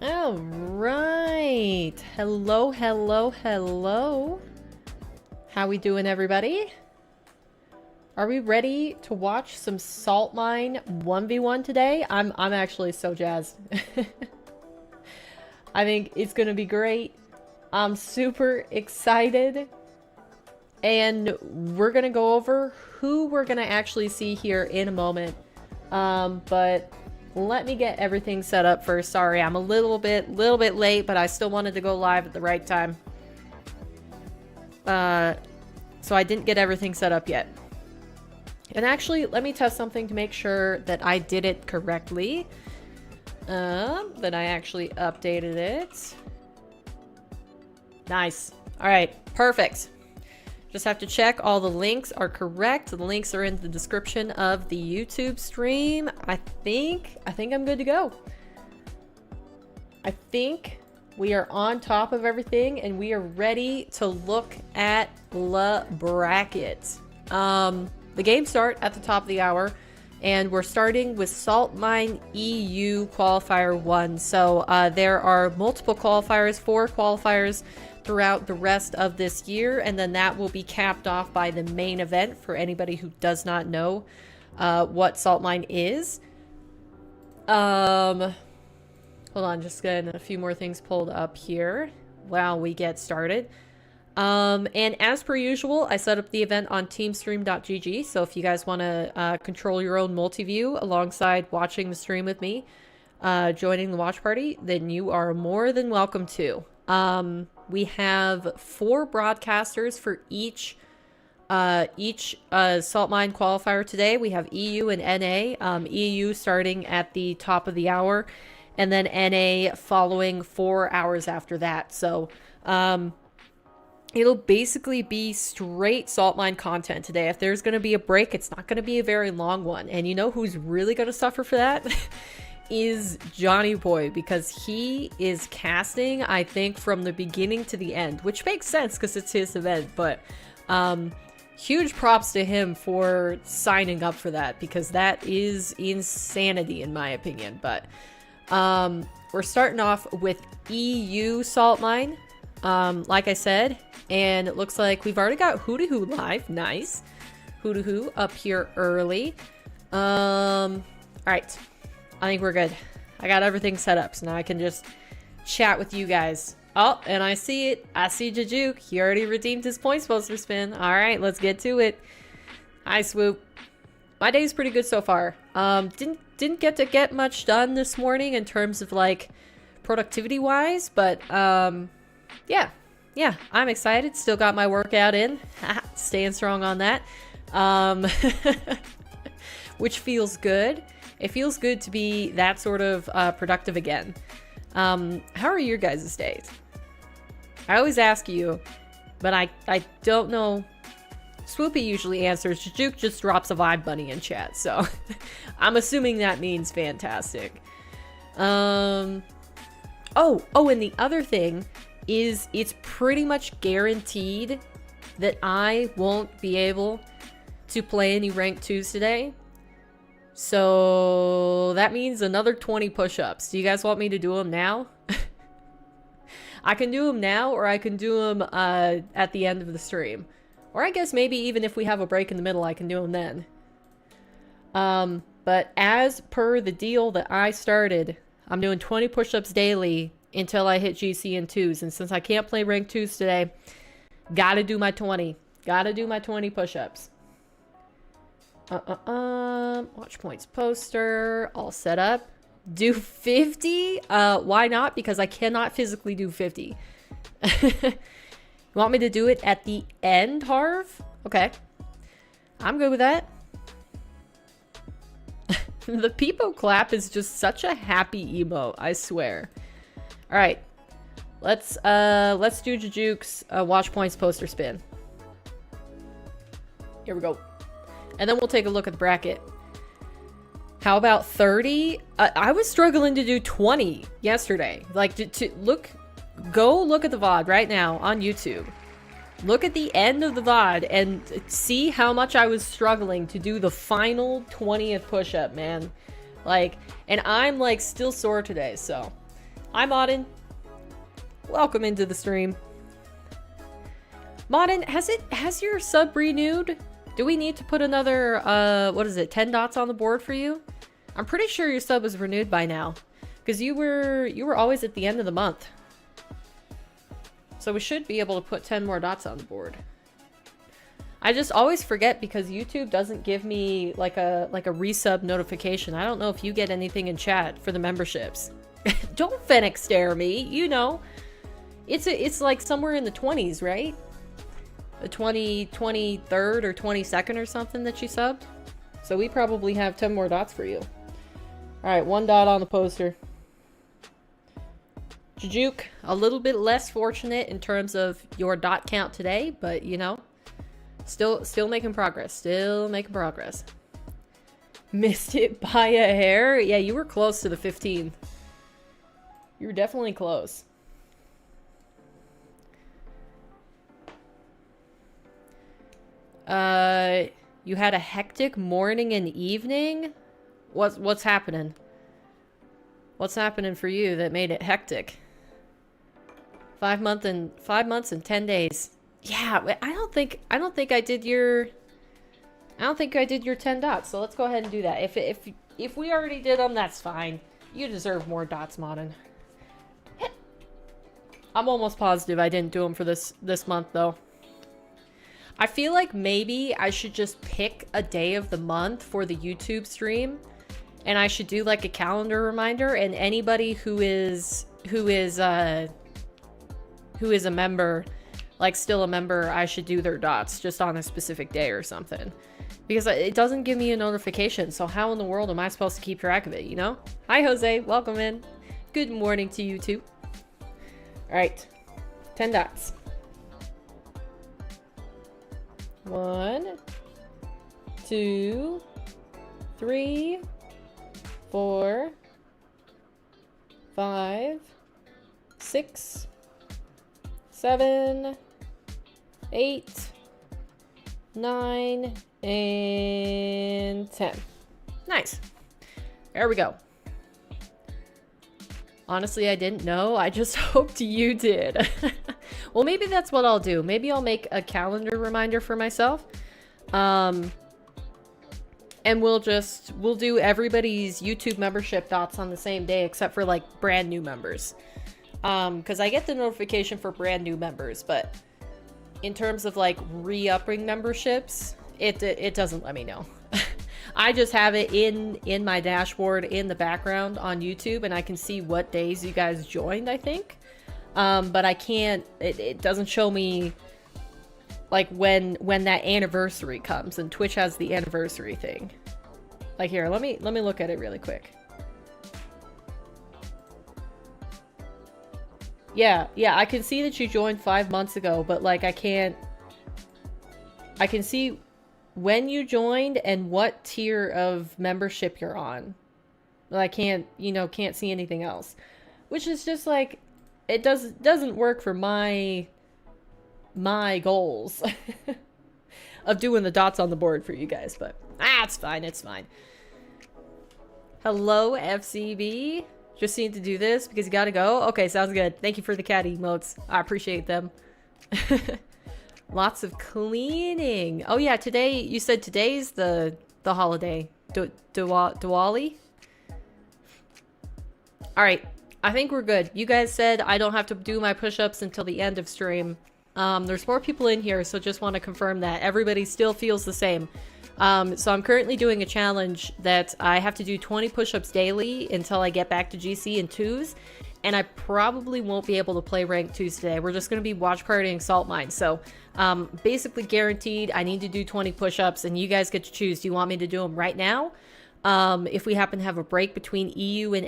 All right. Hello, hello, hello. How we doing, everybody? Are we ready to watch some Salt Mine 1v1 today? I'm actually so jazzed. I think it's gonna be great. I'm super excited. And we're gonna go over who we're gonna actually see here in a moment. But let me get everything set up first. Sorry, I'm a little bit late, but I still wanted to go live at the right time. So I didn't get everything set up yet. And actually, let me test something to make sure that I did it correctly. That I actually updated it. Nice. All right, perfect. Just have to check all the links are correct. The links are in the description of the YouTube stream. I think I'm good to go. I think we are on top of everything and we are ready to look at the bracket. The games start at the top of the hour and we're starting with Salt Mine EU Qualifier 1. So there are multiple qualifiers, 4 qualifiers throughout the rest of this year, and then that will be capped off by the main event for anybody who does not know what Salt Mine is. Hold on, just getting a few more things pulled up here while we get started. And as per usual, I set up the event on teamstream.gg, so if you guys want to control your own multi-view alongside watching the stream with me, joining the watch party, then you are more than welcome to. We have 4 broadcasters for each Salt Mine qualifier today. We have EU and NA. EU starting at the top of the hour, and then NA following 4 hours after that. So it'll basically be straight Salt Mine content today. If there's going to be a break, it's not going to be a very long one. And you know who's really going to suffer for that? Is Johnny Boy, because he is casting, I think, from the beginning to the end, which makes sense because it's his event, but huge props to him for signing up for that, because that is insanity in my opinion. But we're starting off with EU Salt Mine, like I said, and it looks like we've already got Hoo live. Nice. Hoo up here early. All right. I think we're good. I got everything set up, so now I can just chat with you guys. Oh, and I see it. I see Jajuk. He already redeemed his points poster spin. All right, let's get to it. Hi, Swoop. My day's pretty good so far. Didn't get much done this morning in terms of like productivity-wise, but yeah, I'm excited. Still got my workout in. Staying strong on that. Which feels good. It feels good to be that sort of productive again. How are your guys' days? I always ask you, but I don't know. Swoopy usually answers. Juke just drops a vibe bunny in chat, so I'm assuming that means fantastic. Oh, and the other thing is it's pretty much guaranteed that I won't be able to play any rank 2s today. So that means another 20 push-ups. Do you guys want me to do them now? I can do them now, or I can do them at the end of the stream. Or I guess maybe even if we have a break in the middle, I can do them then. But as per the deal that I started, I'm doing 20 push-ups daily until I hit GC and 2s. And since I can't play rank 2s today, gotta do my 20. Gotta do my 20 push-ups. Watch points poster, all set up. Do 50? Why not? Because I cannot physically do 50. You want me to do it at the end, Harv? Okay. I'm good with that. The Peepo clap is just such a happy emote, I swear. Alright. Let's do Jajuk's watch points poster spin. Here we go. And then we'll take a look at the bracket. How about 30? I was struggling to do 20 yesterday. Like, go look at the VOD right now on YouTube. Look at the end of the VOD and see how much I was struggling to do the final 20th push-up, man. Like, and I'm like still sore today, so Hi, Modern. Welcome into the stream. Modern, has your sub renewed? Do we need to put another, what is it, 10 dots on the board for you? I'm pretty sure your sub is renewed by now. Because you were always at the end of the month. So we should be able to put 10 more dots on the board. I just always forget because YouTube doesn't give me like a resub notification. I don't know if you get anything in chat for the memberships. Don't Fennec stare me, you know. It's like somewhere in the 20s, right? The 23rd or 22nd or something that you subbed. So we probably have 10 more dots for you. Alright, 1 dot on the poster. Jujuk, a little bit less fortunate in terms of your dot count today, but you know, still making progress. Still making progress. Missed it by a hair? Yeah, you were close to the 15. You were definitely close. You had a hectic morning and evening? What's happening? What's happening for you that made it hectic? 5 months and 10 days. Yeah, I don't think I did your 10 dots. So let's go ahead and do that. If we already did them, that's fine. You deserve more dots, Modern. I'm almost positive I didn't do them for this month though. I feel like maybe I should just pick a day of the month for the YouTube stream, and I should do like a calendar reminder, and anybody who is a member, like still a member, I should do their dots just on a specific day or something. Because it doesn't give me a notification, so how in the world am I supposed to keep track of it, you know? Hi, Jose. Welcome in. Good morning to you too. Alright. 10 dots. 1, 2, 3, 4, 5, 6, 7, 8, 9, and 10. Nice. There we go. Honestly, I didn't know. I just hoped you did. Well, maybe that's what I'll do. Maybe I'll make a calendar reminder for myself. And we'll do everybody's YouTube membership dots on the same day, except for like brand new members. Because I get the notification for brand new members, but in terms of like re-upping memberships, it doesn't let me know. I just have it in my dashboard in the background on YouTube, and I can see what days you guys joined, I think. But I can't, it doesn't show me like when that anniversary comes, and Twitch has the anniversary thing. Like here, let me look at it really quick. Yeah, I can see that you joined 5 months ago, but like I can see when you joined and what tier of membership you're on. But I can't see anything else. Which is just like, it doesn't work for my goals of doing the dots on the board for you guys, but it's fine, it's fine. Hello, FCB. Just need to do this because you gotta go. Okay, sounds good. Thank you for the cat emotes. I appreciate them. Lots of cleaning. Oh yeah, today, you said today's the holiday. Diwali? Alright, I think we're good. You guys said I don't have to do my push-ups until the end of stream. There's more people in here, so just want to confirm that everybody still feels the same. So I'm currently doing a challenge that I have to do 20 push-ups daily until I get back to GC in 2s, and I probably won't be able to play ranked 2s today. We're just going to be watch partying Salt Mine. So basically guaranteed I need to do 20 push-ups, and you guys get to choose. Do you want me to do them right now? If we happen to have a break between EU and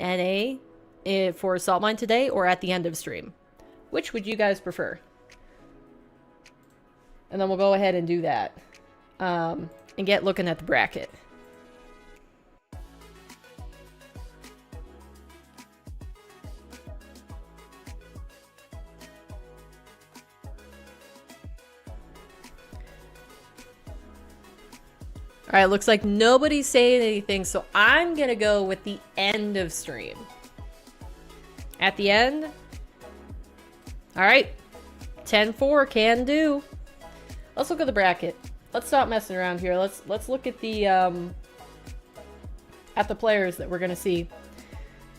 NA for Salt Mine today, or at the end of stream? Which would you guys prefer? And then we'll go ahead and do that. And get looking at the bracket. Alright, looks like nobody's saying anything, so I'm gonna go with the end of stream. at the end. All right, 10-4 can do. Let's look at the bracket. Let's stop messing around here. Let's look at the players that we're gonna see.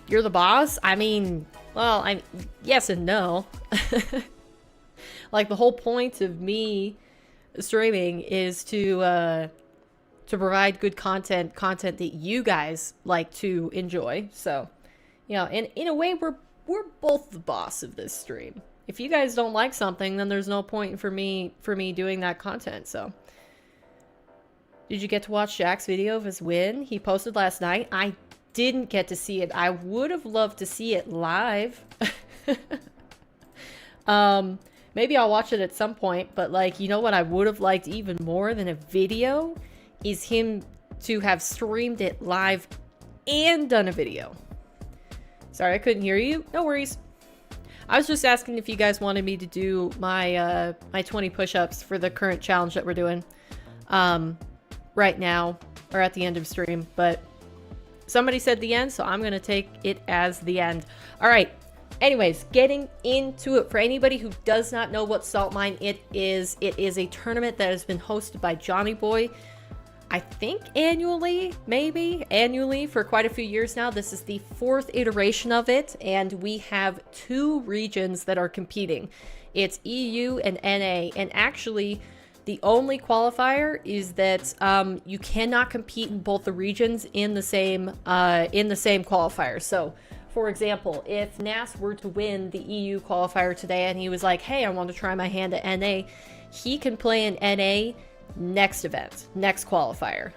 You're the boss? I mean, well, yes and no. Like, the whole point of me streaming is to provide good content that you guys like to enjoy. So, you know, in a way, we're both the boss of this stream. If you guys don't like something, then there's no point for me doing that content. So, did you get to watch Jack's video of his win? He posted last night. I didn't get to see it. I would have loved to see it live. Maybe I'll watch it at some point, but like, you know what I would have liked even more than a video is him to have streamed it live and done a video. Sorry, I couldn't hear you. No worries. I was just asking if you guys wanted me to do my my 20 push-ups for the current challenge that we're doing right now, or at the end of stream, but somebody said the end, so I'm gonna take it as the end. All right. Anyways, getting into it, for anybody who does not know what Salt Mine it is a tournament that has been hosted by Johnny Boy, I think annually, maybe annually, for quite a few years now. This is the 4th iteration of it, and we have 2 regions that are competing. It's EU and NA, and actually the only qualifier is that you cannot compete in both the regions in the same qualifier. So, for example, if Nas were to win the EU qualifier today and he was like, hey, I want to try my hand at NA, he can play in NA next event, next qualifier.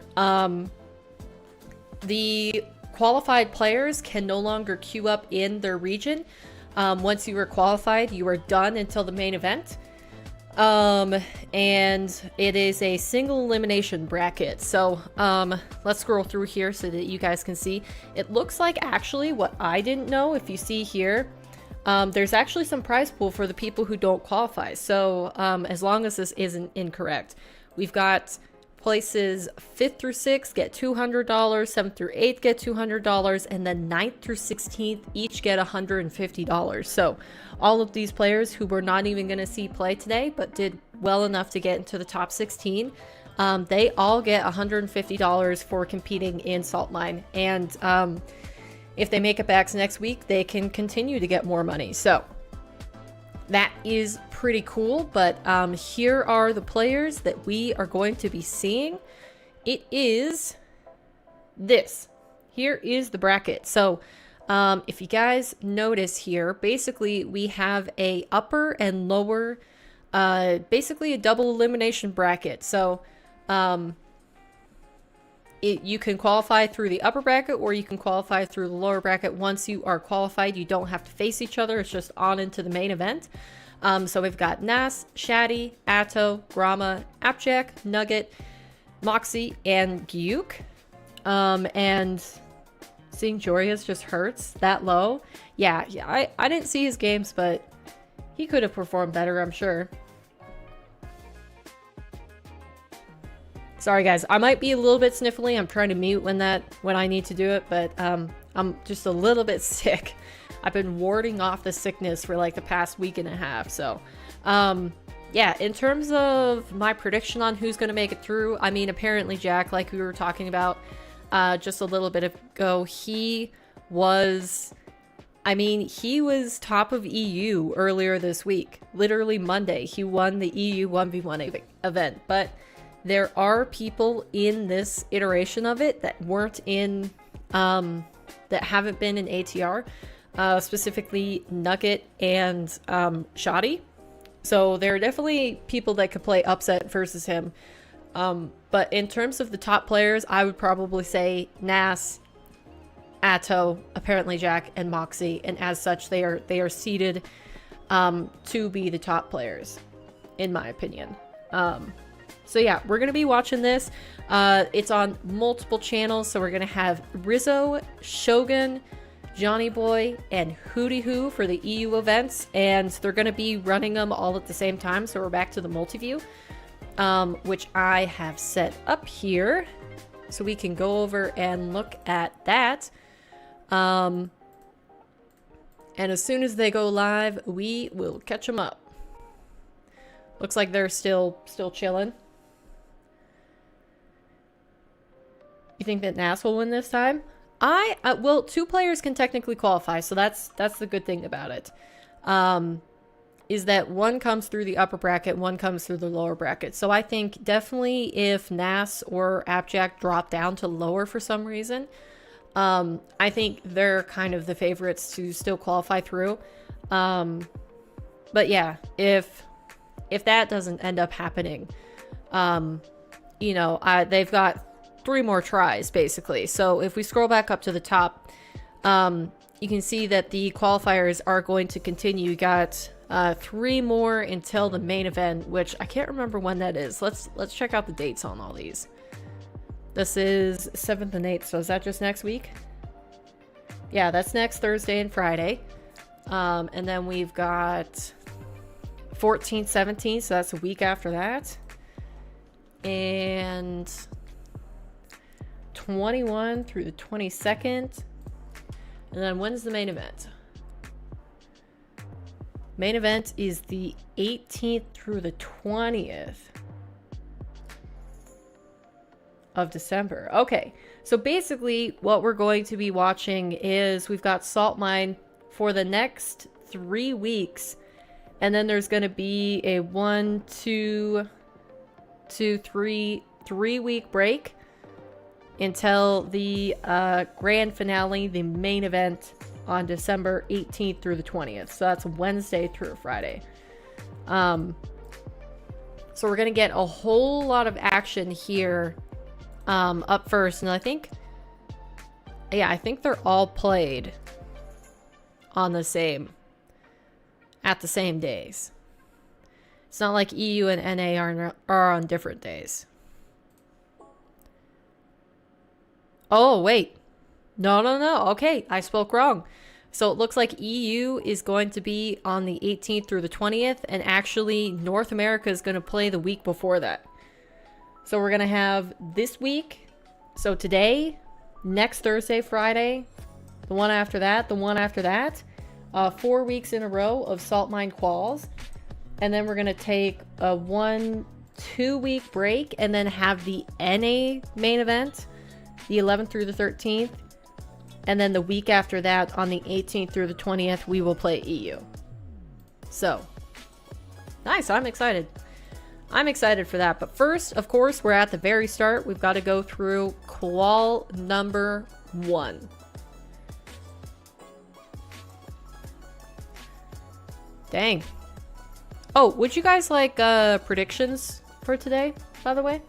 The qualified players can no longer queue up in their region. Once you are qualified, you are done until the main event. And it is a single elimination bracket. So, let's scroll through here so that you guys can see. It looks like, actually, what I didn't know, if you see here, there's actually some prize pool for the people who don't qualify. So, as long as this isn't incorrect, we've got places 5th through 6th get $200, 7th through 8th get $200, and then 9th through 16th each get $150. So all of these players who we're not even going to see play today, but did well enough to get into the top 16, they all get $150 for competing in Salt Mine. And if they make it back to next week, they can continue to get more money. So that is pretty cool, but here are the players that we are going to be seeing. It is this. Here is the bracket. So if you guys notice here, basically we have a upper and lower, basically a double elimination bracket. So you can qualify through the upper bracket or you can qualify through the lower bracket. Once you are qualified, you don't have to face each other. It's just on into the main event. So we've got Nas, Shaddy, Atto, Grama, ApparentlyJack, Nugget, Mawkzy, and Gyuk. And seeing Joria's just hurts that low. Yeah, I didn't see his games, but he could have performed better, I'm sure. Sorry guys, I might be a little bit sniffly. I'm trying to mute when I need to do it, but I'm just a little bit sick. I've been warding off the sickness for like the past week and a half. So yeah, in terms of my prediction on who's going to make it through, I mean, ApparentlyJack, like we were talking about just a little bit ago, he was top of EU earlier this week. Literally Monday, he won the EU 1v1 event, but there are people in this iteration of it that weren't in, that haven't been in ATR, specifically Nugget and Shaddy. So there are definitely people that could play upset versus him. But in terms of the top players, I would probably say Nas, Atto, ApparentlyJack, and Mawkzy, and as such, they are seeded to be the top players, in my opinion. So yeah, we're going to be watching this. It's on multiple channels, so we're going to have Rizzo, Shogun, Johnny Boy, and Hootie Hoo for the EU events, and they're going to be running them all at the same time, so we're back to the multi-view, which I have set up here, so we can go over and look at that. And And as soon as they go live, we will catch them up. Looks like they're still chilling. You think that NAS will win this time? Well, 2 players can technically qualify, so that's the good thing about it. Is that one comes through the upper bracket, one comes through the lower bracket. So I think definitely if NAS or ApparentlyJack drop down to lower for some reason, I think they're kind of the favorites to still qualify through. But yeah, if that doesn't end up happening, you know, they've got 3 more tries basically. So if we scroll back up to the top, you can see that the qualifiers are going to continue. You got 3 more until the main event, which I can't remember when that is. Let's check out the dates on all these. This is 7th and 8th, so is that just next week? Yeah, that's next Thursday and Friday. And then we've got 14th, 17th, so that's a week after that. And 21 through the 22nd. And then when's the main event? Main event is the 18th through the 20th of December. Okay, so basically what we're going to be watching is we've got Salt Mine for the next 3 weeks, and then there's going to be a 1, 2, 3 week break until the grand finale, the main event on December 18th through the 20th. So that's Wednesday through Friday. So we're going to get a whole lot of action here up first. And I think they're all played on at the same days. It's not like EU and NA are on different days. Oh, wait. No. Okay, I spoke wrong. So it looks like EU is going to be on the 18th through the 20th, and actually North America is going to play the week before that. So we're going to have this week, so today, next Thursday, Friday, the one after that, 4 weeks in a row of Salt Mine Quals. And then we're going to take a 1-2 week break and then have the NA main event, the 11th through the 13th. And then the week after that, on the 18th through the 20th, we will play EU. So, nice. I'm excited. I'm excited for that. But first, of course, we're at the very start. We've got to go through Qual number 1. Dang. Oh, would you guys like predictions for today, by the way?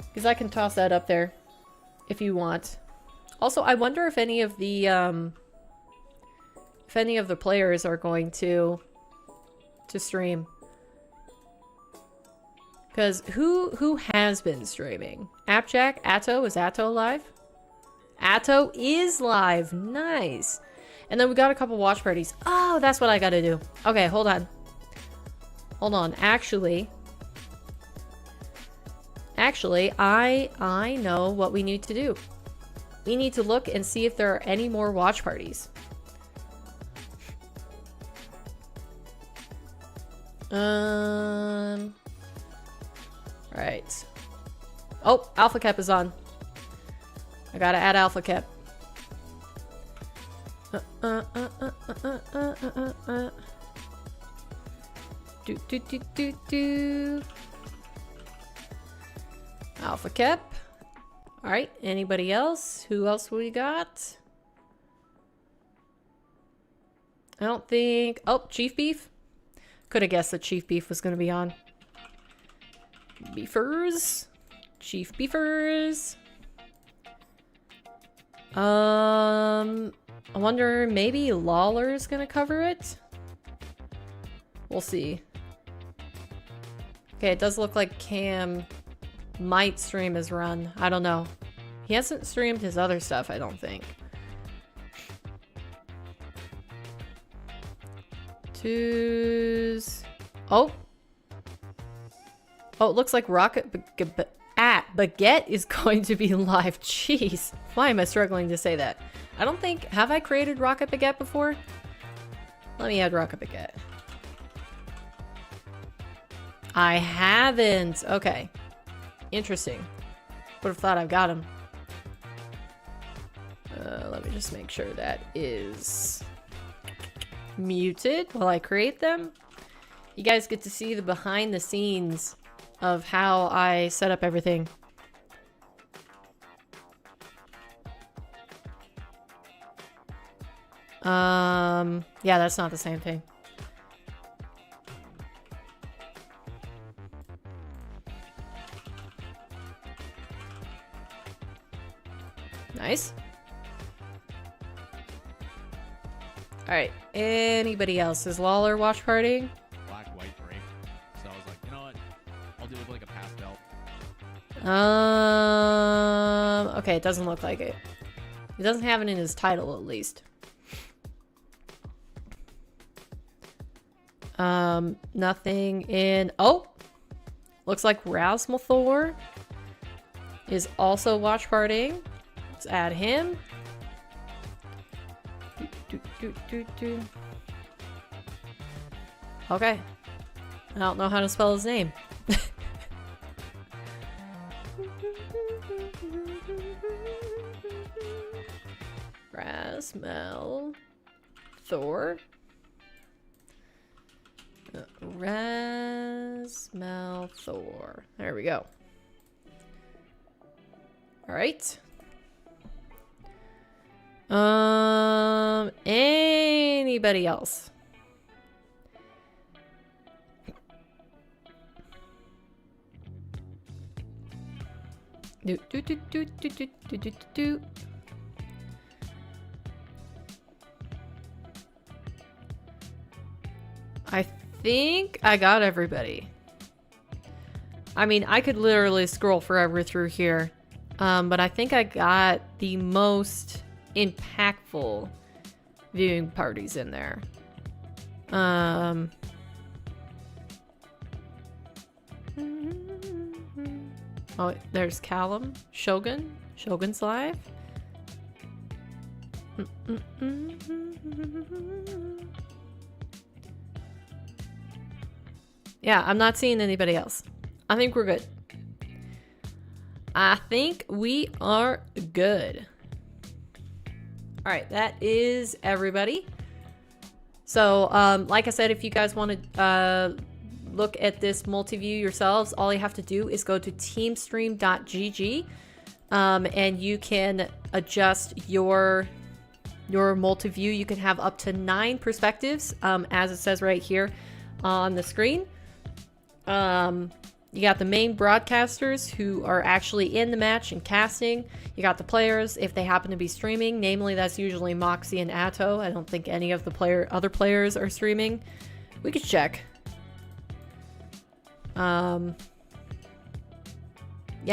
Because I can toss that up there if you want. Also, I wonder if any of the players are going to stream. Because who has been streaming? ApparentlyJack? Atto? Is Atto live? Atto is live. Nice. And then we got a couple watch parties. Oh, that's what I gotta do. Okay, hold on. Actually, I know what we need to do. We need to look and see if there are any more watch parties. Right. Oh, Alpha Cap is on. I gotta add Alpha Cap. Alpha Cap. Alright, anybody else? Who else we got? I don't think... Oh, Chief Beef? Could have guessed that Chief Beef was going to be on. Beefers. Chief Beefers. I wonder, maybe Lawler's gonna cover it? We'll see. Okay, it does look like Cam might stream his run. I don't know. He hasn't streamed his other stuff, I don't think. Twos. Oh, it looks like Baguette is going to be live. Jeez. Why am I struggling to say that? I don't think... Have I created Rocket Baguette before? Let me add Rocket Baguette. I haven't. Okay. Interesting. Would have thought I've got him. Let me just make sure that is muted while I create them. You guys get to see the behind the scenes of how I set up everything. Yeah, that's not the same thing. Nice. Alright, anybody else? Is Lawler watch partying? Black, white, gray. So I was like, you know what? I'll do it with like a pastel. Okay, it doesn't look like it. He doesn't have it in his title, at least. Nothing in... Oh! Looks like Rasmalthor is also watch partying. Let's add him. Okay. I don't know how to spell his name. Rasmalthor. Rasmalthor. There we go. All right. Anybody else? Do do do do do do do do do. I think I got everybody. I mean, I could literally scroll forever through here. But I think I got the most impactful viewing parties in there. Oh, there's Callum, Shogun, Shogun's live. Yeah, I'm not seeing anybody else. I think we're good. I think we are good. All right, that is everybody. So, like I said, if you guys want to look at this multi-view yourselves, all you have to do is go to teamstream.gg, and you can adjust your multi-view. You can have up to 9 perspectives, as it says right here on the screen. You got the main broadcasters who are actually in the match and casting. You got the players if they happen to be streaming. Namely, that's usually Mawkzy and Atto. I don't think any of the other players are streaming. We could check. Yeah,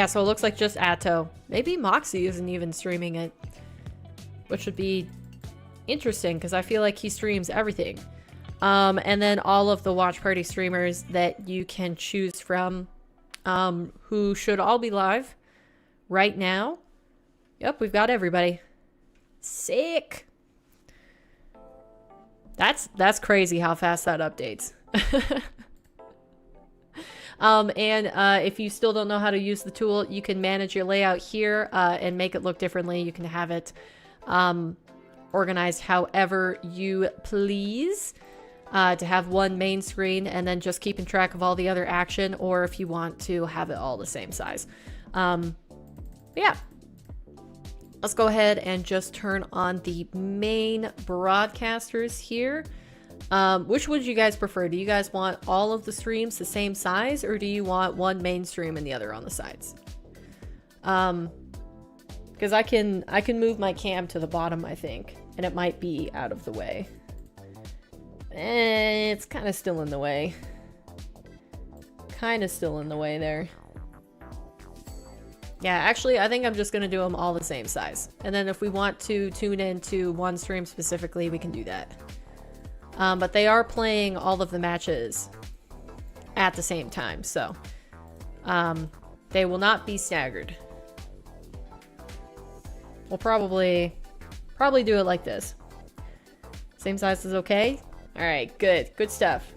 so it looks like just Atto. Maybe Mawkzy isn't even streaming it, which would be interesting because I feel like he streams everything. And then all of the watch party streamers that you can choose from, who should all be live right now. Yep, we've got everybody. Sick. That's crazy how fast that updates. If you still don't know how to use the tool, you can manage your layout here, and make it look differently. You can have it, organized however you please. To have one main screen and then just keeping track of all the other action, or if you want to have it all the same size. But yeah, let's go ahead and just turn on the main broadcasters here. Which would you guys prefer? Do you guys want all of the streams the same size, or do you want one main stream and the other on the sides? Because I can move my cam to the bottom, I think, and it might be out of the way. It's kind of still in the way. Kind of still in the way there. Yeah, actually, I think I'm just going to do them all the same size. And then if we want to tune into one stream specifically, we can do that. But they are playing all of the matches at the same time, so they will not be staggered. We'll probably Probably do it like this. Same size is okay? Alright, good. Good stuff.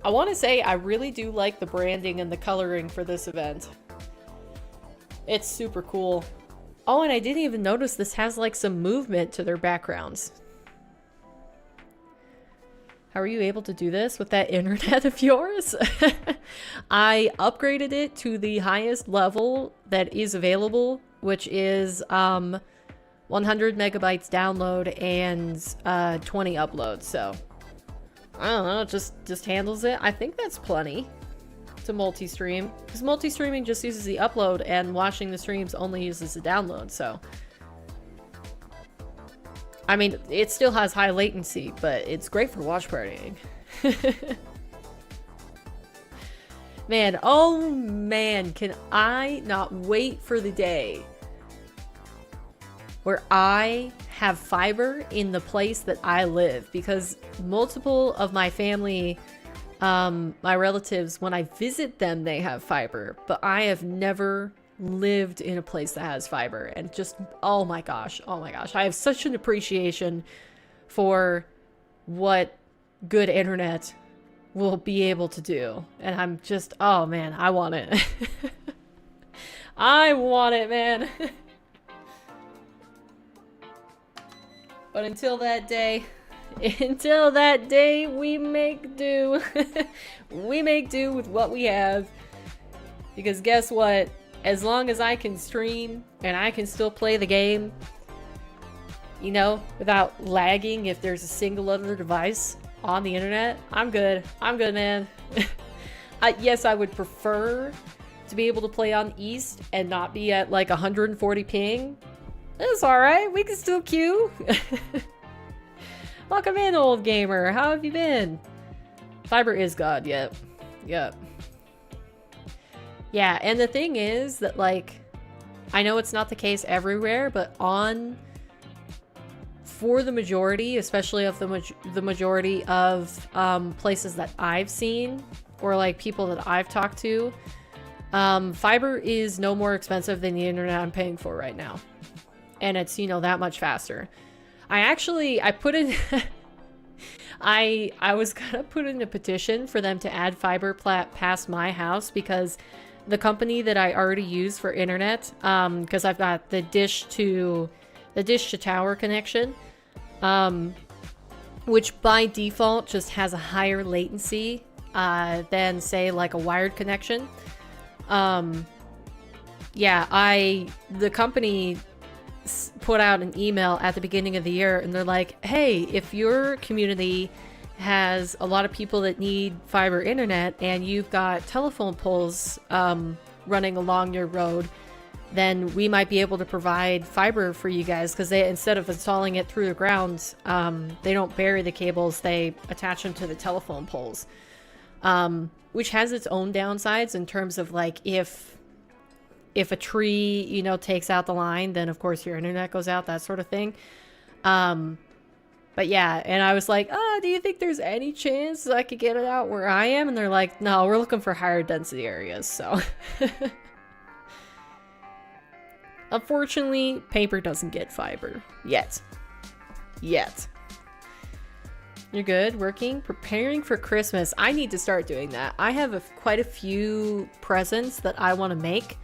I want to say I really do like the branding and the coloring for this event. It's super cool. Oh, and I didn't even notice this has like some movement to their backgrounds. How are you able to do this with that internet of yours? I upgraded it to the highest level that is available, which is 100 megabytes download and 20 upload. So I don't know, it just handles it. I think that's plenty to multi-stream, because multi-streaming just uses the upload and watching the streams only uses the download. So I mean, it still has high latency, but it's great for watch partying. Man, oh man, can I not wait for the day where I have fiber in the place that I live, because multiple of my family, my relatives, when I visit them, they have fiber, but I have never lived in a place that has fiber. And just, oh my gosh, I have such an appreciation for what good internet will be able to do. And I'm just, oh man, I want it. I want it, man. But until that day, we make do. We make do with what we have. Because guess what? As long as I can stream and I can still play the game, you know, without lagging if there's a single other device on the internet, I'm good. I'm good, man. Yes, I would prefer to be able to play on East and not be at like 140 ping. It's alright. We can still queue. Welcome in, old gamer. How have you been? Fiber is God. Yep. Yep. Yeah, and the thing is that, like, I know it's not the case everywhere, but for the majority, especially of the majority of places that I've seen, or like people that I've talked to, fiber is no more expensive than the internet I'm paying for right now. And it's, you know, that much faster. I put in... I was gonna put in a petition for them to add fiber past my house, because the company that I already use for internet, because I've got the dish to tower connection, which by default just has a higher latency than, say, like a wired connection. Yeah, the company put out an email at the beginning of the year, and they're like, hey, if your community has a lot of people that need fiber internet and you've got telephone poles running along your road, then we might be able to provide fiber for you guys, because they, instead of installing it through the ground, they don't bury the cables, they attach them to the telephone poles, which has its own downsides in terms of, like, if a tree, you know, takes out the line, then of course your internet goes out, that sort of thing. But yeah, and I was like, do you think there's any chance I could get it out where I am? And they're like, no, we're looking for higher density areas, so. Unfortunately, paper doesn't get fiber. Yet. You're good? Working? Preparing for Christmas. I need to start doing that. I have quite a few presents that I want to make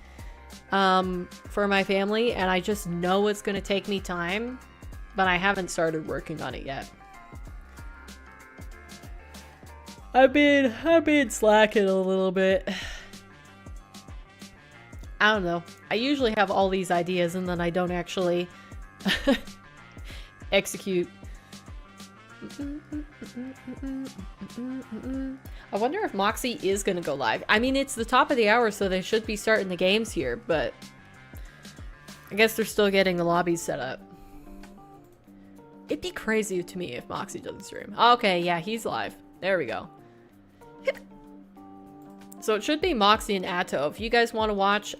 for my family, and I just know it's going to take me time, but I haven't started working on it yet. I've been slacking a little bit. I don't know. I usually have all these ideas and then I don't actually execute. I wonder if Mawkzy is going to go live. I mean, it's the top of the hour, so they should be starting the games here, but I guess they're still getting the lobbies set up. It'd be crazy to me if Mawkzy doesn't stream. Okay, yeah, he's live. There we go. So it should be Mawkzy and Atto. If you guys want to watch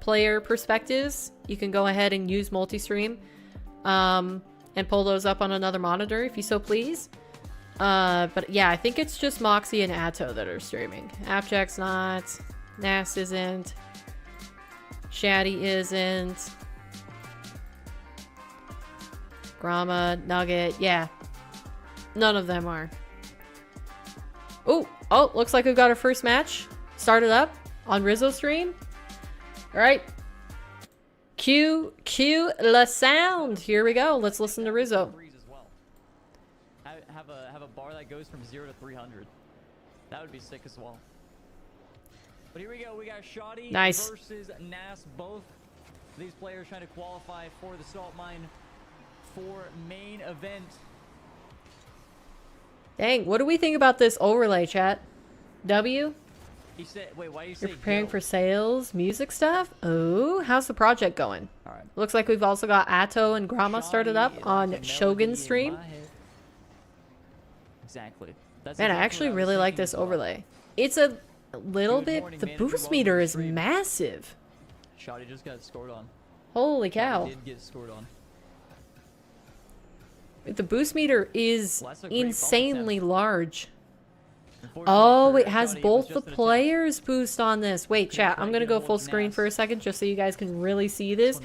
player perspectives, you can go ahead and use multi-stream and pull those up on another monitor if you so please. But yeah, I think it's just Mawkzy and Atto that are streaming. AppJack's not. Nast isn't. Shaddy isn't. Grama, Nugget, yeah. None of them are. Oh, looks like we've got our first match started up on Rizzo stream. All right. Cue the sound. Here we go. Let's listen to Rizzo. Have a bar that goes from 0 to 300. That would be sick as well. But here we go. We got Shoddy versus Nas. Both these players trying to qualify for the salt mine for main event. Dang, what do we think about this overlay, chat? W? He said, wait, why do you say You're preparing for sales, music stuff? Oh, how's the project going? All right. Looks like we've also got Atto and Grama started up on Shogun's stream. Exactly. Man, I actually really like this overlay. It's a little bit... The boost meter is massive. Shoddy just got scored on. Holy cow. Did get scored on. The boost meter is insanely large. Oh, it has both the players boost on this. Wait, chat, I'm gonna go full screen for a second just so you guys can really see this.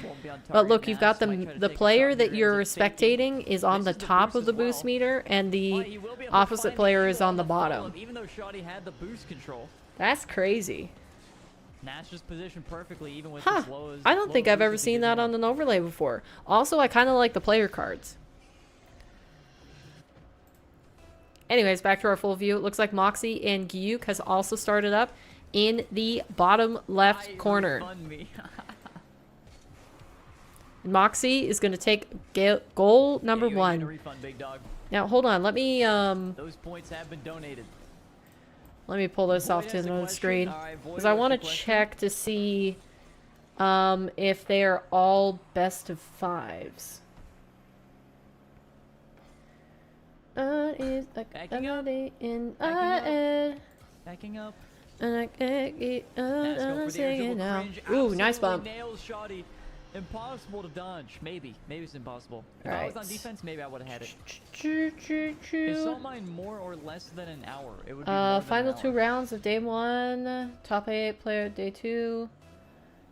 But look, you've got the player that you're spectating is on the top of the boost meter, and the opposite player is on the bottom. Even though Shoddy had the boost control. That's crazy. Nash just positioned perfectly, even with Huh. I don't think I've ever seen that on an overlay before. Also, I kind of like the player cards. Anyways, back to our full view. It looks like Mawkzy and Gyuk has also started up in the bottom left corner. Mawkzy is going to take goal number 1. Refund, big dog. Now, hold on. Let me Those points have been donated. Let me pull this off to another screen, because I want to check to see if they are all best of 5s. Is Backing up. Backing up. And I can't get singing now. Ooh, nice bump. Nails Shoddy. Impossible to dodge. Maybe it's impossible. If I Alright. was on defense, maybe I would have had it. Is salt mine more or less than an hour? It would be more than final an 2 hour. rounds of day 1. Top 8 player day 2.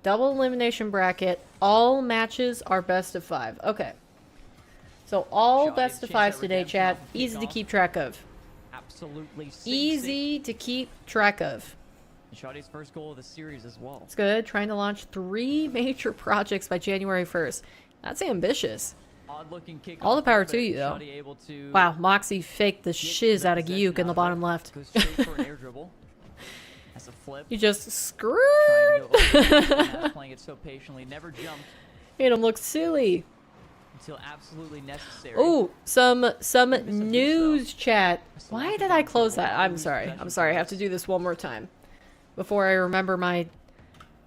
Double elimination bracket. All matches are best of 5. Okay. So all Shoddy, best of chance 5s at today, redemption chat. off the Easy to kickoff. keep track of. Absolutely sick. Easy to keep track of. Shoddy's first goal of the series as well. It's good. Trying to launch 3 major projects by January 1st. That's ambitious. Odd-looking kick. All the power to you, though. Shoddy able to Wow, Mawkzy faked the shiz the out of possession Gyuk in the out of bottom it. left. Goes straight for an air dribble. That's a flip. You just Trying screwed. to go over. Now playing it so patiently, never jumped Made him look silly. until absolutely necessary. Oh, some news chat. Why did I close that? I'm sorry. I have to do this one more time before I remember my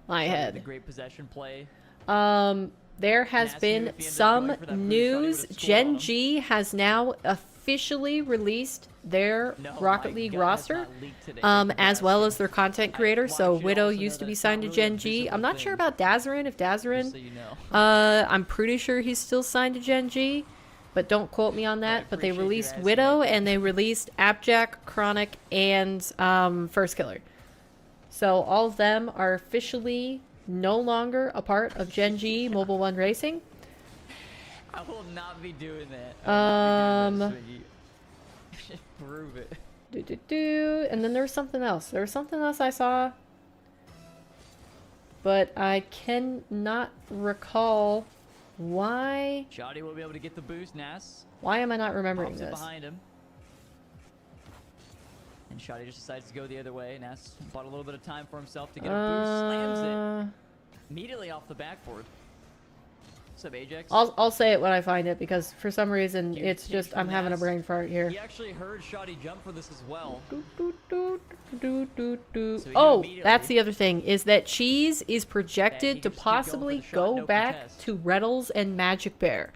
The head. great possession play. There has Nasty been if he ended up some going for that boost, news. Shoddy would've scored on Gen him. G has now officially released their No, Rocket my League gun has roster, not leaked today. as well as their content creator. So watch it Widow also know used to that be it's signed not to really a Gen G. visible I'm not sure thing. about Dazarin. If Dazarin, Just so you know. I'm pretty sure he's still signed to Gen G, but don't quote me on that. But they appreciate you released asking Widow that. and they released ApparentlyJack, Chronic, and Firstkiller. So all of them are officially no longer a part of Gen G Mobile One Racing. I will not be doing that. I will not be doing that, Swiggy. Prove it. And then there was something else. There was something else I saw, but I cannot recall why. Shoddy will be able to get the boost. Nas Why am I not remembering pops it this? behind him. And Shoddy just decides to go the other way. Nas bought a little bit of time for himself to get a boost. Slams it immediately off the backboard. What's up, Ajax? I'll say it when I find it, because for some reason Huge it's kick just from I'm having a Nas. brain fart here. He actually heard Shoddy jump for this as well. So he Oh, immediately- that's the other thing, is that Cheese is Yeah, projected he to can just keep going for possibly the shot, go no back contest. to Reddles and Magic Bear.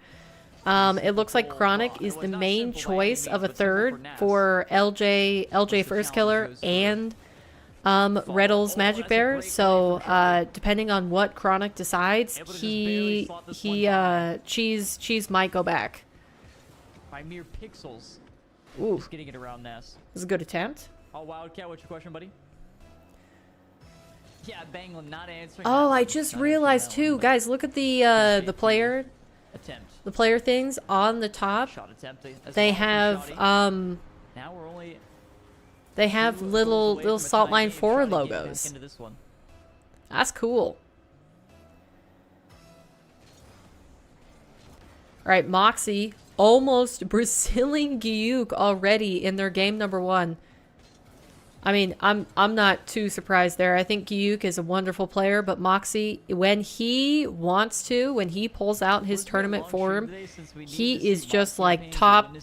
It looks like Simple. Chronic Well, is it the was not main simple by any choice means, of a but simple third for Nas. for LJ the Firstkiller challenge goes through. and Reddles Oh, Magic that's a Bear. great So play from depending on what Chronic decides, Able to just barely he slot this one by. Cheese might go back. By mere pixels. Ooh, Just getting it around Nas. this is a good attempt. Oh, Wildcat, what's your question, buddy? Yeah, Bangla not answering. Oh, I just realized too, guys. Look at the player things on the top. Shot attempt They have Now we're only they have little salt line forward logos. into this one. That's cool. All right, Mawkzy almost Brazilian Gyuk already in their game number 1. I mean, I'm not too surprised there. I think Gyuk is a wonderful player, but Mawkzy, when he wants to, when he pulls out his tournament form, he is just like top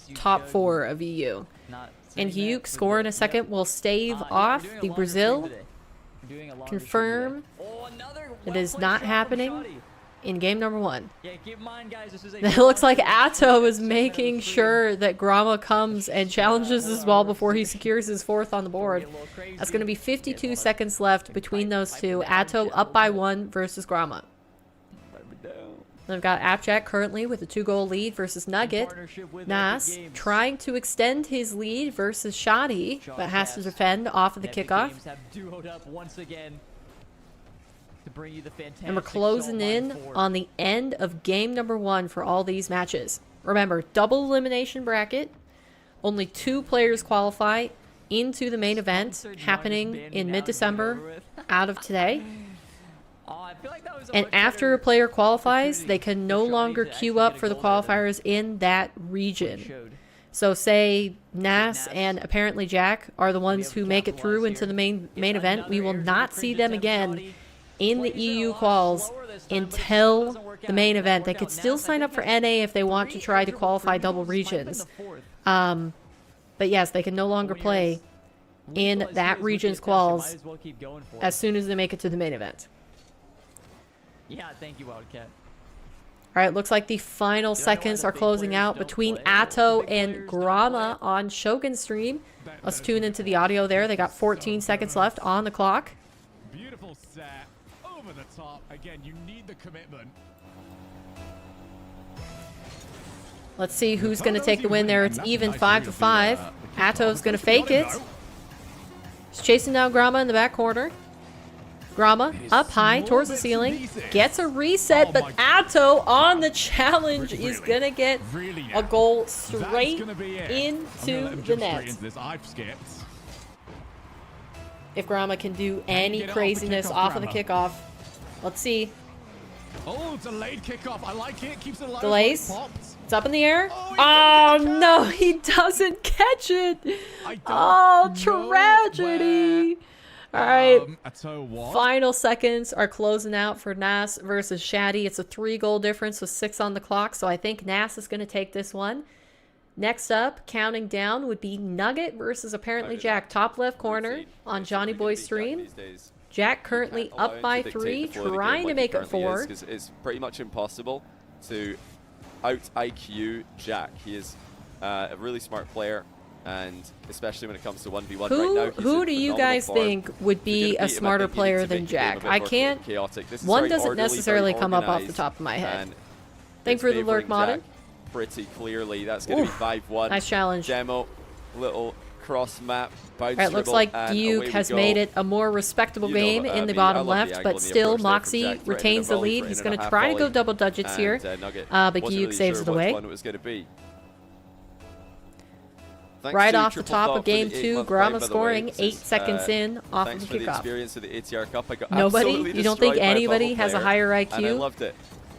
4 of EU. And Gyuk scoring a second will stave off the Brazil. Confirm it is not happening in game number 1. Yeah, keep in mind, guys, this is It looks like Atto is making sure that Grama comes and challenges this ball before he secures his 4th on the board. That's going to be 52 seconds left between those two. Atto up by 1 versus Grama. They've got ApparentlyJack currently with a 2-goal lead versus Nugget. Nas trying to extend his lead versus Shoddy, but has to defend off of the kickoff. And we're closing in on the end of game number 1 for all these matches. Remember, double elimination bracket. Only 2 players qualify into the main event happening in mid-December out of today. And after a player qualifies, they can no longer queue up for the qualifiers in that region. So say Nas and ApparentlyJack are the ones who make it through into the main event. We will not see them again in the EU quals until the main event. They could still sign up for NA if they want to try to qualify double regions. But yes, they can no longer play in that region's quals as soon as they make it to the main event. Yeah, thank you, Wildcat. All right, looks like the final seconds are closing out between Atto and Grama on Shogun stream. Let's tune into the audio there. They got 14 seconds left on the clock. Beautiful set. Over the top. Again, you need the commitment. Let's see who's going to take the win there. It's even 5-5. Atto's going to fake it. He's chasing down Grama in the back corner. Grama up high towards the ceiling. Gets a reset, but Atto on the challenge is going to get a goal straight into the net. If Grama can do any craziness off of the kickoff. Let's see. Oh, delayed kickoff. I like it. Keeps it alive. Delays. It's up in the air. Oh no, he doesn't catch it. Oh, tragedy. All right. Final seconds are closing out for Nas versus Shaddy. It's a 3-goal difference with 6 on the clock, so I think Nas is going to take this one. Next up, counting down, would be Nugget versus ApparentlyJack, top left corner on Johnny Boy's stream. Jack currently up by 3, trying to make it 4. It's pretty much impossible to out IQ Jack. He is a really smart player, and especially when it comes to 1v1 right now. Who do you guys think would be a smarter player than Jack? I can't. One doesn't necessarily come up off the top of my head. Thanks for the lurk, Modern. Pretty clearly, that's going to be 5-1. Nice challenge. Demo, little cross map. All right, looks like Gyuk has made it a more respectable game in the bottom left, but still Mawkzy retains the lead. He's going to try to go double digits here, but Gyuk saves it away. Right off the top of game 2, Grama scoring 8 seconds in off of the kickoff. Nobody? You don't think anybody has a higher IQ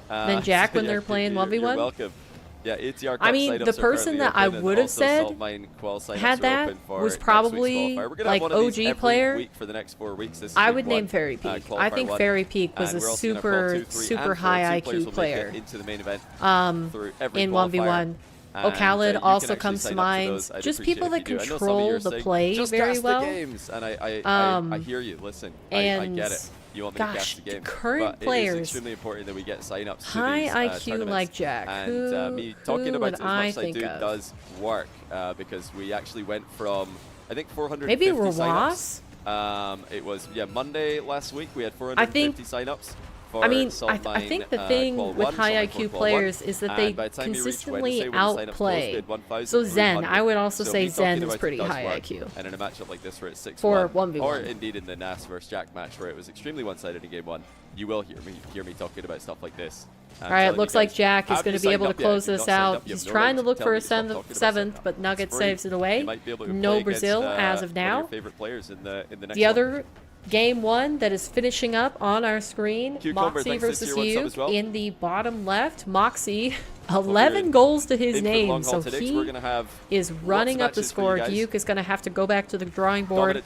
than Jack when they're playing 1v1? You're welcome. Yeah, ATR I mean, the person that I would have said had that was probably like OG player. I would name Fairy Peak. I think Fairy Peak was a super high IQ player in 1v1. O'Khaled also comes to mind. Just people that control the play very well. I hear you. Listen, I get it. You want me to cast the game, current players, it is extremely important that we get sign-ups to high these, IQ like Jack. And me talking about it as much as I do does work because we actually went from, I think, 450 maybe sign-ups. It was Monday last week we had 450 sign-ups for I mean, Salt I Mine, think the thing Qual with 1, high Salt Mine IQ Qual 1, players is that they and by the time you reach consistently Wednesday, when the sign-ups close, outplay. bid 1,300. So Zen, I would also So say me talking Zen is about it pretty does high work, IQ. And in a matchup like this where it's 6-1, For 1v1. or indeed in the Nas versus Jack match where it was extremely one-sided in game 1, you will hear me talking about stuff like this. Alright, it looks like Jack is going to be able to close this out. He's trying to look for a 7th, but Nugget saves it away. No Brazil as of now. The other game 1 that is finishing up on our screen, Mawkzy versus Yuke in the bottom left. Mawkzy, 11 goals to his name, so he is running up the score. Yuke is going to have to go back to the drawing board,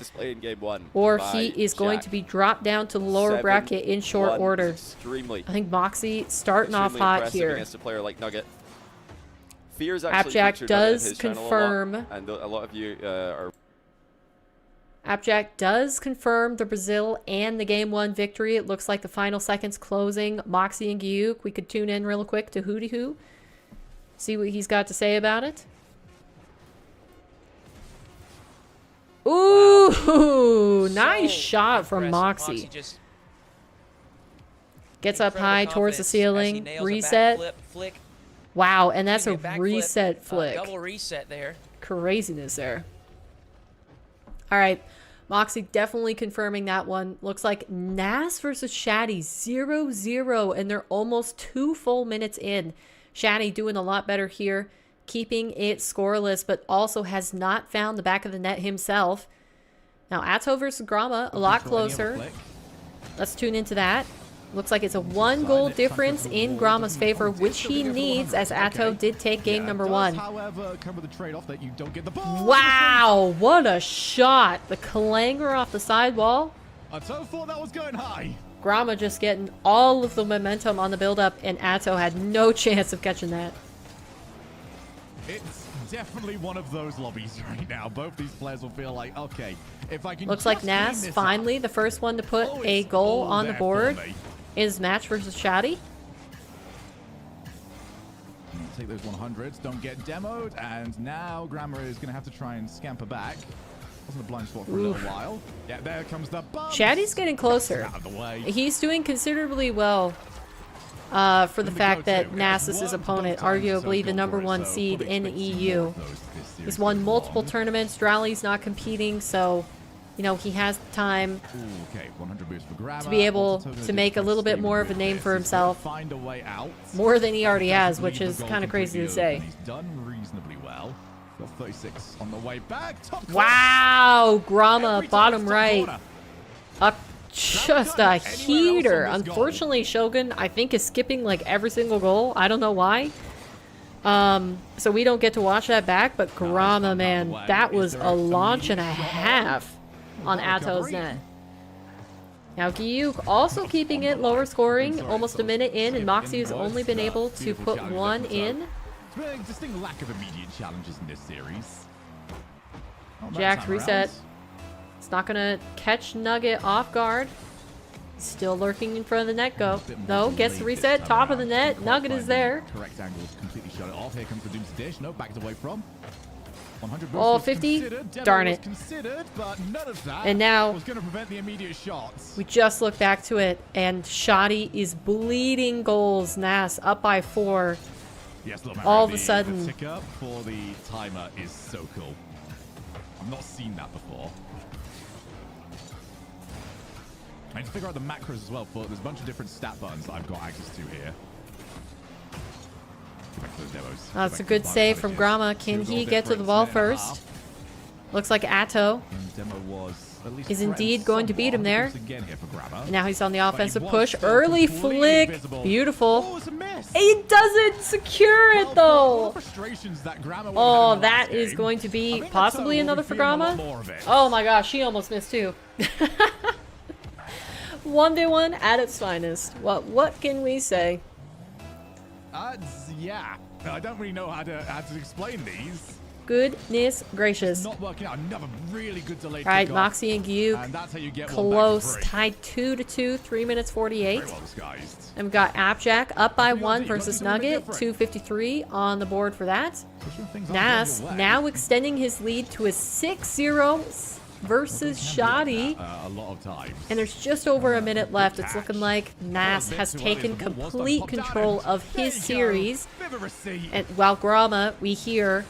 or he is going to be dropped down to the lower bracket in short order. I think Mawkzy starting off hot here. Against a player like Nugget. ApparentlyJack does confirm. And a lot of you are. ApparentlyJack does confirm the Brazil and the game 1 victory. It looks like the final seconds closing. Mawkzy and Gyuk. We could tune in real quick to Hootie Hoo. See what he's got to say about it. Ooh, nice shot from Mawkzy. Gets up high towards the ceiling. Reset. Wow, and that's a reset flick. Double reset there. Craziness there. All right, Mawkzy definitely confirming that one. Looks like Nas versus Shaddy 0-0, and they're almost 2 full minutes in. Shaddy doing a lot better here, keeping it scoreless, but also has not found the back of the net himself. Now, Atto versus Grama, a lot closer. Let's tune into that. Looks like it's a 1-goal difference in Grama's favor, which he needs, as Atto did take game number 1. Wow, what a shot. The clanger off the sidewall. Atto thought that was going high. Grama just getting all of the momentum on the build-up, and Atto had no chance of catching that. It's definitely one of those lobbies right now. Both these players will feel like, okay, if I can. Looks like Nas finally the first one to put a goal on the board. Is match versus Shaddy. Take those 100s, don't get demoed, and now Grammar is going to have to try and scamper back. Wasn't a blind spot for a little while. Yeah, there comes the bump. Shaddy's getting closer. Out of the way. He's doing considerably well for the fact that Nas is his opponent, arguably the -- seed in the EU. He's won multiple tournaments. Drowley's not competing, so you know, he has time to be able to make a little bit more of a name for himself. More than he already has, which is kind of crazy to say. Wow, Grama, bottom right. Just a heater. Unfortunately, Shogun, I think, is skipping like every single goal. I don't know why. So we don't get to watch that back, but Grama, man, that was a launch and a half on Atto's net. Now Gyuk also keeping it lower scoring, almost a minute in, and Mawkzy has only been able to put 1 in. Distinct lack of immediate challenges in this series. Jack's reset. It's not gonna catch Nugget off guard. Still lurking in front of the net. Go. No, gets the reset. Top of the net. Nugget is there. Correct angles completely shut it off. Here comes the Doom's dish. No, backed away from. Oh, 50? Darn it. And now, we just look back to it, and Shaddy is bleeding goals. Nas up by 4. All of a sudden. The tick up for the timer is so cool. I've not seen that before. I need to figure out the macros as well. There's a bunch of different stat buttons that I've got access to here. That's a good save from Grama. Can he get to the ball first? Looks like Atto is indeed going to beat him there. And now he's on the offensive push. Early flick. Beautiful. He doesn't secure it, though. Oh, that is going to be possibly another for Grama. Oh my gosh, she almost missed too. 1v1 at its finest. What can we say? Yeah, I don't really know how to explain these. Goodness gracious. Not working out. Another really good delayed Right, Mawkzy and Gyuk close, tied 2-2, 3 minutes 48. Well disguised. And we've got ApparentlyJack up by 1 versus Nugget, 253 on the board for that. Nas now extending his lead to a 6-0 versus Shoddy. A lot of times. And there's just over a minute left. It's looking like Nas has taken complete control of his series. And while Grama, we hear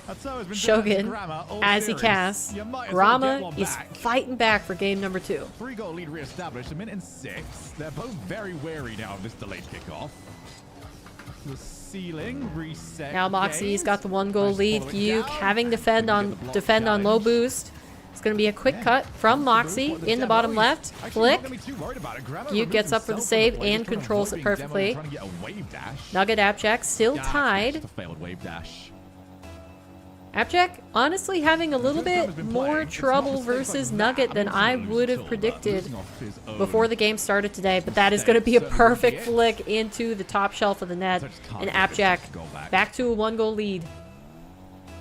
Shogun as he casts. Grama is fighting back for game number 2. 3-goal lead re-established, a minute and 6. They're both very wary now of this delayed kickoff. The ceiling reset. Now Mawkzy's got the 1-goal lead. Gyuk having defend on low boost. It's going to be a quick cut from Mawkzy in the bottom left. Flick. Gyuk gets up for the save and controls it perfectly. Nugget ApparentlyJack still tied. ApparentlyJack honestly having a little bit more trouble versus Nugget than I would have predicted before the game started today. But that is going to be a perfect flick into the top shelf of the net. And ApparentlyJack back to a 1-goal lead.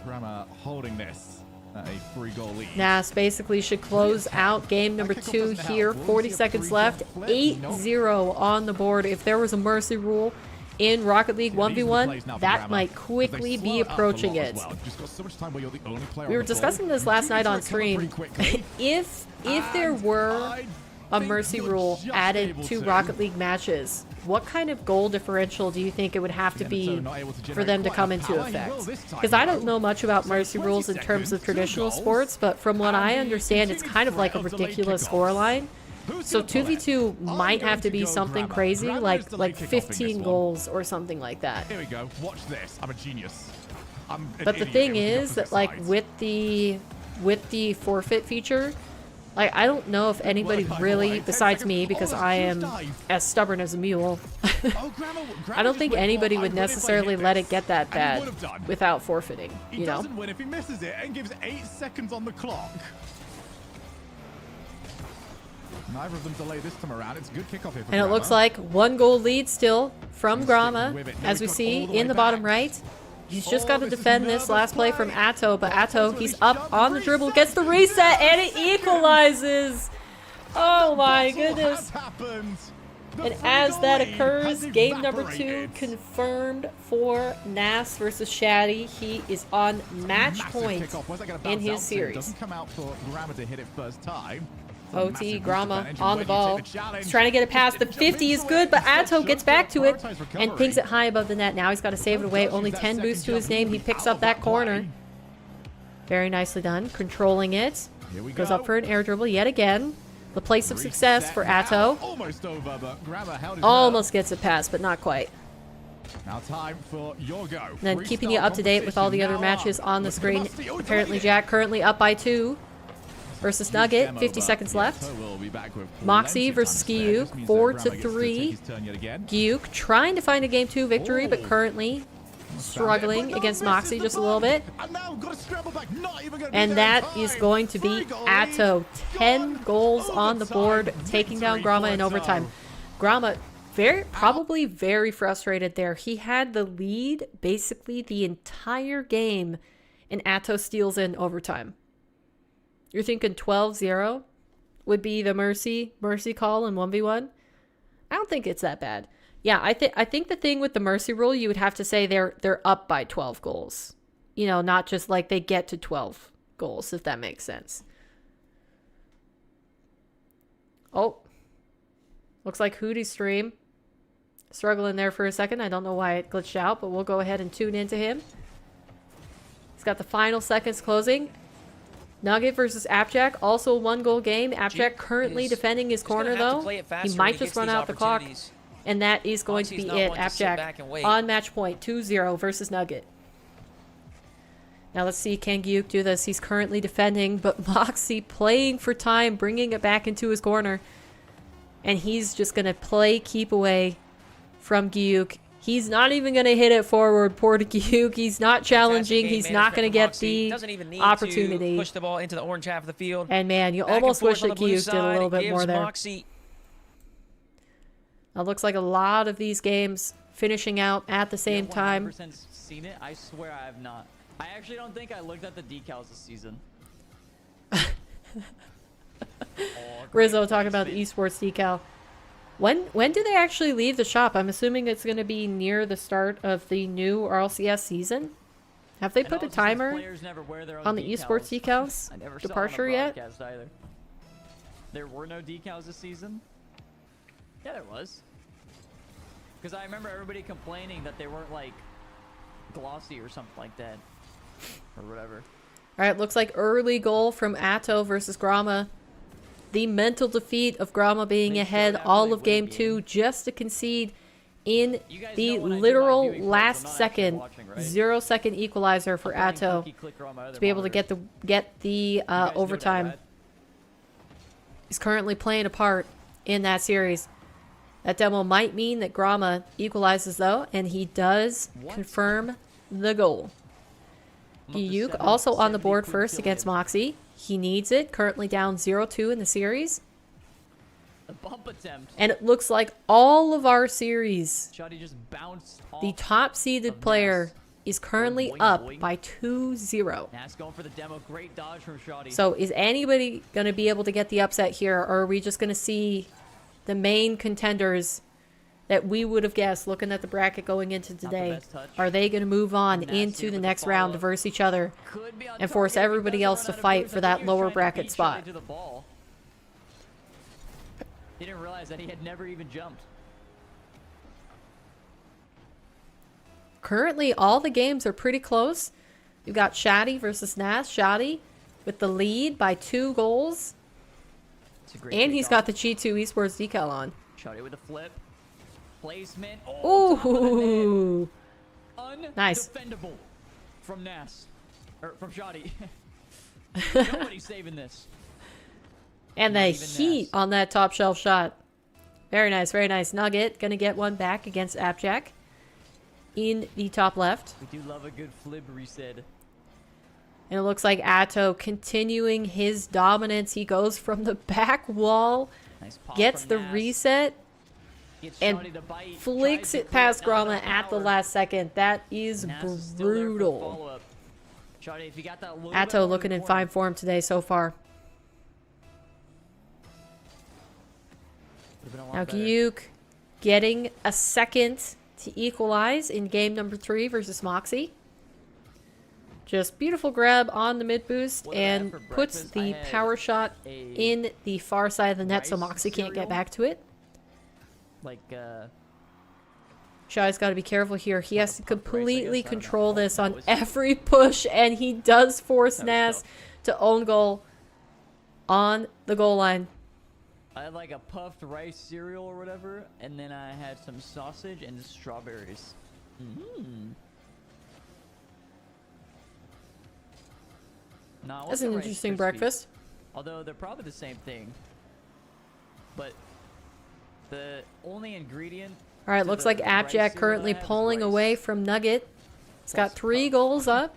Grama holding this. A 3-goal lead. Nas basically should close out game number 2 here. 40 seconds left. 8-0 on the board. If there was a mercy rule in Rocket League 1v1, that might quickly be approaching it. We were discussing this last night on stream. If there were a mercy rule added to Rocket League matches, what kind of goal differential do you think it would have to be for them to come into effect? Because I don't know much about mercy rules in terms of traditional sports, but from what I understand, it's kind of like a ridiculous scoreline. So 2v2 might have to be something crazy, like 15 goals or something like that. Here we go. Watch this. I'm a genius. But the thing is that, like, with the forfeit feature, like, I don't know if anybody really, besides me, because I am as stubborn as a mule, I don't think anybody would necessarily let it get that bad without forfeiting, you know? He doesn't win if he misses it and gives 8 seconds on the clock. Neither of them delay this time around. It's a good kickoff here for And it looks like 1-goal lead still from Grama, as we see in the bottom right. He's just got to defend this last play from Atto, but Atto, he's up on the dribble, gets the reset, and it equalizes! Oh my goodness. And as that occurs, game number 2 confirmed for Nas versus Shaddy. He is on match point in his series. Doesn't come out for Grama to hit it first time. OT, Grama on the ball. He's trying to get it past. The 50 is good, but Atto gets back to it and pings it high above the net. Now he's got to save it away. Only 10 boosts to his name. He picks up that corner. Very nicely done. Controlling it. Goes up for an air dribble yet again. The place of success for Atto. Almost gets it past, but not quite. Now time for your go. And then keeping you up to date with all the other matches on the screen. ApparentlyJack currently up by 2. Versus Nugget, 50 seconds left. Mawkzy versus Gyuk, 4-3. Gyuk trying to find a game 2 victory, but currently struggling against Mawkzy just a little bit. And that is going to be Atto. 10 goals on the board, taking down Grama in overtime. Grama probably very frustrated there. He had the lead basically the entire game, and Atto steals in overtime. You're thinking 12-0 would be the mercy call in 1v1? I don't think it's that bad. Yeah, I think the thing with the mercy rule, you would have to say they're up by 12 goals. You know, not just like they get to 12 goals, if that makes sense. Oh. Looks like Hootie's stream struggling there for a second. I don't know why it glitched out, but we'll go ahead and tune into him. He's got the final seconds closing. Nugget versus ApparentlyJack, also a 1-goal game. ApparentlyJack currently defending his corner, though. He might just run out the clock, and that is going to be it. ApparentlyJack on match point, 2-0 versus Nugget. Now let's see, can Gyuk do this? He's currently defending, but Mawkzy playing for time, bringing it back into his corner. And he's just going to play keep away from Gyuk. He's not even going to hit it forward. Poor Gyuk. He's not challenging. He's not going to get the opportunity. Push the ball into the orange half of the field. And man, you almost wish that Gyuk did a little bit more there. It looks like a lot of these games finishing out at the same time. 100% seen it. I swear I have not. I actually don't think I looked at the decals this season. Rizzo talking about the esports decal. When do they actually leave the shop? I'm assuming it's going to be near the start of the new RLCS season. Have they And put a also, since timer players never wear their own on the esports decals I never departure saw it on a yet? broadcast either. There were no decals this season? Yeah, there was. Because I remember everybody complaining that they weren't, like, glossy or something like that. Or whatever. Alright, looks like early goal from Atto versus Grama. The mental defeat of Grama being ahead all of game 2 just to concede in the literal last second 0-second equalizer for Atto to be able to get the overtime. He's currently playing a part in that series. That demo might mean that Grama equalizes though, and he does confirm the goal. Giyuk also on the board first against Mawkzy. He needs it, currently down 0-2 in the series. A bump attempt. And it looks like all of our series, Shotty just bounced off the top seeded player is currently up by 2-0. Nas going for the demo. Great dodge from Shotty. So is anybody going to be able to get the upset here, or are we just going to see the main contenders that we would have guessed looking at the bracket going into today? Are they going to move on into the next round to verse each other and force everybody else to fight for that lower bracket spot? He didn't realize that he had never even jumped. Currently, all the games are pretty close. You've got Shadi versus Nas. Shadi with the lead by 2 goals. And he's got the G2 Esports decal on. Shotty with a flip. Placement. Ooh. Nice. Undefendable from Nas. Or from Shotty. Nobody's saving this. And the heat on that top shelf shot. Very nice, very nice. Nugget gonna get one back against ApparentlyJack in the top left. We do love a good flip reset. And it looks like Atto continuing his dominance. He goes from the back wall, Nice pop gets from the Nas. reset, Gets and Shotty to bite, flicks tries it to past put down Grama the at the power. last second. That is Nas is still there for the brutal. follow-up. Shotty, if you got that little bit Atto more looking the in corner, fine form today so far. would've been a lot Now better. Giyuk getting a second to equalize in game number 3 versus Mawkzy. Just beautiful grab on the mid boost What did I have and for puts breakfast? I the had power shot a in the far side of the net so rice Mawkzy can't cereal. get back to it. Like, Shai's got to be careful here. He has to puffed rice, I completely guess. I don't know. control this on That was- every push, and he does force That was Nas tough. to own goal on the goal line. I had like a puffed rice cereal or whatever, and then I had some sausage and strawberries. No, it That's wasn't an Rice interesting Krispies. breakfast. Although they're probably the same thing. But the only ingredient. All right, to looks the like rice ApparentlyJack cereal currently I have is pulling rice. away from Nugget. He's got Plus 3 puff. goals up.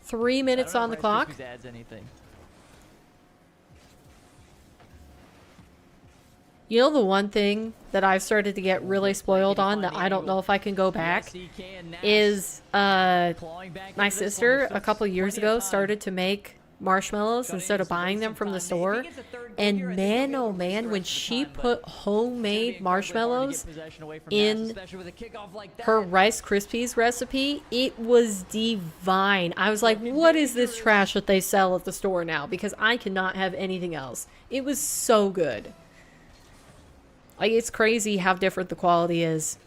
3 I minutes don't know on the if clock. Rice Krispies adds anything. You know the one thing that I've started to get really spoiled on that I don't know if I can go back SEK and Nash is clawing back my into this one. sister There's a couple still years plenty of ago time. started to make marshmallows instead of buying them from the store. And man, oh man, when she put homemade marshmallows in her Rice Krispies recipe, it was divine. I was like, what is this trash that they sell at the store now? Because I cannot have anything else. It was so good. Like, it's crazy how different the quality is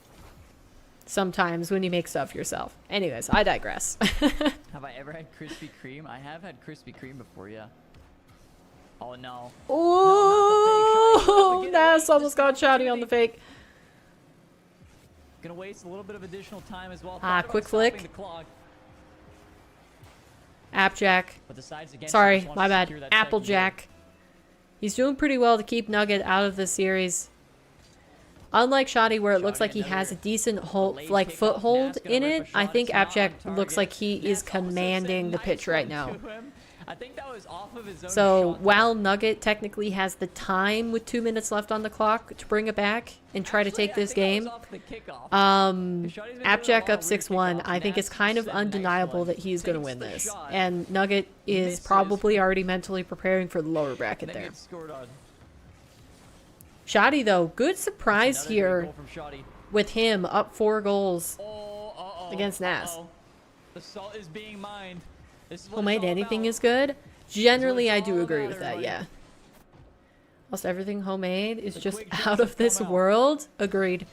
sometimes when you make stuff yourself. Anyways, I digress. Have I ever had Krispy Kreme? I have had Krispy Kreme before, yeah. Oh no. Oh, Get it Nas right, almost got this shouty on the fake. Gonna waste a little bit of additional time as well. Ah, Thought about quick stopping flick. the clock, ApparentlyJack. but decides against it. Sorry, Just wants my to bad. secure that second goal. ApparentlyJack. He's doing pretty well to keep Nugget out of this series. Unlike Shadi, where it looks like he has a decent foothold in it, I think ApparentlyJack looks like he is commanding the pitch right now. I think that was off of his own So shot. while Nugget technically has the time with 2 minutes left on the clock to bring it back and try to Actually, take I this think game, that was off the kickoff. ApparentlyJack Shotty's been doing a lot up of 6-1. weird I think kickoffs. it's kind of Nas said, undeniable "Nice that one." he's going to Takes win the this. shot. And Nugget is Misses. probably already mentally preparing for the lower bracket Then there. gets scored on. Shadi, though, good surprise Another great here goal from Shotty. with him up 4 goals Oh, uh-oh, against Nas. uh-oh. The salt is being mined. This is what Homemade it's all anything about. is good. Generally, I do all agree about, with that, everybody. yeah. Almost everything homemade is The just quick drinks out of have this come out. world. Agreed.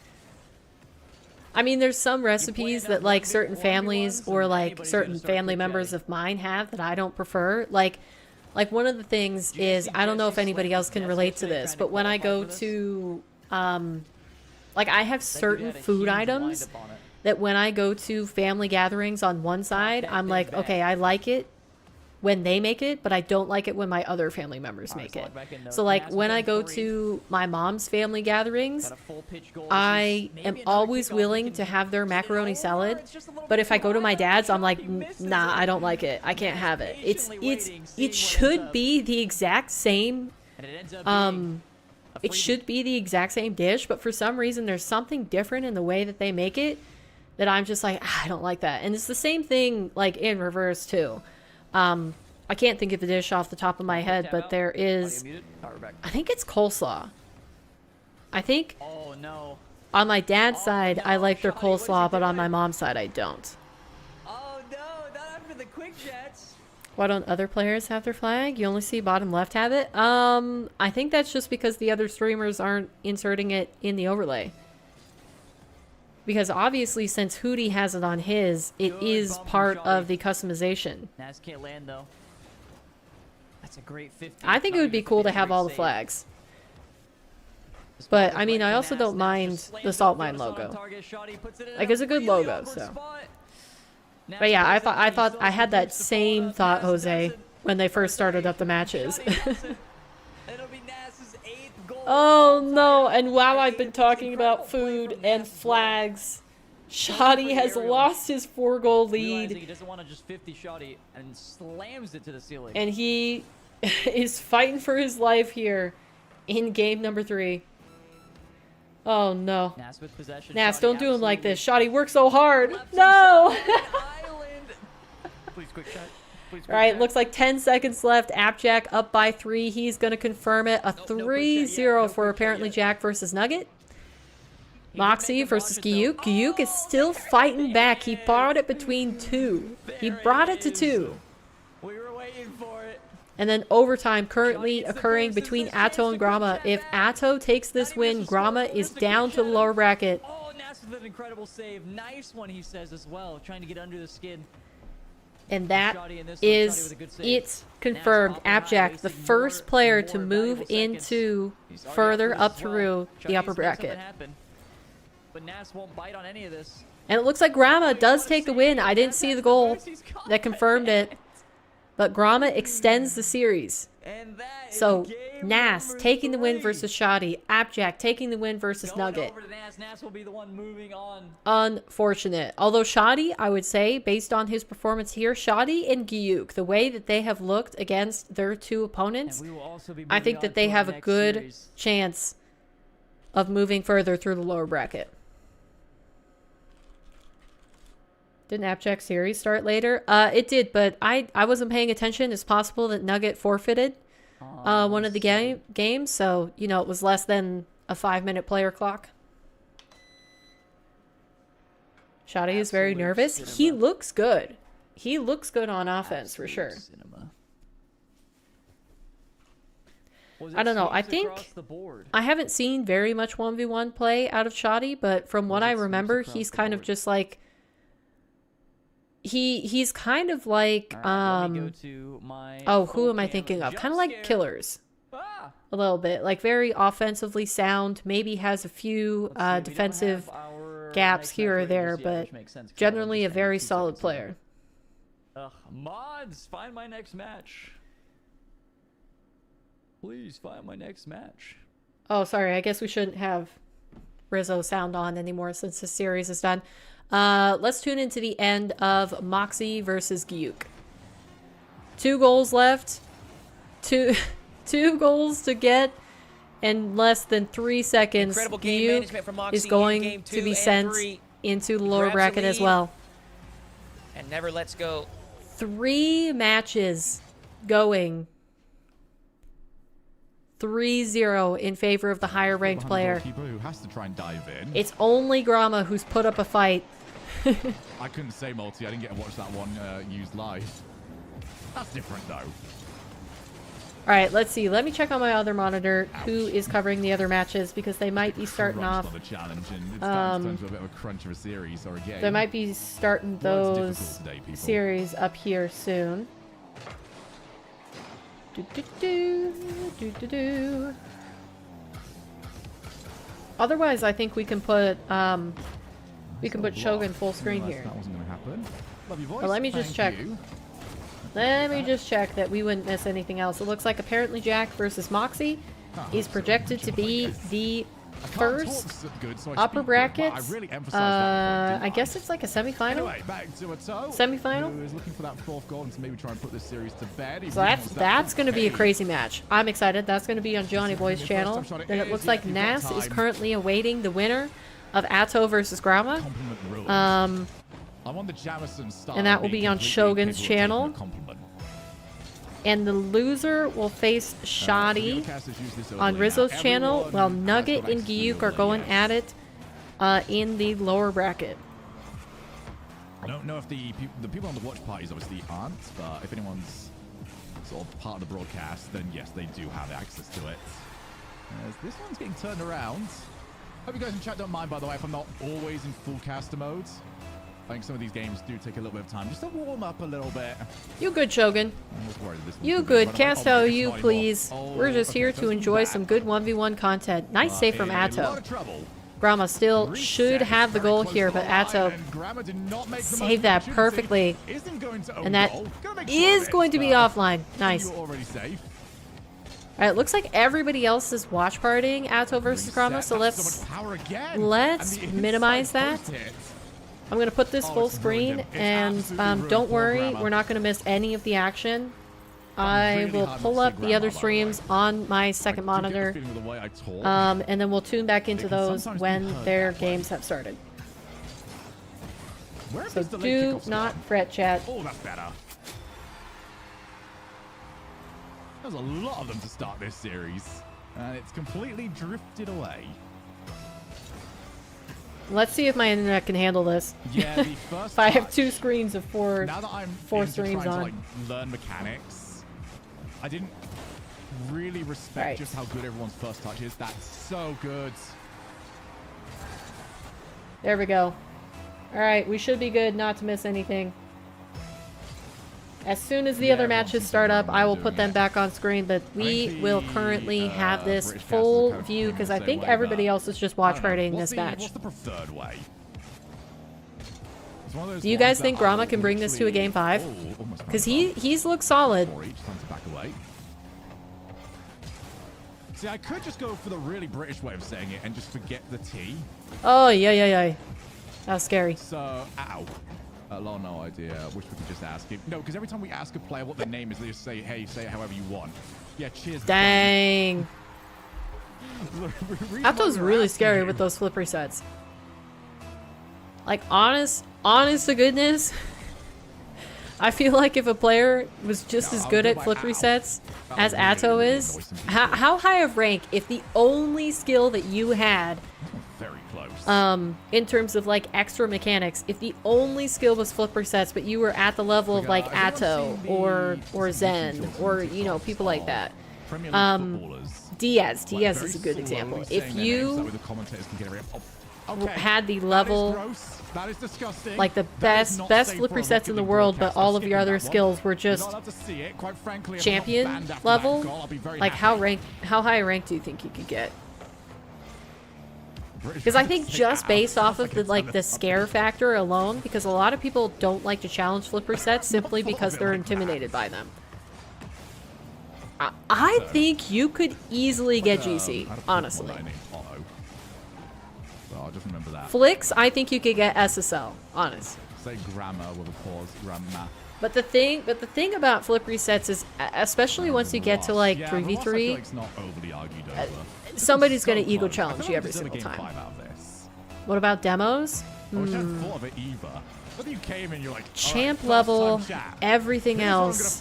I mean, there's some recipes enough that like 1v1s certain families or and like anybody's certain gonna start family quick members chatting. of mine have that I don't prefer. Like one of the things Do you guys is, think I don't know if Jesse anybody Slayton else can is relate to yesterday this, trying but to when I qualify go for this? to, like I have That dude certain had a food huge items wind-up on it. that when I go to family gatherings on one side, that I'm big like, bag. okay, I like it when they make it, but I don't like it when my other family members Alright, make so it. log back in, though. So like Mass when I within go 3. to my mom's family gatherings, Got a full pitch goal. This I is maybe am another always kickoff we willing can to have their get it macaroni over. salad. It's just a little But bit if I too go to my high. dad's, I'm like, He misses nah, it. I don't like it. I can't Mass have it. It's patiently waiting, seeing it what should ends up. be the exact same. And it ends up being a It freebie. should be the exact same dish, but for some reason there's something different in the way that they make it that I'm just like, I don't like that. And it's the same thing like in reverse too. I can't think of the dish off the top of my head, but there is, Audio muted. Oh, we're back. I think it's coleslaw. I think Oh no. on my dad's side I no, like their Shawty, what is he coleslaw, but on doing? my mom's side I don't. Oh no, not after the quick chats. Why don't other players have their flag? You only see bottom left have it? I think that's just because the other streamers aren't inserting it in the overlay. Because obviously since Hootie has it on his, it Good is bump from part Shawty. of the customization. Nas can't land though. That's a great 50. I think it Not would be even cool to 50, have great all the save. flags. This But, ball I is mean, right I to also Nas. don't Nas mind just slams the it Salt up, Mine goes on logo. target. Shawty puts it in Like, a it's a good really logo, awkward so. spot. Nas But yeah, I plays thought it, he still I had that keeps the ball same up. thought, Nas does Jose, it. when they first started Sorry. up the matches. Shawty does it. It'll be Nas's 8th goal. Oh of all no, time. and wow, I've It's been talking incredible about play food from and Nas as well. flags. Shoddy has Aerial. lost his 4-goal Realizing lead, he doesn't want to just 50 Shawty and slams it to the ceiling. and he is fighting for his life here in game number 3. Oh no. Nas with possession. Nas, Shawty don't do him like absolutely this. Shoddy worked so hard. left No! himself on an island. Please quick shot. Please quick Alright, shot. looks like 10 seconds left. ApparentlyJack up by 3. He's going to confirm it. A Nope, no quick 3-0 shot yet. No for quick shot Apparently yet. Jack versus Nugget. He did make Mawkzy him versus watch it, though. Giyuk. Giyuk is still fighting back. He brought it between 2. He There brought it to is. 2. We were waiting for it. And then overtime currently Shawty gets the occurring boost. This between is his chance Atto to and Grama. quick If shot back. Atto takes this Not even win, just a Grama score, is just a down quick to the shot. lower bracket. Oh, Nas with an incredible save. Nice one, he says as well. Trying to get under the skin. And that Shawty in this one, Shawty is with a good save. it's confirmed. Nas off the high, ApparentlyJack, the wasting first player to more move valuable seconds. into He's already further for up this as well. through the Shawty's upper made something bracket. happen. But Nas won't bite on any of this. And it looks like Grama does take the win. I didn't see the goal that confirmed it. But Grama extends the series. And that So, is game Nas number taking the win 3. versus Shoddy. ApparentlyJack taking the win versus Going Nugget. over to Nas. Nas will be the one moving on. Unfortunate. Although Shoddy, I would say, based on his performance here, Shoddy and Giyuk, the way that they have looked against their two opponents, And we will also be I moving think on that they to our have a next good series. chance of moving further through the lower bracket. Didn't ApparentlyJack series start later? It did, but I wasn't paying attention. It's possible that Nugget forfeited one of the games, so, you know, it was less than a 5-minute player clock. Shoddy is very Absolute nervous. cinema. He looks good. He looks good on offense, for Absolute sure. cinema. Was I it don't know. I sweeps think across the board? I haven't seen very much 1v1 play out of Shoddy, but from what Was I it sweeps remember, across he's the kind of board? just like he's kind of like All right, let me go to my oh, full who am I cam thinking of? jump Kind of like scare. Killers. Ah! A little bit. Like very offensively sound, maybe has a few Let's see, we don't defensive have our gaps next here or match rating there, just yet, but which makes sense 'cause that one generally a just ended very 2 solid seconds ago. player. Mods, find my next match. Please find my next match. Oh, sorry. I guess we shouldn't have Rizzo sound on anymore since the series is done. Let's tune into the end of Mawkzy versus Giyuk. 2 goals left. Two goals to get in less than 3 seconds. Incredible game Giyuk management from Mawkzy is in going game to 2 be and sent 3, into the He lower grabs the bracket as lead. well. and never lets go. 3 matches going 3-0 in favor of the higher ranked Behind the player. goalkeeper who has to try and dive in. It's only Grama who's put up a fight. I couldn't say multi. I didn't get to watch that one used live. That's different though. All right, let's see. Let me check on my other monitor who is covering the other matches because they might be starting off. On the challenge, and it's starting to turn into a bit of a crunch of a series or a game. They might be starting those today, series up here soon. Otherwise, I think we can put Shogun full screen here. That wasn't going to happen. Love your voice. Well, let me just check. Let me just check that we wouldn't miss anything else. It looks like ApparentlyJack versus Mawkzy is projected to be the first upper bracket. I guess it's like a semifinal. Anyway, back to a toe. Semifinal. Who is looking for that fourth goal and to maybe try and put this series to bed. So that's going to be a crazy match. I'm excited. That's going to be on Johnny Boy's channel. Then it looks like Nas is currently awaiting the winner of Atto versus Grama. I'm on the Jamison style, and that will be on Shogun's channel. And the loser will face Shoddy on Rizzo's channel, while Nugget and Gyuk are going at it in the lower bracket. I don't know if the people on the watch parties obviously aren't, but if anyone's sort of part of the broadcast, then yes, they do have access to it. As this one's getting turned around. Hope you guys in chat don't mind, by the way, if I'm not always in full caster mode. I think some of these games do take a little bit of time just to warm up a little bit. You good, Shogun. You good. Cast out you, please. We're just here to enjoy some good 1v1 content. Nice save from Atto. Grama still should have the goal here, but Atto saved that perfectly. And that is going to be offline. Nice. Alright, looks like everybody else is watch partying Atto versus Grama, so let's minimize that. I'm going to put this full screen, and don't worry, we're not going to miss any of the action. I will pull up the other streams on my second monitor, and then we'll tune back into those when their games have started. So do not fret, chat. Oh, that's better. There's a lot of them to start this series, and it's completely drifted away. Let's see if my internet can handle this. Yeah, the first if I have two screens of four streams on. To, like, learn mechanics, I didn't really respect just how good everyone's first touch is. That's so good. There we go. All right, we should be good not to miss anything. As soon as the other matches start up, I will put them back on screen, but we will currently have this full view because I think everybody else is just watch partying this match. What's the preferred way? Do you guys think Grama can bring this to a game 5? Because he's looked solid. See, I could just go for the really British way of saying it and just forget the T. Oh, yeah. That was scary. So, ow. Lol, no idea. Wish we could just ask him. No, because every time we ask a player what their name is, they just say, hey, say it however you want. Yeah, cheers. Dang. Atto's really scary with those flip resets. Like, honest to goodness, I feel like if a player was just as good at flip resets as Atto is, how high of rank, if the only skill that you had in terms of like extra mechanics, if the only skill was flip resets, but you were at the level of like Atto or Zen or, you know, people like that. Diaz is a good example. If you had the level, like the best flip resets in the world, but all of your other skills were just champion level, like how high rank do you think you could get? Because I think just based off of the scare factor alone, because a lot of people don't like to challenge flip resets simply because they're intimidated by them. I think you could easily get GC, honestly. I'll just remember that. Flicks, I think you could get SSL, honest. Say grammar with a pause, grammar. But the thing about flip resets is, especially once you get to like 3v3, somebody's gonna ego challenge you every single time. What about demos? Champ level, everything else,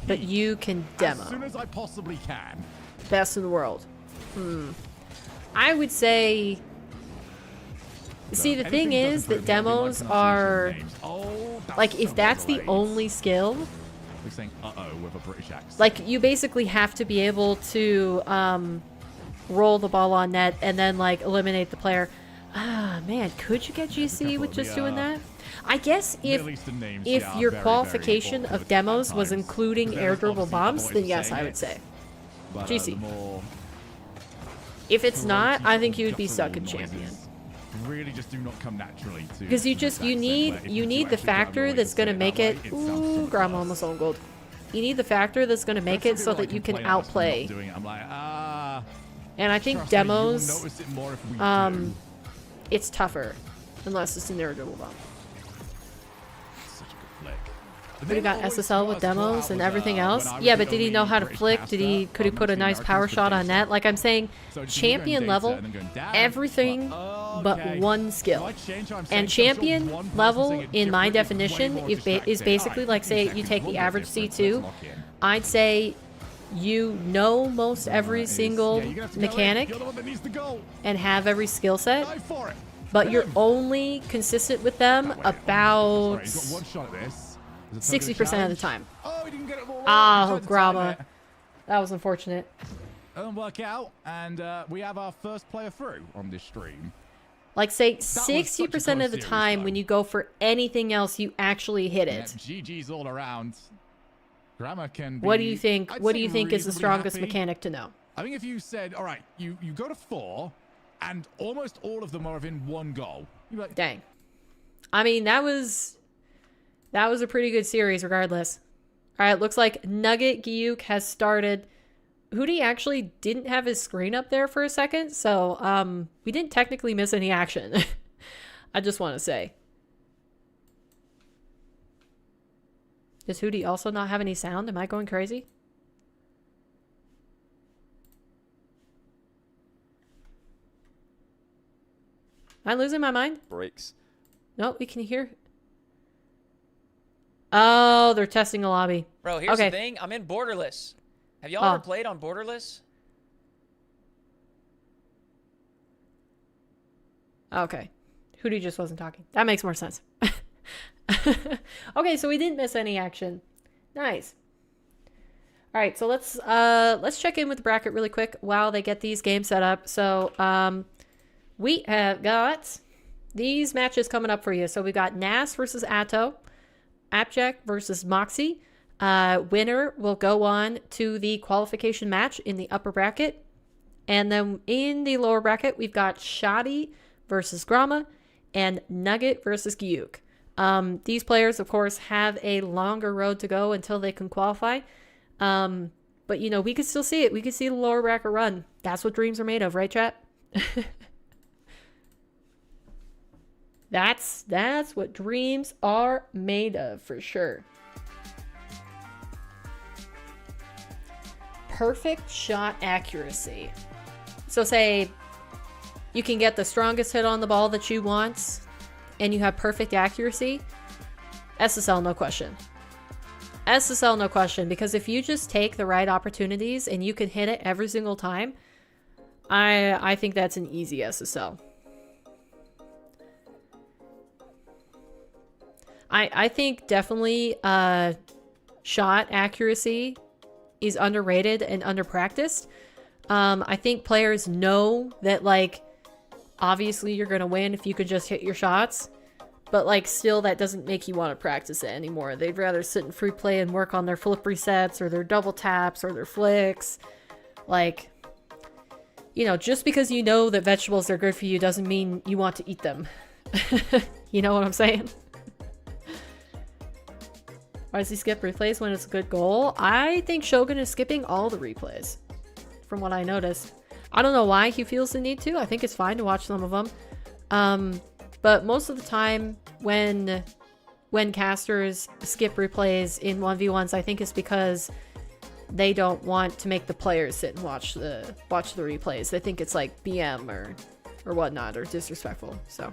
but you can demo. As soon as I possibly can. Best in the world. I would say See, the thing is that demos are like, if that's the only skill, We're saying uh-oh with a British accent. like, you basically have to be able to roll the ball on net and then like eliminate the player. Ah, man, could you get GC with just doing that? I guess if your qualification of demos was including air dribble bombs, then yes, I would say GC. If it's not, I think you would be stuck in champion. Really just do not come naturally to, because you need the factor that's going to make it. Ooh, Grandma almost on gold. You need the factor that's going to make it so that you can outplay. And I think demos, it's tougher unless it's an air dribble bomb. We got SSL with demos and everything else. Yeah, but did he know how to flick? Could he put a nice power shot on net? Like I'm saying, champion level, everything but one skill. And champion level, in my definition, is basically like, say you take the average C2. I'd say you know most every single mechanic and have every skill set, but you're only consistent with them about 60% of the time. Oh, Grama. That was unfortunate. Doesn't work out, and we have our first player through on this stream. Like, say, 60% of the time when you go for anything else, you actually hit it. GG's all around. Grama can be, what do you think? What do you think is the strongest mechanic to know? I think if you said, all right, you go to 4, and almost all of them are within 1 goal. You'd be like, dang. I mean, that was a pretty good series regardless. All right, looks like Nugget Giyuk has started. Hootie actually didn't have his screen up there for a second, so we didn't technically miss any action. I just want to say. Does Hootie also not have any sound? Am I going crazy? Am I losing my mind? Breaks. No, we can hear. Oh, they're testing a lobby. Bro, here's the thing. I'm in Borderless. Have y'all ever played on Borderless? Okay. Hootie just wasn't talking. That makes more sense. Okay, so we didn't miss any action. Nice. All right, so let's check in with the bracket really quick while they get these games set up. So we have got these matches coming up for you. So we got Nas versus Atto, ApparentlyJack versus Mawkzy. Winner will go on to the qualification match in the upper bracket. And then in the lower bracket, we've got Shoddy versus Grama and Nugget versus Giyuk. These players, of course, have a longer road to go until they can qualify. But, you know, we could still see it. We could see the lower bracket run. That's what dreams are made of, right, chat? That's what dreams are made of, for sure. Perfect shot accuracy. So say you can get the strongest hit on the ball that you want and you have perfect accuracy. SSL, no question. SSL, no question. Because if you just take the right opportunities and you can hit it every single time, I think that's an easy SSL. I think definitely shot accuracy is underrated and underpracticed. I think players know that, like, obviously you're going to win if you could just hit your shots, but, like, still that doesn't make you want to practice it anymore. They'd rather sit in free play and work on their flip resets or their double taps or their flicks. Like, you know, just because you know that vegetables are good for you doesn't mean you want to eat them. You know what I'm saying? Why does he skip replays when it's a good goal? I think Shogun is skipping all the replays, from what I noticed. I don't know why he feels the need to. I think it's fine to watch some of them. But most of the time when casters skip replays in 1v1s, I think it's because they don't want to make the players sit and watch the replays. They think it's like BM or whatnot, or disrespectful. So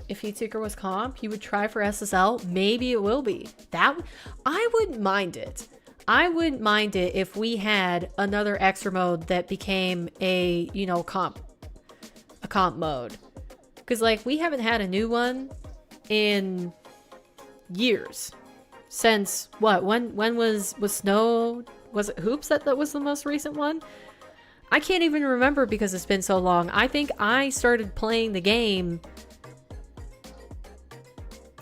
if Heatseeker was comp, he would try for SSL. Maybe it will be. That I wouldn't mind it. I wouldn't mind it if we had another extra mode that became a, you know, comp mode. Because, like, we haven't had a new one in years. Since, what, when was Snow, was it Hoops that was the most recent one? I can't even remember because it's been so long. I think I started playing the game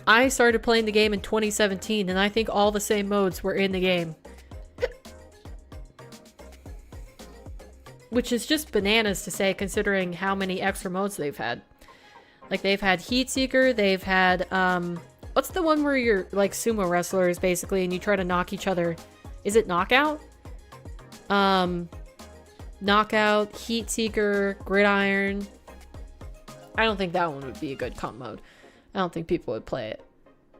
in 2017, and I think all the same modes were in the game. Which is just bananas to say, considering how many extra modes they've had. Like, they've had Heat Seeker, they've had, what's the one where you're, like, sumo wrestlers, basically, and you try to knock each other? Is it Knockout? Knockout, Heat Seeker, Gridiron. I don't think that one would be a good comp mode. I don't think people would play it.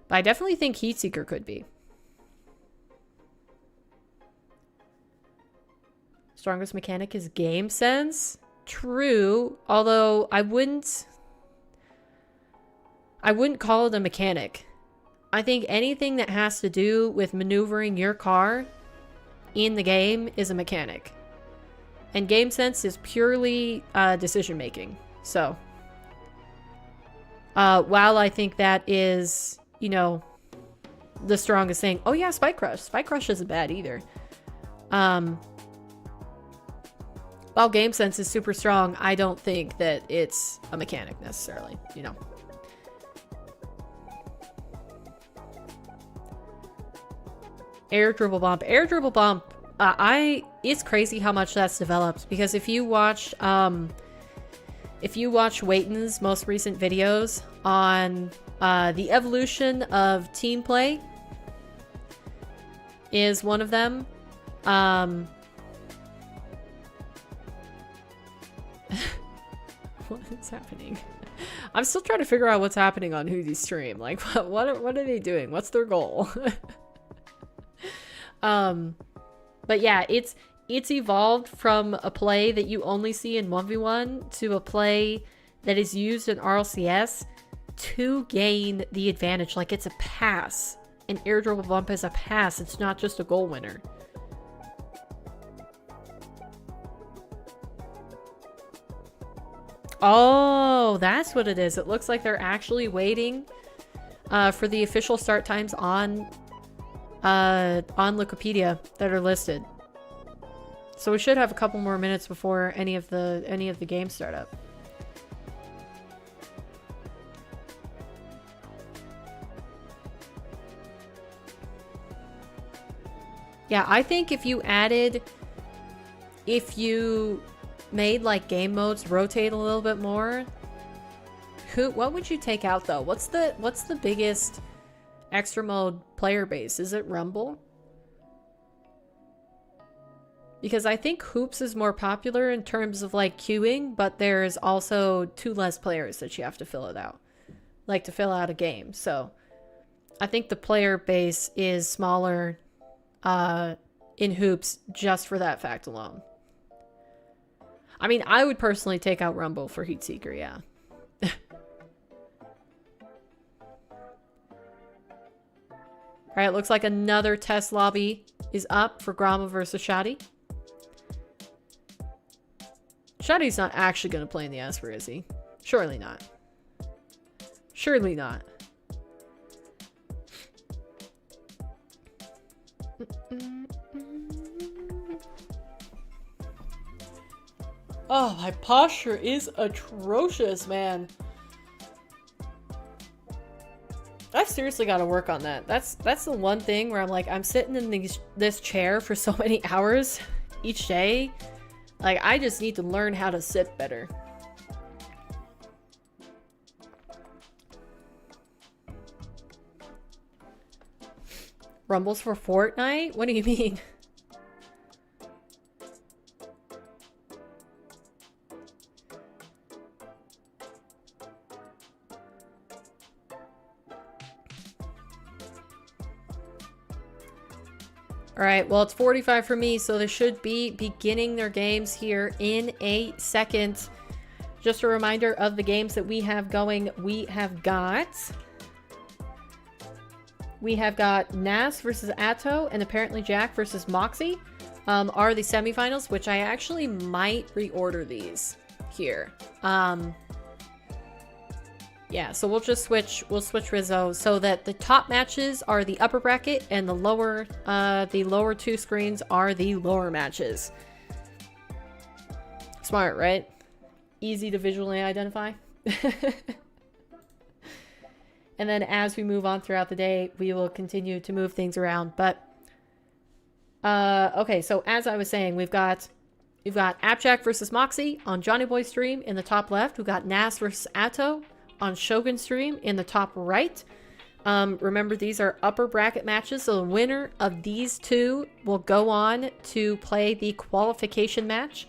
But I definitely think Heat Seeker could be. Strongest mechanic is game sense. True, although I wouldn't call it a mechanic. I think anything that has to do with maneuvering your car in the game is a mechanic. And game sense is purely decision making. So, while I think that is, you know, the strongest thing. Oh yeah, Spike Crush. Spike Crush isn't bad either. While game sense is super strong, I don't think that it's a mechanic necessarily, you know. Air dribble bump. Air dribble bump. It's crazy how much that's developed, because if you watch Waiton's most recent videos on the evolution of team play is one of them. What is happening? I'm still trying to figure out what's happening on Who's stream. Like, what are they doing? What's their goal? But yeah, it's evolved from a play that you only see in 1v1 to a play that is used in RLCS to gain the advantage. Like, it's a pass. An air dribble bump is a pass. It's not just a goal winner. Oh, that's what it is. It looks like they're actually waiting for the official start times on Wikipedia that are listed. So we should have a couple more minutes before any of the games start up. Yeah, I think if you made like game modes rotate a little bit more, what would you take out though? What's the biggest extra mode player base? Is it Rumble? Because I think Hoops is more popular in terms of like queuing, but there's also 2 less players that you have to fill it out. Like to fill out a game. So I think the player base is smaller in Hoops just for that fact alone. I mean, I would personally take out Rumble for Heat Seeker, yeah. Alright, looks like another test lobby is up for Grama versus Shadi. Shadi's not actually going to play in the Esper, is he? Surely not. Surely not. Oh, my posture is atrocious, man. I've seriously got to work on that. That's the one thing where I'm like, I'm sitting in this chair for so many hours each day. Like, I just need to learn how to sit better. Rumbles for Fortnite? What do you mean? Alright, well, it's 45 for me, so they should be beginning their games here in a second. Just a reminder of the games that we have going. We have got we have got Nas versus Atto and ApparentlyJack versus Mawkzy are the semifinals, which I actually might reorder these here. Yeah, so we'll just switch Rizzo so that the top matches are the upper bracket and the lower two screens are the lower matches. Smart, right? Easy to visually identify. And then as we move on throughout the day, we will continue to move things around. But okay, so as I was saying, we've got ApparentlyJack versus Mawkzy on Johnny Boy's stream in the top left. We've got Nas versus Atto on Shogun's stream in the top right. Remember, these are upper bracket matches, so the winner of these two will go on to play the qualification match.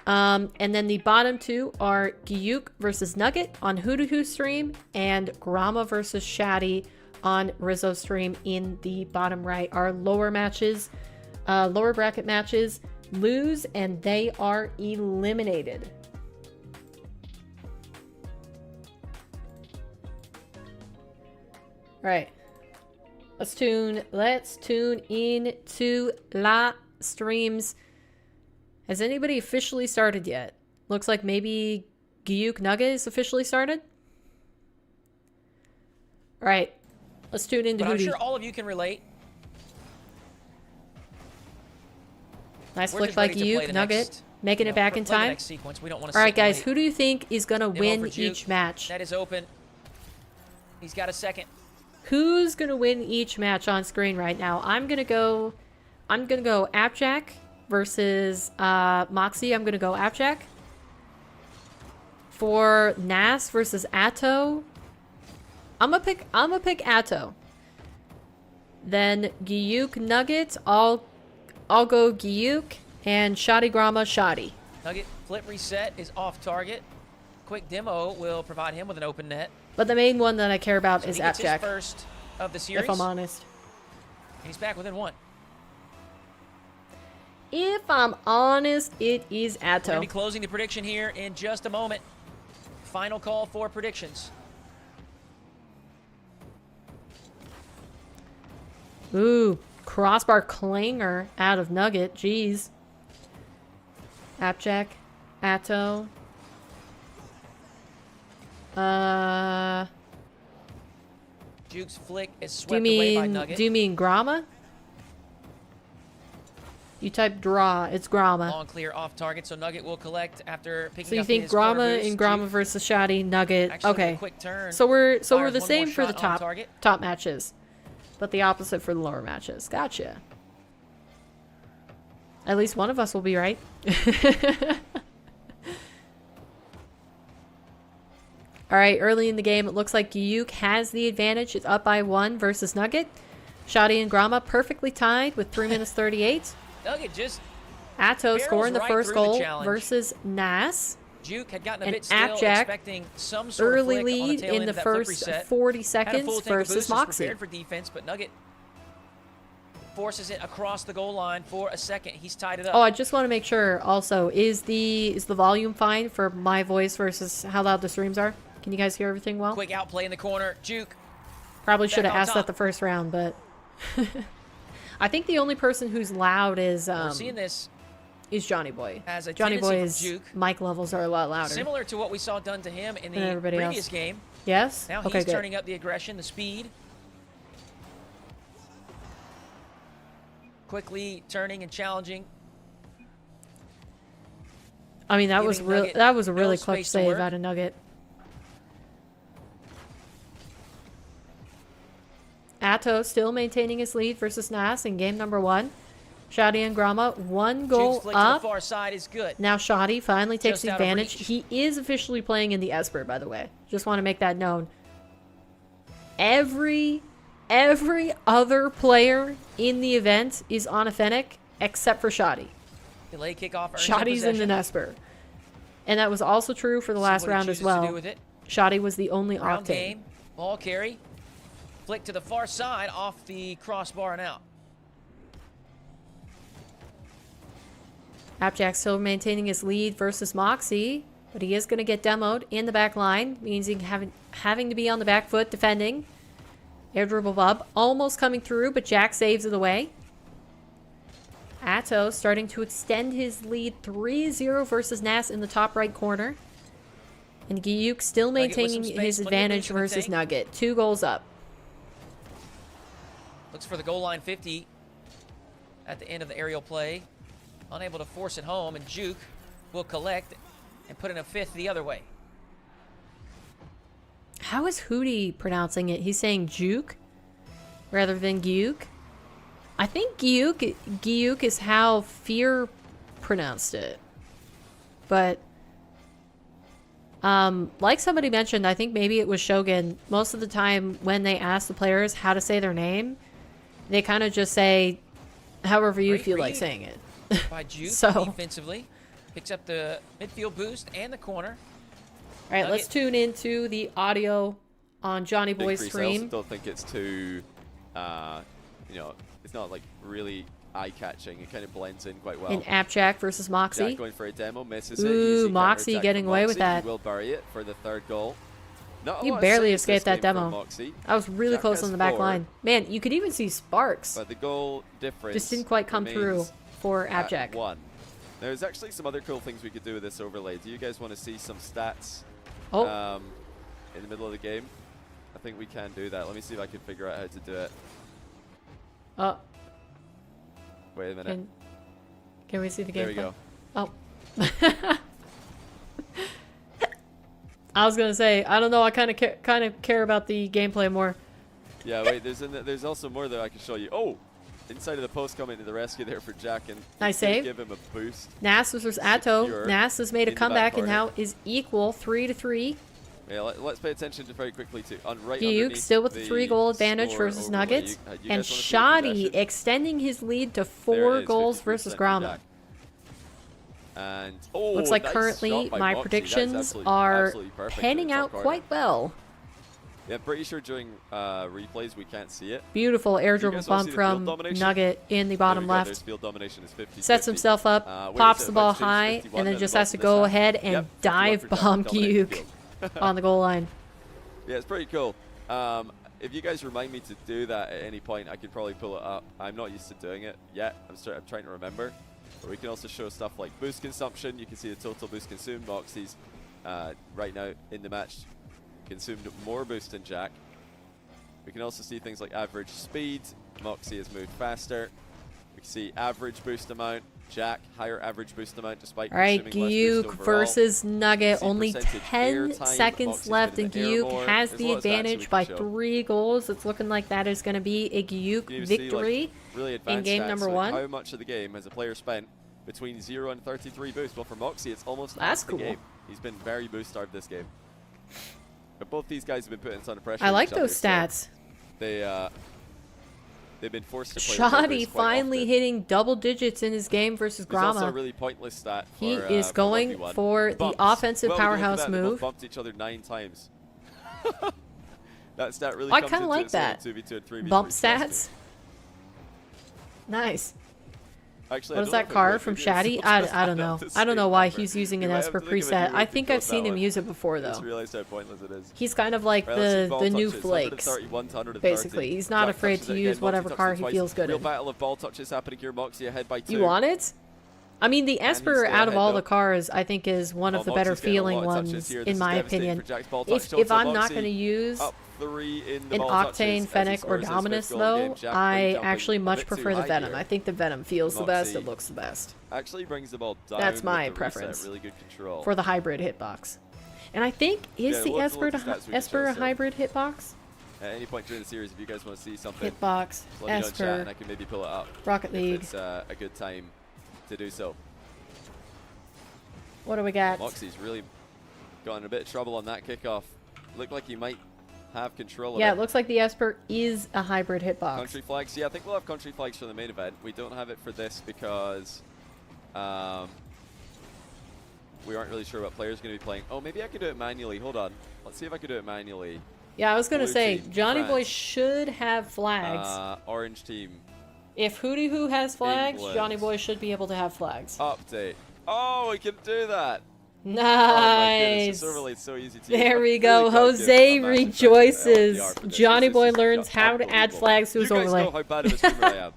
And then the bottom two are Gyuk versus Nugget on Hoodoo stream and Grama versus Shaddy on Rizzo's stream in the bottom right. Our lower matches, lower bracket matches lose and they are eliminated. All right, let's tune in to la streams. Has anybody officially started yet? Looks like maybe Gyuk Nugget is officially started. All right, let's tune into But I'm Hootie. sure all of you can relate. Nice We're flick just by ready to play Gyuk the Nugget, next, making you it know, back play in the time. next sequence. We don't want to All right, sit and guys, wait. who do you think is gonna Demo win for Gyuk. each match? Net is open. He's got a second. Who's gonna win each match on screen right now? I'm gonna go ApparentlyJack versus Mawkzy. I'm gonna go ApparentlyJack. For Nas versus Atto, I'm gonna pick Atto. Then Gyuk Nugget, I'll go Gyuk, and Shadi Grama Shadi. Nugget flip reset is off target. Quick demo will provide him with an open net. But the main one that I care about So is he gets his ApparentlyJack, first of the series. if I'm honest. And he's back within one. If I'm honest, it is We're going Atto. to be closing the prediction here in just a moment. Final call for predictions. Ooh, crossbar clanger out of Nugget. Jeez. ApparentlyJack, Atto. Juke's flick is Do swept you away by mean Nugget. Grama? You type draw, it's Grama. Long clear off target, so Nugget will collect after picking So you up think his Grama corner boost. and Grama Juke versus Shadi, Nugget. actually with a Okay. quick turn. So we're fires the one same more for the shot on top target. matches. But the opposite for the lower matches. Gotcha. At least one of us will be right. All right, early in the game, it looks like Gyuk has the advantage. It's up by 1 versus Nugget. Shadi and Grama perfectly tied with 3 minutes 38. Nugget just Atto barrels scoring the right first through the goal challenge. versus Nas. Juke had gotten a And bit still, ApparentlyJack, expecting some sort Early of flick on lead tail in end the of that flip first reset. 40 Had a seconds full tank of versus boost, is Mawkzy. prepared for defense, but Nugget forces it across the goal line for a second. He's tied it up. Oh, I just want to make sure also, is the volume fine for my voice versus how loud the streams are? Can you guys hear everything well? Quick outplay in the corner. Juke. Probably should have back on asked top. that the first round, but I think the only person who's loud is We're seeing this Johnny Boy. as a Johnny tendency from Boy's Juke. mic levels are a lot louder. Similar to what we saw done to him in Than the everybody previous else. game. Yes? Now Okay, he's good. turning up the aggression, the speed. Quickly turning and challenging. I mean, that was giving real. Nugget That was a no really clutch space to save work. out of Nugget. Atto still maintaining his lead versus Nas in game number 1. Shadi and Grama, 1 goal Juke's flick to up. the far side is good. Now Shadi finally takes Just out of advantage. reach. He is officially playing in the Esper, by the way. Just want to make that known. Every other player in the event is on a Fennec except for Shadi. Delay kickoff. earns him Shadi's in possession. an Esper. And that was also true for the See last what he round as chooses to well. do with it. Shadi was the only Round Octane. game. Ball carry. Flick to the far side off the crossbar and out. ApparentlyJack still maintaining his lead versus Mawkzy, but he is going to get demoed in the back line. Means he having to be on the back foot defending. Air dribble up, almost coming through, but Jack saves it away. Atto starting to extend his lead 3-0 versus Nas in the top right corner. And Giyuk still maintaining his advantage versus Nugget. 2 goals up. Looks for the goal line 50 at the end of the aerial play. Unable to force it home, and Juke will collect and put in a 5th the other way. How is Hootie pronouncing it? He's saying Juke rather than Giyuk. I think Giyuk is how Fear pronounced it. But like somebody mentioned, I think maybe it was Shogun, most of the time when they ask the players how to say their name, they kind of just say however you feel like saying it. By Juke So defensively. Picks up the midfield boost and the corner. All right, let's tune into the audio on Johnny Boy's stream. I also don't think it's too, you know, it's not like really eye-catching. It kind of blends in quite well. In ApparentlyJack versus Mawkzy. Jack going for a demo, misses it. Ooh, Mawkzy getting away with that. He will bury it for the 3rd goal. He barely escaped that demo. I was really close on the back line. Man, you could even see sparks. But the goal difference just didn't quite come through for ApparentlyJack. 1. There's actually some other cool things we could do with this overlay. Do you guys want to see some stats in the middle of the game? I think we can do that. Let me see if I can figure out how to do it. Wait a minute. Can we see the gameplay? There we go. Oh. I was gonna say, I don't know. I kind of care about the gameplay more. Yeah, wait. There's also more that I can show you. Oh, inside of the post coming to the rescue there for Jack and nice save. Give him a boost. Nas versus Atto. Nas has made a comeback and now is equal 3-3. Yeah, let's pay attention to very quickly to on right Giyuk still with the 3-goal advantage versus Nuggets, and Shoddy extending his lead to 4 goals versus Grama. And looks like currently my predictions are panning out quite well. Yeah, I'm pretty sure during replays we can't see it. Beautiful air dribble bump from Nugget in the bottom left. Field domination is 50, sets himself up, pops the ball high, and then just has to go ahead and dive bomb Giyuk on the goal line. Yeah, it's pretty cool. If you guys remind me to do that at any point, I could probably pull it up. I'm not used to doing it yet. I'm trying to remember. But we can also show stuff like boost consumption. You can see the total boost consumed. Mawkzy's right now in the match consumed more boost than Jack. We can also see things like average speed. Mawkzy has moved faster. We can see average boost amount. Jack, higher average boost amount despite consuming less boost overall. Versus Nugget. Only 10 seconds left, and Giyuk has the advantage by 3 goals. It's looking like that is going to be a Giyuk victory really in game number 1. How much of the game has a player spent between 0 and 33 boosts? Well, for Mawkzy, it's almost that's half cool. the game. He's been very boost-starved this game. But both these guys have been put in a ton of pressure. I like those stats. So they've been forced to play. Shoddy finally hitting double digits in his game versus Grama. Also a really pointless stat for, he is going for the offensive powerhouse move. They bumped each other 9 times. That stat really I comes kind of like that. 2v2 and 3v3 bump stats. Nice. Actually, what is that card from Shaddy? I don't know. I don't know why he's using an Esper preset. I think I've seen him use it before, though. I just realized how pointless it is. He's kind of like the new Flakes, basically. He's not afraid to use whatever car he feels good Real in. battle of ball touches happening here. Mawkzy ahead by 2. You want it? I mean, the Esper out of all the cars, I think, is one of the better feeling ones, in my opinion. If I'm not going to use an Octane, Fennec, or Dominus, though, I actually much prefer the Venom. I think the Venom feels the best, it looks the best. Actually brings the ball down. That's my preference really good control for the hybrid hitbox. And I think, is the Esper a hybrid hitbox? At any point during the series, if you guys want to see something, hitbox, Esper, and I can maybe pull it up. Rocket League. It's a good time to do so. What do we got? Mawkzy's really got in a bit of trouble on that kickoff. Looked like he might have control of it. Yeah, it looks like the Esper is a hybrid hitbox. Country flags. Yeah, I think we'll have country flags for the main event. We don't have it for this because we aren't really sure what player's going to be playing. Oh, maybe I could do it manually. Hold on. Let's see if I could do it manually. Yeah, I was going to say, Johnny Boy should have flags. Orange team. If Hootie Who has flags, England. Johnny Boy should be able to have flags. Update. Oh, we can do that. Oh my goodness, Nice. it's really so easy to There use. we I'm go. really glad Jose you gave a massive rejoices. LDR for this, Johnny because Boy this is learns just how to add unbelievable. flags to his You guys overlay. know how bad of a streamer I am.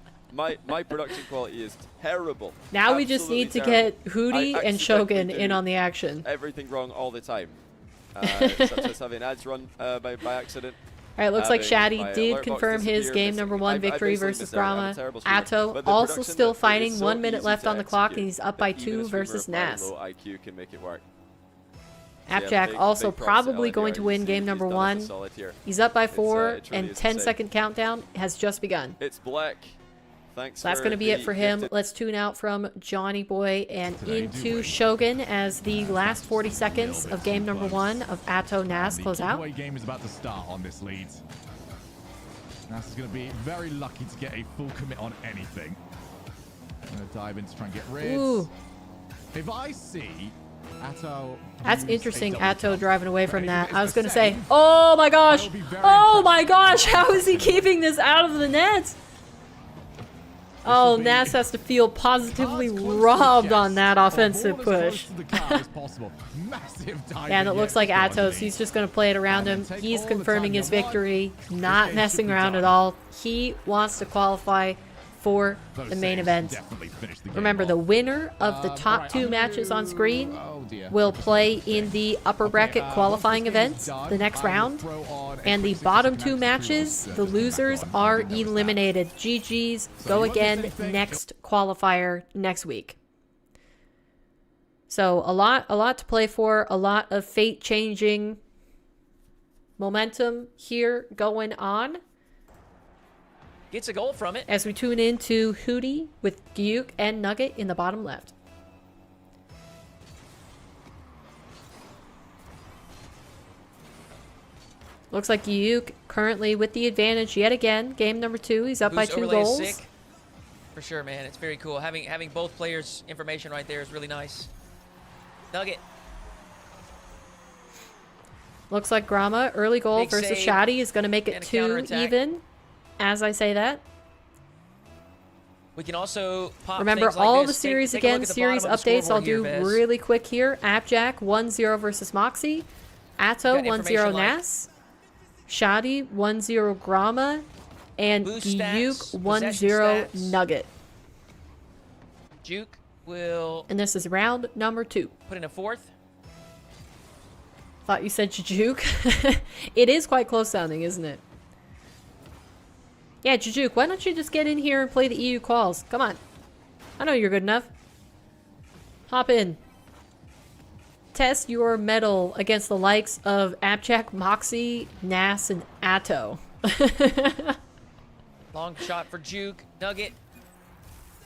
My production quality is terrible. Now we just Absolutely need to terrible. get Hootie I and accidentally Shogun in do on the action. everything wrong all the time. Such as having ads run by accident. All right, looks like having Shaddy my did alert box confirm his disappear, game missing- number 1 I victory basically versus miss everything. I'm a Grama. terrible streamer. Atto But the also production still that is fighting, so 1 minute easy left to on the clock, and execute he's up that by even 2 a streamer versus of very Nas. low IQ can make it work. So yeah, ApparentlyJack big also props to probably LDR. going to win He's- game he's number done us 1. a solid here. He's up by It's, 4, it truly and is 10-second countdown has just begun. It's black. Thanks. So that's for going to be the it for him. gifted- Let's tune out from Johnny Boy and Today, do into we? Shogun as the last 40 seconds of game number 1 of Atto Nas The close out. giveaway game is about to start on this lead. Nas is going to be very lucky to get a full commit on anything. I'm going to dive in to try and get rid. Ooh. If I see Atto... That's use a interesting, double Atto jump driving away for from anything that. is I was the going to say, same, oh my gosh! I will be very Oh my impressed. gosh! How is he keeping this out of the net? Oh, be Nas has to feel positively Cards close to the robbed chest, on that or offensive ball as close push. to the card as possible. Massive dive And it in, looks yes, like go Attos, underneath. he's just going to play it around him. And then take He's all the confirming time his you want. victory, This not game messing should be around done. at all. He wants to qualify for Those the main saves event. definitely finished the game Remember, the off. winner of the top Alright, 2 I'm matches on gonna- screen oh dear. will play in the upper bracket qualifying once this game event is done, the next I will round. throw on a And the quick bottom 60 2 matches, the losers are eliminated. GG's, go you want the again same thing? next qualifier next week. So a lot to play for, a lot of fate-changing momentum here going on Gets a goal from it. as we tune into Hootie with Gyuk and Nugget in the bottom left. Looks like Gyuk currently with the advantage yet again. Game number 2, he's up by Whose 2 overlay is goals. sick. For sure, man. It's very cool. Having both players' information right there is really nice. Nugget. Looks like Grama, early goal Big versus save Shaddy is going to make it and a 2 counterattack. even as I say that. We can also pop Remember, things like all this. the series Take a look again, at the series bottom of the updates I'll scoreboard here, do Vez. really quick here. ApparentlyJack 1-0 versus Mawkzy. Atto Got 1-0 information like- Nas. Shaddy 1-0 Grama. And Boost Gyuk stats, 1-0 possession stats. Nugget. Juke will And this is round number 2. put in a 4th. Thought you said Jujuk. It is quite close sounding, isn't it? Yeah, Jujuk, why don't you just get in here and play the EU calls? Come on. I know you're good enough. Hop in. Test your mettle against the likes of ApparentlyJack, Mawkzy, Nas, and Atto. Long shot for Juke. Nugget.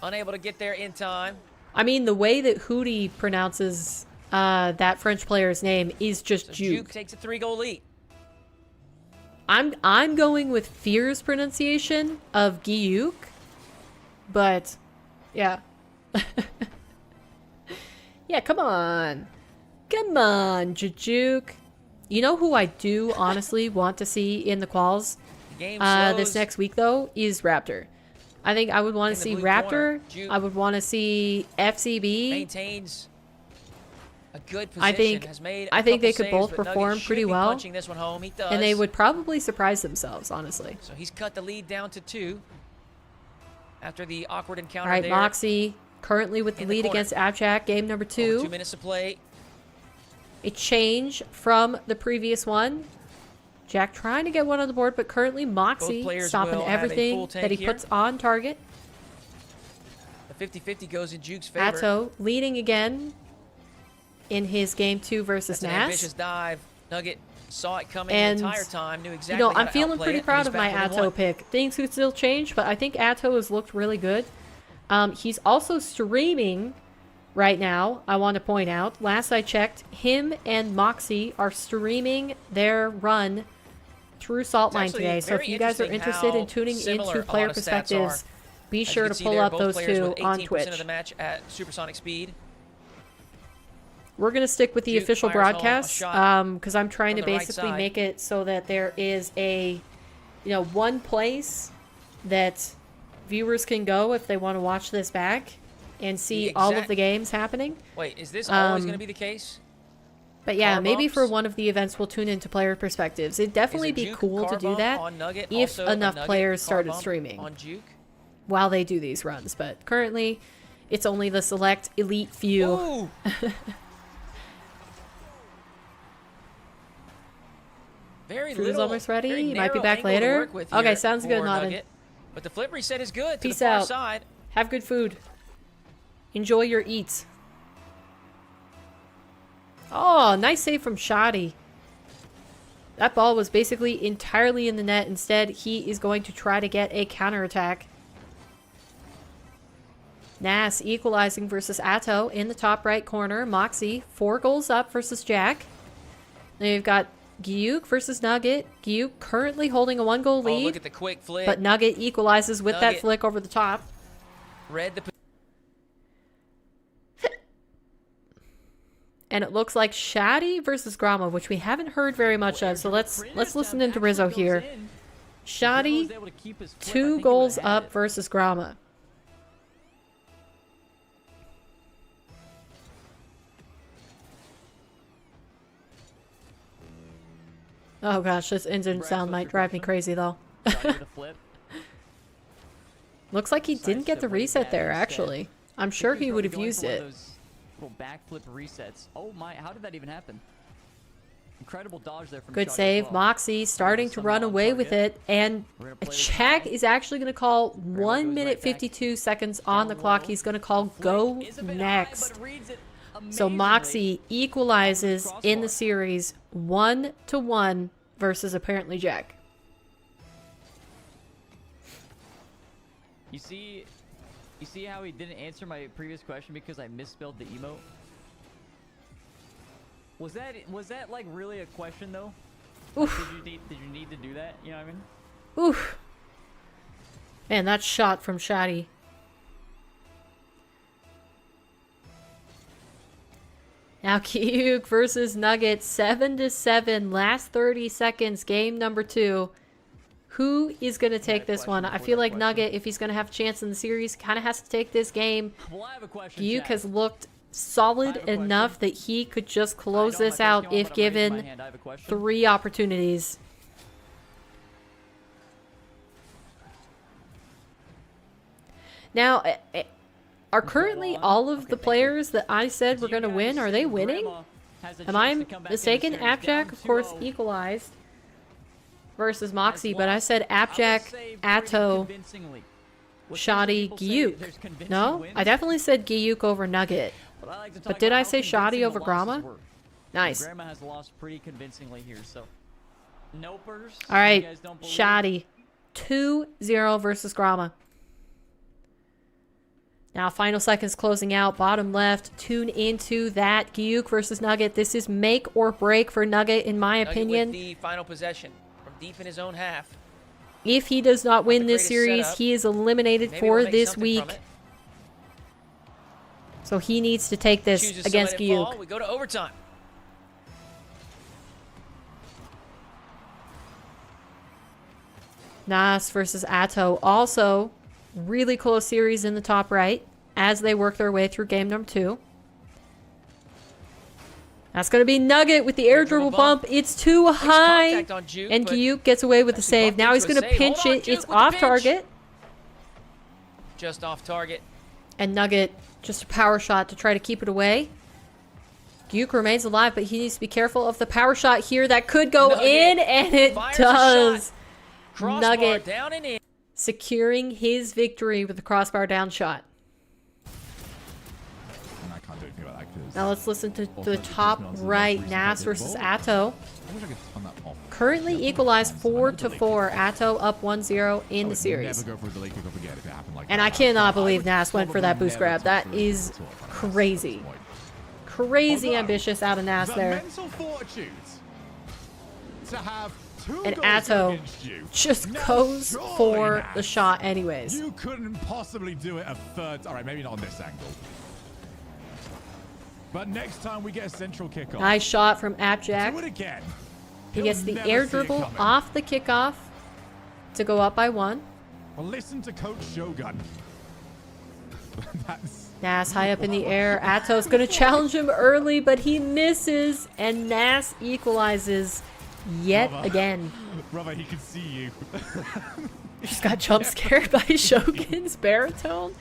Unable to get there in time. I mean, the way that Hootie pronounces that French player's name is just So Juke. Juke takes a 3-goal lead. I'm going with Fear's pronunciation of Gyuk, but yeah. Yeah, come on. Come on, Jujuk. You know who I do honestly want to see in the quals Game this slows. next week, though, is Raptor. I think I would want In to the see blue Raptor. corner, Juke. I would want to see FCB. Maintains a good position. I think Has made I a think they couple could saves, both but Nugget perform should pretty be well. punching this one home. He does. And they would probably surprise themselves, honestly. So he's cut the lead down to 2 after the awkward encounter All right, there. Mawkzy currently with the In the lead corner. against ApparentlyJack, game number Over 2. 2 minutes to play. A change from the previous one. Jack trying to get one on the board, but currently Mawkzy players stopping will have a everything full tank that he here. puts on target. The 50-50 goes in Juke's favor. Atto leading again in his game 2 versus That's an Nas. ambitious dive. Nugget saw it coming And, the entire time. Knew exactly You know, how I'm to feeling outplay pretty it, and proud he's of my back within Atto one. pick. Things could still change, but I think Atto has looked really good. He's also streaming right now, I want to point out. Last I checked, him and Mawkzy are streaming their run through Saltline actually today. So if very you guys are interesting interested in how tuning similar into a player lot of stats perspectives, are. be As you sure can to see pull there, up both those players two with on 18% Twitch. of the match at supersonic speed. We're going to stick with the Duke official fires home a broadcast shot because I'm trying to from the right basically side. make it so that there is a, one place that viewers can go if they want to watch this back and see all of exact- the games happening. Wait, is this always Um, going to be the case? But yeah, Car maybe for bumps. one of the events we'll tune into player perspectives. It'd definitely be Juke cool to car do bump that on Nugget? if Also a enough Nugget players car started bump streaming on Juke. while they do these runs. But currently, it's only the select elite few. Ooh. Very Food is little. almost ready. Very You might be narrow back angle to later. work with Okay, here sounds good, for Nodin. Nugget. But the flip reset is good to Peace the far out. side. Have good food. Enjoy your eats. Oh, nice save from Shoddy. That ball was basically entirely in the net. Instead, he is going to try to get a counterattack. Nas equalizing versus Atto in the top right corner. Mawkzy, 4 goals up versus Jack. Then you've got Gyuk versus Nugget. Gyuk currently holding a 1-goal Oh, lead. look at the quick flick. But Nugget equalizes with that Nugget. flick over the top. Read the And it looks like Shaddy versus Grama, which we haven't heard very much of. So let's listen into Rizzo here. Shaddy, 2 goals up versus Grama. Oh gosh, this engine sound might drive me crazy though. Looks like he didn't get the reset there, actually. I'm sure he would have used it. Little backflip resets. Oh my, how did that even happen? Incredible dodge there from Good Shotty as save. well. Mawkzy starting to run away with it. And Jack is actually going to call 1 minute 52 seconds on the clock. He's going to call go next. So Mawkzy equalizes in the series 1-1 versus ApparentlyJack. You see how he didn't answer my previous question because I misspelled the emote? Was that like really a question though? Oof. Did you need to do that? You know what I mean? Oof. Man, that shot from Shotty. Now Kyuk versus Nugget, 7-7, last 30 seconds, game number 2. Who is going to take this one? I feel like Nugget, if he's going to have a chance in the series, kind of has to take this game. Well, I have a question. Kyuk Jack. has looked solid enough that he could just close this out if given 3 opportunities. Now, are currently all of the players that I said were going to win, are they winning? Am I mistaken? AppJack, of course, equalized versus Mawkzy, but I said AppJack, Atto, Shotty, Gyuk. No? I definitely said Gyuk over Nugget. But did I say Shotty over Grama? Nice. Grandma has lost pretty convincingly here, so nopers. All right, Shotty, 2-0 versus Grama. Now, final seconds closing out, bottom left. Tune into that. Gyuk versus Nugget. This is make or break for Nugget, in my opinion. With the final possession from deep in his own half. If he does not win this greatest series, setup. he is eliminated Maybe for we'll make this something from week. it. So he needs to take this Chooses to against let it fall. Gyuk. We go to overtime. Nas versus Atto. Also, really close series in the top right as they work their way through game number 2. That's going to be Nugget with the air dribble bump. It's too high. Contact on Juke, And but Gyuk gets away with the actually save. bumped Now he's into going a to save. pinch Hold on, it. Juke It's with the off pinch. target. just off target. And Nugget, just a power shot to try to keep it away. Gyuk remains alive, but he needs to be careful of the power shot here. That could go Nugget in, and it fires a does. shot. Crossbar Nugget down and in. securing his victory with the crossbar down shot. And I can't do anything about that 'cause Now let's listen to also the just top Milton's right. most Nas recent versus ball. Atto. I wish I could turn that off. Currently equalized 4-4. Atto up 1-0 in I the would series. Never go for a delay kickoff again if it happened like And that. I cannot would believe Nas went for that probably boost grab. never That touch is the ball at all. crazy. Crazy Although, ambitious out of Nas the there. mental fortitude to have 2 And goals Atto against you. just Now, goes surely, for Nas, the shot anyways. You couldn't possibly do it a third. All right, maybe not on this angle. But next time we get a central kickoff, Nice shot from do AppJack. it again. He He'll gets the never air see it dribble coming. off the kickoff to go up by 1. Well, listen to Coach Shogun. That's Nas high up in the air. Atto's gonna challenge him early, but he misses, and Nas equalizes yet again. Brother, he can see you. Just got jump scared by Shogun's baritone.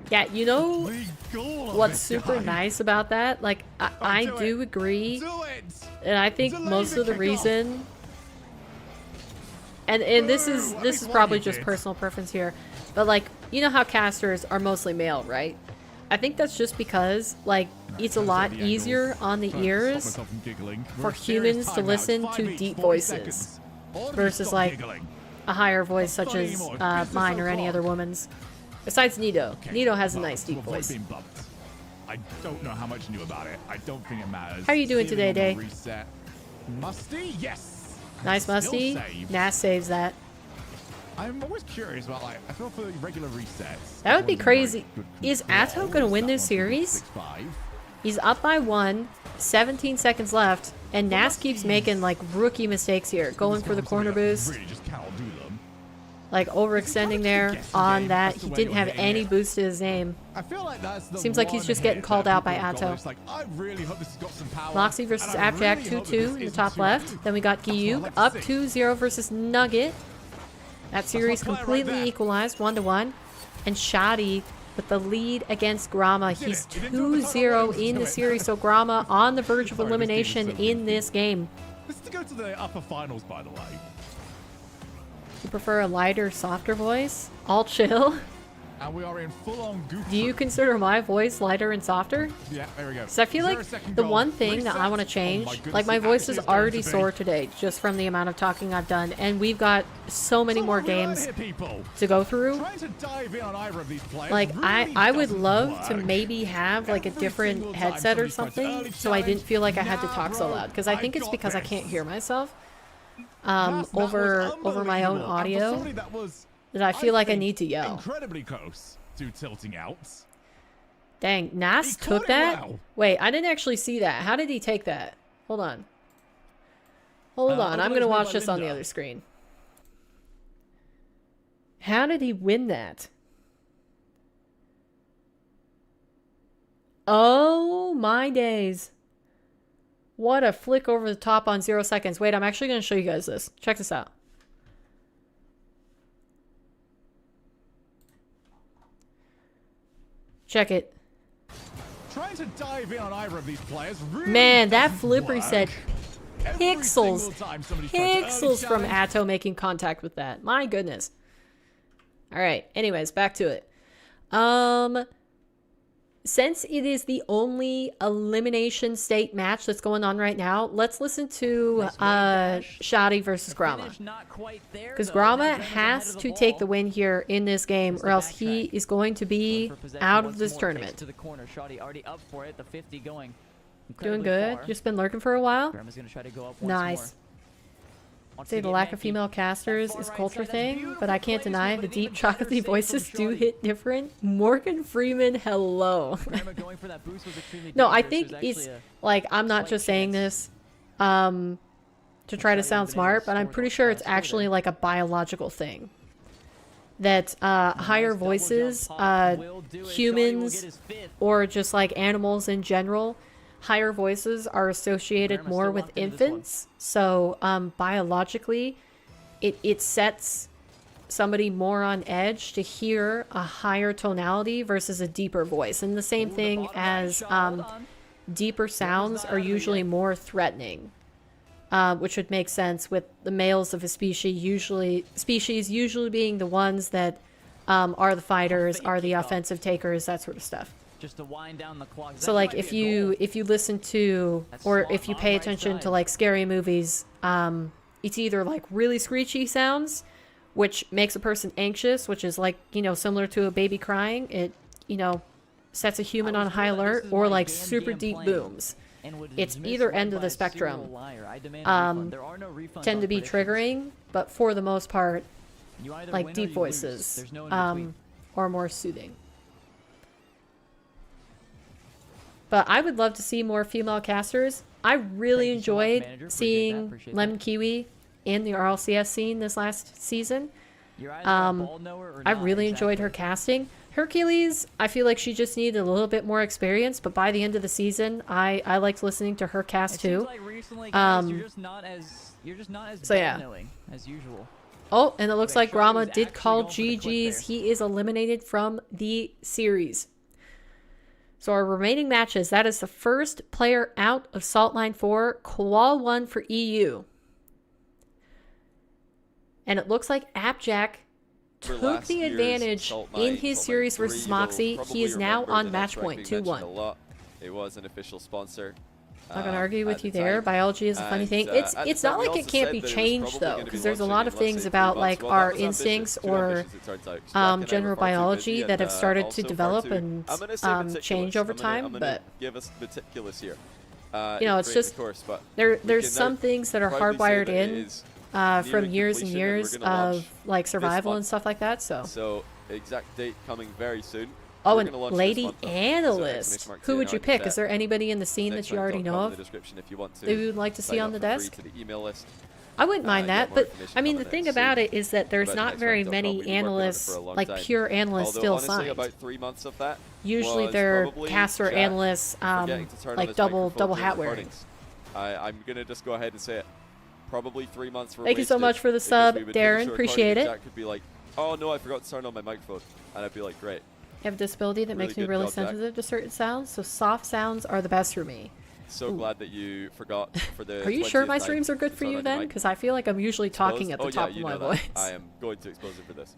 Yeah, you know what's super nice about that? Like, I do agree, and I think most of the reason, and this is probably just personal preference here, but like, you know how casters are mostly male, right? I think that's just because, like, it's a lot easier on the ears for humans to listen to deep voices versus like a higher voice such as mine or any other woman's. Besides Nido. Nido has a nice deep voice. I don't know how much you knew about it. I don't think it matters. How are you doing today, Day? Reset. Musty? Yes. Nice Musty. Nas saves that. I'm always curious about, like, I feel for regular resets. That would be crazy. Is Atto gonna win this series? He's up by 1, 17 seconds left, and Nas keeps making like rookie mistakes here, going for the corner boost. Like overextending there on that. He didn't have any boost to his aim. Seems like he's just getting called out by Atto. Mawkzy versus ApparentlyJack 2-2 in the top left. Then we got Giyuk up 2-0 versus Nugget. That series completely equalized 1-1. And Shadi with the lead against Grama. He's 2-0 in the series, so Grama on the verge of elimination in this game. This is to go to the upper finals, by the way. You prefer a lighter, softer voice? All chill? And we are in full-on goof. Do you consider my voice lighter and softer? Yeah, there we go. So I feel like the one thing that I want to change, like my voice is already sore today just from the amount of talking I've done, and we've got so many more games to go through. Like I would love to maybe have like a different headset or something so I didn't feel like I had to talk so loud, because I think it's because I can't hear myself over my own audio. That I feel like I need to yell. Incredibly close to tilting out. Dang, Nas took that? Wait, I didn't actually see that. How did he take that? Hold on. Hold on, I'm gonna watch this on the other screen. How did he win that? Oh my days. What a flick over the top on 0 seconds. Wait, I'm actually gonna show you guys this. Check this out. Check it. Trying to dive in on either of these players really Man, that flip reset pixels from Atto making contact with that. My goodness. Alright, anyways, back to it. Since it is the only elimination state match that's going on right now, let's listen to Shadi versus Grama. Because Grama has to take the win here in this game, or else he is going to be out of this tournament. Doing good. Just been lurking for a while. Nice. Say the lack of female casters is a culture thing, but I can't deny the deep chocolatey voices do hit different. Morgan Freeman, hello. No, I think it's like, I'm not just saying this to try to sound smart, but I'm pretty sure it's actually like a biological thing. That higher voices, humans, or just like animals in general, higher voices are associated more with infants, so biologically it sets somebody more on edge to hear a higher tonality versus a deeper voice. And the same thing as deeper sounds are usually more threatening, which would make sense with the males of a species usually being the ones that are the fighters, are the offensive takers, that sort of stuff. Just to wind down the clock. So like if you listen to, or if you pay attention to like scary movies, it's either like really screechy sounds, which makes a person anxious, which is like, you know, similar to a baby crying. It, you know, sets a human on high alert, or like super deep booms. It's either end of the spectrum. Tend to be triggering, but for the most part, like deep voices are more soothing. But I would love to see more female casters. I really enjoyed seeing Lemon Kiwi in the RLCS scene this last season. I really enjoyed her casting. Hercules, I feel like she just needed a little bit more experience, but by the end of the season, I liked listening to her cast It too. seems like recently, guys, you're just not as so yeah. knowing as usual. Oh, and it looks Okay, like Rama Charlie's did actually call going for the clip GG's. there. He is eliminated from the series. So our remaining matches, that is the first player out of Salt Line 4. Qual won for EU. And it looks like ApparentlyJack took the advantage in his series versus Mawkzy. He is now on match point, 2-1. It was an official sponsor. Not gonna argue with you there. Biology is a funny thing. It's not like it can't be changed though, because there's a lot of things about like our instincts or general biology that have started to develop and change over time. But give us meticulous here. You know, it's just there's some things that are hardwired in from years and years of like survival and stuff like that. So exact date coming very soon. Oh, and lady analyst. Who would you pick? Is there anybody in the scene that you already know of that you would like to see on the desk? I wouldn't mind that, but I mean the thing about it is that there's not very many analysts, like pure analysts, still signed. Usually they're caster analysts, like double hat wearing. I'm gonna just go ahead and say it. Probably 3 months. Thank you so much for the sub, Darren. Appreciate it. Jack could be like, oh no, I forgot to turn on my microphone, and I'd be like, great. I have a disability that makes me really sensitive to certain sounds, so soft sounds are the best for me. So glad that you forgot for the. Are you sure my streams are good for you then? Because I feel like I'm usually talking at the top of my voice. I am going to expose him for this.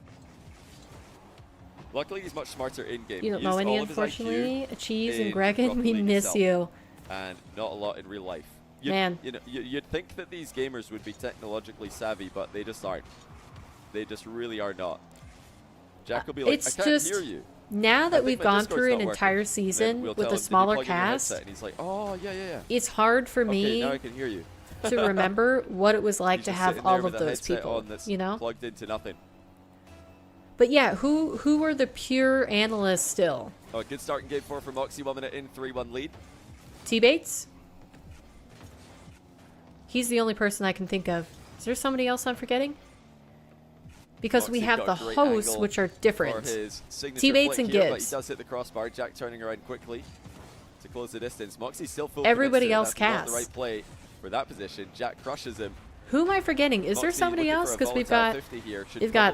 Luckily, he's much smarter in game. You don't know any, unfortunately. Cheese and Gregan, we miss you. And not a lot in real life. Man, you know, you'd think that these gamers would be technologically savvy, but they just aren't. They just really are not. Jack will be like, I can't hear you. Now that we've gone through an entire season with a smaller cast, and he's like, oh, yeah. It's hard for me now I can hear you. to remember what it was like to have all of those people, you know? Plugged into nothing. But yeah, who were the pure analysts still? Oh, good start in game 4 for Mawkzy, 1 minute in, 3-1 lead. T-Bates? He's the only person I can think of. Is there somebody else I'm forgetting? Because we have the hosts, which are different. T-Bates and Gibbs. But he does hit the crossbar. Jack turning around quickly to close the distance. Mawkzy still full. Everybody else cast. The right play for that position. Jack crushes him. Who am I forgetting? Is there somebody else? Because we've got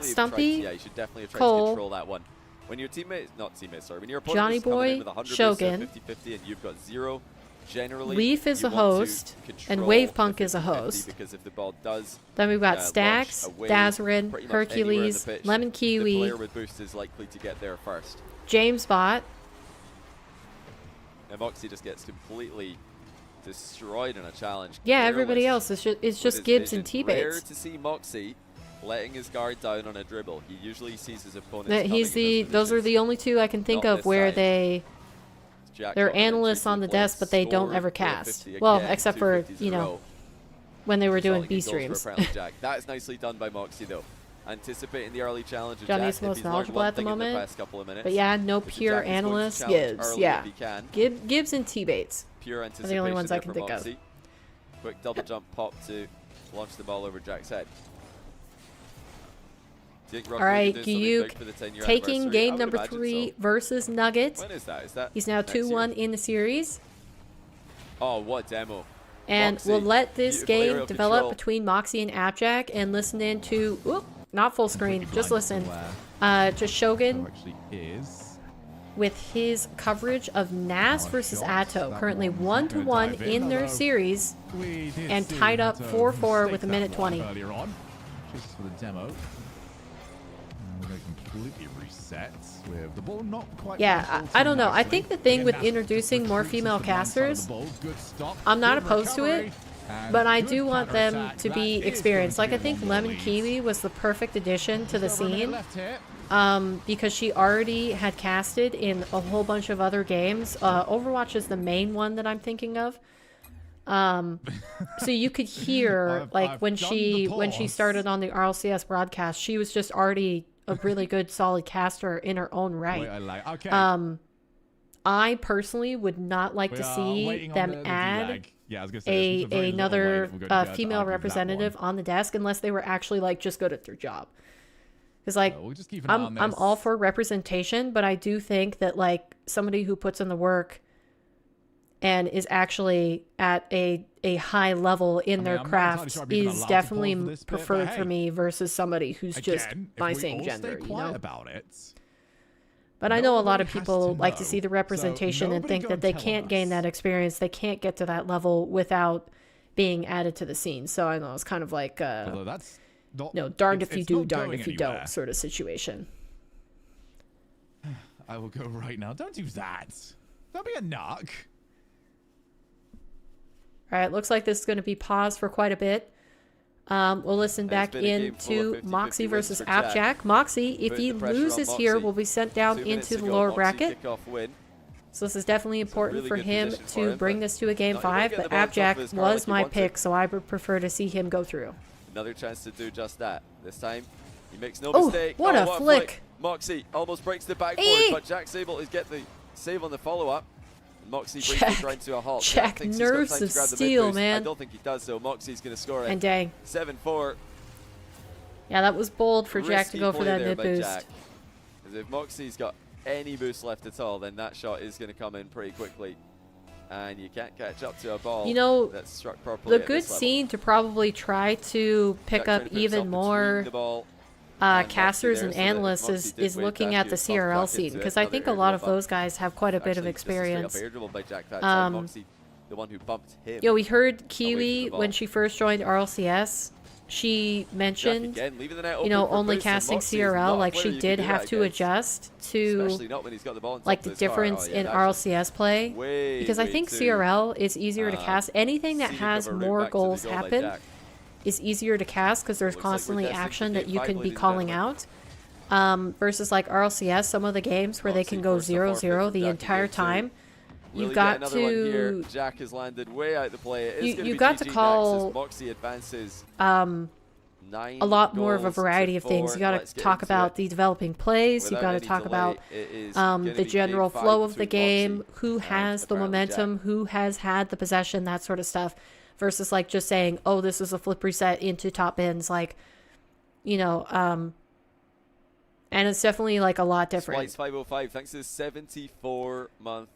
Stumpy, yeah, you should definitely have tried Cole, to control that one. When your teammates, not teammates, sorry, when your opponent Johnny is coming in Boy, with 100%, Shogun, 50-50, and you've got 0. Generally, Leaf is a host, and Wavepunk is a host. Because if the ball does, then we've got Stacks, Dazarin, Hercules, Lemon Kiwi, the player with boost is likely to get there first. James Bot. And Mawkzy just gets completely destroyed in a challenge. Yeah, everybody else is just Gibbs and T-Bates. Rare to see Mawkzy letting his guard down on a dribble. He usually sees his opponents. Those are the only two I can think of where they're analysts on the desk, but they don't ever cast. Well, except for, you know, when they were doing B streams. That is nicely done by Mawkzy, though. Anticipating the early challenge of Johnny's Jack, most knowledgeable at the moment. Minutes, but yeah, no pure analysts. Gibbs, yeah. Gibbs and T-Bates are the only ones I can think of. Quick double jump pop to launch the ball over Jack's head. All right, Guyuk taking game number 3 versus Nuggets. When is that? Is that he's now 2-1 in the series. Oh, what demo. And we'll let this game develop between Mawkzy and ApparentlyJack and listen in to, not full screen, just listen, to Shogun with his coverage of Nas versus Atto, currently 1-1 in their series and tied up 4-4 with a minute 20. Earlier on, just for the demo. Completely reset with the ball not quite. Yeah, I don't know. I think the thing with introducing more female casters, I'm not opposed to it, but I do want them to be experienced. Like, I think Lemon Kiwi was the perfect addition to the scene because she already had casted in a whole bunch of other games. Overwatch is the main one that I'm thinking of. So you could hear, like, when she started on the RLCS broadcast, she was just already a really good solid caster in her own right. I personally would not like to see them add another female representative on the desk unless they were actually like just good at their job. Because like we'll just keep an eye on I'm this. all for representation, but I do think that like somebody who puts in the work and is actually at a high level in their I'm not entirely craft sure I'm even allowed is to definitely pause for this bit, but preferred for hey, me versus somebody who's just again, my if we same all gender, stay you quiet know? about it. But I know a lot Nobody of has people to like to know. see the So representation and nobody think go that and they tell can't us. gain that experience. They can't get to that level without being added to the scene. So I know it's kind of like, Although that's not, no, darned it's- if you it's do, not darned going if you anywhere. don't sort of situation. I will go right now. Don't do that. Don't be a knock. All right, looks like this is going to be paused for quite a bit. We'll listen It's back been a game full into of 50-50 Mawkzy wins versus for Jack. ApparentlyJack. Mawkzy, if Putting he the pressure on loses here, Mawkzy. will be sent down 2 minutes into the ago, lower Mawkzy bracket. kickoff win. So this is definitely important really for good him position for to him, bring but this to a game not able to 5, get but the ball on top of his ApparentlyJack car like was he my wanted. pick, so I would prefer to see him go through. Another chance to do just that. This time, he makes no Oh, mistake. what a flick. Mawkzy almost breaks the backboard, Eek. but Jack's able to get the save on the follow-up. Mawkzy brings Jack- the grind to a halt. Jack thinks he's got nerves time to of grab the steel, mid-boost. I man. don't think he does, so Moxie's going to score it. And dang. 7-4. Yeah, that was bold for Jack to Risky go for play that there mid by boost. Jack. 'Cause if Moxie's got any boost left at all, then that shot is going to come in pretty quickly. And you can't catch up to a ball You know, that's struck properly The at good this level. scene to probably try to pick Jack trying up to put himself even between more the ball and Moxie casters there and so that if analysts Moxie did is win, looking Jack at could the bump back CRL into scene, it. because I Another think a air lot of dribble those guys have quite a bit of Actually, just a straight up experience. air dribble by Jack that time. Moxie, the one who bumped him. Yo, we heard away Kiwi from the when ball. she first joined RLCS. She Jack mentioned, again, leaving the net you open know, for only boosts, and casting Moxie is not CRL, a like player she you can did do have that to against. adjust to Especially not when he's got the ball on top like of the his car. difference Oh, yeah, in that's RLCS play. way, Because I way think too CRL is easier to cast. Anything that scenic has of a route more back to the goals goal by happen Jack. is easier to cast because there's Looks like we're constantly destined for action that game you 5, can be ladies and calling out. Versus like RLCS, some of the games where they Moxie can go forced a forfeit 0-0 from the Jack entire again, too. time. Will You've he got get another one here? to Jack has landed way out the play. It is You- gonna you be got to GG call, next as Moxie advances. 9 a lot more of a goals to variety of things. 4. You got Let's to get talk into about it. the developing plays. You Without got to any talk delay, about it is gonna the be game general 5 flow of the between game, Moxie who and has the ApparentlyJack. momentum, who has had the possession, that sort of stuff, versus like just saying, oh, this is a flip reset into top bins, like, you know, and it's definitely like a lot different. Splice 505, thanks to the 74-month.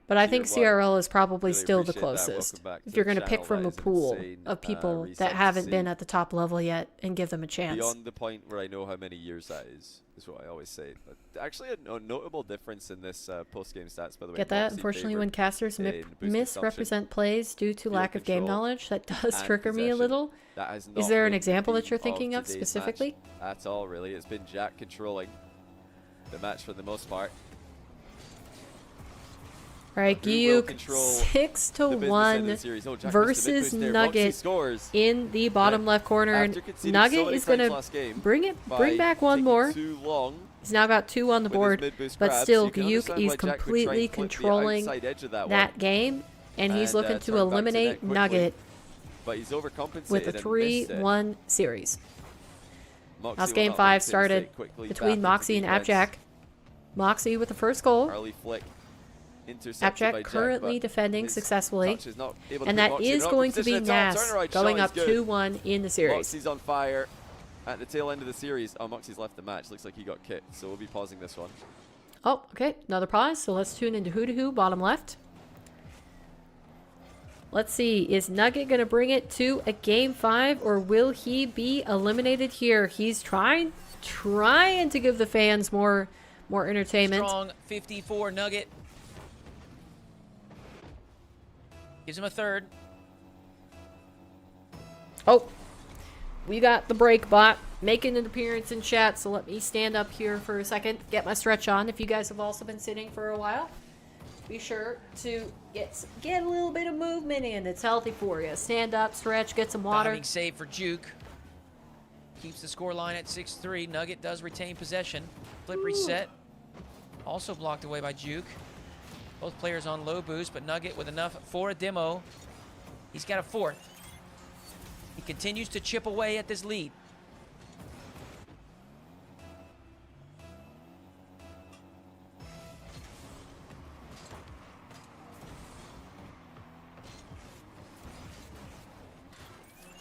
But I think Tier 1. CRL is probably Really still the appreciate that. closest. Welcome back to If you're the going to pick channel. from That a is an pool insane, of people reset that to haven't see. been at the top level yet and give them a chance. Beyond the point where I know how many years that is what I always say. But actually, a notable difference in this post-game stats, by the way. Get that? Moxie Unfortunately, favored when casters in boost misrepresent plays due to field lack of game control, knowledge, that does and trigger me a possession. little. That has Is not there an been the example that theme you're thinking of today's specifically? match at all, really. It's been Jack controlling the match for the most part. All right, Who will Gyuk control 6-1 the series? Oh, Jack missed the versus mid-boost there. Moxie Nugget scores. in the bottom left corner, and After conceding Nugget so many is going times to last game bring by back one taking more. Too long He's now got 2 on the with his board, mid-boost but grab, so still, you can Gyuk understand is why Jack would try completely and flip the controlling outside edge of that that one. game, and he's And, looking to turn back to net eliminate quickly. Nugget But he's overcompensated with a and missed it. 3-1 series. Moxie That's will game not 5 make the started mistake quickly between back Mawkzy into and defense. ApparentlyJack. Mawkzy with the first goal. Early flick intercepted by ApparentlyJack Jack, currently but defending his successfully. touch is not able to And put that Moxie in is an going awkward to be position at all. Nas Turnaround going shot up is good. 2-1 in the series. Moxie's on fire at the tail end of the series. Oh, Moxie's left the match. Looks like he got kicked, so we'll be pausing this one. Oh, okay, another pause. So let's tune into Who to Who, bottom left. Let's see, is Nugget going to bring it to a game 5, or will he be eliminated here? He's trying to give the fans more entertainment. Strong 54 Nugget. Gives him a third. Oh, we got the break bot making an appearance in chat, so let me stand up here for a second, get my stretch on. If you guys have also been sitting for a while, be sure to get a little bit of movement in. It's healthy for you. Stand up, stretch, get some water. Diving save for Juke. Keeps the score line at 6-3. Nugget does retain possession. Flip reset. Also blocked away by Juke. Both players on low boost, but Nugget with enough for a demo. He's got a fourth. He continues to chip away at this lead.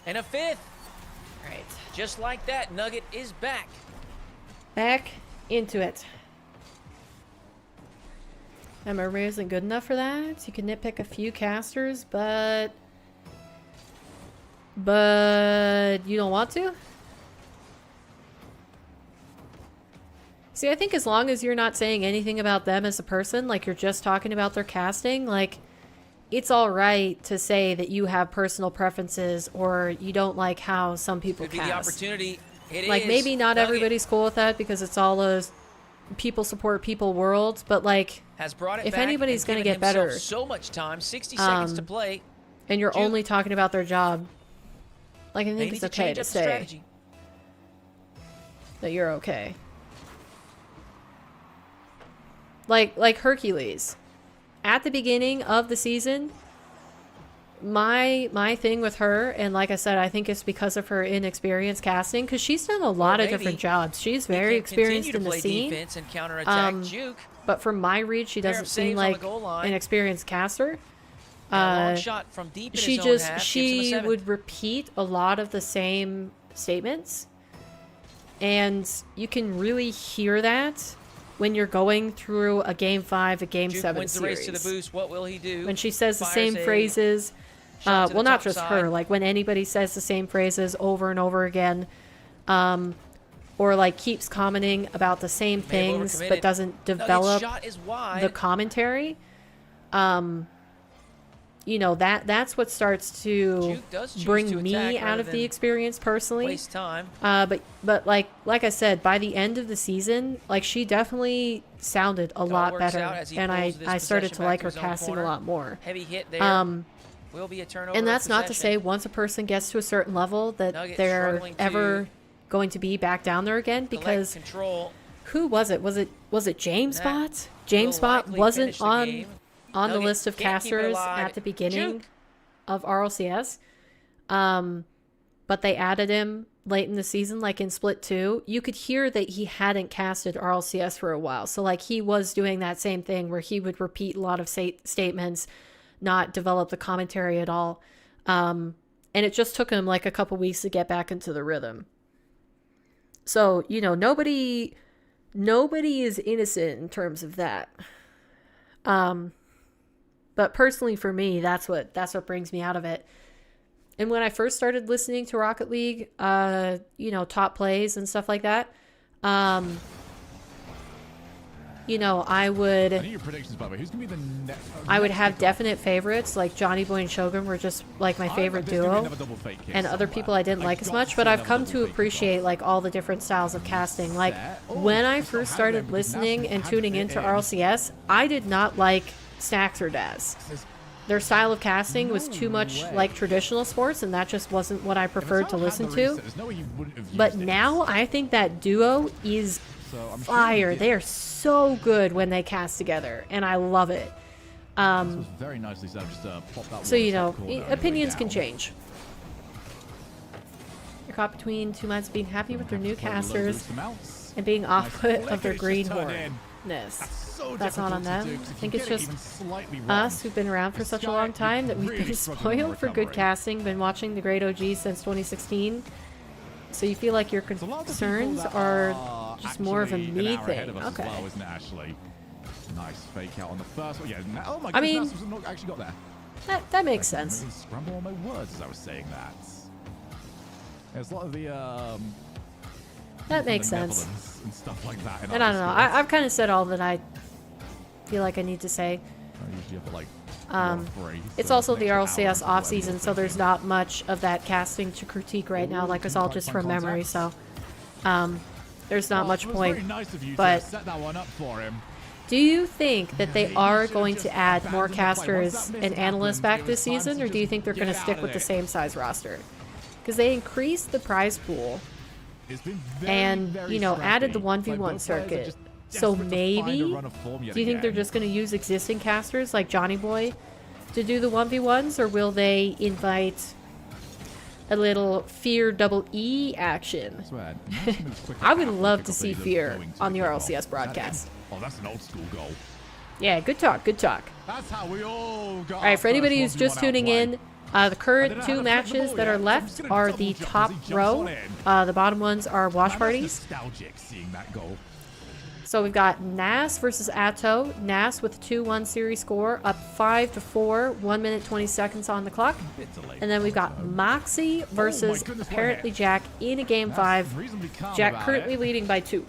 And a fifth. Right. Just like that, Nugget is back. Back into it. That memory isn't good enough for that. You can nitpick a few casters, but you don't want to? See, I think as long as you're not saying anything about them as a person, like you're just talking about their casting, like it's all right to say that you have personal preferences or you don't like how some people Could be cast. the opportunity. It Like is. maybe not Nugget everybody's cool with that because it's all a people support people world, but like has brought it if back anybody's and gonna given get better, himself so much time, 60 seconds to play. and you're Juke. only talking about their job, like I They think need it's to okay change to up the say strategy. that you're okay. Like Hercules. At the beginning of the season, my thing with her, and like I said, I think it's because of her inexperienced casting, because she's done a lot of maybe different jobs. She's He very can experienced continue in to the play scene. defense and counterattack Juke. But from my read, she Pair doesn't of seem saves on the like goal line. an experienced caster. Now, long shot from deep in She his own just half gives him a she seventh. would repeat a lot of the same statements, and you can really hear that when you're going through a game 5, a game Juke 7 wins the series. race to the boost. What will he do? When she says the Fires same a phrases, shot to the well, not top just side. her, like when anybody says the same phrases over and over again, or like keeps commenting about the same May have things overcommitted. but doesn't Nugget's develop shot is wide. the commentary, you know, that's what starts to Juke does choose bring to me attack out rather of the than experience personally. waste time. But like I said, by the end of the season, like she definitely sounded a lot works better, out as he and pulls this I started possession to back like to her his own casting a corner. lot more. Heavy hit there. Will be a turnover. And that's of not to say possession. once a person gets to a certain level that Nugget they're struggling to ever going to be back down there again, Collect because control. who was it? Was it James That Spot? James will Spot likely wasn't finish the on game. the Nugget list of can't keep it casters alive. at the beginning Juke. of RLCS. But they added him late in the season, like in Split 2. You could hear that he hadn't casted RLCS for a while. So like he was doing that same thing where he would repeat a lot of statements, not develop the commentary at all. And it just took him like a couple weeks to get back into the rhythm. So, you know, nobody is innocent in terms of that. But personally for me, that's what brings me out of it. And when I first started listening to Rocket League, you know, top plays and stuff like that, you know, I I would need your predictions, by the way. Who's gonna be the next? I would have definite favorites, like Johnny Boy and Shogun were just like my favorite duo, and other people I didn't like as much, but I've come to appreciate like all the different styles of casting. Like when I first started listening and tuning into RLCS, I did not like Snacks or Daz. Their style of casting was too much like traditional sports, and that just wasn't what I preferred to listen to. But now I think that duo is fire. They are so good when they cast together, and I love it. Very nicely said. Just pop that So, one you know, top corner opinions can down. change. You're caught between two minds of being happy with their new casters and being off-put of their greenhornness. That's not on them. I think it's just us who've been around for such a long time that we've been spoiled for good casting, been watching the great OG since 2016. So you feel like your concerns are just more of a me thing. Okay. Nice fake out on the first one. Yeah. Oh my goodness, I mean, Nasus not actually got there. That makes sense. Really scramble on my words as I was saying that. There's a lot of the That makes the sense. Netherlands and stuff like that. And I don't know. I've kind of said all that I feel like I need to say. I usually have to, like, It's also the RLCS off season, so there's not much of that casting to critique right now. Like it's all just from memory, so there's not much point. But set that one up for him. do you think that they are going to add more casters and analysts back this season, or do you think they're going to stick with the same size roster? Because they increased the prize pool and, you know, added the 1v1 circuit. So maybe, do you think they're just going to use existing casters like Johnny Boy to do the 1v1s, or will they invite a little Fear double E action? I would love to see Fear on the RLCS broadcast. Oh, that's an old school goal. Yeah, good talk, good talk. That's how we all got. All right, for anybody who's just tuning in, The current 2 matches that are left are the top row. The bottom ones are watch parties. Nostalgic seeing that goal. So we've got Nas versus Atto. Nas with a 2-1 series score, up 5-4, 1 minute 20 seconds on the clock. And then we've got Mawkzy versus ApparentlyJack in a game 5. Jack currently leading by 2.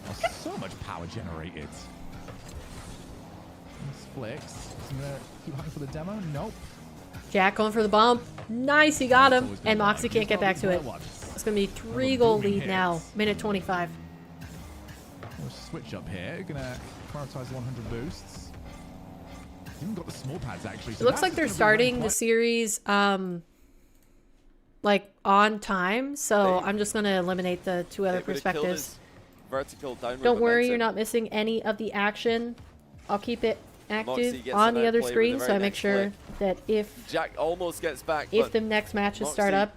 Oh, so much power generated. Flicks. Is he gonna keep hunting for the demo? Nope. Jack going for the bump. Nice, he got him. And Mawkzy can't get back to it. It's going to be 3-goal lead now. Minute 25. We'll switch up here. Gonna prioritize the 100 boosts. Even got the small pads actually. It looks like they're starting the series like on time. So I'm just going to eliminate the 2 other perspectives. Don't worry, you're not missing any of the action. I'll keep it active on the other screen, so I make sure that if Jack almost gets back, if the next matches start up,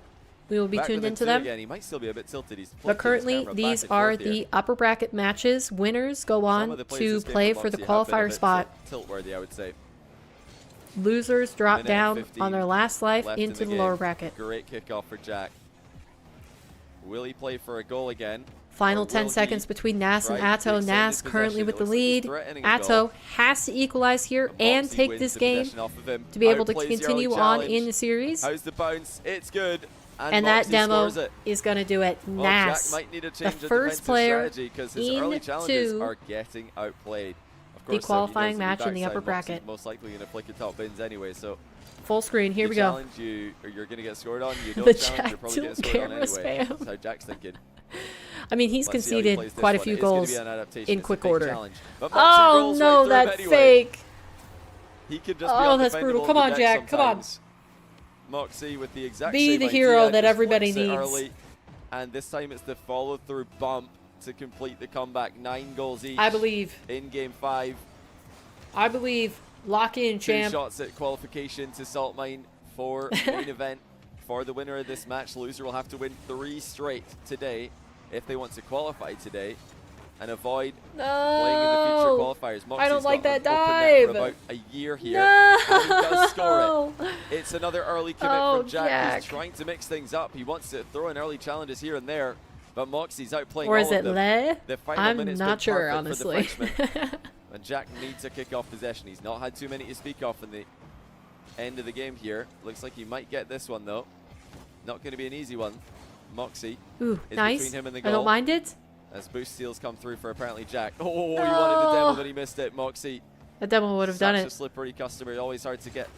we will be tuned into them. He might still be a bit tilted. But currently, these are the upper bracket matches. Winners go on to play for the qualifier spot. Tilt-worthy, I would say. Losers drop down on their last life into the lower bracket. Great kickoff for Jack. Will he play for a goal again? Final 10 seconds between Nas and Atto. Nas currently with the lead. Atto has to equalize here and take this game to be able to continue on in the series. How's the bounce? It's good. And that demo is going to do it. Nas, the first player into getting outplayed. The qualifying match in the upper bracket. Most likely going to flick it top bins anyway, so full screen. Here we go. You're going to get scored on. You don't the challenge, you're probably getting scored on anyway. That's how Jack's thinking. I mean, he's conceded quite a few goals in quick order. Oh no, that's fake. He could just that's brutal. Come on, Jack. Come on. Mawkzy with the exact Be same the hero idea, that just everybody flicks it needs. early, and this time it's the follow-through bump to complete the comeback. 9 goals each. I believe. In game 5. I believe. Lock in, 2 champ. shots at qualification to Salt Mine for main event. For the winner of this match, loser will have to win 3 straight today if they want to qualify today and avoid playing in the future qualifiers. Mawkzy's I don't like that got an open dive. net for about a year here. No. And he does score it. It's another early commit from Jack. Jack. He's trying to mix things up. He wants to throw in early challenges here and there, but Mawkzy's outplaying Or is all it of them. Le? The final I'm minute's not been sure, perfect honestly. for the Frenchman. And Jack needs a kick-off possession. He's not had too many to speak of in the end of the game here. Looks like he might get this one, though. Not going to be an easy one. Mawkzy Ooh, is nice. between him and the I goal. don't mind it. As boost steals come through for ApparentlyJack. Oh, he wanted the demo, but he missed it. Mawkzy. That demo would have done Such it. a slippery customer. Always hard to get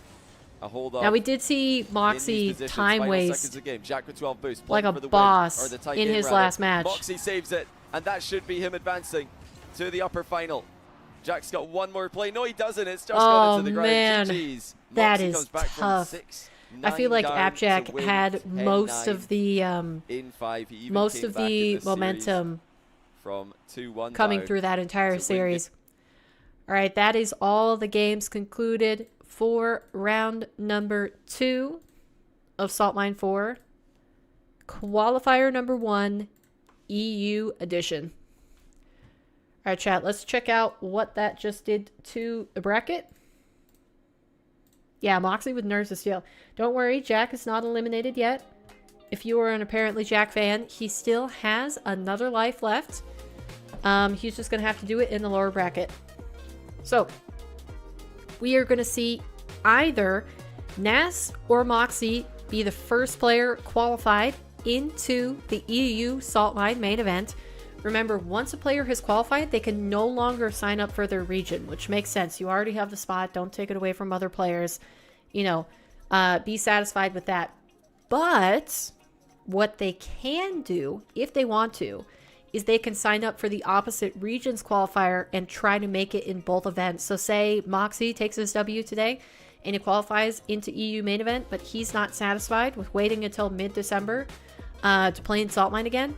a hold of. Now we did see Mawkzy time waste Jack with 12 boosts, like a for the boss win, or the in his last match. Mawkzy saves it, and that should be him advancing to the upper final. Jack's got one more play. No, he doesn't. It's just gone into the ground. Man. GG's. That Mawkzy is comes back tough. From 6, I feel like 9 down ApparentlyJack to win had most 10-9 of the in 5. He even most came of back in the this momentum from 2-1 coming down through that entire to win series. All right, that is all the games concluded for round number 2 of Salt Mine 4. Qualifier number 1, EU edition. All right, chat, let's check out what that just did to the bracket. Yeah, Mawkzy with Nerves of Steel. Don't worry, Jack is not eliminated yet. If you are an ApparentlyJack fan, he still has another life left. He's just going to have to do it in the lower bracket. So, we are going to see either Nas or Mawkzy be the first player qualified into the EU Salt Mine main event. Remember, once a player has qualified, they can no longer sign up for their region, which makes sense. You already have the spot. Don't take it away from other players. You know, be satisfied with that. But what they can do, if they want to, is they can sign up for the opposite regions qualifier and try to make it in both events. So say Mawkzy takes his W today and he qualifies into EU main event, but he's not satisfied with waiting until mid-December to play in Salt Mine again.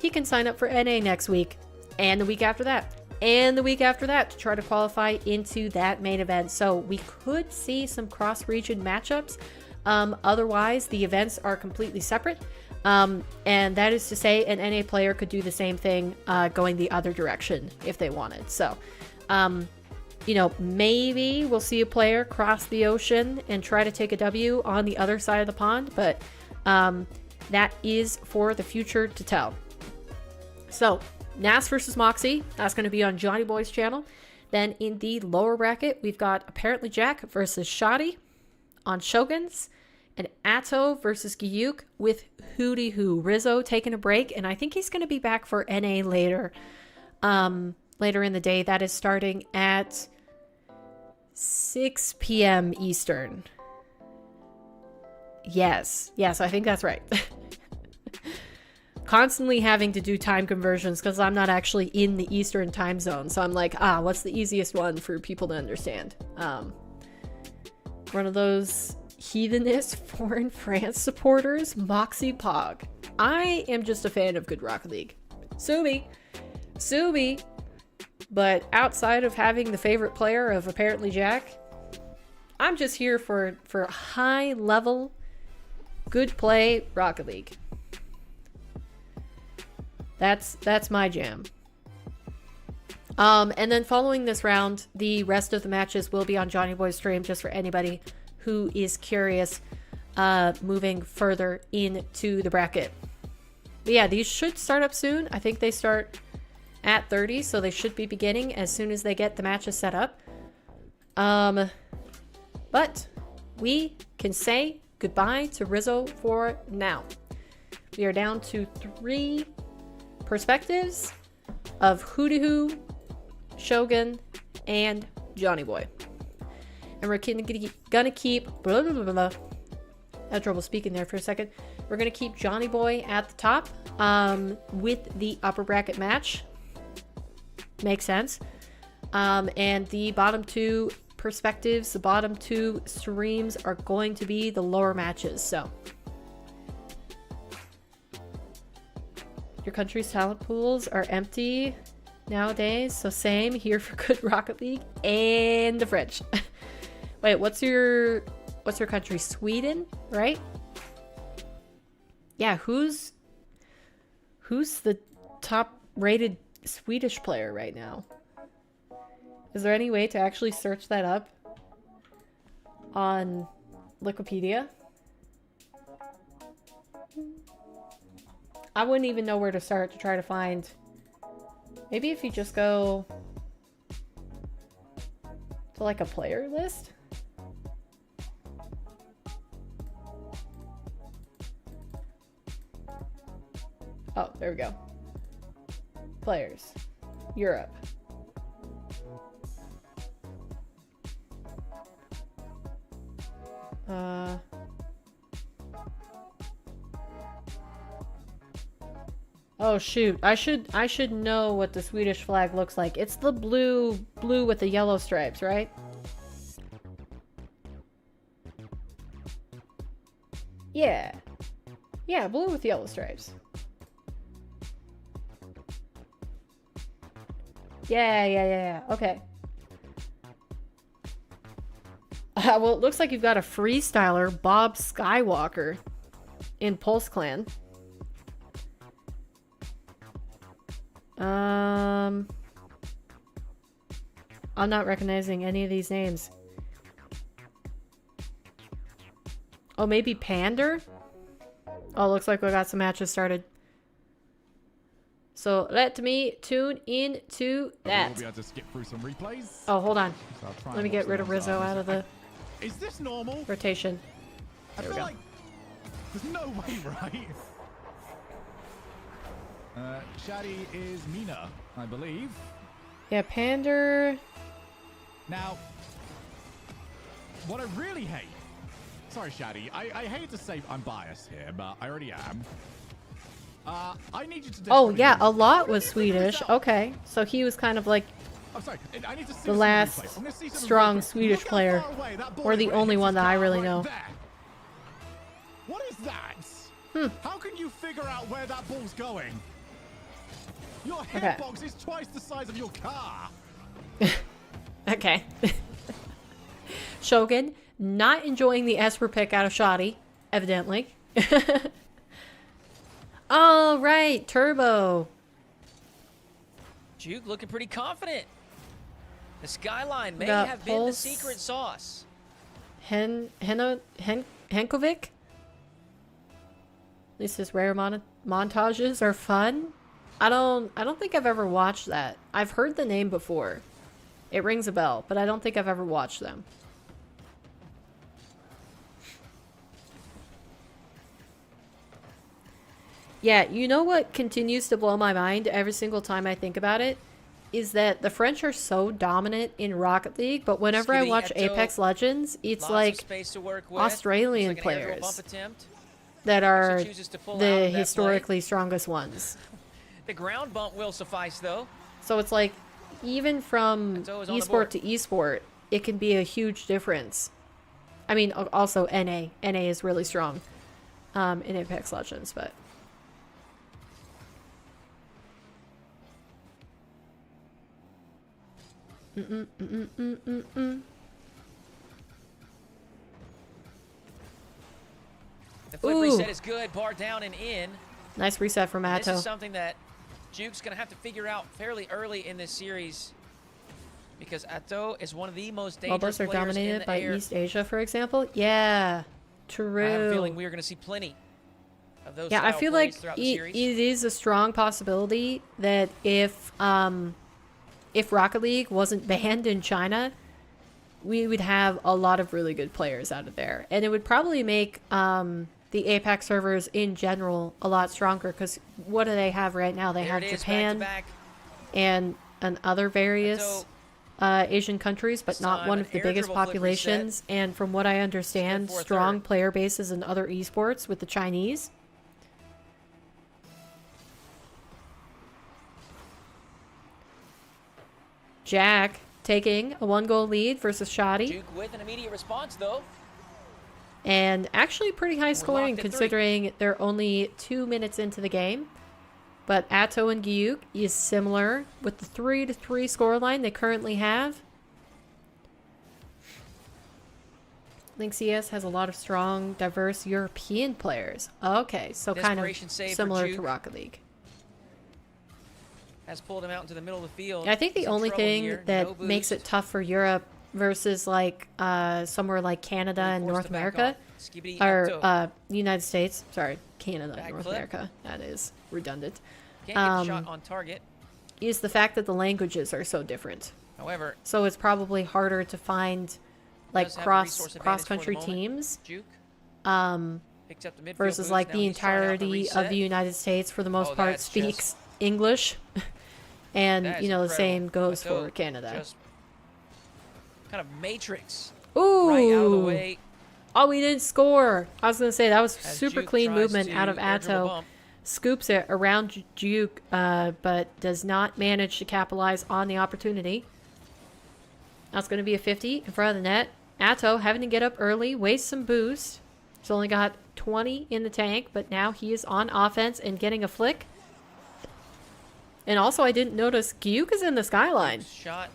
He can sign up for NA next week, and the week after that, and the week after that to try to qualify into that main event. So we could see some cross-region matchups. Otherwise, the events are completely separate. And that is to say, an NA player could do the same thing going the other direction if they wanted. So you know, maybe we'll see a player cross the ocean and try to take a W on the other side of the pond, but that is for the future to tell. So, Nas versus Mawkzy, that's going to be on Johnny Boy's channel. Then in the lower bracket, we've got ApparentlyJack versus Shoddy on Shogun's, and Atto versus Giyuk with Hootie Hoo. Rizzo taking a break, and I think he's going to be back for NA later. Later in the day. That is starting at 6 p.m. Eastern. Yes, I think that's right. Constantly having to do time conversions because I'm not actually in the Eastern time zone. So I'm like, what's the easiest one for people to understand? One of those heathenist foreign France supporters, Mawkzy Pog. I am just a fan of good Rocket League. Sue me. But outside of having the favorite player of ApparentlyJack, I'm just here for high level, good play Rocket League. That's my jam. And then following this round, the rest of the matches will be on Johnny Boy's stream, just for anybody who is curious, moving further into the bracket. But yeah, these should start up soon. I think they start at 30, so they should be beginning as soon as they get the matches set up. But we can say goodbye to Rizzo for now. We are down to 3 perspectives of Hootie Hoo, Shogun, and Johnny Boy. And we're gonna keep blah, blah, blah, blah. I had trouble speaking there for a second. We're gonna keep Johnny Boy at the top, with the upper bracket match. Makes sense. And the bottom 2 perspectives, the bottom 2 streams are going to be the lower matches. So your country's talent pools are empty nowadays, so same here for good Rocket League and the French. Wait, what's your country? Sweden, right? Yeah, who's the top rated Swedish player right now? Is there any way to actually search that up on Wikipedia? I wouldn't even know where to start to try to find. Maybe if you just go to like a player list. Oh, there we go. Players. Europe. Oh shoot, I should know what the Swedish flag looks like. It's the blue with the yellow stripes, right? Yeah. Yeah, blue with yellow stripes. Yeah. Okay. Well, it looks like you've got a freestyler, Bob Skywalker, in Pulse Clan. I'm not recognizing any of these names. Oh, maybe Pander? Oh, looks like we got some matches started. So let me tune in to that. We'll be able to skip through some replays. Oh, hold on. So Let me get rid of Rizzo out of the Is this normal? rotation. I There we feel go. like there's no way, right? Shadi is Mina, I believe. Yeah, Pander. Now, what I really hate... Sorry, Shadi. I hate to say I'm biased here, but I already am. I need you to... Oh, yeah, a lot was Swedish. Okay, so he was kind of like I'm sorry, I need to see the last strong Swedish player, or the only one that I really know. What is that? How can you figure out where that ball's going? Your hitbox is twice the size of your car. Okay. Shogun, not enjoying the Esper pick out of Shoddy, evidently. All right, Turbo. Juke looking pretty confident. The skyline may got have been the Pulse. secret sauce. Henkovic? At least his rare montages are fun. I don't think I've ever watched that. I've heard the name before. It rings a bell, but I don't think I've ever watched them. Yeah, you know what continues to blow my mind every single time I think about it? Is that the French are so dominant in Rocket League, but whenever I watch Apex Legends, it's like Australian players that are the historically strongest ones. The ground bump will suffice, though. So it's like, even from esport to esport, it can be a huge difference. I mean, also NA. NA is really strong in Apex Legends, but... The flip reset is good. Bar down and in. Nice reset from Atto. This is something that Juke's going to have to figure out fairly early in this series, because Atto is one of the most dangerous Lobos are players dominated in the by air. East Asia, for example. Yeah, true. I have a feeling we are going to see plenty of those. Yeah, I style feel plays like throughout the it series. is a strong possibility that if Rocket League wasn't banned in China, we would have a lot of really good players out of there, and it would probably make the Apex servers in general a lot stronger, because what do they have right now? They There have it is, Japan back to back. and other various Asian countries, but This not time, one an of the air biggest dribble flip populations. And from what I understand, for a strong third. player bases in other esports with the Chinese. Jack taking a 1-goal lead versus Shoddy. Juke with an immediate response, though. And actually pretty high scoring locked at 3. considering they're only 2 minutes into the game. But Atto and Gyuk is similar with the 3-3 scoreline they currently have. Link CS has a lot of strong, diverse European players. Okay, so kind of Desperation save for similar to Juke. Rocket League. Has pulled him out into the middle of the field. I think the Some only trouble thing here. that No makes boost. it tough for Europe versus like somewhere like Canada and Forced North to back America, off. Skibidi or Atto. United States, sorry, Canada and North Backflip. America, that is redundant, Can't get the shot on target. is the fact that the languages are so different. However, So it's probably harder to find like does have the resource advantage cross-country for the moment. teams Juke versus picks up the midfield boost. like Now the he's trying out the entirety of reset. the United States for the most Oh, part that's speaks just- English. And That is you know, the incredible. same goes Atto for Canada. Just kind of matrix Ooh! right out of the way. Oh, we didn't score. I was gonna say that was as super Juke clean tries movement to out of air dribble Atto. bump. Scoops it around Juke, but does not manage to capitalize on the opportunity. That's gonna be a 50 in front of the net. Atto having to get up early, waste some boost. He's only got 20 in the tank, but now he is on offense and getting a flick. And also, I didn't notice Gyuk is in the skyline. Shot.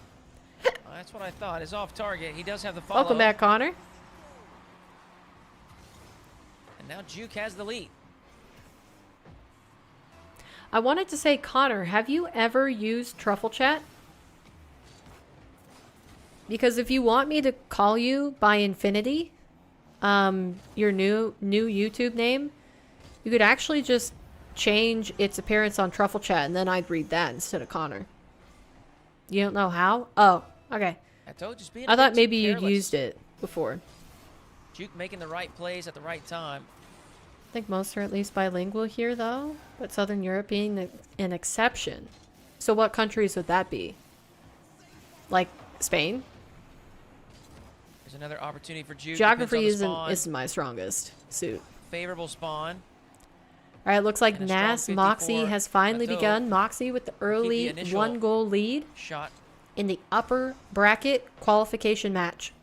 That's what I thought. Is off target. He does have the follow. Welcome back, Connor. And now Juke has the lead. I wanted to say, Connor, have you ever used trufflechat? Because if you want me to call you by Infinity, your new YouTube name, you could actually just change its appearance on trufflechat, and then I'd read that instead of Connor. You don't know how? Oh, okay. Atto just being I a thought bit maybe you'd careless. used it before. Juke making the right plays at the right time. I think most are at least bilingual here, though, but Southern Europe being an exception. So what countries would that be? Like Spain? There's another opportunity for Juke. Geography Depends on the isn't my strongest suit. favorable spawn. All right, looks like And a strong Nas 50 Mawkzy for has finally Atto. begun. Mawkzy with the early initial 1-goal lead Shot. in the upper bracket qualification match.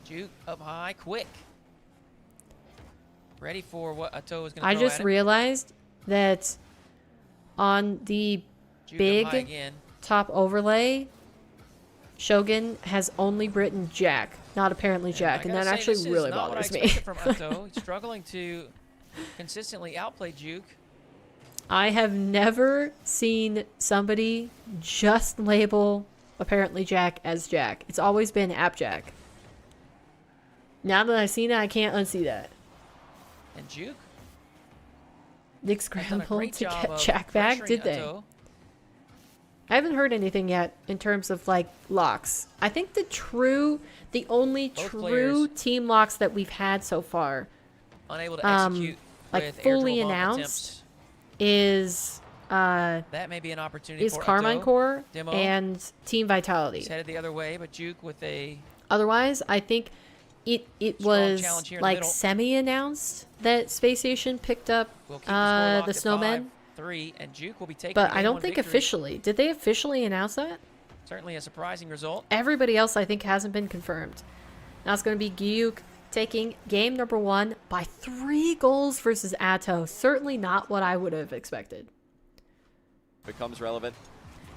Juke up high, quick. Ready for what Atto is going to I throw just at him. realized that on the Juke big up high again. top overlay, Shogun has only written Jack, not apparently Jack, and I that gotta say, actually this is really not what I bothers me. expected from Atto. He's struggling to consistently outplay Juke. I have never seen somebody just label ApparentlyJack as Jack. It's always been AppJack. Now that I've seen it, I can't unsee that. And Juke? Nick Has done a scrambled great to job get of Jack back, pressuring did they? Utto. I haven't heard anything yet in terms of like locks. I think the only Both true players team locks that we've had so far, unable to execute like with fully airdrop off announced, attempts. is That may be an opportunity for Carmine Utto. Core Demo. and Team Vitality. He's headed the other way, but Juke with a Otherwise, I think it Strong was challenge here in the like middle. semi-announced that Space Station picked up will keep the, score locked the at snowmen, 5-3, and Juke will be taking but the I game don't one think victory. officially. Did they officially announce that? Certainly a surprising result. Everybody else, I think, hasn't been confirmed. Now it's going to be Gyuk taking game number 1 by 3 goals versus Atto. Certainly not what I would have expected. Becomes relevant.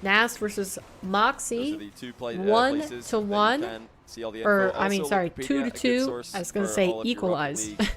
Nas versus Those are Mawkzy. the two 1 places to that you 1. can see all the Or, info. I mean, Also, sorry, Wikipedia, 2 a to good 2. source I was going to for say all of your equalize. Rocket League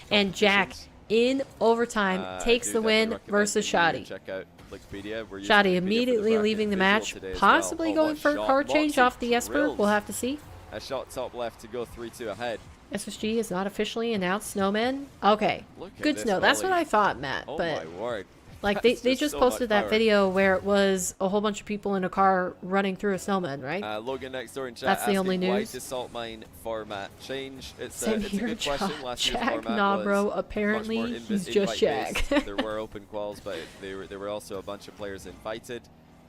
And Jack competitions. in overtime I takes do the definitely win recommend versus that you Shoddy. Check out Wikipedia. We're using Shoddy Wikipedia for the immediately bracket leaving the visual match, today as possibly well. going what for a shot. card change Mawkzy off the Esper. drills. We'll have to see. A shot top left to go 3-2 ahead. SSG is not officially announced. Snowmen. Okay, Look at good this to know. That's what volley. I thought, Matt. Oh but my word. like That's they just so much posted that power. video where it was a whole bunch of people in a car running through a snowman, right? Logan next door in chat That's the asking, only why news. did Salt Mine format change? It's Same it's a here, good question. Last year's Jack. format Nah, was bro. much more Apparently, he's just invite-based. Jack. There were open quals, but there were also a bunch of players invited.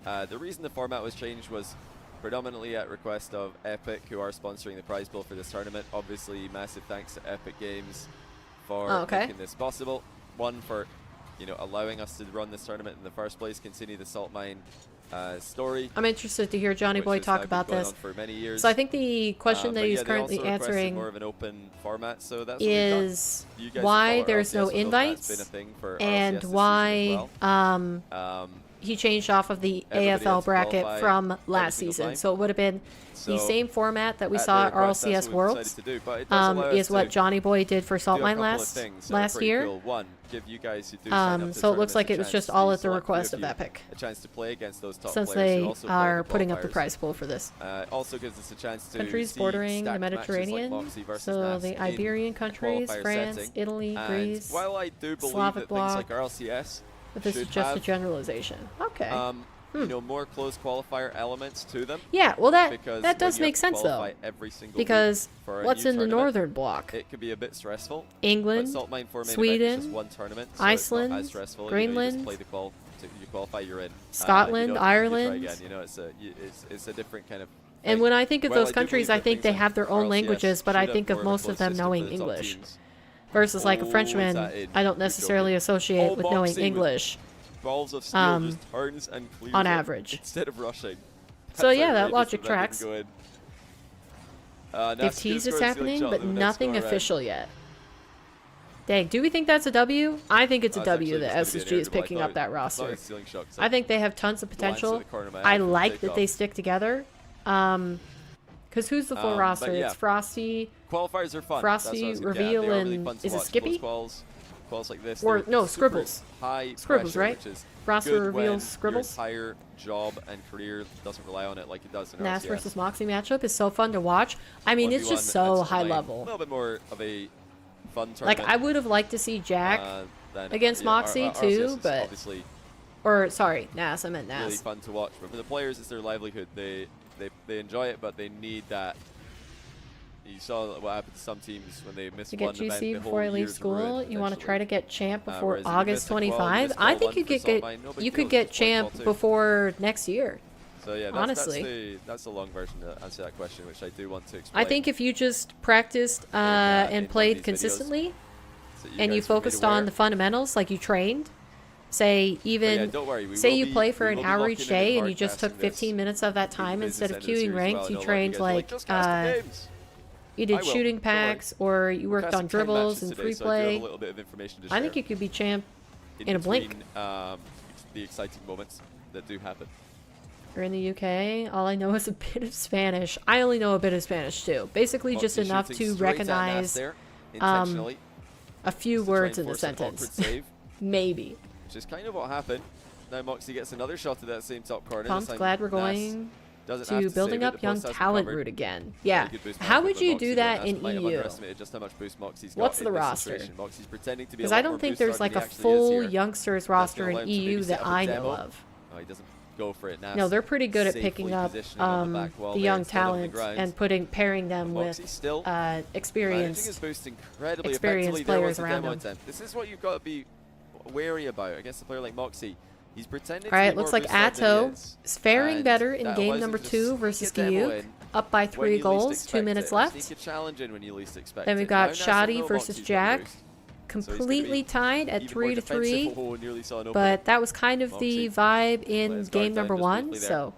The reason the format was changed was predominantly at request of Epic, who are sponsoring the prize pool for this tournament. Obviously, massive thanks to Epic Games for making this possible. One, for allowing us to run this tournament in the first place, continue the Salt Mine story. I'm interested to hear Johnny which Boy has talk now been about going this. on for many years. So I think the question that but he's yeah, they currently also requested answering more of an open format, so that's what we've done. is You guys why follow there's no RLCS, although that's been invites a thing for and RLCS this season why as well. he changed off of the Everybody had AFL to bracket qualify from every last single season. time. So it would have been the So same format that we at saw their at request, that's RLCS what we've Worlds. decided to do, but it does allow us Is what to Johnny Boy did for Salt do a Mine couple of things that are last pretty year. cool. One, give you guys who do sign up to So it looks tournaments like a it was chance just to all at the select request few of Epic, a chance to play against those top since players who they also play are in the putting up the qualifiers. prize pool for this. Also gives us a chance to Countries see bordering the stacked matches like Mediterranean, Mawkzy versus so Nas the in Iberian a countries, qualifier France, setting. Italy, And Greece, while I do believe Slavic that things like bloc, RLCS but this is should just a have, generalization. Okay. more close qualifier elements to them, Yeah, well because that when does you have make to sense though, qualify every single because week for a what's new in the tournament, northern block? it could be a bit stressful. England, But Salt Mine for main event is Sweden, just one tournament, so Iceland, it's not as stressful. You Greenland, just play the qual, you qualify, you're in. Scotland, you don't have to try Ireland. again. It's a different kind of. And thing. when I think of While those I do countries, believe I that think things they like have their own RLCS languages, but I should have think of more most close of them system knowing for the top English. teams. Versus like a Oh, Frenchman, is that in? I don't You're necessarily joking. associate Oh, with knowing Mawkzy with English. Balls of steel just turns and clears on it average. instead of rushing. So That's yeah, that outrageous logic that didn't tracks. go in. They've Nas teased scored it's a ceiling happening, shot, but though, next nothing go around. official yet. Dang, do we think that's a W? I think it's a It's W actually that just gonna SSG be an is air dribble. I picking thought up that it- roster. I thought it was ceiling shot, 'cause I think they have tons of glanced at potential. the corner of my I eye for the like that takeoff. they stick together. Because who's the full But roster? yeah. It's Frosty. Qualifiers are fun. Frosty, That's what I was- Reveal, they are really and fun to is it watch. Skippy? Close quals like this. Or they're no, super Scribbles. High Scribbles, pressure, right? Which is Frosty good reveals when Scribbles. Your entire job and career doesn't rely on it like it does in Nas RCS. versus Mawkzy matchup is so fun to watch. I mean, it's 1v1 just so and high like, A level. little bit more of a fun Like, tournament. I would have liked to see Jack, than, against Mawkzy RCS too, is but- obviously or sorry, Nas, I meant really Nas. fun to watch. But for the players, it's their livelihood. They enjoy it, but they need that. You saw what happened to some teams when they missed To one get event. GC the before whole I leave year's school, ruined, you want to potentially. try to get champ before Whereas if you August missed a qual, you 25? missed I qual think one you for could Salt get Mine, no big you deal, could get just play qual champ two. before next year. So yeah, honestly. that's the long version to answer that question, which I do want to explain. I think if you just practiced in and one of played these videos, consistently so and you guys can be focused aware. on the fundamentals, like you trained, say But yeah, even don't worry, we say will you be- play for we an will be hour locking each in day and hard you just took casting this 15 minutes of that through the time business instead of end the queuing series ranked, well. you Don't let trained guys be like just cast the games. you I did will, shooting don't worry. packs or you We're worked on casting 10 dribbles matches and today, free so I do have play. a little bit of information to I think share you could be champ in a blink. between, the exciting moments that do happen. Or in the UK, all I know is a bit of Spanish. I only know a bit of Spanish too. Basically just Mawkzy enough shooting to straight at Nas recognize there, intentionally, a few to try words and in the force an awkward sentence. save. Maybe. which is kind of what happened. Now Mawkzy gets another shot at that same top corner. Pumped, glad we're going to building up young talent route again. Yeah. How would you do that in EU? Just how much boost Mawkzy's got What's in the this roster? situation. Mawkzy's pretending to be Because I don't think there's like a full youngsters roster in EU that I know of. Oh, he doesn't go for it now. No, they're pretty good at picking up the young talent and pairing them with experienced players around them. This is what you've got to be wary about against a player like Mawkzy. He's pretending. All right, looks like Atto is faring better in game number 2 versus Giyuk, up by 3 goals, 2 minutes left. Then we've got Shoddy versus Jack, completely tied at 3-3, but that was kind of the vibe in game number 1, so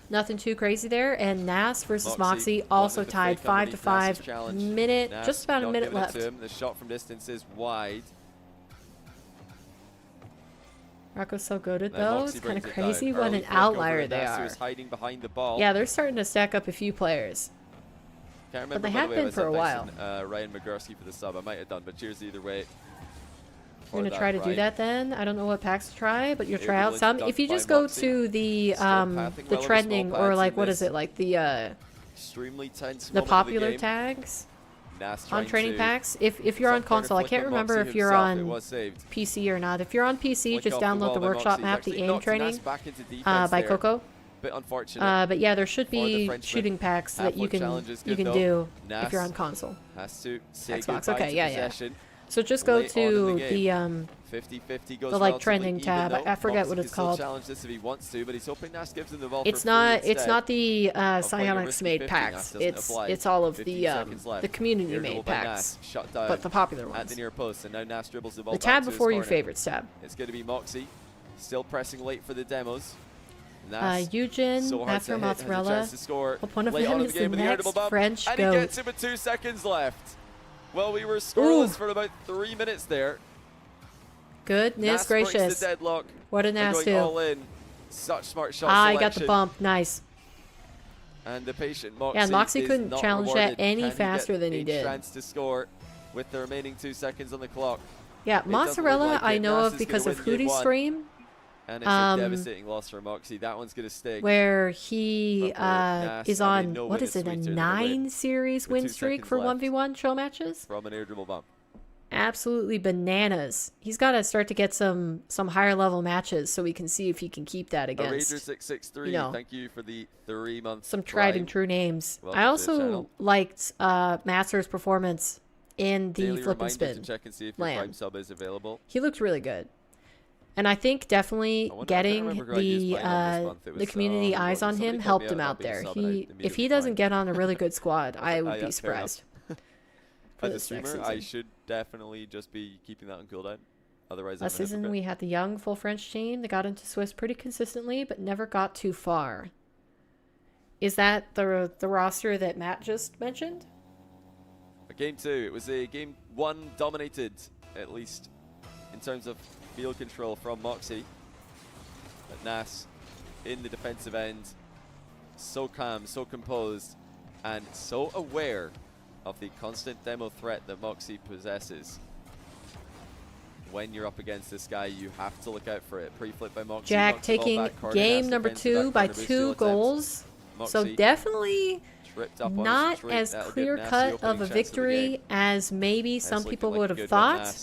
nothing too crazy there. And Nas versus Mawkzy also tied 5-5, just about a minute left. The shot from distance is wide. Rocco's so good at those. Kind of crazy what an outlier they are. Yeah, they're starting to stack up a few players. But they have been for a while. Ryan McGursky for the sub. I might have done, but cheers either way. You're gonna try to do that then? I don't know what packs to try, but you'll try out some. If you just go to the trending, or like what is it, like the popular tags on training packs. If you're on console, I can't remember if you're on PC or not. If you're on PC, just download the workshop map, the aim training by Coco. But yeah, there should be shooting packs that you can do if you're on console. Xbox. Okay, yeah. So just go to the like trending tab. I forget what it's called. It's not the Psyonix made packs. It's all of the community made packs, but the popular ones. The tab before your favorites tab. It's going to be Mawkzy, still pressing late for the demos. Eugen, after Mozzarella. Hope one of them is the next French goat. And he gets it with 2 seconds left. Well, we were scoreless for about 3 minutes there. Goodness gracious. The deadlock. What a Nas do. All in. Such smart shot I got the bump. Nice. And the patient Mawkzy. Yeah, Mawkzy couldn't challenge that any faster than he did. Chance to score with the remaining 2 seconds on the clock. Yeah, Mozzarella I know of because of Hootie's stream. And it's a devastating loss for Mawkzy. That one's going to stick. Where he is on, what is it, a 9-series win streak for 1v1 show matches? From an air dribble bump. Absolutely bananas. He's got to start to get some higher level matches so we can see if he can keep that against, Rager663, thank you for the 3 months. Some tried and true names. I also liked Master's performance in the flip and spin. Check and see if your Prime sub is available. He looked really good. And I think definitely getting the community eyes on him helped him out there. If he doesn't get on a really good squad, I would be surprised. As a streamer, I should definitely just be keeping that on cooldown. Otherwise, last season we had the young full French team that got into Swiss pretty consistently, but never got too far. Is that the roster that Matt just mentioned? Game 2. It was a game 1 dominated, at least in terms of field control from Mawkzy. But Nas in the defensive end, so calm, so composed, and so aware of the constant demo threat that Mawkzy possesses. When you're up against this guy, you have to look out for it. Pre-flip by Mawkzy. Jack taking game number 2 by 2 goals. So definitely not as clear-cut of a victory as maybe some people would have thought.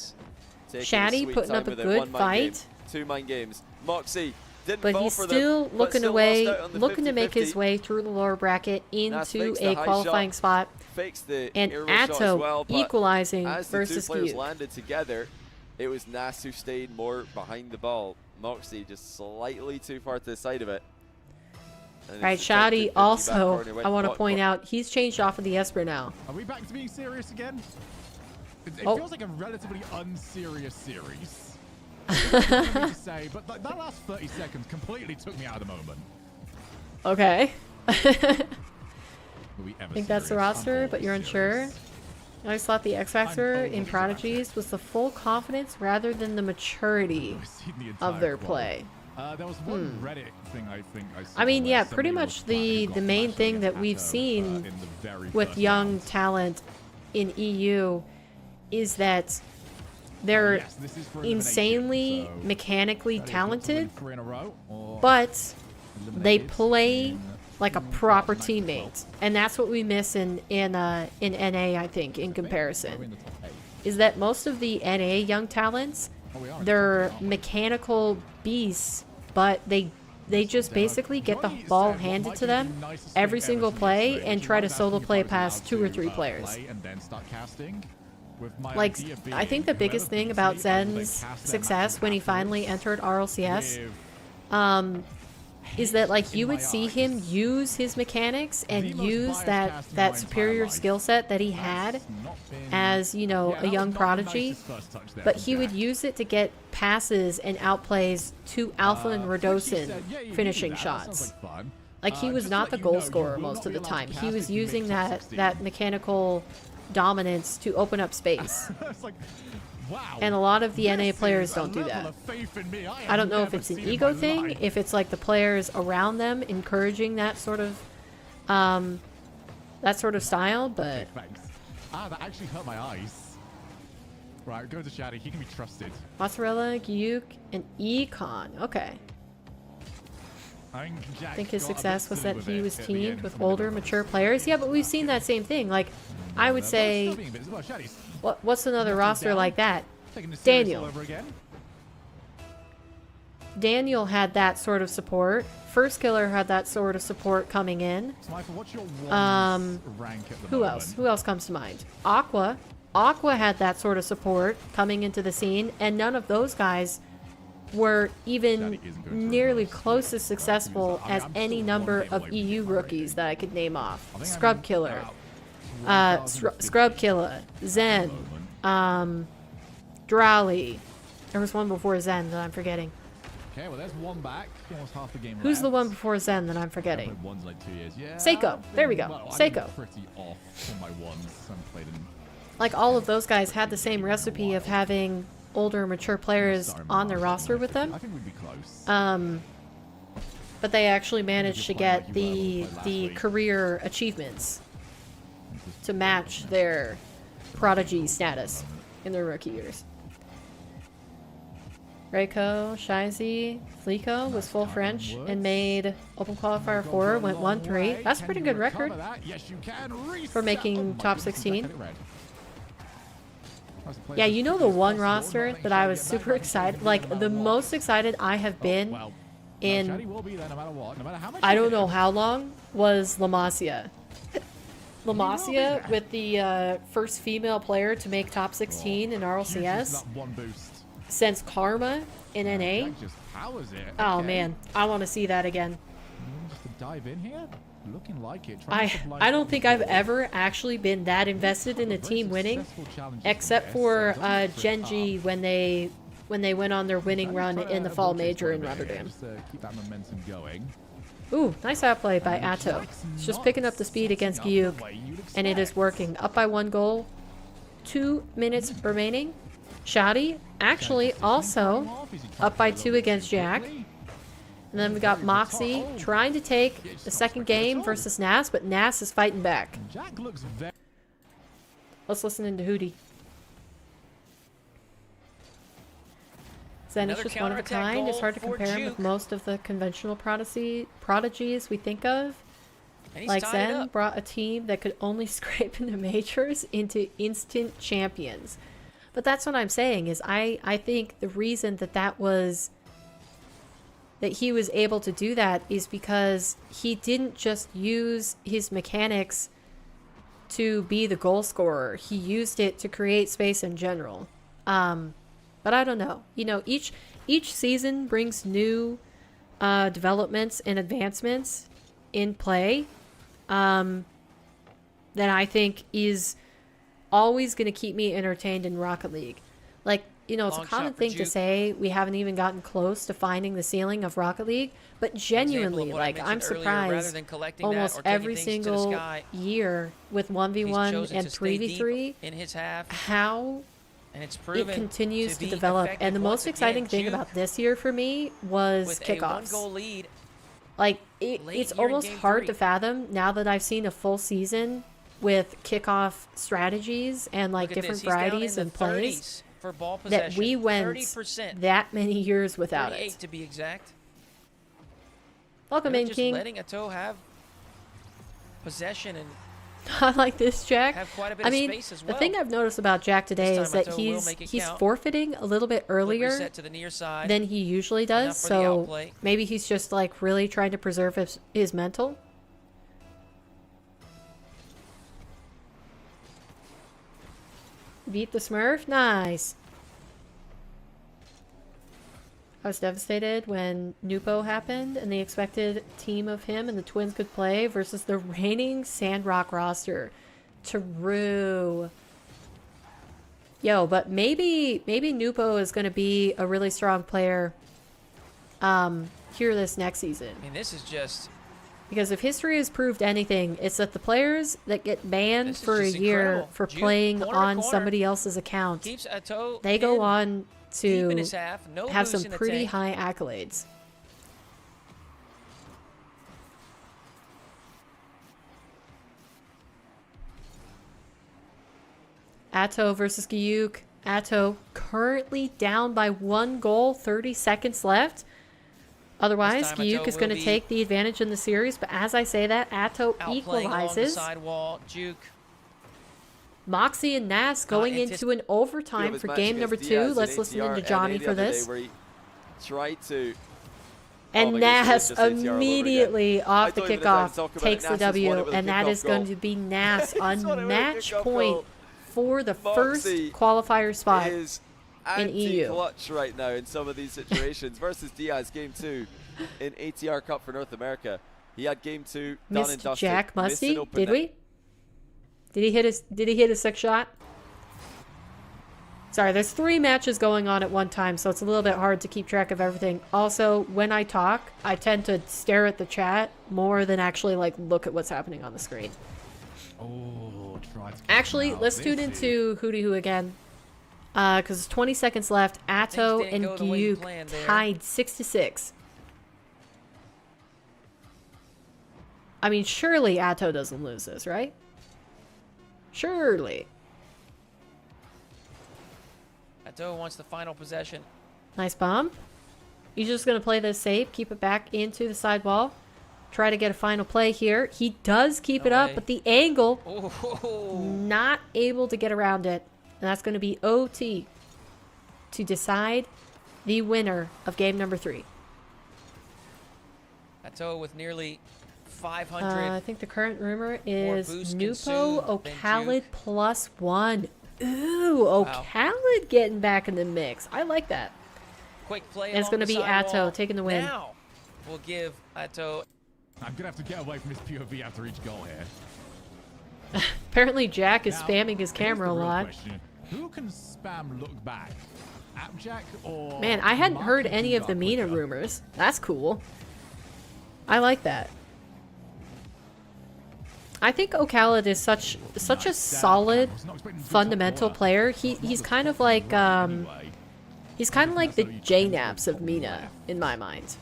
Shaddy putting up a good fight. 2 mind games. Mawkzy didn't but he's still looking to make his way through the lower bracket into a qualifying spot. And Atto equalizing versus Giyuk. Landed together. It was Nas who stayed more behind the ball. Mawkzy just slightly too far to the side of it. Right, Shadi also, I want to point out, he's changed off of the Esper now. Are we back to being serious again? It feels like a relatively unserious series. To say, but that last 30 seconds completely took me out of the moment. Okay. I think that's the roster, but you're unsure. I just thought the X Factor in Prodigies was the full confidence rather than the maturity of their play. There was one Reddit thing I think I saw. I mean, yeah, pretty much the main thing that we've seen with young talent in EU is that they're Yes, this is for elimination, insanely so mechanically Shaddy wants to win talented, 3 in a row, or but they eliminated play in like a 3-1 proper night control. teammate, and that's what we miss in NA, I think, in Are we comparison. in the top 8? Is that most of the NA young talents, Oh, we are in the they're top 8, aren't we? mechanical beasts, but they just basically get the ball handed to them every single play and try to solo play past 2 or 3 players. Like, I think the biggest thing about Zen's success when he finally entered RLCS is that, like, you would see him use his mechanics and use that superior skill set that he had as, you know, a young prodigy, but he would use it to get passes and outplays to Alpha and Radosin finishing shots. Like, he was not the goal scorer most of the time. He was using that mechanical dominance to open up space. And a lot of the NA players don't do that. I don't know if it's an ego thing, if it's like the players around them encouraging that sort of style, but that actually hurt my eyes. Right, go to Shaddy. He can be trusted. Mozzarella, Gyuk, and Econ. Okay. I think his success was that he was teamed with older, mature players. Yeah, but we've seen that same thing. Like, I would say, what's another roster like that? Daniel. Daniel had that sort of support. Firstkiller had that sort of support coming in. Who else? Who else comes to mind? Aqua. Aqua had that sort of support coming into the scene, and none of those guys were even nearly close as successful as any number of EU rookies that I could name off. Scrubkiller, Scrubkiller, Zen, Drowley. There was one before Zen that I'm forgetting. Okay, well, there's one back. Almost half the game Who's the left. one before Zen that I'm forgetting? One's like 2 years. Yeah, Seiko. There we go. Well, Seiko. I'm pretty off on my ones. I've played in Like, all of those guys had the same recipe of having older, mature players on their roster with them. I think we'd be close. But they actually managed to get the career achievements to match their prodigy status in their rookie years. Reiko, Shizy, Fleeko was full French and made Open Qualifier 4, went 1-3. That's a pretty good record for making top 16. Yeah, you know the one roster that I was super excited, like the most excited I have been in I don't know how long, was La Masia. La Masia with the first female player to make top 16 in RLCS since Karma in NA. Oh man, I want to see that again. Just to dive in here, looking like it. I don't think I've ever actually been that invested in a team winning, except for Genji when they went on their winning run in the fall major in Rotterdam. Keep that momentum going. Ooh, nice outplay by Atto. It's just picking up the speed against Gyuk, and it is working. Up by 1 goal, 2 minutes remaining. Shadi actually also up by 2 against Jack. And then we got Mawkzy trying to take the second game versus Nas, but Nas is fighting back. Jack looks very. Let's listen into Hootie. Zen is just one of a kind. It's hard to compare him with most of the conventional prodigies we think of. Like Zen brought a team that could only scrape into majors into instant champions. But that's what I'm saying is I think the reason that he was able to do that is because he didn't just use his mechanics to be the goal scorer. He used it to create space in general. But I don't know. You know, each season brings new developments and advancements in play that I think is always going to keep me entertained in Rocket League. Like, you know, it's a common thing to say we haven't even gotten close to finding the ceiling of Rocket League, but genuinely, like, I'm surprised almost every single year with 1v1 and 3v3 in his half, how and it's it continues to develop. And the most exciting thing about this year for me was kickoffs. Like, it's almost hard to fathom now that I've seen a full season with kickoff strategies and like different varieties and plays. for ball possession. that we went 30%. that many years without 38 it. to be exact. Welcome Really in, just King. letting Ato have possession and I like this, Jack. have quite a bit I of mean, space as the well. thing I've noticed about Jack today This is time that Ato will make it he's count. forfeiting a little bit Flip earlier reset to the near side. than he usually does. Enough for the So outplay. maybe he's just like really trying to preserve his mental. Beat the Smurf. Nice. I was devastated when Nupo happened and the expected team of him and the Twins could play versus the reigning Sandrock roster. True. Yo, but maybe Nupo is going to be a really strong player here this next season. I mean, this is just Because if history has proved anything, it's that the players that get banned This is for a just year incredible. for Juke, playing corner to on corner. somebody else's account, keeps Ato they go in, on deep in to his half, no have boost some in the pretty tank. high accolades. Atto versus Giyuk. Atto currently down by 1 goal, 30 seconds left. Otherwise, This time Giyuk Atto is going to will be take the advantage in the series. But as I say that, Atto Outplaying along the equalizes. sidewall. Juke. Mawkzy and Nas going antici- into an overtime His for match game against number Diaz 2. in Let's listen ATR into Johnny NA the for other day this. where he tried to. And Oh my goodness, Nas it's just ATR all over again. immediately off the don't even have time to kickoff talk about takes it. the Nas just won W, it with a and that kickoff is going goal. to be Nas He's on won it with a match kickoff point goal. for the first Mawkzy qualifier spot. is in EU. anti-clutch right now in some of these situations versus Diaz game 2 in ATR Cup for North America. He had game 2 done and Missed dusted. Jack missed an Musty, open did net. we? Did he hit his 6th shot? Sorry, there's 3 matches going on at one time, so it's a little bit hard to keep track of everything. Also, when I talk, I tend to stare at the chat more than actually like look at what's happening on the screen. Oh, try to Actually, out. let's tune This into Hootie Hoo again. Because 20 seconds left. Atto Things and didn't go the way you Giyuk planned there. tied 6-6. I mean, surely Atto doesn't lose this, right? Surely. Ato wants the final possession. Nice bump. He's just going to play this safe. Keep it back into the sidewall. Try to get a final play here. He does keep No it up, way. but the angle, Oh, not able to get around it. And that's going to be OT to decide the winner of game number 3. Ato with nearly 500. I think the current rumor is boost Nupo consumed than Ocalid Duke. +1. Ooh, Ocalid getting back in the mix. I like that. Quick play. And it's going to be Atto taking the win. Now we'll give Ato. I'm gonna have to get away from his POV after each goal here. Apparently Jack is Now, spamming his here's camera the a real lot. question. Who can spam look back? ApparentlyJack or Man, I hadn't heard Mark any of the Dugar Mina quicker? rumors. That's cool. I like that. I think Ocalid is such a Nice solid, I was not expecting to do top fundamental corner. player. That's He's not kind the of like anyway. he's kind of like the That's J-Naps of top Mina left. in my mind.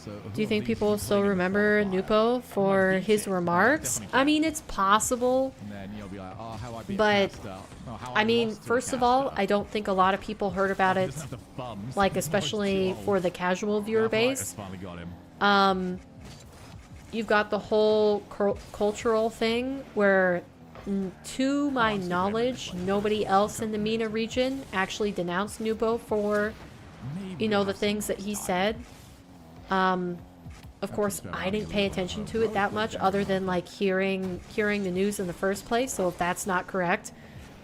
So Do you think people will still remember Nupo for his remarks? I mean, it's possible. And then you'll be like, oh, how I beat But, Caster. Oh, how I mean, lost to a first of all, caster. I don't think a lot of people heard about He it, doesn't have the thumbs. like He's especially too for old. the casual viewer Arthritis base. finally got him. You've got the whole cultural thing where, to my knowledge, nobody else in the MENA region actually denounced Nupo for, Maybe you know, the have things some that he time. said. Of course, I didn't pay attention to it that much, other than like hearing the news in the first place. So if that's not correct,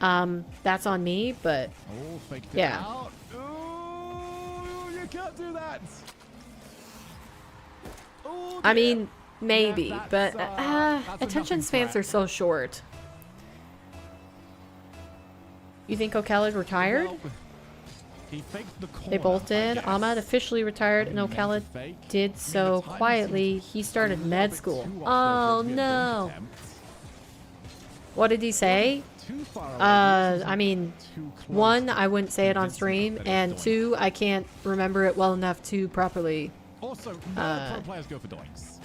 that's on me. But Oh, faked it Yeah. out. Oh, you can't do that. Oh, I dear. mean, maybe. Yeah, But that's a attention nothing spans threat. are so short. You think Ocalid retired? Well, he faked the corner, They both I did. guess. Ahmad officially retired, and He meant to Ocalid fake. did I mean, so the timing quietly. seems He a started little med bit school. too Oh off the no! attempt. What did he say? Too far away. This I mean, isn't too close one, to I wouldn't say it on convincing stream, that and it's two, I can't remember it well enough to properly Also, no pro players go for doinks.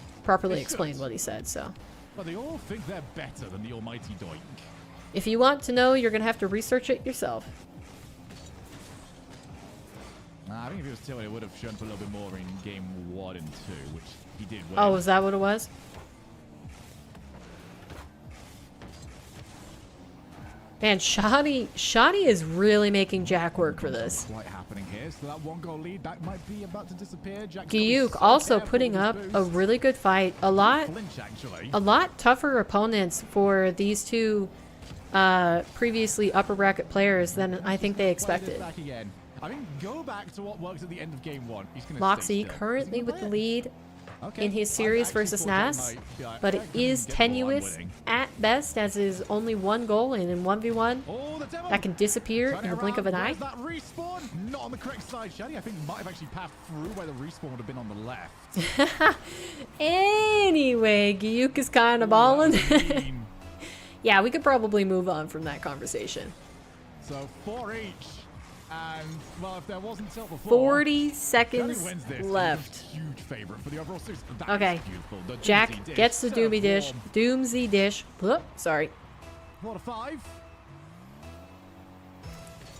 They explain should. what he said. So But they all think they're better than the almighty doink. If you want to know, you're going to have to research it yourself. I think if he was still, it would have shown up a little bit more in game 1 and 2, which he did win. Oh, is that what it was? Man, Shoddy is really making Jack work for this. Quite happening here. So that 1-goal lead, that might be about to disappear. Jack's Giyuk so also careful putting with up his a boost. really good fight. A lot Flinch, tougher opponents for these two previously upper bracket players than I think they expected. Back again. I mean, go back to what works at the end of game 1. He's gonna Mawkzy stay still. currently Is he with the gonna play it? lead Okay. in his I series actually versus thought that Nas, might be like, but it that could is get the ball tenuous winning. at best, as is only 1 goal and in 1v1 Oh, the demo. that can disappear Turn in it the blink of an around. eye. Where's that respawn? Not on the correct side. Shady, I think, might have actually passed through where the respawn would have been on the left. Anyway, Giyuk is kind of Ooh, balling. that was mean. Yeah, we could probably move on from that conversation. So 4 each. And, well, if there wasn't tilt before... 40 Shady seconds wins this. left. Huge favorite for the overall series. That Okay. is beautiful. The Jack Doomsday dish. gets the Served Doomy dish. warm. Doomsy dish. Whoop, sorry. 4-5.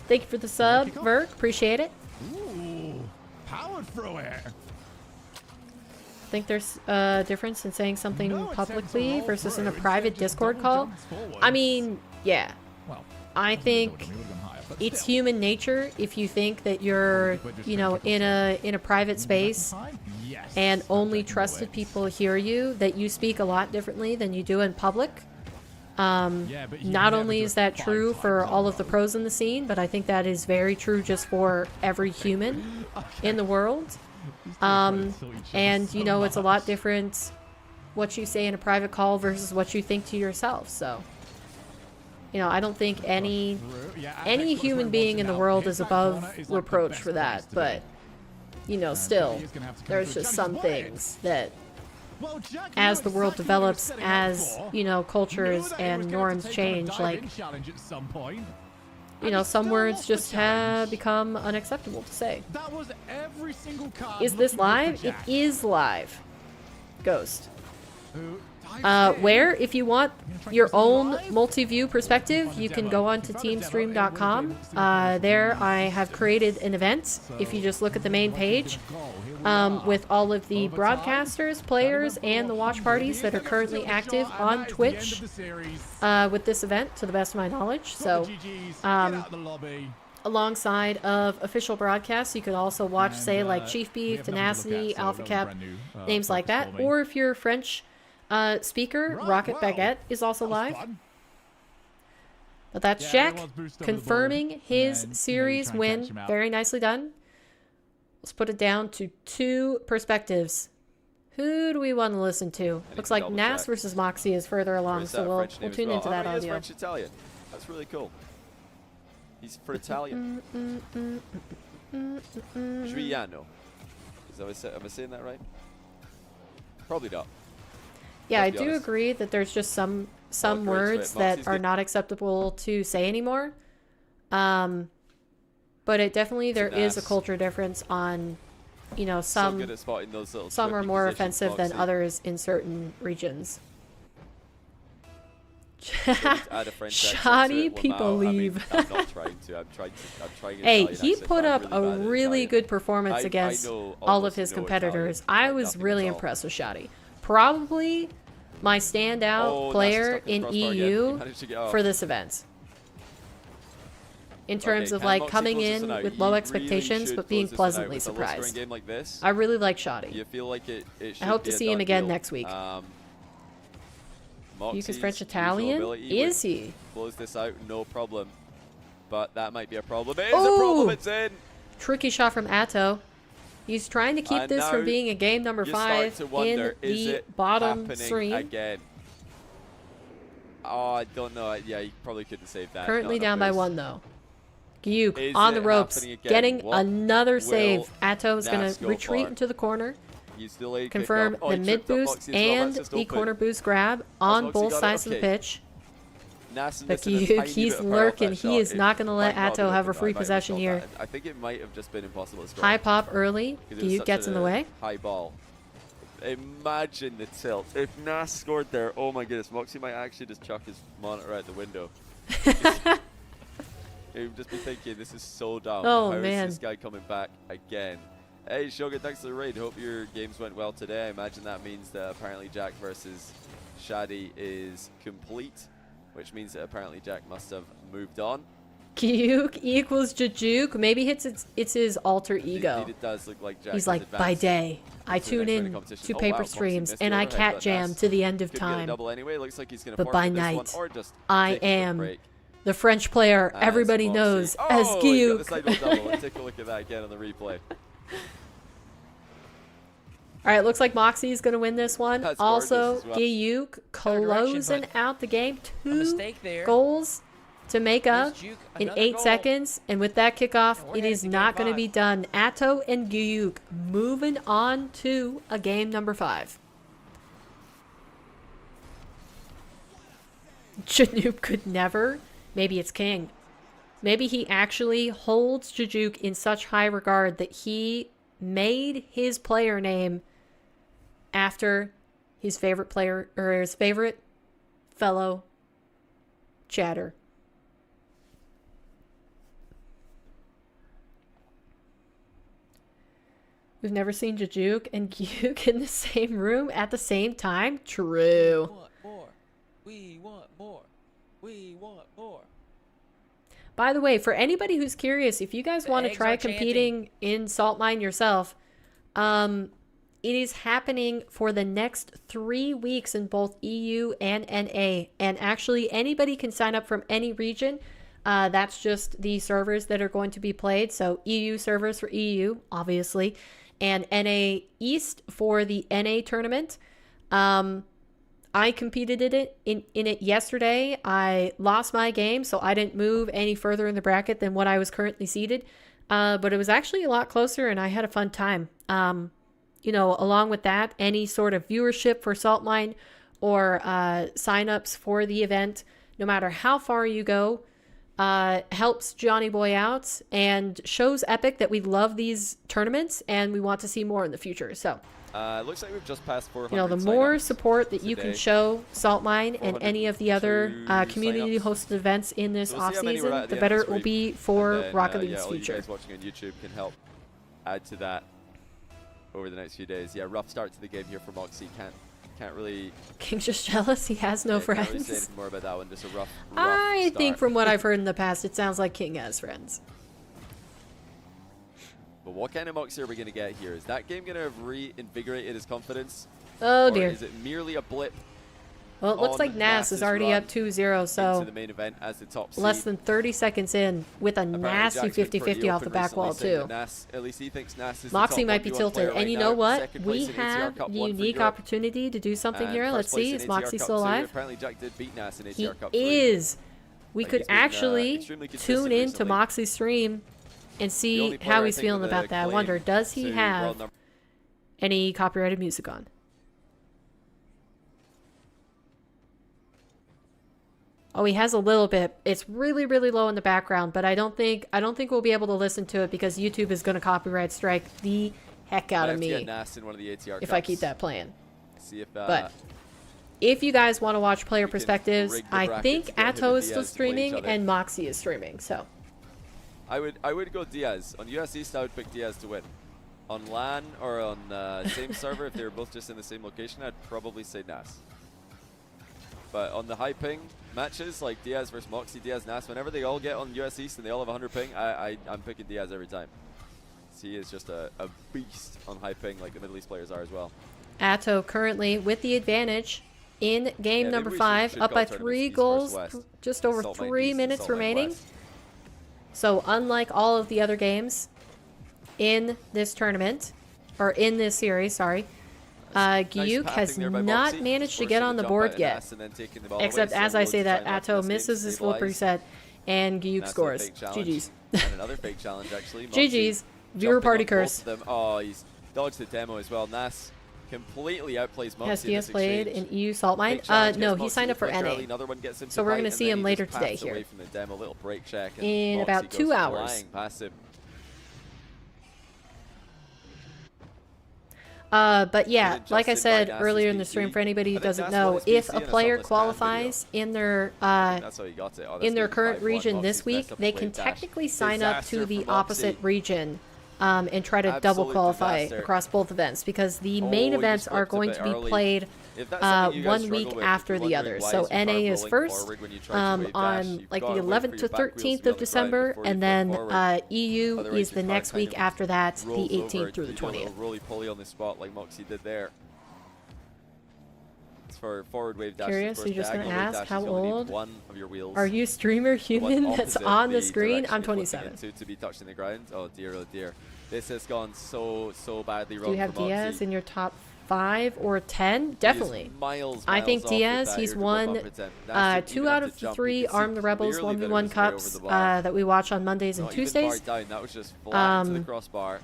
Thank you for the sub, Kickoff? Verk. Appreciate it. Ooh, powered through it. I think there's a difference in saying something No attempt to publicly roll versus in a through. private Instead, just Discord double call. jumps forwards. I mean, yeah. Well, I think we would've gone higher, but it's still. human nature if you think that you're, you know, in a private space Yes, and that's only how you do trusted it. people hear you, that you speak a lot differently than you do in public. Yeah, but you Not never only do is it that 5 true times for in a all of the row. pros in the scene, but I think that is very true just for every human in the world. And you know, it's a lot different what you say in a private call versus what you think to yourself. So, you know, I don't think any human being in the world is above reproach for that, but you know, still, there's just some things that as the world develops, as, you know, cultures and norms change, like, you know, some words just have become unacceptable to say. Is this live? It is live. Ghost. Where, if you want your own multi-view perspective, you can go on to teamstream.com. There I have created an event, if you just look at the main page, with all of the broadcasters, players, and the watch parties that are currently active on Twitch with this event, to the best of my knowledge. So, alongside of official broadcasts, you could also watch, say, like Chief Beef, Tenacity, Alpha Cap, names like that. Or if you're a French speaker, Rocket Baguette is also live. But that's Jack confirming his series win. Very nicely done. Let's put it down to 2 perspectives. Who do we want to listen to? Looks like Nas versus Mawkzy is further along, so we'll tune into that audio. French Italian. That's really cool. He's for Italian. Giuliano. Am I saying that right? Probably not. Yeah, I Let's be do honest. agree that there's just some great words sweat. that Mawkzy's are good. not acceptable to say anymore. But it definitely, there is a Nas. culture difference on, you know, So some good at spotting those little are tricky more positions, offensive than Mawkzy. others in certain regions. Add a French accent to Shoddy it, people Lamau. I mean, leave. I'm not trying to. I'm trying Hey, Italian he accent, put but I'm up really a bad at really Italian. good performance I against know all of almost his no competitors. Italian, I like was nothing really at all. impressed with Shoddy. Probably my standout Oh, player that's stuck in in the crossbar again. He EU managed to get off. for this event. In terms Okay, of can like Mawkzy coming close this in one out? with You low really expectations, should but being close this one out pleasantly with a low-scoring surprised. game like this. I really like Shoddy. You feel like it should hope to be a see him done again deal. next week. Mawkzy's Yuka's French usual Italian? ability Is would he? Close this out, no problem. But that might be a problem. It is a Ooh! problem. It's in. Tricky shot from Atto. He's trying to keep And this from now being a game number You 5 start to wonder, in is the it bottom happening stream. again? Oh, I don't know. Yeah, you probably couldn't save that. Currently Not down enough by boost. 1 though. Giyuk Is on the it ropes, happening again? getting What another will save. Atto is going Nas to go retreat for? into the corner, He's delayed confirm kickoff. Oh, the he mid tripped up boost Mawkzy as well. and That's just the open. corner boost grab on Mawkzy both got it? sides of the Okay. pitch. Nas But missing a Giyuk, tiny bit he's of power off lurking. that He shot. is not going to let might not Atto been have a open. free I might have possession shot here. that. I think it might have just been impossible to score. High pop early. 'Cause it was Giyuk such gets in the a way. High ball. Imagine the tilt. If Nas scored there, oh my goodness, Mawkzy might actually just chuck his monitor out the window. He would just be thinking, this is so dumb. Oh, How man. is this guy coming back again? Hey, Shogun, thanks for the raid. Hope your games went well today. I imagine that means that Apparently Jack versus Shadi is complete, which means that Apparently Jack must have moved on. Gyuk equals Jajuk. Maybe it's his alter ego. It does look like Jack He's has like, by advanced day, I to the tune next round of in competition. to Oh, paper wow, Mawkzy streams missed the and I overhead, cat but jam Nas to the end of could get a time. double anyway. Looks like he's gonna But by forfeit this one, night, or just I take a quick am break. the French player As everybody Mawkzy- knows oh, as he's got Gyuk. the sideways double. Let's take a look at that again on the replay. All right, looks like Mawkzy is going to win this one. That's Also, gorgeous as well. Gyuk closing but out the game. A 2 mistake there. goals to make up Here's Juke, in another 8 goal. seconds. And with that kickoff, And we're it headed is to not game going to be 5. done. Atto and Gyuk moving on to a game number 5. Chanoop could never. Maybe it's King. Maybe he actually holds Jajuk in such high regard that he made his player name after his favorite player or his favorite fellow chatter. We've never seen Jajuk and Gyuk in the same room at the same time. True. Want more. We want more. We want more. By the way, for anybody who's curious, if you guys The want to eggs try are chanting. competing in Salt Mine yourself, it is happening for the next 3 weeks in both EU and NA. And actually, anybody can sign up from any region. That's just the servers that are going to be played. So EU servers for EU, obviously, and NA East for the NA tournament. I competed in it yesterday. I lost my game, so I didn't move any further in the bracket than what I was currently seated. But it was actually a lot closer, and I had a fun time. You know, along with that, any sort of viewership for Salt Mine or signups for the event, no matter how far you go, helps Johnny Boy out and shows Epic that we love these tournaments and we want to see more in the future. So, Looks like we've just passed 400. you know, the more signups support that you can today. show Salt Mine and any of the other 402 community signups. hosted events in this So we'll see how many we're at off-season, at the end of better this it will week. be for And then, Rocket League's yeah, all you future. guys watching on YouTube can help add to that over the next few days. Yeah, rough start to the game here for Mawkzy. Can't really. King's just jealous he has no yeah, can't really say friends. anything more about that one. Just a rough I think start. from what I've heard in the past, it sounds like King has friends. But what kind of Mawkzy are we going to get here? Is that game going to have reinvigorated his confidence? Oh or dear. is it merely a blip Well, it looks on like Nas is Nas's already run up 2-0, into so the main event as the top seed? less than 30 seconds in with a Apparently nasty Jack's been pretty 50-50 off the open back recently wall, saying that too. Nas, at least he thinks Nas is the Mawkzy top might be 1v1 tilted. player And right you now. know what? Second We place in ATR have Cup the 1 for unique Europe. opportunity to do something And here. first Let's place see. in Is ATR Mawkzy Cup still 2. alive? Apparently Jack did beat Nas in ATR He Cup 3. is. We Like, could he's been, actually extremely consistent tune in to recently. Mawkzy's stream and The see only player how I he's think feeling with a about that. I claim wonder, does he to have world number any copyrighted music on? Oh, he has a little bit. It's really, really low in the background, but I don't think we'll be able to listen to it because YouTube is going to copyright strike the heck out I of have to get me Nas in one of the ATR if I Cups. keep that playing. See if But if you guys want to watch player we can perspectives, rig the I brackets think to get him Atto and is still Diaz to play each streaming other. and Mawkzy is streaming. So I would go Diaz. On US East, I would pick Diaz to win. On LAN or on same server, if they were both just in the same location, I'd probably say Nas. But on the high ping matches, like Diaz versus Mawkzy, Diaz, Nas, whenever they all get on US East and they all have 100 ping, I'm picking Diaz every time. He is just a beast on high ping, like the Middle East players are as well. Atto currently with the advantage in game Yeah, number maybe we 5, should up call by tournaments 3 East goals, versus West. just over Salt Mine 3 East and minutes Salt Mine remaining. West. So unlike all of the other games in this tournament, or in this series, sorry, Nice Gyuk has passing there by not Mawkzy, managed to forcing get the on the jump board out of yet. Nas and then taking the ball Except away, as so I loads say of that, time left in Atto this game misses to his full stabilize. preset, and Gyuk Nas scores. with a fake challenge. GG's. And another fake challenge, actually. Mawkzy GG's. Viewer jumping party on both curse. of them. Oh, he's dodged the demo as well. Nas completely outplays Mawkzy Has in Diaz this played exchange. in EU Salt Mine? Fake challenge No, gets he Mawkzy signed to up for break NA. early, another one gets him So to we're bite, gonna and see then him he later just today paths here. away from the demo, little break check, and In Mawkzy about 2 goes hours. flying past him. But yeah, And like I adjusted by said Nas's earlier in the PC. stream, for anybody who I think doesn't Nas know, won his if PC a and it's on player this bad qualifies in their That's how he got it. Oh, that's in their gonna be current 5-1. region this Mawkzy's week, messed up they the can late dash. technically sign up to Disaster the for opposite Mawkzy. region and try to double Absolute qualify disaster. across both events, because the main Oh, you events are slipped a going bit to be early. played If that's something you guys 1 struggle week with, after if you're the wondering others. why So is your car NA is rolling first forward when you try to wave dash, on you've like the gotta wait for 11th your to back wheels 13th be on of the ground December, before you and flip then forward. EU Otherwise is the your car next kind week of after that, the rolls 18th over. through the You do a little 20th. roly-poly on the spot like Mawkzy did there. It's for forward wave dash. Curious, you're just gonna ask how old one of your wheels. are you, streamer human One that's opposite on the the screen? direction I'm you're flipping 27. into to be touching the ground. Oh dear, oh dear. This has gone so badly wrong. Do you have for Mawkzy. Diaz in your top 5 or 10? He is Definitely. miles I think off with Diaz, that he's ear dribble won bumper 10. Nasty 2 even out have of to the jump. 3 You could Arm see the Rebels clearly that it 1v1 was way over cups the bar. that we watch on Mondays and Not even Tuesdays. bar down, that was just flat into the crossbar.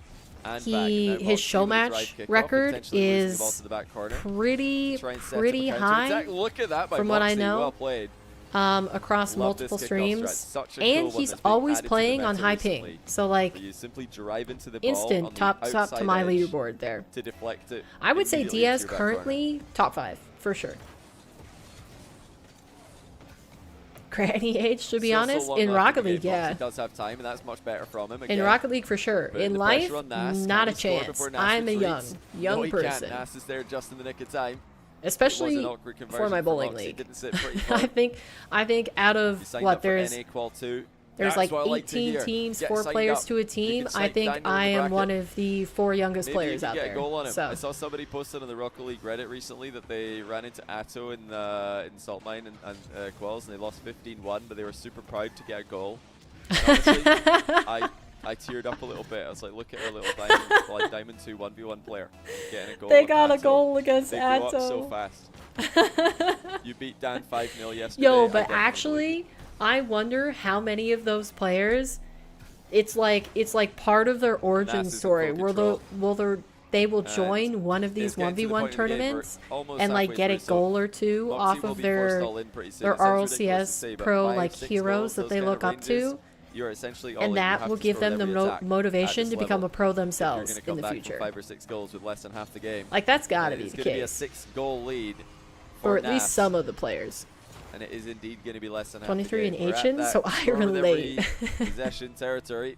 And back. And now His Mawkzy show with a match drive kickoff, record potentially losing the ball is to the back corner. pretty Try and set up a pretty high counterattack. Look at that by from what I Mawkzy. know. Well played. Across Love this multiple kickoff strat. streams, Such a and cool one he's that's being always added to the playing on meta high recently, ping. So like where you simply drive into the ball instant on the top to outside my edge leaderboard there. to deflect it. I would say immediately Diaz into your back corner. currently top 5 for sure. Granny age, to be Still so honest, long in left Rocket the game. League, yeah. Mawkzy does have time, and that's much better from him. In Again, Rocket League for sure. putting In the life, pressure on Nas. not Can a he score chance. before Nas I'm a retreats? young No, he person. can't. Nas is there just in the nick of time. Especially It was an awkward for conversion my bowling Mawkzy. league. Didn't sit pretty far. I think out He of signed what up for there's NA Qual 2. there's That's like what I like to 18 hear. teams, Get 4 signed players up. to a You team. can I slide think down the I am bracket. one of the 4 youngest Maybe players you out can get there. a goal on him. So I saw somebody posted on the Rocket League Reddit recently that they ran into Atto in Salt Mine and Quals, and they lost 15-1, but they were super proud to get a goal. And honestly, I teared up a little bit. I was like, look at our little Diamond 2 1v1 player getting a goal. they on got a Atto. goal against They grew up so Atto. fast. You beat Dan 5-0 yesterday. Yo, I but definitely believe actually, I wonder how many of those players, it's like part of their origin Nas is in story. full They will And join one of it's these getting to the 1v1 point in the game where tournaments almost and like halfway get through, a so goal or two Mawkzy off will of be their forced all in pretty soon. their It sounds ridiculous to RLCS say, but pro 5, like 6 heroes goals, that those they kind look of up to, ranges, you're essentially all and in. You that have will to give score them the every attack at motivation this to become level a pro if you're themselves gonna in come the back from future. 5 or 6 goals with less than half the game. Like that's gotta be It's the going to be a case 6-goal lead for at Nas, least some of the players. and it is indeed going to be less than half 23 the and game. We're at Asian, that so I score with every relate. possession territory.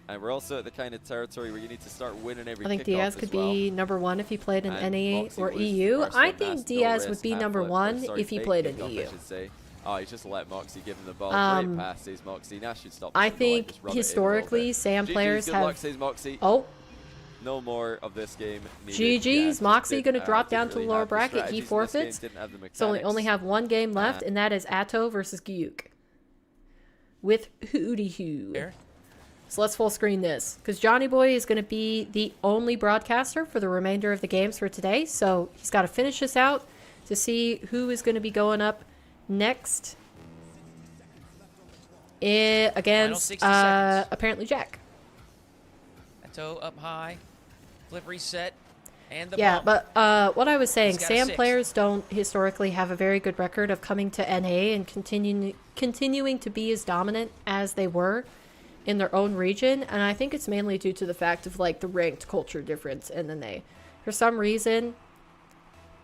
And we're also at the kind of territory where you need to start winning every I think kickoff Diaz as could well. be number 1 if he played in And NA Mawkzy or was EU. first I on think Nas, Diaz no would risk, be half number flip, or 1 sorry, if he fake played in kickoff, I EU. should say. Oh, he just let Mawkzy give him the ball. Um, Great pass, says Mawkzy. Nas should stop. I this and go, like, think just rub it in a little historically bit. Sam GG's, players good have luck, says Mawkzy. Oh, No more of this game needed. GG's. Yeah, just Mawkzy didn't, gonna drop didn't down to really lower have the bracket. He strategies in this forfeits. game, didn't have the so we only mechanics. have 1 game left, and that is Atto versus Gyuk with Hootie Hoo. Here. So let's full screen this, because Johnny Boy is going to be the only broadcaster for the remainder of the games for today. So he's got to finish this out to see who is going to be going up next against 60 seconds. ApparentlyJack. Toe up high. Flip reset. And the Yeah, bump. but what I was saying, He's got a Sam 6. players don't historically have a very good record of coming to NA and continuing to be as dominant as they were in their own region, and I think it's mainly due to the fact of like the ranked culture difference in NA. For some reason,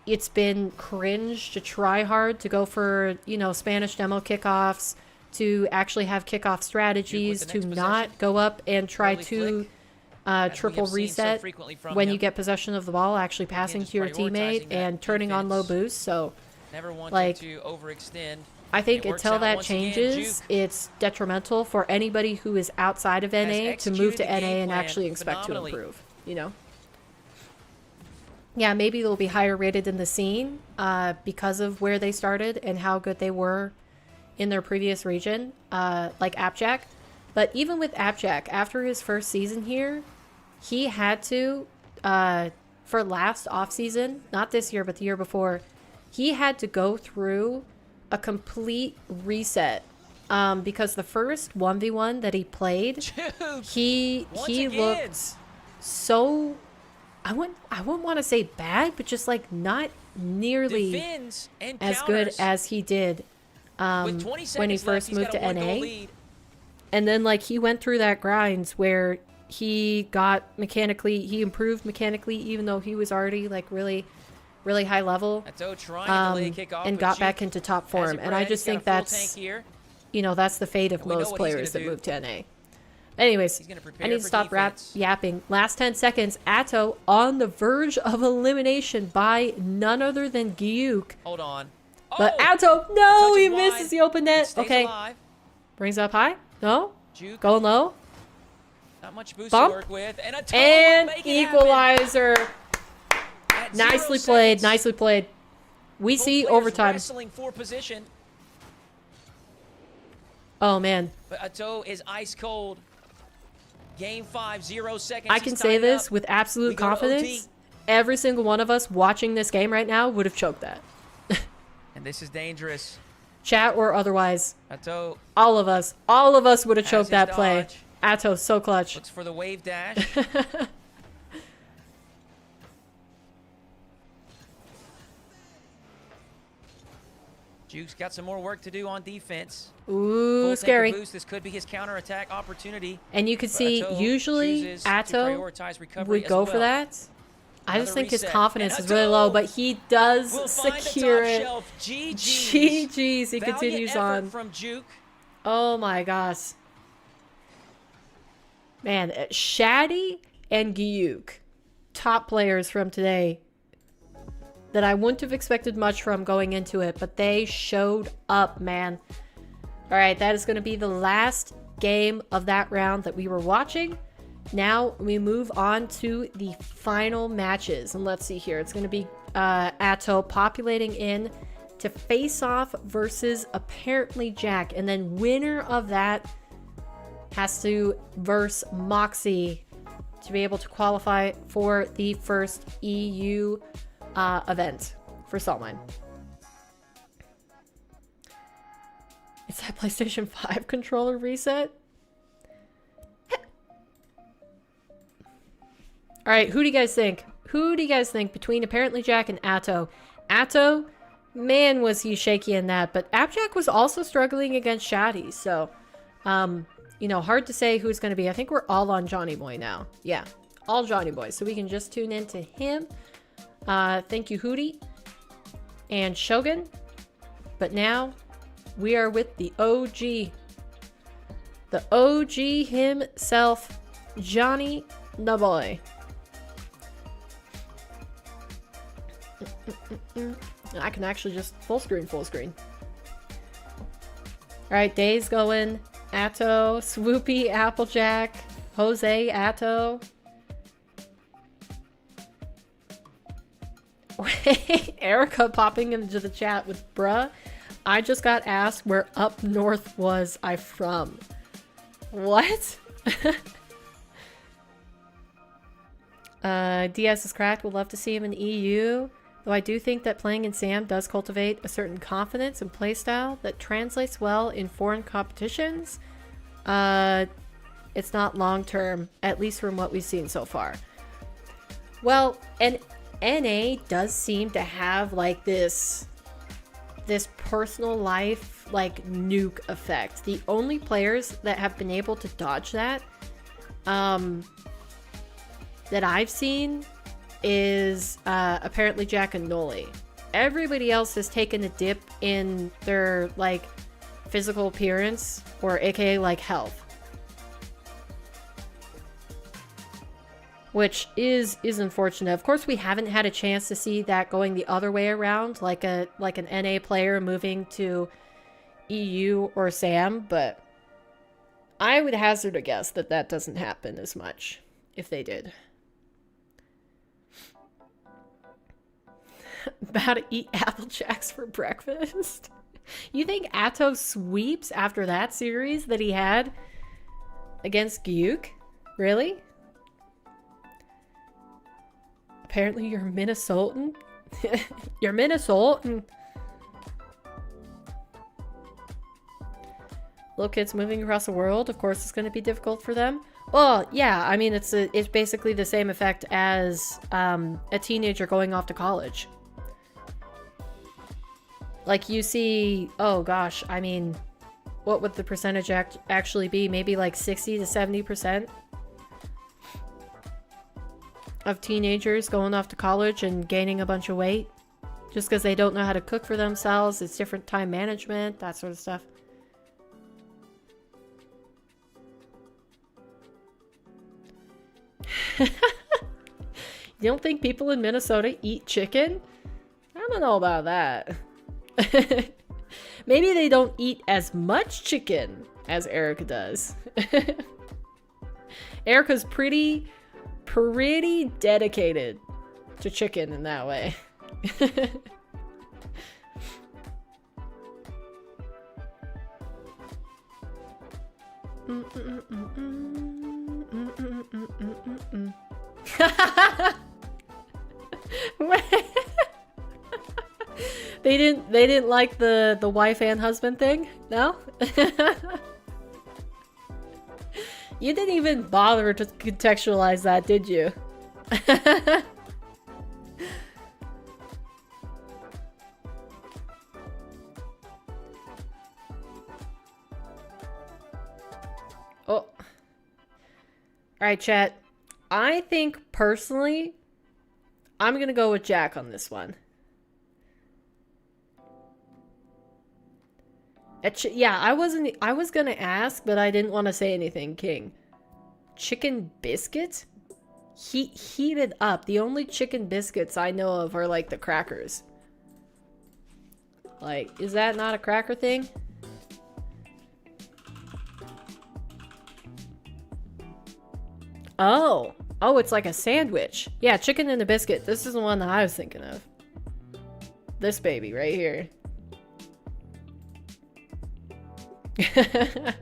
it's been cringe to try hard to go for, you know, Spanish demo kickoffs, to actually have kickoff strategies, the to next not possession. go up and try Early to flick, as we triple have seen so reset frequently from when him. you get possession of the ball, actually passing just to your prioritizing teammate that and turning on low defense. boost. So Never wanting like, to overextend. I think It works until out that once again. changes, Juke it's detrimental for anybody who is outside of NA to executed move to the NA game and plan actually expect to phenomenally. improve, you know? Yeah, maybe they'll be higher rated in the scene because of where they started and how good they were in their previous region, like ApparentlyJack. But even with ApparentlyJack, after his first season here, he had to, for last offseason, not this year, but the year before, he had to go through a complete reset because the first 1v1 that he played, Juke, he once he again. looked so, I wouldn't want to say bad, but just like not nearly defends and as good counters. as he did With 20 when he seconds left, first he's moved got to a 1-goal NA. lead. And then like he went through that grind where he improved mechanically, even though he was already like really high level, and got back into top form. And I just think that's, you know, that's the fate of most players that move to NA. Anyways, I need to stop yapping. Last 10 seconds, Atto on the verge of elimination by none other than Gyuk. Hold on. But Atto, no, he misses the open net. Okay. Alive. Brings it up high. No. Juke. Going low. Not much boost Bump. to work with. And equalizer. Nicely played. Nicely played. We see overtime. Wrestling for position. Oh, man. But Atto is ice cold. Game 5, 0 seconds. I can say this with absolute confidence. Every single one of us watching this game right now would have choked that. And this is dangerous. Chat or otherwise. Atto. All of us would have choked that play. Atto, so clutch. Looks for the wave dash. Juke's got some more work to do on defense. Ooh, scary. Boost. This could be his counterattack opportunity. And you can see, usually Atto would go for that. I just think his confidence is really low, but he does secure it. GG's. He continues on. From Juke. Oh my gosh. Man, Shaddy and Gyuk, top players from today that I wouldn't have expected much from going into it, but they showed up, man. All right, that is going to be the last game of that round that we were watching. Now we move on to the final matches, and let's see here. It's going to be Atto populating in to face off versus ApparentlyJack, and then winner of that has to verse Mawkzy to be able to qualify for the first EU event for Saltmine. Is that PlayStation 5 controller reset? All right, who do you guys think? Who do you guys think between ApparentlyJack and Atto? Atto, man, was he shaky in that, but AppJack was also struggling against Shaddy, so, you know, hard to say who's going to be. I think we're all on Johnny Boy now. Yeah, all Johnny Boy, so we can just tune into him. Thank you, Hootie and Shogun. But now we are with the OG. The OG himself, Johnny the Boy. I can actually just full screen. Alright, Days going. Atto, Swoopy, AppleJack, Jose, Atto. Erica popping into the chat with bruh. I just got asked where up north was I from. What? DS is cracked. Would love to see him in EU. Though I do think that playing in SAM does cultivate a certain confidence and playstyle that translates well in foreign competitions. It's not long term, at least from what we've seen so far. Well, and NA does seem to have like this personal life like nuke effect. The only players that have been able to dodge that that I've seen is ApparentlyJack and Noli. Everybody else has taken a dip in their like physical appearance, or aka like health, which is unfortunate. Of course, we haven't had a chance to see that going the other way around, like an NA player moving to EU or SAM, but I would hazard a guess that that doesn't happen as much if they did. About to eat AppleJacks for breakfast. You think Atto sweeps after that series that he had against Gyuk? Really? Apparently you're Minnesotan? You're Minnesotan? Little kids moving across the world, of course it's going to be difficult for them. Well, yeah, I mean, it's basically the same effect as a teenager going off to college. Like, you see, oh gosh, I mean, what would the percentage actually be? Maybe like 60 to 70% of teenagers going off to college and gaining a bunch of weight just because they don't know how to cook for themselves. It's different time management, that sort of stuff. You don't think people in Minnesota eat chicken? I don't know about that. Maybe they don't eat as much chicken as Erica does. Erica's pretty dedicated to chicken in that way. They didn't like the wife and husband thing? No? You didn't even bother to contextualize that, did you? Oh. Alright, chat. I think, personally, I'm gonna go with Jack on this one. Yeah, I was gonna ask, but I didn't want to say anything, King. Chicken biscuits? Heated up. The only chicken biscuits I know of are, like, the crackers. Like, is that not a cracker thing? Oh. Oh, it's like a sandwich. Yeah, chicken and a biscuit. This is the one that I was thinking of. This baby right here. I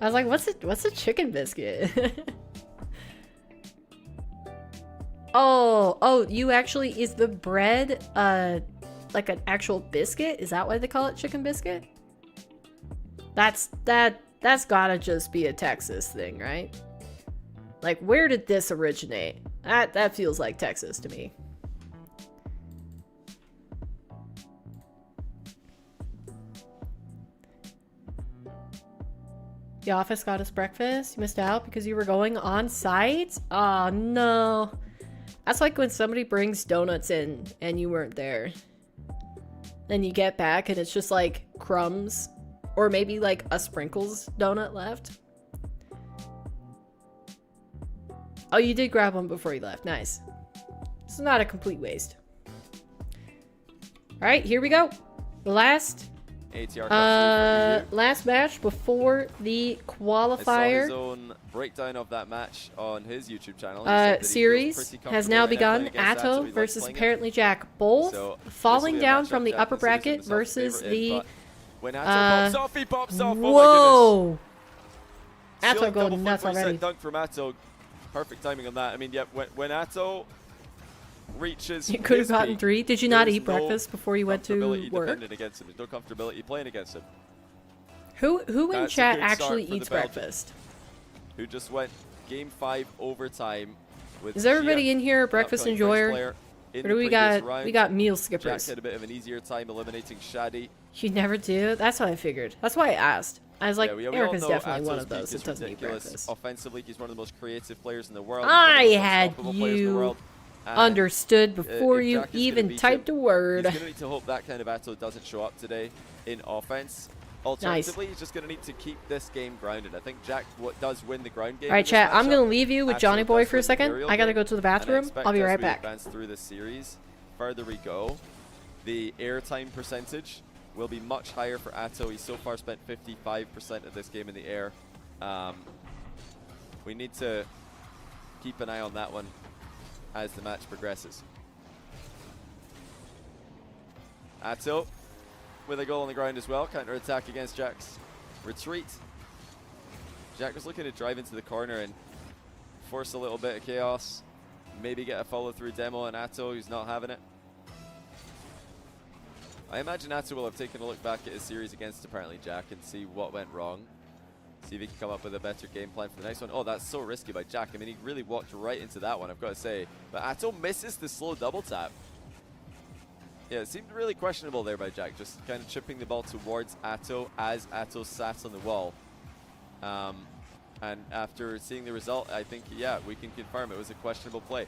was like, what's a chicken biscuit? Oh, you actually, is the bread like an actual biscuit? Is that why they call it chicken biscuit? That's gotta just be a Texas thing, right? Like, where did this originate? That feels like Texas to me. The office got us breakfast. You missed out because you were going on site? Oh, no. That's like when somebody brings donuts in and you weren't there. Then you get back and it's just like crumbs. Or maybe like a sprinkles donut left. Oh, you did grab one before you left. Nice. It's not a complete waste. Alright, here we go. Last match before the qualifier. I saw his own breakdown of that match on his YouTube channel. Series has now begun. Atto versus ApparentlyJack, both falling down from the upper bracket versus the. When Atto pops off, he pops off. Whoa! Oh my goodness. Atto going nuts already. Dunk from Atto. Perfect timing on that. I mean, yeah, when Atto reaches, you could have gotten peak, 3. Did you not eat breakfast before you went to work? Against him. There's no comfortability playing against him. Who in chat actually eats breakfast? Who just went game 5 overtime with Is everybody in here a breakfast enjoyer? Or do we got meal skippers? Jack had a bit of an easier time eliminating Shadi. You never do? That's what I figured. That's why I asked. I was like, we Erica's all know definitely Atto's one of those peak that doesn't eat breakfast. Offensively, he's one of the most creative players in the world. I had you understood before you even typed a word. He's going to need to hope that kind of Atto doesn't show up today in offense. Alternatively, he's just going to need to keep this game grounded. I think Jack does win the ground game. All right, chat, I'm going to leave you with Johnny Boy for a second. I got to go to the bathroom. I'll be right back. Advance through this series. Further we go, the airtime percentage will be much higher for Atto. He's so far spent 55% of this game in the air. We need to keep an eye on that one as the match progresses. Atto with a goal on the ground as well. Counter-attack against Jack's retreat. Jack was looking to drive into the corner and force a little bit of chaos. Maybe get a follow-through demo on Atto, who's not having it. I imagine Atto will have taken a look back at his series against ApparentlyJack and see what went wrong. See if he can come up with a better game plan for the next one. Oh, that's so risky by Jack. I mean, he really walked right into that one, I've got to say. But Atto misses the slow double tap. Yeah, it seemed really questionable there by Jack, just kind of chipping the ball towards Atto as Atto sat on the wall. And after seeing the result, I think, yeah, we can confirm it was a questionable play.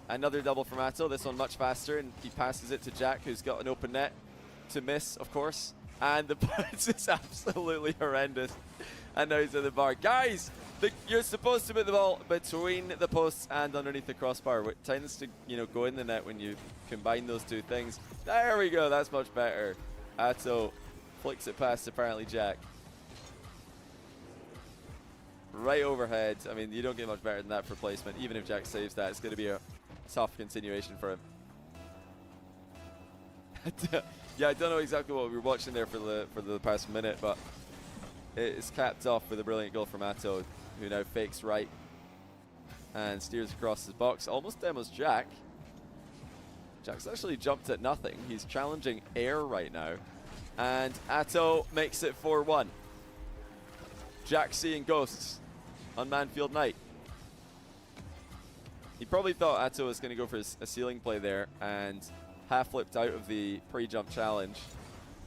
Another double from Atto. This one much faster, and he passes it to Jack, who's got an open net to miss, of course. And the punch is absolutely horrendous. And now he's at the bar. Guys, you're supposed to put the ball between the posts and underneath the crossbar, which tends to, you know, go in the net when you combine those two things. There we go. That's much better. Atto flicks it past ApparentlyJack. Right overhead. I mean, you don't get much better than that for placement. Even if Jack saves that, it's going to be a tough continuation for him. Yeah, I don't know exactly what we were watching there for the past minute, but it's capped off with a brilliant goal from Atto, who now fakes right and steers across his box. Almost demos Jack. Jack's actually jumped at nothing. He's challenging air right now. And Atto makes it 4-1. Jack seeing ghosts on Manfield Night. He probably thought Atto was going to go for a ceiling play there and half flipped out of the pre-jump challenge.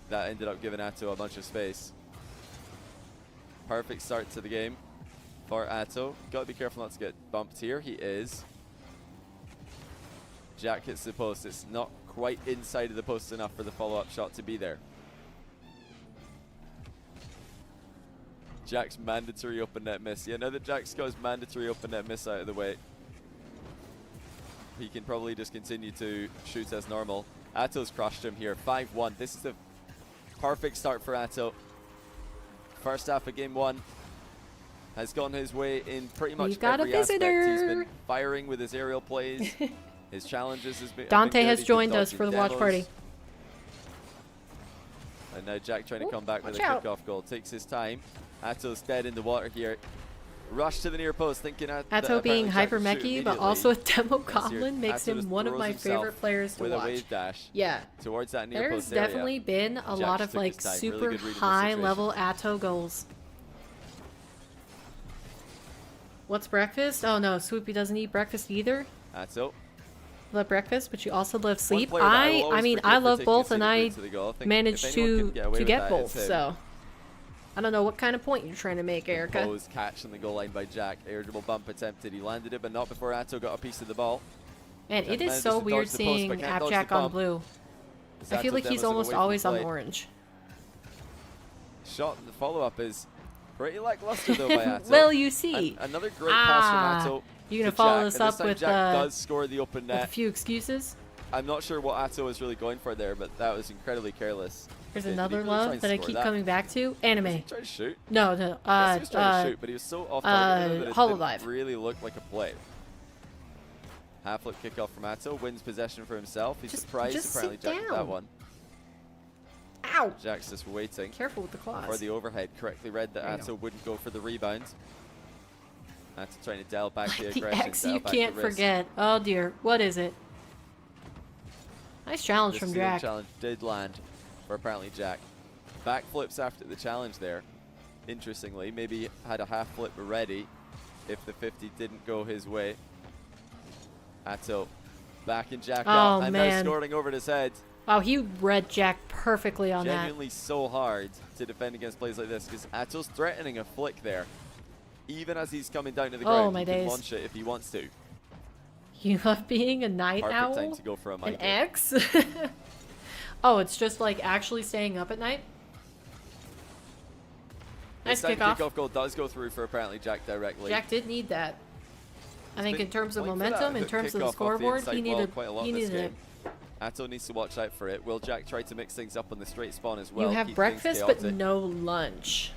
That ended up giving Atto a bunch of space. Perfect start to the game for Atto. Got to be careful not to get bumped here. He is. Jack hits the post. It's not quite inside of the post enough for the follow-up shot to be there. Jack's mandatory open net miss. Yeah, now that Jack's got his mandatory open net miss out of the way, he can probably just continue to shoot as normal. Atto's crushed him here. 5-1. This is the perfect start for Atto. First half of game one has gone his way in pretty much every aspect. He's been firing with his aerial plays. His challenges has been Dante has He's joined been us for the dodging watch party. And now Jack trying to come back with a kickoff goal. Takes his time. Atto's dead in the water here. Rush to the near post, thinking Atto being hyper mechy, but also a demo goblin makes him one of my favorite players to with watch. A wave dash yeah, towards that near there's post area. definitely been a lot of like super really good read of the high situation. level Atto goals. What's breakfast? Oh no, Swoopy doesn't eat breakfast either. Atto. Love breakfast, but you also love sleep. player that I will I always mean, forget I for love taking both, a and city I route to the goal. I think managed if anyone to can get away with get that, both. it's him. So I don't know what kind of point you're trying to make, Erica. Proposed catch on the goal line by Jack. Air dribble bump attempted. He landed it, but not before Atto got a piece of the ball. And it is manages so to weird dodge the post, seeing but can't dodge the AppJack on bump. blue. As I feel Atto like he's demos it almost away from always on play. orange. Shot in the follow-up is pretty lackluster though by Atto. Well, you see. Another great pass from Atto. You're gonna to follow Jack, this and up time with Jack does score the open with a net. few excuses. I'm not sure what Atto was really going for there, but that was incredibly careless. There's Did he another really try love and that I score keep that? coming back to. Anime. Try to shoot. No, Yes, he was trying to shoot, but he was so off target that it Hololive. didn't really look like a play. Half flip kickoff from Atto, wins possession for himself. He's surprised just apparently sit Jack with that down. one. Ow! Jack's just waiting Careful with the claws. for the overhead. Correctly read that There you Atto wouldn't go for the rebound. Atto trying to dial back the The aggression. X dial you back can't the risk. forget. Oh dear, what is it? Nice challenge The from ceiling Jack. challenge did land for ApparentlyJack. Backflips after the challenge there. Interestingly, maybe had a half flip ready if the 50 didn't go his way. Atto backing Jack up and now man. scoring over his head. Wow, he read Jack perfectly on that. Genuinely so hard to defend against plays like this because Atto's threatening a flick there. Even as he's coming down to the ground, my he can days. launch it if he wants to. You love being a night Perfect owl? time to go for a An mic. X? Oh, it's just like actually staying up at night? Nice This time kickoff. kickoff goal does go through for ApparentlyJack directly. Jack did need that. I think been in terms of going for that momentum, in hook terms of kickoff the off the scoreboard, inside he wall needed, quite a lot he this needed it. game. Atto needs to watch out for it. Will Jack try to mix things up on the straight spawn as well? You have keep breakfast, things but chaotic? no lunch.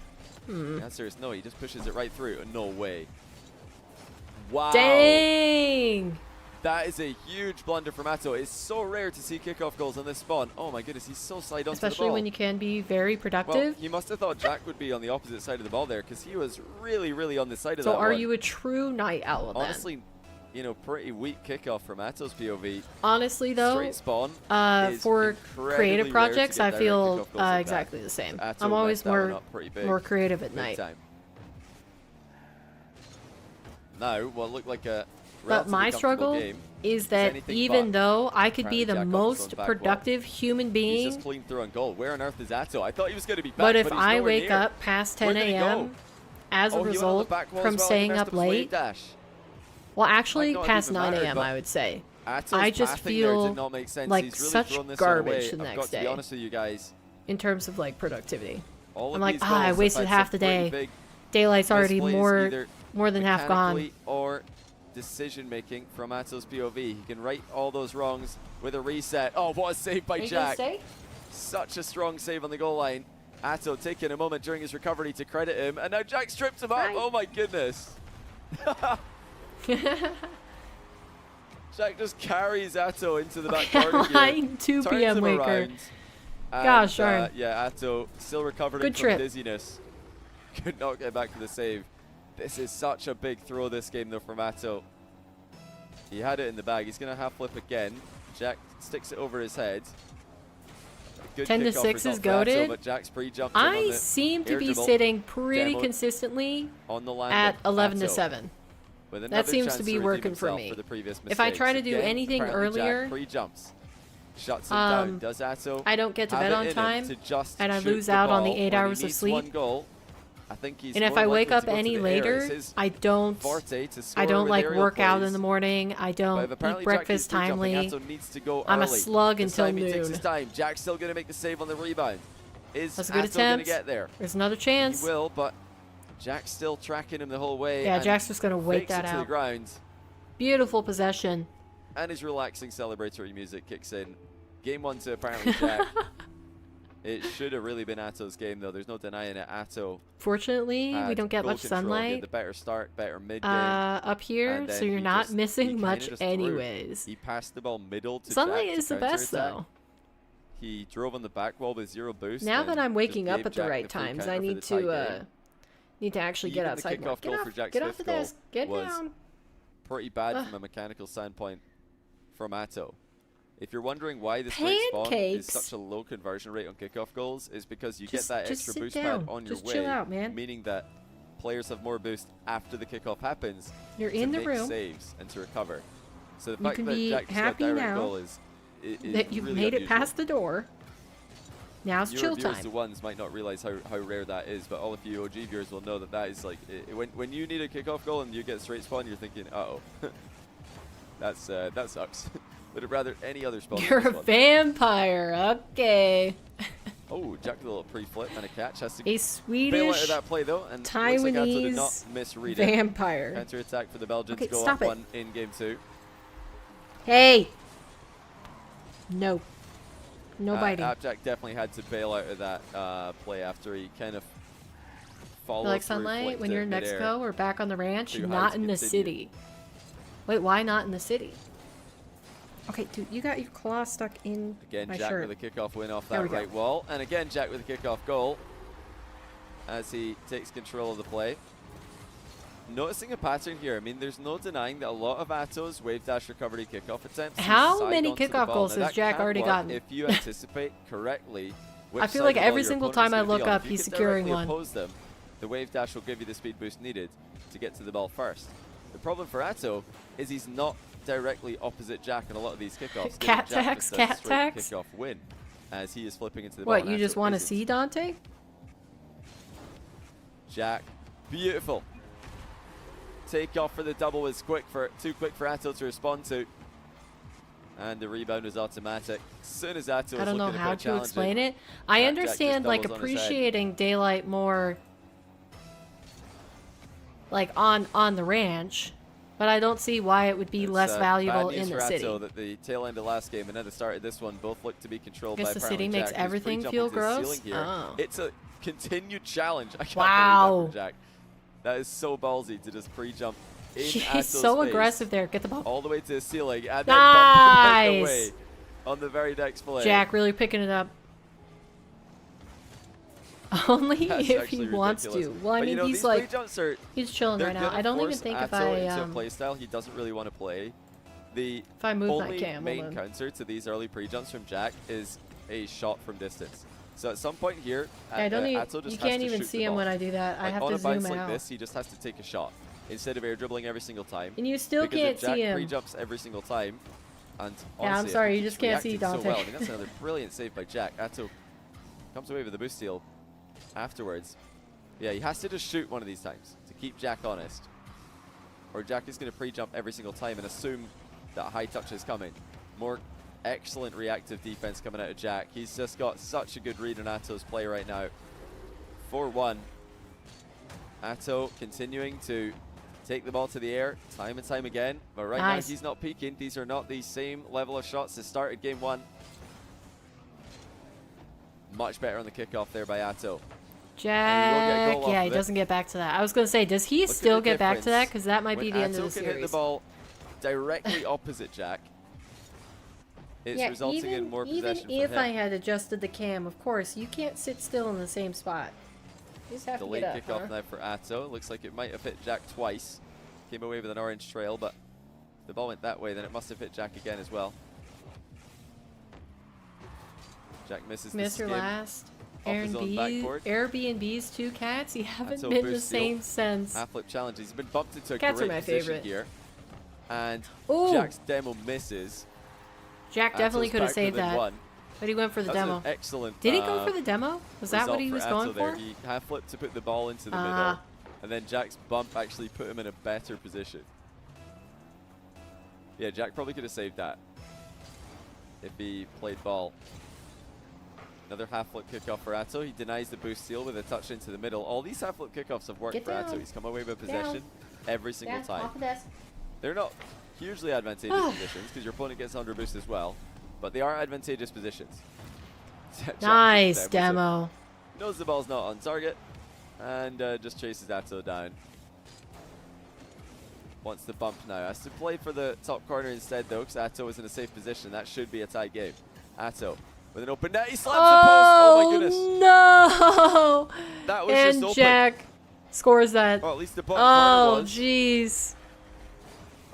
The answer is no. He just pushes it right through. No way. Wow. Dang! That is a huge blunder from Atto. It's so rare to see kickoff goals on this spawn. Oh my goodness, he's so slide onto Especially the ball. when you can be very Well, productive. he must have thought Jack would be on the opposite side of the ball there because he was really, really on the side of So that are one. you a true night owl then? Honestly, you know, pretty weak kickoff from Atto's POV. Honestly though, Straight spawn is for incredibly creative rare to projects, get I direct feel kickoff goals like that. exactly the same. Atto I'm always messed that one more up pretty big. more creative at Big night. time. Now, what looked like a But relatively my comfortable struggle game, is that anything even but. though I could be the Apparently Jack got most thrown back well. productive human he's being, just clean through on goal. Where on earth is Atto? I thought he was going to be back, but if he's I nowhere wake near. up past Where 10 did he go? a.m. as a Oh, he went on the result back wall from as well. He staying messed up his wave late, dash. well, actually Might not have past even 9 mattered, a.m. but I would say. Ato's I just pathing there feel did not make sense. like He's really such thrown this garbage away. the I've next got to be day. honest with you guys. in terms of like productivity. All I'm of like, these I goals have wasted had half some the pretty day. big Daylight's already misplays, more than half gone. mechanically or decision making from Ato's POV. He can right all those wrongs with a reset. Oh, what a save by Jack. Such a strong save on the goal line. Atto taking a moment during his recovery to credit him, and now Jack strips him up. Oh my goodness. Jack just carries Atto into the back corner here. 2 turns p.m. him waker. around, and, Gosh darn. yeah, Atto still recovering Good from trip. dizziness. Could not get back to the save. This is such a big throw this game though from Atto. He had it in the bag. He's going to half flip again. Jack sticks it over his head. Good 10 to kickoff 6 result is for Atto, goated. but Jack's pre-jumped him on I the seem to air be dribble, sitting pretty demoed consistently on the landing. at 11 to Atto 7. with That another seems chance to be redeem working for himself me. the previous If I try to mistakes. do Again, anything apparently Jack earlier, pre-jumps, shuts him down. Does Atto I don't get to have bed it on in him time, to just and I shoot lose the out on the ball 8 when he hours of needs sleep. one goal? I think he's And if more I wake likely up to go to any the air. later, It's his I don't forte to score I don't with like aerial work out plays. in the morning. I But don't if eat apparently breakfast Jack is pre-jumping, timely. Atto needs to go I'm a early. slug This until time he takes noon. his time. Jack's still going to make the save on the rebound. Is That's a good Atto going to attempt. get there? There's another He chance. will, but Jack's still tracking him the whole way. Yeah, and Jack's just gonna wait fakes that it to the out. ground, Beautiful possession. and his relaxing celebratory music kicks in. Game 1 to apparently Jack. It should have really been Atto's game, though. There's no denying it. Atto Fortunately, we had don't get goal much control. He had sunlight the better start, better mid-game. up here, and so then you're he not just- he missing kinda much just threw. anyways. He passed the ball middle to Sunlight Jack is to the best, counterattack. though. He drove on the back wall with 0 boost. Now that and I'm waking just up gave at the Jack right free times, counter I for need the tie to game. actually get Even the outside more. kickoff goal for Jack's Get off fifth the goal desk. Get was down. Pretty bad from a mechanical standpoint from Atto. If you're wondering why this rate spawn is Pancakes. such a low conversion rate on kickoff goals, is because you Just- get that just extra sit boost down. pad on Just your chill way, out, man. meaning that players have more boost after the kickoff happens You're to in the make room. saves and to recover. So the You fact can that be Jack just got happy direct now goal is that you've really made it unusual. past the door. Now it's Your chill viewers time. to ones might not realize how rare that is, but all of you OG viewers will know that that is like when you need a kickoff goal and you get straight spawn, you're thinking, uh-oh, that sucks. Would have rather any other spawn. than You're this a one. vampire. Okay. Oh, Jack with a little pre-flip and a catch. Has to A bail out Swedish of that play though, and looks like Atto did not Taiwanese misread it. vampire. Counter attack for the Belgians. Okay, Go stop up it. 1 in game 2. Hey. No. No biting. ApparentlyJack definitely had to bail out of that play after he kind of followed You like through, sunlight flicked when it you're in midair. Mexico or back on the ranch? Too high Not to in the continue. city. Wait, why not in the city? Okay, dude, you got your claw stuck in Again, my Jack shirt. with a kickoff win off There that we go. right wall. And again, Jack with a kickoff goal as he takes control of the play. Noticing a pattern here. I mean, there's no denying that a lot of Atto's wave dash recovery kickoff attempts. How side many onto the kickoff ball. goals Now, has that Jack can already work gotten? if you anticipate correctly which I feel side like of the ball every your single opponent's time I gonna be look on. up, If you he's can securing directly one. oppose them, the wave dash will give you the speed boost needed to get to the ball first. The problem for Atto is he's not directly opposite Jack in a lot of these kickoffs. Cat Jack tax, just does cat straight tax. Kickoff win as he is flipping into the ball. What, and you just Atto want to isn't. see Dante? Jack, beautiful. Take off for the double was too quick for Atto to respond to. And the rebound was automatic. As soon as Atto I was don't know looking a how bit to challenging, explain it. I Jack just understand like doubles on his head. appreciating daylight more like on the ranch, but I don't see why it would be It's, less valuable bad news in the for city. Atto that the tail end of last game and at the start of this one both look to be controlled Guess by the city ApparentlyJack, makes who's everything pre-jumping feel to the gross? ceiling here. Oh. It's a continued challenge. I can't Wow. believe that from Jack. That is so ballsy to just pre-jump in He's Atto's so face, aggressive there. Get the ball. all the way to the ceiling and then bump it Nice. away on the very next play. Jack really picking it up. Only That's if he actually wants ridiculous. to. Well, I But, mean, you know, he's these like, pre-jumps are he's chilling they're right now. gonna I don't even force think if Atto I into a play style he doesn't really want to play. The if I move my only cam, main hold on. counter to these early pre-jumps from Jack is a shot from distance. So at some point here, I don't even, Atto just you has can't to even shoot see the him ball. when I do that. I Like, have on to a bounce zoom like out. this, he just has to take a shot instead of air dribbling every single time. And you still because can't if Jack see him. pre-jumps every single time, and Yeah, I'm honestly, I sorry, think you he's just can't see reacting so Dante. well. I mean, that's another brilliant save by Jack. Atto comes away with the boost steal afterwards. Yeah, he has to just shoot one of these times to keep Jack honest. Or Jack is going to pre-jump every single time and assume that high touch is coming. More excellent reactive defense coming out of Jack. He's just got such a good read on Atto's play right now. 4-1. Atto continuing to take the ball to the air time and time again. But right now he's not peaking. These are not the same level of shots that started game 1. Much better on the kickoff there by Atto. Jack, yeah, he doesn't get back to that. I was going to say, does he still get back to that? Because that might be the end of the series. When Atto can hit the ball directly opposite Jack, it's resulting in more possession even if from him. I had adjusted the cam, of course, you can't sit still in the same spot. You just have to Delayed get up, kickoff now for Atto. Looks like it might have hit Jack twice. Came away with an orange trail, but if the ball went that way, then it must have hit Jack again as well. Jack misses the Mr. skim. Last. Off his own backboard. Airbnb's 2 cats. You haven't Atto been the boost steal. same since. Half flip challenge. He's been bumped into a Cats are great my position favorite. here. And Ooh. Jack's demo misses. Jack definitely Atto's could have back saved within that. 1. But he went for the That's demo. an excellent. Did he go for the demo? Was that what he was Atto going there. for? He half flipped to put the ball into the middle, and then Jack's bump actually put him in a better position. Yeah, Jack probably could have saved that if he played ball. Another half flip kickoff for Atto. He denies the boost steal with a touch into the middle. All these half flip kickoffs have worked Get for down. Atto. He's come away with possession every single time. Off the desk. They're not hugely advantageous positions because your opponent gets under boost as well, but they are advantageous positions. Jack Nice just demo. knows the ball's not on target and just chases Atto down. Wants the bump now. Has to play for the top corner instead though, because Atto is in a safe position. That should be a tight game. Atto with an open net. He slams the post. Oh my goodness. No! That was And just open. Jack scores that. Or at least the bottom corner Oh, was. jeez.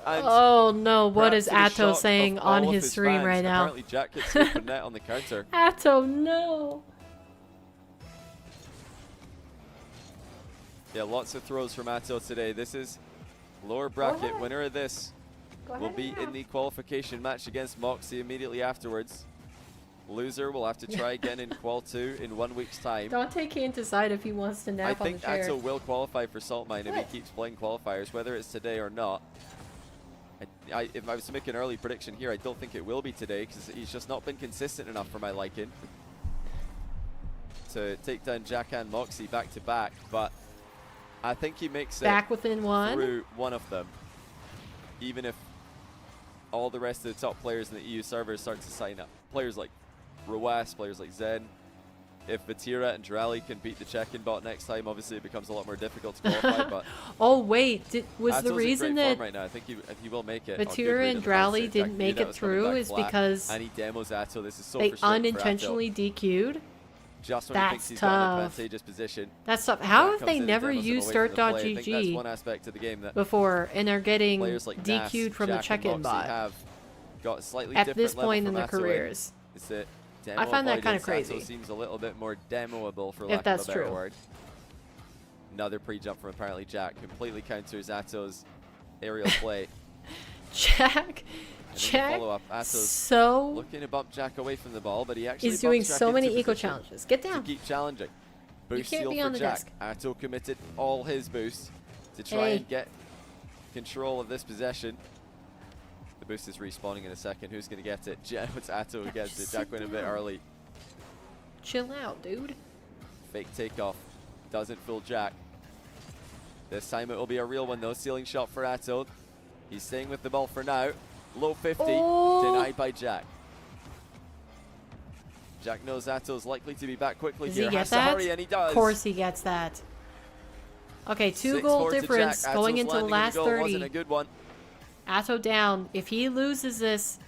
And Oh no, what perhaps is to the Atto shock saying of all on of his stream fans, right now? Apparently Jack hits the open net on the counter. Atto, no. Yeah, lots of throws from Atto today. This is lower bracket. Winner of this will be in the qualification match against Mawkzy immediately afterwards. Loser will have to try again in Qual 2 in 1 week's time. Dante can't decide if he wants to I nap on the think chair. Atto will qualify for Salt Mine if he keeps playing qualifiers, whether it's today or not. If I was to make an early prediction here, I don't think it will be today because he's just not been consistent enough for my liking to take down Jack and Mawkzy back to back. But I think he makes it Back within 1. through one of them, even if all the rest of the top players in the EU servers start to sign up. Players like Roas, players like Zen. If Vatira and Drally can beat the check-in bot next time, obviously it becomes a lot more difficult to qualify. But Oh wait, was Atto's the in reason great form that right now. I think he will make it. Vatira and Drally didn't make it through is because and he demos Atto. This is so they frustrating for Atto. unintentionally DQ'd? Just when he thinks That's he's got an tough. advantageous position. That's tough. How Jack have comes they in and never demos him used away from the play. I think that's Start.gg one aspect of the game that before and are getting players like Nas, DQ'd from Jack, the and check-in Mawkzy bot have got slightly at different this level point in from their Atto in. careers? It's that demo I find that kind of avoidance. crazy. Atto seems a little bit more demoable, for If lack that's of a better true. word. Another pre-jump from ApparentlyJack completely counters Atto's aerial play. Jack, And then the Jack, follow-up, Atto's so looking to bump Jack away from the ball, but he actually is doing bumps Jack so many into eco position challenges. Get to down. keep challenging. Boost can't steal be for on the Jack. desk. Atto committed all his boost to try Hey. and get control of this possession. The boost is respawning in a second. Who's going to get it? It's Atto who gets it. just Jack sit went a bit down. early. Chill out, dude. Fake takeoff. Doesn't fool Jack. This time it will be a real one though. Stealing shot for Atto. He's staying with the ball for now. Low 50. Oh. Denied by Jack. Jack knows Atto's likely to be back quickly Does here. he get Has to that? hurry, and he does. Of course he gets that. Okay, 2 6-4 goal to difference Jack. going Atto's into the landing in last goal 30. Wasn't a good one. Atto down. If he loses this,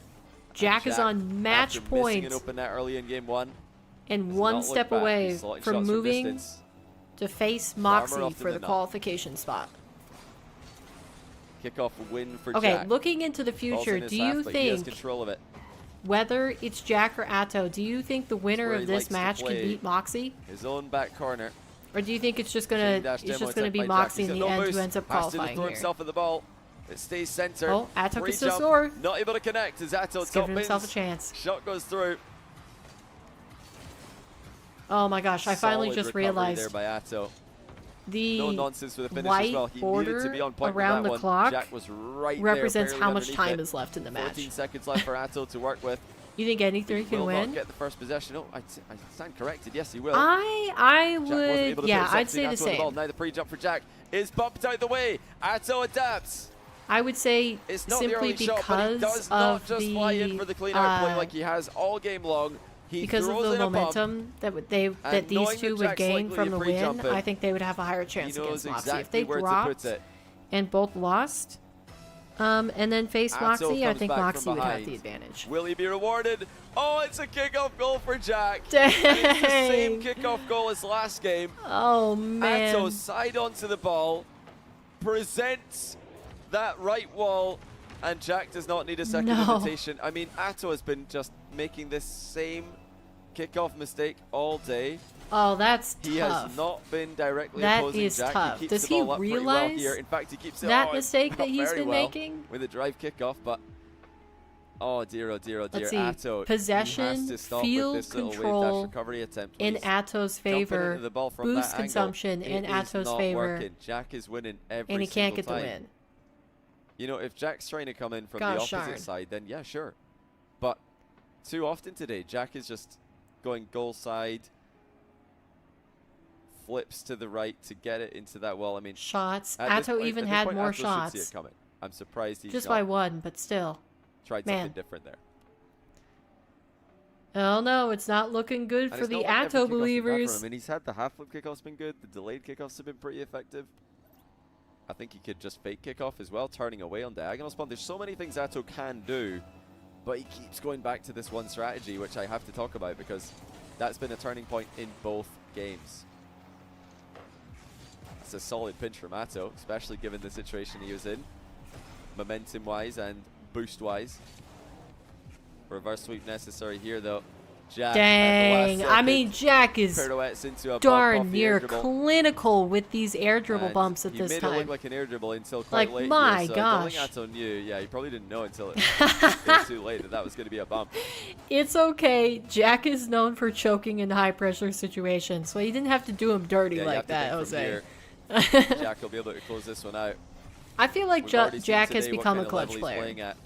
Jack is on match after missing point an open net early in game 1. and does one not look step back. away He's slotting from shots moving distance. to face Farmer Mawkzy often for the than not. qualification spot. Kickoff win for Okay, Jack. looking into the Ball's future, in his do half, you but he has think control of it. whether it's Jack or Atto, do you think the winner where of he this likes to match can play. beat Mawkzy? His own back corner. Or do you think it's just gonna Chain dash it's demo just gonna attempt be by Jack. Mawkzy He's in got the no end boost. who ends up Has to qualifying throw here? himself at the ball. It stays center. Oh, Atto Free can still jump. score. Not able to connect as Atto He's top giving himself a bins. chance. Shot goes through. Oh my gosh, I finally Solid just recovery realized there by Atto. the no nonsense with the finish white as well. He border needed to be on point around with that the one. clock Jack was right represents there, how much barely time underneath is left in the it. match. 14 seconds left for Atto to work with. You think anything He can will win? not get the first possession. Oh, I stand corrected. Yes, he will. I Jack wasn't able would, to yeah, finish I'd up, say seeing the Atto on ball. same. Now the pre-jump for Jack is bumped out the way. Atto adapts. I would say It's not the simply early shot, but he because does not of just fly in for the clean out play like he has all game long. He because of throws the in a bump. momentum that that these knowing two that would Jack's gain likely from to the win, pre-jump it, I think they would have a higher He chance knows against Mawkzy. exactly If they where to dropped put it. and both lost, and then face Atto Mawkzy, I comes think back Mawkzy from would have behind. the advantage. Will he be rewarded? Oh, it's a kickoff goal for Jack. Dang. And it's the same kickoff goal as last game. Oh man. Atto side onto the ball, presents that right wall, and Jack does not need a second No. invitation. I mean, Atto has been just making this same kickoff mistake all day. Oh, that's He tough. has not been directly That opposing is Jack. tough. He keeps Does the he ball up pretty well realize here. In fact, he keeps it that oh, mistake not that he's very been well making? with a drive kickoff, but oh dear, oh dear, oh dear. Let's see. Atto, Possession, he has to stop field with this little wave control dash recovery attempt. in He's Atto's jumping favor, into the ball from boost that angle. consumption in It is Atto's not favor, working. Jack is winning every and he can't single get the time. win. You know, if Jack's trying to come in from Gosh the opposite darn. side, then yeah, sure. But too often today, Jack is just going goal side, flips to the right to get it into that wall. I mean, Shots. at this Atto point- even at this had point, more Atto should see shots. it coming. I'm surprised he's Just not by one, but still. tried Man. something different there. Oh no, it's not looking good And for it's the not like every Atto kickoff's been bad for him. believers. I mean, he's had the half flip kickoffs been good. The delayed kickoffs have been pretty effective. I think he could just fake kickoff as well, turning away on diagonal spawn. There's so many things Atto can do, but he keeps going back to this one strategy, which I have to talk about because that's been a turning point in both games. That's a solid pinch from Atto, especially given the situation he was in, momentum-wise and boost-wise. Reverse sweep necessary here, though. Jack Dang. I mean, Jack is pirouettes into a darn bump off the near air dribble. clinical with these air dribble And bumps at he this made it time. look like an air dribble until quite Like, late my here, so I don't gosh. think Atto knew. Yeah, he probably didn't know until it was too late that was going to be a bump. It's okay. Jack is known for choking in high pressure situations, so you didn't have to do him dirty Yeah, you like have to that, think from Jose. here, Jack will be able to close this one out. I feel like We've already seen Jack has today what become kind a of clutch level he's player. playing at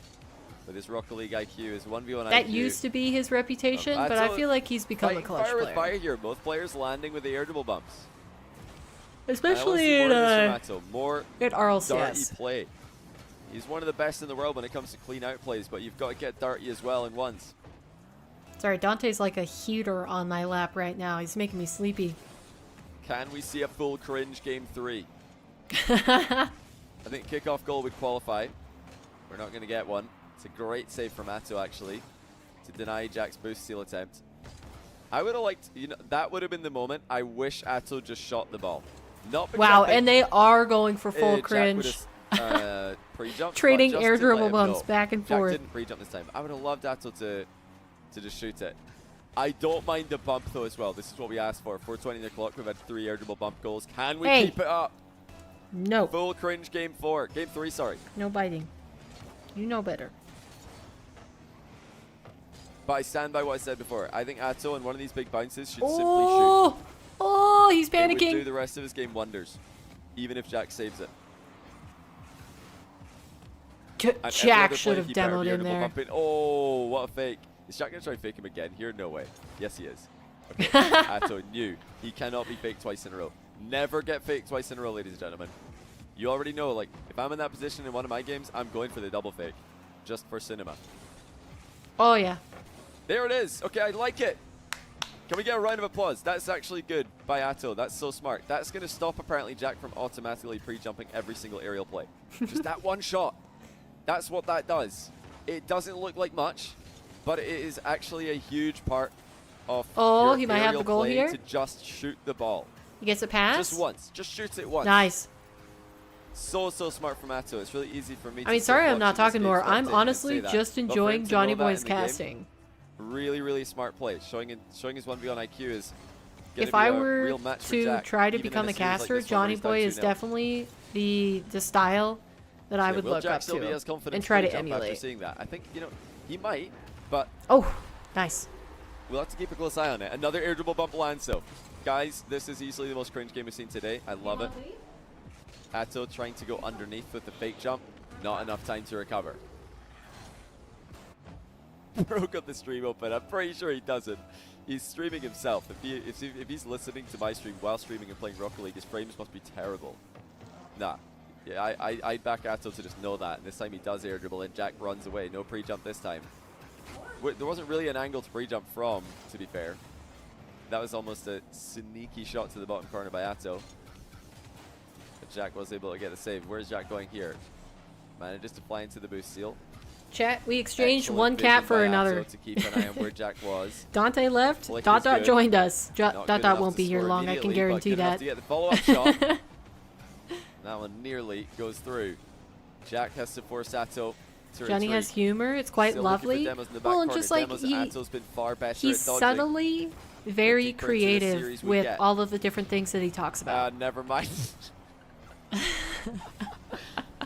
with his Rocket League IQ, his 1v1 That IQ. used to be his reputation, but I Atto feel like he's become a fighting clutch fire with player. fire here. Both players landing with the air dribble bumps. Especially I in want to see more of this from Atto. More at dirty RLCS. play. He's one of the best in the world when it comes to clean out plays, but you've got to get dirty as well in ones. Sorry, Dante's like a heater on my lap right now. He's making me sleepy. Can we see a full cringe game 3? I think kickoff goal would qualify. We're not going to get one. It's a great save from Atto, actually, to deny Jack's boost steal attempt. I would have liked, you know, that would have been the moment. I wish Atto just shot the ball. Not because Wow, I think, and they are going for full Jack cringe. would've, pre-jumped, Trading but just air to let dribble him bumps know. back and Jack forth. didn't pre-jump this time. I would have loved Atto to just shoot it. I don't mind the bump, though, as well. This is what we asked for. 4:20 on the clock. We've had 3 air dribble bump goals. Can we Hey. keep it up? No. Full cringe game 4. Game 3, sorry. No biting. You know better. But I stand by what I said before. I think Atto on one of these big bounces should Oh! Oh, he's simply shoot. It would do panicking. the rest of his game wonders, even if Jack saves it. And every Jack other should play, have he better demoed be in able to there. bump in. Oh, what a fake. Is Jack going to try and fake him again here? No way. Yes, he is. Okay. Atto knew he cannot be faked twice in a row. Never get faked twice in a row, ladies and gentlemen. You already know, like, if I'm in that position in one of my games, I'm going for the double fake, just for cinema. Oh, yeah. There it is. Okay, I like it. Can we get a round of applause? That's actually good by Atto. That's so smart. That's going to stop ApparentlyJack from automatically pre-jumping every single aerial play. Just that one shot. That's what that does. It doesn't look like much, but it is actually a huge part of your he might have aerial the goal play here. to just shoot the ball. He gets a pass. Just once. Just shoot it once. Nice. So smart from Atto. It's really easy for me to I mean, sit sorry I'm watching not this talking game more. spectating I'm and honestly say that. just But for him enjoying to Johnny know that Boy's in the game, casting. really, really smart play. Showing his 1v1 IQ is If gonna I be a were real match for to Jack, try to even in become a series like caster, this one where Johnny he's down Boy is 2-0. definitely the style that I would Will look Jack up still be to as confident and try to jump after emulate. seeing that? I think, you know, he might, but Oh, nice. we'll have to keep a close eye on it. Another air dribble bump lands, though. Guys, this is easily the most cringe game we've seen today. I love it. Atto trying to go underneath with the fake jump. Not enough time to recover. Bro got the stream open. I'm pretty sure he doesn't. He's streaming himself. If he's listening to my stream while streaming and playing Rocket League, his frames must be terrible. Nah. Yeah, I'd back Atto to just know that. And this time he does air dribble and Jack runs away. No pre-jump this time. There wasn't really an angle to pre-jump from, to be fair. That was almost a sneaky shot to the bottom corner by Atto. But Jack was able to get the save. Where's Jack going here? Manages to fly into the boost seal. Chat, we exchanged Excellent one cat vision for by another. Atto to keep an eye on where Jack was. Dante left. Flick Dot is Dot good. joined us. Not Dot good Dot enough won't to be here score long. I can immediately, but guarantee good enough that. to get the follow-up shot. That one nearly goes through. Jack has to force Atto to Johnny retreat. has humor. It's quite Still looking for lovely. demos in the back Well, and corner. just like Demos, he, Atto's been far better he's at dodging. subtly very deeper into the creative series we with get. all of the different things that he talks about. Never mind.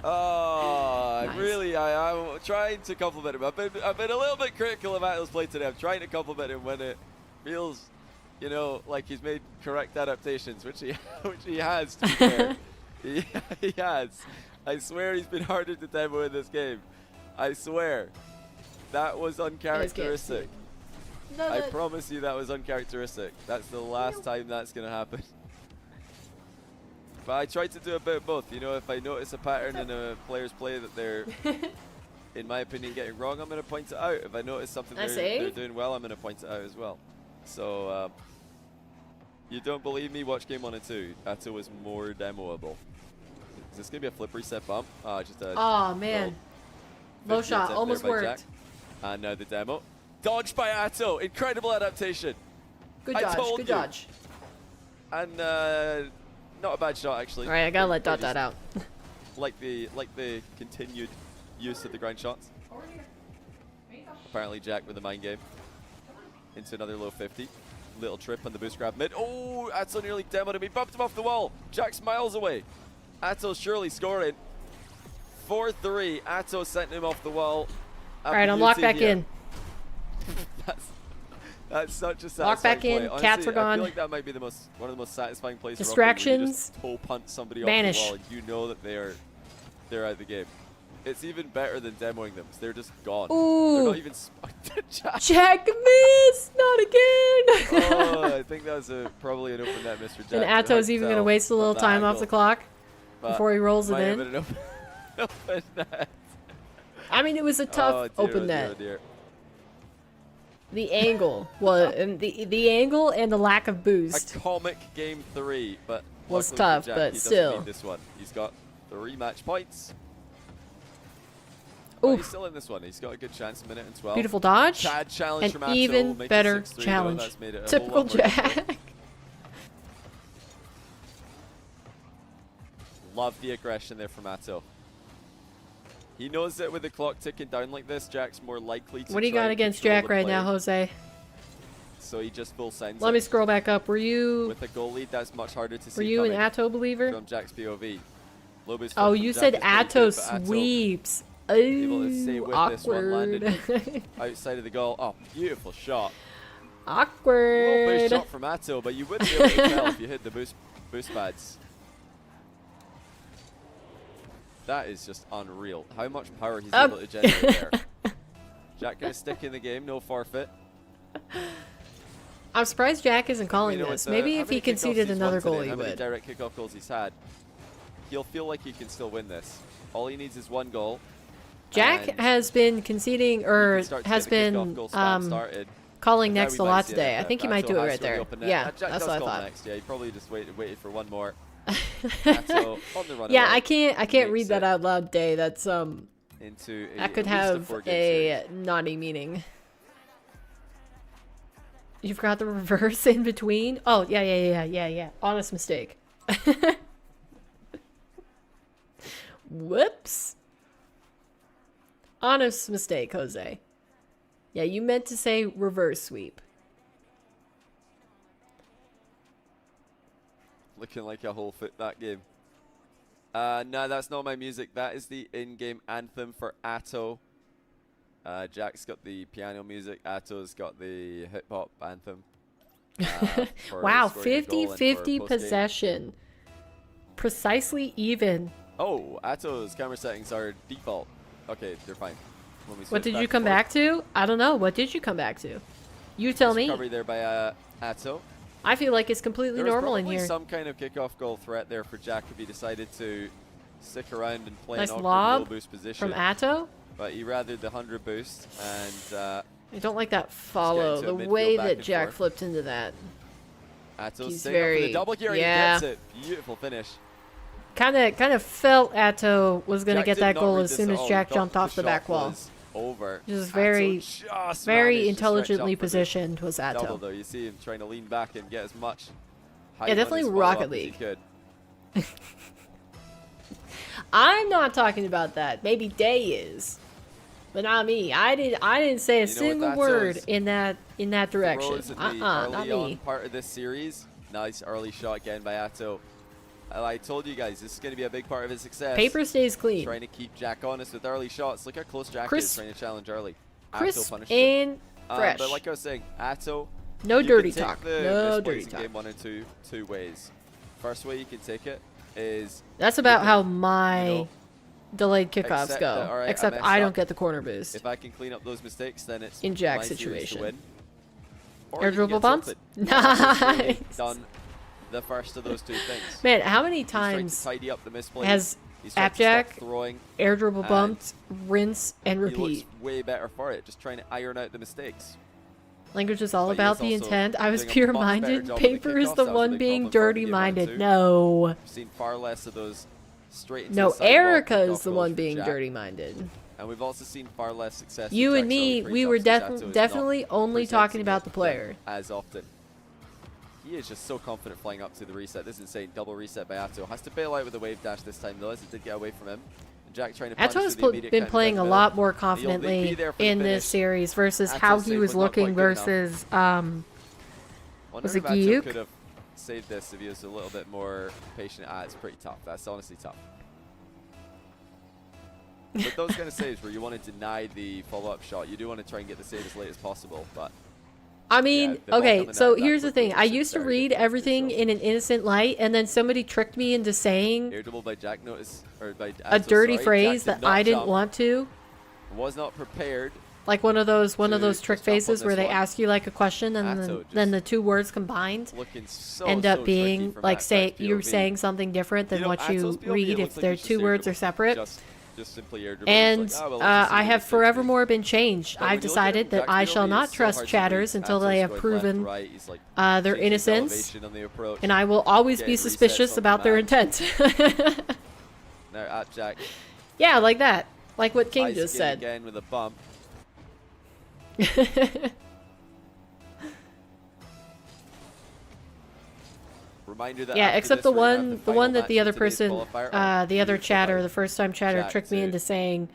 Oh, Nice. I'm trying to compliment him. I've been a little bit critical of Atto's play today. I'm trying to compliment him when it feels, you know, like he's made correct adaptations, which he has, to be fair. He has. I swear he's been harder to demo in this game. I swear. That was uncharacteristic. I promise you that was uncharacteristic. That's the last time that's going to happen. But I tried to do a bit of both. You know, if I notice a pattern in a player's play that they're, in my opinion, getting wrong, I'm going to point it out. If I notice something they're doing well, I'm going to point it out as well. So, you don't believe me? Watch game 1 and 2. Atto was more demoable. Is this going to be a flip reset bump? Just a Oh, man. Low shot. Almost worked. Jack. And now the demo. Dodged by Atto. Incredible adaptation. Good I dodge. told Good you. dodge. And not a bad shot, actually. All right, I gotta let Pretty Dot Dot out. like the continued use of the grind shots. Apparently Jack with the mind game. Into another low 50. Little trip on the boost grab mid. Oh, Atto nearly demoed him. He bumped him off the wall. Jack's miles away. Atto surely scoring. 4-3. Atto sent him off the wall. All right, I'm locked back in. That's such a satisfying Lock back in. play. Honestly, Cats are I gone. feel like that might be one of the most satisfying plays. Distractions. You just toe punt somebody Vanish. off the wall, and you know that they're out of the game. It's even better than demoing them. They're just gone. Ooh. They're not even. Jack missed. Not again. Oh, I think that was probably an open net, Mr. Jack. And Atto's even gonna waste a little time off the clock before he rolls it might have in. been an open net. I mean, it was a tough Oh, dear, open oh, net. dear, oh, dear. The angle was, and the angle and the lack of A boost. comic game 3, but Was luckily for tough, Jack, but he doesn't still. need this one. He's got 3 match points. Oof. Oh, he's still in this one. He's got a good chance. Minute and 12. Beautiful dodge. Bad challenge from An Atto, even makes it better 6-3 though. challenge. That's made it a whole Typical lot more difficult. Jack. Love the aggression there from Atto. He knows that with the clock ticking down like this, Jack's more likely to What do you try got and against control Jack the right play. now, Jose? So he just full sends Let it. me scroll back up. Were you With a goal lead, that's much harder to see were you an coming Atto believer? from Jack's POV. Lobos Oh, from you Jack said is pretty Atto good, but Atto sweeps. able to stay Ooh, with this one, landed awkward. outside of the goal. Oh, beautiful shot. A little Awkward. bit shot from Atto, but you wouldn't be able to tell if you hit the boost pads. That is just unreal. How much power he's able to generate there. Jack gonna stick in the game, no forfeit. I'm surprised Jack isn't calling You know, this. with Maybe how if many he kickoffs conceded he's another won today, goal, he how many would. direct kickoff goals he's had, he'll feel like he can still win this. All he needs is one goal. Jack and has been conceding, he or can start to has get the kickoff been goal spam started. calling Now next we a might lot see it today. if I think he Atto might do it has right really there. opened it. Yeah, Jack that's does what I call thought. next. Yeah, he probably just waited for one more. Atto on the run Yeah, away. I can't read Makes that it out loud, Day. That's into that could at least have 4-game a series. naughty meaning. You forgot the reverse in between? Oh, yeah. Honest mistake. Whoops. Honest mistake, Jose. Yeah, you meant to say reverse sweep. Looking like a whole foot that game. No, that's not my music. That is the in-game anthem for Atto. Jack's got the piano music. Atto's got the hip-hop anthem. for Wow, scoring a goal and for 50-50 post-game. possession. Precisely even. Oh, Ato's camera settings are default. Okay, they're fine. When we What switch did back you and come forth. back to? I don't know. What did you come back to? You tell Nice me. recovery there by Ato. I feel like it's completely There was normal in probably here. some kind of kickoff goal threat there for Jack if he decided to stick around and play Nice an awkward lob low boost position. From Atto. But he rathered the 100 boost, and I don't like that follow. into The a midfield way back that and Jack forth. flipped into that. Ato's He's staying up for very- the double here, yeah. and he gets it. Beautiful finish. Kind of felt Atto was gonna Jack get did that not goal read as this soon at as all. Jack He jumped thought off the shot back wall. was over. Just Atto very, just very managed to stretch intelligently up for the positioned was double, Atto. though. You see him trying to lean back and get as much height Yeah, on definitely his follow-up Rocket as he League. could. I'm not talking about that. Maybe Day is, but not me. I didn't say a You know what single that word says? in that direction. Throws in the Not early on me. part of this series. Nice early shot again by Atto. I told you guys, this is going to be a big part of his success. Paper stays clean. Trying to keep Jack honest with early shots. Look how close Jack is Crisp. trying to challenge early. Atto Crisp punishes him. and fresh. But like I was saying, Atto, No you dirty can take talk. the No misplays dirty in talk. game 1 and 2 ways. First way you can take it is That's about can, how my you know, delayed kickoffs accept go. that, all right, Except I I messed don't up. get the corner boost. if I can clean up those mistakes, then it's In Jack's my series to situation. win. Or Air you can dribble get bumps? tilted. Atto's really Nice. Done the first of those two things. Man, how many He's trying to times tidy up the misplays. has He's trying to stop ApparentlyJack throwing. air dribble And bumped, rinse, and He looks repeat? way better for it, just trying to iron out the mistakes. Language is all But he about is the also intent. I was doing a much better pure-minded. job with the Paper is kickoffs. the That was a one big being problem for him in game 1 and dirty-minded. 2. No. We've seen far less of those straight into No, the sidewall Erica kickoff is the goals one from being Jack. dirty-minded. And we've also seen far less success. You with and Jack's early me, free we were kicks, as Atto is not definitely only talking presenting about the them player. as often. He is just so confident flying up to the reset. This is insane. Double reset by Atto. Has to bail out with a wave dash this time though, as it did get away from him. And Jack trying to punish Atto has with the immediate been counter playing down a the lot middle. more He'll be confidently there for the in this finish. series versus Atto's how save he was was not looking quite good enough. versus Wondering was it if Atto Gyuk? could have saved this if he was a little bit more patient. It's pretty tough. That's honestly tough. But those kind of saves where you want to deny the follow-up shot, you do want to try and get the save as late as possible. But I mean, Yeah, the ball okay, coming so out that here's the quickly thing. I makes it used to very read difficult to do everything so. in an innocent light, and then somebody tricked me into saying air dribble by Jack notice or by a Atto, dirty sorry. phrase Jack did that not I didn't jump, want to. was not prepared. Like one of those to trick just jump on faces where this they one. ask you like a question and Atto then the just two words combined Looking so end so up tricky being from like that you're POV. saying something different than You know, what Atto's you POV, read it if looks like their he's just two air words are dribble. separate. Just simply air dribble. And It's like, oh, well, let's just see I what have it takes. forevermore been changed. But when I've you look at decided that Jack's I shall POV, not it's so trust hard to chatters read. until Atto's they have going left, proven right. He's like their changing his innocence, elevation on the approach. and I will always be Getting resets suspicious on about their command. intent. Now ApparentlyJack Yeah, like that. Like what King ice just skate said. again with a bump. Reminder that Yeah, after except this, the we're gonna have one final that the match other of today's person, qualifier. the other Beautiful chatter, by the first time chatter Jack tricked me to into saying.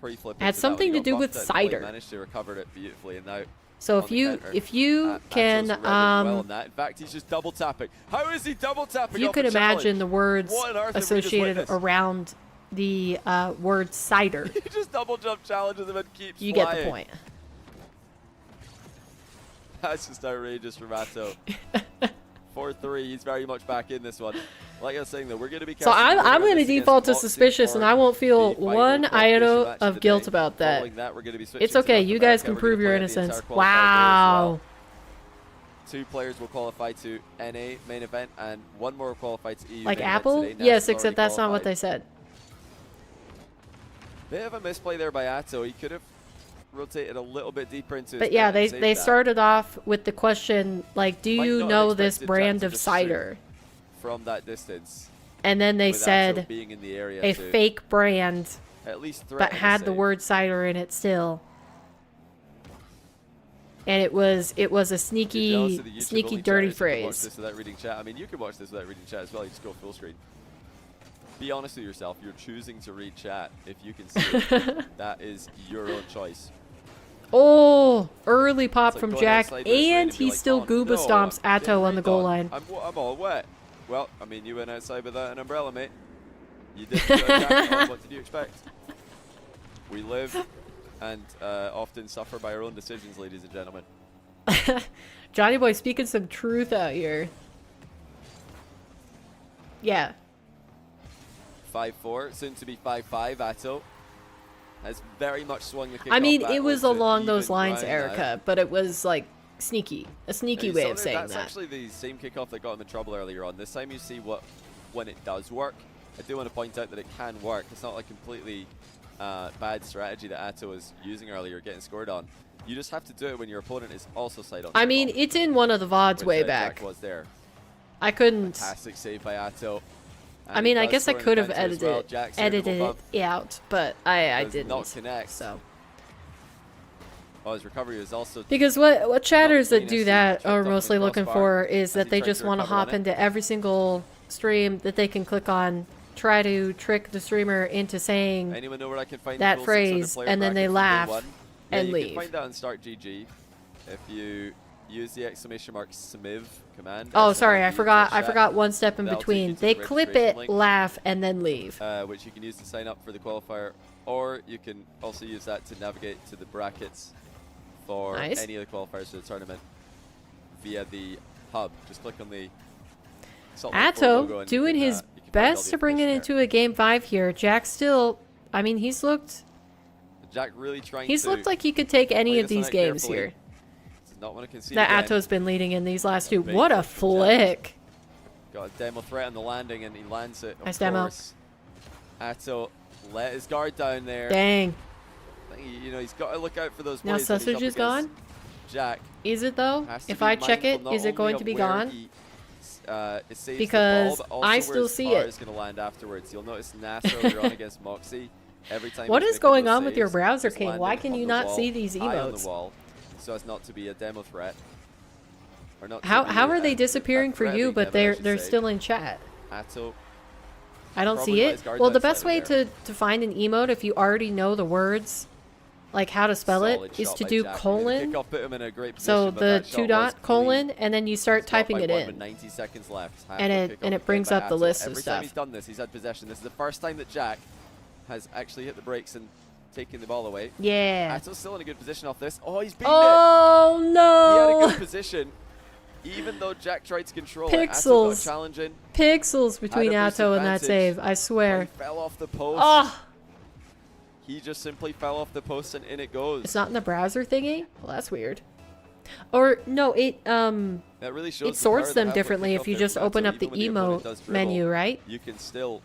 pre-flip had into that something when he to got do with bumped out, but he cider. managed to recover it beautifully, and now So on if the you counter. can Atto's read it well on that. In fact, he's just double tapping. How is he double tapping? if you off could a challenge? imagine the words What on earth have we just associated witnessed? around the word cider, He just double jump challenges him and keeps you flying. get the point. That's just outrageous from Atto. 4-3. He's very much back in this one. Like I was saying, though, we're going to be. So I'm going to default to Mawkzy suspicious, and for I won't feel the final one qualification iota match of today. guilt about that. Following that, we're going to be switching It's to okay. North You guys America. can We're prove gonna your play out the innocence. entire qualifier there as well. Wow. 2 players will qualify to NA main event, and 1 more will qualify to EU Like main Apple? event today. Yes, Nation's except already that's not what they qualified. said. Bit of a misplay there by Atto. He could have rotated a little bit deeper into his But yeah, net and saved they that. started off with the question like, do Might you not have know this expected brand Jack to of just cider? shoot from that distance. And then they with Atto said being in the area a to fake brand, at least but threaten a had the save. word cider in it still. And it was a You're jealous sneaky of the YouTube sneaky only dirty chatters who can watch phrase. this without reading chat. I mean, you can watch this without reading chat as well. You just go full screen. Be honest with yourself. You're choosing to read chat if you can see it. That is your own choice. Oh, early pop It's like from going Jack, outside this rain and be he like, still "Oh, gooba no, stomps I Atto didn't on the read goal that. line. I'm all wet. Well, I mean, you went outside without an umbrella, mate. You did put a jacket on. What did you expect? We live and often suffer by our own decisions, ladies and gentlemen. Johnny Boy speaking some truth out here. Yeah. 5-4, soon to be 5-5. Atto has very much swung the kickoff. I mean, it was backwards to along those even lines, ground now. Erica, but it was like sneaky. A sneaky way of saying that's that. actually the same kickoff that got him in trouble earlier on. This time you see when it does work. I do want to point out that it can work. It's not like completely bad strategy that Atto was using earlier, getting scored on. You just have to do it when your opponent is also side on. I mean, it's in one of the VODs way back. Jack was there. I couldn't. Fantastic save by Atto. I mean, I guess I could have edited it out, but I Does didn't. not connect. So. Oh, his recovery was also. Because what chatters that do clean. that Checked are off the mostly looking crossbar for is as that he they tried just to want to recover on hop it. into every single stream that they can click on, try to trick the streamer into saying Anyone know where I can find that the full 600 phrase, player and then they bracket from day laugh one? and You leave. can find that on Start GG if you use the !SMIV command. Oh, sorry, I SMIV forgot. for I chat. forgot one step in That'll take between. you to They the clip registration it, link. laugh, and then leave. Which you can use to sign up for the qualifier, or you can also use that to navigate to the brackets for Nice. any of the qualifiers for the tournament via the hub. Just click on the Salt Lake 4 logo Atto and you doing can, his you can find all best the to bring it information into a game 5 here. Jack still, I mean, he's looked there. Jack really trying looked to like he could take any play of this one these out games carefully. here. Does not want to concede That again. Atto's been leading in these last two. Big What a push from Jack. flick. Got a demo threat on the landing and he lands it. Of Nice demo. course. Atto let his guard down there. Dang. I think, you know, he's got to look out for those Now plays when he's sausage up is against gone? Jack. Is it though? Has to If be I check it, mindful not is it only going of to be where gone? he, it saves Because the ball, but also I where still his see bar it. is going to land afterwards. You'll notice Nas earlier on against Mawkzy. Every time What he's is making going those on with your saves, browser, he's King? Why landing can on you the not wall, see these eye on emotes? the wall, so as not to be a demo threat. Or not to How be are they a disappearing for you, threatening but demo, I should they're say. still in chat? Atto. I don't Probably see let it. his guard Well, the down best way slightly to find an emote, if you already know the words, like how to spell Solid it, is shot to by do Jack. The colon. kickoff put him in a great So position, but the that shot 2 was dot clean. colon, and then you start Stopped typing by it one in. with 90 seconds left. And Half the it kickoff again brings by up the Atto. list of Every stuff. time he's done this, he's had possession. This is the first time that Jack has actually hit the brakes and taken the ball away. Yeah. Atto's still in a good position off this. Oh, he's beaten Oh it. He had a no! good position. Even though Jack tried to control it, Atto got Pixels. challenging. Pixels between Had a boost Atto and that advantage. save. I He swear. fell off the post. Oh, He just simply fell off the post and in it goes. it's not in the browser thingy. Well, that's weird. Or no, it That really shows it the power sorts that them half differently the if you kickoff just there from open Atto. up the Even when the opponent emote does dribble, menu, right? You can still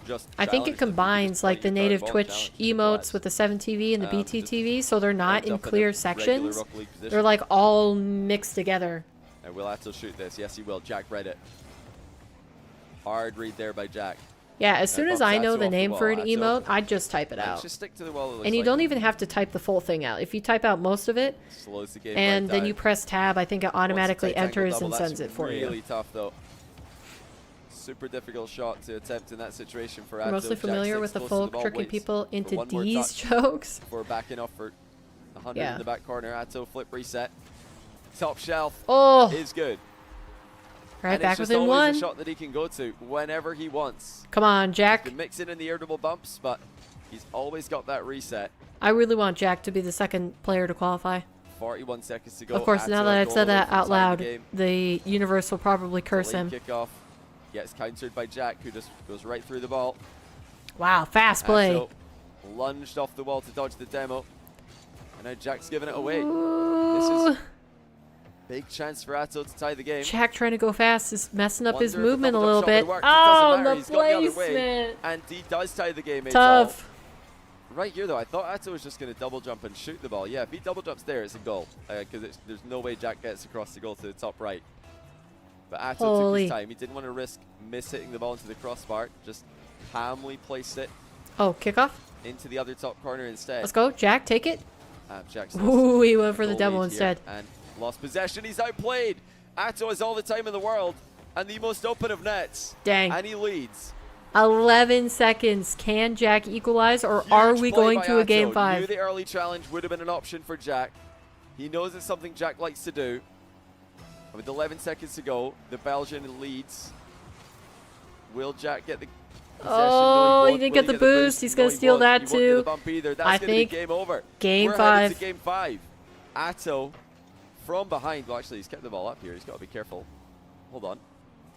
just I think it challenge them. You can combines just like play the your native guard ball Twitch challenge to emotes blast. with the 7TV and the Just BTTV, so they're not ends in up a clear regular sections. Rocket League position. They're like all mixed together. And will Atto shoot this? Yes, he will. Jack read it. Hard read there by Jack. Yeah, as soon as bumps I know Atto the off the name for an wall. emote, I'd just type it Let's out. just stick to the wall. It looks And you like. don't even have to type the full thing out. If you type out most of it, Slows the game and right then down. you press tab, I think it Once it's automatically tight angle enters double, and that's sends it for really you. tough though. Super difficult shot to attempt in that situation for You're Atto. mostly Jack familiar sticks with the close to folk ball, tricking waits people for into one more these touch jokes. before backing off for 100 Yeah. in the back corner. Atto flip reset. Top shelf Oh, is good. right and back it's just within always one. a shot that he can go to whenever he wants. Come on, He Jack. can mix it in the irritable bumps, but he's always got that reset. I really want Jack to be the second player to qualify. 41 seconds to go. Of course, now Atto that a I've goal said away that from out tying loud, the game. the universe will probably curse Delayed him. Kickoff gets countered by Jack, who just goes right through the ball. Wow, fast play. Atto lunged off the wall to dodge the demo, and now Jack's giving it away. Ooh, Big chance for Atto to tie the game. Jack trying to go fast is messing up his Wonder if a movement a double little jump shot bit. would work. It doesn't Oh, matter. the He's got the other way. placement. And he does tie the game. It's Tough. all. Right here, though, I thought Atto was just going to double jump and shoot the ball. Yeah, if he double jumps there, it's a goal. Because there's no way Jack gets across the goal to the top right. But Atto took Holy. his time. He didn't want to risk miss-hitting the ball into the crossbar. Just calmly placed it Oh, kickoff. into the other top corner instead. Let's go. Jack, take it. Jack's Ooh, he went for the goal demo lead here instead. and lost possession. He's outplayed. Atto has all the time in the world and the most open of nets. Dang. And he leads. 11 seconds. Can Jack equalize, or are Huge we play going by to a game Atto. 5? Knew the early challenge would have been an option for Jack. He knows it's something Jack likes to do. And with 11 seconds to go, the Belgian leads. Will Jack get the possession? Oh, No, he won't. didn't Will get the the boost. He's going No, to he steal won't. that He won't get too. the bump either. That's I going to be think game over. game We're headed 5. to game 5. Atto from behind. Well, actually, he's kept the ball up here. He's got to be careful. Hold on.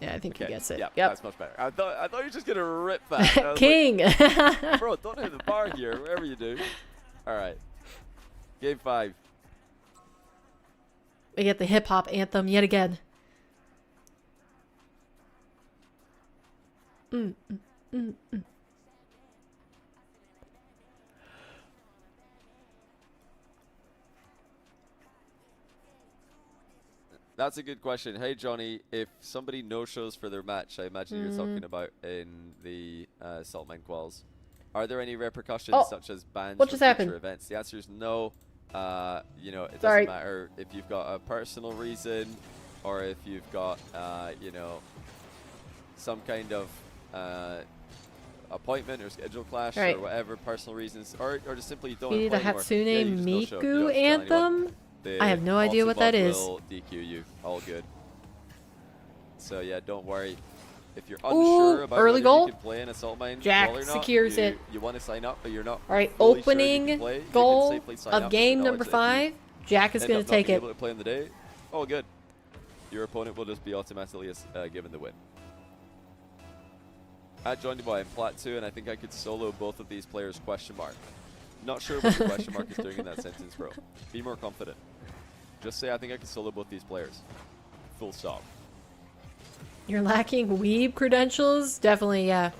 Yeah, I think Okay. he gets it. Yeah, Yep. that's much better. I thought you were just gonna rip that. I was King. like, bro, don't hit the bar here. Whatever you do. All right. Game 5. We get the hip hop anthem yet again. That's a good question. Hey, Johnny, if somebody no-shows for their match, I imagine you're talking about in the Saltmine Quals, are there any repercussions such as bans what for just future happened? events? The answer is no. You know, it Sorry. doesn't matter if you've got a personal reason or if you've got, you know, some kind of appointment or schedule clash Right. or whatever, personal reasons, or just simply you don't You want need to the play anymore. Yeah, you Hatsune just no show. You Miku don't have to tell anyone. anthem? The I have no idea what that Autobot is. will DQ you. All good. So yeah, don't worry. If you're unsure about early whether goal. you can play in a Salt Mine Jack Qual or not, secures it. You want to sign up, but you're not. All right, fully sure you can opening play, you can goal safely sign of up game with the number knowledge that if 5. Jack is you going end to up not take being it. able to play in the day. Oh, good. Your opponent will just be automatically given the win. At Johnny Boy, I'm plat 2, and I think I could solo both of these players, question mark. Not sure what the question mark is doing in that sentence, bro. Be more confident. Just say I think I could solo both these players. Full stop. You're lacking weeb credentials? Definitely, yeah.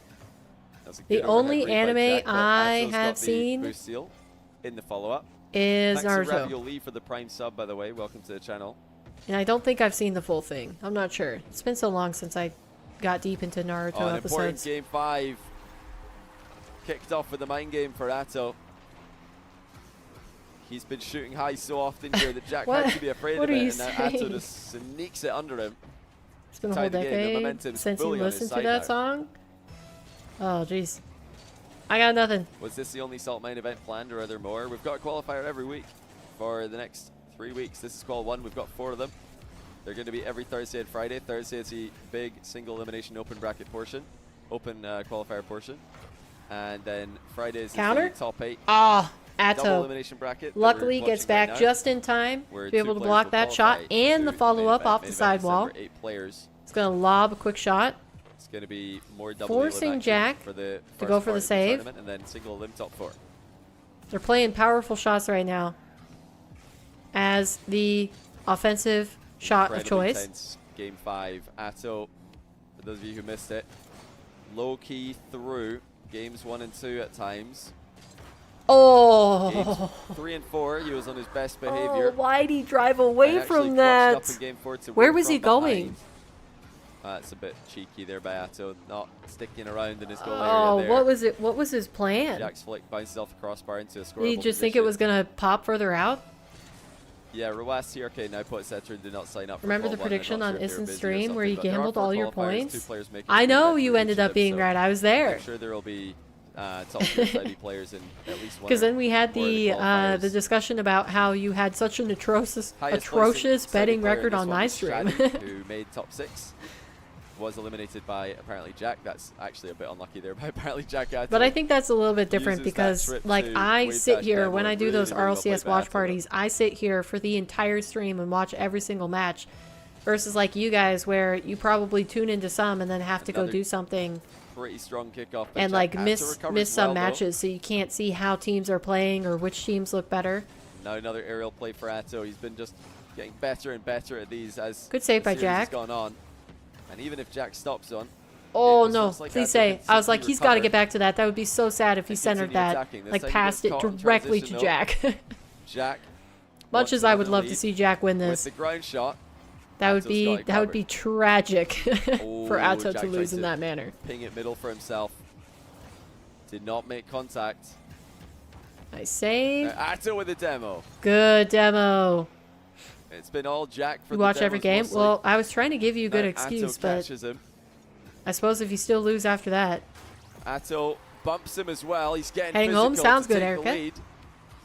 That's a The good overhead only read by anime Jack, but I Atso's got have the seen boost seal in the follow-up. Is Thanks to Naruto. Ravioli for the Prime sub, by the way. Welcome to the channel. And I don't think I've seen the full thing. I'm not sure. It's been so long since I got deep into Naruto An important episodes. game 5. Kicked off with the mind game for Atto. He's been shooting high so often here that Jack What? had to be afraid What of are it, you and now Atto saying? just sneaks it under him. It's been a Tie whole the game. The decade momentum's since you fully on his listened to side that now. song? Oh, jeez. I got nothing. Was this the only Salt Mine event planned, or are there more? We've got a qualifier every week for the next 3 weeks. This is Qual 1. We've got 4 of them. They're going to be every Thursday and Friday. Thursday is the big single elimination open bracket portion, open qualifier portion. And then Friday is Counter? the top 8 Ah, double Atto. elimination bracket. that Luckily we're gets watching right back now, just in time where to be 2 able to players block will that shot qualify and to the main follow-up event. off Main the event sidewall. December, 8 players. It's going to lob a quick shot. It's going to be more double Forcing action Jack for the to go first for the part of save. tournament, and then single elim top 4. They're playing powerful shots right now as the offensive shot of Incredibly choice. tense game 5. Atto, for those of you who missed it, low key through games 1 and 2 at times. Oh, Games 3 and 4, he was on his best oh behavior. why'd he drive away and actually from clutched up that? in game 4 to Where win was from he going? behind. It's a bit cheeky there by Atto, not sticking around in his goal Oh, area there. what was it? What was his plan? Jack's flick bounces off the crossbar into a scoreable Did he just think it position. was going to pop further out? Yeah, Rawas TRK now put etc. did not sign up for Remember Qual the 1. I'm prediction not on sure if they were Instant busy or Stream where something, you but there are gambled 4 all your qualifiers, points? 2 players making I it know back you for ended each of up them, being so right. I was there. I'm sure there will be top tier Saudi players in at least one. Because then we had more of the qualifiers. discussion about how you had such an atrocious Highest placing Saudi betting player in record this on one my was stream. Shadi, who made top 6. Was eliminated by ApparentlyJack. That's actually a bit unlucky there by ApparentlyJack. But I think that's a little bit different uses that because, trip like, to I wave sit dash here demo when I and do really, those really well played RLCS by watch Atto. parties. I sit here for the entire stream and watch every single match, versus like you guys, where you probably tune into some and then have to go Another do something Pretty strong kickoff. by and Jack. like Atto miss recovers some well, though. matches, so you can't see how teams are playing or which teams look better. Now another aerial play for Atto. He's been just getting better and better at these as Good save the by series Jack. has gone on. And even if Jack stops on, Oh just no, looks like please Atto say. can I was like, simply he's got to recover get back to that. That would be so sad if he and centered continue that, attacking. This like time he passed gets it caught in directly to transition, though. Jack. Jack, Much as wants I to would the love to lead see Jack win with this, the ground shot. that would Atto's be got it that would be covered. tragic for Oh, Atto Jack to tried lose in to that manner. Ping it middle for himself. Did not make contact. Nice save. Atto with a demo. Good demo. It's been all Jack for You the watch every demos game? mostly. Well, I was trying to give you a good Now excuse, Atto but catches him. I suppose if you still lose after that. Atto bumps him as well. He's getting Heading physical home sounds to good, take Erica. the lead.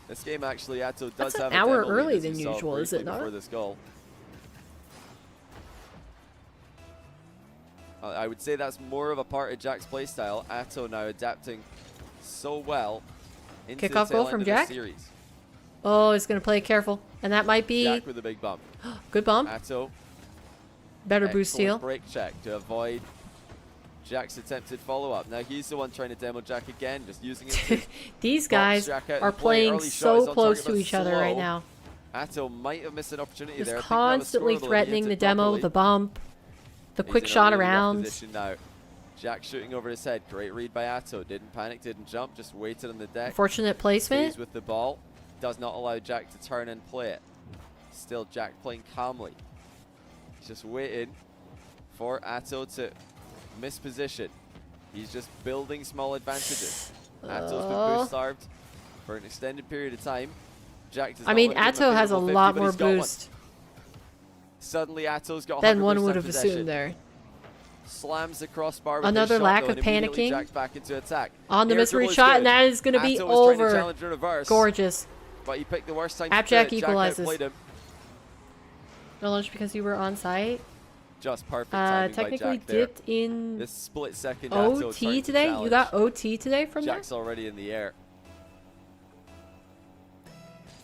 This game actually, Atto does That's an have a hour demo lead, early as you than saw usual, is it briefly not? before this goal. I would say that's more of a part of Jack's playstyle. Atto now adapting so well into Kickoff the tail goal from end of Jack? the series. Oh, he's going to play it careful. And that might be... Jack with a big bump. Good bump. Atto. Better boost steal. Break check to avoid Jack's attempted follow-up. Now he's the one trying to demo Jack again, just using it to These guys are playing so close to each other right now. Atto might have missed an opportunity Just there. constantly threatening the demo, the bump, the quick shot around. Now. Jack shooting over his head. Great read by Atto. Didn't panic, didn't jump, just waited on the deck. Fortunate placement. Stays with the ball. Does not allow Jack to turn and play it. Still Jack playing calmly. He's just waiting for Atto to miss position. He's just building small advantages. Atto's been boost starved for an extended period of time. Jack does I mean, Atto has a lot more boost Suddenly Atto's got than one would have assumed there. Slams the crossbar with another his lack shot, of panicking Jack's back into attack. on the misread shot, and that is going to be over. Gorgeous. But he picked the worst time ApparentlyJack to equalizes. him. No lunch because you were on site. Just perfect timing technically by Jack there. dipped in this split second OT today. You got OT today from Jack's there? already in the air.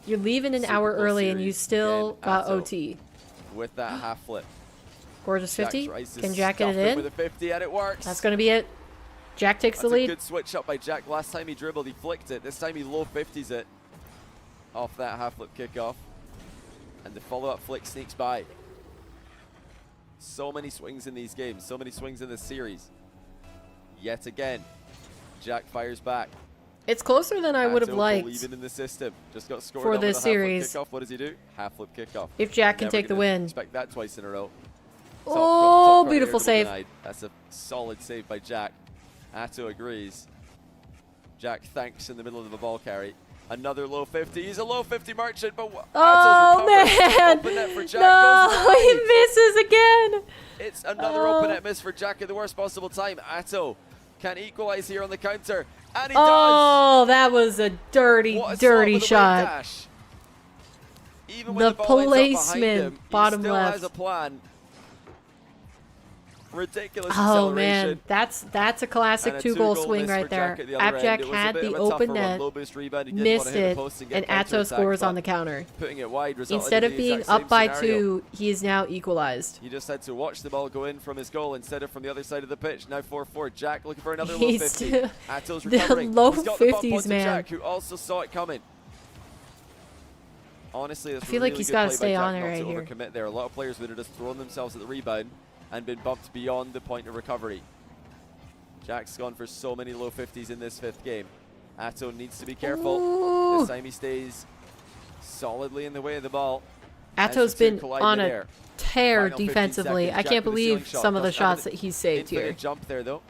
You're leaving an hour early and you still got OT. With that half flip. Gorgeous 50. Can Jack get it in? With a 50 and it works. That's going to be it. Jack takes the lead. Good switch up by Jack. Last time he dribbled, he flicked it. This time he low 50s it off that half flip kickoff. And the follow-up flick sneaks by. So many swings in these games. So many swings in this series. Yet again, Jack fires back. It's closer than I would have liked. Believing in the system. Just got scored for on this with a series. Half flip kickoff. What does he do? Half flip kickoff. If Jack can take the win. Expect that twice in a row. Oh, beautiful save. Denied. That's a solid save by Jack. Atto agrees. Jack thanks in the middle of the ball carry. Another low 50. He's a low 50 merchant, but oh man! Open net for Jack. No, he misses again. It's another open net miss for Jack at the worst possible time. Atto can equalize here on the counter, and he does. Oh, that was a dirty, dirty shot. Even when the ball placement, bottom he still left. Has a plan. Ridiculous oh man, that's a classic 2-goal swing right there. ApparentlyJack had the open net, missed it, and Atto scores on the counter. Putting it wide, instead of being up by 2, he is now equalized. He just had to watch the ball go in from his goal instead of from the other side of the pitch. Now 4-4. Jack looking for another low 50. Atto's recovering. The low He's got the bump 50s, onto man. Jack, who also saw it coming. Honestly, that's I feel really like he's got to stay on it right here. Overcommit there. A lot of players would have just thrown themselves at the rebound and been bumped beyond the point of recovery. Jack's gone for so many low 50s in this 5th game. Atto needs to be careful. Ooh. This time he stays solidly in the way of the ball. Atto's been on a tear defensively. I can't believe some of the shots that he's saved here. Jump there though.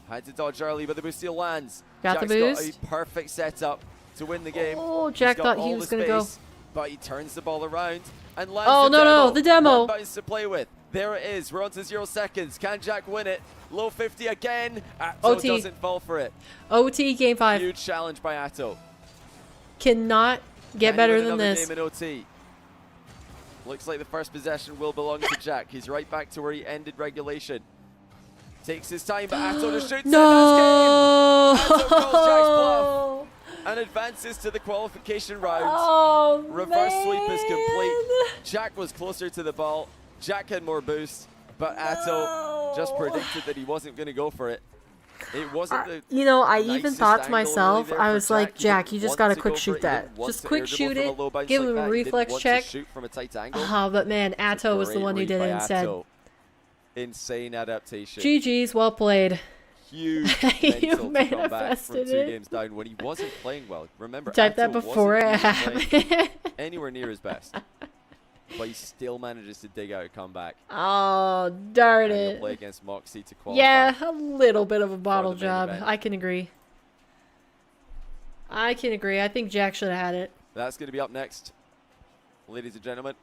Had to dodge early, but the boost steal lands. Got the boost. Got a perfect setup to win the game. Oh, Jack thought he was going to go. But he turns the ball around and lands oh, the no, the demo. Bounce to play with. There it is. We're on to 0 seconds. Can Jack win it? Low 50 again. Atto doesn't fall for it. OT game 5. Huge challenge by Atto. Cannot get better than this. Game in OT. Looks like the first possession will belong to Jack. He's right back to where he ended regulation. Takes his time, but Atto just shoots no. it. Atto calls Jack's bluff and advances to the qualification round. Oh, reverse sweep is complete. Jack was closer to the ball. Jack had more boost, but Atto just predicted that he wasn't going to go for it. It wasn't the you know, I even thought to myself, really I was like, Jack, you just got to quick shoot that. Just quick shoot it, give him a reflex check. But man, Atto was the one who did it instead. Insane adaptation. GG's, well played. Huge you manifested it. 2 games down when he wasn't playing well. Remember, type that before it happened. Anywhere near his best. But he still manages to dig out a comeback. Oh, darn it. He'll play against Mawkzy to qualify. Yeah, a little bit of a bottle job. I can agree. I think Jack should have had it. That's going to be up next, ladies and gentlemen.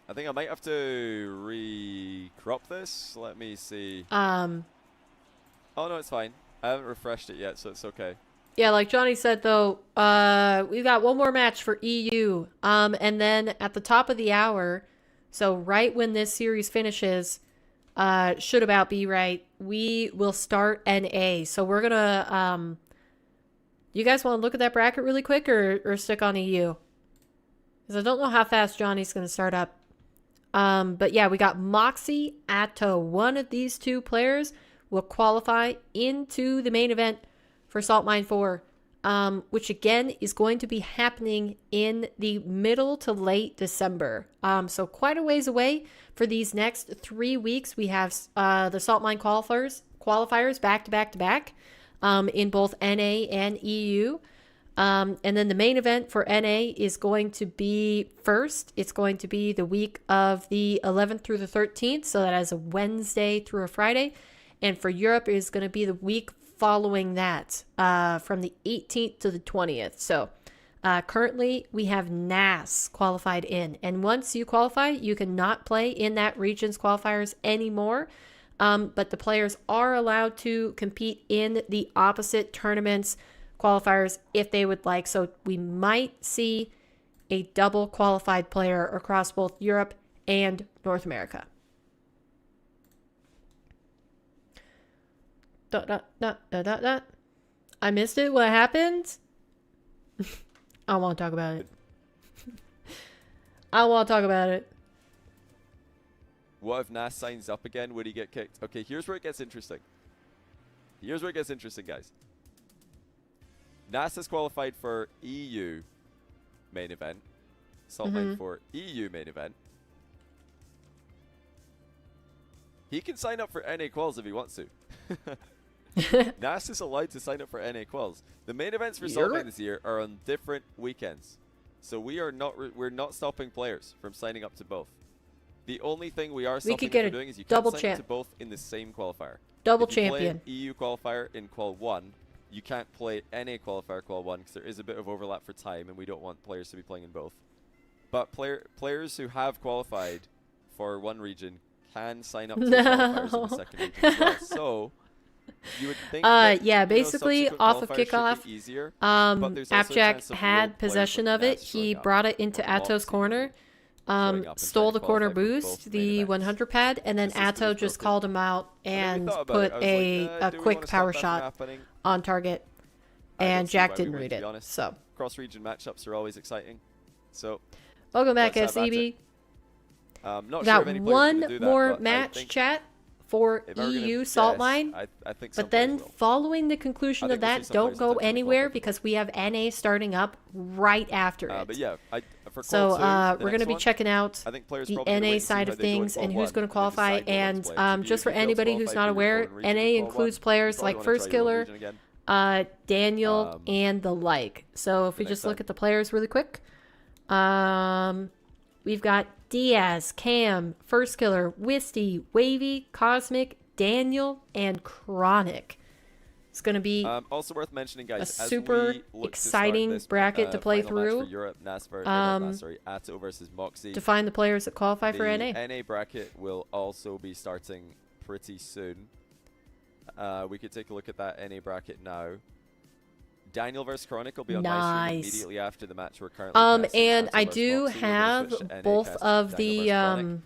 I think I might have to re-crop this. Let me see. Oh, no, it's fine. I haven't refreshed it yet, so it's okay. Yeah, like Johnny said, though, we've got one more match for EU. And then at the top of the hour, so right when this series finishes, should about be right, we will start NA. So we're going to, Do you guys want to look at that bracket really quick or stick on EU? Because I don't know how fast Johnny's going to start up. But yeah, we got Mawkzy, Atto. One of these two players will qualify into the main event for Salt Mine 4, which again is going to be happening in the middle to late December. So quite a ways away. For these next 3 weeks, we have the Salt Mine qualifiers back to back to back. In both NA and EU. And then the main event for NA is going to be first. It's going to be the week of the 11th through the 13th. So that is a Wednesday through a Friday. And for Europe, it is going to be the week following that, from the 18th to the 20th. So currently we have NAS qualified in. And once you qualify, you cannot play in that region's qualifiers anymore. But the players are allowed to compete in the opposite tournaments qualifiers if they would like. So we might see a double qualified player across both Europe and North America. I missed it. What happened? I don't want to talk about it. I don't want to talk about it. What if Nas signs up again? Would he get kicked? Okay, here's where it gets interesting. Here's where it gets interesting, guys. Nas has qualified for EU main event. Salt Mine for EU main event. He can sign up for NA Quals if he wants to. Nas is allowed to sign up for NA Quals. The main events for Salt Mine this year are on different weekends. So we're not stopping players from signing up to both. The only thing we are stopping from doing is you can't sign up to both in the same qualifier. Double if you champion. Play EU qualifier in Qual 1, you can't play NA qualifier Qual 1 because there is a bit of overlap for time and we don't want players to be playing in both. But players who have qualified for one region can sign up to the qualifiers in the second region as well. So you would think that, yeah, basically off of kickoff, ApparentlyJack had possession of it. He brought it into Atto's corner. Stole the corner boost, the 100 pad, and then Atto just called him out and put a quick power shot on target, and Jack didn't read it. So cross-region matchups are always exciting. So welcome back, SCB. Not got sure if one more match chat for EU Salt Mine, I think but then following the conclusion of that, don't go anywhere because we have NA starting up right after it. But yeah, so we're going to be checking out the NA side of things and who's going to qualify. And just for anybody who's not aware, NA includes players like Firstkiller, Daniel, and the like. So if we just look at the players really quick, we've got Diaz, Cam, Firstkiller, Wisty, Wavy, Cosmic, Daniel, and Chronic. It's going to be also worth mentioning, guys, a super exciting bracket to play through. For Europe, Atto versus Mawkzy. To find the players that qualify for NA. The NA bracket will also be starting pretty soon. We could take a look at that NA bracket now. Daniel versus Chronic will be on my stream immediately after the match we're currently and I do have both of the I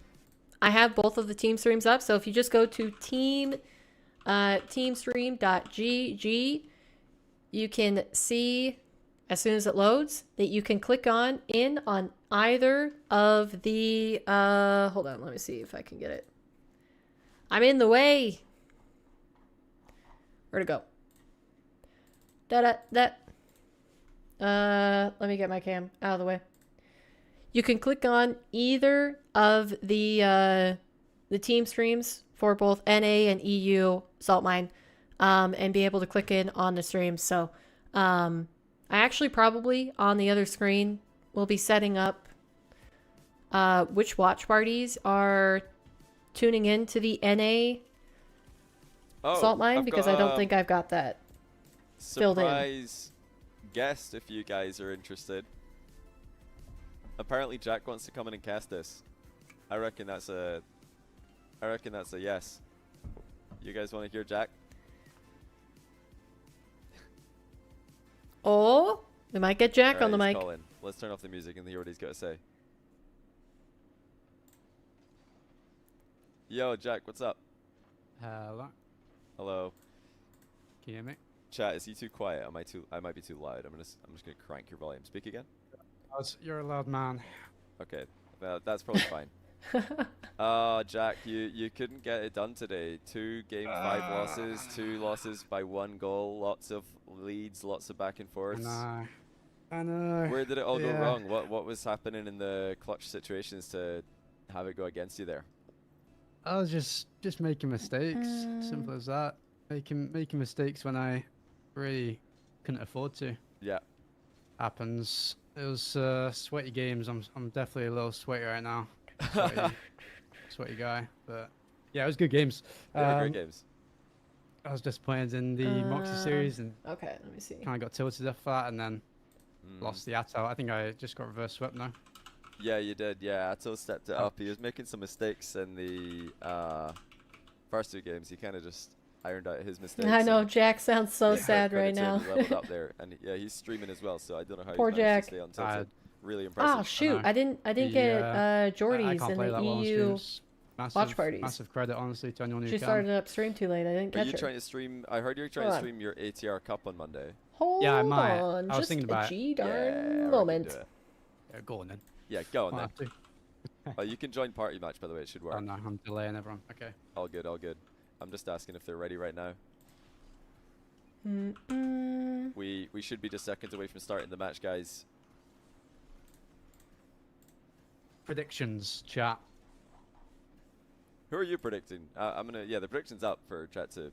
have both of the team streams up. So if you just go to teamstream.gg, you can see as soon as it loads that you can click on either of the hold on, let me see if I can get it. I'm in the way. Where'd it go? Let me get my cam out of the way. You can click on either of the team streams for both NA and EU Salt Mine, and be able to click in on the stream. So I actually probably on the other screen will be setting up which watch parties are tuning in to the NA Salt Mine, because I don't think I've got that filled in. Surprise guest if you guys are interested. Apparently Jack wants to come in and cast this. I reckon that's a yes. You guys want to hear Jack? Oh, we might get Jack on the mic. Let's turn off the music and hear what he's got to say. Yo, Jack, what's up? Hello. Hello. Can you hear me? Chat, is he too quiet? I might be too loud. I'm just gonna crank your volume. Speak again. You're a loud man. Okay, well, that's probably fine. Jack, you couldn't get it done today. 2 game 5 losses, 2 losses by 1 goal, lots of leads, lots of back and forths. I know. Where did it all go wrong? What was happening in the clutch situations to have it go against you there? I was just making mistakes. Simple as that. Making mistakes when I really couldn't afford to. Yeah. Happens. It was sweaty games. I'm definitely a little sweaty right now. Sweaty guy. But yeah, it was good games. Great games. I was disappointed in the Mawkzy series and Okay, let me see. kind of got tilted off that and then lost the Atto. I think I just got reverse swept now. Yeah, you did. Yeah, Atto stepped it up. He was making some mistakes in the first 2 games. He kind of just ironed out his mistakes. I know, Jack sounds so sad right now. He leveled up there, and yeah, he's streaming as well. So I don't know how Poor he's managed Jack. to stay untilted. Really impressive. Oh shoot! I didn't get Jordy's I can't in play the that well on EU streams. Massive, watch parties. Massive credit, honestly, to anyone who She can. started up stream too late. I didn't Are catch you her. trying to stream? I heard you're trying to stream your ATR Cup on Monday. Hold Yeah, I might. on, I was just thinking about a it. G darn I reckon moment. do it. Yeah, go on then. Yeah, go on Might then. have to. You can join party match, by the way. It should work. Oh no, I'm delaying everyone. Okay. All good, all good. I'm just asking if they're ready right now. We should be just seconds away from starting the match, guys. Predictions, chat. Who are you predicting? The prediction's up for chat to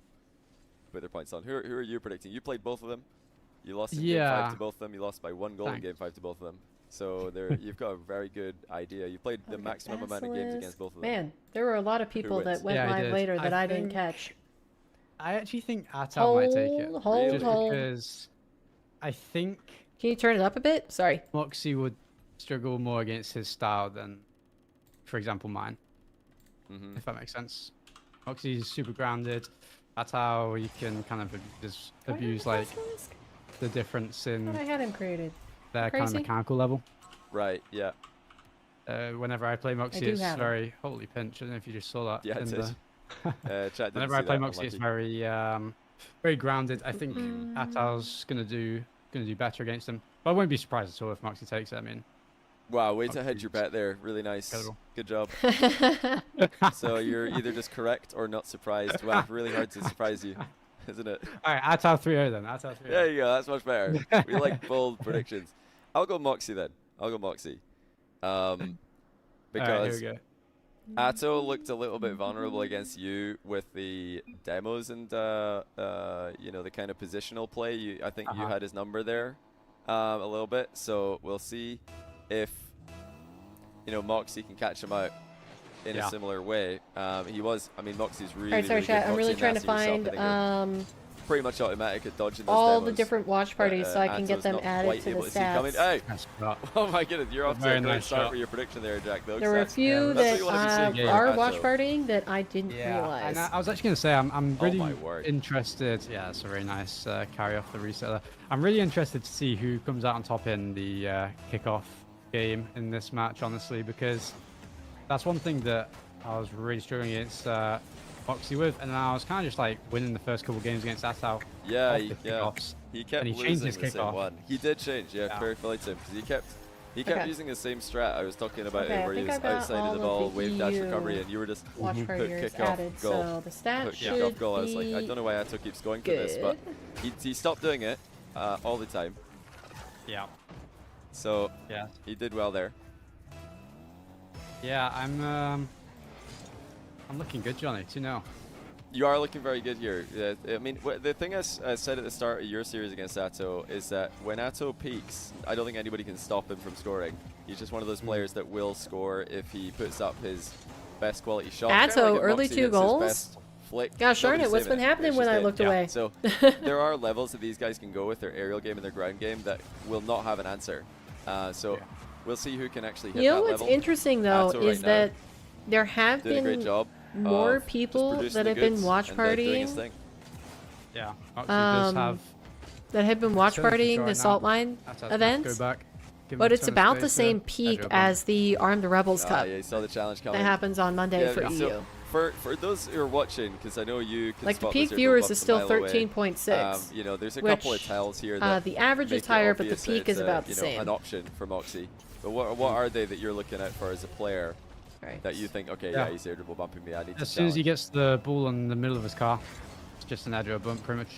put their points on. Who are you predicting? You played both of them. You lost in game 5 to both of them. You lost by 1 goal in game 5 to both of them. So you've got a very good idea. You played the maximum amount of games against both of them. Man, there were a lot of people that went Yeah, I live did. later that I didn't think- catch. I actually think Atto might take it. Hold, Just hold. because I think Can you turn it up a bit? Sorry. Mawkzy would struggle more against his style than, for example, mine. If that makes sense. Mawkzy is super grounded. That's how you can kind of just abuse like the difference I in had him created. their kind of Crazy? mechanical level. Right, yeah. Whenever I play Mawkzy, do it's have him. very holy pinch. I don't know if you just saw that. Yeah, it in is. Chat didn't Whenever see I play that, Mawkzy, it's unlucky. very grounded. I think Atto's gonna do better against him. But I won't be surprised at all if Mawkzy takes it. I mean, Wow, way to hedge your bet there. Really nice. Incredible. Good job. So you're either just correct or not surprised. Wow, really hard to surprise you, isn't it? all right, Atto 3-0 then. Atto 3-0. There you go. That's much better. We like bold predictions. I'll go Mawkzy then. I'll go Mawkzy. All right, here Because we go. Atto looked a little bit vulnerable against you with the demos and the kind of positional play. I think you had his number there a little bit. So we'll see if Mawkzy can catch him out in a similar way. Mawkzy's really, Alright, sorry, really chat. good. I'm really Mawkzy trying to nasty yourself. I find think you're pretty much automatic at dodging those all demos. the different watch parties so I can get Atto's them not added quite to the able see coming. stats. Hey! Nice shot. Oh my goodness, you're off to Very a great nice start shot. for your prediction there, Jack. Though, There were a few that's what you wanna that be seeing are from watch Atto. partying that I didn't Yeah, realize. and I was actually going to say I'm Oh really my word. interested. Yeah, it's a very nice carry off the resetter. I'm really interested to see who comes out on top in the kickoff game in this match, honestly, because that's one thing that I was really struggling against Mawkzy with, and I was kind of just like winning the first couple games against Atto. Yeah, off the kickoffs. He kept And he changed losing his the same kickoff. one. He did change, Yeah. fair play to him, because he kept Okay. using the same strat. I was talking about Okay, it I where he think was I got outside of all the of ball, the wave dash EU recovery, and you were just watch put partiers kick-off added, goal. so the stat Put should kick-off goal. I was like, I be don't know why Atto keeps going for this, but he stopped doing it all the time. Yeah. So Yeah. he did well there. Yeah, I'm looking good, Johnny. 2-0. You are looking very good here. The thing I said at the start of your series against Atto is that when Atto peaks, I don't think anybody can stop him from scoring. He's just one of those players that will score if he puts up his best quality shot. Atto, Kinda like if early Mawkzy 2 hits his goals? best flick. Gosh darn nobody's it, what's saving been happening It's when just I in. looked Yeah. away? So there are levels that these guys can go with their aerial game and their ground game that will not have an answer. We'll see who can actually hit You know that what's level. interesting though Atto is right now that there have did a great been job more of just people producing that the have been goods watch and doing his partying thing. Yeah. Mawkzy does Um, have. that have been watch Turn control partying the right salt now. line Atto's gonna have to events, Go back, give but him it's some about the space same there. peak Edge up as the Armed Rebels Ah, Cup yeah, you saw the challenge that coming. happens on Monday for so EU. For those who are watching, because I know you can Like the spot peak this, viewers is still a mile away. 13.6. You know, there's a which, couple of tells here that the average make is it higher, but the obvious that peak it's is about the you know, same. an option for Mawkzy. But what are they that you're looking at for as a player Right. that you think, okay, yeah, he's irritable bumping me, I need to As soon as he challenge. gets the ball in the middle of his car, it's just an edge or a bump pretty much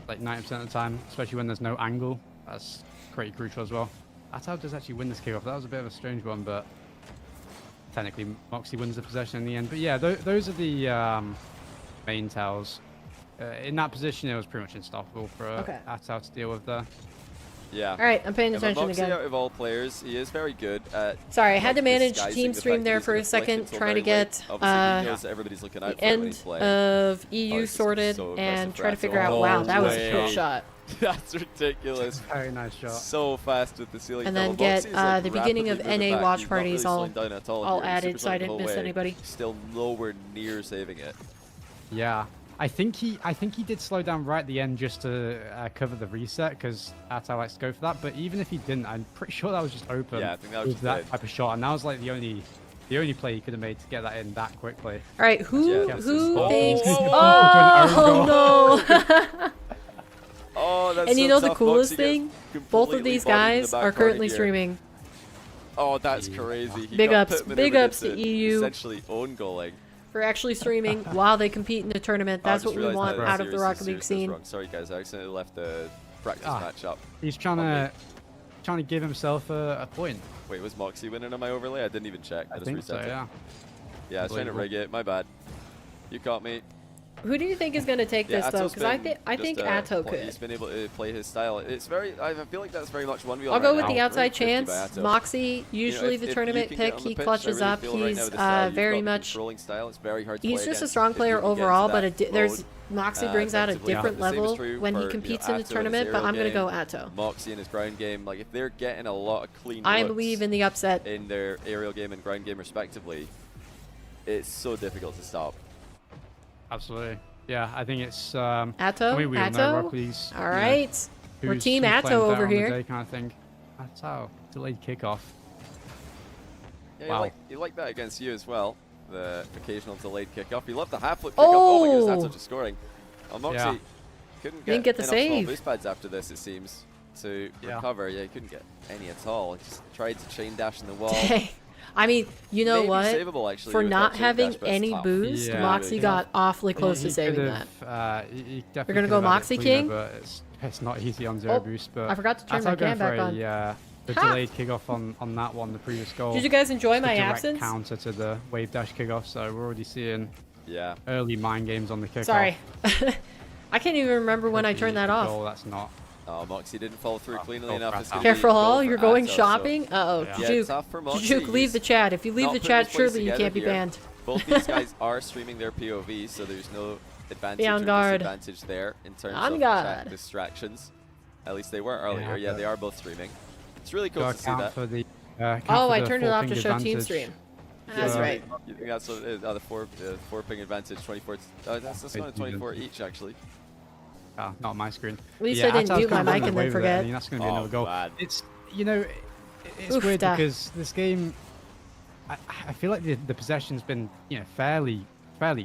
like 90% of the time, especially when there's no angle. That's pretty crucial as well. Atao does actually win this kickoff. That was a bit of a strange one, but technically Mawkzy wins the possession in the end. But yeah, those are the main tells. In that position, it was pretty much unstoppable for Atao to deal with there. Yeah. All right, I'm paying Yeah, but attention Mawkzy, again. out of all players, he is very good at. Sorry, I had to like, manage disguising team the stream fact there that he's for gonna a flick second, until trying to very late. get Obviously, he knows that everybody's looking out the for him when end he's playing. of Oh, EU this is sorted so and aggressive try to for figure Atao. out. Wow, that was a way. good shot. That's ridiculous. Very nice shot. So fast with the ceiling. And then double. get Mawkzy is, like, the beginning of rapidly moving NA back. watch He's not parties really all slowing down at all here. He's added, super so I slowing the didn't whole miss way. anybody. Still nowhere near saving it. Yeah, I think he did slow down right at the end just to cover the reset because Atao likes to go for that. But even if he didn't, I'm pretty sure that was just open. Yeah, I think that was with just that it. type of shot, and that was like the only play he could have made to get that in that quickly. All right, who Yeah, this is- thinks? Oh, Oh no! Oh, that's And you so know the tough. coolest Mawkzy gets thing? Both completely of these bodied in the guys back are currently right here. streaming. Oh, that's crazy. He Big got ups- Pittman big over ups to into EU. Essentially own goaling. For actually streaming while they compete in the tournament. Oh, I That's just what we realized want that out of the Rocket League seriously scene. wrong. Sorry guys, I accidentally left the practice Ah. match up. He's trying to give himself a point. Wait, was Mawkzy winning on my overlay? I didn't even check. I I just think so, reset it. yeah. Yeah, I was trying to rig it. My bad. You caught me. Who do you think is going to take Yeah, this though? Ato's Because I been think just, Atto He's could. been able to play his style. It's very. I feel like that's very much 1v1 I'll go right with now. the outside Very 50 chance. by Atto. Moxie, usually if the you tournament can get pick, on the he pitch, I clutches really up. feel right now He's with the style you've very got, much. controlling style. It's very hard to He's play just a against strong if player you can get overall, into but that there's mode, Moxie brings out a effectively. different The same is level true when he for, competes you know, in Atto the and tournament. his But I'm going to aerial go Atto. Mawkzy in his ground game, like if they're getting a lot of clean I looks believe in the upset. in their aerial game and ground game respectively, it's so difficult to stop. Absolutely. Yeah, I think it's. Atto, I mean, we all know Atto. Rocket League's, All right, we're who's Team playing Atto better over on the here. day kind of thing. Atto, delayed kickoff. Yeah, Wow. you like that against you as well. The occasional delayed kickoff. You love the half flip kickoff. Oh my goodness, that's just scoring. Mawkzy Yeah. couldn't Didn't get get the enough small save. boost pads after this, it seems, to Yeah. recover. Yeah, he couldn't get any at all. He just tried to chain dash in the wall. Dang. I mean, you know Maybe what? savable, actually, For with not that chain having dash, but it's any tough. boost, Yeah, Moxie really got tough. awfully close to saving that. He We're definitely gonna go could have had it Moxie cleaner, King? But it's not easy on zero Oh, boost. But I forgot to turn my Atto going cam back for on. the Ha! delayed kickoff on that one, the previous goal. Did you guys enjoy It's a my direct absence? counter to the wave dash kickoff, so we're already seeing Yeah. early mind games on the kickoff. Sorry. I can't even remember when I The turned that off. Goal, that's not. Oh, Mawkzy didn't follow through cleanly go enough. for It's Atto. gonna Careful, be goal all. for You're going Atto, so- shopping? Uh-oh. Yeah. Yeah, it's tough for Mawkzy. Juke, leave He's the chat. If you leave not the putting chat, his plays surely you together can't be here. banned. Both these guys are streaming their POV, so there's no advantage Be on or guard. disadvantage there in terms On of guard. chat distractions. At least they were earlier. Yeah, but- they are both streaming. It's really cool Got to to see count that. for the. Oh, I turned it off to show team stream. That's Yeah. right. You think that's what it is? The four ping advantage, 24. That's Wait, only 24 each actually. Not on my screen. At least Yeah, I didn't Atto's mute my kind of mic running and away then with it. I forget. mean, that's going to be Oh, another goal. bad. It's it's Oof, weird da. because this game, I feel like the possession's been fairly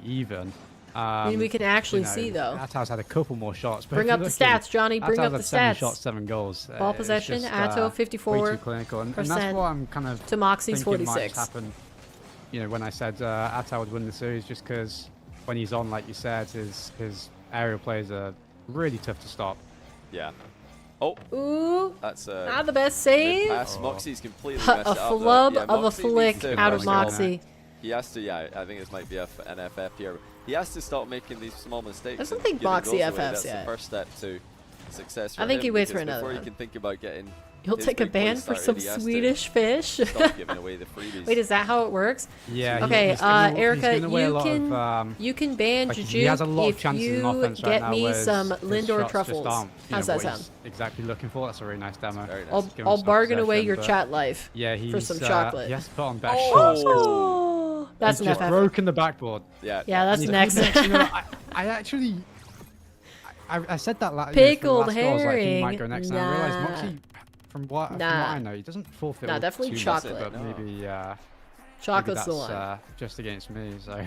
even. I mean, we can actually you know, see, though. Atto's had a couple more shots. But Bring if up you're the looking, stats, Johnny. Bring Atto's up the had 7 stats. shots, 7 goals. Ball It's possession, just, Atto, way 54%. too clinical, and that's what I'm kind of To Moxie's thinking might 46. happen. When I said Atto would win the series, just because when he's on, like you said, his aerial plays are really tough to stop. Yeah. Oh, Ooh, that's not the best save. pass. Moxie's completely messed A it up. though. flub Yeah, of a Mawkzy needs flick to out of first of all- Moxie. He has to, yeah, I think this might be an FF here. He has to stop making these small mistakes. I don't and think giving Moxie goals away. FFs That's yet. the first step to success for I think he him, waits for because another before one. he can think about getting You'll his take a big play ban for started, some he has to Swedish fish. stop giving away the freebies. Wait, is that how it works? Yeah. Okay, he's giving Erica, away a you lot can of, you can ban like, he has a lot of Jujuke chances in if offense you right get now, me whereas some his Lindor shots just truffles. aren't, How's that what sound? he's exactly looking for. That's a really nice demo. Very nice. I'll, Give him I'll some bargain away possession, your but- chat life Yeah, he's for some chocolate. He has to put on better shots. 'cause Oh, that's he's an just FF. broken the backboard. Yeah, Yeah, that's And next. you know, I actually, I said that Pickled last goal, I was like, he might herring. go next, and I realized Nah. Moxie, from what Nah. I know, he doesn't forfeit. Nah, all definitely too much, chocolate. But No. maybe, Chocolate's maybe the that's one. just against me. So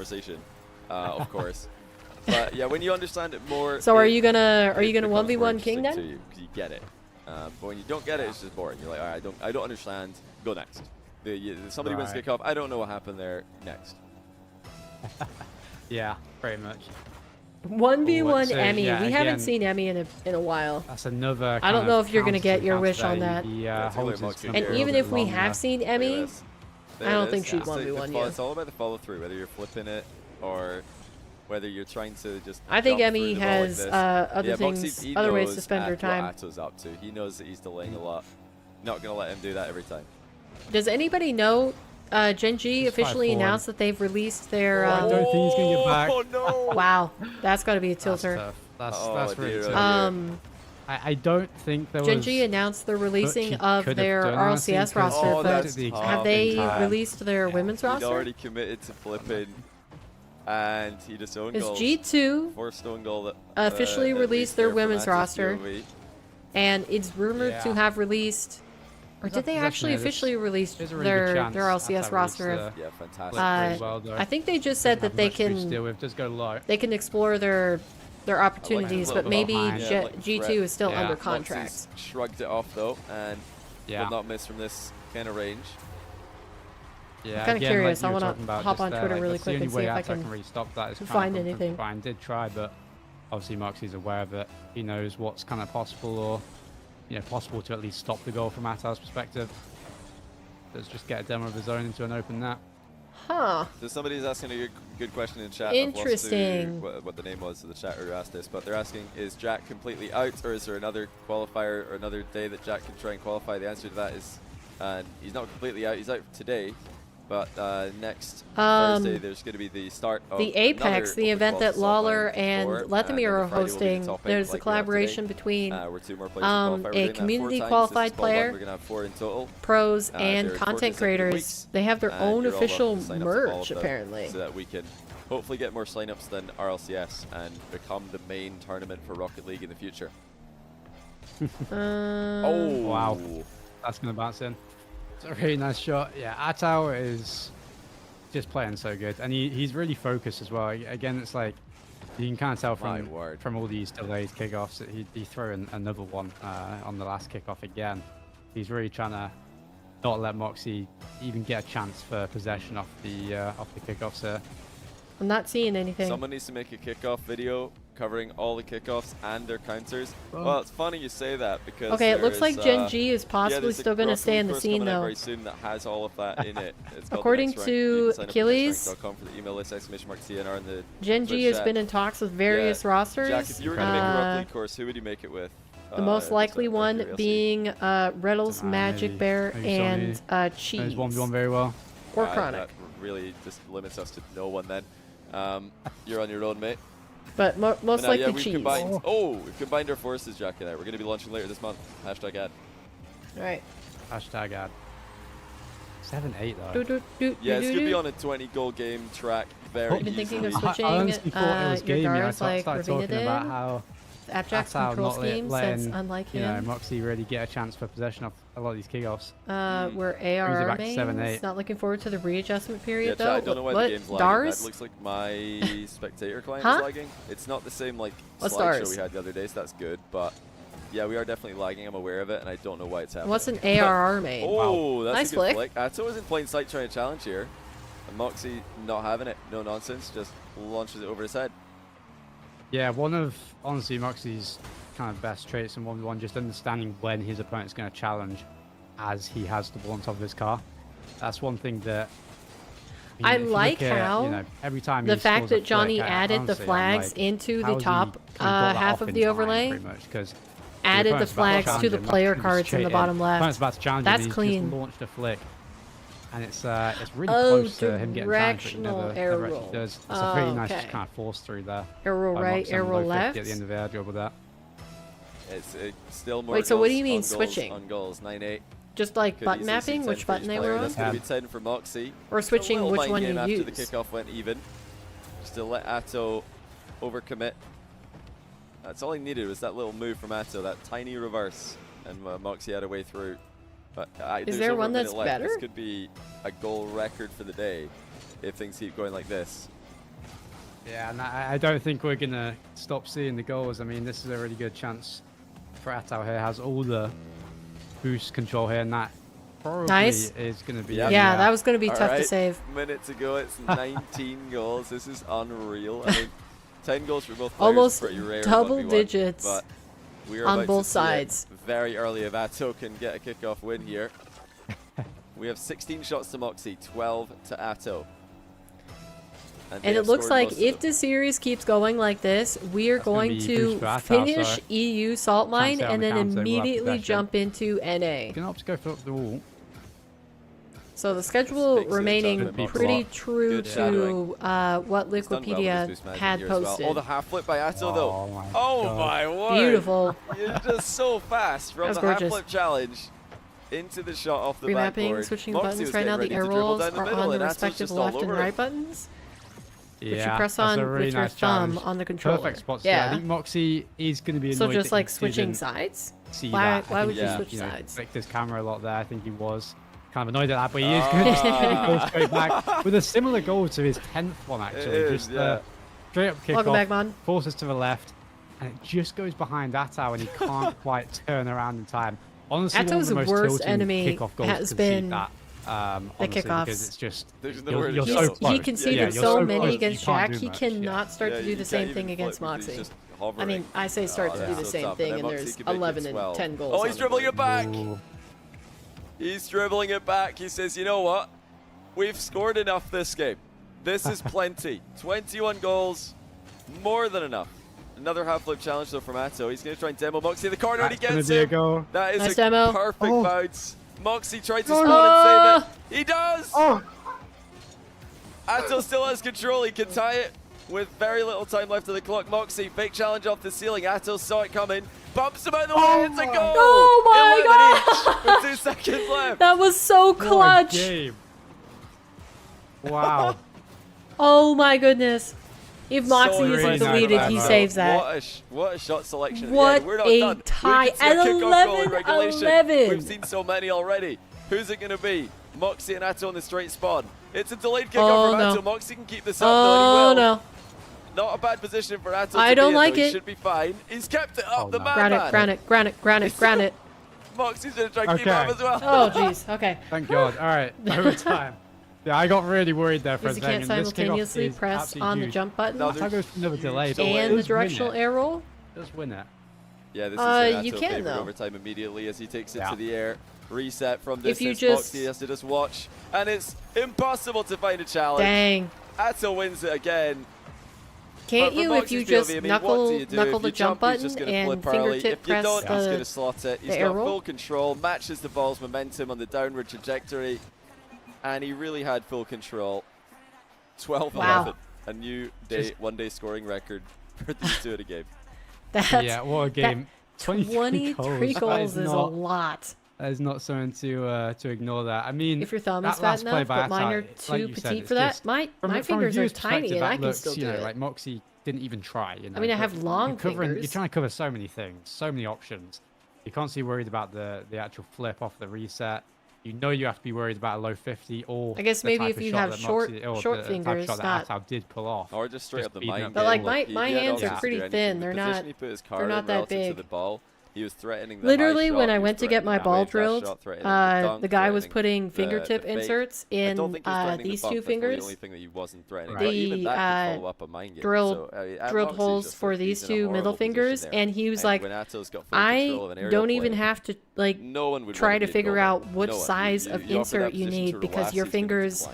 conversation, of course. But yeah, when you understand it more. So are you gonna it becomes more 1v1 King interesting then? to you, 'cause you get it. But when you don't get it, it's just boring. You're like, all right, I don't understand. Go next. Somebody wins Right. kickoff. I don't know what happened there. Next. Yeah, pretty much. 1v1 so, Emmy. yeah, We haven't again- seen Emmy in a while. That's another. I don't kind know of if you're gonna counter get your to wish on counter that. He That's holds really his Mawkzy. tongue And a even little if bit we longer. have seen Look at Emmy, this. I There don't it think is. she'd It's the 1v1 follow- you. It's all about the follow through, whether you're flipping it or whether you're trying to just. I think jump Emmy through the wall like has this. other Yeah, Mawkzy, things, he other ways to knows spend her what time. Atto's up to. He knows that he's delaying a lot. Not gonna let him do that every time. Does anybody know Gen G He's officially 5'4". announced that they've released their... I don't think he's gonna get back. Oh no! Wow, that's got to be a That's tilter. tough. That's Oh, really dear, oh, tough. dear. I don't think there Gen was. G announced the releasing he of could have their done anything, RLCS 'cause roster, Oh, but that's the tough. have they time. released their women's He'd roster? already committed to flipping, and he just own Is goals. G2 Forced own goal that, officially at released least their there from women's Atto's roster? POV. and it's rumored to Yeah. have released... Or There's did they a actually possession officially release there's a really good their chance LCS Atto roster? released Yeah, fantastic. pretty well, though. I think they just said that they can deal with. Just go low. they can explore their opportunities, little but bit maybe behind. Yeah, like G2 threat. is still Yeah. under Mawkzy's contract. shrugged it off though, and Yeah. will not miss from this kind of range. Yeah, I'm kinda again, curious. like you I were wanna talking about hop just on there, Twitter like, really that's quick the and only see way if I Atto can really stop that is find anything. Fine, did try, but obviously Mawkzy's aware of it. He knows what's kind of possible, or possible to at least stop the goal from Atto's perspective. Let's just get a demo of his own into an open net. Huh. So somebody's asking a good question in chat. Interesting. I've lost to what the name was of the chatter who asked this, but they're asking, is Jack completely out, or is there another qualifier or another day that Jack can try and qualify? The answer to that is he's not completely out. He's out today, but next Thursday there's going to be the start of The Apex, another the open event qual that to Lawler Saltline and before, Lethamir then are Friday will be the hosting. topic There's a like we have collaboration today. between We're 2 more players to qualify. We're a doing that 4 community times. qualified This is ball one. player, We're going to have 4 in total. pros, They're and in 4 content consecutive creators. weeks, They have their and own you're all official welcome to sign up to all of merch, them, apparently. so that we can hopefully get more signups than RLCS and become the main tournament for Rocket League in the future. Oh Wow. That's going to bounce in. It's a really nice shot. Yeah, Atto is just playing so good. And he's really focused as well. Again, it's like, you can kind of tell My word. from all these delayed kickoffs that he threw in another one on the last kickoff again. He's really trying to not let Mawkzy even get a chance for possession off the kickoffs here. I'm not seeing anything. Someone needs to make a kickoff video covering all the kickoffs and their counters. Oh. Well, it's funny you say that because Okay, it looks there's, like Gen G is yeah, possibly there's a still going to Rocket stay League in the course scene, coming out though. very soon that has all of that in it. It's called the According Next Rank. to You can sign up at Achilles, nextrank.com for the email list, !CNR in the Gen G Twitch has chat. been in talks with various Yeah. rosters. Jack, if you were going to make a Rocket League course, who would you make it with? The most just likely out of one curiosity. being Reddles, Magic maybe- Bear, maybe and Knows Cheese. 1v1 very well. Or That Chronic. really just limits us to no one then. You're on your own, mate. But most But likely we've Cheese. combined. We've combined our forces, Jack and I. We're going to be launching later this month. #ad. Alright. Hashtag ad. 7-8 though. Yeah, it's going to be on a 20-goal game track very I've been thinking of easily. switching, I honestly thought it was your gamey. I guards like started Ravina talking about did. how AppJack's Atto control not scheme, letting, since unlike you know, him, Mawkzy really get a chance for possession of a lot of these kickoffs. we're it AR back to mains. 7-8. Not looking forward to the readjustment Yeah, period, chat, though. I don't know why What? the game's lagging. Dars? That looks like my spectator client Huh? is lagging. It's not the same like What's slideshow Dars? we had the other day, so that's good. But yeah, we are definitely lagging. I'm aware of it, and I don't know why it's happening. What's an ARR main? Oh, that's Nice a good flick. flick. Atto is in plain sight trying to challenge here. And Mawkzy not having it. No nonsense. Just launches it over his head. Yeah, one of, honestly, Mawkzy's kind of best traits in 1v1, just understanding when his opponent's going to challenge as he has the ball on top of his car. That's one thing that... I if you like look at, how you know, every time the he fact scores a that Johnny flick, added the honestly, I'm flags like, into the how's he top kind of got that half off of in the time, overlay, pretty much, 'cause added the opponent's about to flags to challenge the him, player he's cards in the cheating. bottom Opponent's left. about to challenge That's him, he's clean. just launched a flick. And it's really Oh, close to him getting challenged, but he directional never arrow actually roll. does. It's a really nice Okay. just kind of force through there. Arrow by right, Mawkzy on arrow low 50 left. at the end of the air job with that. It's still more Wait, so what do goals you mean on goals switching? On goals, 9-8. Just like Could button easily see mapping, 10 which for button each they player. were on? That's going to be 10 for Mawkzy. Or switching A little which mind one game you after use. the kickoff went even. Just to let Atto overcommit. That's all he needed was that little move from Atto, that tiny reverse. And Mawkzy had a way through. But Is there's there over a one minute that's left. better? This could be a goal record for the day if things keep going like this. Yeah, and I don't think we're going to stop seeing the goals. I mean, this is a really good chance for Atao here. Has all the boost control here, and that probably is going to be... Yeah, that was going to be tough to save. Minute to go, it's 19 goals. This is unreal. I mean, 10 goals for both players Almost is pretty rare. double digits but we are on about both to see it sides. very early if Atto can get a kickoff win here. We have 16 shots to Mawkzy, 12 to Atto. And it looks like if the series keeps going like this, we are going to finish EU Salt Mine and then immediately jump into NA. You're going to have to go for the wall. So the schedule remaining pretty true to what Liquipedia had posted. Oh, the half flip by Atto though. Oh my word. Beautiful. You're just so fast from the half flip challenge into the shot off the Remapping, backboard. switching Mawkzy buttons was right now. getting The ready to dribble arrows down the are middle, on the and Atto's respective just all left and over right it. buttons. Yeah, Which you press on with your thumb on the controller. Perfect spots. Yeah. I think Mawkzy is going to be annoyed. So just that like he switching didn't sides? see Why that. would you switch sides? Clicked his camera a lot there. I think he was kind of annoyed at that, but he is going to go straight back with a similar goal to his 10th one actually. Just straight up kick Welcome back, man. Forces to the left, and it just goes behind Atao, and he can't quite turn around in time. Honestly, one of the most worst tilting enemy kickoff goals has to been that. The Honestly, kickoffs. because it's just you're so close. He conceded you're so many close, against you can't Jack, do he much, cannot start to do the same thing against Mawkzy. I mean, I say start to do the same thing, and there's 11 and 10 goals. Oh, he's dribbling it back. He's dribbling it back. He says, you know what? We've scored enough this game. This is plenty. 21 goals, more than enough. Another half flip challenge though from Atto. He's going to try and demo Mawkzy in the corner, and he gets it. That is a perfect bounce. Mawkzy tried to spawn and save it. He does! Atto still has control. He can tie it with very little time left of the clock. Mawkzy, fake challenge off the ceiling. Atto saw it coming. Bumps him out the way. It's a goal! Oh my god! With 2 seconds left. That was so clutch. Wow. Oh my goodness. If Mawkzy isn't deleted, he saves that. What a shot selection. What We're not a done. tie. At 11. We've seen so many already. Who's it going to be? Mawkzy and Atto on the straight spawn. It's a delayed kickoff from Atto. Mawkzy can keep this up though, and he will. No. Not a bad position for Atto. I don't like it. He should be fine. He's kept it up. Granite. Mawkzy's going to try and keep it up as well. Oh, jeez. Okay. Thank God. All right. Overtime. Yeah, I got really worried there for a You second. can't simultaneously press on the jump button and the directional arrow. Just win it. Yeah, this is Atto you can favorite though. overtime immediately as he takes it to the air. Reset from distance. Mawkzy has to just watch, and it's impossible to find a challenge. Dang. Atto wins it again. Can't you, if you just knuckle the jump button and fingertip press he's going to slot it. He's got arrow? full control, matches the ball's momentum on the downward trajectory, and he really had full control. 12-11, a new one-day scoring record for these two in a game. Yeah, what a game. 23 goals is a lot. That is not something to ignore that. I mean, if your thumb is fat enough, but mine are too petite for that. My fingers are tiny, and I can still do it. Like Mawkzy didn't even try. You know, I mean, I have long fingers. You're trying to cover so many things, so many options. You're constantly worried about the actual flip off the reset. You know you have to be worried about a low 50 or I guess maybe if you have short fingers, that Atao did pull off. Or just straight up the mind. But like my hands are pretty thin. They're not that big. He was threatening literally when I went to get my ball drilled, the guy was putting fingertip inserts in these two fingers. The drilled holes for these two middle fingers, and he was like, I don't even have to like try to figure out what size of insert you need because your fingers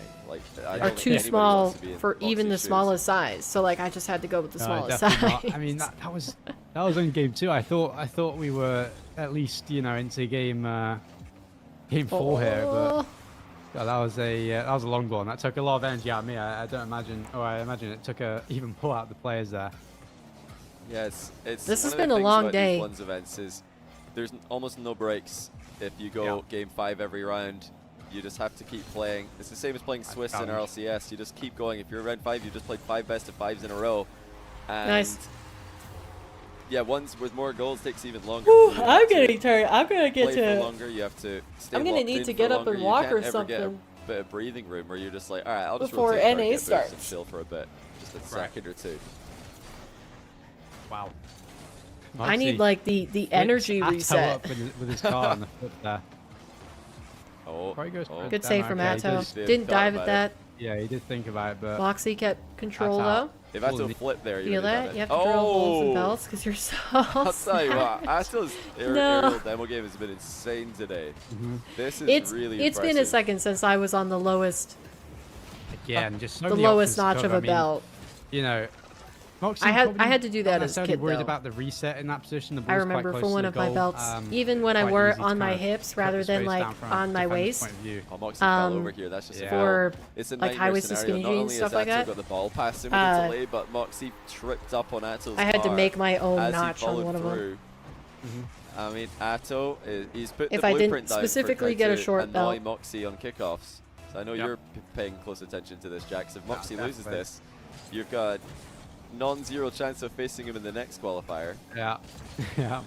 are too small for even the smallest size. So like I just had to go with the smallest size. I mean that was only game 2. I thought we were at least into game 4 here, but God, that was a long one. That took a lot of energy out of me. I imagine it took even pull out the players there. Yes, this has been a long day. One's events is there's almost no breaks if you go game 5 every round. You just have to keep playing. It's the same as playing Swiss in RLCS. You just keep going. If you're round 5, you just played 5 best of 5s in a row. And nice. Yeah, ones with more goals takes even longer. I'm getting tired. I'm gonna get to. Longer. You have to stay I'm gonna need to get up and walk or something. bit of breathing room where you're just like, all right, I'll just Before rotate NA get boost and starts. chill for a bit, just a second or two. Wow. I need like the energy reset. Up with his car on the foot there. Oh, Probably goes for a Good save demo. from Yeah, he Atto. did- Didn't dive thought at about that. Yeah, he did think about it, but Mawkzy kept control Atto. though. If Atto flip there, you Feel would have that? done You it. have to drill holes and Oh! belts because you're so I'll tell you what, smashed. Atto's No. aerial demo game has been insane today. This is It's really it's been a impressive. second since I was on the lowest again, just so the many lowest options notch to of cover. a I mean, belt. You know, Mawkzy I had probably to do not that as a necessarily kid worried though. about the reset in that position. The I ball's remember quite for close one to of the my goal. belts, even when I quite wore it easy to on kind my of hips get rather the than space like down from on my defense waist. point of view. Oh, Mawkzy fell over Um, here. That's just Yeah. a For it's a like nightmare high-waisted scenario. skinny Not jeans, only stuff has like Atto that. got the ball past him with the delay, but Mawkzy tripped up on Atto's I had to car make my own as he notch on followed one of them. through. I mean, Atto, he's put If the I didn't blueprint down specifically for get a trying to short annoy belt. Mawkzy on kickoffs. So I know Yep. you're paying close attention to this, Jack. So if Mawkzy loses definitely. this, you've got non-zero chance of facing him in the next qualifier. Yeah, yeah.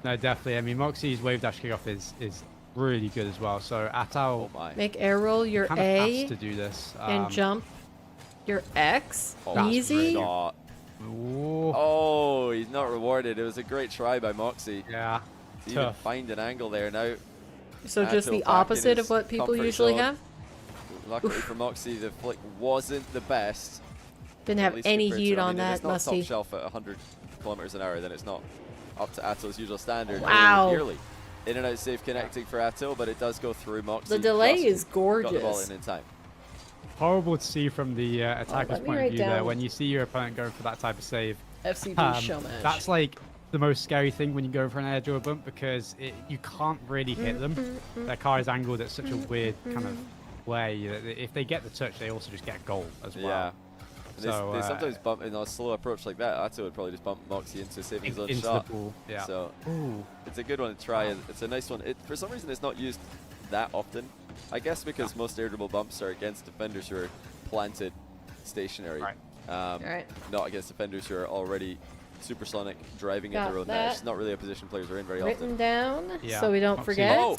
No, definitely. I mean, Mawkzy's wave dash kickoff is really good as well. So Atto Oh my. Make air roll your kind of A has to do this. and jump your X. Oh, Easy. not. Ooh, Oh, he's not rewarded. It was a great try by Mawkzy. yeah, To even tough. find an angle there. Now, So just Atto the back in opposite his of what people comfort usually zone. have. Luckily for Mawkzy, the flick wasn't the best. Didn't At have least any compared to- heat I on mean, if that, it's not musty. top shelf at 100 kilometers an hour, then it's not up to Atto's usual standard. Wow. Nearly. In and out safe connecting for Atto, but it does go through Mawkzy. The delay just is got the ball gorgeous. in time. Horrible to see from the attacker's let me point of write view there. down- When you see your opponent going for that type of save, FCB show match. that's like the most scary thing when you go for an air draw bump because you can't really hit them. Their car is angled at such a weird kind of way that if they get the touch, they also just get goal as well. Yeah. And So, they sometimes bump in a slow approach like that. Atto would probably just bump Mawkzy into saving his own into shot. the pool. Yeah. So Ooh. it's a good one to try. And it's a nice one. For some reason, it's not used that often. I guess because most air dribble bumps are against defenders who are planted stationary. Right. Alright. Not against defenders who are already supersonic, driving at Got their own that. net. It's not really a position players are in very Written often. down Yeah. so we don't Mawkzy. forget. Oh.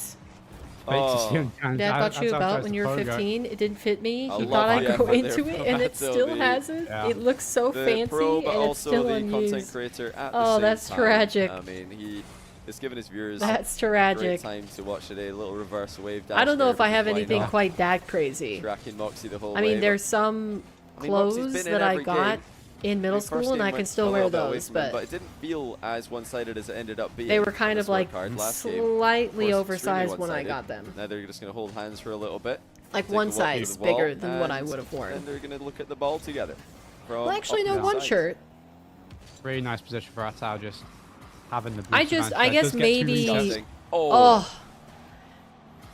Oh. Dad bought you a belt when you were 15. It didn't fit me. I He love thought the I'd go effort there into from it, and it Atto, still the- hasn't. Yeah. It looks so The fancy, pro, but and it's also still the content unused. creator at the Oh, same that's time. tragic. I mean, he has given his viewers That's great tragic. time to watch today. A little reverse wave dash. I don't know there, if I have because why anything not? quite that crazy. Tracking Mawkzy the whole I way, mean, but- there's some I mean, Mawkzy's clothes been in that I every got game. in middle The first school, and game I can went still a wear little bit away those, from him, but it didn't feel as one-sided as it ended up being. they were on kind the of like scorecard last game. slightly Of course, extremely oversized when I one-sided. got them. Now they're just going to hold hands for a little bit. Like take a one walk to size the ball, bigger than what I and would have worn. then they're going to look at the ball together. Well, actually, no, opposite one sides. shirt. Really nice position for Atto, just having the. I boost just- advantage. I guess Does get two maybe- resets. Interesting. Oh,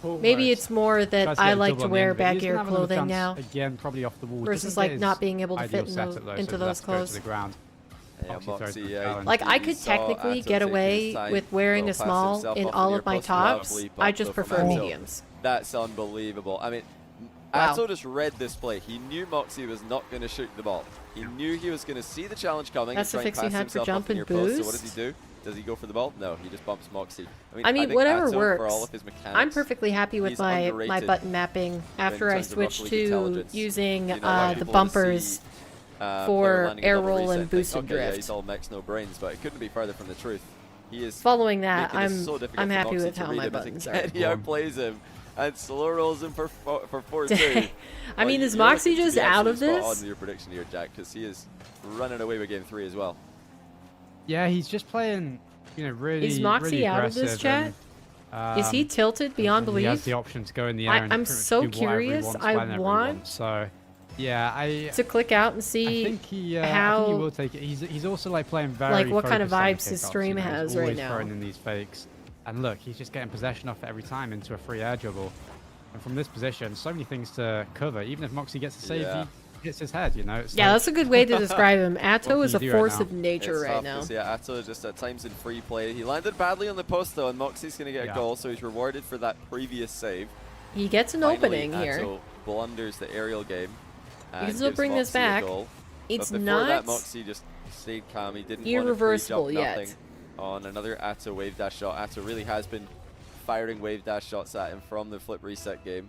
Maybe it's more that Tries I get a like double to on the wear end, but he's baggier gonna have another clothing chance now Again, probably off the wall. versus Doesn't like get not his being able to ideal fit in setup, though, into so those that's go to clothes. the ground. yeah, Mawkzy throws Mawkzy, the yeah, challenge. Like I he could saw technically Atto get taking away his time, with wearing well, a pass small himself in off all the of my near post, tops. lovely I bump just though from prefer Atto. mediums. That's unbelievable. I mean, Wow. Atto just read this play. He knew Mawkzy was not going to shoot the ball. He knew he was going to see the challenge coming That's the and fix try you and pass had for himself jump up in and your post. So what does boost? he do? Does he go for the ball? No, he just bumps Mawkzy. I mean, think whatever Atto, works. For all of his mechanics, I'm perfectly happy with he's my underrated button mapping after I terms of switched rough league to intelligence. using You know, a lot of the people wanna see, bumpers player for landing a air double roll reset and think, boosted okay, yeah, drift. he's all mechs, no brains, but it couldn't be farther from the truth. He is Following that, making it so difficult I'm for happy Mawkzy with to how read my him as buttons again are. He outplays him and slow rolls him for 4-2. I mean, is you're looking Mawkzy to just be out of absolutely spot this? on your prediction here, Jack, because he is running away with game 3 as well. Yeah, he's just playing, really. Is Mawkzy really out of this aggressive chat? and, Is he tilted beyond and He has belief? the option to go in the air. and I'm pretty much so do whatever he curious. wants I whenever he want wants. So, yeah, I to click out and I see think he how will take it. He's also like playing very like, what kind of focused on the vibes his kickoffs, stream he's has right always now. throwing in these fakes. And look, he's just getting possession off it every time into a free air dribble. And from this position, so many things to cover. Even if Mawkzy gets a save, Yeah. he hits his head. It's Yeah, like, that's a good way to describe him. Atto What is can a you do right force now? of nature It's right tough, now. 'cause, yeah, Atto just at times in free play. He landed badly on the post though, and Mawkzy's going to get a Yeah. goal, so he's rewarded for that previous save. He gets an Finally, opening here. Atto blunders the aerial game. And can still gives bring this Mawkzy a back. goal. It's But before that, not Mawkzy just stayed calm. He didn't irreversible want to pre-jump yet. nothing on another Atto wave dash shot. Atto really has been firing wave dash shots at him from the flip reset game.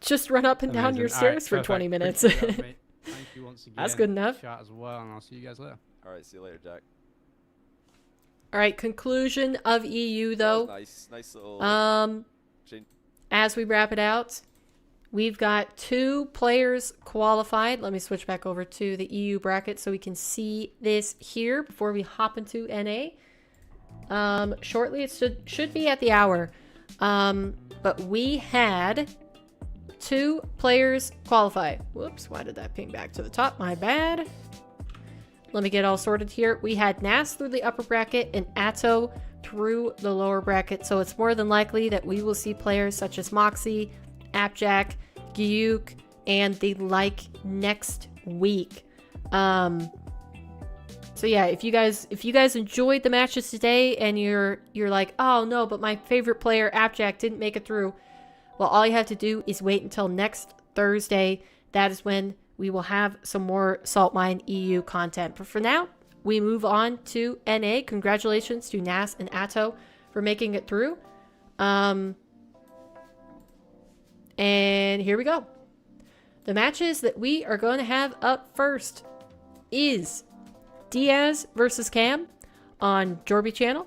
Just run up and down Amazing. your All right, stairs for 20 perfect. minutes. Good to go, mate. Thank you once again. That's good enough. Chat as well, and I'll see you guys later. All right, see you later, Jack. All right, conclusion of EU though. Nice little. Change. As we wrap it out, we've got 2 players qualified. Let me switch back over to the EU bracket so we can see this here before we hop into NA. Shortly, it should be at the hour. But we had 2 players qualify. Whoops, why did that ping back to the top? My bad. Let me get all sorted here. We had Nas through the upper bracket and Atto through the lower bracket. So it's more than likely that we will see players such as Mawkzy, ApparentlyJack, Gyuk, and the like next week. So yeah, if you guys enjoyed the matches today and you're like, oh no, but my favorite player ApparentlyJack didn't make it through. Well, all you have to do is wait until next Thursday. That is when we will have some more Salt Mine EU content. But for now, we move on to NA. Congratulations to Nas and Atto for making it through. And here we go. The matches that we are going to have up first is Diaz versus Cam on Jorby channel.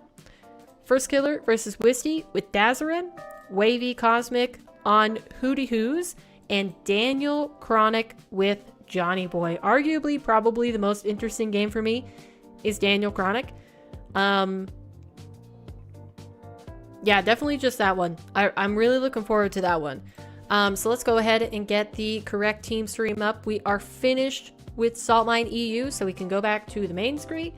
Firstkiller versus Wisty with Dazarin. Wavy Cosmic on Hootie Hoos. And Daniel Chronic with Johnny Boy. Arguably, probably the most interesting game for me is Daniel Chronic. Yeah, definitely just that one. I'm really looking forward to that one. So let's go ahead and get the correct team stream up. We are finished with Salt Mine EU, so we can go back to the main screen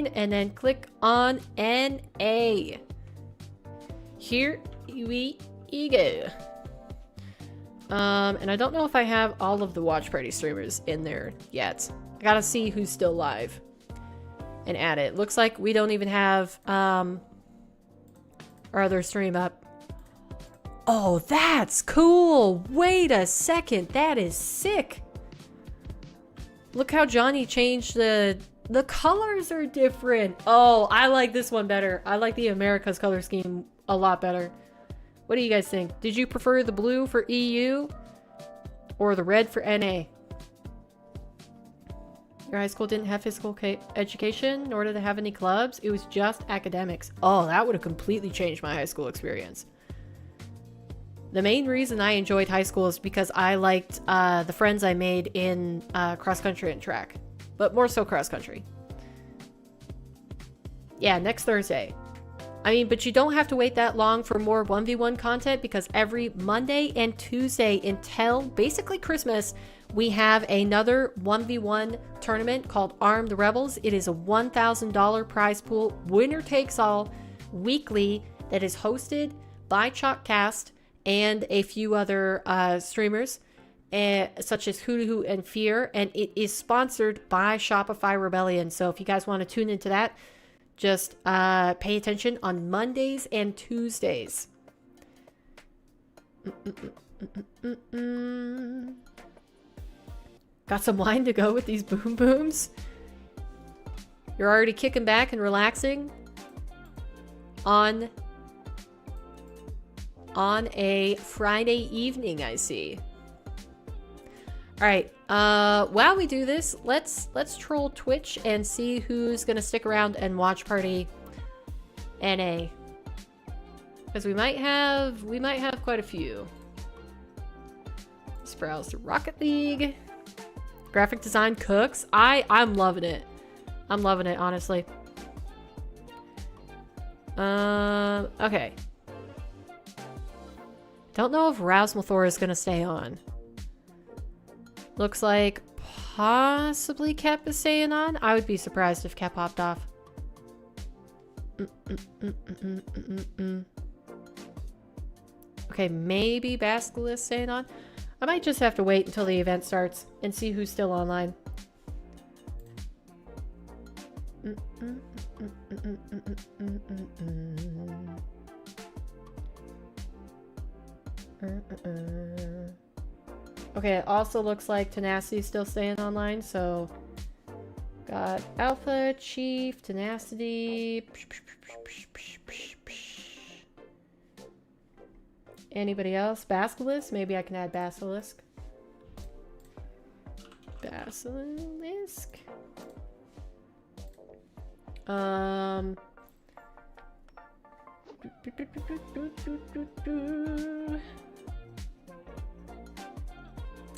and then click on NA. Here we go. And I don't know if I have all of the watch party streamers in there yet. I gotta see who's still live and add it. Looks like we don't even have our other stream up. Oh, that's cool. Wait a second. That is sick. Look how Johnny changed the colors are different. Oh, I like this one better. I like the America's color scheme a lot better. What do you guys think? Did you prefer the blue for EU or the red for NA? Your high school didn't have physical education, nor did it have any clubs. It was just academics. Oh, that would have completely changed my high school experience. The main reason I enjoyed high school is because I liked the friends I made in cross country and track, but more so cross country. Yeah, next Thursday. I mean, but you don't have to wait that long for more 1v1 content because every Monday and Tuesday until basically Christmas, we have another 1v1 tournament called Arm the Rebels. It is a $1,000 prize pool, winner takes all, weekly, that is hosted by Chalkcast and a few other streamers, such as Hoodoo and Fear, and it is sponsored by Shopify Rebellion. So if you guys want to tune into that, just pay attention on Mondays and Tuesdays. Got some wine to go with these boom booms? You're already kicking back and relaxing on a Friday evening, I see. All right, while we do this, let's troll Twitch and see who's gonna stick around and watch party NA, because we might have quite a few. Let's browse the Rocket League. Graphic design cooks. I'm loving it. I'm loving it, honestly. Okay. Don't know if Rasmalthor is gonna stay on. Looks like possibly Kep is staying on. I would be surprised if Kep hopped off. Okay, maybe Basilisk staying on. I might just have to wait until the event starts and see who's still online. Okay, it also looks like Tenacity is still staying online, so got Alpha, Chief, Tenacity. Anybody else? Basilisk? Maybe I can add Basilisk. Basilisk. I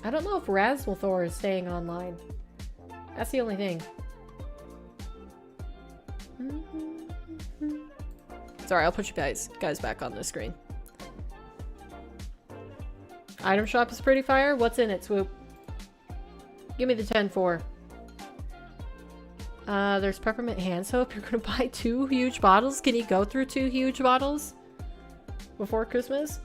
don't know if Rasmalthor is staying online. That's the only thing. Sorry, I'll put you guys back on the screen. Item shop is pretty fire. What's in it, Swoop? Give me the 10-4. There's peppermint hand soap. You're gonna buy 2 huge bottles? Can you go through 2 huge bottles before Christmas?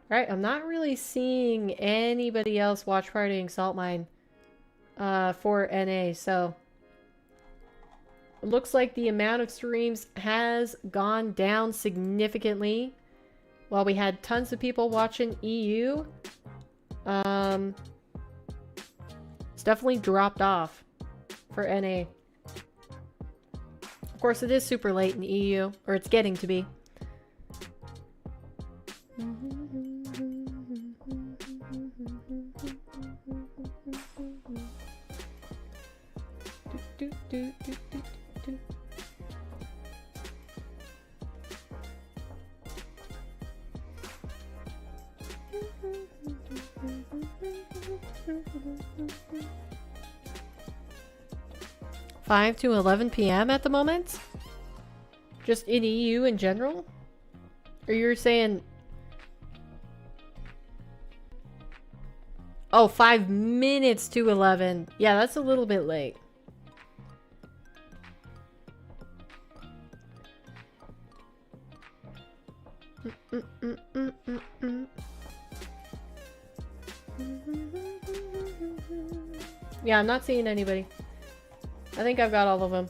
Alright, I'm not really seeing anybody else watch partying Salt Mine for NA, so it looks like the amount of streams has gone down significantly. While we had tons of people watching EU, it's definitely dropped off for NA. Of course, it is super late in EU, or it's getting to be. $5 to 11 p.m. at the moment? Just in EU in general? Or you're saying... Oh, 5 minutes to 11. Yeah, that's a little bit late. Yeah, I'm not seeing anybody. I think I've got all of them.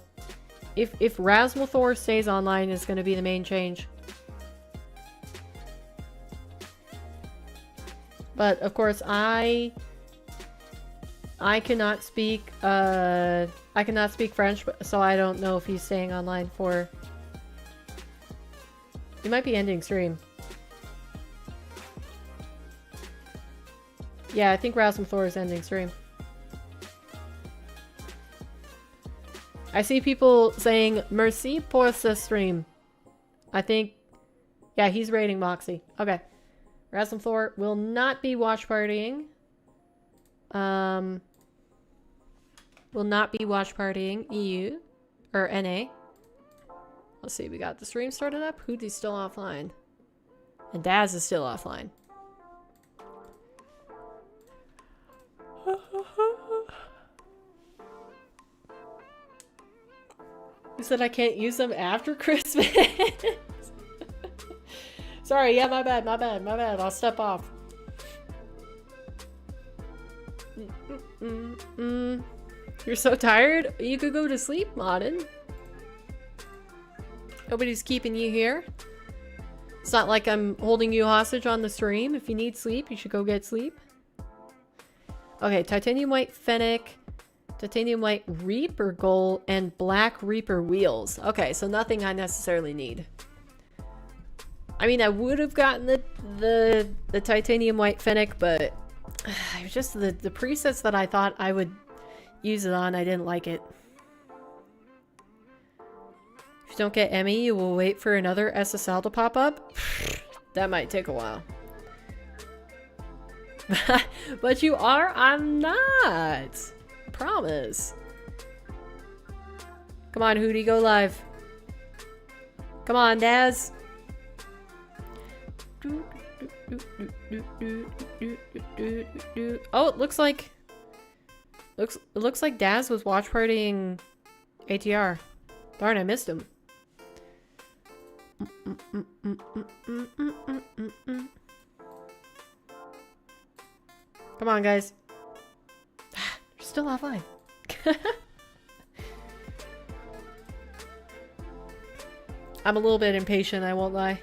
If Rasmalthor stays online, is going to be the main change. But of course, I cannot speak French, so I don't know if he's staying online for. He might be ending stream. Yeah, I think Rasmalthor is ending stream. I see people saying merci pour ce stream. I think, yeah, he's rating Mawkzy. Okay. Rasmalthor will not be watch partying. Will not be watch partying EU or NA. Let's see, we got the stream started up. Hootie's still offline. And Daz is still offline. Who said I can't use them after Christmas? Sorry, yeah, my bad. I'll step off. You're so tired? You could go to sleep, Modern. Nobody's keeping you here. It's not like I'm holding you hostage on the stream. If you need sleep, you should go get sleep. Okay, titanium white fennec, titanium white reaper gold, and black reaper wheels. Okay, so nothing I necessarily need. I mean, I would have gotten the titanium white fennec, but it was just the presets that I thought I would use it on. I didn't like it. If you don't get Emmy, you will wait for another SSL to pop up. That might take a while. But you are? I'm not. Promise. Come on, Hootie, go live. Come on, Daz. Oh, it looks like Daz was watch partying ATR. Darn, I missed him. Come on, guys. You're still offline. I'm a little bit impatient, I won't lie.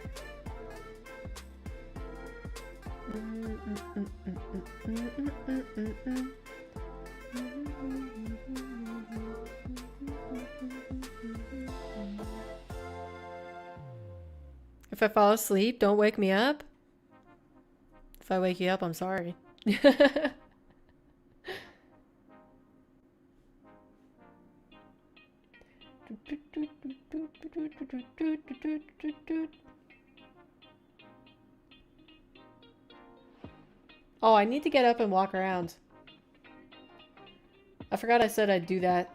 If I fall asleep, don't wake me up. If I wake you up, I'm sorry. Oh, I need to get up and walk around. I forgot I said I'd do that.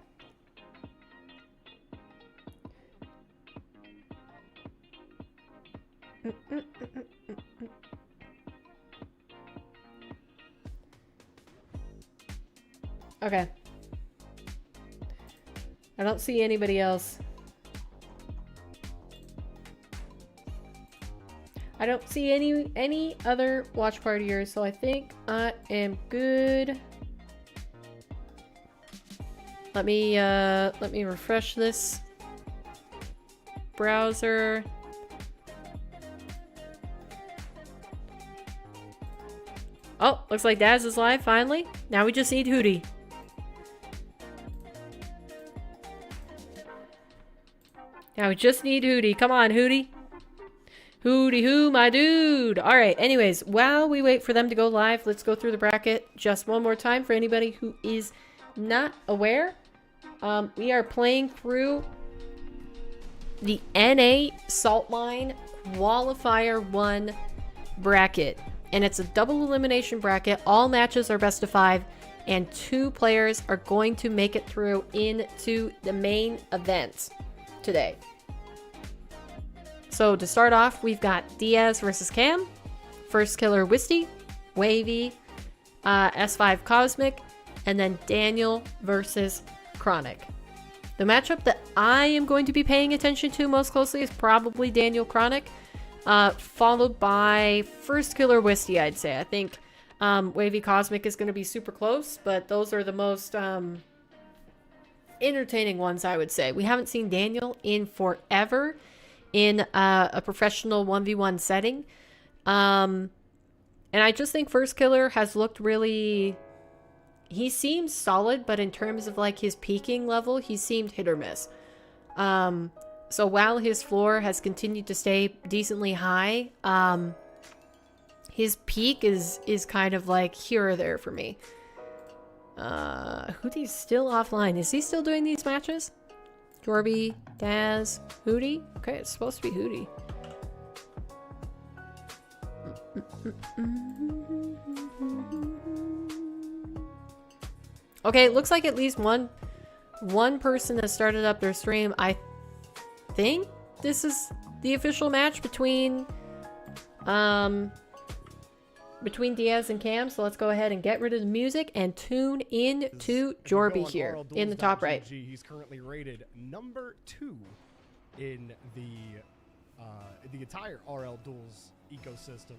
Okay. I don't see anybody else. I don't see any other watch partiers, so I think I am good. Let me refresh this browser. Oh, looks like Daz is live finally. Now we just need Hootie. Now we just need Hootie. Come on, Hootie. Hootie hoo, my dude. All right. Anyways, while we wait for them to go live, let's go through the bracket just one more time for anybody who is not aware. We are playing through the NA Saltline Qualifier 1 bracket. And it's a double elimination bracket. All matches are best of 5. And 2 players are going to make it through into the main event today. So to start off, we've got Diaz versus Cam, Firstkiller Wisty, Wavy, S5 Cosmic, and then Daniel versus Chronic. The matchup that I am going to be paying attention to most closely is probably Daniel Chronic, followed by Firstkiller Wisty, I'd say. I think Wavy Cosmic is going to be super close, but those are the most entertaining ones, I would say. We haven't seen Daniel in forever in a professional 1v1 setting. And I just think Firstkiller has looked really... He seems solid, but in terms of like his peaking level, he seemed hit or miss. So while his floor has continued to stay decently high, his peak is kind of like here or there for me. Hootie's still offline. Is he still doing these matches? Jorby, Daz, Hootie? Okay, it's supposed to be Hootie. Okay, it looks like at least one person has started up their stream. I think this is the official match between Diaz and Cam, so let's go ahead and get rid of the music and tune in to Jorby here in the top right. He's currently rated number 2 in the entire RL Duels ecosystem.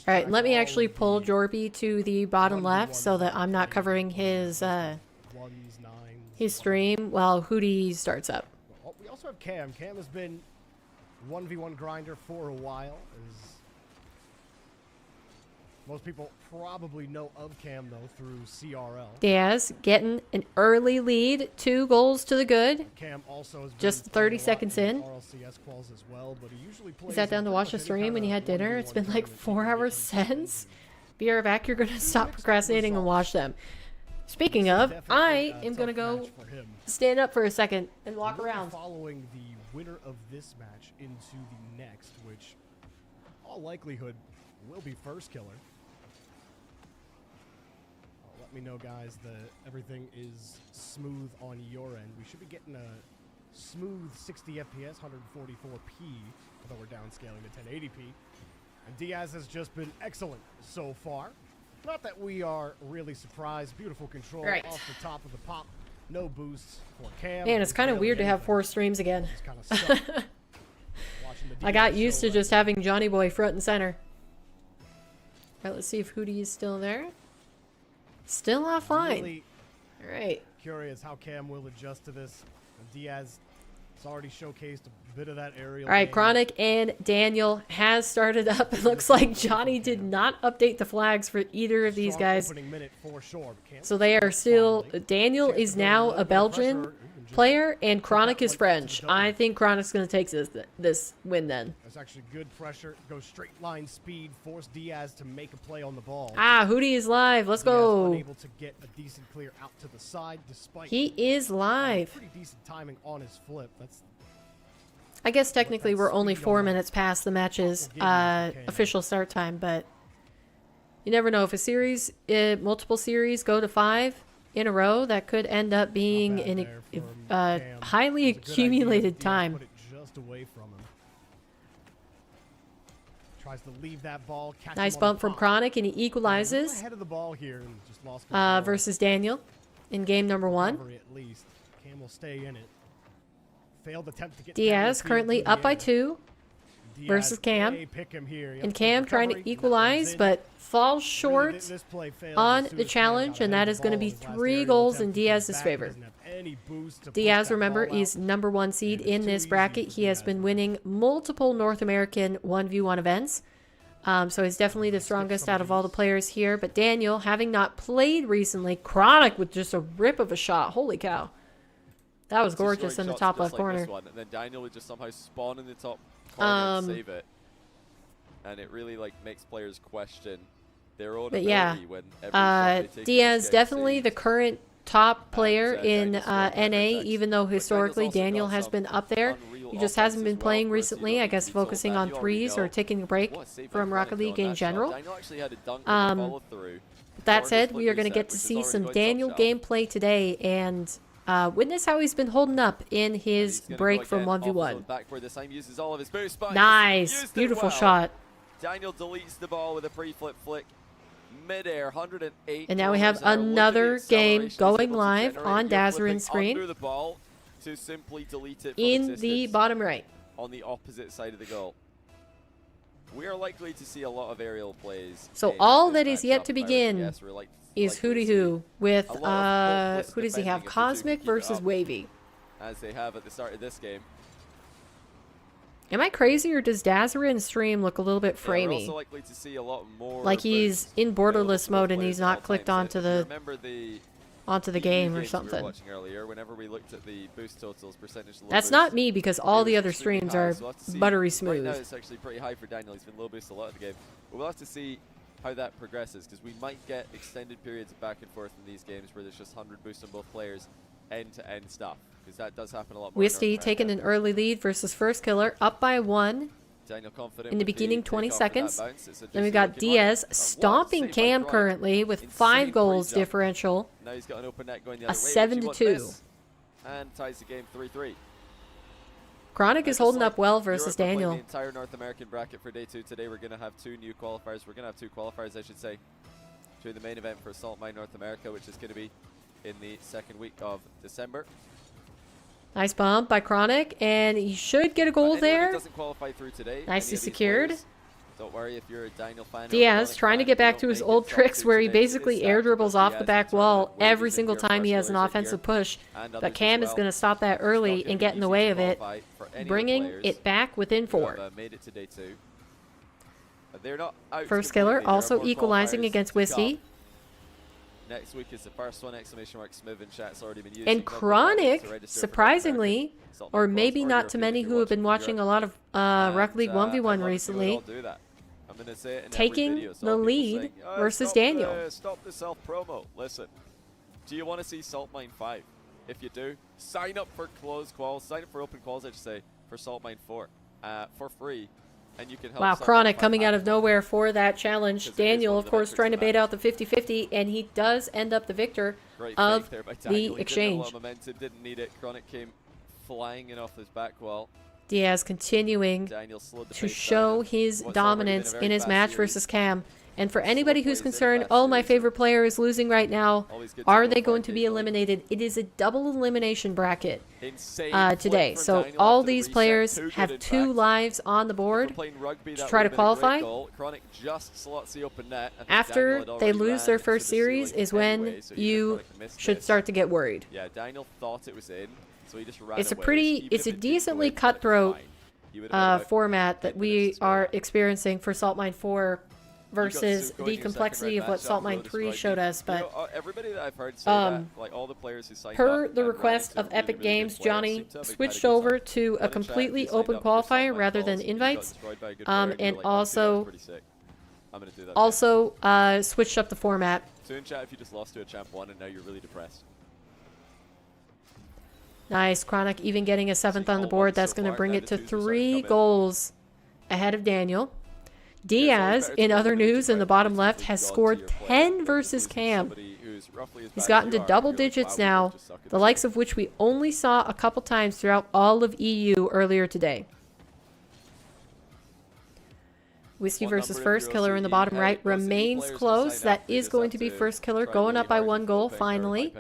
All right, let me actually pull Jorby to the bottom left so that I'm not covering his stream while Hootie starts up. Well, we also have Cam. Cam has been 1v1 grinder for a while. Most people probably know of Cam, though, through CRL. Diaz getting an early lead, 2 goals to the good. Cam also has just 30 seconds in. RLCS quals as well, but he usually plays. You sat down to watch the stream when you had dinner. It's been like 4 hours since. Be right back. You're going to stop procrastinating and watch them. Speaking of, I am going to go stand up for a second and walk around. Following the winner of this match into the next, which all likelihood will be Firstkiller. Let me know, guys, that everything is smooth on your end. We should be getting a smooth 60 FPS, 144p, although we're downscaling to 1080p. And Diaz has just been excellent so far. Not that we are really surprised. Beautiful control off the top of the pop. No boosts for Cam. Man, it's kind of weird to have 4 streams again. I got used to just having Johnny Boy front and center. All right, let's see if Hootie is still there. Still offline. Really all right. Curious how Cam will adjust to this. Diaz has already showcased a bit of that aerial. All right, Chronic and Daniel has started up. It looks like Johnny did not update the flags for either of these guys. For sure, so they are still... Daniel is now a Belgian. player, and Chronic is went to the French. double. I think Chronic's going to take this win then. That's actually good pressure. Go straight line speed. Force Diaz to make a play on the ball. Ah, Hootie is live. Let's Diaz go. unable to get a decent clear out to the side despite He is live. pretty decent timing on his flip. That's I guess technically we're only 4 minutes past the match's We'll give you official start time, but you never know. If a series, multiple series go to 5 in a row, that could end up being not bad an there from Cam. highly It was a good idea. accumulated Diaz time. Put it just away from him. Tries to leave that ball. Catch Nice him on bump the from pop. Chronic, and he A little equalizes ahead of the ball here and just lost control. versus Daniel in game number 1. Recovery at least. Cam will stay in it. Failed attempt to get down Diaz the field currently through the up by air. 2, Diaz, versus Cam. they pick him here. Yep, and good Cam trying recovery, to and that equalize, one's in. but falls Really, short this play failed on as soon the as Cam challenge, got and ahead that of is the going to ball be in his last 3 aerial goals attempt in to come Diaz's back. He favor. doesn't have any boost to push Diaz, that remember, ball out. is number 1 seed And it's in too this easy bracket. for He has Diaz been to winning multiple North American 1v1 events. So he's definitely the strongest out of all the players here. But Daniel, having not played recently, Chronic with just a rip of a shot. Holy cow. That was Destroying gorgeous in the shots top just left like corner. this one, and then Daniel would just somehow spawn in the top corner and save it. And it really like makes players question their own But ability yeah, when every shot they take Diaz is definitely saved. the current top player And, in Daniel's scored better NA, attacks. even though But Daniel's historically also Daniel got has some been up there. unreal He just hasn't offense been as well. playing Of course, you recently, don't I need to guess be told focusing that. on You already threes or know. taking a break What a save by from Chronic Rocket though League on in that shot. general. Daniel actually had a dunk with the follow-through. That Gorgeous said, flip we are going to reset, get to which is see already some going top Daniel shelf. gameplay today and witness how he's been holding up in his He's gonna break go from again, off his 1v1. own backward this time, uses all of his boost, but he's Nice. used it Beautiful well. shot. Daniel deletes the ball with a pre-flip flick. Mid-air, 108. And now we have kilometers an hour. Look at the another game acceleration he's going able to live generate on here, Dazarin's flipping screen under the ball to simply delete it from in the existence bottom right. on the opposite side of the goal. We are likely to see a lot of aerial plays. So in all this that is yet matchup. to I would begin guess we're is likely to Hootie see Hoo with, a lot of hopeless who does he have? defending if the two can Cosmic keep it versus up. Wavy. as they have at the start of this game. Am I crazy, or does Dazarin stream look a little bit Yeah, we're framey? also likely to see a lot more Like he's boosts in available borderless to both mode and players he's at all not clicked times. onto If you the remember the game or games we were something. watching earlier, whenever we looked at the boost totals, percentage low That's boost, not me, because all it the was other extremely streams high, are so we'll have to see. buttery Right smooth. now it's actually pretty high for Daniel. He's been low boost a lot of the game. But we'll have to see how that progresses, because we might get extended periods of back and forth in these games where there's just 100 boosts on both players, end-to-end stuff, because that does happen a lot more. Wisty taking an early lead versus Firstkiller, up by 1. Daniel confident in the with beginning takeoff 20 and that seconds. bounce. It's a Then we juicy got looking one. Diaz What a stomping save by Cam Chronic. currently with Insane 5 goals pre-jump. differential. Now he's got an open net going the A other way, which he 7-2. won't miss, and ties the game 3-3. Chronic is Just holding like up well versus Europe are playing Daniel. The entire North American bracket for day 2 today. We're going to have 2 new qualifiers. We're going to have 2 qualifiers, I should say, to the main event for Salt Mine North America, which is going to be in the 2nd week of December. Nice bump by Chronic, and he should get a goal Anyone who there. doesn't qualify through today, Nicely any of these secured. players, don't worry if you're a Daniel fan. or a Diaz Chronic trying to fan, get if you back don't to his make it old top tricks 2 where he today, it basically is air stacked dribbles because off the Diaz back is on wall it. every Waves single in here, time he has an Firstkiller's in offensive here, push. and But others Cam as is well. going to stop that It's not early gonna and be get in the easy way to of it, qualify for any of the bringing players it back within who 4. have, made it to day 2. They're not out Firstkiller completely. There are also more equalizing qualifiers against to come. Wisty. Next week is the first one, exclamation mark Smith in chat's already been used. And Chronic, surprisingly, or maybe not to many who have been watching a lot of Rocket League 1v1 recently, taking the lead versus Daniel. Stop the self-promo. Listen, do you want to see Salt Mine 5? If you do, sign up for closed quals, sign up for open quals, I should say, for Salt Mine 4 for free. And you can help Wow, Salt Mine Chronic 5 coming out of happen. nowhere for that challenge. Because it is Daniel, one of the course, metrics trying to of bait that. out the 50-50, and he does end up the victor Great of fake there by Daniel. He the didn't have a exchange. lot of momentum, didn't need it. Chronic came flying in off his back wall. Diaz continuing Daniel slowed the to pace show down. his What's already been a dominance very in his fast match series. versus Cam. And for anybody who's plays in a concerned, fast oh, my series, favorite player is losing right now, Always good to are go they for going to be occasionally. eliminated? It is a double elimination bracket Insane today. flip from So Daniel all after the these reset. players Too good, have in 2 fact. lives on the If we're board. playing rugby, to that try would to have been a great qualify. goal. Chronic just slots the open net. I think After Daniel had they already lose ran their into first the series ceiling is when anyway, so you Chronic missed should this. start to get worried. Yeah, Daniel thought it was in, so he just ran It's a away. pretty, Even it's if a it didn't go decently in, that's cutthroat fine. He would have had about format that 10 we minutes to are go. experiencing for Salt Mine 4 versus the complexity of what Salt Mine 3 showed us, but everybody that I've heard say that, like all the players who signed per up the and ran request into of really, Epic really good Games, players Johnny seem to have had a switched good over time. to a Put in chat if completely you signed open up for Salt qualifier Mine rather calls than and you got invites, destroyed by a good player and you and were like, "Honestly, that was also pretty sick. I'm gonna do that again." also switched up the format. So in chat if you just lost to a champ 1 and now you're really depressed. Nice. Chronic even getting a 7th on the board. That's going to bring it to 3 goals ahead of Daniel. Diaz, in other news, in the bottom left, has scored 10 versus Cam. He's gotten to double digits now, the likes of which we only saw a couple times throughout all of EU earlier today. Whiskey versus Firstkiller in the bottom right remains close. That is going to be Firstkiller going up by 1 goal finally,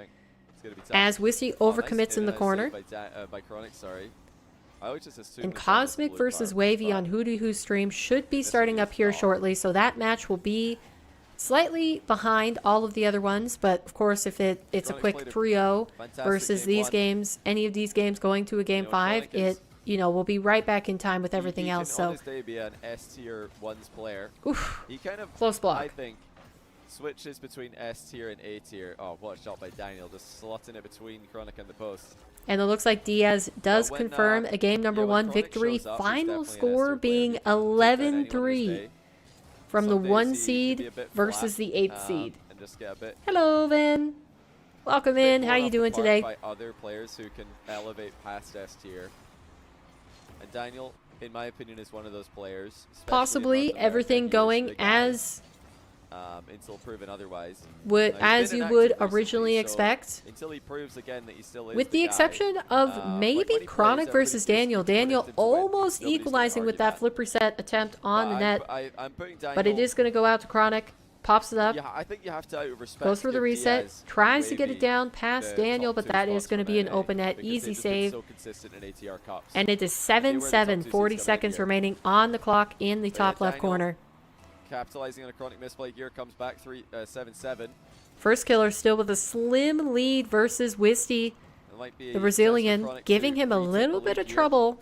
as Whiskey overcommits in the corner. And Cosmic versus Wavy on Who's stream should be starting up here shortly, so that match will be slightly behind all of the other ones, but of course if it's a quick 3-0 versus these games, any of these games going to a game 5, it we'll be right back in time with everything else. So be an S tier 1's player. Oof, he kind of close block. I think switches between S tier and A tier. Oh, what a shot by Daniel, just slotting it between Chronic and the post. And it looks like Diaz does confirm a game number 1 victory, final score being 11-3 from the 1 seed versus the 8th seed. Hello, Vin. Welcome in. How you doing today? By other players who can elevate past S tier. And Daniel, in my opinion, is one of those players. Possibly everything going as until proven otherwise. As you would originally expect. Until he proves again that he still is with the exception of maybe Chronic versus Daniel. Daniel almost equalizing with that flip reset attempt on the net. But it is going to go out to Chronic. Pops it up. Yeah, I think you have to goes for the reset. Tries to get it down past Daniel, but that is going to be an open net. Easy save. And it is 7-7. 40 seconds remaining on the clock in the top left corner. Capitalizing on a Chronic misplay here, comes back 7-7. Firstkiller still with a slim lead versus Wisty, the Brazilian, giving him a little bit of trouble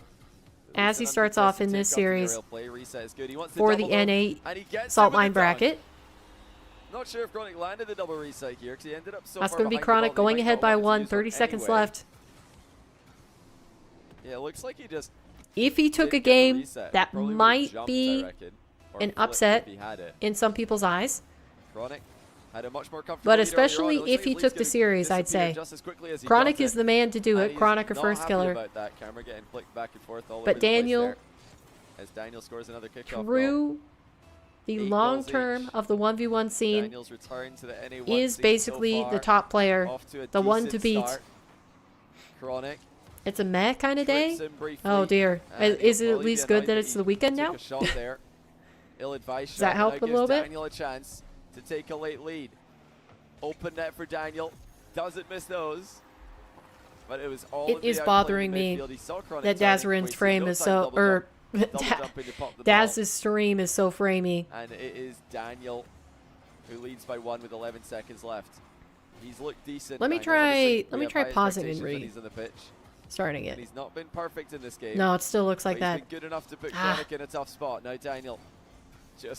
as he starts off in this series for the NA Salt Mine bracket. Not sure if Chronic landed the double reset here because he ended up so That's going to be Chronic going ahead by 1, 30 seconds left. Yeah, it looks like he just... If he took a game, that might be an upset in some people's eyes. Chronic had a much more comfortable but especially if he took the series, I'd say. Chronic is the man to do it, Chronic or Firstkiller. But Daniel, through the long term of the 1v1 scene, is basically the top player, the one to beat. It's a meh kind of day? Oh dear. Is it at least good that it's the weekend now? Does that help a little bit? Daniel a chance to take a late lead. Open net for Daniel. Doesn't miss those. But it was all it is bothering me that Dazarin's frame is so, or Daz's stream is so framey. And it is Daniel who leads by 1 with 11 seconds left. He's looked decent. Let me try pausing and read. Starting it. And he's not been perfect in this game. No, it still looks like that. that. He's been good enough to put Chronic in a tough spot. Now Daniel.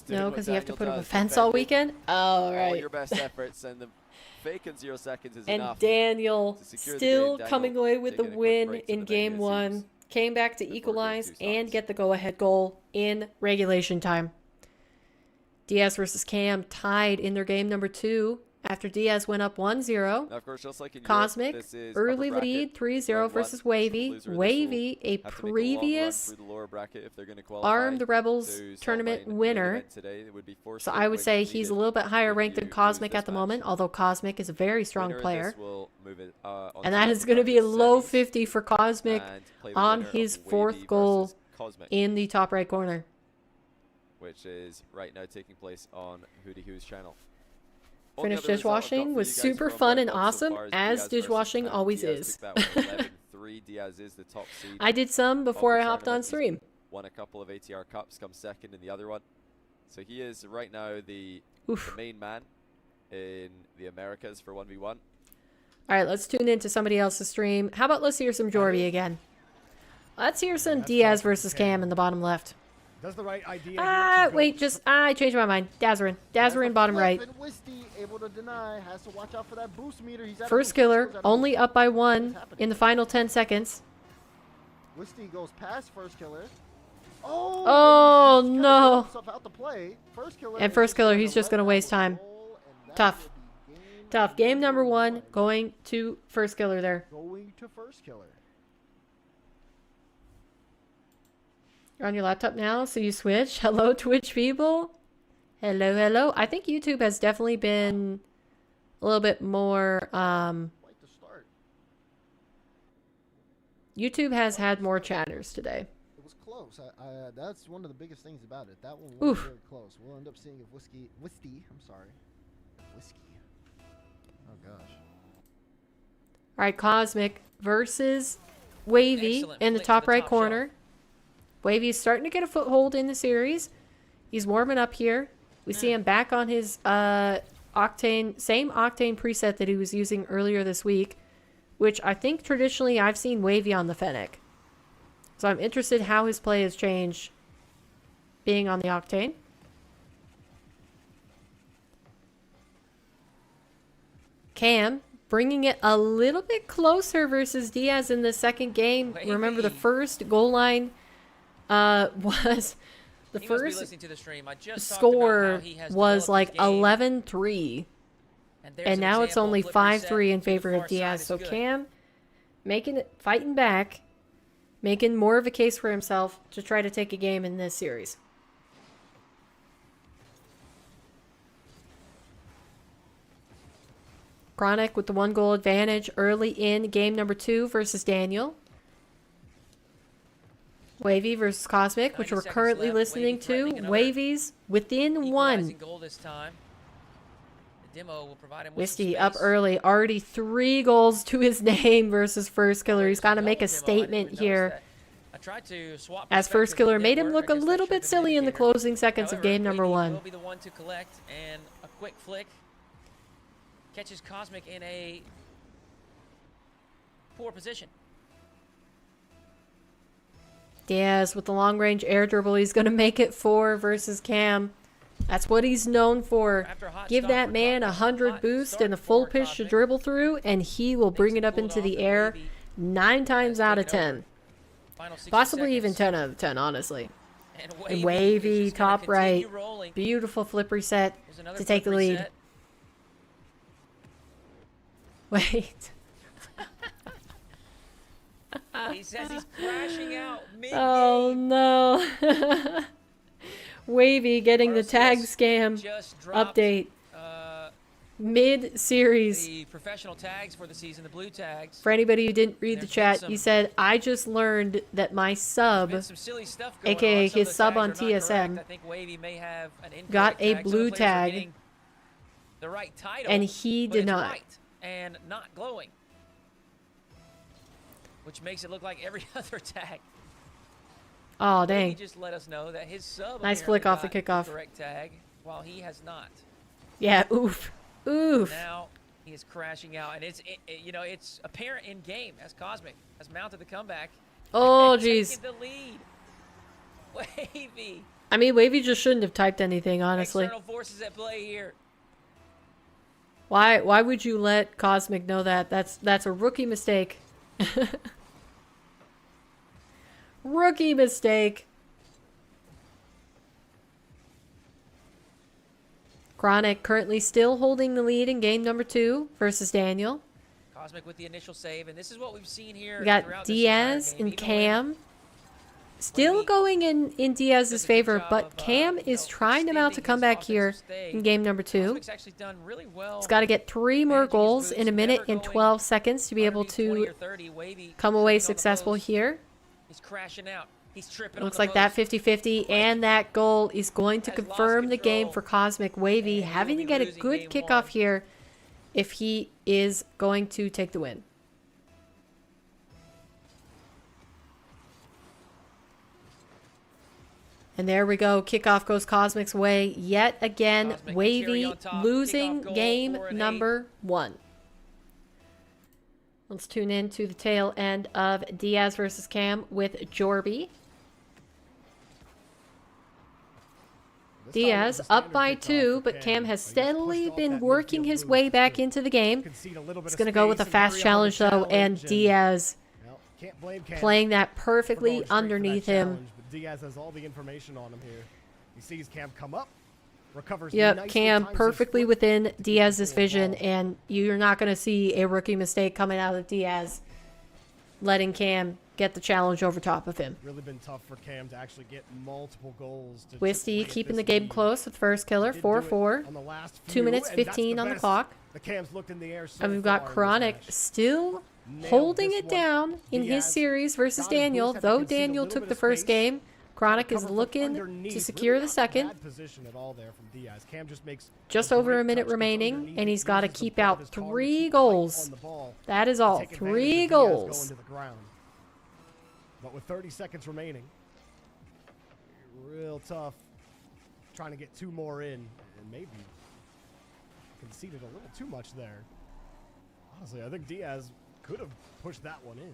No, because you have to put up a fence all weekend? Oh, right. All your best efforts and the fake in 0 seconds is and enough. And Daniel still coming away with the win in game 1. Came back to equalize and get the go-ahead goal in regulation time. Diaz versus Cam tied in their game number 2 after Diaz went up 1-0. Of course, just like in Cosmic, Europe, early lead, 3-0 versus Wavy. Wavy, a previous Arm the Rebels tournament winner. So I would say he's a little bit higher ranked than Cosmic at the moment, although Cosmic is a very strong player. And that is going to be a low 50 for Cosmic on his 4th goal in the top right corner. Which is right now taking place on Who's channel. Finished dishwashing was super fun and awesome, as dishwashing always is. I did some before I hopped on stream. Won a couple of ATR Cups, come second in the other one. So he is right now the main man in the Americas for 1v1. All right, let's tune into somebody else's stream. How about let's hear some Jorby again? Let's hear some Diaz versus Cam in the bottom left. Does the right idea Wait, just I changed my mind. Dazarin. Dazarin bottom right. Wisty able to deny, has to watch out for that boost meter. He's Firstkiller only up by 1 in the final 10 seconds. Wisty goes past Firstkiller. Oh, Oh no. Out to play. And Firstkiller, he's just going to waste time. Tough. Tough. Game number 1 going to Firstkiller there. Going to Firstkiller. You're on your laptop now, so you switch. Hello, Twitch people. Hello, hello. I think YouTube has definitely been a little bit more, YouTube has had more chatters today. It was close. That's one of the biggest things about it. That one was very close. We'll end up seeing if Whiskey, I'm sorry. Whiskey. Oh, gosh. All right, Cosmic versus Wavy in the top right corner. Wavy's starting to get a foothold in the series. He's warming up here. We see him back on his Octane, same Octane preset that he was using earlier this week, which I think traditionally I've seen Wavy on the Fennec. So I'm interested how his play has changed being on the Octane. Cam bringing it a little bit closer versus Diaz in the second game. Remember the first goal line was the first score was like 11-3, and now it's only 5-3 in favor of Diaz. So Cam fighting back, making more of a case for himself to try to take a game in this series. Chronic with the 1-goal advantage early in game number 2 versus Daniel. Wavy versus Cosmic, which we're currently listening to. Wavy's within 1. Wisty up early. Already 3 goals to his name versus Firstkiller. He's got to make a statement here. As Firstkiller made him look a little bit silly in the closing seconds of game number 1. Will be the one to collect, and a quick flick catches Cosmic in a poor position. Diaz with the long-range air dribble. He's going to make it 4 versus Cam. That's what he's known for. Give that man 100 boost and a full pitch to dribble through, and he will bring it up into the air 9 times out of 10. Possibly even 10 out of 10, honestly. And Wavy, top right. Beautiful flip reset to take the lead. Wait. He says he's crashing out mid-game. Oh no. Wavy getting the tag scam update. Mid-series. The professional tags for the season, the blue tags. For anybody who didn't read the chat, he said, I just learned that my sub, aka his sub on TSM, got a blue tag, and he did not. And not glowing. Which makes it look like every other tag. Oh, dang. He just let us know that his sub nice flick off the kickoff. Correct tag, while he has not. Yeah, oof. Oof. Now he is crashing out, and it's apparent in game as Cosmic has mounted the comeback. Oh, jeez. The lead. Wavy. I mean, Wavy just shouldn't have typed anything, honestly. External forces at play here. Why would you let Cosmic know that? That's a rookie mistake. Rookie mistake. Chronic currently still holding the lead in game number 2 versus Daniel. Cosmic with the initial save, and this is what we've seen here. We got Diaz and Cam. Still going in Diaz's favor, but Cam is trying to mount a comeback here in game number 2. He's got to get 3 more goals in 1 minute and 12 seconds to be able to come away successful here. He's crashing out. He's tripping. Looks like that 50-50, and that goal is going to confirm the game for Cosmic. Wavy having to get a good kickoff here if he is going to take the win. And there we go. Kickoff goes Cosmic's way yet again. Wavy losing game number 1. Let's tune in to the tail end of Diaz versus Cam with Jorby. Diaz up by 2, but Cam has steadily been working his way back into the game. He's going to go with a fast challenge, though, and Diaz playing that perfectly underneath him. Diaz has all the information on him here. He sees Cam come up, recovers. Yep, Cam perfectly within Diaz's vision, and you're not going to see a rookie mistake coming out of Diaz, letting Cam get the challenge over top of him. Really been tough for Cam to actually get multiple goals. Wisty keeping the game close with Firstkiller, 4-4. 2 minutes 15 on the clock. And we've got Chronic still holding it down in his series versus Daniel. Though Daniel took the first game, Chronic is looking to secure the second. Just over a minute remaining, and he's got to keep out 3 goals. That is all. 3 goals. But with 30 seconds remaining, real tough trying to get 2 more in, and maybe conceded a little too much there. Honestly, I think Diaz could have pushed that one in.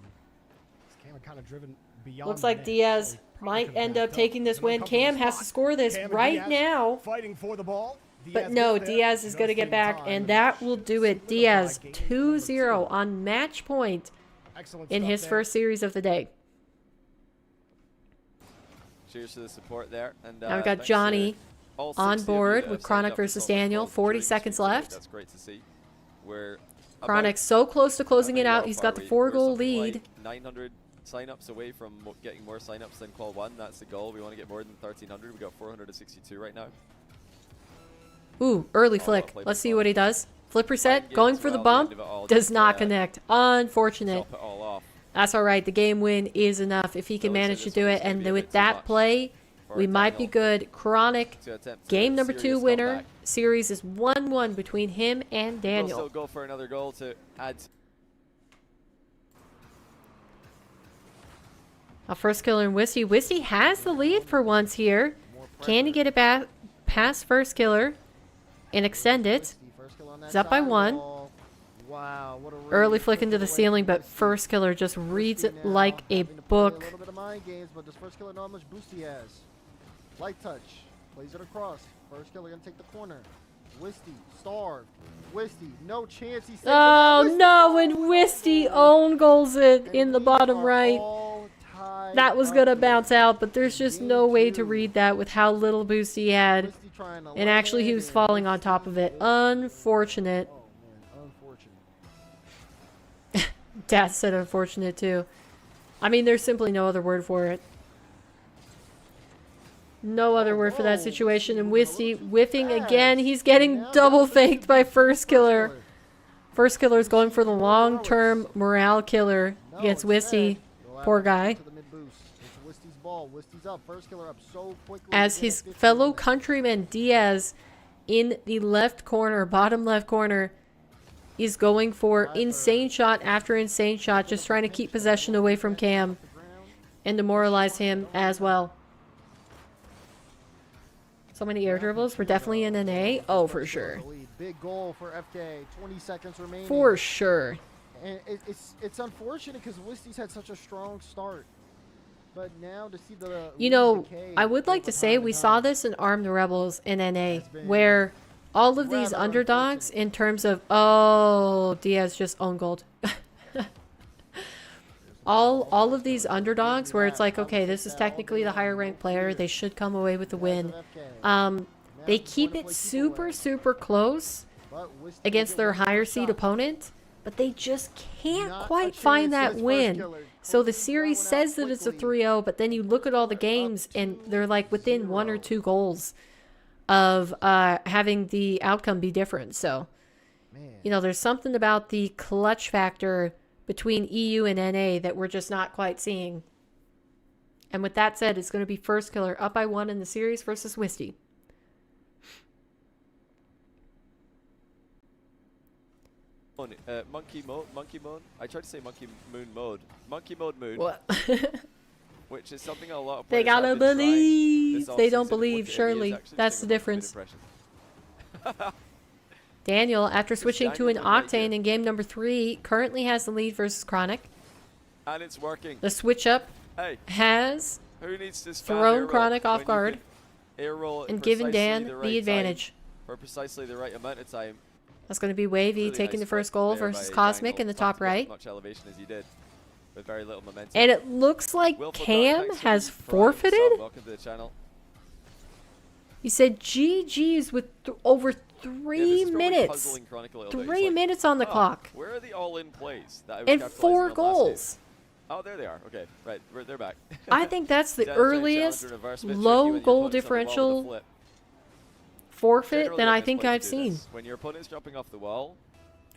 Cam kind of driven beyond. Looks like Diaz might end up taking this win. Cam has to score this right now. Fighting for the ball. But no, Diaz is going to get back, and that will do it. Diaz 2-0 on match point in his first series of the day. Cheers to the support there. And now we've got Johnny on board with Chronic versus Daniel. 40 seconds left. That's great to see. We're Chronic's so close to closing it out. He's got the 4-goal lead. 900 signups away from getting more signups than Qual 1. That's the goal. We want to get more than 1,300. We got 462 right now. Ooh, early flick. Let's see what he does. Flip reset, going for the bump. Does not connect. Unfortunate. That's all right. The game win is enough if he can manage to do it. And with that play, we might be good. Chronic, game number 2 winner. Series is 1-1 between him and Daniel. We'll still go for another goal to add. Firstkiller and Wisty. Wisty has the lead for once here. Can he get it back past Firstkiller and extend it? He's up by 1. Wow, what a early flick into the ceiling, but Firstkiller just reads it like a book. A little bit of mind games, but does Firstkiller know how much boost he has? Light touch, plays it across. Firstkiller gonna take the corner. Wisty, starved. Wisty, no chance. He oh no, and Wisty own goals it in the bottom right. That was gonna bounce out, but there's just no way to read that with how little boost he had. And actually, he was falling on top of it. Unfortunate. Dad said unfortunate too. I mean, there's simply no other word for it. No other word for that situation. And Wisty whiffing again. He's getting double faked by Firstkiller. Firstkiller is going for the long-term morale killer against Wisty. Poor guy. As his fellow countryman Diaz in the left corner, bottom left corner, is going for insane shot after insane shot, just trying to keep possession away from Cam and demoralize him as well. So many air dribbles. We're definitely in an A. Oh, for sure. Big goal for FK. 20 seconds remaining. For sure. And it's unfortunate because Wisty's had such a strong start. But now to see the you know, I would like to say we saw this in Arm the Rebels in NA, where all of these underdogs in terms of, oh, Diaz just owned gold. all of these underdogs where it's like, okay, this is technically the higher ranked player. They should come away with the win. They keep it super, super close against their higher seed opponent, but they just can't quite find that win. So the series says that it's a 3-0, but then you look at all the games and they're like within 1 or 2 goals of having the outcome be different. So, you know, there's something about the clutch factor between EU and NA that we're just not quite seeing. And with that said, it's going to be Firstkiller up by 1 in the series versus Wisty. Monkey mode. I tried to say monkey moon mode. Monkey mode moon. What? Which is something a lot of they players gotta have been believe. trying. They don't believe, surely. That's the difference. Daniel, after switching to an Octane in game number 3, currently has the lead versus Chronic. And it's working. The switch up has who needs this thrown Chronic off guard. air roll at and giving precisely Dan the, right the advantage. time, for precisely the right amount of time. That's going to be Wavy Really taking nice the first flip goal there versus by Cosmic Daniel, in the not top to get as right. much elevation as he did, with very little momentum. And it looks like Willful Cam Duck, has thanks for the forfeited. Prime sub. Welcome to the channel. He said GG's with over 3 minutes. 3 minutes on the clock. Where are the all-in plays? That I was And capitalizing 4 on last goals. game? Oh, there they are. Okay, right. They're back. I think that's the Down trying to earliest challenge reverse mid tricky low when your goal opponent's on the wall with a differential flip. forfeit Generally, that the I best think way to I've do seen. this, when your opponent's jumping off the wall,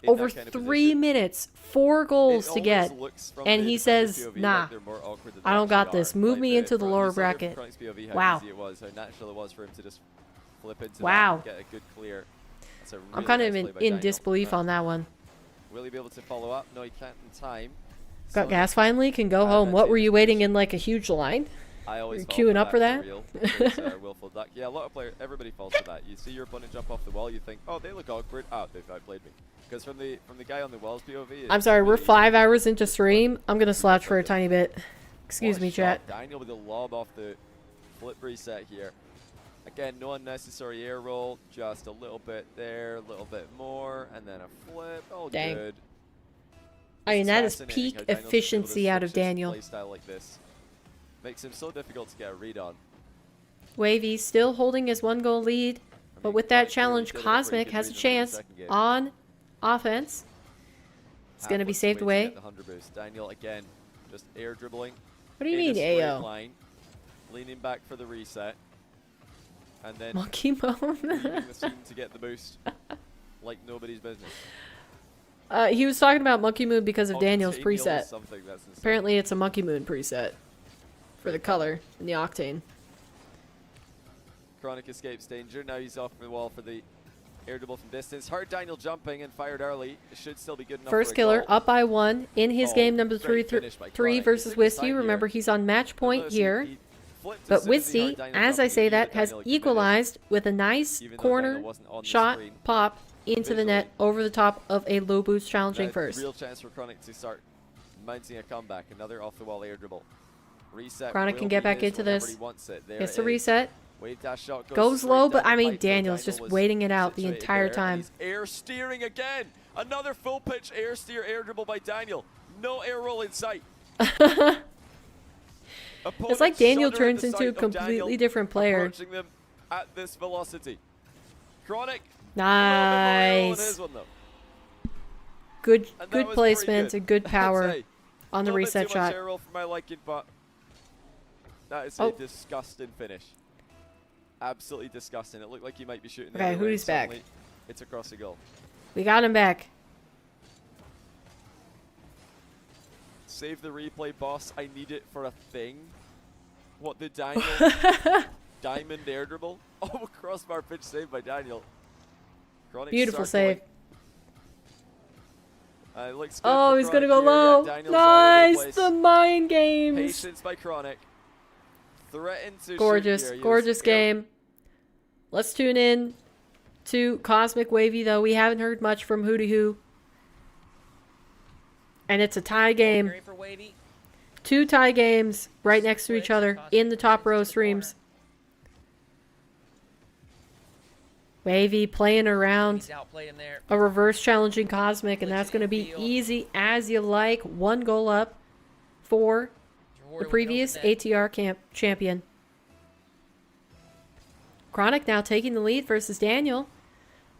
in Over that kind of 3 position, minutes, 4 goals it to always get. looks from And the he defender's says, POV nah, like they're more awkward than they I don't got actually this. are. Move Like me into the you lower saw there bracket. from Chronic's POV how Wow. easy it was, how natural it was for him to just flip into Wow. that and get a good clear. That's a I'm really kind nice of play in, by in Daniel. disbelief on that one. Will he be able to follow up? No, he can't in time. Got So gas finally, can go home. What were you waiting in like a huge line? I always You're fall queuing up for that? Real. It's, willful duck. Yeah, a lot of players, everybody falls for that. You see your opponent jump off the wall, you think, oh, they look awkward. Oh, they've outplayed me. Because from the guy on the wall's POV. I'm sorry, we're 5 hours into stream. I'm gonna slouch for a tiny bit. Excuse me, chat. Daniel with a lob off the flip reset here. Again, no unnecessary air roll, just a little bit there, a little bit more, and then a flip. Oh, Dang. good. I mean, It's that is fascinating peak how Daniel's able to efficiency out of switch his Daniel. playstyle like this. Makes him so difficult to get a read on. Wavy still holding his 1-goal lead, but with that challenge, Cosmic has a chance on offense. It's going to be saved away. The 100 boost. Daniel again, just air dribbling. What do you in a mean, straight AO? line, leaning back for the reset, and then Monkey leaving Bone? the scene to get the boost like nobody's business. He was talking about Monkey Moon because of Daniel's Octane is preset. something that's insane. Apparently, it's a Monkey Moon preset for the color and the octane. Chronic escapes danger. Now he's off the wall for the air dribble from distance. Heard Daniel jumping and fired early. It should still be good enough. Firstkiller up by 1 in his game number three versus Wisty. Remember, he's on match point here. But Wisty, as I say that, has equalized with a nice corner shot pop into the net over the top of a low boost challenging first. Real chance for Chronic to start mounting a comeback. Another off the wall air dribble. Reset. Chronic can get back into this. Gets the reset. Wave dash shot Goes low, but I mean, Daniel's just waiting it out the entire time. He's air steering again. Another full pitch air steer air dribble by Daniel. No air roll in sight. It's like Daniel turns into a completely different player. Approaching them at this velocity. Chronic. Nice. Good placement and good power on the reset shot. Air roll for my liking, but that is a disgusting finish. Absolutely disgusting. It looked like he might be shooting. Okay, who's back? It's across the goal. We got him back. Save the replay, boss. I need it for a thing. What did Daniel? Diamond air dribble. Oh, crossbar pitch saved by Daniel. Chronic Beautiful save. Looks good Oh, for he's Chronic gonna go here. low. Yeah, Daniel's Nice, the mind games. Patience by Chronic. Threatened to Gorgeous, gorgeous game. Let's tune in to Cosmic Wavy, though. We haven't heard much from Hooty Hoo. And it's a tie game. 2 tie games right next to each other in the top row streams. Wavy playing around a reverse challenging Cosmic, and that's going to be easy as you like. 1 goal up for the previous ATR champion. Chronic now taking the lead versus Daniel.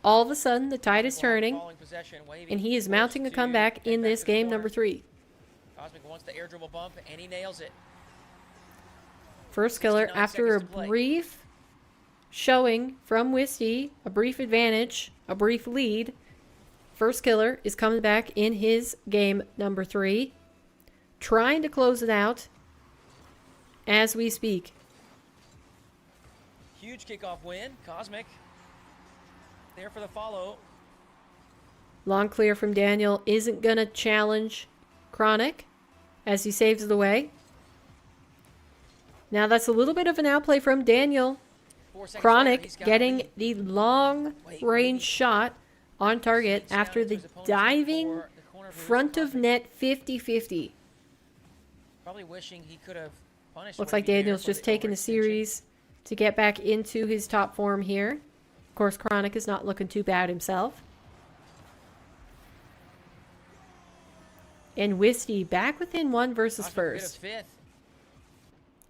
All of a sudden, the tide is turning, and he is mounting a comeback in this game number 3. Cosmic wants the air dribble bump, and he nails it. Firstkiller, after a brief showing from Wisty, a brief advantage, a brief lead, Firstkiller is coming back in his game number 3, trying to close it out as we speak. Huge kickoff win. Cosmic there for the follow. Long clear from Daniel. Isn't going to challenge Chronic as he saves it away. Now that's a little bit of an outplay from Daniel. Chronic getting the long range shot on target after the diving front of net 50-50. Probably wishing he could have punished. Looks like Daniel's just taking a series to get back into his top form here. Of course, Chronic is not looking too bad himself. And Wisty back within 1 versus first.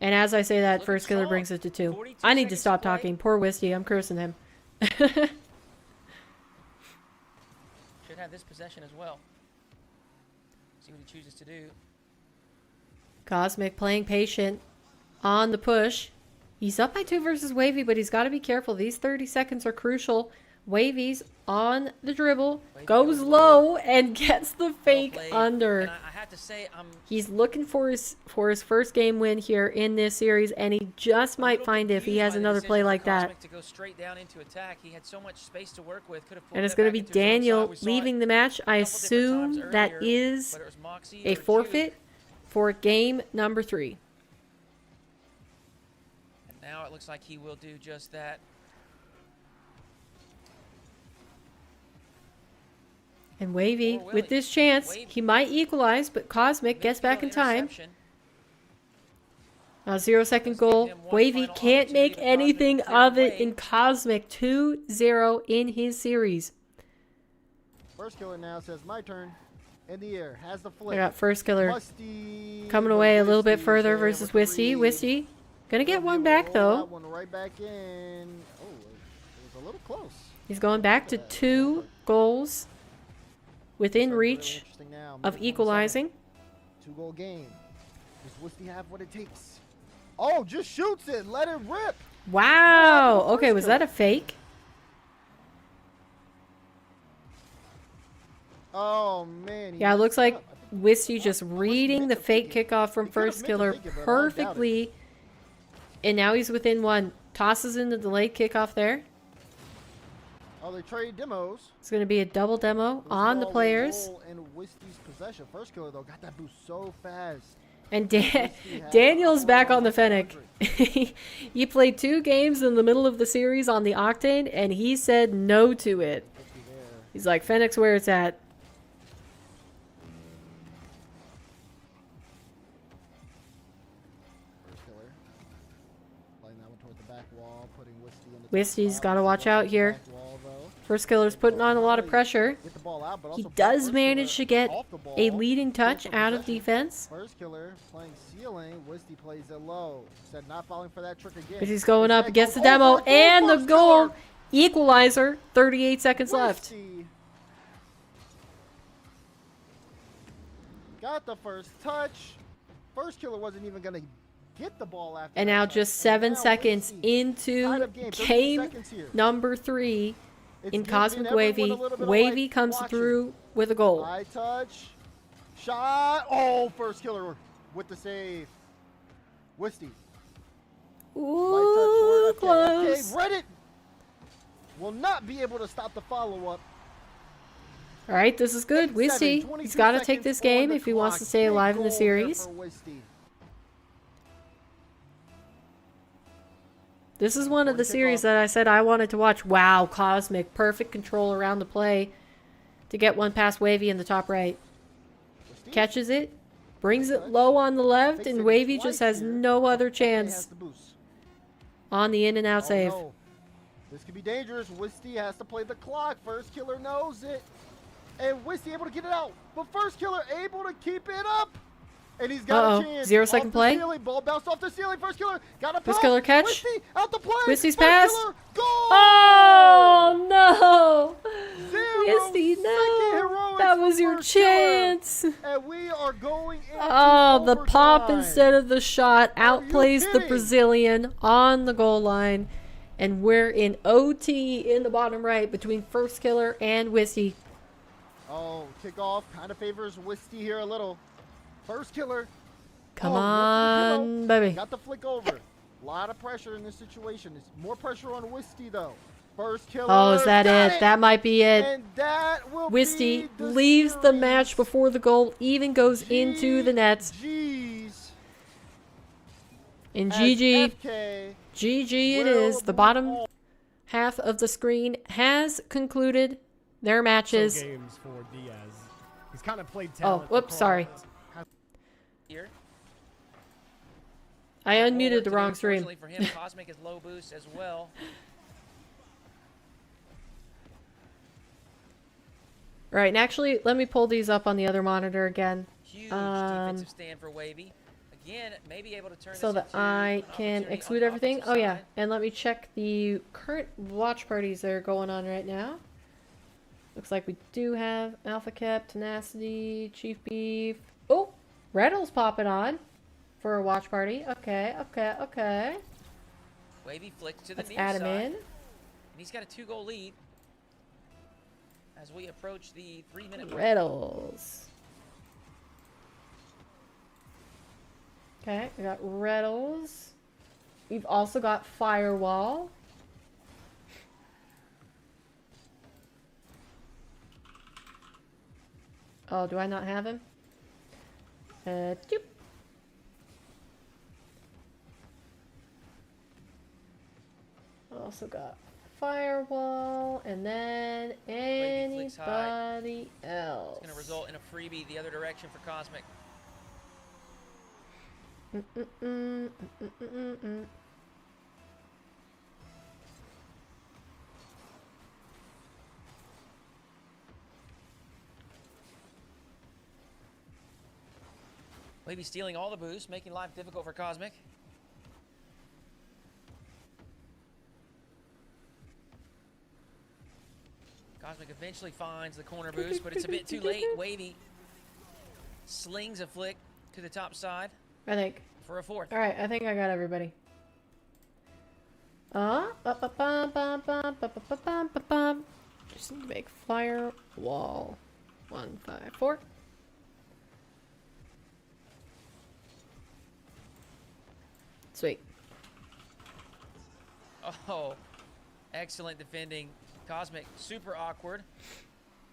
And as I say that, Firstkiller brings it to 2. I need to stop talking. Poor Wisty. I'm cursing him. Should have this possession as well. See what he chooses to do. Cosmic playing patient on the push. He's up by 2 versus Wavy, but he's got to be careful. These 30 seconds are crucial. Wavy's on the dribble, goes low, and gets the fake under. And I have to say, he's looking for his first game win here in this series, and he just might find it if he has another play like that. To go straight down into attack. He had so much space to work with. And it's going to be Daniel leaving the match. I assume that is a forfeit for game number 3. And now it looks like he will do just that. And Wavy, with this chance, he might equalize, but Cosmic gets back in time. A 0-second goal. Wavy can't make anything of it in Cosmic. 2-0 in his series. Firstkiller now says, my turn. In the air, has the flip. I got Firstkiller coming away a little bit further versus Wisty. Wisty gonna get one back though. That one right back in. Oh, it was a little close. He's going back to 2 goals within reach of equalizing. 2-goal game. Does Wisty have what it takes? Oh, just shoots it. Let it rip. Wow. Okay, was that a fake? Oh, man. Yeah, it looks like Wisty just reading the fake kickoff from Firstkiller perfectly. And now he's within 1. Tosses in the delayed kickoff there. Oh, they trade demos. It's going to be a double demo on the players. And Wisty's possession. Firstkiller, though, got that boost so fast. And Daniel's back on the Fennec. He played 2 games in the middle of the series on the Octane, and he said no to it. He's like, Fennec's where it's at. Wisty's got to watch out here. Firstkiller's putting on a lot of pressure. He does manage to get a leading touch out of defense. Firstkiller playing ceiling. Wisty plays it low. Said not falling for that trick again. But he's going up, gets the demo, and the goal. Equalizer. 38 seconds left. Got the first touch. Firstkiller wasn't even going to get the ball after. And now just 7 seconds into game number 3 in Cosmic Wavy. Wavy comes through with a goal. High touch. Shot. Oh, Firstkiller with the save. Wisty. Ooh, close. Okay, Reddit will not be able to stop the follow-up. All right, this is good. Wisty, he's got to take this game if he wants to stay alive in the series. This is one of the series that I said I wanted to watch. Wow, Cosmic. Perfect control around the play to get one past Wavy in the top right. Catches it, brings it low on the left, and Wavy just has no other chance on the in and out save. This could be dangerous. Wisty has to play the clock. Firstkiller knows it. And Wisty able to get it out. But Firstkiller able to keep it up. And he's got a chance. 0-second play. Ceiling. Ball bounced off the ceiling. Firstkiller got a Firstkiller catch. Wisty out the play. Wisty's pass. Goal! Oh, no. Wisty, no. That was your chance. And we are going into the overtime. pop instead of the shot outplays the Brazilian on the goal line. And we're in OT in the bottom right between Firstkiller and Wisty. Oh, kickoff kind of favors Wisty here a little. Firstkiller. Come on, baby. Got the flick over. A lot of pressure in this situation. It's more pressure on Wisty, though. Firstkiller. Oh, is that it? That might be it. And that will Wisty be leaves the match before the goal even goes into the nets. GG's. And GG. FK GG it is. The bottom half of the screen has concluded their matches. Games for Diaz. He's kind of played Oh, whoops, sorry. I More unmuted work the to wrong do, stream. unfortunately for him, Cosmic is low boost as well. Right, and actually, let me pull these up on the other monitor again. Huge defensive stand for Wavy. Again, maybe able to turn So this that into I an can opportunity exclude on the everything. offensive Oh yeah, side. and let me check the current watch parties that are going on right now. Looks like we do have Alpha Cap, Tenacity, Chief Beef. Oh, Reddle's popping on for a watch party. Okay, okay, okay. Wavy flicks to the Let's near add him side. in. And he's got a 2-goal lead as we approach the 3-minute mark. Reddles. Okay, we got Reddles. We've also got Firewall. Oh, do I not have him? Doop. Also got Firewall, and then Wavy flicks high. anybody else. It's going to result in a freebie the other direction for Cosmic. Wavy stealing all the boost, making life difficult for Cosmic. Cosmic eventually finds the corner boost, but it's a bit too late. Wavy slings a flick to the top side I think. for a fourth. All right, I think I got everybody. Just need to make Firewall 154. Sweet. Oh, excellent defending. Cosmic, super awkward.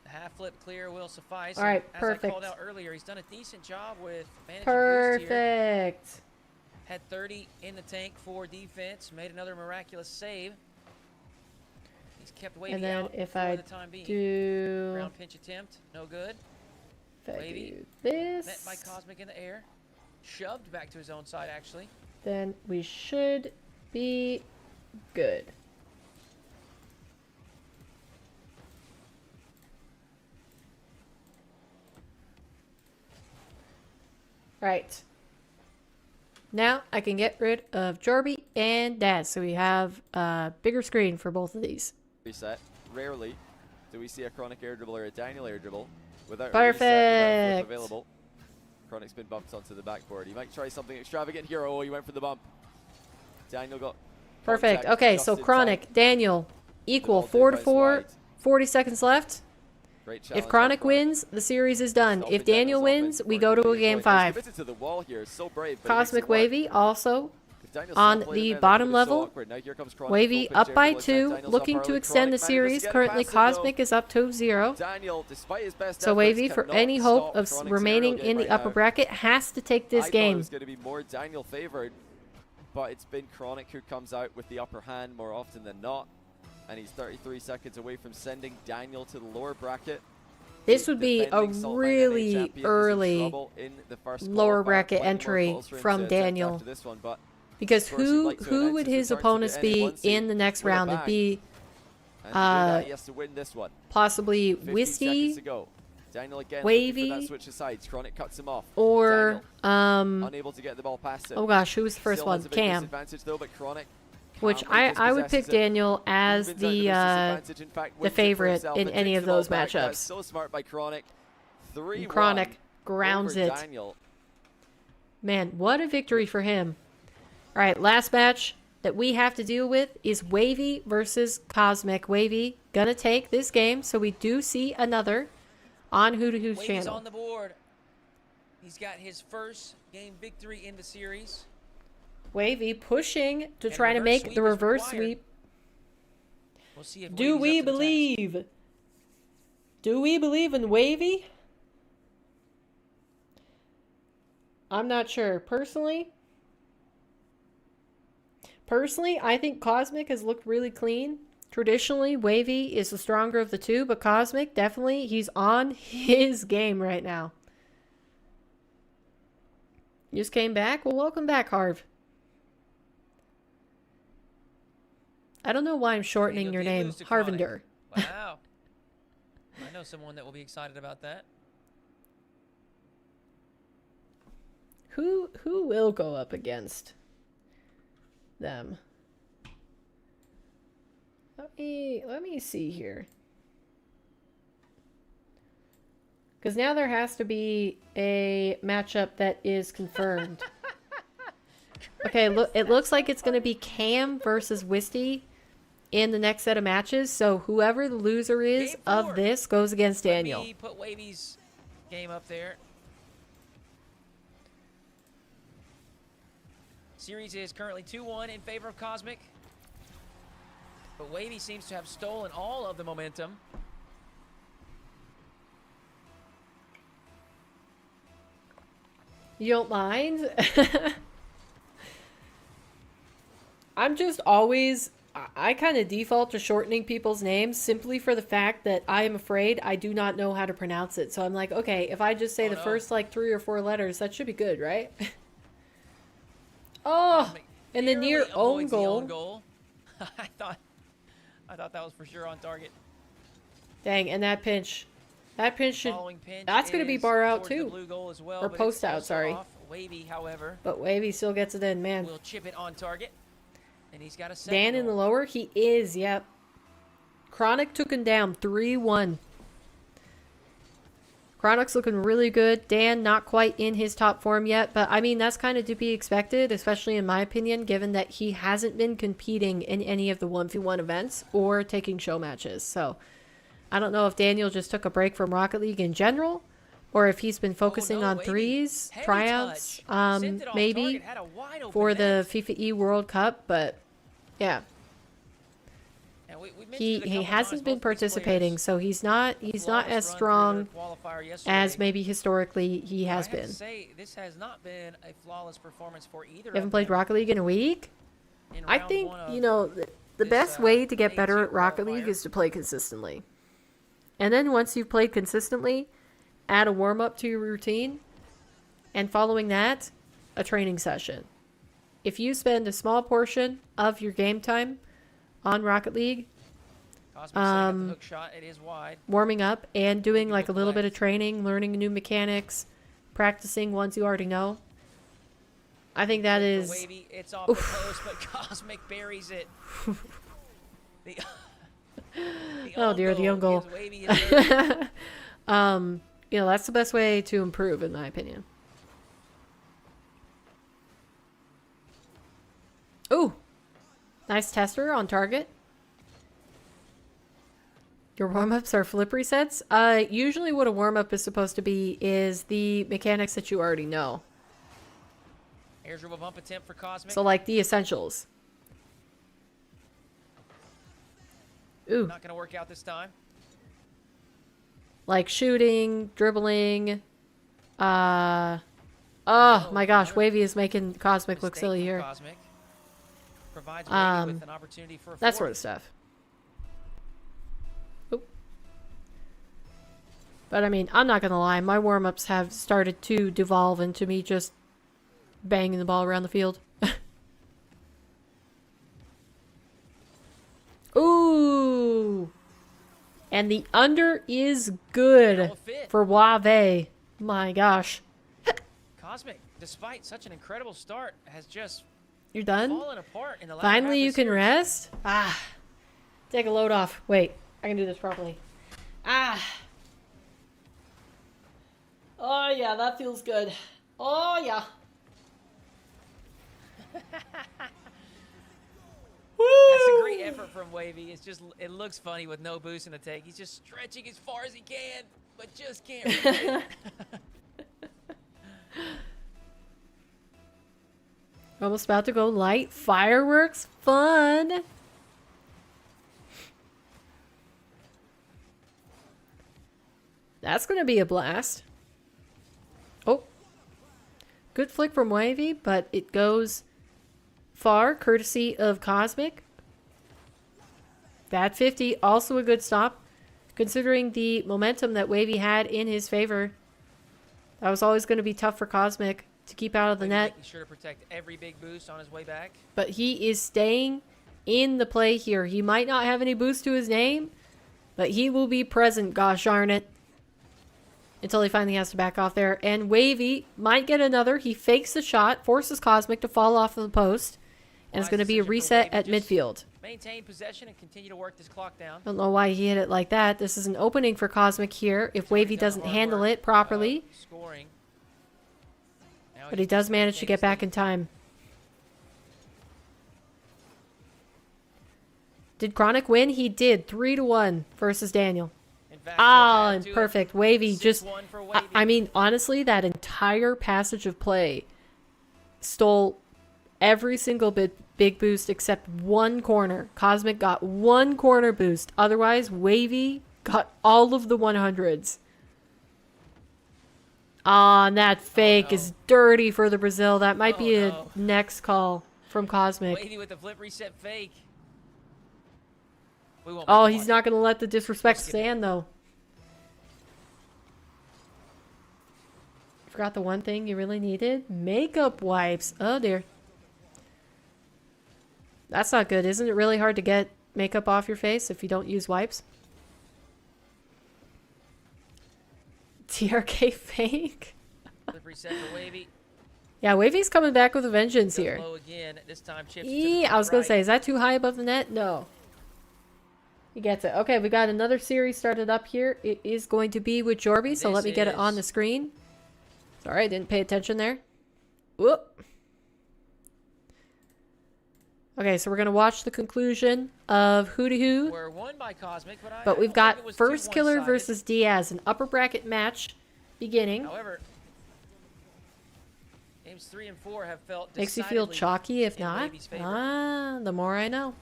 The half flip clear will suffice. All right, And perfect. As I called out earlier, he's done a decent job with managing boost here. Perfect. Had 30 in the tank for defense. Made another miraculous save. He's kept Wavy And then out if for I the time being. do, Ground pinch attempt, no good. if I Wavy do this, Met by Cosmic in the air. Shoved back to his own side, actually. then we should be good. Right. Now I can get rid of Jorby and Daz, so we have a bigger screen for both of these. Reset. Rarely do we see a Chronic air dribble or a Daniel air dribble without a Perfect. reset, without a flip available. Chronic's been bumped onto the backboard. He might try something extravagant here. Oh, he went for the bump. Daniel got Perfect. contact Okay, just so in Chronic, time. Daniel, equal Ball 4 did to bounce 4, wide. 40 seconds left. Great If challenge by Chronic Chronic. wins, the series is done. Stopping If Daniel Daniel's wins, offense we for go to a getting game point. He's 5. committed to the wall here. So brave, but he makes Cosmic it work. Wavy also If Daniel's on not playing the it, that bottom could be so level. awkward. Now here comes Chronic, Wavy full pitch up air by dribble 2, attempt. Daniel's looking up to early. extend the Chronic manages to series. get it Currently, past him, though. Cosmic is up to 0. Daniel, despite his best So efforts, Wavy, for cannot any hope stop of Chronic's remaining aerial game in the right upper now. bracket, has to take this I thought it game. was going to be more Daniel favored, but it's been Chronic who comes out with the upper hand more often than not, and he's 33 seconds away from sending Daniel to the lower bracket. This The would be a defending Salt Mine NA really champion is in early trouble in the first lower qualifier. bracket Plenty more entry calls for him from to attempt Daniel. after this one, but Because Of course, he'd who like to who announce would his his return to opponents the be NA1 seed in the next with a round? It'd bang. be and to do that, he has to win this one. possibly 15 seconds Wisty to go. Daniel again Wavy, looking for that switch of sides. Chronic cuts him off. or Daniel, unable to get the ball past him. oh gosh, who was the first Still one? has a big Cam. disadvantage though, but Chronic Which calmly I would pick dispossesses it. Daniel as Evens out the disadvantage, in fact, wins it for favorite himself in and any takes of the ball those back. That's matchups. so smart by Chronic. 3-1 Chronic grounds over it. Daniel. Man, what a victory for him. All right, last match that we have to deal with is Wavy versus Cosmic. Wavy gonna take this game, so we do see another on Who to Who's Wavy's channel. on the board. He's got his first game victory in the series. Wavy pushing to And try to reverse make sweep the is reverse required. sweep. We'll see if Do Wavy's we up to the task. believe? Do we believe in Wavy? I'm not sure. Personally, I think Cosmic has looked really clean. Traditionally, Wavy is the stronger of the two, but Cosmic, definitely, he's on his game right now. You just came back? Well, welcome back, Harv. I don't know why I'm shortening your did name. lose to Harvinder. Wow. I know someone that will be excited about that. Who will go up against them? Let me see here. Because now there has to be a matchup that is confirmed. Okay, look, it looks like it's going to be Cam versus Wisty in the next set of matches. So whoever the loser is of this goes against Daniel. Let me put Wavy's game up there. Series is currently 2-1 in favor of Cosmic. But Wavy seems to have stolen all of the momentum. You don't mind? I'm just always... I kind of default to shortening people's names simply for the fact that I am afraid I do not know how to pronounce it. So I'm like, okay, if I just say the first like 3 or 4 letters, that should be good, right? Oh, and the near own goal. I thought that was for sure on target. Dang, and that pinch should... Pinch that's going to be bar out too. Blue goal as well, or post out, sorry. Off. Wavy, however. But Wavy still gets it in, man. Will chip it on target. And he's got a Dan in the lower? He is, yep. Chronic took him down 3-1. Chronic's looking really good. Dan not quite in his top form yet, but I mean, that's kind of to be expected, especially in my opinion, given that he hasn't been competing in any of the 1v1 events or taking show matches. So I don't know if Daniel just took a break from Rocket League in general, or if he's been focusing on threes, tryouts, maybe for the FIFA E World Cup, but yeah. He hasn't been participating, so he's not as strong as maybe historically he has been. This has not been a flawless performance for either. You haven't played Rocket League in a week? I think, you know, the best way to get better at Rocket League is to play consistently. And then once you've played consistently, add a warm-up to your routine, and following that, a training session. If you spend a small portion of your game time on Rocket League, hook shot, it is wide. warming up and doing like a little bit of training, learning new mechanics, practicing ones you already know, I think that is... Wavy, it's off the post, but Cosmic buries it. Oh dear, the own goal. You know, that's the best way to improve, in my opinion. Ooh, nice tester on target. Your warm-ups are flip resets? Usually what a warm-up is supposed to be is the mechanics that you already know. Air dribble bump attempt for Cosmic. So like the essentials. Ooh. Not going to work out this time. Like shooting, dribbling. Oh my gosh, Wavy is making Cosmic look silly here. Cosmic. Provides Wavy with an opportunity for a that sort of stuff. Oop. But I mean, I'm not gonna lie, my warm-ups have started to devolve into me just banging the ball around the field. Ooh! And the under is good for Wave. My gosh. Cosmic, despite such an incredible start, has just You're done? fallen apart in the latter Finally half you of the can series. rest? Ah. Take a load off. Wait, I can do this properly. Ah. Oh yeah, that feels good. Oh yeah. That's a great effort from Wavy. It's just, it looks funny with no boost in the take. He's just stretching as far as he can, but just can't reach it. Almost about to go light. Fireworks. Fun. That's going to be a blast. Oh. Good flick from Wavy, but it goes far, courtesy of Cosmic. That 50, also a good stop, considering the momentum that Wavy had in his favor. That was always going to be tough for Cosmic to keep out of the net. Making sure to protect every big boost on his way back. But he is staying in the play here. He might not have any boost to his name, but he will be present, gosh darn it. Until he finally has to back off there. And Wavy might get another. He fakes the shot, forces Cosmic to fall off of the post. And it's going to be a reset at midfield. Maintain possession and continue to work this clock down. Don't know why he hit it like that. This is an opening for Cosmic here if Wavy doesn't handle it properly. Scoring. But he does manage to get back in time. Did Chronic win? He did. 3-1 versus Daniel. Ah, and perfect. Wavy just... I mean, honestly, that entire passage of play stole every single big boost except one corner. Cosmic got one corner boost. Otherwise, Wavy got all of the 100s. Ah, and that fake is dirty for the Brazil. That might be a next call from Cosmic. Wavy with the flip reset fake. Oh, he's not going to let the disrespect stand, though. Forgot the one thing you really needed. Makeup wipes. Oh, dear. That's not good. Isn't it really hard to get makeup off your face if you don't use wipes? TRK fake? Flip reset for Wavy. Yeah, Wavy's coming back with a vengeance here. Low again. This time, chips I was going to say, is that too high above the net? No. He gets it. Okay, we got another series started up here. It is going to be with Jorby, so let me get it on the screen. Sorry, I didn't pay attention there. Whoop. Okay, so we're going to watch the conclusion of Who-to-Who. We're won by Cosmic, but we've got Firstkiller versus Diaz, an upper bracket match beginning. However, games 3 and 4 have felt makes you feel chalky if not. Ah, the more I know.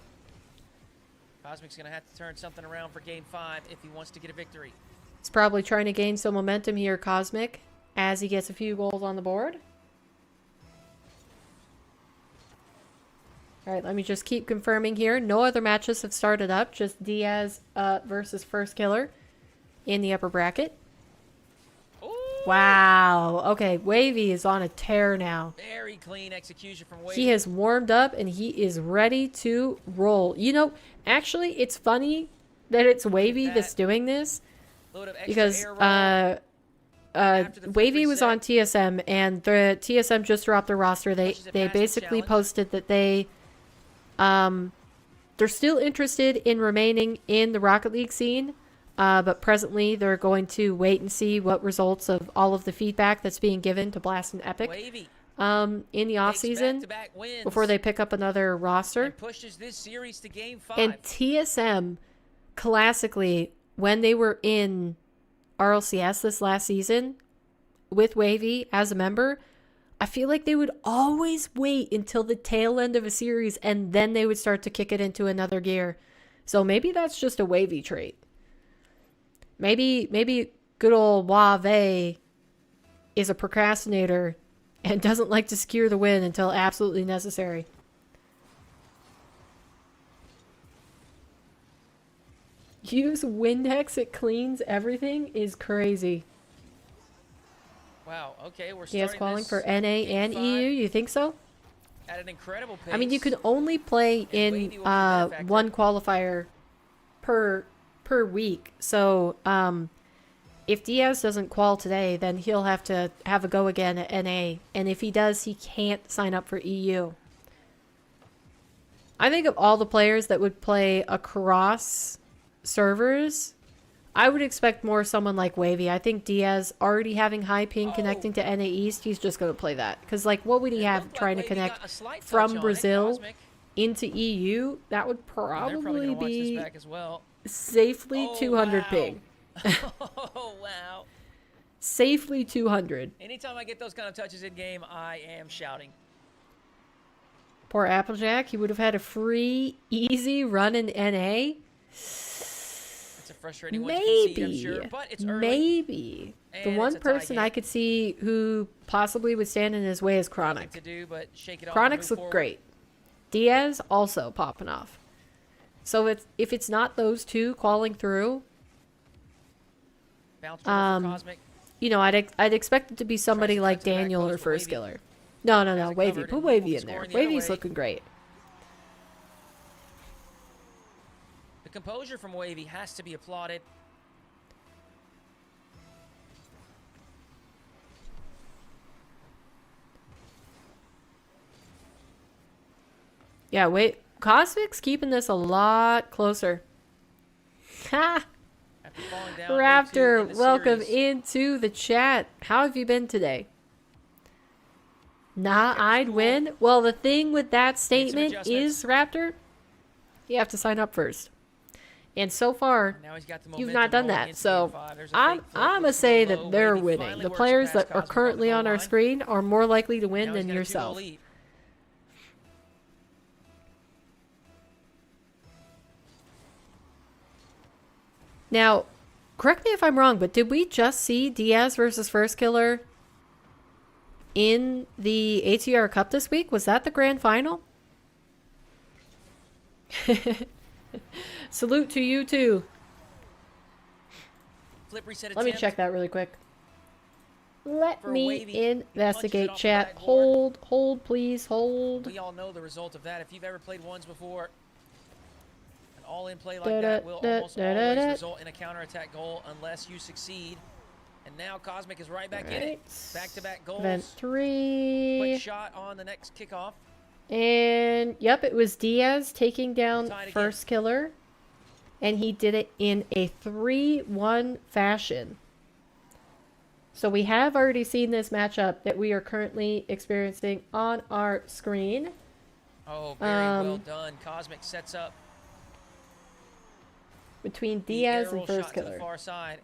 Cosmic's going to have to turn something around for game 5 if he wants to get a victory. He's probably trying to gain some momentum here, Cosmic, as he gets a few goals on the board. All right, let me just keep confirming here. No other matches have started up, just Diaz versus Firstkiller in the upper bracket. Ooh. Wow. Okay, Wavy is on a tear now. Very clean execution from Wavy. He has warmed up and he is ready to roll. You know, actually, it's funny that it's Wavy that's doing this because Wavy was on TSM and the TSM just dropped their roster. They basically posted that they're still interested in remaining in the Rocket League scene, but presently they're going to wait and see what results of all of the feedback that's being given to Blast and Epic in the off season before they pick up another roster. And pushes this series to game 5. And TSM, classically, when they were in RLCS this last season with Wavy as a member, I feel like they would always wait until the tail end of a series and then they would start to kick it into another gear. So maybe that's just a Wavy trait. Maybe good old Wave is a procrastinator and doesn't like to secure the win until absolutely necessary. Use Windex, it cleans everything is crazy. Wow, okay, we're starting calling for NA and EU, you think so? At an incredible pace. I mean, you can only play in one qualifier per week. So, if Diaz doesn't qual today, then he'll have to have a go again at NA. And if he does, he can't sign up for EU. I think of all the players that would play across servers, I would expect more someone like Wavy. I think Diaz already having high ping connecting to NA East, he's just going to play that. Because, like, what would he have trying to connect from Brazil into EU? That would probably be safely 200 ping. Oh, wow. Safely 200. Anytime I get those kind of touches in game, I am shouting. Poor ApparentlyJack. He would have had a free, easy run in NA. It's a frustrating one maybe, to concede, I'm sure, but it's early. Maybe. The one person I could see who possibly would stand in his way is Chronic. Chronic's look great. Diaz also popping off. So if it's not those two calling through, you know, I'd expect it to be somebody like Daniel or Firstkiller. No, Wavy. Put Wavy in there. Wavy's looking great. composure from Wavy has to be applauded. Yeah, wait. Cosmic's keeping this a lot closer. Ha! After falling down 0-2 Raptor, in the welcome series. into the chat. How have you been today? Nah, I'd win. Well, the thing with that statement is, Raptor, you have to sign up first. And so far, Now he's got the you've momentum not done rolling that. into So game 5. There's a I'm fake flip, gonna which say is low. that they're Wavy winning. finally The works players past that are Cosmic currently the on our goal line. screen are more likely to win Now than he's got a 2-0 yourself. lead. Now, correct me if I'm wrong, but did we just see Diaz versus Firstkiller in the ATR Cup this week? Was that the grand final? Salute to you too. Flip reset Let me attempt. check that really quick. Let For me Wavy. He punches it investigate off the chat. backboard. Hold, please, hold. We all know the result of that. If you've ever played ones before, an all-in play like Da, that da, will da, almost da, da, always da. result in a counterattack goal unless you succeed. And now Cosmic is right back in it. Back-to-back goals. Event 3. Quick shot on the next kickoff. And, yep, it was Diaz taking down Tied again. Firstkiller. And he did it in a 3-1 fashion. So we have already seen this matchup that we are currently experiencing on our screen. Oh, very well done. Cosmic sets up Between the Diaz and aerial shot to the Firstkiller. far side.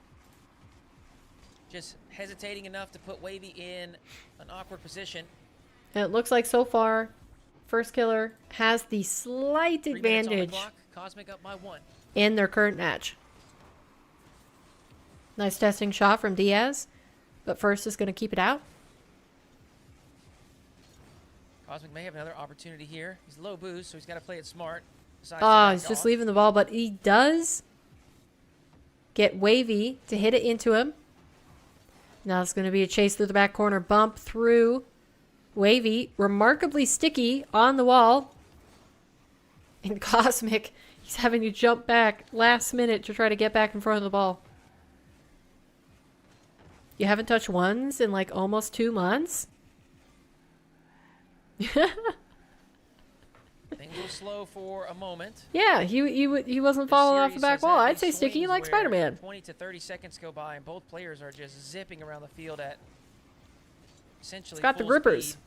Just hesitating enough to put Wavy in an awkward position. And it looks like so far, Firstkiller has the slight 3 minutes on the advantage clock. Cosmic up by 1. in their current match. Nice testing shot from Diaz, but First is going to keep it out. Cosmic may have another opportunity here. He's low boost, so he's got to play it smart. Decides to Oh, back he's just off. leaving the ball, but he does get Wavy to hit it into him. Now it's going to be a chase through the back corner, bump through Wavy, remarkably sticky on the wall. And Cosmic, he's having to jump back last minute to try to get back in front of the ball. You haven't touched ones in like almost 2 months? Things were slow for a moment. Yeah, he wasn't This falling off the series back has wall. had I'd these say sticky swings like where Spider-Man. 20 to 30 seconds go by, and both players are just zipping around the field at essentially It's got the full grippers. speed.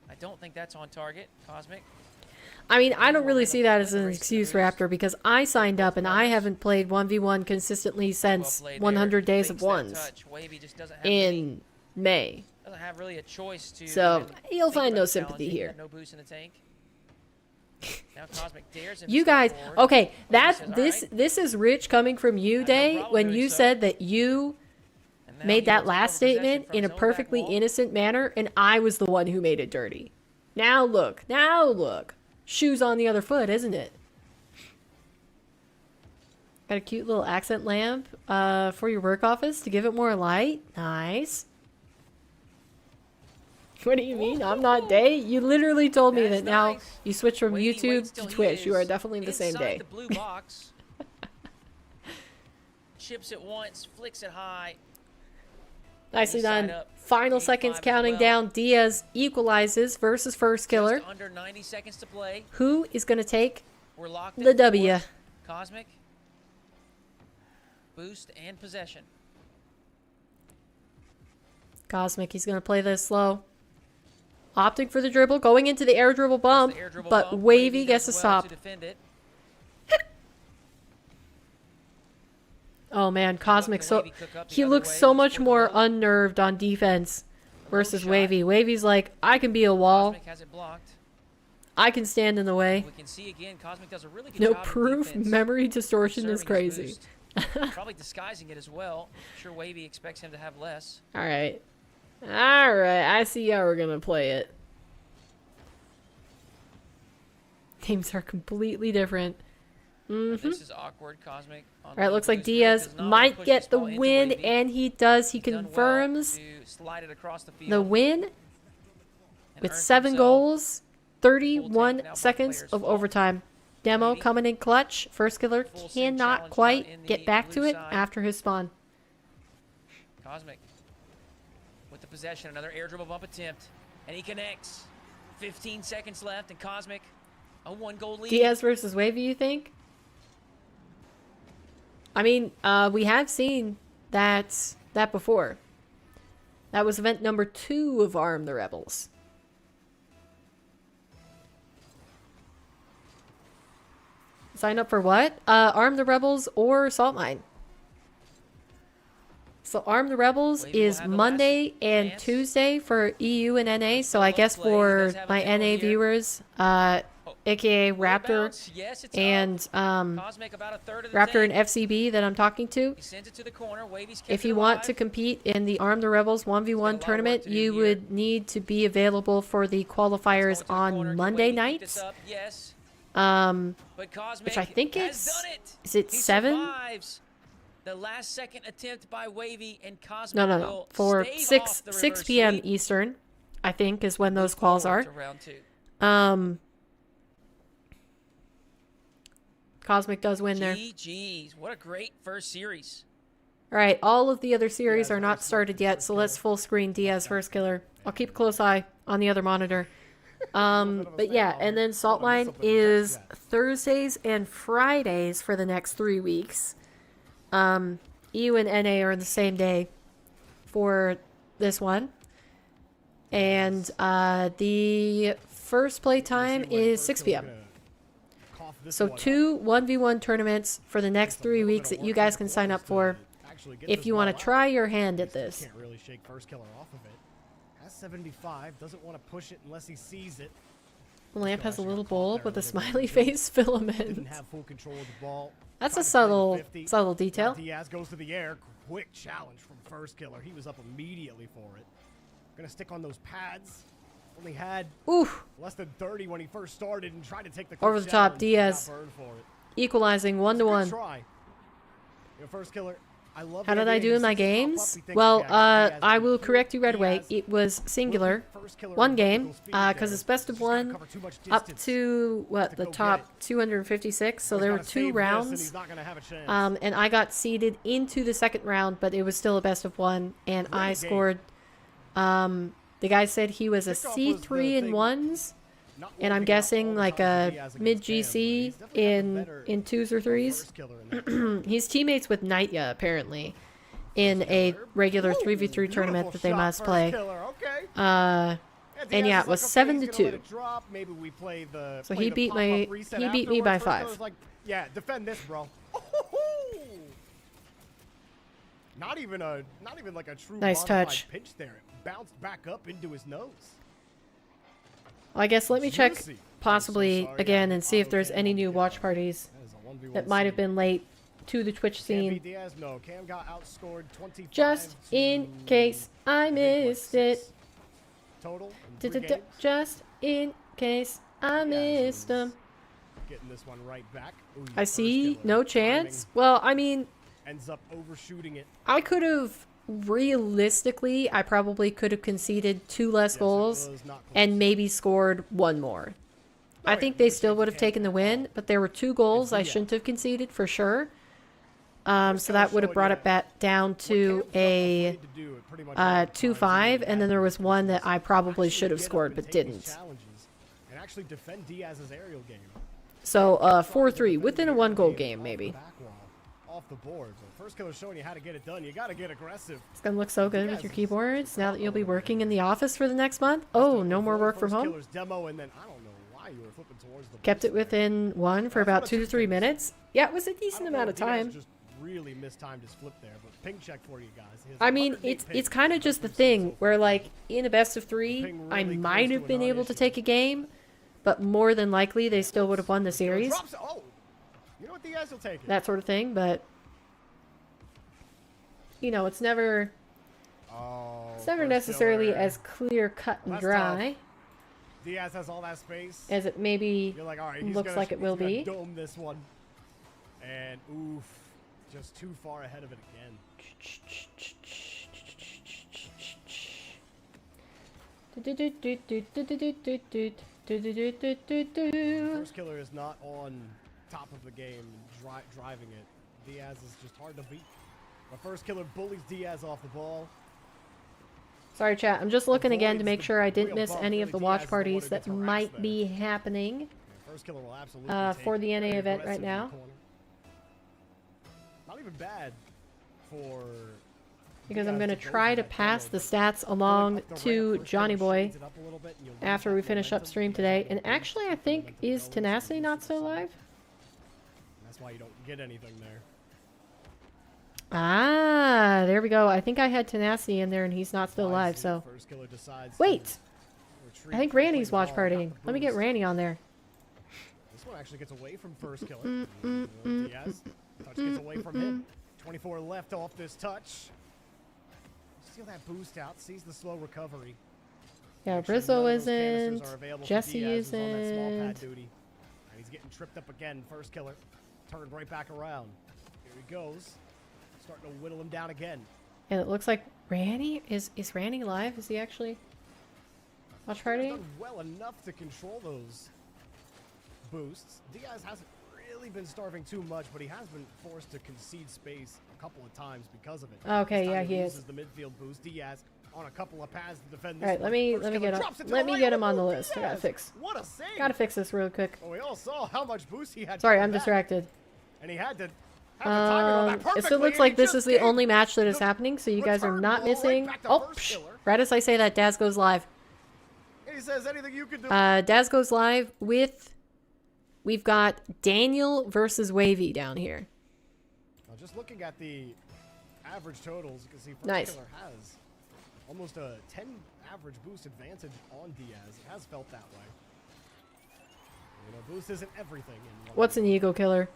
I don't think that's on target, Cosmic. I mean, I don't really see that as an excuse, Raptor, because I signed up and I haven't played 1v1 consistently since Well played 100 there. days of Fakes that ones touch. Wavy just doesn't have any, in May. doesn't have really a choice to. So, even you'll think find about no sympathy challenging. here. Got no boost in the tank. Now Cosmic dares him to You step guys, forward. okay, Wavy that says, "All this right." this is rich coming from you, I have no Day, problem when doing you so. said that you And now made he that will take last over possession statement from in a his own back perfectly wall. innocent manner, and I was the one who made it dirty. Now look. Shoes on the other foot, isn't it? Got a cute little accent lamp for your work office to give it more light. Nice. What do you mean? I'm not Day? You literally told me That's that now nice. you switched from Wavy YouTube waits to till he Twitch. You are is definitely the same inside day. the blue box. Chips it once, flicks it high. Nicely Inside done. up, Final 85 seconds as counting well. down. Diaz equalizes versus Firstkiller. Just under 90 seconds to play. Who is going to take We're locked the in W? fourth. Cosmic. Boost and possession. Cosmic, he's going to play this slow. Opting for the dribble, going into the air dribble bump, The air dribble but bump. Wavy does gets a well stop. to defend it. Oh man, Cosmic, can so Wavy cook up the he other looks way so and much score the more goal? unnerved on defense versus shot. Wavy. Wavy's like, I can be a wall. Cosmic has it blocked. I can stand in the way. We can see again, Cosmic does a really good No job of proof. defense, Memory distortion is conserving his crazy. boost. Probably disguising it as well. I'm sure Wavy expects him to have less. All right. I see how we're going to play it. Teams are completely different. This is awkward, Cosmic. All right, looks like Diaz might get the win, and he does. He confirms the win with 7 goals, 31 seconds of overtime. demo Lady. coming in clutch. Firstkiller Full sync cannot challenge quite out in the get back to blue it side. after his spawn. Cosmic with the possession, another air dribble bump attempt, and he connects. 15 seconds left, and Cosmic a 1-goal lead. Diaz versus Wavy, you think? I mean, we have seen that before. That was event number 2 of Arm the Rebels. Sign up for what? Arm the Rebels or Salt Mine. So Arm the Rebels Wavy will is have the Monday last and chance. Tuesday for EU and NA. So I Well guess played. He for does have a my demo NA here. viewers, aka Raptor Bounce. Yes, it's and up. Cosmic about a third of the Raptor and tank. FCB that I'm talking to. He sends it to the corner. Wavy's kept If it you want to alive. compete in the Arm the Rebels Got a lot 1v1 of tournament, work to do you here. would need to be available for the It's going qualifiers to the corner. on Can Monday Wavy keep this nights. up? Yes. But Cosmic Which I think has is- done it. is it He 7? survives the last second attempt by Wavy, and Cosmic No. will For stave 6 off the 6 reverse p.m. sweep. Eastern, I think, is when those Move quals forward are. to round 2. Cosmic does win there. GG's. What a great first series. All right, all of the other series Diaz are not versus started yet, so let's full screen Diaz Firstkiller. I'll keep a close eye on the other monitor. But yeah, and then Salt Line is Thursdays and Fridays for the next 3 weeks. EU and NA are on the same day for this one. And the first play time is 6 p.m. So 2 1v1 tournaments for the next 3 weeks that you guys can sign up for if you want to try your hand at this. Can't really shake Firstkiller off of it. Has 75, doesn't want to push it unless he sees it. The lamp has a little bowl with a smiley Didn't face filament. have full control of the ball. That's Tried a to play the subtle 50. subtle Now detail. Diaz goes to the air. Quick challenge from Firstkiller. He was up immediately for it. Gonna stick on those pads. Only had Oof. less than 30 when he first started and tried to take the Over quick the top, challenge. Diaz. Got burned for it. Equalizing 1 to Good 1. try. You know, Firstkiller, I love How the did I idea do he in my sees it pop up, games? he thinks, Well, okay, I got Diaz I in will here. correct you right away. Diaz It was singular. Firstkiller One in game, vertical speed because there. it's best of Just gotta one cover too much up distance. to, what, to the go get top it. 256. So He's there were gotta 2 save this, and rounds. he's not gonna have a chance. And I got seeded into the second round, but it was still a best of 1. And I Great game. scored, the guy said he was a Kickoff was C3 in the ones. Not And I'm working out all guessing the like time a for Diaz against mid Cam, but GC he's definitely got the in better 2s or 3s. Firstkiller in that. He's teammates with Nightya apparently in a regular 3v3 tournament that they Beautiful must shot, play. Firstkiller, okay. And Diaz yeah, is it was like, okay, 7 he's to gonna let 2. it drop. Maybe we play the So play he the beat pop-up my- reset he beat me by afterwards. 5. Firstkiller's like, yeah, defend this, bro. Not even like a true Nice modified touch. pinch there. It bounced back up into his nose. Well, I guess let me check Juicy. possibly I'm so sorry, again I and see if there's auto-cam any won't new get watch it. parties That is a 1v1 that might have scene. been late to the Twitch Cam scene. beat Diaz? No, Cam got outscored 25 Just in to, case I I think, what, missed it. 6 total in 3 games. Just in case I missed them. Getting this one right back. Ooh, I see Firstkiller no timing chance. Well, I mean, Ends up overshooting it. I could have realistically, I probably could have conceded 2 less Yes, it goals was not close. and maybe scored 1 more. I yeah, think no they still chance would of have taken the Cam. win, but there were 2 goals I Diaz. shouldn't have conceded for sure. So Firstkiller that would have showed brought you it back down what to Cam's not a afraid to do, it pretty much all the times 2-5, he and then there was had one to that I probably actually should have get up scored and but take these didn't. challenges and actually defend Diaz's aerial game. So Trying to 4-3 defend within the a aerial 1-goal game game off maybe. the back wall, off the board. But Firstkiller showing you how to get it done. You got to get aggressive. It's gonna look so good with your Diaz is keyboards now that you'll be phenomenal. working in the office for the next month. Oh, no more work from home. Firstkiller's demo, and then I don't know why you were flipping towards the Kept boost it there. within 1 for That's about what 2 to took 3 things. minutes. Yeah, it was a I decent don't know, amount of Diaz time. just really mistimed his flip there, but ping check for you guys. He has I mean, 108 it's pings kind of in just the 3 thing seasons. where like in a best of 3, Ping I really might close have to a been able to non-issue. take a game, but more than likely they still would have won the series. Drops, oh, you know what? Diaz will take it. That sort of thing, but you know, it's never Oh, necessarily Firstkiller. as clear cut and That's dry Diaz has all that space. as it maybe You're like, all right, he's looks gonna, like it he's will gonna be. Dome this one, and oof, just too far ahead of it again. Firstkiller is not on top of the game, driving it. Diaz is just hard to beat. But Firstkiller bullies Diaz off the ball. Sorry, chat. I'm just looking again to make sure I didn't miss any of the watch parties that might be happening for the NA event right now. Not even bad for... Because I'm going to try to pass the stats along to Johnny Boy after we finish up stream today. And actually, I think, is Tenacity not still live? That's why you don't get anything there. Ah, there we go. I think I had Tenacity in there and he's not still live, so... Wait! I think Randy's watch partying. Let me get Randy on there. This one actually gets away from Firstkiller. Diaz. Touch gets away from him. 24 left off this touch. Steal that boost out. Sees the slow recovery. Yeah, Rizzo isn't. Jesse isn't. And he's getting tripped up again. Firstkiller turned right back around. Here he goes. Starting to whittle him down again. And it looks like Randy is Randy live? Is he actually watch party? Done well enough to control those boosts. Diaz hasn't really been starving too much, but he has been forced to concede space a couple of times because of it. Okay, yeah, he is. The midfield boost. Diaz on a couple of paths to defend this. All right, let me get him on the list. I gotta fix. What a save! Gotta fix this real quick. Well, we all saw how much boost he had. Sorry, I'm distracted. And he had to. It still looks like this is the only match that is happening, so you guys are not missing. Oh, right as I say that, Daz goes live. He says anything you can do. Daz goes live with. We've got Daniel versus Wavy down here. Now, just looking at the average totals, you can see Firstkiller has almost a 10 average boost advantage on Diaz. It has felt that way. You know, boost isn't everything. What's an ego killer?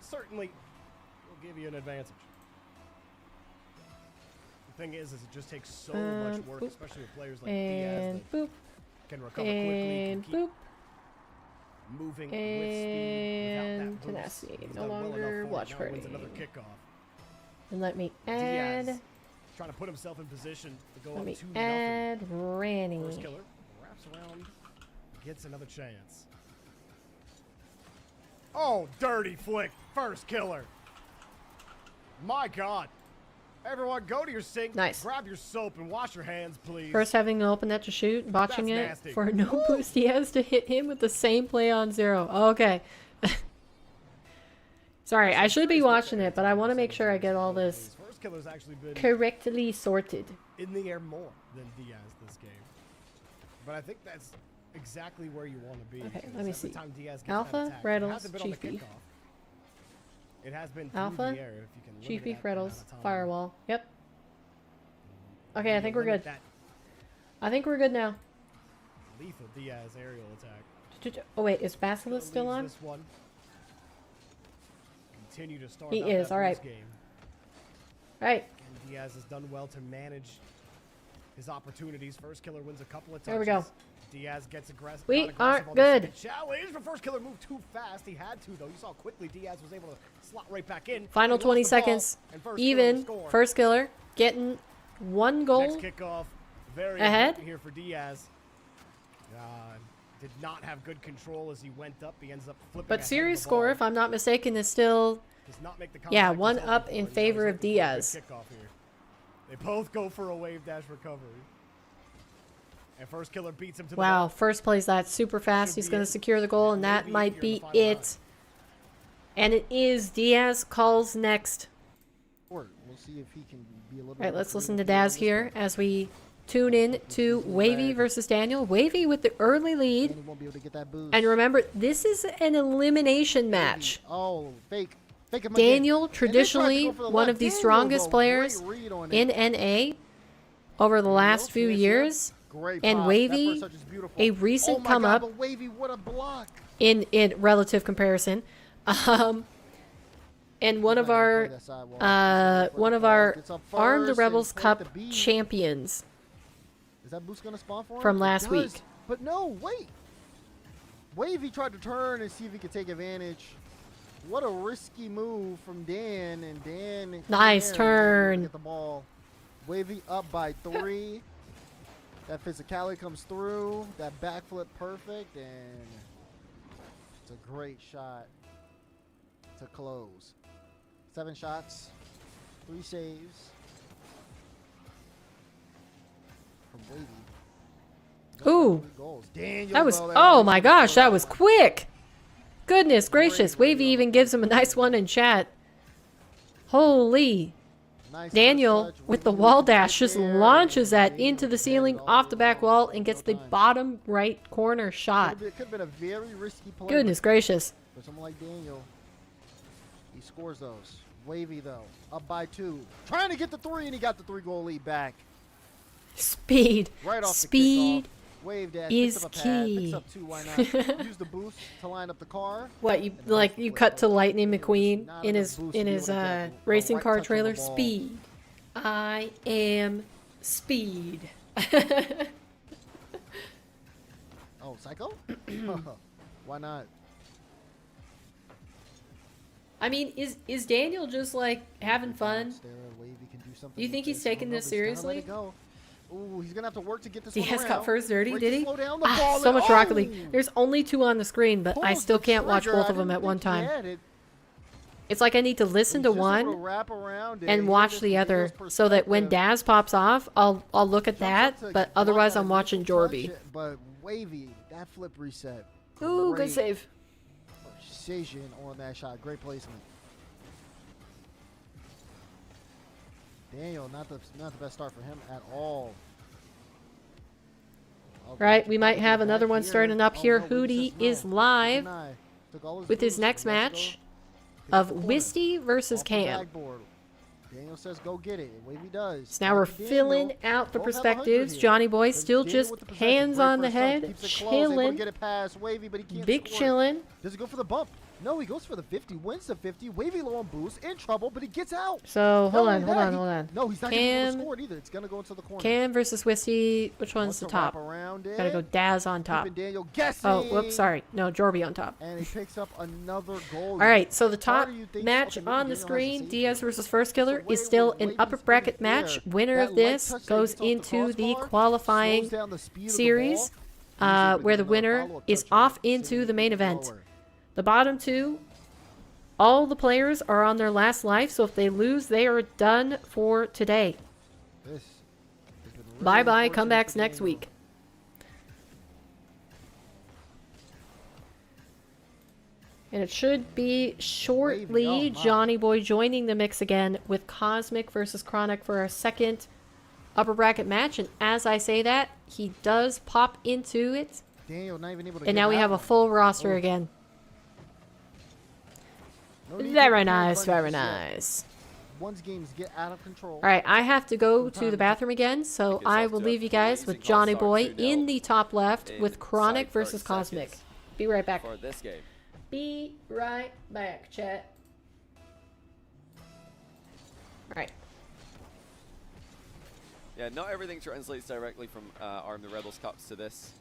Certainly will give you an advantage. The thing is it just takes so much work, especially with players like Diaz that can recover quickly, can keep moving with speed without that Tenacity. No longer watch party. Another kickoff. And let me add. Diaz trying to put himself in position to go let up me 2-0. add Ranny. Firstkiller wraps around, gets another chance. Oh, dirty flick. Firstkiller. My God. Everyone, go to your sink. Nice. Grab your soap and wash your hands, please. First having to open that to shoot, botching it nasty. for no boost he has to hit him with the same play on 0. Okay. Sorry, I should be watching it, but I want to make sure I get all this Firstkiller's actually been correctly sorted. in the air more than Diaz this game. But I think that's exactly where you want to be. Okay, let me see. Diaz gets Alpha, Reddles, Chief Beef. It has been Alpha, the air, if you can Chief Beef, limit Reddles, Firewall. Yep. Okay, I think we're good. I think we're good now. Lethal Diaz aerial attack. Oh wait, is Basilisk still on? This one. Continue to start He is, alright. Right. And Diaz has done well to manage his opportunities. Firstkiller wins a couple of touches. There we go. Diaz gets aggressive. We are good. Challenge, but Firstkiller moved too fast. He had to, though. You saw quickly Diaz was able to slot right back in. Final 20 seconds. Even. Firstkiller getting 1 goal. Next kickoff. Very ahead here for Diaz. Did not have good control as he went up. He ends up flipping. But series score, if I'm not mistaken, is still. Yeah, 1 up in favor of Diaz. They both go for a wave dash recovery. And Firstkiller beats him to the Wow, ball. first plays that super fast. He's going to secure the goal, and that might be it. And it is. Diaz calls next. We'll see if he can be a little. All right, let's listen to Daz here as we tune in to Wavy versus Daniel. Wavy with the early lead. And he won't be able to get that boost. And remember, this is an elimination match. Oh, fake. Daniel, traditionally one of the strongest players in NA over the last few years. And Wavy, a recent come up in relative comparison. And one of our Armed Rebels Cup champions from last week. But no, wait. Wavy tried to turn and see if he could take advantage. What a risky move from Dan, and Dan. Nice turn. Get the ball. Wavy up by 3. That physicality comes through. That backflip perfect, and it's a great shot to close. 7 shots, 3 saves from Wavy. Ooh. 3 goals. Daniel, That was, though, oh was my a gosh, that goal. was quick. Goodness gracious. Great Wavy video. even gives him a nice one in chat. Holy. Nice Daniel, first touch. with the Wavy wall right dash, just there, launches and that Daniel into the defended ceiling all off the day back long. wall and gets the No time. bottom right corner shot. Could have been a very risky play. Goodness gracious. For someone like Daniel, he scores those. Wavy, though, up by 2. Trying to get the 3, and he got the 3-goal lead back. Speed. Right off Speed. the kickoff. Wave dash, is picks up a pad, key. picks up 2, why not? Use the boost to line up the car. What, you And like nice you flip. cut to Lightning McQueen Not in enough his boost to be able to get the racing right car touch on the trailer? ball. Speed. I am speed. Oh, Psycho? Why not? I mean, is Daniel just like having fun? Wavy can do something Do you with think he's this. taking Oh, no, this but he's gotta let seriously? it go. Ooh, he's gonna have to work to get this Diaz one got around. first dirty, Break did to he? slow down the Ah, ball so and- much Rocket oh! League. There's only 2 on the screen, but I Pulls still the can't watch trigger. both I of them didn't at one think he time. had it. It's like I need to listen to He's just able one to wrap around it. and Hear watch this the from other, Daniel's so that when perspective. Daz pops off, I'll look at Jumps up that, to but block otherwise that I'm watching initial touch, Jorby. But Wavy, that flip reset. Ooh, good Great save. precision on that shot. Great placement. Daniel, not the best start for him at all. Okay, Right, we might back have another one here. starting up Oh, here. no, Hootie Wavy says is no. live Deny. Took all his with his boost, next but he has to match go pick up of the corner. Wisty versus Off the Cam. backboard. Daniel says go get it. Wavy does. So now we're Back to filling Daniel. out the Both have 100 perspectives. here. Johnny Boy But still Daniel just with the possession. hands Great on the first touch. head, Keeps it close. Able to chilling. get it past Wavy, but he can't Big score. chilling. Does he go for the bump? No, he goes for the 50. Wins the 50. Wavy low on boost. In trouble, but he gets out. So hold Not on, only hold that, on, he- hold on. No, he's not going to Cam, score it either. It's going to go into the corner. Cam versus Wisty. Which one's Wants the to top? wrap around it. Gotta go Daz on top. Keeping Daniel guessing. Oh, whoops, sorry. No, Jorby on top. And he picks up another goal. All right, so the top Harder you think- match okay, maybe on the Daniel has a screen, save Diaz here. versus Firstkiller, So is Wavy- still an Wavy's upper pretty bracket fair. match. Winner That of light this touch that goes gets off the into the crossbar qualifying slows down the speed of the series, ball. where the winner is off into the main event. The bottom 2, all the players are on their last life, so if they lose, they are done for today. Bye-bye, comebacks next week. And it should be shortly Wavy, oh my. Johnny Boy joining the mix again with Cosmic versus Chronic for our second upper bracket match. And as I say that, he does pop into it. Daniel not even able to And get now we that have a one. full roster Oh. again. No need to Very prepare nice, bunnies very just yet. nice. Once games get out of control. All right, I have to go to Sometimes the bathroom again, so Think it's I off will to a leave you guys with blazing hot Johnny start, Boy 2-0 in the top left in with Chronic inside versus 30 Cosmic. seconds Be right back. for this game. Be right back, chat. All right. Yeah, not everything translates directly from Arm the Rebels Cups to this.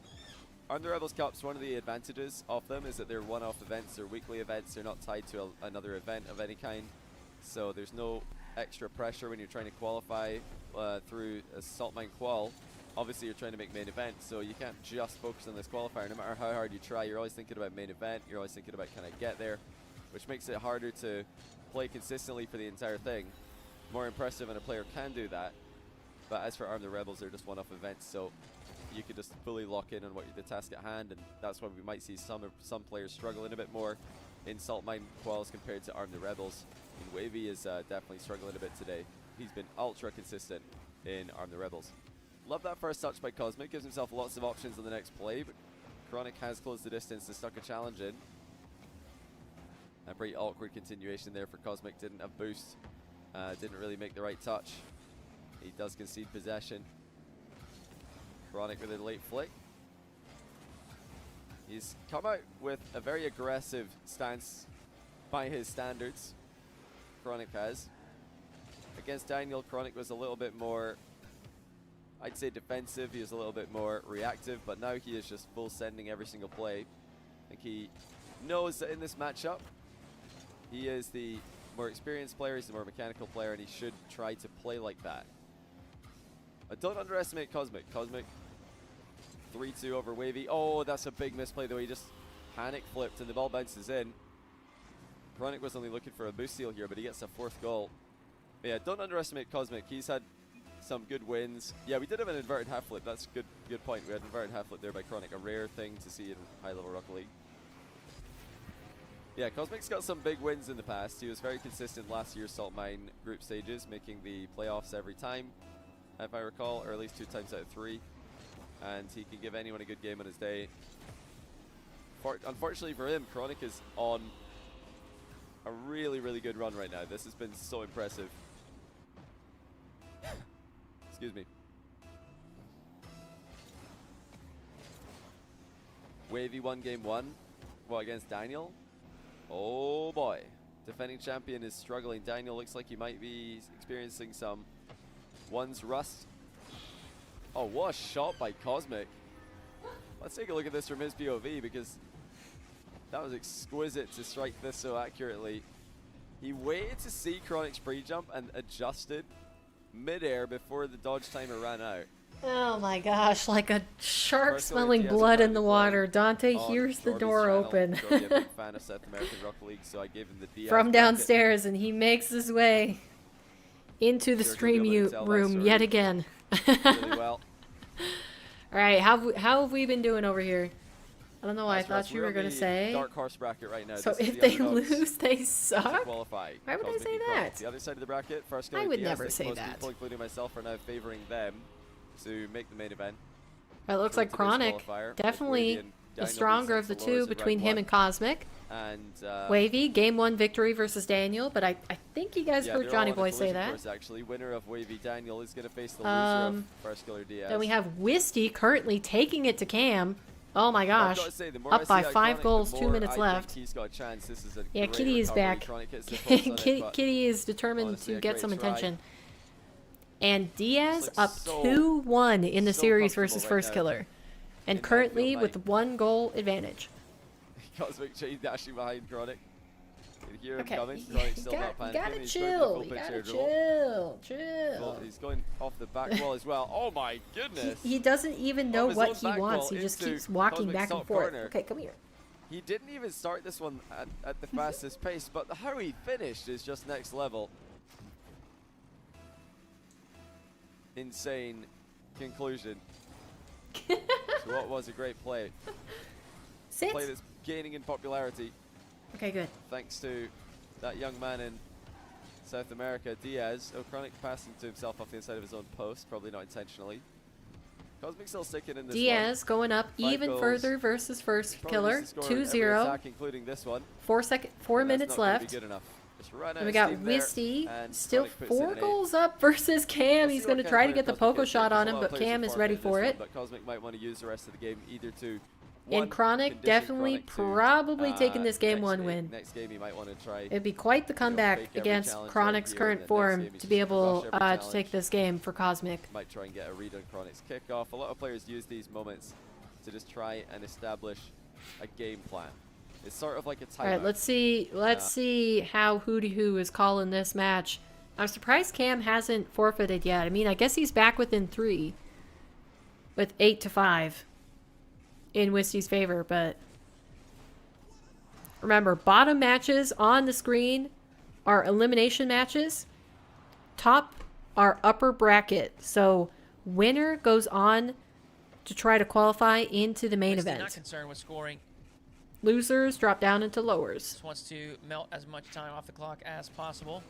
Arm the Rebels Cups, one of the advantages of them is that they're one-off events, they're weekly events, they're not tied to another event of any kind. So there's no extra pressure when you're trying to qualify through a Salt Mine Qual. Obviously, you're trying to make main event, so you can't just focus on this qualifier. No matter how hard you try, you're always thinking about main event, you're always thinking about can I get there, which makes it harder to play consistently for the entire thing. More impressive when a player can do that. But as for Arm the Rebels, they're just one-off events, so you could just fully lock in on what the task at hand, and that's why we might see some players struggling a bit more in Salt Mine Quals compared to Arm the Rebels. And Wavy is definitely struggling a bit today. He's been ultra consistent in Arm the Rebels. Love that first touch by Cosmic, gives himself lots of options on the next play, but Chronic has closed the distance and stuck a challenge in. A pretty awkward continuation there for Cosmic, didn't have boost, didn't really make the right touch. He does concede possession. Chronic with a late flick. He's come out with a very aggressive stance by his standards. Chronic has. Against Daniel, Chronic was a little bit more, I'd say defensive. He was a little bit more reactive, but now he is just full sending every single play. I think he knows that in this matchup, he is the more experienced player, he's the more mechanical player, and he should try to play like that. But don't underestimate Cosmic. Cosmic 3-2 over Wavy. Oh, that's a big misplay though. He just panic flipped and the ball bounces in. Chronic was only looking for a boost steal here, but he gets a 4th goal. But yeah, don't underestimate Cosmic. He's had some good wins. Yeah, we did have an inverted half flip. That's a good point. We had an inverted half flip there by Chronic, a rare thing to see in high-level Rocket League. Yeah, Cosmic's got some big wins in the past. He was very consistent last year's Salt Mine group stages, making the playoffs every time, if I recall, or at least 2 times out of 3. And he can give anyone a good game on his day. Unfortunately for him, Chronic is on a really, really good run right now. This has been so impressive. Excuse me. Wavy won game 1. Well, against Daniel. Oh boy. Defending champion is struggling. Daniel looks like he might be experiencing some one's rust. Oh, what a shot by Cosmic. Let's take a look at this from his POV because that was exquisite to strike this so accurately. He waited to see Chronic's pre-jump and adjusted mid-air before the dodge timer ran out. Oh my gosh, like a shark smelling blood in the water. Dante hears the door open Jordy's a big fan of South American Rocket League, so I gave him the Diaz from bracket. downstairs, and he makes his way into the stream room yet again. Really well. Alright, how have we been doing over here? I don't know what I thought you were going to say. Dark horse bracket right now. So This is if the they underdogs lose, they to suck? qualify. Why would I Cosmic say and Chronic. that? The other side of the bracket, Firstkiller I and would Diaz, never think say most that. people, including myself, are now favoring them to make the main event. It looks like Chronic, definitely the stronger of the two between him and Cosmic. And Wavy, game 1 victory versus Daniel, but I think you guys heard they're Johnny all on a Boy say collision that. course, actually, winner of Wavy Daniel is going to face the loser of Firstkiller Diaz. Then we have Wisty currently taking it to Cam. Oh my gosh. Say, the more I Up by see 5 Chronic, goals, the 2 more minutes I left. think he's got a chance. This is a Yeah, great Kitty is recovery. back. Chronic hits the post on it, but Kitty is determined honestly, to a get great some try. attention. And Diaz Looks up so- 2-1 in the so series comfortable versus right now Firstkiller. And in currently outfield with 1 goal advantage. Cosmic Chain dashing behind Chronic. You hear him Okay, coming. you Chronic's still gotta not panicking. He's going for the chill. full You pitch gotta air dribble. chill. Well, he's going off the back wall as well. Oh my goodness. He doesn't even know his what own he back wants. wall He just into keeps walking Cosmic's back and top forth. corner. Okay, come here. He didn't even start this one at the fastest pace, but how he finished is just next level. Insane conclusion. So what was a great play. Sit. Play that's gaining in popularity Okay, good. thanks to that young man in South America, Diaz. Chronic passing to himself off the inside of his own post, probably not intentionally. Cosmic still sticking in this Diaz one. going up 5 even goals. further versus Firstkiller. Probably needs to score every 2-0. attack, including this one. 4 And that's minutes not gonna be left. good enough. Just run out And we of got steam there, Wisty, and still Chronic puts in 4 an 8. goals up versus Cam. We'll He's see going to what try to kind of get the Cosmic poker gets. shot There's on a him, lot of but players Cam who is forfeit ready this for one, it. But Cosmic might want to use the rest of the game either to And Chronic definitely probably taking this game 1 win. Next game he might want to try. It'd be quite the comeback fake every against challenge Chronic's right here, current and then next form game he's to be just gonna able rush every to challenge. take this game for Cosmic. Might try and get a read on Chronic's kickoff. A lot of players use these moments to just try and establish a game plan. It's sort of like a timeout. All right, let's see how Hootie Hoo is calling this match. I'm surprised Cam hasn't forfeited yet. I mean, I guess he's back within 3 with 8-5 in Wisty's favor, but remember, bottom matches on the screen are elimination matches. Top are upper bracket. So winner goes on to try to qualify into the main Wisty event. not concerned with scoring. Losers drop down into lowers. Just wants to melt as much time off the clock as possible.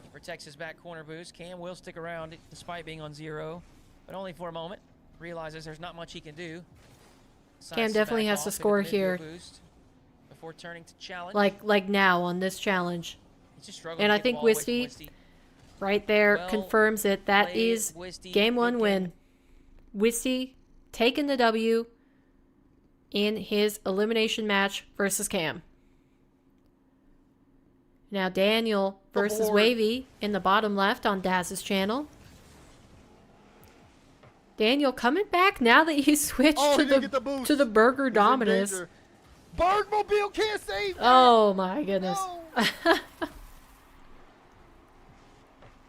He protects his back corner boost. Cam will stick around despite being on 0, but only for a moment. Realizes there's not much he can do. Cam definitely has to score here. Before turning to challenge. Like now on this challenge. He's just struggling And to I get the think ball away from Wisty Wisty. right there Well confirms it. That played, is Wisty. game 1 Good win. game. Wisty taking the W in his elimination match versus Cam. Now Daniel versus Wavy in the bottom left on Daz's channel. Daniel coming back now that he switched Oh, to he didn't get the boost. the Burger He's in Dominus. danger. Bergmobile can't save. Oh my goodness. No.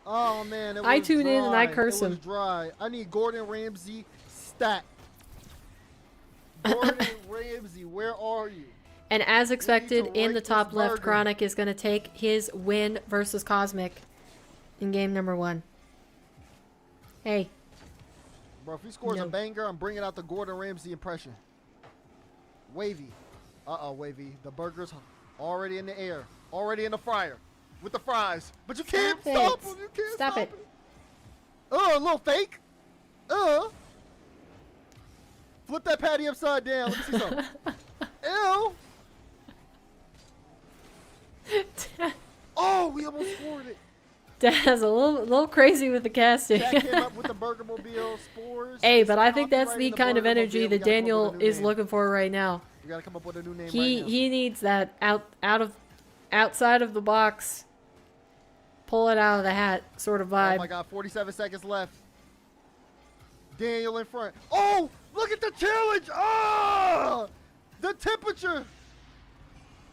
Oh man, it was I tune in and I dry. curse it was him. dry. I need Gordon Ramsay stat Gordon Ramsay, where are you? And as expected, in the rate top this left, burger. Chronic is going to take his win versus Cosmic in game number 1. Hey, Bro, if he scores No. a banger, I'm bringing out the Gordon Ramsay impression. Wavy. Uh-oh, Wavy. The burger's already in the air. Already in the fryer. With the fries. But you can't Stop stop it. him. You can't Stop stop it. him. A little fake. Flip that patty upside down. Let me see something. Ew. Oh, we almost scored it. Dad's a little crazy with the casting. Jack came up with the Burger Mobile spores. Hey, It's but I think that's the copyrighting kind of Burger energy Mobile. that We gotta come up Daniel with a new is name. looking for right now. We gotta come up with a new name He right now. he needs that outside of the box, pull it out of the hat sort of Oh vibe. my God, 47 seconds left. Daniel in front. Oh, look at the challenge. Ah, the temperature.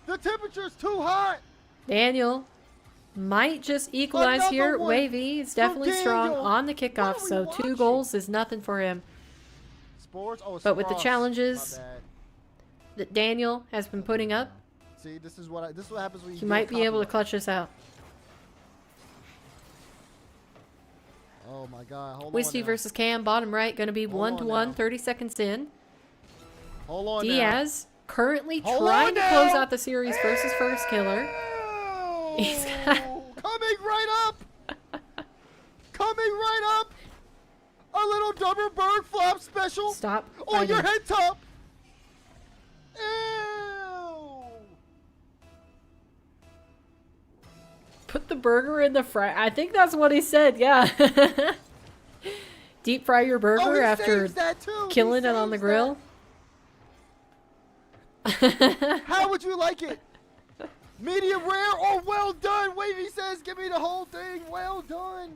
The temperature is too hot. Daniel might just equalize Another here. one Wavy is from definitely strong Daniel. on the What kickoff, are we so 2 watching? goals is nothing for him. Sports. Oh, it's But with the Frost. challenges My bad. that Daniel has been putting up, See, this is what happens when you he do might be able to copyright. clutch this out. Oh my God, hold on. Wisty now. versus Cam, bottom right, going to be Hold on 1-1, now. 30 seconds in. Hold on now. Diaz currently Hold trying on to close now. out the series versus Firstkiller. He's got- Coming right up. Coming right up. A little double bird flop special. Stop On your fighting. head top. Ew. Put the burger in the fry. I think that's what he said, yeah. Deep fry your Oh, burger he after saves that too. He killing it on the saves grill. that. How would you like it? Medium rare or well done? Wavy says, give me the whole thing. Well done.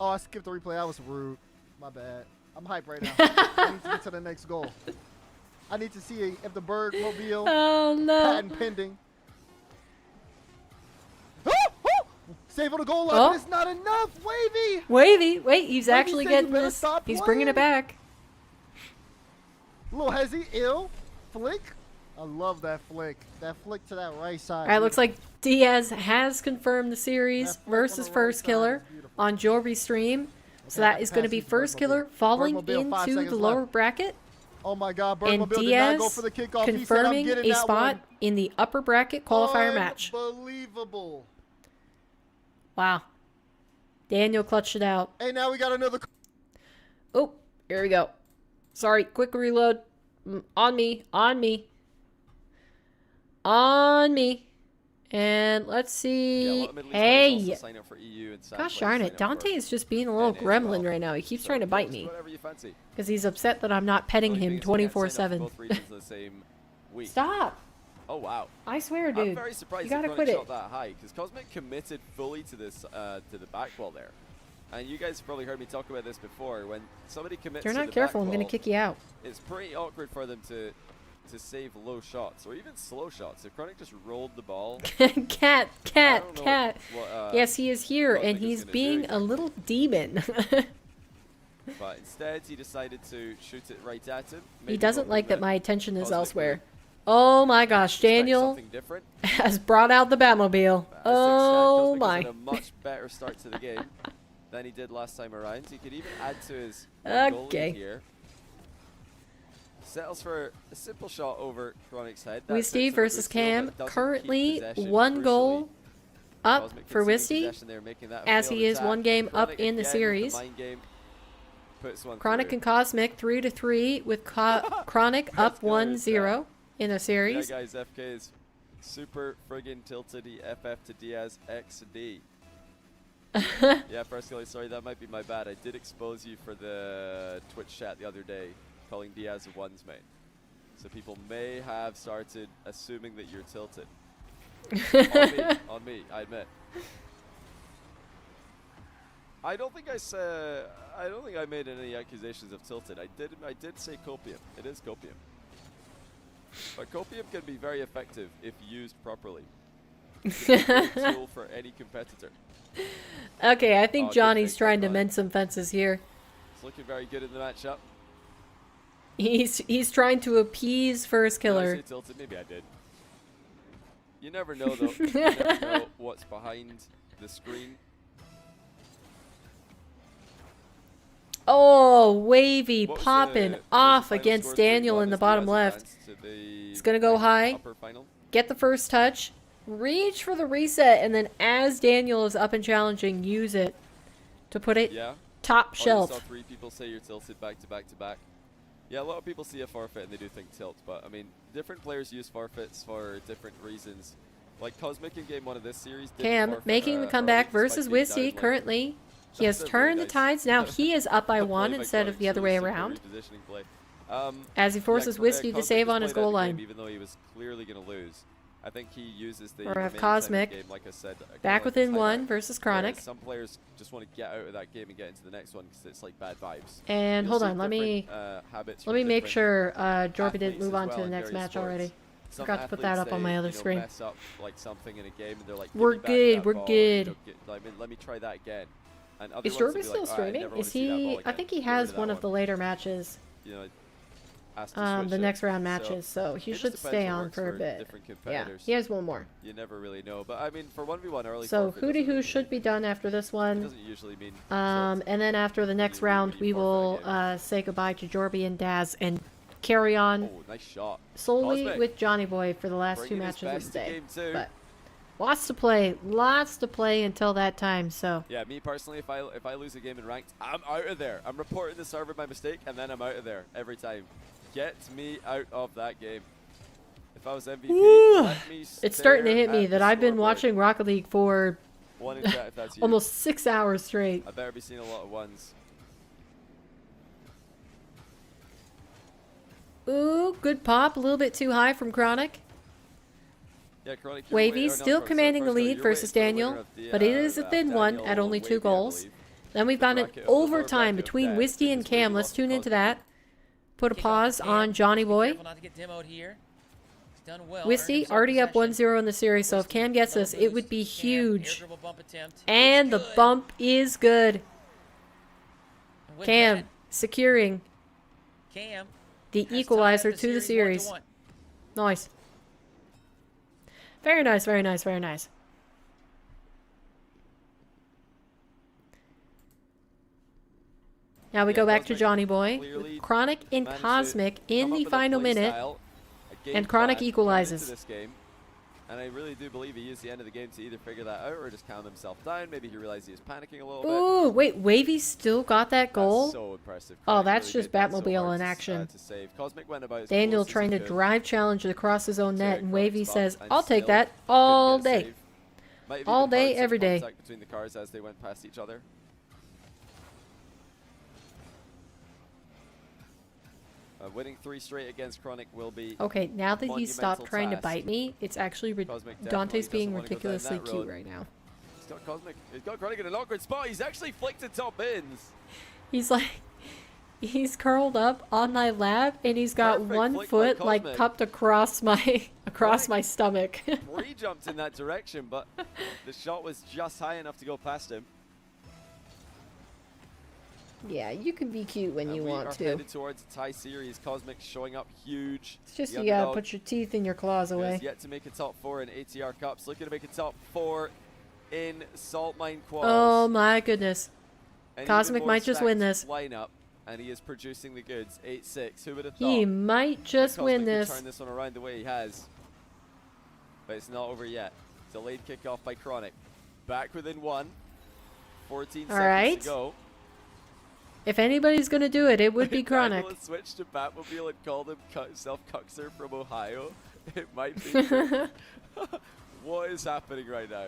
Oh, I skipped the replay. That was rude. My bad. I'm hyped right now. I need to get to the next goal. I need to see if the bird mobile Oh no. patent pending. Oh, oh! Save on the goal line, Oh. but it's not enough. Wavy. Wavy, wait, he's Wavy actually said you getting better this. stop He's bringing it playing. back. Little hezzy, ill, flick. I love that flick. That flick to that right side. All right, looks like Diaz has confirmed the series That flick on versus the right Firstkiller side is beautiful. on Jewelry Stream. So Okay, I that can is going to pass be these to Bird Firstkiller Mobile. falling Bird Mobile, 5 into seconds the lower left. bracket, Oh my God, Bird and Mobile did not go Diaz for the kickoff. He said, I'm confirming getting a that spot one. in the upper bracket qualifier match. Unbelievable. Wow. Daniel clutched it out. Hey, now we got another. Oh, here we go. Sorry, quick reload. On me, on me. On me. And let's Yeah, a see. lot of Middle East players also Hey! sign up for EU and South Gosh players darn sign it. up Dante for is just being a little NA as gremlin well. right now. He keeps So trying to bite post me. Whatever you fancy. Because he's upset that I'm not petting Only him thing is we can't sign up for 24/7. both regions the same week. Stop. Oh wow. I swear, I'm dude. very surprised You that gotta Chronic quit shot it. that high because Cosmic committed fully to this to the back wall there. And you guys probably heard me talk about this before. When somebody commits If you're to not the careful, back I'm going wall, to kick you out. it's pretty awkward for them to save low shots or even slow shots. If Chronic just rolled the ball, Cat. I don't know what, Yes, he is here, Cosmic and is he's gonna do being a exactly. little demon. but instead he decided to shoot it right at him. He maybe doesn't hoping like that my attention is Cosmic elsewhere. would Oh my gosh, expect Daniel something different. has brought out the Batmobile. But as Oh Cosmic my. has had a much better start to the game than he did last time around. He could even add to his goal Okay. lead here. Settles for a simple shot over Chronic's head. That's Wisty it, so versus Bruce Hill, Cam. but doesn't keep Currently possession, 1 goal crucially. up Cosmic for conceding Wisty, possession there, making that a as failed he is attack. 1 game up Chronic in the again with series. mind game puts one Chronic through. and Cosmic 3-3 with Chronic up Firstkiller is 1-0 in the Yeah, series. guys, FK is super friggin' tilted. FF to Diaz XD. Yeah, Firstkiller, sorry, that might be my bad. I did expose you for the Twitch chat the other day, calling Diaz a ones main. So people may have started assuming that you're tilted. On me, I admit. I don't think I made any accusations of tilted. I did say copium. It is copium. But copium can be very effective if used properly. It's a great tool for any competitor. Okay, I think Oh, good Johnny's fake trying to backline. mend some fences here. It's looking very good in the matchup. He's trying to appease Firstkiller. Did I say tilted? Maybe I did. You never know, though. You never know what's behind the screen. Oh, Wavy What was popping the off final against score? Daniel in the bottom left. He's gonna go high, Upper final. get the first touch, reach for the reset, and then as Daniel is up and challenging, use it to put it Yeah. top Oh, you saw shelf. 3 people say you're tilted back to back to back. Yeah, a lot of people see a forfeit and they do think tilt, but I mean, different players use forfeits for different reasons. Like Cosmic in game 1 of this series. didn't Cam forfeit, making the early comeback despite versus being Wisty down, like, currently. He has that's turned really the nice. tides. Now he is up by Play 1 by instead of Chronic, the other so way simple around. repositioning play. As he forces Wisty to Cosmic save was on his playing goal that game line. Even though he was clearly going to lose. I think he uses the Or have remaining time in Cosmic the game, like I said, kinda back like within timeout, 1 versus Chronic. whereas some players just want to get out of that game and get into the next one because it's like bad vibes. And You'll hold see on, let me different, habits let from me make different sure Jorby athletes didn't move as on well to the in next various match sports. already. Some Forgot to put that athletes, up on my other they, screen. mess up like something in a game and they're like, We're "Give me back good, that we're ball," or, good. let me try that again. And other Is ones will Jorby be still like, "Alright, I streaming? never wanna Is see that ball he? I again. think he Get rid has of that one of the later matches. You know, asked to switch The it. next round So, matches, so he it just should depends stay what on works for a bit. different Yeah, competitors. he has one more. You never really know, but I mean, for 1v1 early. So forfeit Hootie doesn't Who really should be done after this mean- one. doesn't usually mean. And then after the next you- round, you we forfeit a will game. say goodbye to Jorby and Daz and carry on Oh, nice shot. solely Cosmic. with Johnny Boy for the last 2 Bringing his matches of best the to day. game 2. But lots to play until that time. So Yeah, me personally, if I lose a game in ranked, I'm out of there. I'm reporting the server by mistake, and then I'm out of there every time. Get me out of that game. If I was MVP, let me it's starting to stare hit me at that the I've been scoreboard. watching Rocket League for 1 in chat if that's you. almost 6 hours straight. I better be seeing a lot of 1s. Ooh, good pop. A little bit too high from Chronic. Yeah, Chronic, you're Wavy way- or not still Chronic, commanding the sorry, lead you're versus waiting for the winner Daniel, of the, but it is a thin one Daniel at only 2 Wavy, I goals. believe. Then we've got an bracket of the lower overtime bracket of between death, Wisty and because Wavy Cam. Let's lost to tune into Cosmic. that. Put a Kick off pause to on Cam. Johnny Be Boy. careful not to get demoed here. He's done well. earned Wisty himself already up possession. 1-0 in the series, so if Wisty, Cam gets low this, it would boost. be Cam, huge. air dribble bump attempt. And the It's good. bump is good. And with Cam that, securing Cam the has tied equalizer the to the series series. 1-1. Nice. Very nice, very nice, very nice. Now we Yeah, go back to Cosmic Johnny Boy. clearly With Chronic and managed to Cosmic in come up the with a final play minute. style, a game and Chronic plan going into equalizes. this game. And I really do believe he used the end of the game to either figure that out or just calm himself down. Maybe he realized he was panicking a little bit. Ooh, wait, Wavy still got that goal? That's so impressive. Oh, Chronic that's really just made that so Batmobile hard in to action. to save. Cosmic went about as Daniel close as trying he to could drive challenge across his own net, and Chronic Wavy spot says, and I'll take still that couldn't all get a day. save. Might have All even found day, some every day. contact between the cars as they went past each other. Winning 3 straight against Chronic will be Okay, now that he stopped monumental trying to task. bite me, it's actually Cosmic definitely Dante's being doesn't wanna go down ridiculously that cute road. right now. He's got Cosmic. He's got Chronic in an awkward spot. He's actually flicked to top bins. He's like, he's curled up on my lap, and he's got Perfect one flick by foot like Cosmic. cupped across my Right. my stomach. He jumped in that direction, but the shot was just high enough to go past him. Yeah, you can be cute when And you we want are to. headed towards a tie series. Cosmic showing up huge. It's just The you gotta underdog put your teeth in your claws who away. has yet to make a top 4 in ATR Cups. Looking to make a top 4 in Salt Mine Quals. Oh my goodness. An even Cosmic more might just win stacked this. Lineup, and he is producing the goods. 8-6. Who would have thought? He might just that win Cosmic could this. Turn this one around the way he has. But it's not over yet. Delayed kickoff by Chronic. Back within 1. 14 All seconds right. to go. If anybody's gonna do it, it would be Daniel Chronic. has switched to Batmobile and called himself Cuxer from Ohio. It might be true. What is happening right now?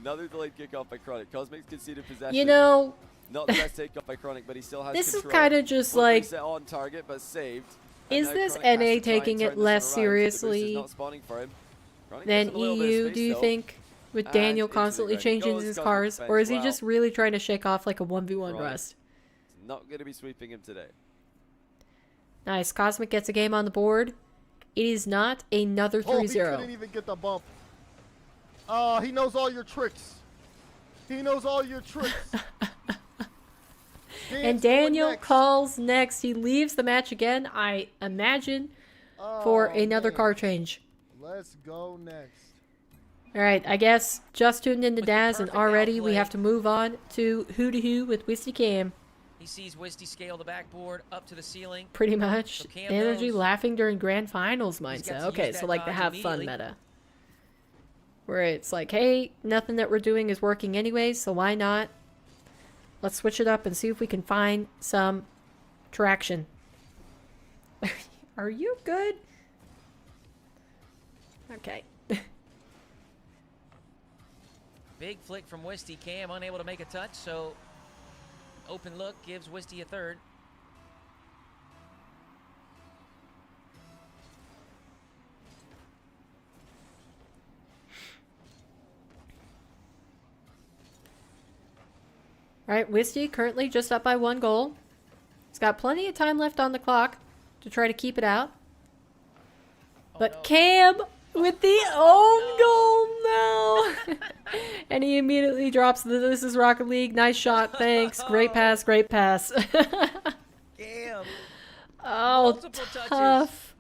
Another delayed kickoff by Chronic. Cosmic's conceded possession. You know, Not the best takeoff by Chronic, but he still has this is control. kind of just Foot like, reset on target, but saved. And is now this Chronic has NA to try and taking turn it this less one around. The boost is seriously not spawning for him. Chronic than has a little bit of EU, space do you still. think? With And Daniel into the constantly ground changing goes his Cosmic cars? defense Or is he well. just really trying to shake off like a 1v1 Right. rust? Not going to be sweeping him today. Nice. Cosmic gets a game on the board. It is not another Oh, he 3-0. couldn't even get the bump. Oh, he knows all your tricks. He knows all your tricks. And Daniel calls next. He leaves the match again, I imagine, for another car change. Let's go next. All right, I guess just tuned into With the Daz, and perfect already we outplay. have to move on to Who to Who with Wisty Cam. He sees Wisty scale the backboard up to the ceiling. Pretty much. So Cam Energy knows laughing during grand finals got mindset. to Okay, use so that like the dodge have fun immediately. meta. Where it's like, hey, nothing that we're doing is working anyways, so why not? Let's switch it up and see if we can find some traction. Are you good? Okay. Big flick from Wisty. Cam unable to make a touch, so open look gives Wisty a third. All right, Wisty currently just up by 1 goal. He's got plenty of time left on the clock to try to keep it out. But no. Cam with the own goal now. And he immediately drops the "This is Rocket League. Nice shot. Thanks. Great pass. Great pass." Cam Oh, Multiple touches. tough.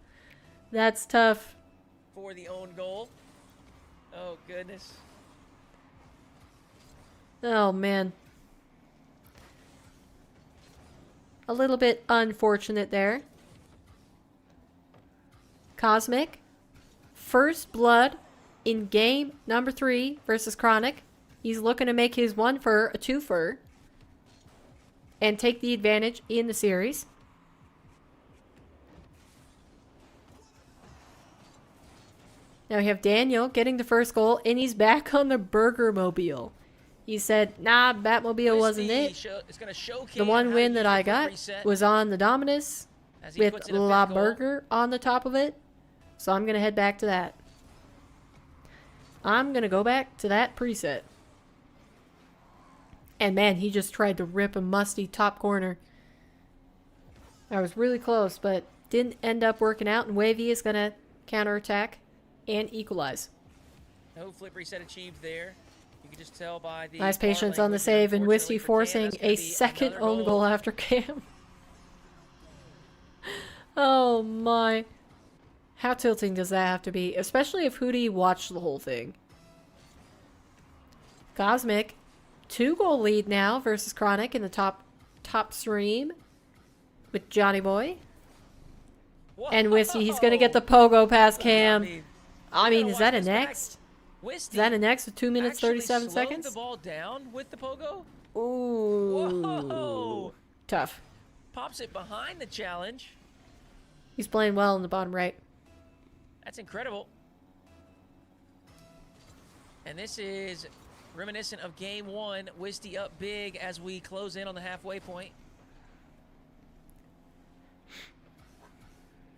That's tough. for the own goal. Oh, goodness. Oh, man. A little bit unfortunate there. Cosmic. First blood in game number 3 versus Chronic. He's looking to make his 1 fur a 2 fur. And take the advantage in the series. Now we have Daniel getting the first goal. And he's back on the Burger Mobile. He said, nah, Batmobile wasn't it. The one win that I got was on the Dominus with La Burger on the top of it. So I'm going to head back to that. I'm going to go back to that preset. And man, he just tried to rip a musty top corner. I was really close, but didn't end up working out. And Wavy is going to counterattack and equalize. No flip reset achieved there. You can just tell by the Nice patience on the save, and Wisty forcing a second own goal after Cam. Oh my. How tilting does that have to be? Especially if Hootie watched the whole thing. Cosmic, 2-goal lead now versus Chronic in the top stream with Johnny Boy. And Wisty, he's going to get the pogo past Cam. I mean, is that a next? Is that a next with 2 minutes, 37 seconds? The ball down with the pogo. Ooh. Whoa. Tough. Pops it behind the challenge. He's playing well in the bottom right. That's incredible. And this is reminiscent of game 1. Wisty up big as we close in on the halfway point.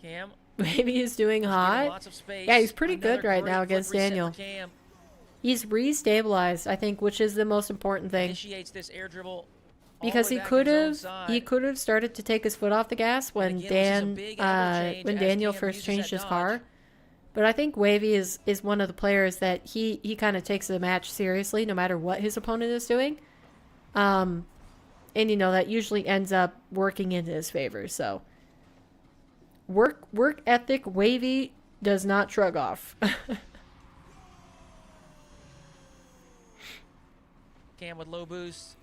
Cam. Maybe he's doing hot. Lots of space. Yeah, he's pretty good Another right great now flip against reset Daniel. for Cam. He's re-stabilized, I think, which is the most important thing. Initiates this air dribble Because he could have started to take his foot off the gas when Daniel first changed his car. But I think Wavy is one of the players that he kind of takes the match seriously no matter what his opponent is doing. And you know that usually ends up working into his favor. So work ethic Wavy does not shrug off. Cam with low boost.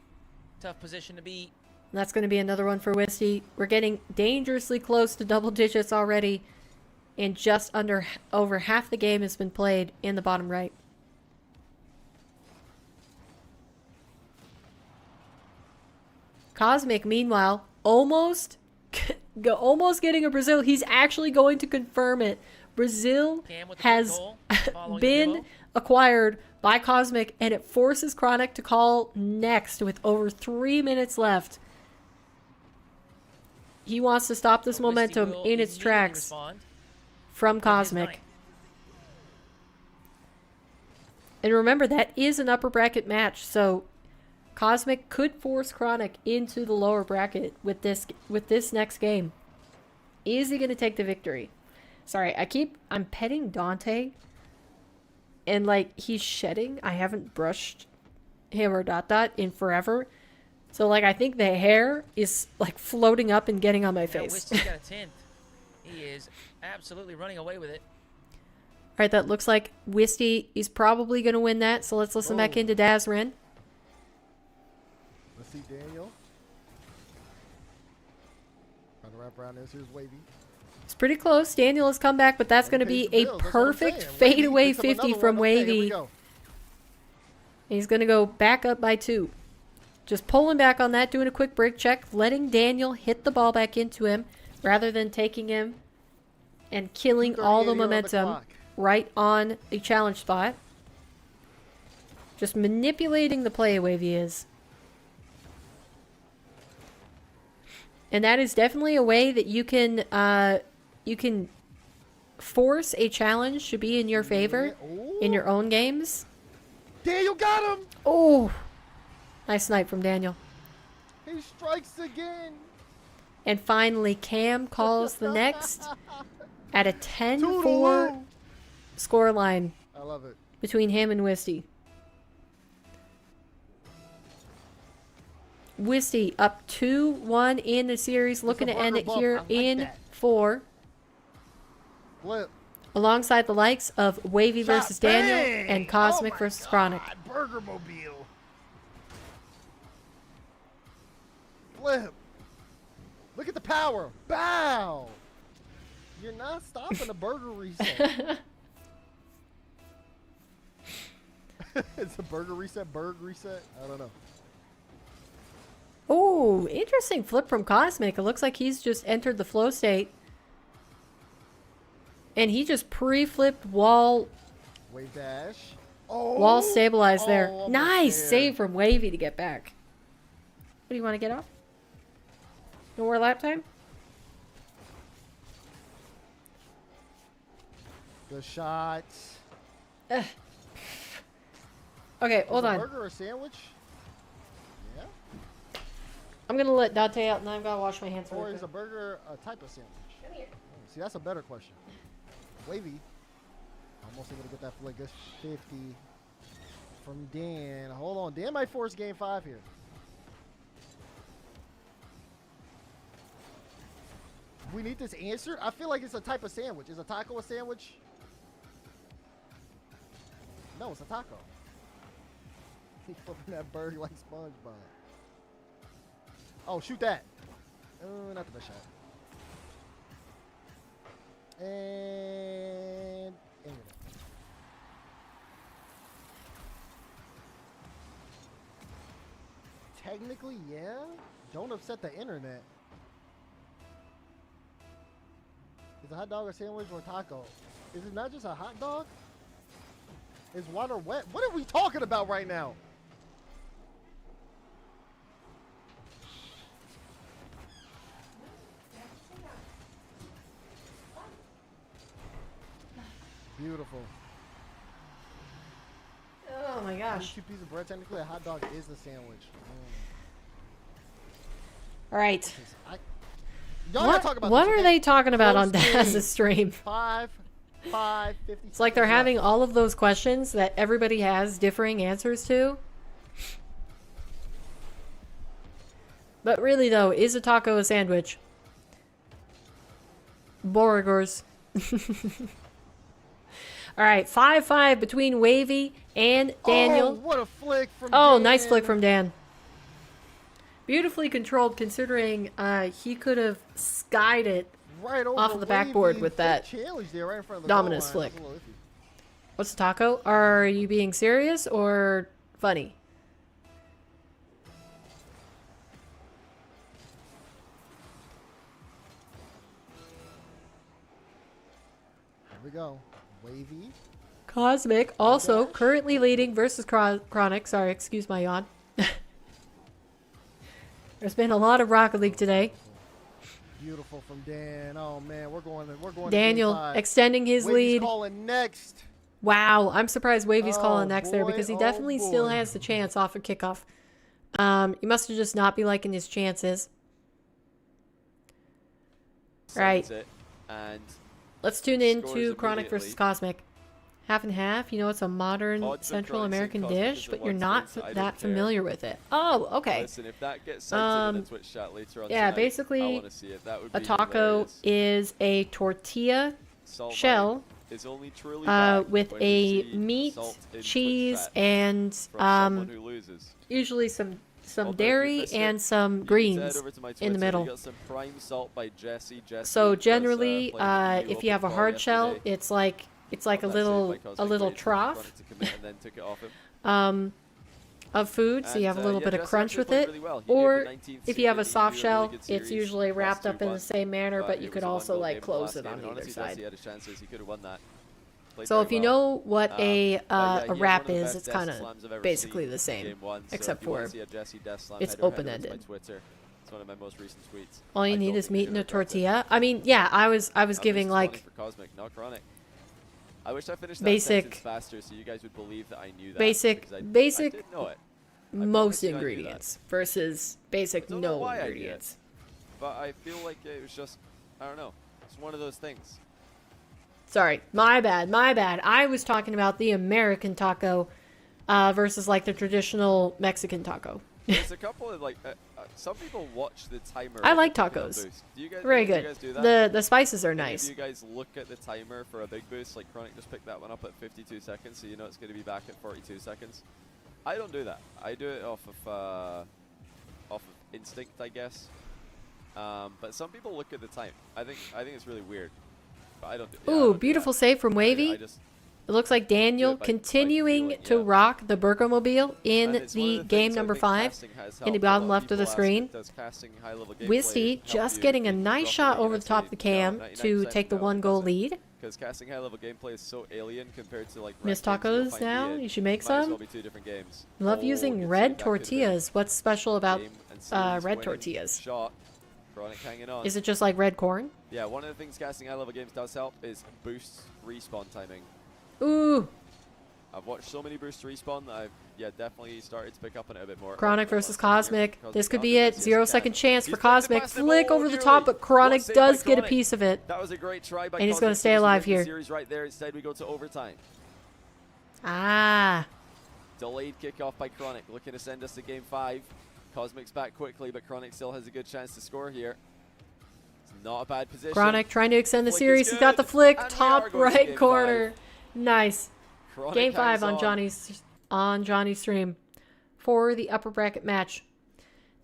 Tough position to beat. That's going to be another one for Wisty. We're getting dangerously close to double digits already. And just over half the game has been played in the bottom right. Cosmic, meanwhile, almost getting a Brazil. He's actually going to confirm it. Brazil has been acquired by Cosmic, and it forces Chronic to call next with over 3 minutes left. He wants to stop this momentum in its tracks from Cosmic. And remember, that is an upper bracket match, so Cosmic could force Chronic into the lower bracket with this next game. Is he going to take the victory? Sorry, I'm petting Dante, and like he's shedding. I haven't brushed him or Dot in forever. So, like, I think the hair is, like, floating up and getting on my Now face. Whiskey's got a 10th. He is absolutely running away with it. All right, that looks like Wisty is probably going to win that. So let's listen back into Dazrin. Let's see Daniel. Trying to wrap around this. Here's Wavy. It's pretty close. Daniel has come back, but that's going to be a perfect fadeaway 50 from Wavy. He's going to go back up by 2. Just pulling back on that, doing a quick break check, letting Daniel hit the ball back into him rather than taking him and killing all the momentum right on the challenge spot. Just manipulating the play Wavy is. And that is definitely a way that you can force a challenge to be in your favor in your own games. Daniel got him! Oh, nice snipe from Daniel. He strikes again. And finally, Cam calls the next at a 10-4 scoreline. I love it. Between him and Wisty. Wisty up 2-1 in the series, looking to end it here in 4. Flip. Alongside the likes of Wavy versus Daniel and Cosmic versus Chronic. Burger Mobile. Flip. Look at the power. Bow. You're not stopping a burger reset. It's a burger reset, burger reset. I don't know. Oh, interesting flip from Cosmic. It looks like he's just entered the flow state. And he just pre-flipped wall. Wave dash. Wall stabilized there. Almost Nice there. save from Wavy to get back. What do you want to get off? No more lap time? The shot. Ugh. Okay, hold on. A burger or a sandwich? Yeah. I'm going to let Dante out and I've got to wash my hands. Or real is a quick. burger a type of sandwich? Come here. See, that's a better question. Wavy. Almost able to get that flick. Good 50 from Dan. Hold on. Dan might force game 5 here. We need this answered. I feel like it's a type of sandwich. Is a taco a sandwich? No, it's a taco. He's flipping that bird like SpongeBob. Oh, shoot that. Not the best shot. And internet. Technically, yeah. Don't upset the internet. Is a hot dog a sandwich or a taco? Is it not just a hot dog? Is water wet? What are we talking about right now? Beautiful. Oh my gosh. 2 pieces of bread. Technically, a hot dog is a sandwich. All right. Y'all gotta talk about What this, are okay? they talking about on Close Daz's game. stream? 50. It's like they're having all of those questions that everybody has differing answers to. But really, though, is a taco a sandwich? Borgers. All right, 5-5 between Wavy and Daniel. Oh, what a flick from Oh, Dan. nice flick from Dan. Beautifully controlled, considering he could have skied it right over off of the backboard with that challenge there right in front of the dominus goal line. flick. That's a little iffy. What's the taco? Are you being serious or funny? Here we go. Wavy. Cosmic also currently leading versus Chronic. Sorry, excuse my yawn. There's been a lot of Rocket League today. Beautiful from Dan. Oh man, we're going. Daniel to game 5. extending his Wavy's lead. calling next. Wow, I'm surprised Wavy's calling next there boy, because he oh definitely still boy. has the chance off of kickoff. He must have just not be liking his chances. Right. Sends it, and Let's tune in scores to Chronic immediately. versus Cosmic. Half and half. You know, it's a modern Odds of Central Chronic American Cosmic is dish, the but you're one not thing, so I don't that care. familiar with it. Oh, okay. Listen, if that gets cited in the Twitch chat later on Yeah, tonight, I basically, want to see it. That would a be taco hilarious. is a tortilla Salt shell mine is only truly back with when we a see meat, salt in Twitch cheese, chat and from someone who loses. usually some Although if you dairy missed it, and some you can head greens over to my in the Twitter. middle. You got some prime salt by Jesse. So was, generally, playing if you have a Qual hard shell, yesterday. it's like a Not that saved by little Cosmic, trough Chronic to commit and then took it off him. of food, so you have a little yeah, bit of Jesse crunch actually with played it. really well. He gave Or the 19th if seed you have a and he soft did a really shell, good it's series, usually wrapped plus up in the 2-1. same manner, but you it could was a also one-goal like game in the close last it game, on and either honestly, side. Jesse had his chances. He could have won that. Played So very if you well. know what But yeah, a he had one of the wrap best is, it's death kind slams I've of ever basically seen the in same, game one. So except if you want for to see a Jesse death slam, it's head over to open-ended. my Twitter. It's one of my most recent tweets. All you I need don't is think meat you and a should regret it. tortilla. I mean, yeah, I was At least giving it's like funny for Cosmic, not Chronic. I wish I finished that basic- sentence faster so you guys would believe that I knew that. basic- because I basic did know it. most promise you I knew that. ingredients versus basic I don't know no why I did. ingredients. But I feel like it was just, I don't know. It's one of those things. Sorry, my bad. I was talking about the American taco versus like the traditional Mexican taco. There's a couple of like, some people watch the timer. I of like the Boost. tacos. Do you guys, Very do you good. guys do that? The spices are Any of nice. you guys look at the timer for a big boost? Like Chronic just picked that one up at 52 seconds, so you know it's going to be back at 42 seconds. I don't do that. I do it off of instinct, I guess. But some people look at the time. I think it's really weird. But I don't do. Yeah, I Ooh, don't do beautiful that. save from Wavy. I just, It looks like Daniel do it by continuing feeling, to yeah. rock the Burkomobile in and it's one of the things game I number think 5. casting has in the helped. A bottom lot of left of the people ask, screen. does casting high-level gameplay Wisty help just you getting a in nice shot rough over league? the top of the cam No, to 99% take the no, it 1 goal doesn't. lead. Because casting high-level gameplay is so alien compared to like Miss ranked games you'll tacos find now? me in. You should make Might as some. well be 2 different games. Love Oh, using good red save. That could've been tortillas. What's special about game and series red winning tortillas? Shot. Chronic hanging on. Is it just like red corn? Yeah, one of the things casting high-level games does help is boost respawn timing. Ooh, I've watched so many boost respawn that I've definitely started to pick up on it a bit more. Chronic Oh, versus last time here, Cosmic. Cosmic This could Cosmic, be yes, it. yes, 0 can. second chance He's for flicked it Cosmic. past him. Flick Oh, over the nearly. top, but Chronic What save by does get a Chronic. piece of it. That was a great try by And he's Cosmic. gonna stay Finished alive winning the here. Series right there. Instead, we go to overtime. Ah, Delayed kickoff by Chronic, looking to send us to game 5. Cosmic's back quickly, but Chronic still has a good chance to score here. It's not a bad position. Chronic trying to extend the Flick is series. He's got the good. flick. And we are Top going to right game corner. 5. Nice. Chronic Game 5 hangs on Johnny's stream for the upper bracket match.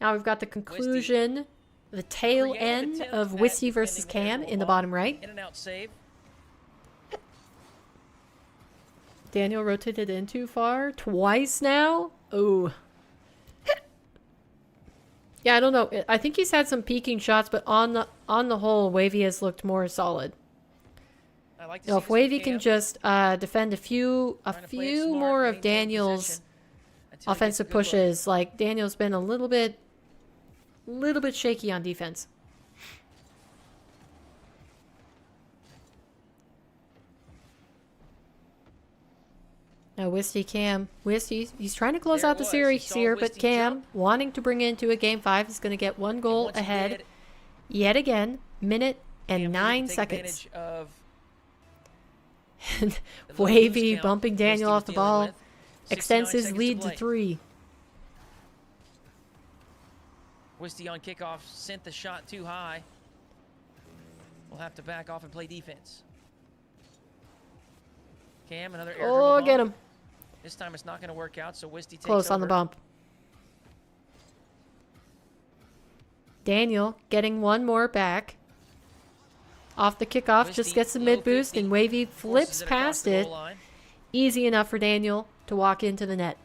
Now we've got the conclusion, the tail end of Wisty versus Cam in the bottom right. In and out save. Daniel rotated in too far twice now. Ooh. Yeah, I don't know. I think he's had some peaking shots, but on the whole, Wavy has looked more solid. I like to You know, see if this Wavy from can Cam. just defend a few Trying to play it smart, more of maintain Daniel's possession until he gets a offensive good look. pushes, like Daniel's been a little bit shaky on defense. Now Wisty Cam. Wisty, he's trying to close There out the it was. series You saw here, but Wisty Cam, jump. wanting to bring into a game 5, is going to get 1 goal Once he ahead did, yet again. Minute Cam and needed to 9 take seconds. advantage of And the little Wavy loose count bumping Wisty Daniel was off the dealing ball. with. 69 Extends his seconds lead to play. 3. Wisty on kickoff sent the shot too high. We'll have to back off and play defense. Cam, another air Oh, dribble get ball. him. This time it's not going to work out, so Wisty takes Close on the over. bump. Daniel getting 1 more back. Off the kickoff, just Wisty, gets the low mid boost, 50, and Wavy forces flips across past the it. goal line. Easy enough for Daniel to walk into the net.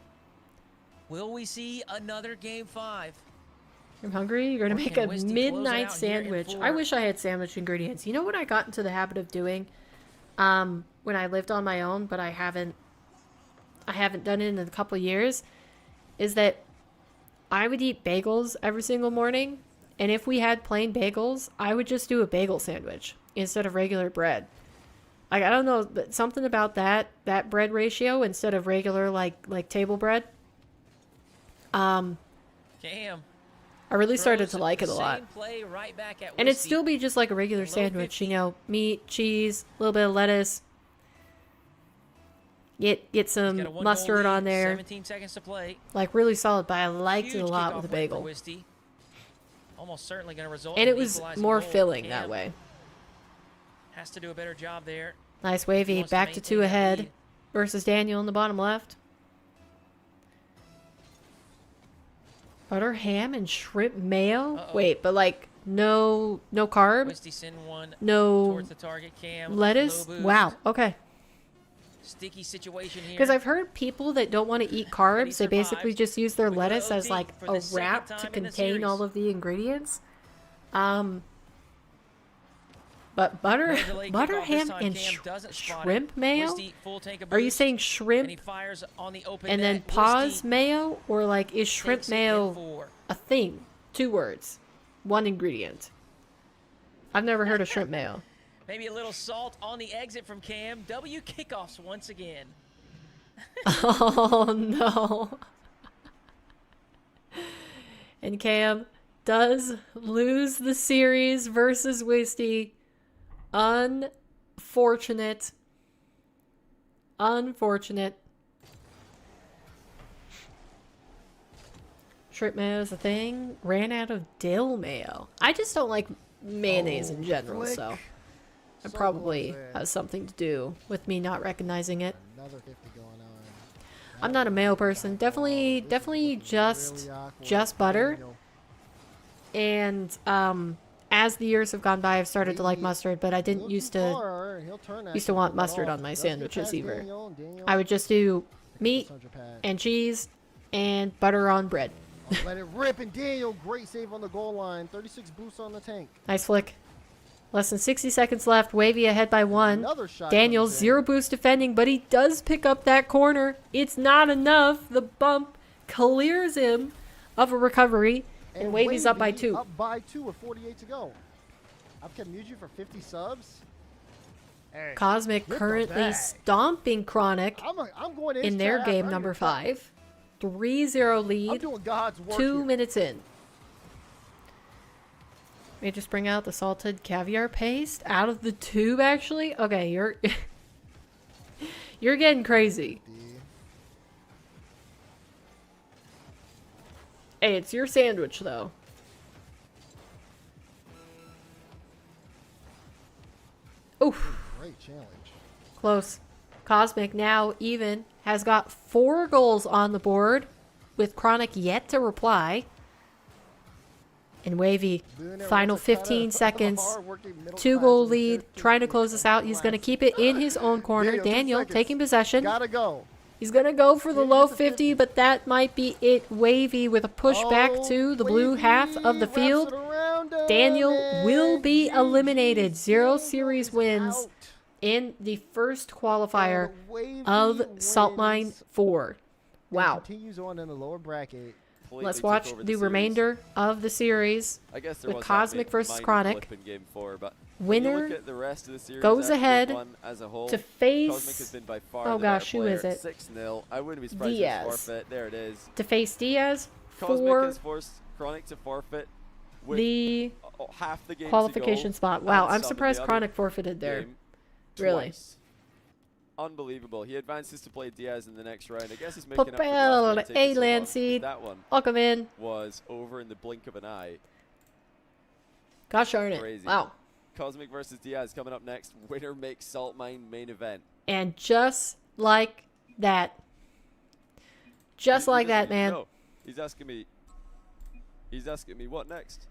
Will we see another game 5? I'm hungry. You're going to Or make can a Wisty close midnight out here in sandwich. I 4? wish I had sandwich ingredients. You know what I got into the habit of doing when I lived on my own, but I haven't done it in a couple years, is that I would eat bagels every single morning, and if we had plain bagels, I would just do a bagel sandwich instead of regular bread. Like, I don't know, but something about that bread ratio instead of regular like table bread. Cam. I really started to throws like the it a lot. same play right back at And it'd Wisty. still be just like a regular Low sandwich, 50. you know, meat, cheese, a little bit of lettuce. Get He's got a some 1-goal mustard lead, on there. 17 seconds to play. Like, really solid, but I liked it a Huge lot kickoff with the win for bagel. Wisty. Almost certainly going to result And in it an was equalizing more goal. filling Cam that way. has to do a better job there. Nice He wavy. wants Back to maintain 2 that ahead lead. versus Daniel in the bottom left. Butter, ham, and shrimp mayo? Uh-oh. Wait, but like, no carb? Wisty send one No towards the target. Cam. lettuce? low boost. Wow, okay. Sticky situation here. Because I've heard people that don't want to eat But carbs, he they basically survives. just use their We go to lettuce as OT like for a the second wrap time to in the contain series. all of the ingredients. But butter, No delay butter, kickoff this ham, time. and Cam doesn't spot it. shrimp mayo? Wisty, full tank of Are you boost, saying and he shrimp fires on the open and then net. pause Wisty mayo? Or like, is shrimp takes it in mayo 4. a thing? 2 words. 1 ingredient. I've never heard of shrimp mayo. Maybe a little salt on the exit from Cam. W kickoffs once again. Oh no. And Cam does lose the series versus Wisty. Unfortunate. Unfortunate. Shrimp mayo is a thing. Ran out of dill mayo. I just don't like mayonnaise in general, flick. so it So probably close there. has something to do with me not recognizing it. Another 50 going on. I'm not a mayo person. Definitely just butter. And as the years have gone by, I've started to like mustard, but I didn't used to want mustard on my sandwiches either. I would just do meat and cheese and butter on bread. Let it rip, and Daniel, great save on the goal line. 36 boosts on the tank. Nice flick. Less than 60 seconds left. Wavy ahead by 1. Another shot Daniel, comes in. 0 boost defending, but he does pick up that corner. It's not enough. The bump clears him of a recovery, and Wavy's up by 2. Up by 2 with 48 to go. I've kept Mewtwo for 50 subs. Hey, Cosmic get the currently bag. stomping Chronic I'm going in their chat game after number your 5. 3-0 I'm lead. doing God's work 2 here. minutes in. May just bring out the salted caviar paste out of the tube, actually? Okay, you're... you're getting crazy. Hey, it's your sandwich, though. Oof. Great challenge. Close. Cosmic now even has got 4 goals on the board with Chronic yet to reply. And Wavy, final 15 seconds, 2-goal lead, trying to close this out. He's going to keep it in his own corner. Daniel taking possession. Gotta go. He's going to go for the low 50, but that might be it. Wavy with a push back to the blue half of the field. Daniel will be eliminated. 0 series wins in the first qualifier of Saltline 4. Wow. Continues on in the lower bracket. Let's watch the remainder of the series. I guess there with was that Cosmic versus minor Chronic. blip in game 4, but when you Winner look at the rest of the series, goes after ahead game 1 as a whole, to Cosmic has face... been by far Oh the gosh, better who is player. it? 6-0. I wouldn't be surprised if Diaz. it's forfeit. There it is. To face Diaz Cosmic for has forced Chronic to forfeit with the half the game qualification to go, spot. Wow, and I'm some in surprised the other Chronic forfeited there. game Really. twice. Unbelievable. He advances to play Diaz in the next round. I guess he's making up for the last Propel, round taking A so land long, 'cause seed. That one Welcome in. was over in the blink of an eye. Gosh darn it. Crazy. Wow. Cosmic versus Diaz coming up next. Winner makes Salt Mine main event. And just like that. Just He like that, doesn't even man. know. He's asking me. He's asking me what next.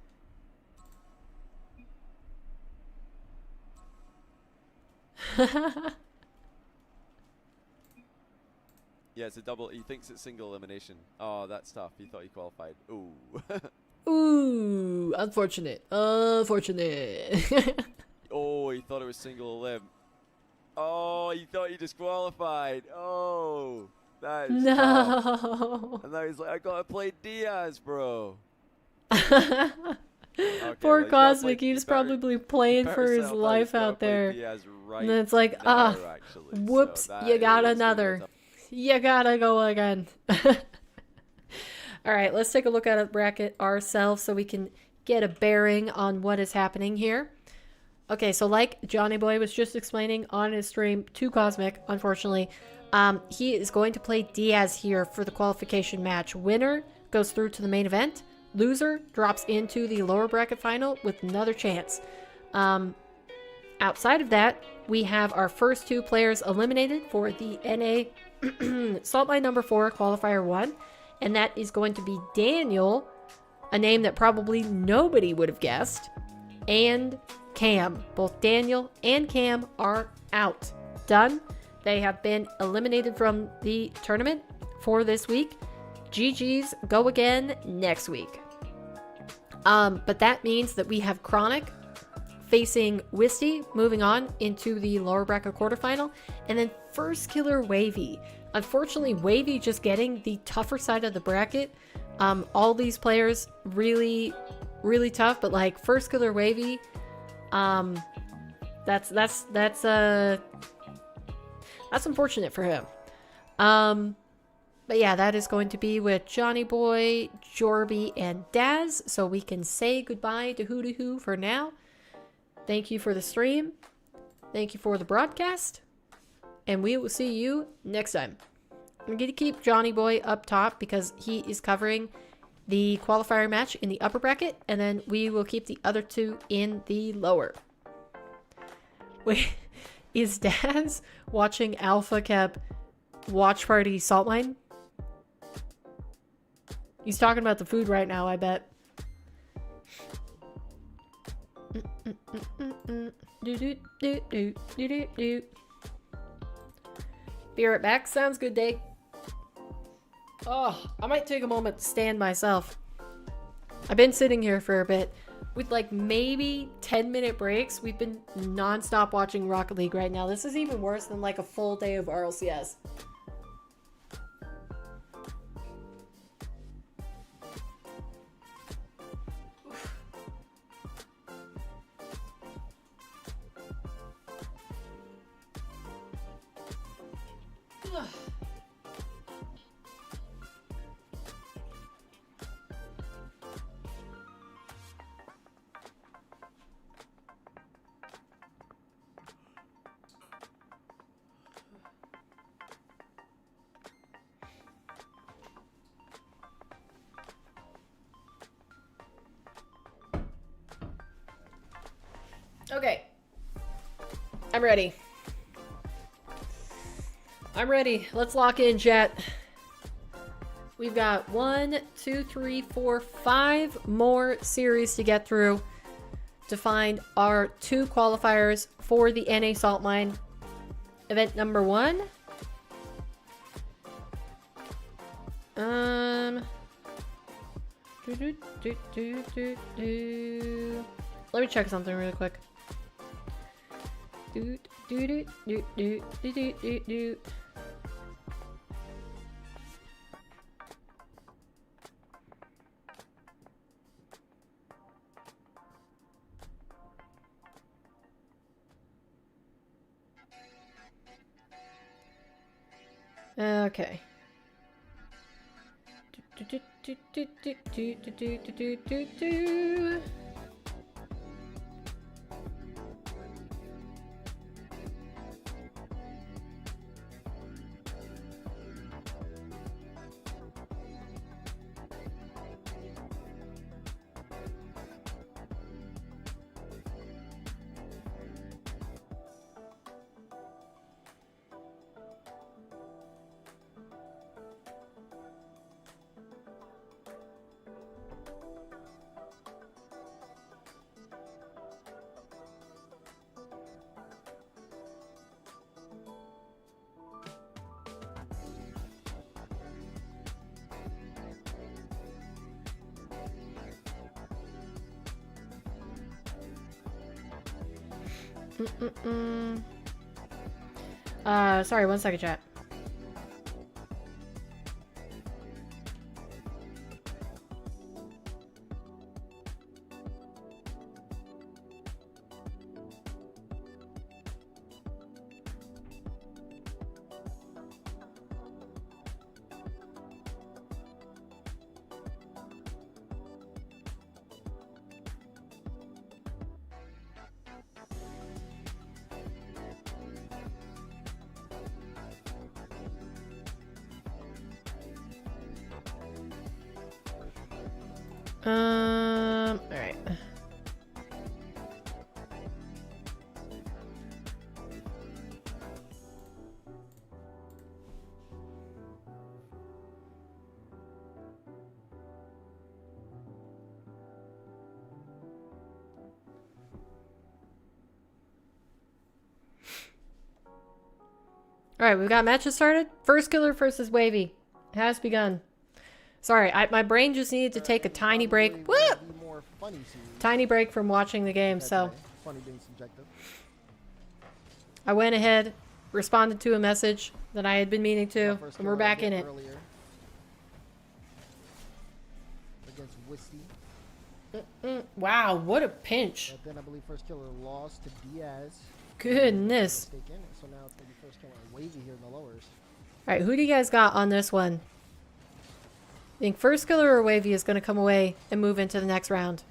Yeah, it's a double. He thinks it's single elimination. Oh, that's tough. He thought he qualified. Ooh. Ooh, unfortunate. Unfortunate. Oh, he thought it was single elim. Oh, he thought he disqualified. Oh, that is tough. No. And now he's like, I gotta play Diaz, bro. Okay, Poor well, he's gotta Cosmic. play- He's better- probably playing better for set his up how life he's gotta out play there. Diaz right And then it's like, now, actually. So whoops, that you got is gonna be another. tough. You gotta go again. All right, let's take a look at a bracket ourselves so we can get a bearing on what is happening here. Okay, so like Johnny Boy was just explaining on his stream to Cosmic, unfortunately, He is going to play Diaz here for the qualification match. Winner goes through to the main event. Loser drops into the lower bracket final with another chance. Outside of that, we have our first 2 players eliminated for the NA Salt Line number 4 qualifier 1, and that is going to be Daniel, a name that probably nobody would have guessed, and Cam. Both Daniel and Cam are out. Done. They have been eliminated from the tournament for this week. GG's, go again next week. But that means that we have Chronic facing Wisty, moving on into the lower bracket quarterfinal, and then Firstkiller Wavy. Unfortunately, Wavy just getting the tougher side of the bracket. All these players really, really tough, but like Firstkiller Wavy, that's unfortunate for him. But yeah, that is going to be with Johnny Boy, Jorby, and Daz. So we can say goodbye to Hoo for now. Thank you for the stream. Thank you for the broadcast. And we will see you next time. I'm going to keep Johnny Boy up top because he is covering the qualifier match in the upper bracket. And then we will keep the other 2 in the lower. Wait, is Daz watching Alpha Cap watch party Salt Line? He's talking about the food right now, I bet. Be right back. Sounds good, Day. Oh, I might take a moment to stand myself. I've been sitting here for a bit. With like maybe 10-minute breaks, we've been non-stop watching Rocket League right now. This is even worse than like a full day of RLCS. Okay. I'm ready. I'm ready. Let's lock in, chat. We've got 1, 2, 3, 4, 5 more series to get through to find our 2 qualifiers for the NA Salt Mine. Event number 1. Let me check something really quick. Okay. Sorry, 1 second, chat. Alright. Alright, we've got matches started. Firstkiller versus Wavy. It has begun. Sorry, my brain just needed to take a tiny break. Whoop! Tiny break from watching the game, so I went ahead, responded to a message that I had been meaning to, and we're back in it. Wow, what a pinch. But then I believe Firstkiller lost to Diaz. Goodness. So now it's going to be Firstkiller and Wavy here in the lowers. Alright, who do you guys got on this one? Think Firstkiller or Wavy is going to come away and move into the next round?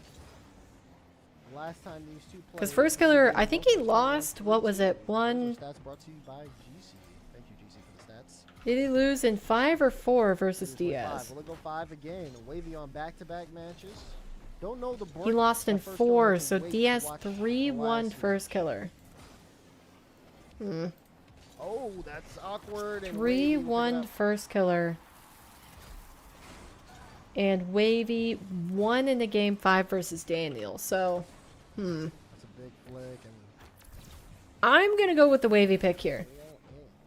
Last time these two played. Because Firstkiller, I think he lost, what was it, one... Stats brought to you by GC. Thank you, GC, for the stats. Did he lose in 5 or 4 versus He lose by Diaz? 5. Will it go 5 again? Wavy on back-to-back matches. Don't know the He lost in 4, so Diaz 3-1 Firstkiller. Oh, that's awkward. 3-1 Firstkiller. And Wavy won in the game 5 versus Daniel. So, That's a big flick. And I'm going to go with the Wavy pick here.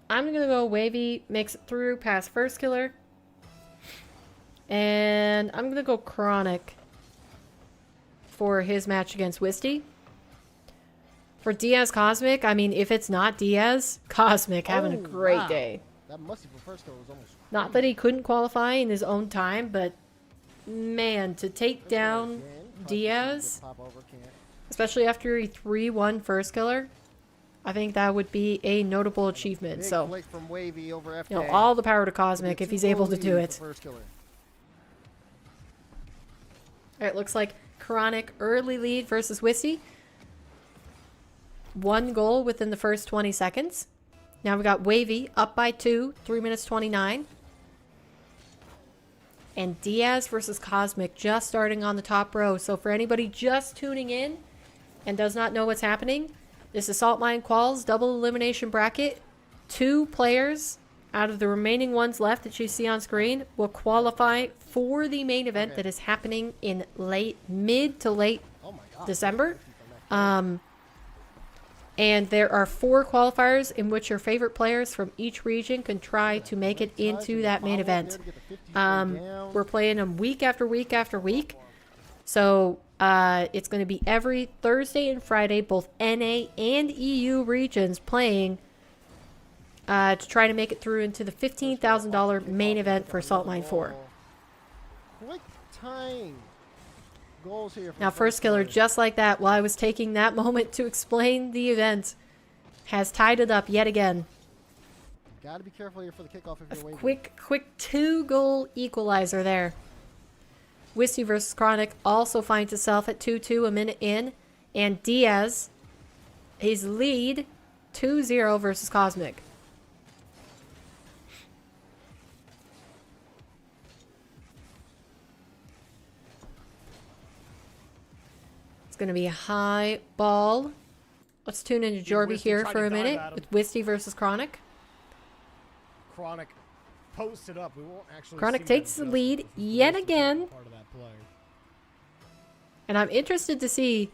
I'm going to go Wavy makes it through past Firstkiller. And I'm going to go Chronic for his match against Wisty. For Diaz Cosmic, I mean, if it's not Diaz, Cosmic having a great day. that musty for Firstkiller was almost. Not that he couldn't qualify in his own time, but man, to take down Diaz, especially after he 3-1 Firstkiller, I think that would be a notable achievement. Big So, flick from Wavy over FK. you know, all the power to Cosmic if he's able to do it. Alright, looks like Chronic early lead versus Wisty. 1 goal within the first 20 seconds. Now we got Wavy up by 2, 3 minutes 29. And Diaz versus Cosmic just starting on the top row. So for anybody just tuning in and does not know what's happening, this is Salt Mine Qual's double elimination bracket. 2 players out of the remaining ones left that you see on screen will qualify for the main event that is happening in mid to late December. And there are 4 qualifiers in which your favorite players from each region can try to make it into that main event. We're playing them week after week after week. So it's going to be every Thursday and Friday, both NA and EU regions playing to try to make it through into the $15,000 main event for Salt Mine 4. Quick tying. Goals here Now, Firstkiller, just like that, while I was taking that moment to explain the event, has tied it up yet again. Gotta be careful here for the kickoff if you're waving. Quick 2-goal equalizer there. Wisty versus Chronic also finds itself at 2-2 a minute in. And Diaz, his lead, 2-0 versus Cosmic. Going to be a high ball. Let's tune into Jorby here for a minute with Wisty versus Chronic. Chronic posted up. We won't actually Chronic takes the lead yet again. And I'm interested to see,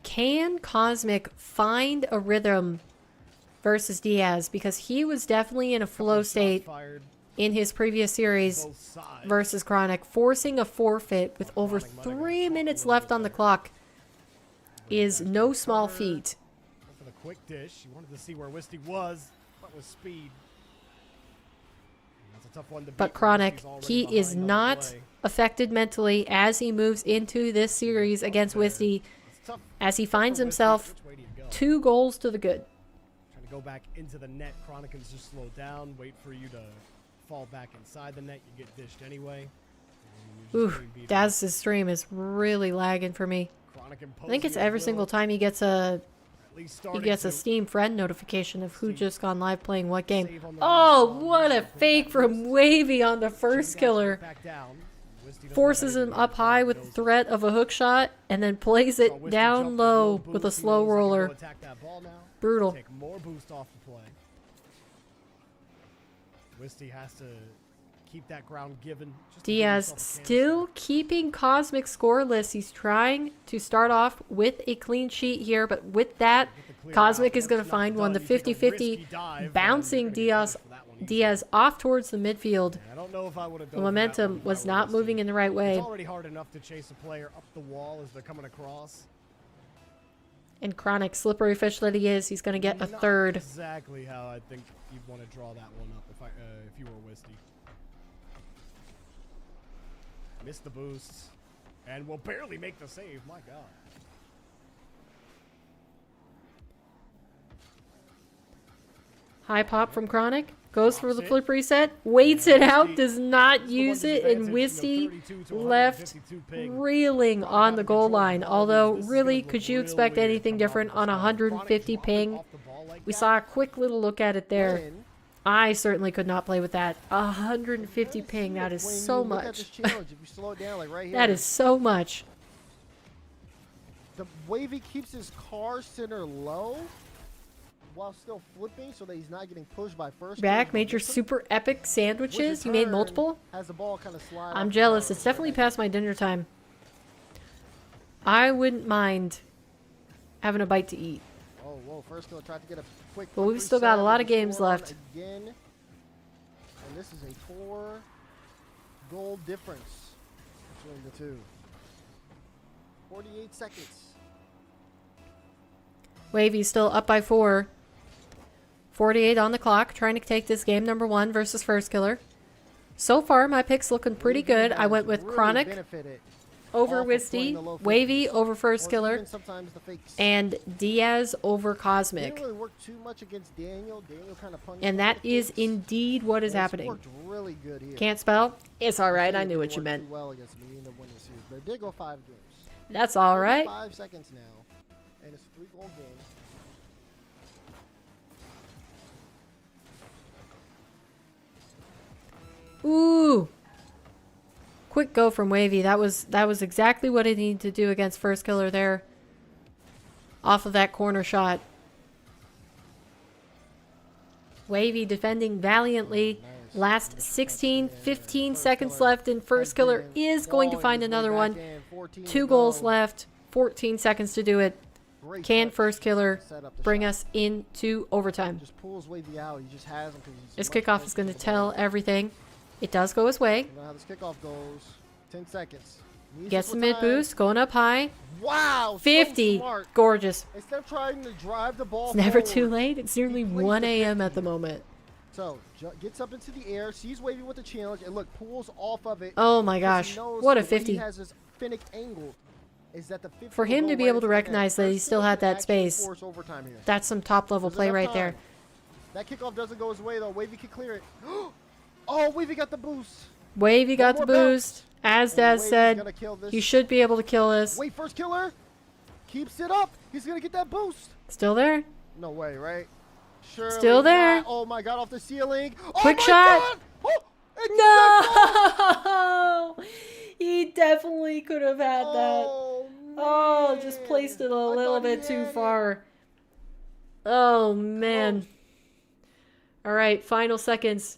can Cosmic find a rhythm versus Diaz? Because he was definitely in a flow state in his previous series versus Chronic. Forcing a forfeit with over 3 minutes left on the clock is no small feat. For the quick dish, you wanted to see where Wisty was, but with speed. That's a tough one to beat. But Chronic, he is not affected mentally as he moves into this series against Wisty, as he finds himself 2 goals to the good. Trying to go back into the net. Chronic can just slow down, wait for you to fall back inside the net. You get dished anyway. Ooh, Daz's stream is really lagging for me. I think it's every single time he gets a Steam friend notification of who just gone live playing what game. Oh, what a fake from Wavy on the Firstkiller. Wisty doesn't forces have him anything up to high do, with the knows threat of a hook shot, and then plays So it Wisty down jumped low boost. with a He slow knows he can go roller. attack that ball now. Brutal. Take more boost off the play. Wisty has to keep that ground given. Just to give Diaz himself a chance still to- keeping Cosmic scoreless. He's trying to start off with a clean sheet here, but with that, get the clear Cosmic out. is going to Once find not one. The done, you take a 50-50 risky dive, bouncing and you're gonna get Diaz, punished for that one easily. Diaz off towards the midfield. I don't know if I would have The done that momentum one if I was were not Wisty. moving in the right way. It's already hard enough to chase a player up the wall as they're coming across. And Chronic, slippery fish that he is, he's going to get a Not third. Exactly how I think you'd want to draw that one up if you were Wisty. Missed the boost, and will barely make the save. My God. High pop from Chronic. Goes for the Drops it. flip reset. Waits it out. Wisty Does not the one use it. disadvantage, And you know, Wisty 32 to left 152 ping. reeling Chronic on out the of goal control. line. Ball Although, this is really, gonna could look you real expect weird anything coming off different of the on slide. 150 Chronic dropping ping? off the ball like We that. saw a quick little look at it there. When- I certainly could not play with that. 150 Let's ping. see That if is when so you look at much. this challenge, if you slow it down, like right here, That is so much. the Wavy keeps his car center low while still flipping, so that he's not getting pushed by first. Back, made your super epic sandwiches. You made multiple? Has the ball kind of slide. I'm off the jealous. car. It's definitely past my dinner time. I wouldn't mind having a bite to eat. Oh, whoa! First, tried to get a quick. But we've quick still got a reset lot with of the games score on left. Again, and this is a 4-goal difference between the two. 48 seconds. Wavy still up by 4. 48 on the clock, trying to take this game number 1 versus Firstkiller. So far, my pick's looking pretty good. I went with Really Chronic benefited over off of Wisty, playing the low Wavy 50s, over or Firstkiller, even sometimes the fakes. and Diaz over Cosmic. Didn't really work too much against Daniel. Daniel kind of punished him And that with the is fakes. indeed what is But it's happening. Worked really good here. Can't spell? It's alright, I Didn't knew what work you meant. too well against me in the winning series, but it did go 5 games. That's alright. 5 seconds now, and it's a 3-goal game. Ooh! Quick go from Wavy. That was exactly what it needed to do against Firstkiller there. Off of that corner shot. Wavy defending valiantly. Last 15 seconds left, and Firstkiller is going to find another one. 2 goals left. 14 seconds to do it. Can Firstkiller bring us into overtime? Just pulls Wavy out. He just has him 'cause he's This much kickoff is closer going to the tell ball. everything. It does go his way. You know how this kickoff goes. 10 seconds. Needs Gets it the for mid time. boost, going up high. Wow! so 50. smart. Gorgeous. Instead of trying to drive the ball It's never too forward, late. It's nearly plays 1 the a.m. at 50. the moment. So, gets up into the air, sees Wavy with the challenge, and look, pulls off of it. Oh my because he gosh. knows What a the way 50. He has his Finnick angled. Is that the 50 For will him go to be right able to into the net. recognize that he First still kill had can that actually space. force overtime here. That's some top level There's play enough right time. there. That kickoff doesn't go his way, though. Wavy can clear it. Oh, Wavy got the boost. Wavy got the more bounce. boost. As And Daz Wavy's said, gonna kill this. he should be able to kill this. Wait, Firstkiller keeps it up. He's going to get that boost. Still there? No way, right? Surely Still there. not. Oh, my God, off the ceiling. Oh Quick my shot. God. Oh, it's No! He definitely could have had that. Oh, just placed it a little bit too far. Oh, man. All right, final seconds.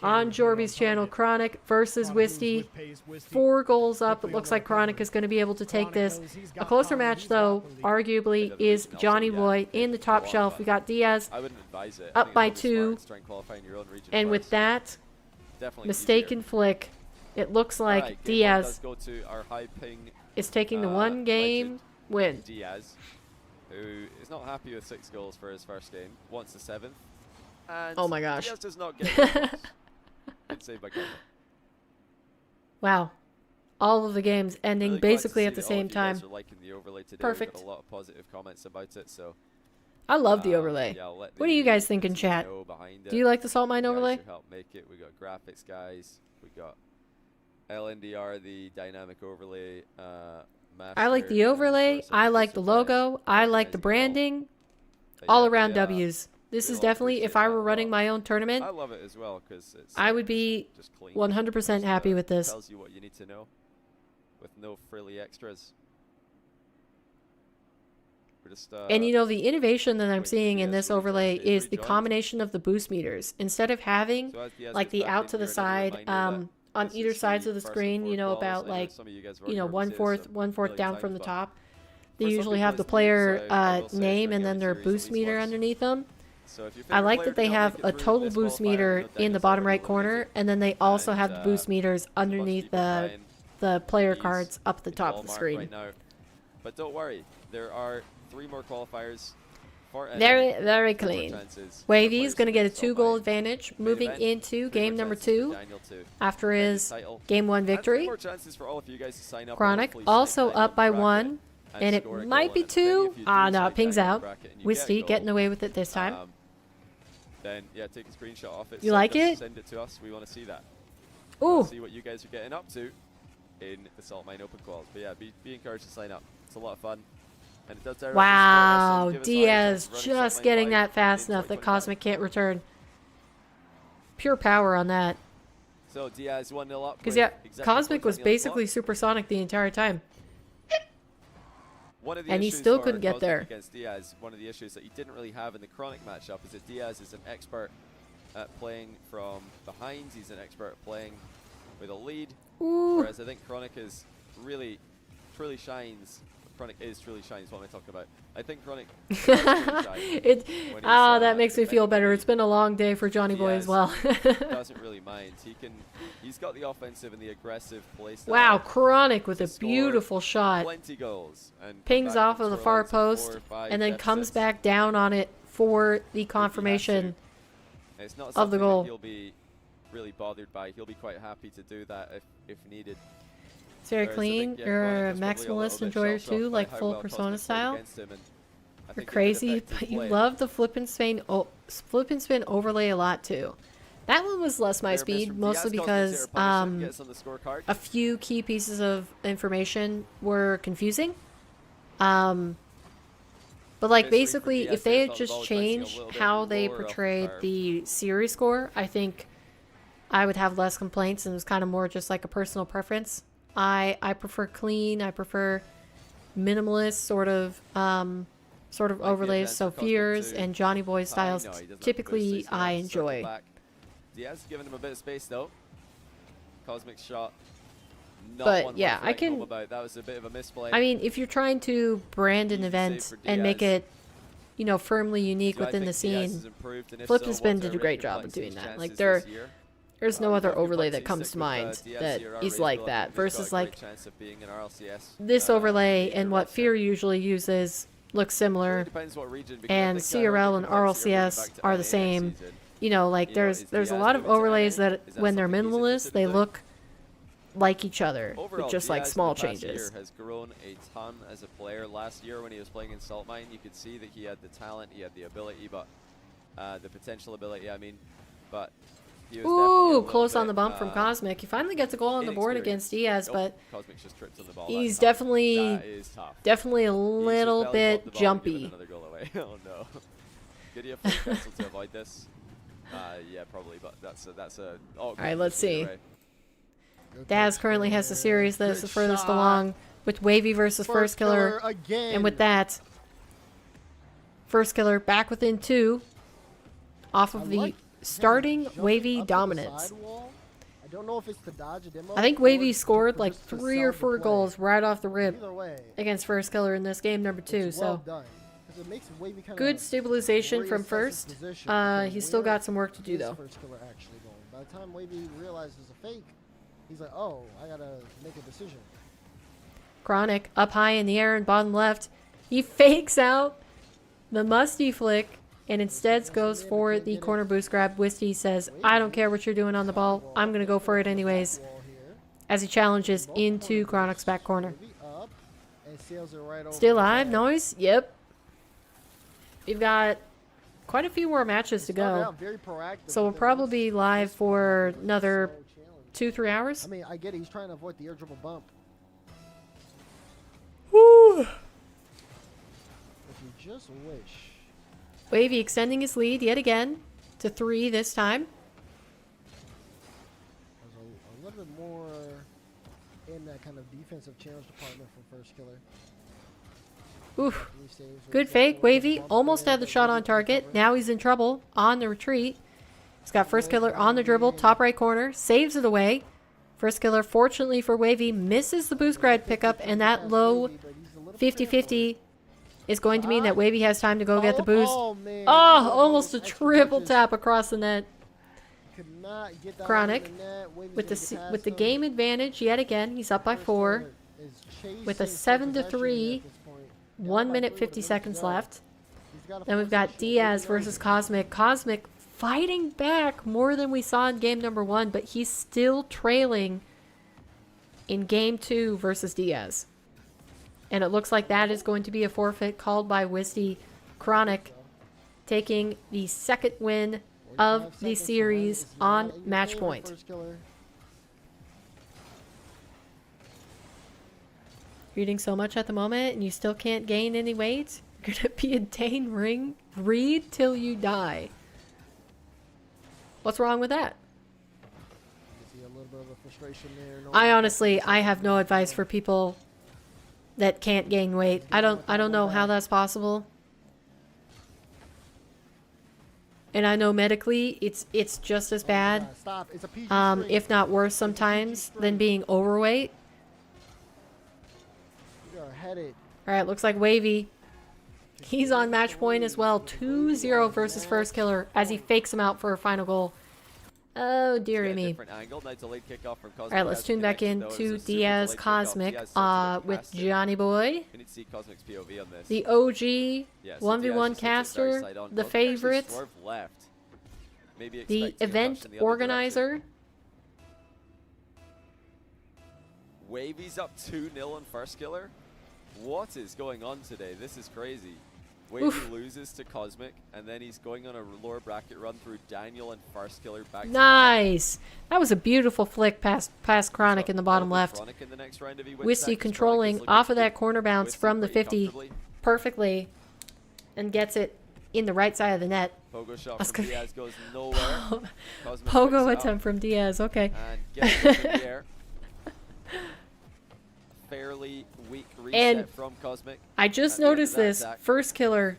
On Jorby's channel, Chronic versus Wisty. 4 goals up. It looks like Chronic is going to be able to take this. A closer match, though, arguably, is Johnny Boy in the top shelf. We got Diaz I wouldn't advise it. up by 2. And with that Definitely mistaken flick, it looks like Diaz go to our high ping is taking the 1 game win. Diaz, who is not happy with 6 goals for his first game, wants the 7th. And Oh my gosh. Diaz does not get it. Good save by Qual. Wow. All of the games ending Really glad to basically see at the that all same of you guys time. are liking the overlay today. Perfect. We got a lot of positive comments about it, so I love the overlay. yeah, I'll let What do you guys the think in team chat? know behind Do you like the Salt Mine guys overlay? who helped make it. We got graphics guys. We got LNDR, the dynamic overlay. I like the overlay. I like the logo. I like the branding. All around W's. This We is all definitely, if appreciate I that were a running lot. my own tournament, I love it as well because it's. I would be just clean. 100% Just, happy with this. Tells you what you need to know, with no frilly extras. We're just. And you know, the innovation that I'm wait for seeing in DS this to overlay rejoin. is He's the rejoined. combination of the boost meters. Instead of having So as DS like gets the back out in to the here, another side, reminder that on this either is sides the of the first screen, four you know, quals. about I know like, some of you guys have you know, already heard this one a fourth million down from times, the but top. They for some usually people have the it's new, player so I will say name if and you're then their getting series boost at least meter once. underneath them. So if your I favorite like player that they did not have make a it through total this boost qualifier, meter no doubt in the it's bottom already right corner, eliminated. and then they also And, have the boost meters there's a bunch of underneath people buying the player these cards up the top Qual of the mark screen. right now. But don't worry, there are 3 more qualifiers. For Very, NA, very 4 more clean. chances for Wavy players is going to get a make Salt 2-goal Mine. advantage Main moving event, into 3 game more number chances for 2 Daniel to after defend his title. game 1 And 3 victory. more chances for all of you guys to sign up and Chronic hopefully also snipe Daniel up by in the bracket 1, and it score a might goal. be And if any 2. of you do Ah, no, snipe it pings Daniel in the out. bracket and you get a Wisty goal, getting away with it this time. Then yeah, take a screenshot of it. You send like us- it? Send it to us. We want to see that. We wanna Ooh, see what you guys are getting up to in the Salt Mine Open Quals. But yeah, be encouraged to sign up. It's a lot of fun. And it does directly support us wow. and give us higher Diaz chance of running Salt just Mine getting 5 that fast in enough that 2025. Cosmic can't return. Pure power on that. So Diaz 1-0 up. Because with yeah, exactly Cosmic was 4:20 on the clock. basically supersonic the entire time. One of the and he issues still for couldn't get Cosmic there. Against Diaz, one of the issues that he didn't really have in the Chronic matchup is that Diaz is an expert at playing from behind. He's an expert at playing with a lead. Ooh. Whereas I think Chronic is really, truly shines. Chronic is truly shines. What am I talking about? I think Chronic truly shines when he's, that makes me feel defending better. the It's been a long day for Johnny Boy as Diaz well. doesn't really mind. He's got the offensive and the aggressive play style. Wow, Chronic with to a score beautiful shot. Plenty goals and come Pings back off from of the scorelines far of 4 post or 5 and then comes deficits. back down on it for the has to. confirmation. It's not of the something goal. that he'll be really bothered by. He'll be quite happy to do that if needed. It's very Whereas I clean. think, yeah, You're a Chronic was probably maximalist little bit enjoyer shell-shocked too, by like how full well Persona Cosmic played style. against him, and I You're think he did crazy, effective but you play. love the flip and spin overlay a lot too. That one was less my Fair miss speed, from mostly Diaz. Cosmic because zero punishment, gets on the scorecard. a few key pieces of information were confusing. But like Mystery for basically, Diaz if they there, had thought the just ball was bouncing a changed little bit how they lower off the portrayed curve. the series score, I think I would have less complaints, and it was kind of more just like a personal preference. I prefer clean. I prefer minimalist sort of Might be a overlays. chance So for Cosmic Fears to and Johnny Boy tie. styles No, he doesn't have to boost, so typically he's gonna I have to circle enjoy. back. Diaz giving him a bit of space though. Cosmic shot. Not But, one yeah, worth I writing home can- about. That was a bit of a misplay. I mean, if you're trying to brand an Easy event save for and make Diaz. it, you know, firmly unique Do I within the think Diaz scene, has improved? And if Flip so, and Spin what did a are great Rick job of Complexion's doing that. Like, chances this year? there's no other Rick overlay that Complexion's comes stick to with, mind Diaz that here is already, like so I that think he's got versus a like great chance of being an RLCS, this overlay major and what roster. Fear usually uses look Really similar. depends what region, because I And think, Rick CRL and Complexion's bringing RLCS back to are NA the next same. season. You know, like You know, there's is a Diaz lot of moving to overlays NA? that Is that when they're something he's minimalist, interested they in doing? look like each other Overall, with just like Diaz in small the past changes. year has grown a ton as a player. Last year when he was playing in Salt Mine, you could see that he had the talent, he had the ability, but the potential ability, I mean, but he was definitely a Ooh, little close on bit, the bump from Cosmic. He finally gets a goal on the board against Diaz, Nope, but Cosmic just tripped on the ball. he's That's tough. definitely That is tough. definitely a He's just little belly bit flopped the ball and given jumpy. another goal away. Oh no. Good idea for Kessel to avoid this. Yeah, probably, but that's a. Oh, right, let's see. Right. Daz currently has the series that is the Good furthest shot. along with Wavy versus Firstkiller. again. And with that, Firstkiller back within 2 off of the starting Wavy dominance. I don't know if it's the dodge demo. I think or Wavy just scored to like just 3 or sell the 4 play. goals right off the rip Either way, against Firstkiller in this game number 2. it's well So done, 'cause it makes Wavy kinda good stabilization from reassess his First. position, because He's still where got some work to do is though. Firstkiller actually going? By the time Wavy realizes it's a fake, he's like, oh, I gotta make a decision. Chronic up high in the air and bottom left. He fakes out the musty flick and instead goes for the corner boost grab. Wisty says, I don't care what you're doing on the ball. I'm going to go for it anyways. Wall here. As he challenges into Chronic's back corner. Wavy up and sails it right over Still the alive, head. noise? Yep. We've got quite a few more matches to Started go. out very proactive So we'll with it. probably This- be live this for one was another so challenging. 2-3 hours. I mean, I get it. He's trying to avoid the air dribble bump. Woo! If you just wish Wavy extending his lead yet again to 3 this time. There's a little bit more in that kind of defensive challenge department from Firstkiller. Oof. Good fake. Wavy almost had the shot on target. Now he's in trouble on the retreat. He's got Firstkiller on the dribble, top right corner, saves it away. Firstkiller, fortunately for Wavy, misses the boost grad pickup, and that low 50-50 is going to mean that Wavy has time to go get the boost. Oh, almost a triple tap across the net. Chronic with the game advantage yet again. He's up by 4 with a 7-3. 1 minute 50 seconds left. Then we've got Diaz versus Cosmic. Cosmic fighting back more than we saw in game number 1, but he's still trailing in game 2 versus Diaz. And it looks like that is going to be a forfeit called by Wisty. Chronic taking the second win of the series on match point. You're eating so much at the moment and you still can't gain any weight? You're gonna be a Dane ring read till you die. What's wrong with that? I honestly, I have no advice for people that can't gain weight. I don't know how that's possible. And I know medically it's just as bad, if not worse sometimes, than being overweight. Alright, looks like Wavy. He's on match point as well. 2-0 versus Firstkiller as he fakes him out for a final goal. Oh, dearie me. Alright, let's tune back in to Diaz Cosmic with Johnny Boy. The OG 1v1 caster, the favorite, the event organizer. Wavy's up 2-0 on Firstkiller. What is going on today? This is crazy. Wavy loses to Cosmic, and then he's going on a lower bracket run through Daniel and Firstkiller back to Nice! That was a beautiful flick past Chronic in the bottom left. Wisty controlling off of that corner bounce from the 50 perfectly and gets it in the right side of the net. Pogo shot from Diaz goes nowhere. Pogo attempt from Diaz, okay. And gets it in the air. Fairly weak reset from Cosmic. I just noticed this. Firstkiller,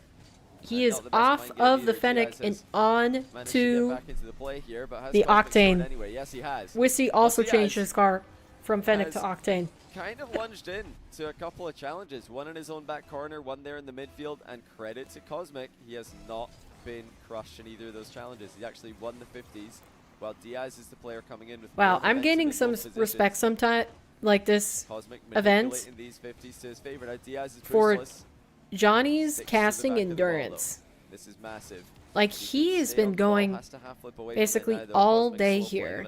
he is off of the Fennec and on to the Octane. Anyway, yes, he has. Wisty also changed his car from Fennec to Octane. Kind of lunged in to a couple of challenges. One in his own back corner, one there in the midfield, and credit to Cosmic, he has not been crushed in either of those challenges. He actually won the 50s, while Diaz is the player coming in with wow, I'm gaining some respect sometimes. Like this event for Johnny's casting endurance. This is massive. Like he has been going basically all day here.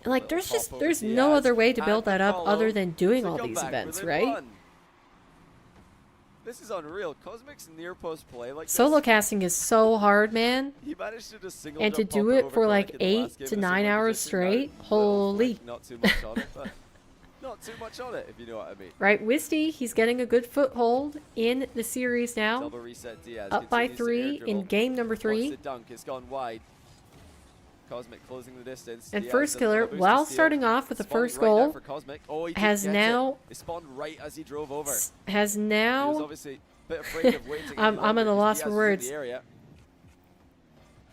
And like there's no other way to build that up other than doing all these events, right? This is unreal. Cosmic's near post play like solo casting is so hard, man. He managed to just single and to do it for like 8 to 9 hours straight, holy. Not too much on it, but not too much on it, if you know what I mean. Right, Wisty, he's getting a good foothold in the series now. Double reset Diaz. Up by 3 in game number 3. The dunk has gone wide. Cosmic closing the distance. And Firstkiller, while starting off with the first goal, has now right as he drove over. Has now. Obviously a bit afraid of waiting. I'm at a loss for words.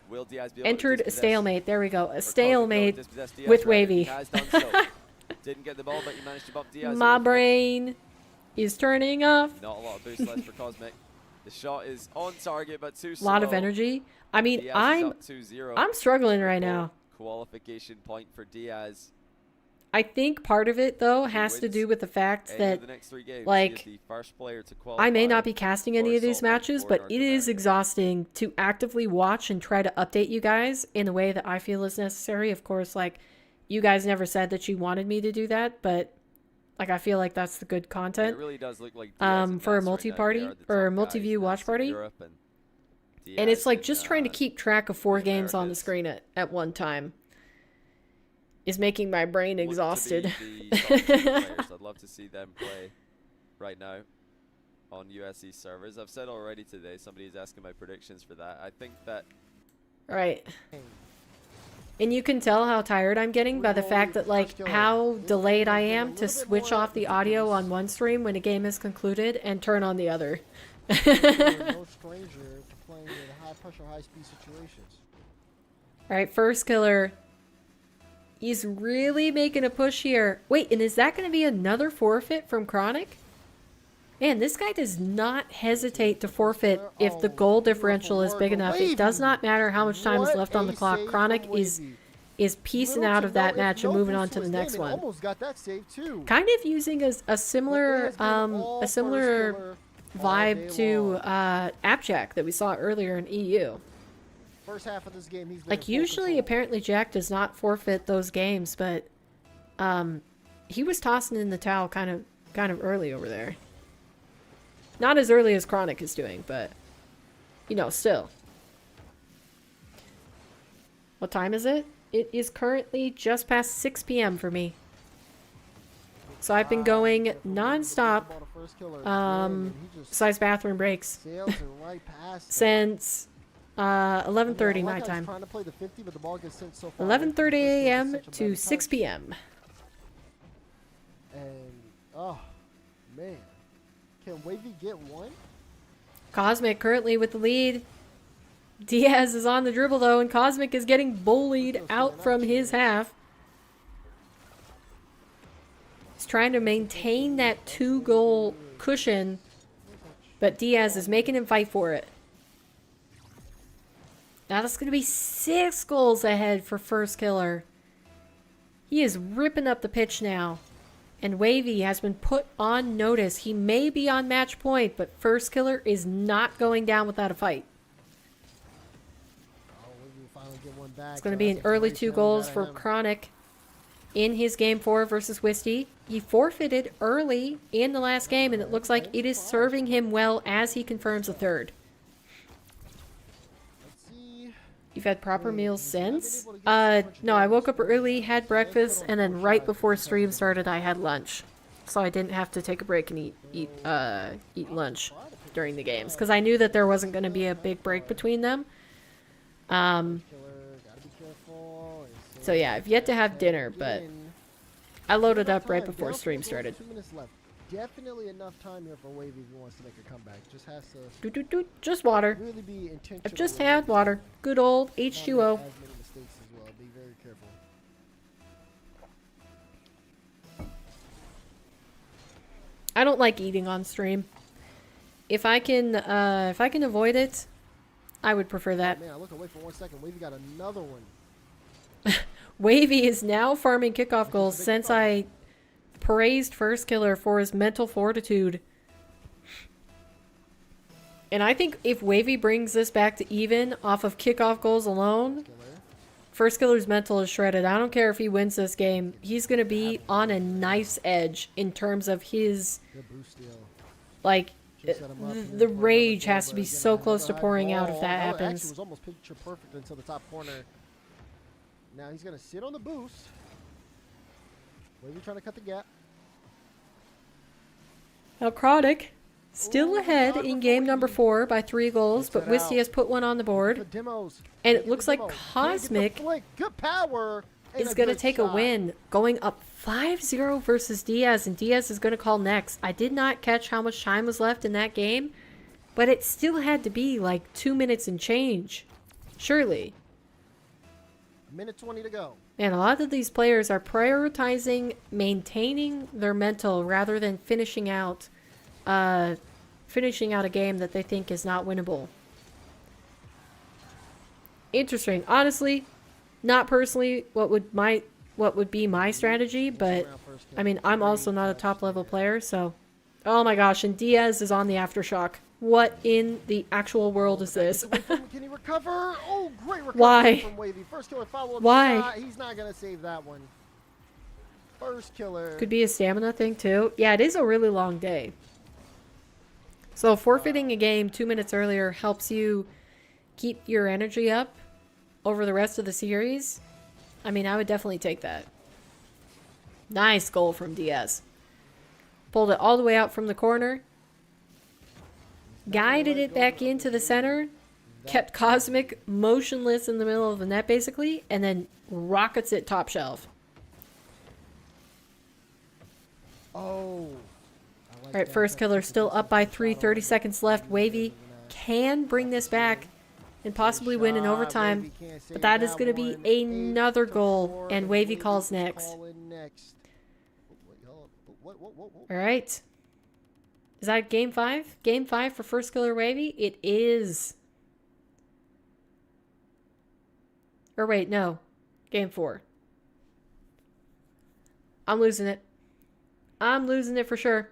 Will Diaz be entered a stalemate. There we go. A stalemate with Wavy. Didn't get the ball, but you managed to bump Diaz. My brain is turning off. Not a lot of boost left for Cosmic. The shot is on target, but too slow. A lot of energy. I mean, Diaz I'm struggling right now. Qualification point for Diaz. I think part of it though has to do with the fact that like I may not be casting any of these matches, but it is exhausting to actively watch and try to update you guys in the way that I feel is necessary. Of course, like you guys never said that you wanted me to do that, but like I feel like that's the good content. It really does look like for a multi-party or a multi-view watch party. And it's like just trying to keep track of 4 games on the screen at one time is making my brain exhausted. I'd love to see them play right now. on USE servers. I've said already today, somebody is asking my predictions for that. I think that... Right. And you can tell how tired I'm getting by the fact that, like, how delayed I am to switch off the audio on one stream when a game is concluded and turn on the other. No stranger to playing in high-pressure, high-speed situations. Alright, Firstkiller. He's really making a push here. Wait, and is that going to be another forfeit from Chronic? Man, this guy does not hesitate to forfeit if the goal differential is big enough. It does not matter how much time is left on the clock. Chronic is piecing out of that match and moving on to the next one. Almost got that save too. Kind of using a similar vibe to ApparentlyJack that we saw earlier in EU. First half of this game, he's like usually ApparentlyJack does not forfeit those games, but he was tossing in the towel kind of early over there. Not as early as Chronic is doing, but you know, still. What time is it? It is currently just past 6 p.m. for me. So I've been going non-stop, besides bathroom breaks, since 11:30 my time. 11:30 a.m. to 6 p.m. And oh man, can Wavy get one? Cosmic currently with the lead. Diaz is on the dribble though, and Cosmic is getting bullied out from his half. He's trying to maintain that 2-goal cushion, but Diaz is making him fight for it. Now that's going to be 6 goals ahead for Firstkiller. He is ripping up the pitch now. And Wavy has been put on notice. He may be on match point, but Firstkiller is not going down without a fight. It's going to be an early 2 goals for Chronic in his game 4 versus Wisty. He forfeited early in the last game, and it looks like it is serving him well as he confirms a third. You've had proper meals since? No, I woke up early, had breakfast, and then right before stream started, I had lunch. So I didn't have to take a break and eat lunch during the games, because I knew that there wasn't going to be a big break between them. So yeah, I've yet to have dinner, but I loaded up right before stream started. 2 minutes left. Definitely enough time here for Wavy if he wants to make a comeback. Just has to just water. Really be intentional. I've just had water. Good old H2O. Be very careful. I don't like eating on stream. If I can avoid it, I would prefer that. Man, I look away for 1 second. Wavy got another one. Wavy is now farming kickoff goals since I praised Firstkiller for his mental fortitude. And I think if Wavy brings this back to even off of kickoff goals alone, Firstkiller's mental is shredded. I don't care if he wins this game. He's going to be on a knife's edge in terms of his, like, the rage has to be so close to pouring out if that happens. Actually was almost picture perfect until the top corner. Now he's going to sit on the boost. Wavy trying to cut the gap. Now Chronic still ahead in game number 4 by 3 goals, but Wisty has put one on the board. And it looks like Cosmic is going to take a win, going up 5-0 versus Diaz, and Diaz is going to call next. I did not catch how much time was left in that game, but it still had to be like 2 minutes and change. Surely. Minute 20 to go. And a lot of these players are prioritizing maintaining their mental rather than finishing out a game that they think is not winnable. Interesting. Honestly, not personally what would be my strategy, but I mean, I'm also not a top level player, so oh my gosh, and Diaz is on the aftershock. What in the actual world is this? Can he recover? Oh, great recovery. Why? From Wavy. Firstkiller follow-up Why? shot. He's not going to save that one. Firstkiller. Could be a stamina thing too. Yeah, it is a really long day. So forfeiting a game 2 minutes earlier helps you keep your energy up over the rest of the series. I mean, I would definitely take that. Nice goal from Diaz. Pulled it all the way out from the corner. guided it back into the center, kept Cosmic motionless in the middle of the net basically, and then rockets it top shelf. Oh. All right, Firstkiller still up by 3, 30 seconds left. Wavy can bring this back and possibly win in overtime, but that is going to be another goal, and Wavy calls next. All right. Is that game 5? Game 5 for Firstkiller Wavy? It is. Or wait, no. Game 4. I'm losing it. I'm losing it for sure.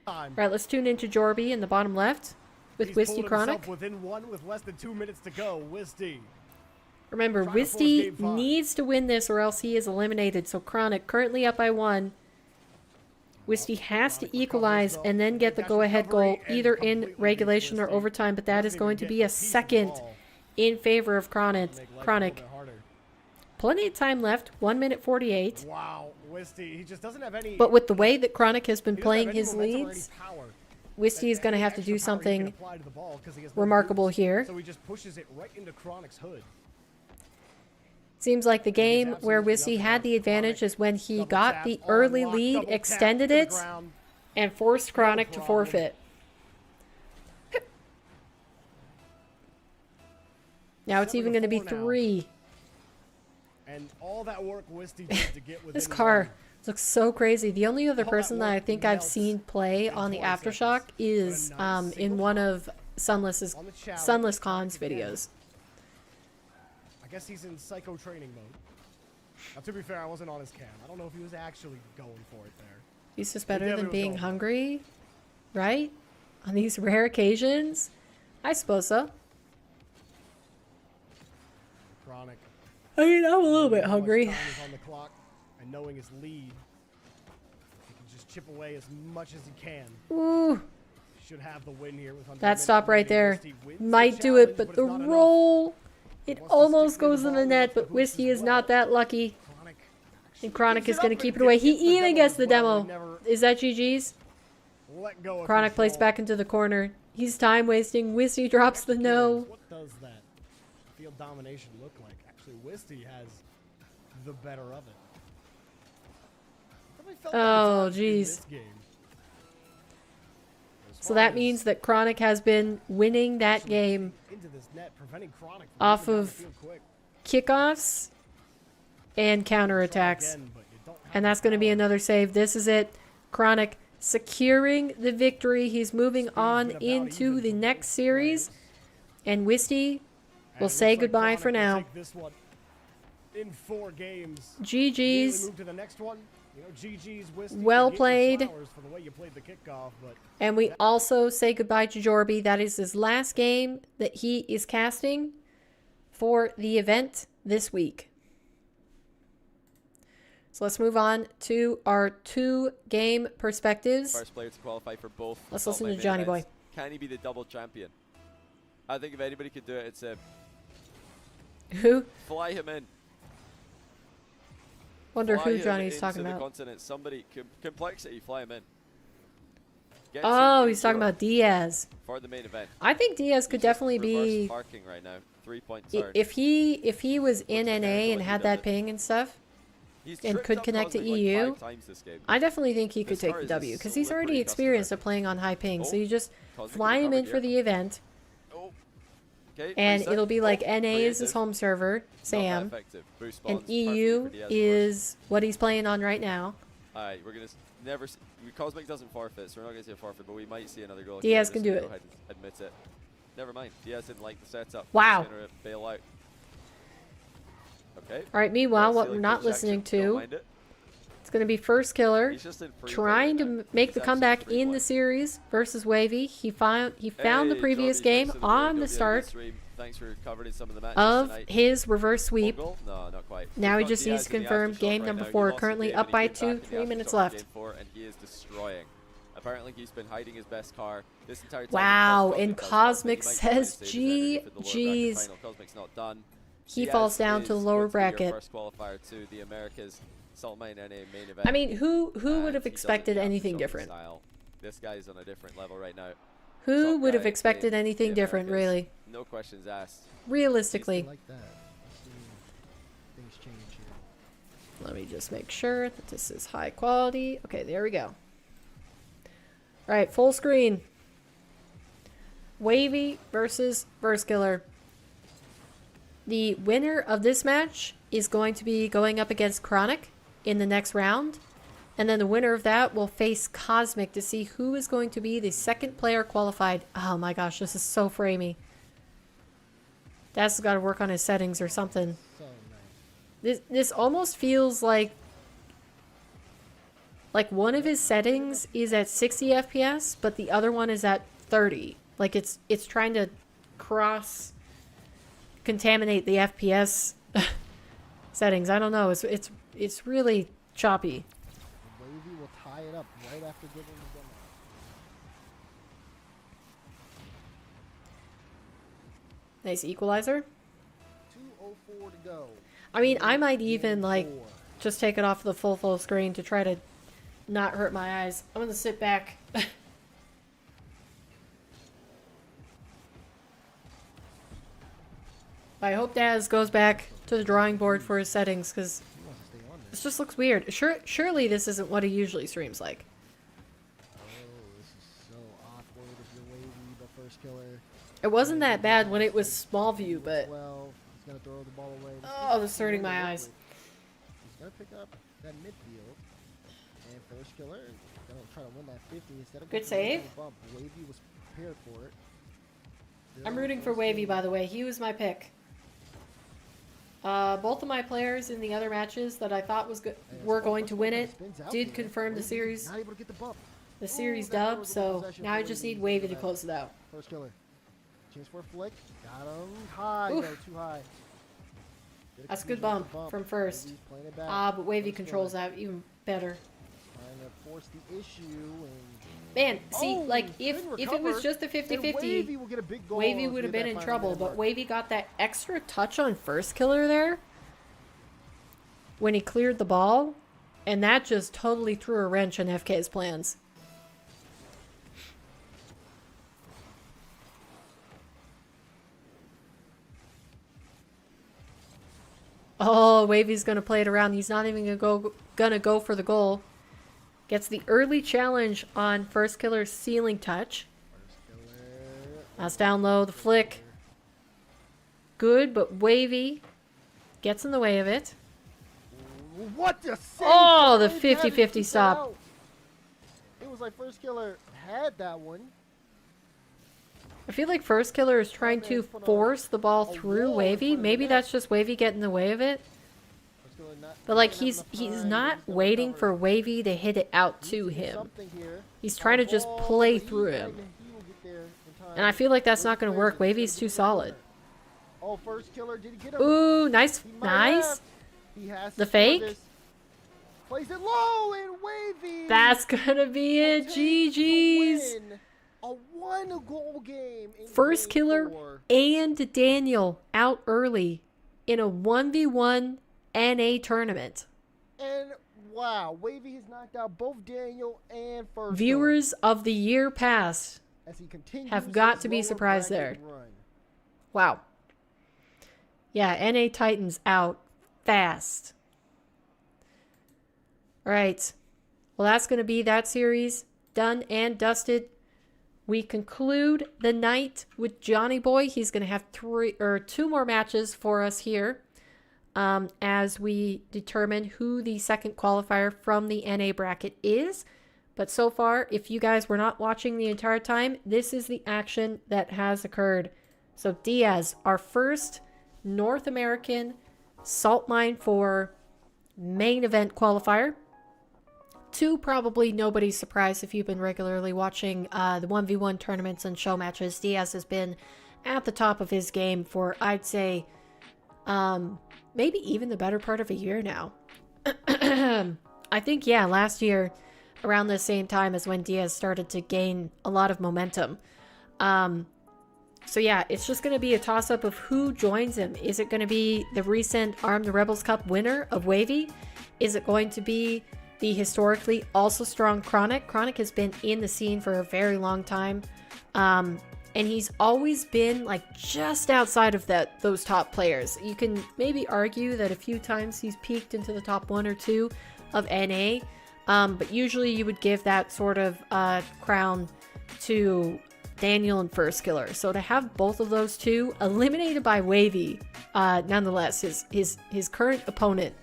All right, let's tune into Jorby in the bottom left with Wisty Chronic. Within 1 with less than 2 minutes to go. Wisty. Remember, Wisty needs to win this or else he is eliminated. So Chronic currently up by 1. Wisty has to equalize and then get the go-ahead goal either in regulation or overtime, but that is going to be a second in favor of Chronic. Plenty of time left, 1 minute 48. Wow, Wisty, he just doesn't have any. But with the way that Chronic has been playing his leads, Wisty is going to have to do something remarkable here. So he just pushes it right into Chronic's hood. Seems like the game where Wisty had the advantage is when he got the early lead, extended it, and forced Chronic to forfeit. Now it's even going to be 3. And all that work Wisty did to get This car looks so crazy. The only other person that I think I've seen play on the Aftershock is in one of Sunless Khan's videos. I guess he's in psycho training mode. Now, to be fair, I wasn't on his cam. I don't know if he was actually going for it there. He's just better than being hungry, right? On these rare occasions? I suppose so. Chronic. I mean, I'm a little bit hungry. Time is on the clock, and knowing his lead, he can just chip away as much as he can. Ooh. Should have the win here with that stop right there might do it, but the roll, it almost goes in the net, but Wisty is not that lucky. And Chronic is going to keep it away. He even gets the demo. Is that GG's? Chronic plays back into the corner. He's time wasting. Wisty drops the no. What does that field domination look like? Actually, Wisty has the better of it. Oh, jeez. So that means that Chronic has been winning that game off of kickoffs and counterattacks. And that's going to be another save. This is it. Chronic securing the victory. He's moving on into the next series. And Wisty will say goodbye for now. GG's. Well played. And we also say goodbye to Jorby. That is his last game that he is casting for the event this week. So let's move on to our 2-game perspectives. First player to qualify for both. Let's listen to Johnny Boy. Can he be the double champion? I think if anybody could do it, it's him. Who? Fly him in. Wonder fly who Johnny's him talking into about. The continent. Somebody, complexity, fly him in. Oh, he's talking about Diaz. For the main event. I think Diaz could definitely be parking right now. 3 points. If he was in NA and had that ping and stuff, and could connect to EU, I definitely think he could take the W because he's already experienced at playing on high ping. So you just fly him in for the event, and it'll be like NA is his home server, Sam, and EU is what he's playing on right now. Alright, we're gonna never. Cosmic doesn't forfeit, so we're not gonna see a forfeit, but we might see another goal. Diaz can do it. Go ahead and admit it. Never mind. Diaz didn't like the setup. Wow. He's gonna bail out. Okay. All right. Meanwhile, what we're not listening to, it's going to be Firstkiller trying to make the comeback in the series versus Wavy. He found the previous game on the start of his reverse sweep. No, not quite. Now he just needs to confirm game number 4. Currently up by 2, 3 minutes left. And he is destroying. Apparently he's been hiding his best car this entire time. Wow, and Cosmic says GG's. Cosmic's not done. He falls down to the lower bracket. First qualifier to the Americas Salt Mine NA main event. I mean, who would have expected anything different? This guy's on a different level right now. Who top would have guy expected in anything the different, Americas. really? No questions asked. Realistically. I like that. Seeing things change here. Let me just make sure that this is high quality. Okay, there we go. All right, full screen. Wavy versus Firstkiller. The winner of this match is going to be going up against Chronic in the next round. And then the winner of that will face Cosmic to see who is going to be the second player qualified. Oh my gosh, this is so framey. Dad's got to work on his settings or something. So nice. This almost feels like one of his settings is at 60 FPS, but the other one is at 30. Like it's trying to cross contaminate the FPS settings. I don't know. It's really choppy. Wavy will tie it up right after giving the demo. Nice equalizer. 2:04 to go. I mean, I might even like 4. just take it off the full screen to try to not hurt my eyes. I'm gonna sit back. I hope Daz goes back to the drawing board for his settings, because He wants to stay on this just looks weird. Surely this isn't what he usually streams like. Oh, this is so awkward if you're Wavy, the Firstkiller. It wasn't that bad when it was small view, but 12. He's gonna throw the ball away. oh, this is hurting my eyes. He's gonna pick up that midfield, and Firstkiller gonna try to win that 50 instead of Good going for the save. bump. Wavy was prepared for it. I'm rooting for Wavy, by the way. He was my pick. Both of my players in the other matches that I thought were going to win it did confirm the series Not able to get the bump. dub, so now I just need Wavy to close it out. Firstkiller. Chance for a flick. Got him high. Oof. No, too high. That's a good bump from first. Wavy's playing it back. But Wavy Firstkiller controls that even better. Trying to force the issue and Man, see, Oh, like, if good it was recover, just a and 50-50, Wavy will get a big goal Wavy as we would have hit been that in final trouble, minute but mark. Wavy got that extra touch on Firstkiller there when he cleared the ball, and that just totally threw a wrench in FK's plans. Oh, Wavy's gonna play it around. He's not even gonna go for the goal. Gets the early challenge on Firstkiller's ceiling touch. Firstkiller. That's down low, the flick. Good, but Wavy gets in the way of it. What the save? Oh, the Wavy had to 50-50 keep it stop. out. It was like Firstkiller had that one. I feel like Firstkiller is trying to force the ball through Wavy. Maybe that's just Wavy getting in the way of it. Firstkiller not- But like doesn't have he's enough time. not He's gonna waiting recover. for Wavy to hit it out Needs to do him. something here. He's trying to just Ball, play but through he's him. stagnant. He will get there in time. And I feel like that's not going to Firstkiller work. is Wavy's gonna too get the solid. corner. Oh, Firstkiller, did he get him? Ooh, nice, He might nice. have. He has The to score fake? this. Plays it low and Wavy. That's gonna be it. takes the GG's. win. A one-goal game. In Firstkiller game 4. and Daniel out early in a 1v1 NA tournament. And wow, Wavy has knocked out both Daniel and Firstkiller. Viewers of the year past as he continues have got his to be lower surprised there. bracket run. Wow. Yeah, NA Titans out fast. All right. Well, that's going to be that series done and dusted. We conclude the night with Johnny Boy. He's going to have two more matches for us here as we determine who the second qualifier from the NA bracket is. But so far, if you guys were not watching the entire time, this is the action that has occurred. So Diaz, our first North American Salt Mine 4 main event qualifier. To probably nobody's surprise if you've been regularly watching the 1v1 tournaments and show matches. Diaz has been at the top of his game for, I'd say, maybe even the better part of a year now. I think, yeah, last year, around the same time as when Diaz started to gain a lot of momentum. So yeah, it's just going to be a toss-up of who joins him. Is it going to be the recent Arm the Rebels Cup winner of Wavy? Is it going to be the historically also strong Chronic? Chronic has been in the scene for a very long time. And he's always been like just outside of those top players. You can maybe argue that a few times he's peaked into the top 1 or 2 of NA, but usually you would give that sort of crown to Daniel and Firstkiller. So to have both of those two eliminated by Wavy, nonetheless, his current opponent,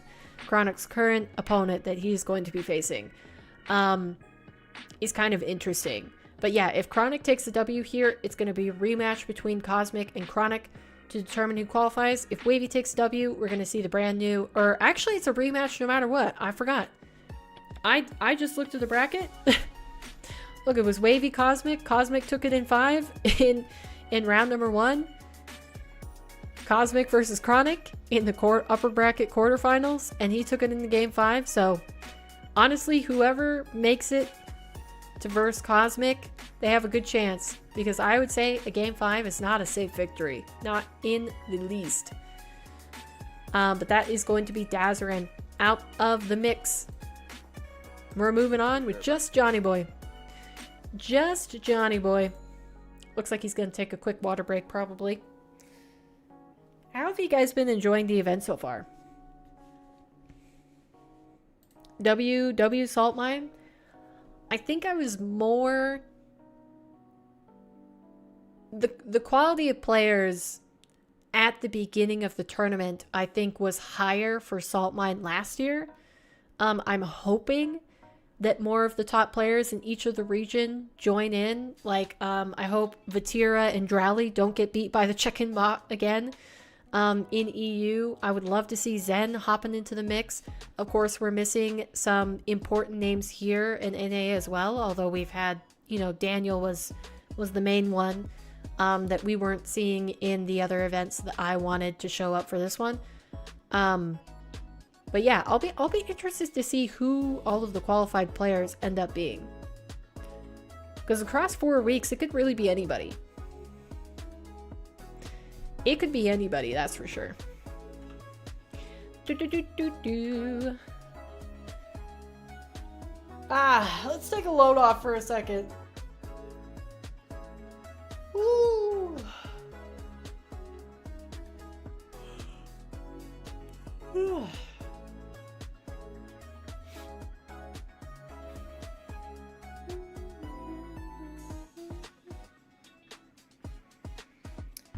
Chronic's current opponent that he's going to be facing, is kind of interesting. But yeah, if Chronic takes the W here, it's going to be a rematch between Cosmic and Chronic to determine who qualifies. If Wavy takes W, we're going to see the brand new, or actually it's a rematch no matter what. I forgot. I just looked at the bracket. Look, it was Wavy Cosmic. Cosmic took it in 5 in round number 1. Cosmic versus Chronic in the upper bracket quarterfinals, and he took it in the game 5. So honestly, whoever makes it to verse Cosmic, they have a good chance, because I would say a game 5 is not a safe victory, not in the least. But that is going to be Dazarin out of the mix. We're moving on with just Johnny Boy. Just Johnny Boy. Looks like he's going to take a quick water break probably. How have you guys been enjoying the event so far? W Salt Mine? I think I was more... The quality of players at the beginning of the tournament, I think, was higher for Salt Mine last year. I'm hoping that more of the top players in each of the region join in. Like, I hope Vatira and Drowley don't get beat by the check-in bot again. In EU, I would love to see Zen hopping into the mix. Of course, we're missing some important names here in NA as well, although we've had, you know, Daniel was the main one that we weren't seeing in the other events that I wanted to show up for this one. But yeah, I'll be interested to see who all of the qualified players end up being. Because across 4 weeks, it could really be anybody. It could be anybody, that's for sure. Let's take a load off for a second. Woo.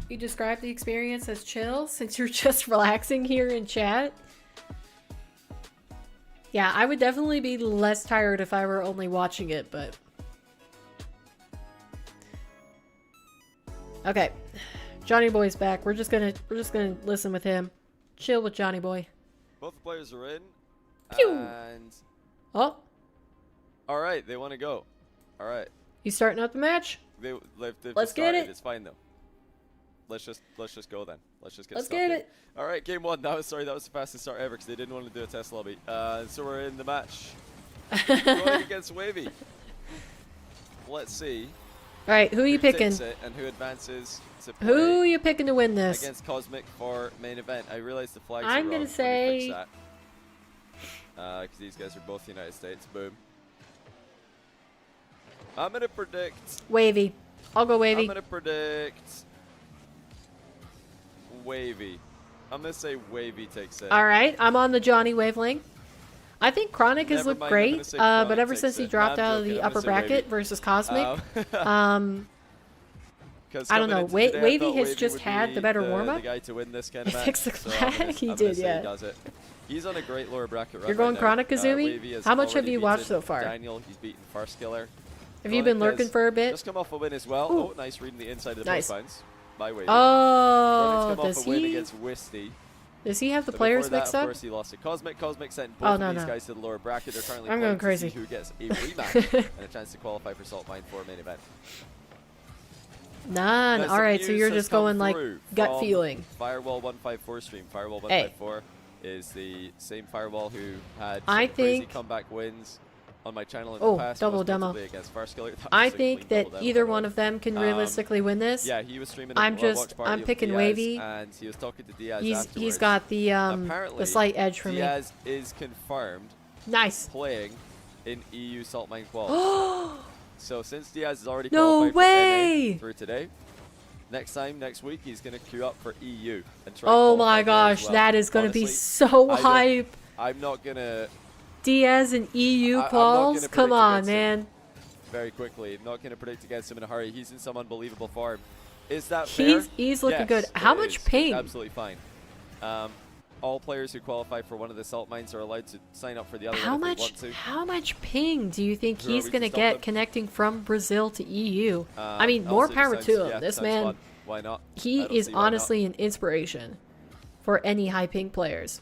You describe the experience as chill since you're just relaxing here in chat. Yeah, I would definitely be less tired if I were only watching it, but... Okay. Johnny Boy's back. We're just gonna listen with him. Chill with Johnny Boy. Both the players are in. Pew! And... Oh. Alright, they want to go. Alright. You starting up the match? They've Let's get it. It's fine though. Let's just go then. Let's just get Let's stuck get in. it. All right, game 1. That was the fastest start ever because they didn't want to do a test lobby. So we're in the match. Going against Wavy. Let's see. All right, who are you picking? And who advances to play Who are you picking to win this? against Cosmic for main event? I realize the flags I'm are gonna wrong. say- because these guys are both United States. Boom. I'm gonna predict. Wavy. I'll go Wavy. I'm gonna predict. Wavy. I'm gonna say Wavy takes it. All right, I'm on the Johnny wavelength. I think Chronic has Never looked mind, I'm gonna great, say but Chronic ever takes since he it. dropped Nah, I'm out of joking. the I'm upper gonna say bracket Wavy. versus Cosmic, 'Cause I don't coming know. into today, I Wavy thought has Wavy just would had be the better warm-up. The guy to win this kind He of match. fixed the so flag. I'm He gonna did, say yeah. He does it. He's on a great lower bracket run. You're going right Chronic now. Kazumi? Wavy has How much have already you watched beaten so far? Daniel, he's beaten Firstkiller. Have you been Chronic lurking has for a bit? Just come off a win as well. Ooh. Oh, nice reading the inside of the Nice. post bounce by Wavy. Oh, Chronic's come does off a win he? against Wisty. Does he have the But players before that, mixed of up? course, he lost to Cosmic. Cosmic sent Oh, both no, of these no. guys to the lower bracket. They're currently I'm playing going to see crazy. who gets a rematch and a chance to qualify for Salt Mine for main event. None. Now, All right, some so news you're has just come going like through gut from feeling. Firewall 154 stream. Firewall Hey. 154 is the same Firewall who had I some crazy think- comeback wins on my channel in Oh, the past. double most demo. notably against Firstkiller. That was I a think clean that double demo, either by the one way. of them can realistically win this. Yeah, he was streaming. I'm a just- watch party I'm of picking Diaz, Wavy. and he was talking to Diaz He's afterwards. got the Apparently, slight edge for me. Diaz is confirmed Nice. playing in EU Salt Mine Qual. So since Diaz has already No qualified way! for NA through today, next week, he's going to queue up for EU and try. Oh and my qualify there as gosh, well. that is going to be Honestly, so I don't- hype. I'm not going to Diaz and EU I'm not quals? gonna Come predict on, against him. man. very quickly. I'm not going to predict against him in a hurry. He's in some unbelievable form. Is that fair? He's looking Yes, good. How it much is. It's ping? absolutely fine. All players who qualify for one of the salt mines are allowed to sign up for the other How one if much? they want to. How much ping do you think Who are he's we to gonna stop get them? connecting from Brazil to EU? I mean, more Also, power sounds- to him. yeah, This sounds man, fun. Why not? he I don't is see why not. honestly an inspiration for any high ping players.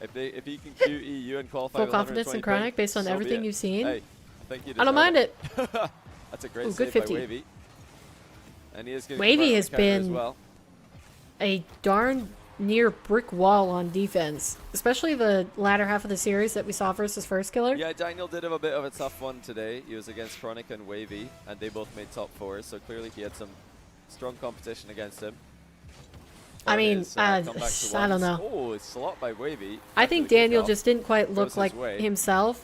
If he can queue EU and qualify Full with confidence 120 in Chronic ping, based on so be everything it. you've seen. Hey, I think you I don't deserve mind it. That's a great Ooh, save good by 50. Wavy. And he is going to Wavy has as been well. A darn near brick wall on defense, especially the latter half of the series that we saw versus Firstkiller. Yeah, Daniel did have a bit of a tough one today. He was against Chronic and Wavy, and they both made top 4, so clearly he had some strong competition against him. I On mean, his, comeback to I don't ones. know. Oh, it's slot by Wavy. I think Actually, good Daniel job. just didn't quite Goes look his like way. himself.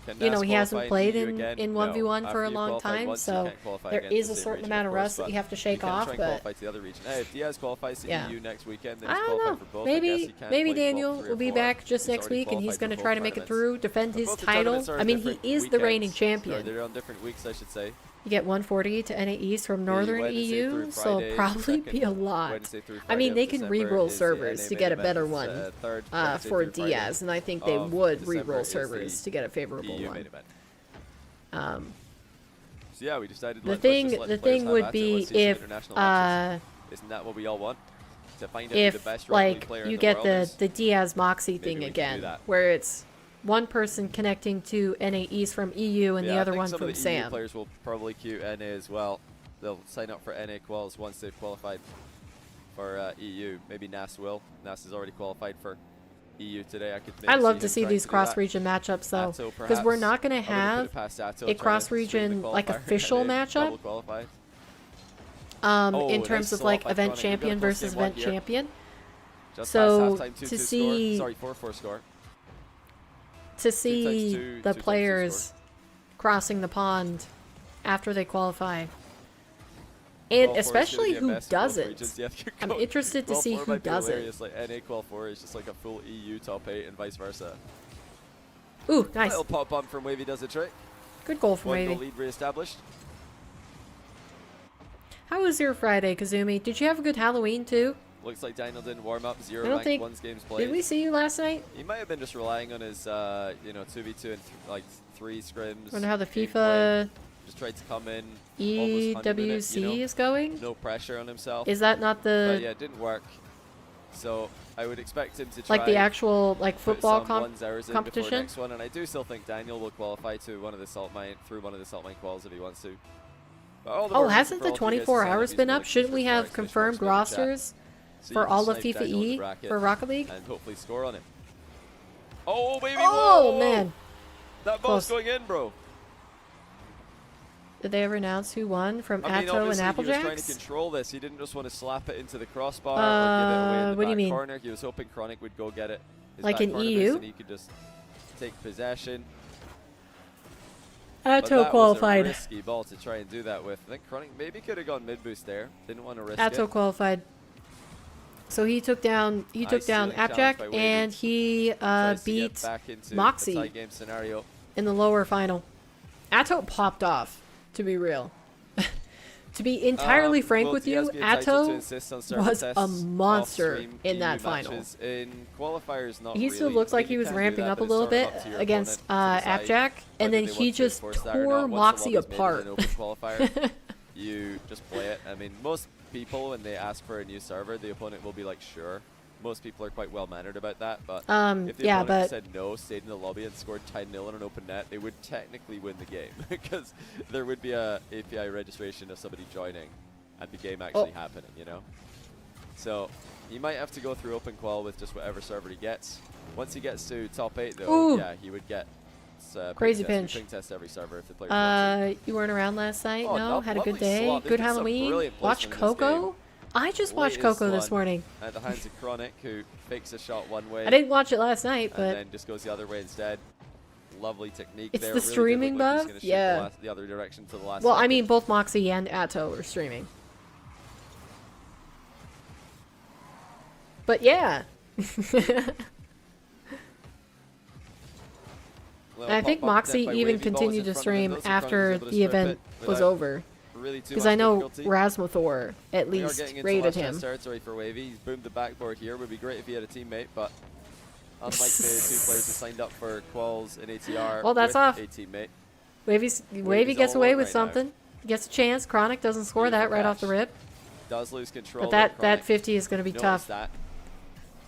Can You know, Nas he hasn't qualify played EU in again? 1v1 No. for a After you long qualified time, once, you so can't qualify there again is to a the same certain region, amount of course, rust that but you have to you shake can off, try and but qualify to the other region. Hey, if Diaz qualifies to yeah. EU next weekend, then I he's don't qualified know. for both. I guess Maybe he can't maybe play Daniel 12, 3 or will be 4. back just He's next already week, and he's qualified going to for try to both make it tournaments. through, defend But his both the title. tournaments are I mean, he different is the reigning weekends, so champion. they're on different weeks, I should say. You get 140 to NA East from Yeah, Northern Wednesday EU, through so Friday, probably second be a lot. Wednesday through I mean, Friday they of can December re-roll is the servers NA to main get a event. better It's, one third Wednesday for through Friday Diaz, and I think they of would December re-roll is the servers to get a favorable EU one. main event. Um, So yeah, we decided the let's just let thing players have would at it. be Let's see some if international matches. Isn't that what we all want? To find out who the best Rocket League like player in you the get world the is? the Diaz Mawkzy Maybe thing we can do again, that. where it's one person connecting to NA East from EU and Yeah, the I other think one some from of the EU Sam. players will probably queue NA as well. They'll sign up for NA quals once they've qualified for EU. Maybe Nas will. Nas has already qualified for EU today. I could. Maybe I'd love him to see trying these do that. cross-region matchups though, Atto, because we're perhaps. not going to I wouldn't put have it past Atto a trying to cross-region swing the like qualifier official and matchup. double qualify. Oh, in nice terms of slot like by event Chronic. We've got a champion close versus game one event here. champion. Just So, past halftime, 2-2 to score. see- Sorry, 4-4 score. To 2 times see 2, 2 the times 2 players crossing the pond after they qualify, and Qual 4 is gonna especially be a who mess for both doesn't. regions. Yeah, I'm Qual- interested to Qual see 4 who might be doesn't. hilarious. Like NA Qual 4 is just like a full EU top 8 and vice versa. Ooh, nice. Little pop bump from Wavy does the trick. Good goal from 1 goal Wavy. lead re-established. How was your Friday, Kazumi? Did you have a good Halloween too? Looks like Daniel didn't warm up. I 0 don't ranked think- ones games played. Did we see you last night? He might have been just relying on his, 2v2 and like 3 scrims. Wonder how the game FIFA plan. Just tried to come in. almost 100 minute, EWC is going? No pressure on himself. Is that not But the yeah, it didn't work. So I would expect him to try like the actual like put football some ones hours in before competition? next one, and I do still think Daniel will qualify to one of the salt mine quals if he wants to. But all the Oh, more reason hasn't for the all of you guys to 24 sign up. hours He's been really up? keen Shouldn't for we his have next confirmed match in the chat. rosters So you for can all of snipe FIFA Daniel in the E bracket for Rocket League? and hopefully score on him. Oh baby! Oh whoa! man! That ball's Close. going in, bro. Did they ever announce who won from I mean, Atto and obviously he was trying to ApparentlyJack? control this. He didn't just want to slap it into the crossbar or give it away in the what do you back mean? corner. He was hoping Chronic would go get it. His Like back in corner miss, EU? and he could just take possession. Atto But that was a qualified. risky ball to try and do that with. I think Chronic maybe could have gone mid boost there. Didn't want to risk Atto it. qualified. So he took down Nice down stealing challenge by ApparentlyJack Wavy. and he Tries to get beat back into Mawkzy. a tight game scenario. in the lower final. Atto popped off, to be real. To be entirely frank will with you, Diaz be entitled to Atto insist on server was tests a monster off-stream in EU that final. matches? In qualifiers, not He really. still looks I like mean, he you was can do ramping that, up a but it's little sort of bit up to your against opponent to decide ApparentlyJack, and whether then they he want to just enforce that or tore not. Once the Mawkzy lobby's made in apart. an open qualifier, you just play it. I mean, most people, when they ask for a new server, the opponent will be like, sure. Most people are quite well mannered about that, but if the yeah, opponent but said no, stayed in the lobby and scored 10-0 on an open net, they would technically win the game because there would be a API registration of somebody joining and the game actually happening, you know? So he might have to go through open qual with just whatever server he gets. Once he gets to top 8 though, Ooh. yeah, he would get Crazy ping test. pinch. Ping test every server if the player wants you weren't around last night? Oh, No? Had a good lovely day? slot. They've Good got some Halloween? brilliant Watch placement in this game. Coco? I just watched Latest Coco this one morning. At the hands of Chronic, who fakes a shot one way I didn't watch it last night, and but then just goes the other way instead. Lovely technique It's there. the Really did streaming look like he's buff? gonna shoot Yeah. the other direction to the last Well, I second. mean, both Mawkzy and Atto are streaming. But yeah. I think Mawkzy even continued to stream after the event was over. Really too Because much I know difficulty. Rasmuthor at We are least getting into rated last chance him. territory for Wavy. He's boomed the backboard here. Would be great if he had a teammate, but unlike the 2 players who signed up for Quals in ATR, Well, that's with off. a teammate. Wavy gets all away alone with right now. something. Gets a chance. Chronic doesn't score that Beautiful right off the catch. rip. Does lose control. But though, that Chronic. 50 is going to be Notice tough. that.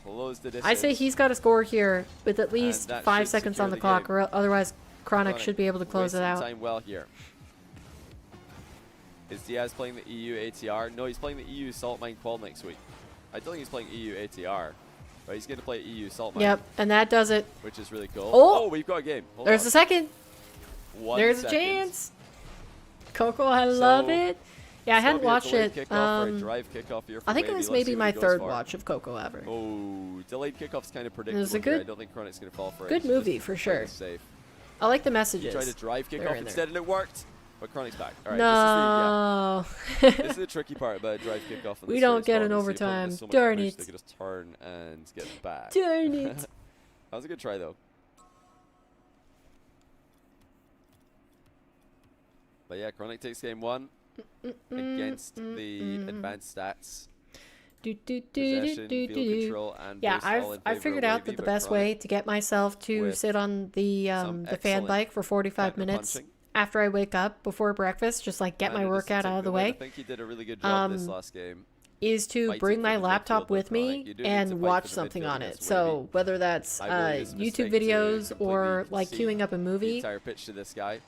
Close the I say distance. he's got to score here with at least that 5 should seconds secure on the the clock, game. or otherwise Chronic should be able to close it wasting out. time well here. Is Diaz playing the EU ATR? No, he's playing the EU Salt Mine Qual next week. I don't think he's playing EU ATR, but he's going to play EU Salt Mine. Yep, and that does it. Which is really cool. Oh! We've got a game. Hold There's on. a second. 1 There's a second. chance. Coco, I love it. Yeah, I hadn't Still watched be a it. delayed kickoff or a drive kickoff here for I think it Wavy. was Let's see maybe what my he goes third for. watch of Coco ever. Oh, delayed kickoff's kind of It predictable was a here. I good, don't think Chronic's going to fall for it. good He's movie just for playing sure. it safe. I like the He messages. tried to drive They're kickoff in there. instead and it worked. But Chronic's back. All right, No. this is the tricky part about a drive kickoff. in We this don't race. get Well, an obviously, the opponent overtime. has so much Darn push, it. They could just turn and get back. Darn it. That was a good try, though. But yeah, Chronic takes game 1 against the advanced stats. Possession, field control, and Yeah, boost all in I've favor figured of out Wavy, that the but best way to get myself to with sit on the some fan excellent bike for 45 minutes counter-punching. after I wake up before breakfast, just like get my Kinda just workout take out of the win. I way, think he did a really good job this um, last game. is to Fighting bring for my the laptop midfield with with Chronic. me You do need to and fight watch for the something midfield on it. against So Wavy. whether that's I believe it's a mistake YouTube to videos completely or like concede queuing up a the movie, entire pitch to this guy.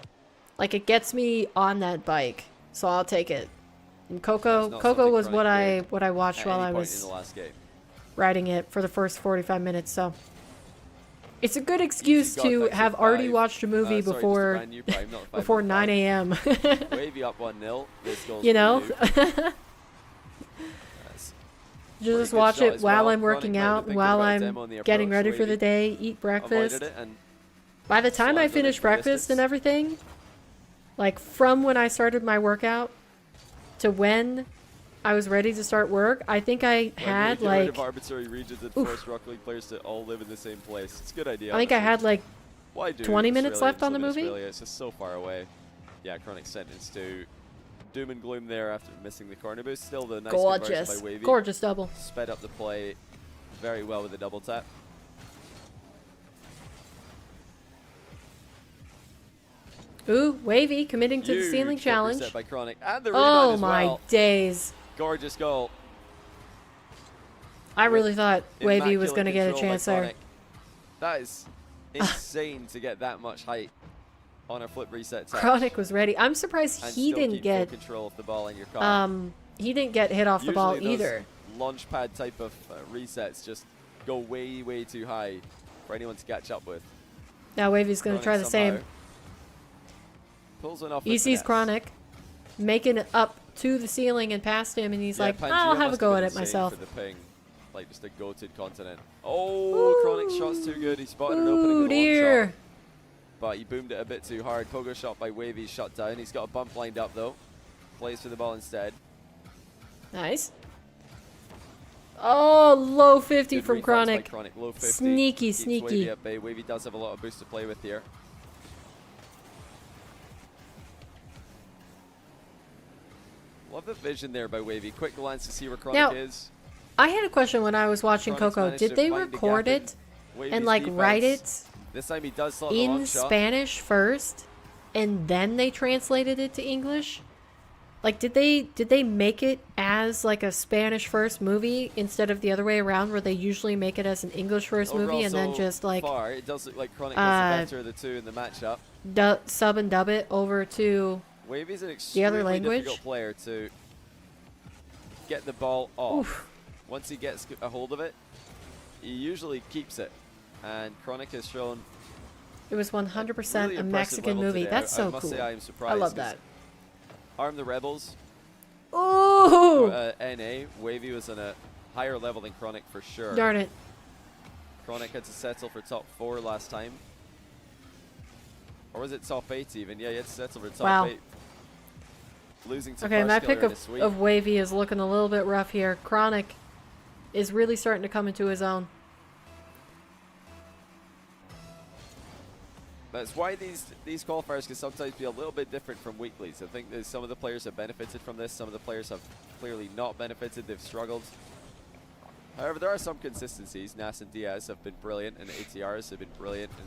like it gets me on that bike, so I'll take it. And That's Coco not Coco something was what I Chronic watched At while any I point in was the last game. riding it for the first 45 minutes. So it's a good excuse got to back to have already 5. watched a movie Sorry, just a before brand new prime, not 5, before not 9 a.m. 5. Wavy up 1-0. This goal's You know, for you. That's just good watch shot it as while well. I'm working Chronic might have out, been and while thinking about a I'm demo on the getting approach. ready for the Wavy day, eat breakfast. avoided it and By the time I slammed it finish into breakfast distance. and everything, like from when I started my workout to when I was ready to start work, I think I had Get rid like of arbitrary regions and force Rocket League players to all live in the same place. It's a good idea. I think I honestly. had like Why do 20 minutes Australia left on the live in movie? Australia? It's just so far away. Yeah, Chronic sentenced to doom and gloom there after missing the corner boost. Still the nice conversion gorgeous, by Wavy. gorgeous double. Sped up the play very well with the double tap. Ooh, Wavy committing to the Huge ceiling flip challenge. reset by Chronic. And the rebound Oh as my well. days. Gorgeous goal. I really thought Wavy was Immaculate going to get a control by chance there. Chronic. That is insane to get that much height on a flip reset touch. Chronic was ready. I'm surprised and he still didn't keep get full control of the ball in your car. he didn't get hit off the ball Usually those either. launch pad type of resets just go way too high for anyone to catch up with. Now Wavy's going to try the same. Pulls one off He with sees finesse. Chronic making it up to the ceiling and past him, and he's Yeah, like, Pangea I'll have a must go been at it insane myself. For the ping. Like just a goated continent. Oh, Chronic's shot's too good. He spotted an opening Ooh, with a long dear. shot. But he boomed it a bit too hard. Pogo shot by Wavy, shot down. He's got a bump lined up though. Plays for the ball instead. Nice. Oh, low 50 Good from reflex by Chronic. Chronic. Low 50. Sneaky, Keeps sneaky. Wavy at bay. Wavy does have a lot of boost to play with here. Love the vision there by Wavy. Quick glance to see where Chronic Now, is. I had a question when I was watching Chronic's Coco. managed Did to they find the record gap in it Wavy's and like write defense. it This time he does slot the long in shot. Spanish first, and then they translated it to English? Like, did they make it as like a Spanish first movie instead of the other way around, where they usually make it as an English first movie and then so just like far, it does look like Chronic gets the better of the two in the matchup. sub and dub it over to Wavy's an the other extremely language? difficult player to get the ball off. Once he gets a hold of it, he usually keeps it. And Chronic has shown It was 100% really a impressive Mexican level movie. today. That's so I must cool. say I am surprised. I love 'cause that. Arm the Rebels. Ooh! NA. Wavy was on a higher level than Chronic for sure. Darn it. Chronic had to settle for top 4 last time. Or was it top 8 even? Yeah, it's settled for top Wow. 8. Losing to Okay, my Firstkiller pick in a sweep. of Wavy is looking a little bit rough here. Chronic is really starting to come into his own. That's why these qualifiers can sometimes be a little bit different from weeklies. I think that some of the players have benefited from this. Some of the players have clearly not benefited. They've struggled. However, there are some consistencies. Nas and Diaz have been brilliant, and ATRs have been brilliant. And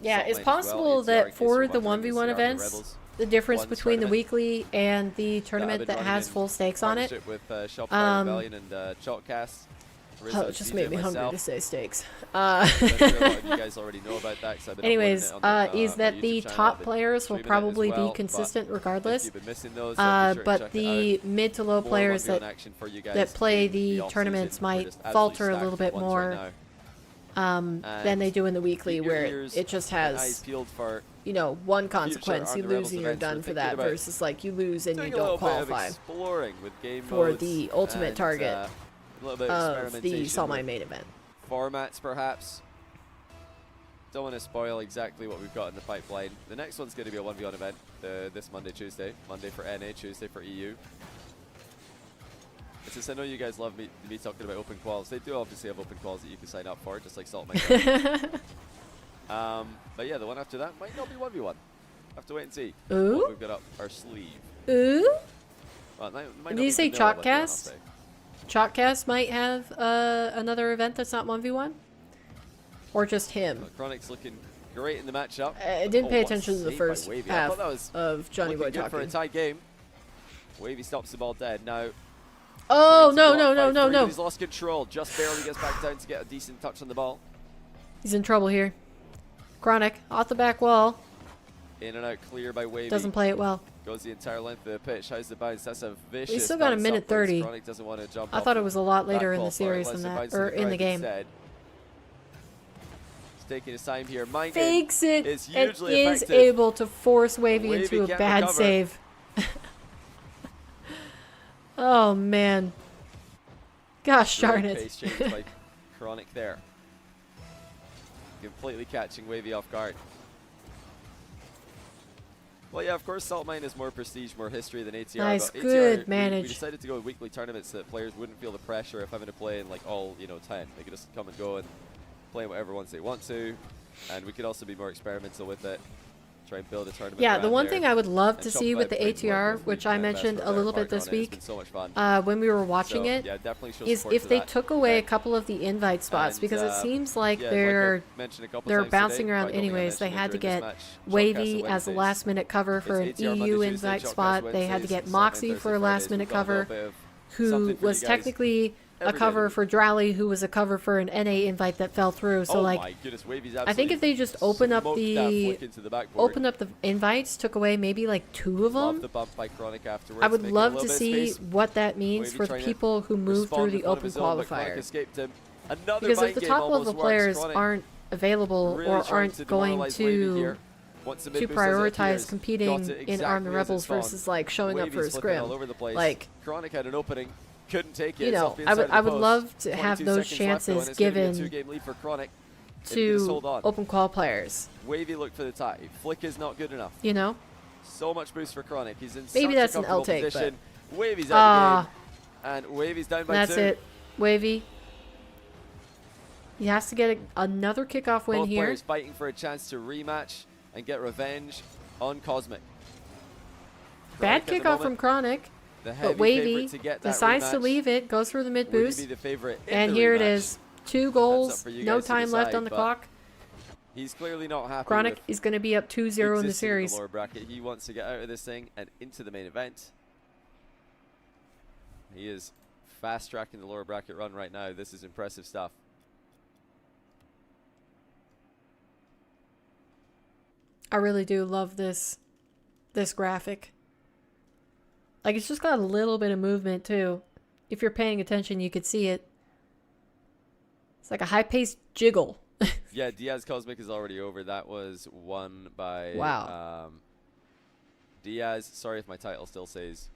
Yeah, Salt it's Lane as well. possible ATR, that in case for you're the wondering, is 1v1 the Army events, Rebels the difference one between the tournament weekly and the that I've tournament been that running has in full stakes on it. partnership with Shopify Um, Rebellion and Chalkcast. Oh, it just made me hungry to say steaks. I'm sure a lot of you guys already know about that 'cause I've been Anyways, uploading it on is my that YouTube the channel. top I've been players will streaming it as probably well, be consistent but regardless. if you've been missing those, then be sure to But check it the out. mid to low More players 1v1 that action for you guys that play in the off-season. tournaments We're might just absolutely falter a stacked little bit ones right more now. than they do in the weekly, Keep your where ears it just and eyes has, peeled for you know, one future consequence. You Under lose Rebels and you're events. We're done for thinking that, about versus like you lose and you doing a don't little bit of qualify exploring with game for modes the ultimate and, target a little bit of the experimentation Salt with Mine main event. formats, perhaps. Don't want to spoil exactly what we've got in the pipeline. The next one's going to be a 1v1 event this Monday, Tuesday. Monday for NA, Tuesday for EU. And since I know you guys love me talking about open quals, they do obviously have open quals that you can sign up for, just like Salt Mine. But yeah, the one after that might not be 1v1. Have to wait and see Ooh. what we've got up our sleeve. Ooh. Well, it might Did not you be say vanilla 1v1, I'll Chalkcast? say. Chalkcast might have another event that's not 1v1? Or just him? Well, Chronic's looking great in the matchup. I didn't pay what attention to the save by first Wavy. I half thought that was of Johnny looking Boy good for a talking. tie game. Wavy stops the ball dead. Now, Oh, trying to no, block no, no, 5-3, no, but no. He's lost control. Just barely gets back down to get a decent touch on the ball. He's in trouble here. Chronic, off the back wall. In and out clear by Wavy. Doesn't play it well. Goes the entire length of the pitch. How's the bounce? That's a vicious We still got a bounce minute upwards. 30. Chronic doesn't want to jump I off thought it the was a lot later back in the wall for it. series Lets than it that, bounce or in the ground game. instead. He's taking his time here. Mind game Fakes it is and hugely is effective. able to force Wavy Wavy into a can't bad recover. save. Oh, man. Gosh darn Great it. pace change by Chronic there. Completely catching Wavy off guard. Well, yeah, of course, Salt Mine is more prestige, more history than ATR. Nice, but good ATR, we manage. decided to go with weekly tournaments that players wouldn't feel the pressure of having to play in like all 10. They could just come and go and play whatever ones they want to, and we could also be more experimental with it. Try and build a tournament. Yeah, the around one there. thing I would love And to see with the Shopify played more ATR, with which Week I and Best mentioned for a their little bit part this on it. It's week, been so much fun. when we were watching So, it, yeah, definitely show is support if to they that took away a event. couple of the invite spots, And, because it seems like yeah, they're like I mentioned a couple they're times bouncing today, around but I don't think I anyways. They mentioned it had to during get this match. Wavy Shotcast on as a Wednesdays. last minute cover for an It's ATR Monday, EU Tuesday, invite Shotcast spot. They had to Wednesdays, get Salt Mine Moxie Thursday, for a Fridays. last We've minute got a little cover, bit of who something for was you guys technically a every day of cover the for Drally, who was a cover for an NA invite that fell through. So oh like, my goodness, Wavy's I think if they just absolutely open up smoked that flick into the backboard. invites, took away maybe like 2 of Love them, the bump by Chronic afterwards. I would making a love little to bit of see space. what that means Wavy for the trying to people who move respond through the with one of open his own, but Chronic qualifier. escaped him. Another Because if mind the game top almost level works. players Chronic aren't available really or trying aren't to going demoralize Wavy to here. Once the to mid boost has prioritize appears, competing got it in Armed exactly as Rebels it's found. versus like showing up for a Wavy's flipping all scrim, over the place. like, Chronic had an opening, couldn't take it. you It's know, off the I inside would of the I would post. love to have 22 those seconds left, though, and chances it's gonna be a given 2-game lead for Chronic. If he can just hold to on. open qual players. Wavy looked for the tie. Flick is not good enough. You know, So much boost for Chronic. He's in maybe such that's a an L comfortable take, but position. Wavy's out of the ah, game, and Wavy's down by that's 2. it. Wavy. He has to get another kickoff win Both here. players fighting for a chance to rematch and get revenge on Cosmic. Bad Chronic at the kickoff moment, from Chronic, the heavy but Wavy favorite to get that decides to rematch. leave it, goes for the mid Would he boost, be the favorite in and the here it rematch? is. 2 up goals, for you no guys to time left decide, on the but clock. He's clearly not happy Chronic with is going to be up 2-0 in the existing series. lower bracket. He wants to get out of this thing and into the main event. He is fast tracking the lower bracket run right now. This is impressive stuff. I really do love this graphic. Like, it's just got a little bit of movement too. If you're paying attention, you could see it. It's like a high-paced jiggle. Yeah, Diaz Cosmic is already over. That was won by Wow. Diaz. Sorry if my title still says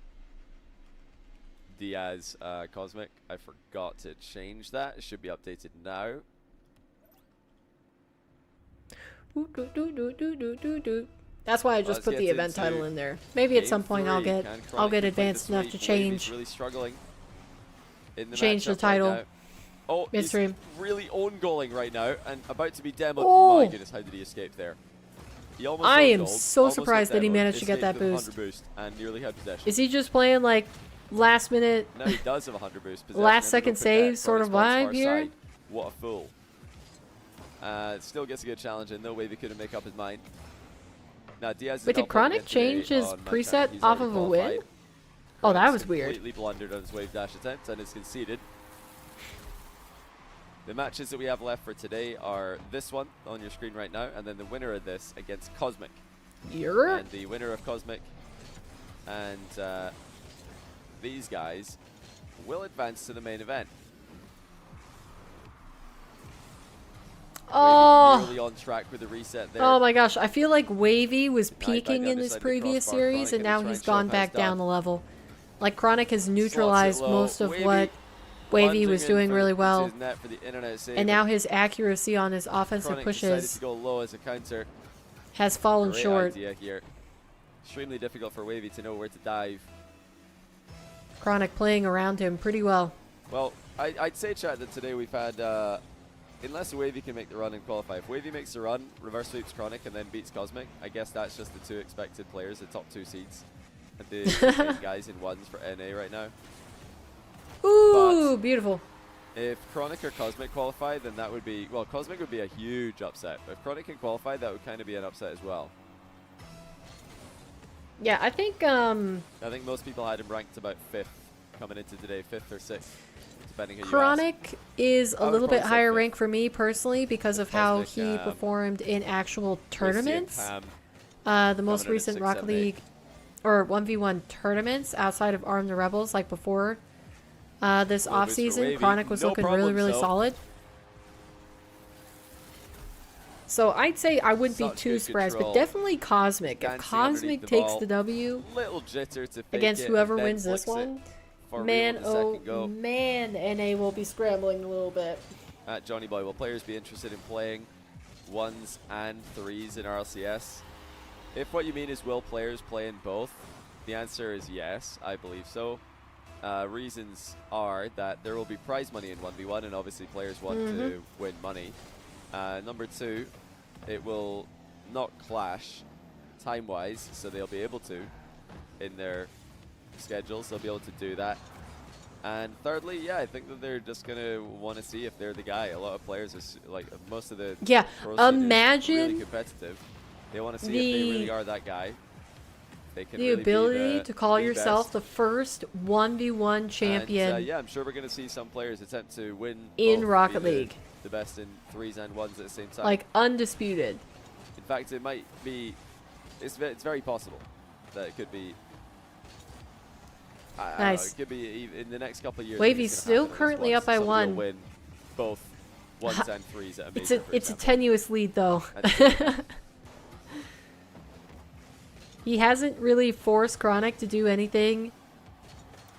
Diaz Cosmic. I forgot to change that. It should be updated now. That's why I just Let's put get the event into title in there. Maybe at Game some point 3. I'll get Can Chronic advanced complete enough the to sweep? Wavy's change really struggling in the change the matchup right title now. Oh, he's midstream. really own goaling right now and about to be demoed. Oh. My goodness, how did he escape there? He almost I am own-goaled, so almost got surprised that he demoed, managed to get that escaped with a boost. 100 boost and nearly had possession. Is he just playing like last minute? No, he does have a 100 boost. Possession Last and second an open save net. sort of Chronic spots vibe far here? side. What a fool. Still gets a good challenge in though. Wavy couldn't make up his mind. Now Diaz. Wait, did Chronic change his preset off of a win? Oh, that was weird. Completely blundered on his wave dash attempt and is conceded. The matches that we have left for today are this one on your screen right now, and then the winner of this against Cosmic. And the winner of Cosmic and these guys will advance to the main event. Oh. Nearly on track with the reset there. Oh my gosh, I feel like Wavy was Nice peaking back in down this beside the previous crossbar. series, Chronic and now gonna he's try and gone show how back it's down done. a level. Like Chronic has neutralized low. most of Wavy what Wavy was plunging doing in really for- well. into his net for the internet save, And now his accuracy on his Chronic offensive decided pushes to go low as a counter. has fallen Great short. idea here. Extremely difficult for Wavy to know where to dive. Chronic playing around him pretty well. Well, I'd say, chat, that today we've had, unless Wavy can make the run and qualify. If Wavy makes the run, reverse sweeps Chronic, and then beats Cosmic, I guess that's just the two expected players, the top two seeds. And the main guys in ones for NA right now. Ooh, beautiful. If Chronic or Cosmic qualify, then that would be, well, Cosmic would be a huge upset. But if Chronic can qualify, that would kind of be an upset as well. Yeah, I think I think most people had him ranked about 5th coming into today, 5th or 6th, depending who you ask. Chronic is a I would little bit probably say higher 5th. rank for me personally because of how Cosmic, he performed in actual tournaments. The most coming in at recent 6, Rocket 7, 8. League or 1v1 tournaments outside of Arm the Rebels, like before this Low boost for offseason, Wavy. Chronic was No looking really, problem, really so. solid. So I'd say I wouldn't be Such too good surprised, but control. definitely Cosmic. If Dancing Cosmic underneath the takes ball. the W Little jitter to fake against it whoever and then wins this flicks it one, for real man, with the oh second go. man, NA will be scrambling a little bit. At Johnny Boy, will players be interested in playing 1s and 3s in RLCS? If what you mean is will players play in both, the answer is yes, I believe so. Reasons are that there will be prize money in 1v1, and obviously players want to win money. Number 2, it will not clash time-wise, so they'll be able to in their schedules. They'll be able to do that. And thirdly, yeah, I think that they're just gonna want to see if they're the guy. A lot of players are like most of the Yeah, pro scene is imagine really competitive. They want to see if they really are that guy. They can the really be ability the- to call the yourself best. the first 1v1 champion And, yeah, I'm sure we're gonna see some players attempt to win in both, Rocket be League. the best in 3s and 1s at the same time. Like undisputed. In fact, it might be. It's very possible that it could be. I don't know, Nice. it could be in the next couple of years. Wavy's it's gonna still happen at least currently once. up by Somebody will 1. Win both 1s and 3s at a It's a major, for it's a example. tenuous lead though. At the same time. He hasn't really forced Chronic to do anything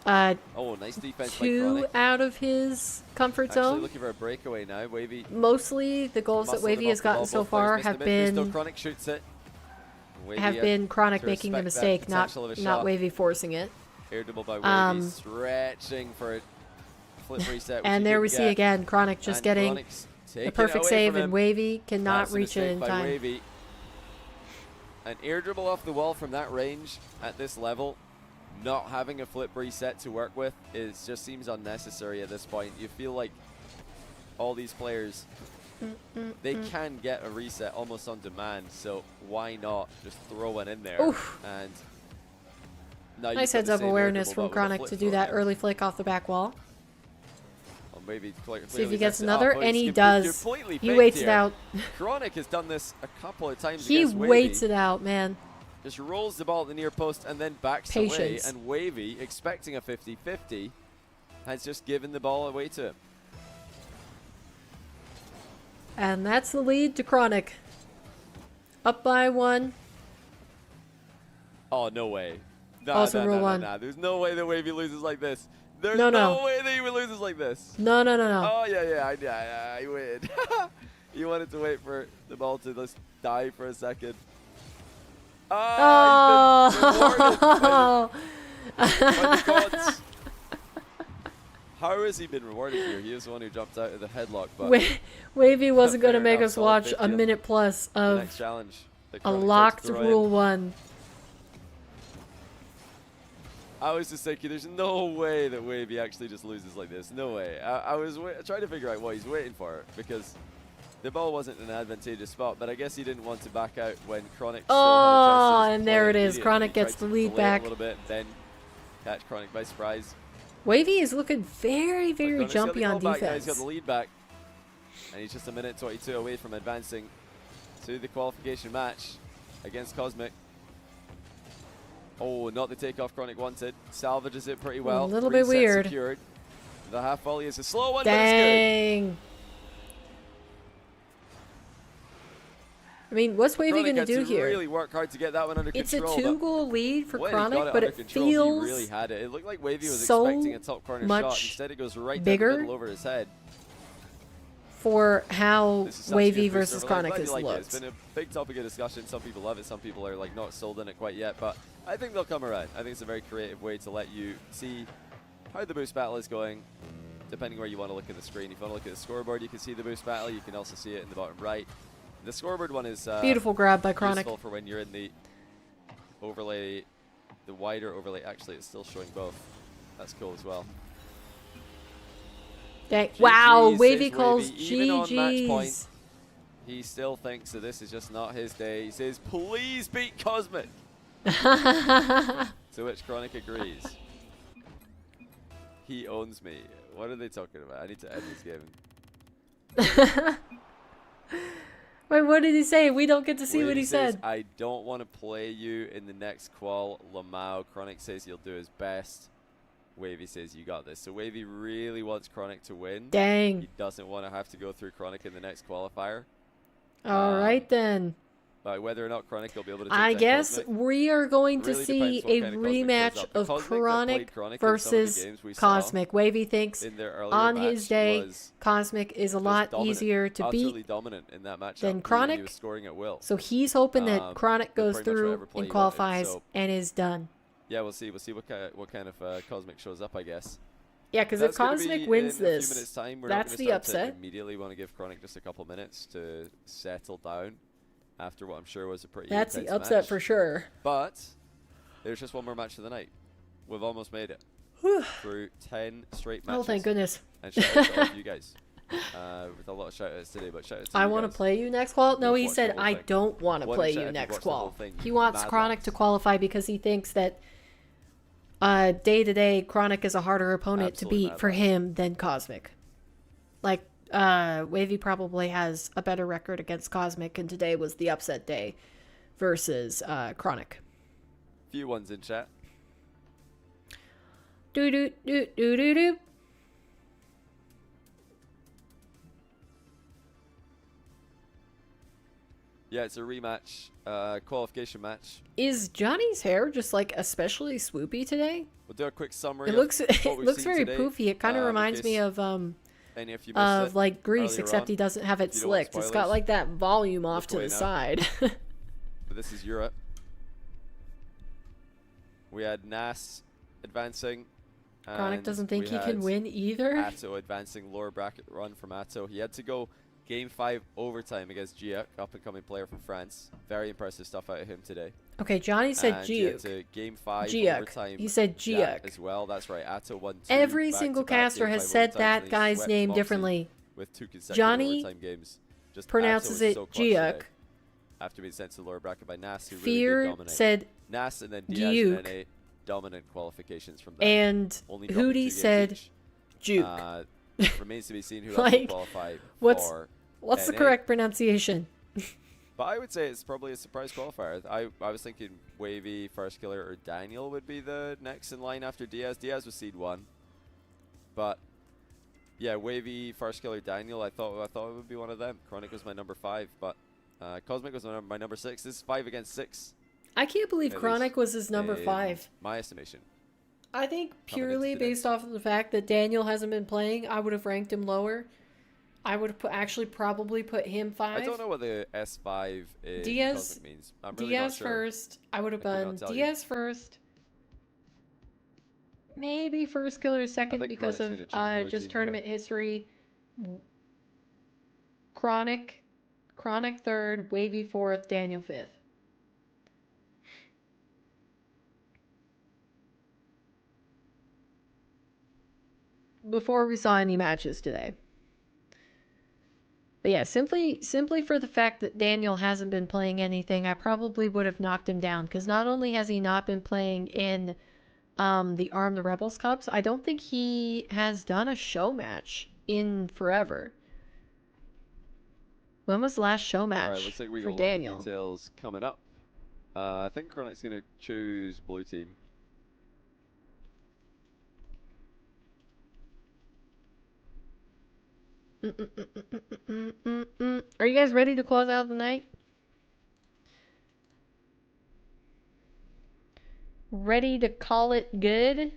Oh, nice defense by too Chronic. out of his comfort Actually zone. looking for a breakaway now. Wavy. Mostly the goals that muscled him Wavy has off the ball. gotten so Both players far missed have him in. Still been Chronic shoots it. Wavy have been Chronic to making the respect that mistake, not potential of a not shot. Wavy forcing it. Air dribble by Wavy, stretching for a flip reset. which And he there we couldn't see get. again Chronic just And getting Chronic's the taking it perfect away save, from and him. Wavy cannot That's a reach it mistake in by time. Wavy. An air dribble off the wall from that range at this level, not having a flip reset to work with, just seems unnecessary at this point. You feel like all these players, they can get a reset almost on demand, so why not just throw one in there? Oof. And now you've Nice got heads the up same air awareness dribble, from but with a Chronic flip to do thrown that in. early flick off the back wall. Well, maybe See if he gets messed it another, up, but and he's he does. completely He faked waits here. it out. Chronic has done this a couple of times He against Wavy. waits it out, man. Just rolls the ball at the near post and then backs Patience. away. And Wavy, expecting a 50-50, has just given the ball away to him. And that's the lead to Chronic. Up by 1. Oh, no way. No, Also no, rule no, no, 1. no. There's no way that Wavy loses like this. There's No, no no. way that he loses like this. No, no, no, no. Oh, yeah, I win. He wanted to wait for the ball to just die for a second. Oh! By the gods. How has he been rewarded here? He was the one who jumped out of the headlock. But Wavy wasn't going to fair make enough, us watch solid a 50 minute plus the of next challenge that a Chronic tried to locked throw Rule in. 1. I was just thinking, there's no way that Wavy actually just loses like this. No way. I was trying to figure out what he's waiting for because the ball wasn't in an advantageous spot, but I guess he didn't want to back out when Chronic still had a chance to just And there play it is. immediately. Chronic He gets tried the to lead delay it back. a little bit, then catch Chronic by surprise. Wavy is looking very, very Chronic's got jumpy the on ball back now, defense. He's got the lead back, and he's just a minute 22 away from advancing to the qualification match against Cosmic. Oh, not the takeoff Chronic wanted. Salvages it pretty well. A little bit Reset weird. Secured. The half volley is a slow one, but it's Dang. I mean, what's good. Wavy Chronic going to had do here? really work hard to get that one under It's a control. but 2-goal lead for when he got Chronic, but under it control, feels he really had it. It looked like Wavy was so expecting a top corner shot. much Instead, it goes right down bigger the middle over his head. for how This is such Wavy good boost versus overlay. I'm Chronic glad has you like it. looked. It's been a big topic of discussion. Some people love it. Some people are like not sold on it quite yet. But I think they'll come around. I think it's a very creative way to let you see how the boost battle is going, depending where you want to look at the screen. If you want to look at the scoreboard, you can see the boost battle. You can also see it in the bottom right. The scoreboard one is Beautiful grab by Chronic. useful for when you're in the overlay, the wider overlay. Actually, it's still showing both. That's cool as well. Dang. Wow, GGs, Wavy says calls Wavy. Even on match point, GG's. he still thinks that this is just not his day. He says, please beat Cosmic. To which Chronic agrees. He owns me. What are they talking about? I need to end this game. Wait, what did he say? We don't get to see what Wavy he says, said. I don't want to play you in the next qual. Lamau. Chronic says he'll do his best. Wavy says you got this. So Wavy really wants Chronic to win. Dang. He doesn't want to have to go through Chronic in the next qualifier. All right then. But whether or not Chronic will be able to take I down guess Cosmic, we are going to really see depends what a kind of Cosmic shows rematch up. The of Cosmic that Chronic played Chronic in some of the versus games we saw Cosmic. Wavy thinks in their earlier on match his day, was Cosmic is a just lot dominant, easier to utterly beat dominant in that matchup. than He Chronic. was scoring at will. So he's hoping that Chronic goes pretty much through whatever play and he wanted, qualifies so- and is done. Yeah, we'll see. We'll see what kind of Cosmic shows up, I guess. Yeah, because if That's gonna Cosmic be wins in a few this, minutes' time. We're that's not the gonna start to upset. immediately want to give Chronic just a couple minutes to settle down after what I'm sure was a pretty That's the intense upset match. for sure. But there's just one more match of the night. We've almost made it through 10 straight matches. Oh, thank goodness. And shout out to all of you guys. With a lot of shout outs today, but shout out to I you want to guys. play you next qual. No, We've he watched said the whole I thing. don't want to One play shout you out if next watched the whole qual. thing, He you wants mad Chronic lads. to qualify because he thinks that day to day Chronic is a harder opponent Absolutely to beat mad for lads. him than Cosmic. Like Wavy probably has a better record against Cosmic, and today was the upset day versus Chronic. Few ones in chat. Do do do do do do. Yeah, it's a rematch, qualification match. Is Johnny's hair just like especially swoopy today? We'll do a quick summary. It looks of what we've looks seen very today, poofy. It kind of in reminds me case of any of you missed it like Grease, earlier except on. he doesn't have it You don't want slicked. It's got spoilers. like that volume off Look to away the now. side. But this is Europe. We had Nas advancing. Chronic and doesn't think we he can had win either. Atto advancing, lower bracket run from Atto. He had to go Game 5 overtime against Giac, up-and-coming player from France. Very impressive stuff out of him today. Okay, Johnny said And he had Giuk. to Game 5 Giac. overtime. He said Jack Giac. as well. That's right. Atto won 2 Every back-to-back single caster Game has 5 said overtimes, that and he guy's swept name Mawkzy differently. with 2 consecutive Johnny overtime games. Just pronounces Atto was it so clutch Giac. today after being sent to the lower bracket by Nas, who really Fear did dominate. said Nas and then Diaz Giuk. and NA dominant qualifications from them. and Only dropping 2 Hootie games said each. Juke. Remains to be seen who else will Like, qualify what's- for What's the NA. correct pronunciation? But I would say it's probably a surprise qualifier. I was thinking Wavy, Firstkiller, or Daniel would be the next in line after Diaz. Diaz was seed 1. But yeah, Wavy, Firstkiller, Daniel, I thought it would be one of them. Chronic was my number 5, but Cosmic was my number 6. This is 5 against 6. I can't believe At Chronic least was his number in 5. my estimation. I think Coming into purely today. based off of the fact that Daniel hasn't been playing, I would have ranked him lower. I would actually probably put him 5. I don't know what the S5 in Diaz Cosmic means. I'm really Diaz not sure. first. I would have I could done not tell you. Diaz first. Maybe Firstkiller second think because Chronic's of gonna choose blue just team tournament history. Chronic third, Wavy fourth, Daniel fifth. Before we saw any matches today. But yeah, simply for the fact that Daniel hasn't been playing anything, I probably would have knocked him down. Because not only has he not been playing in the Arm the Rebels Cups, I don't think he has done a show match in forever. When was the last show match Alright, looks like we for got Daniel? details coming up. I think Chronic's going to choose blue team. Are you guys ready to close out the night? Ready to call it good?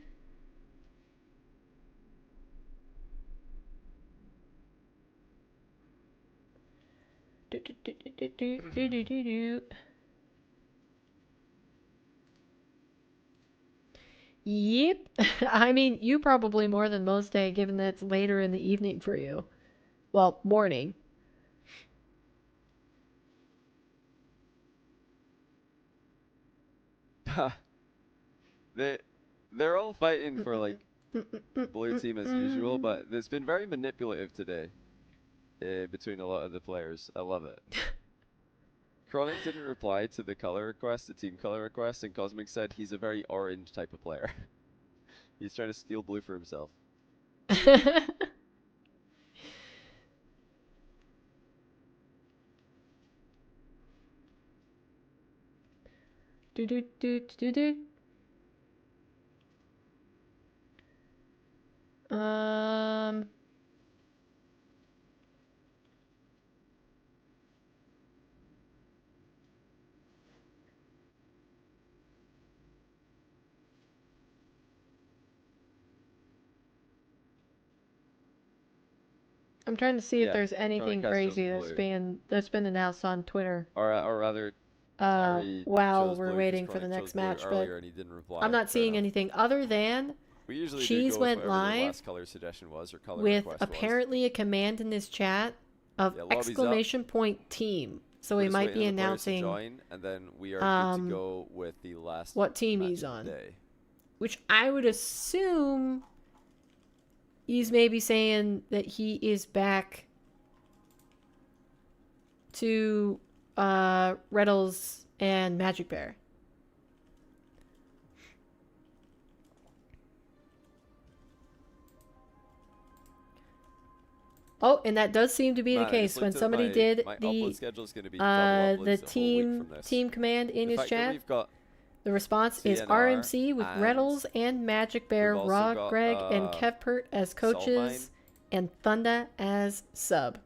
Yep. I mean, you probably more than most day, given that it's later in the evening for you. Well, morning. They're all fighting for like blue team as usual, but it's been very manipulative today between a lot of the players. I love it. Chronic didn't reply to the color request, the team color request, and Cosmic said he's a very orange type of player. He's trying to steal blue for himself. Do do do do do. I'm trying to see if Yeah, there's anything Chronic has crazy chosen that's been announced on Twitter. Or rather, Terry while chose we're blue 'cause waiting for the Chronic next chose blue match, but earlier and he didn't reply. I'm not Fair seeing enough. anything other than We usually do Cheese go with went whatever the live last color suggestion was or color with request was. apparently a command in this chat of Yeah, lobby's up. exclamation point team. So We're we just might waiting be on the players to announcing join, and then we are good to go with the last what team match he's of the on. day. Which I would assume he's maybe saying that he is back to Reddles and Magic Bear. Oh, and that does seem to be the case. When somebody did my the upload schedule is going to be double uploads the a whole week from this. team command in The his fact that chat, we've got the response is CNR RMC with and Reddles and Magic Bear, we've also Rog, got, Greg, and Kevpert as coaches, and Thunda as sub.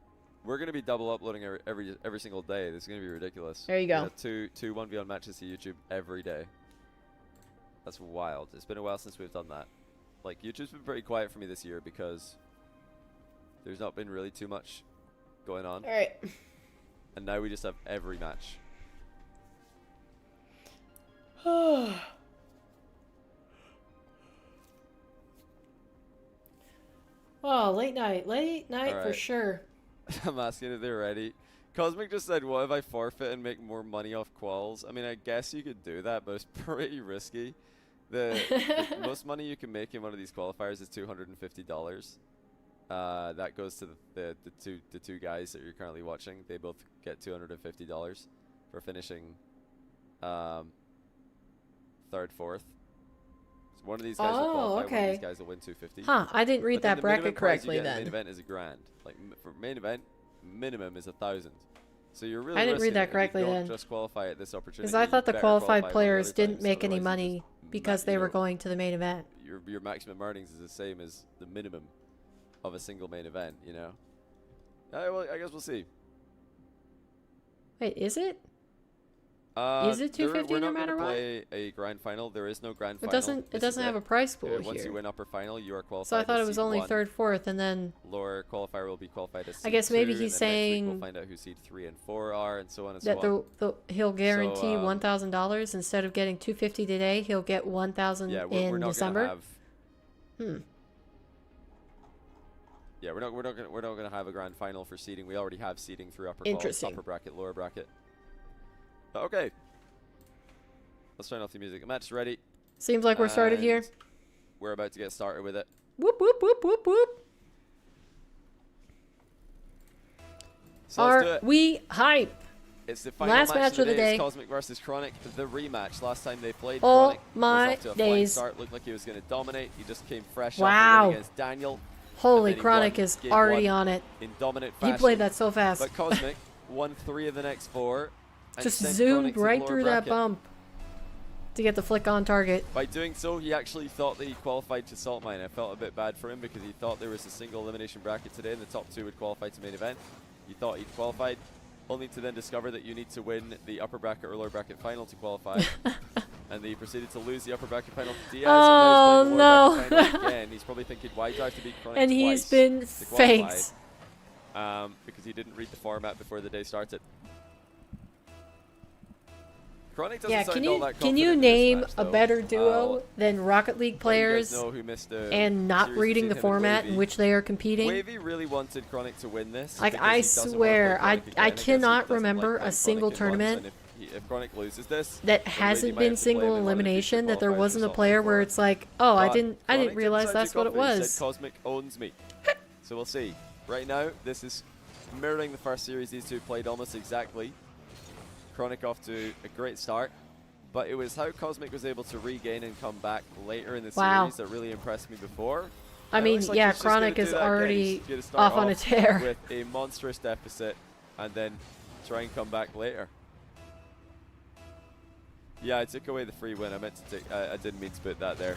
We're going to be double uploading every single day. This is going to be ridiculous. There you go. We have two 1v1 matches to YouTube every day. That's wild. It's been a while since we've done that. Like, YouTube's been pretty quiet for me this year because there's not been really too much going on. All right. And now we just have every match. Oh, late night for right. sure. I'm asking if they're ready. Cosmic just said, what if I forfeit and make more money off quals? I mean, I guess you could do that, but it's pretty risky. The most money you can make in one of these qualifiers is $250. That goes to the two guys that you're currently watching. They both get $250 for finishing third, fourth. So one of these guys will qualify. Okay. One of these guys will win $250. Huh, I didn't read But then that the minimum bracket prize you correctly get in the then. main event is $1,000. Like for main event, minimum is 1,000. So you're really I didn't read risking that it, and correctly you don't then. just qualify at this opportunity. Because I thought the You better qualified qualify one of the players other didn't times, make any otherwise you money just because they you were know, going to the main event. your maximum earnings is the same as the minimum of a single main event, you know? Well, I guess we'll see. Wait, is it? Is it 250 no matter what? We're not going to play a grand final. There is no grand It final. doesn't have a prize pool Once you here. win upper final, you are qualified. So I thought as it was seed only 1. third, fourth, and then Lower qualifier will be qualified as seed I guess maybe 2, he's and then next week saying we'll find out who seed 3 and 4 are, and so on and that so on. he'll guarantee So, $1,000 instead of getting $250 today. He'll get $1,000 Yeah, in we're not December. Gonna have, Yeah, we're not gonna have a grand final for seeding. We already have seeding through upper bracket, lower bracket. But okay. Let's turn off the music. The match is ready. Seems like we're started here. And we're about to get started with it. Whoop whoop whoop whoop whoop. So let's do Are it. we hype? It's the final Last match of the day. day. It's Cosmic versus Chronic, the rematch. Last time they played, Oh Chronic my was off to a flying days. start. Looked like he was going to dominate. He just came fresh Wow. off the win against Daniel. Holy, and then he Chronic won is game already 1 on it. in dominant He fashion. played that so fast. But Cosmic won 3 of the next 4. And Just sent zoomed Chronic to the right lower through that bracket. bump to get the flick on target. By doing so, he actually thought that he qualified to Salt Mine. I felt a bit bad for him because he thought there was a single elimination bracket today and the top 2 would qualify to main event. He thought he'd qualified, only to then discover that you need to win the upper bracket or lower bracket final to qualify. And he proceeded to lose the upper bracket final to Diaz. Oh, and now he's playing the lower no. bracket final again. He's probably thinking, why do I have to beat Chronic And he's twice been to qualify? faked. Because he didn't read the format before the day started. Chronic doesn't Yeah, sound can all you that can you confident in this name match, a though. better duo I'll than Rocket League let you players guys know who missed the and not series reading the between him and format in Wavy. which they are competing? Wavy really wanted Chronic to win this. Like, because I he doesn't wanna swear, play Chronic I again. guess he cannot doesn't remember like a playing single Chronic in months, tournament and if Chronic loses this, that then Wavy hasn't might been have to play him single in one of the future elimination, that there qualifiers wasn't or a something player for where it. it's like, oh, I But didn't Chronic realize didn't that's sound what too it confident. He was. said Cosmic owns me. So we'll see. Right now, this is mirroring the first series these two played almost exactly. Chronic off to a great start, but it was how Cosmic was able to regain and come back later in the Wow. series that really impressed me before. I And it mean, looks like yeah, he's just gonna Chronic do is that again. already He's gonna start off on a tear. with a monstrous deficit and then try and come back later. Yeah, I took away the free win. I meant to take. I didn't mean to put that there.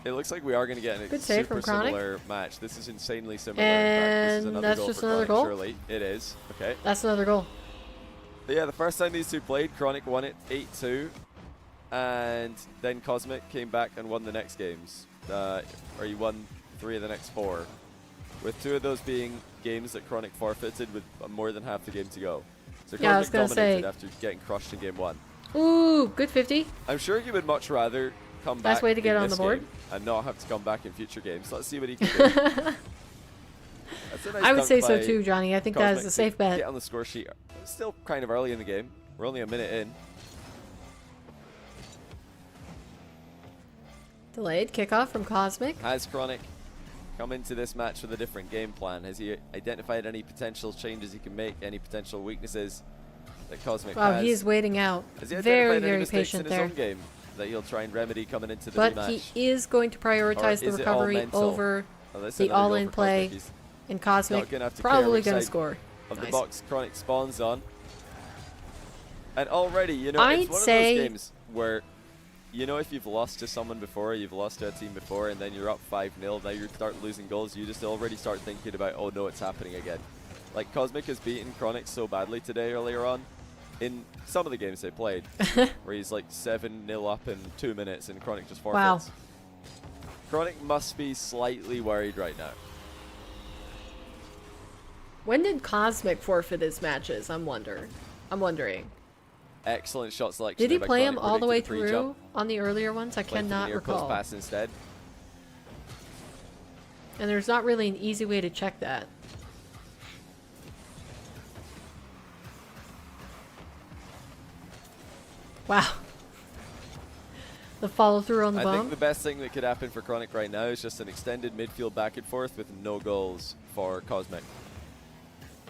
It looks like we are going to get a Good save super from Chronic. similar match. This is insanely similar. In fact, this is And another that's goal just for another Chronic, goal? surely. It is. Okay. That's another goal. But yeah, the first time these two played, Chronic won it 8-2. And then Cosmic came back and won the next games. Or he won 3 of the next 4. With 2 of those being games that Chronic forfeited with more than half the game to go. So Yeah, I was Cosmic gonna say- dominated after getting crushed in game 1. Ooh, good 50. I'm sure you would much rather come Best back way to get in on this the board. game and not have to come back in future games. Let's see what he can do. That's a nice I would dunk say so by too, Johnny. I think that is Cosmic a to safe bet. Get on the score sheet. It's still kind of early in the game. We're only a minute in. Delayed kickoff from Cosmic. Has Chronic come into this match with a different game plan? Has he identified any potential changes he can make, any potential weaknesses that Cosmic Wow, has? he is waiting out. Has he Very, identified any very mistakes patient in there. his own game that he'll try and remedy coming into the But rematch? he is going to prioritize the is it all recovery mental? over Oh, that's the another goal all-in for play. Cosmic. He's and Cosmic. not gonna have to care Probably which going to side score. of the Nice. box Chronic spawns on. And already, you know, I'd it's one say- of those games where, you know, if you've lost to someone before, you've lost to a team before, and then you're up 5-0, now you start losing goals, you just already start thinking about, oh no, it's happening again. Like, Cosmic has beaten Chronic so badly today earlier on, in some of the games they played, where he's like 7-0 up in 2 minutes and Chronic just forfeits. Wow. Chronic must be slightly worried right now. When did Cosmic forfeit his matches? I'm wondering. Excellent shot selection. Did he there by play him Chronic, all the way predicted the through pre-jump. on the earlier ones? I Played for the cannot near post recall. pass instead. And there's not really an easy way to check that. Wow. The follow through on the I bump. think the best thing that could happen for Chronic right now is just an extended midfield back and forth with no goals for Cosmic.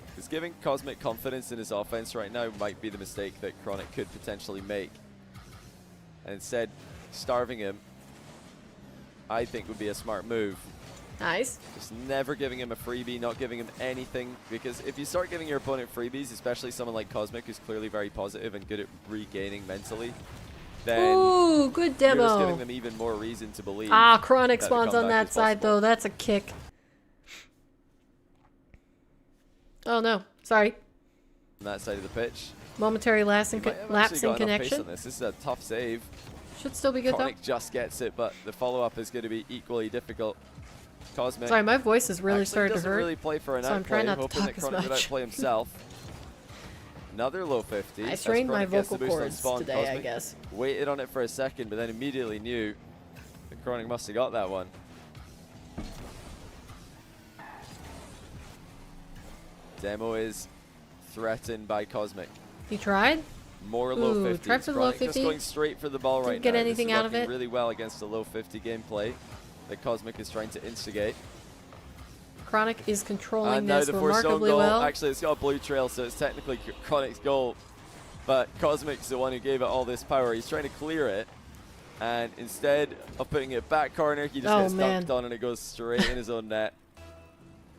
Because giving Cosmic confidence in his offense right now might be the mistake that Chronic could potentially make. And instead, starving him, I think would be a smart move. Nice. Just never giving him a freebie, not giving him anything. Because if you start giving your opponent freebies, especially someone like Cosmic, who's clearly very positive and good at regaining mentally, then Ooh, good you're just giving demo. them even more reason to believe. Ah, Chronic that the spawns on comeback that is side possible. though. That's a kick. Oh no, sorry. On that side of the pitch. Momentary lapse in, He might have lapse actually in got enough pace connection. on this. This is a tough save. Should still be good though. Chronic just gets it, but the follow-up is going to be equally difficult. Cosmic. Sorry, my voice is really actually starting to doesn't hurt. really play for an so I'm outplay, trying not to hoping talk that as Chronic would much. outplay himself. Another low 50. I as strained my Chronic gets vocal the boost on cords spawn. today, I Cosmic guess. waited on it for a second, but then immediately knew that Chronic must have got that one. Demo is threatened by Cosmic. He tried? More low Ooh, 50s. tried for the low Chronic just 50. going straight for the ball right Didn't get now. anything this is out of working it. really well against the low 50 gameplay that Cosmic is trying to instigate. Chronic is controlling And now this the forced own remarkably goal. well. Actually, it's got a blue trail, so it's technically Chronic's goal. But Cosmic's the one who gave it all this power. He's trying to clear it. And instead of putting it back corner, he just gets dunked on and it goes straight in his own net.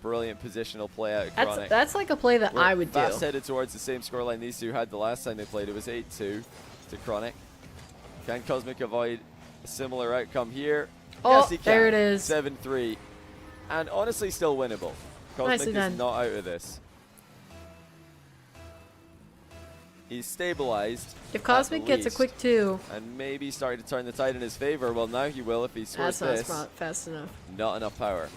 Brilliant positional play out of Chronic. That's like a play that We're I would do. fast headed towards the same scoreline these two had the last time they played. It was 8-2 to Chronic. Can Cosmic avoid a similar outcome here? Oh, yes, he can. there it is. 7-3. And honestly, still winnable. Cosmic Nicely is done. not out of this. He's stabilized. If Cosmic gets a least, quick 2, and maybe starting to turn the tide in his favor. Well, now he will if he scores that's this. not fast enough. Not enough power.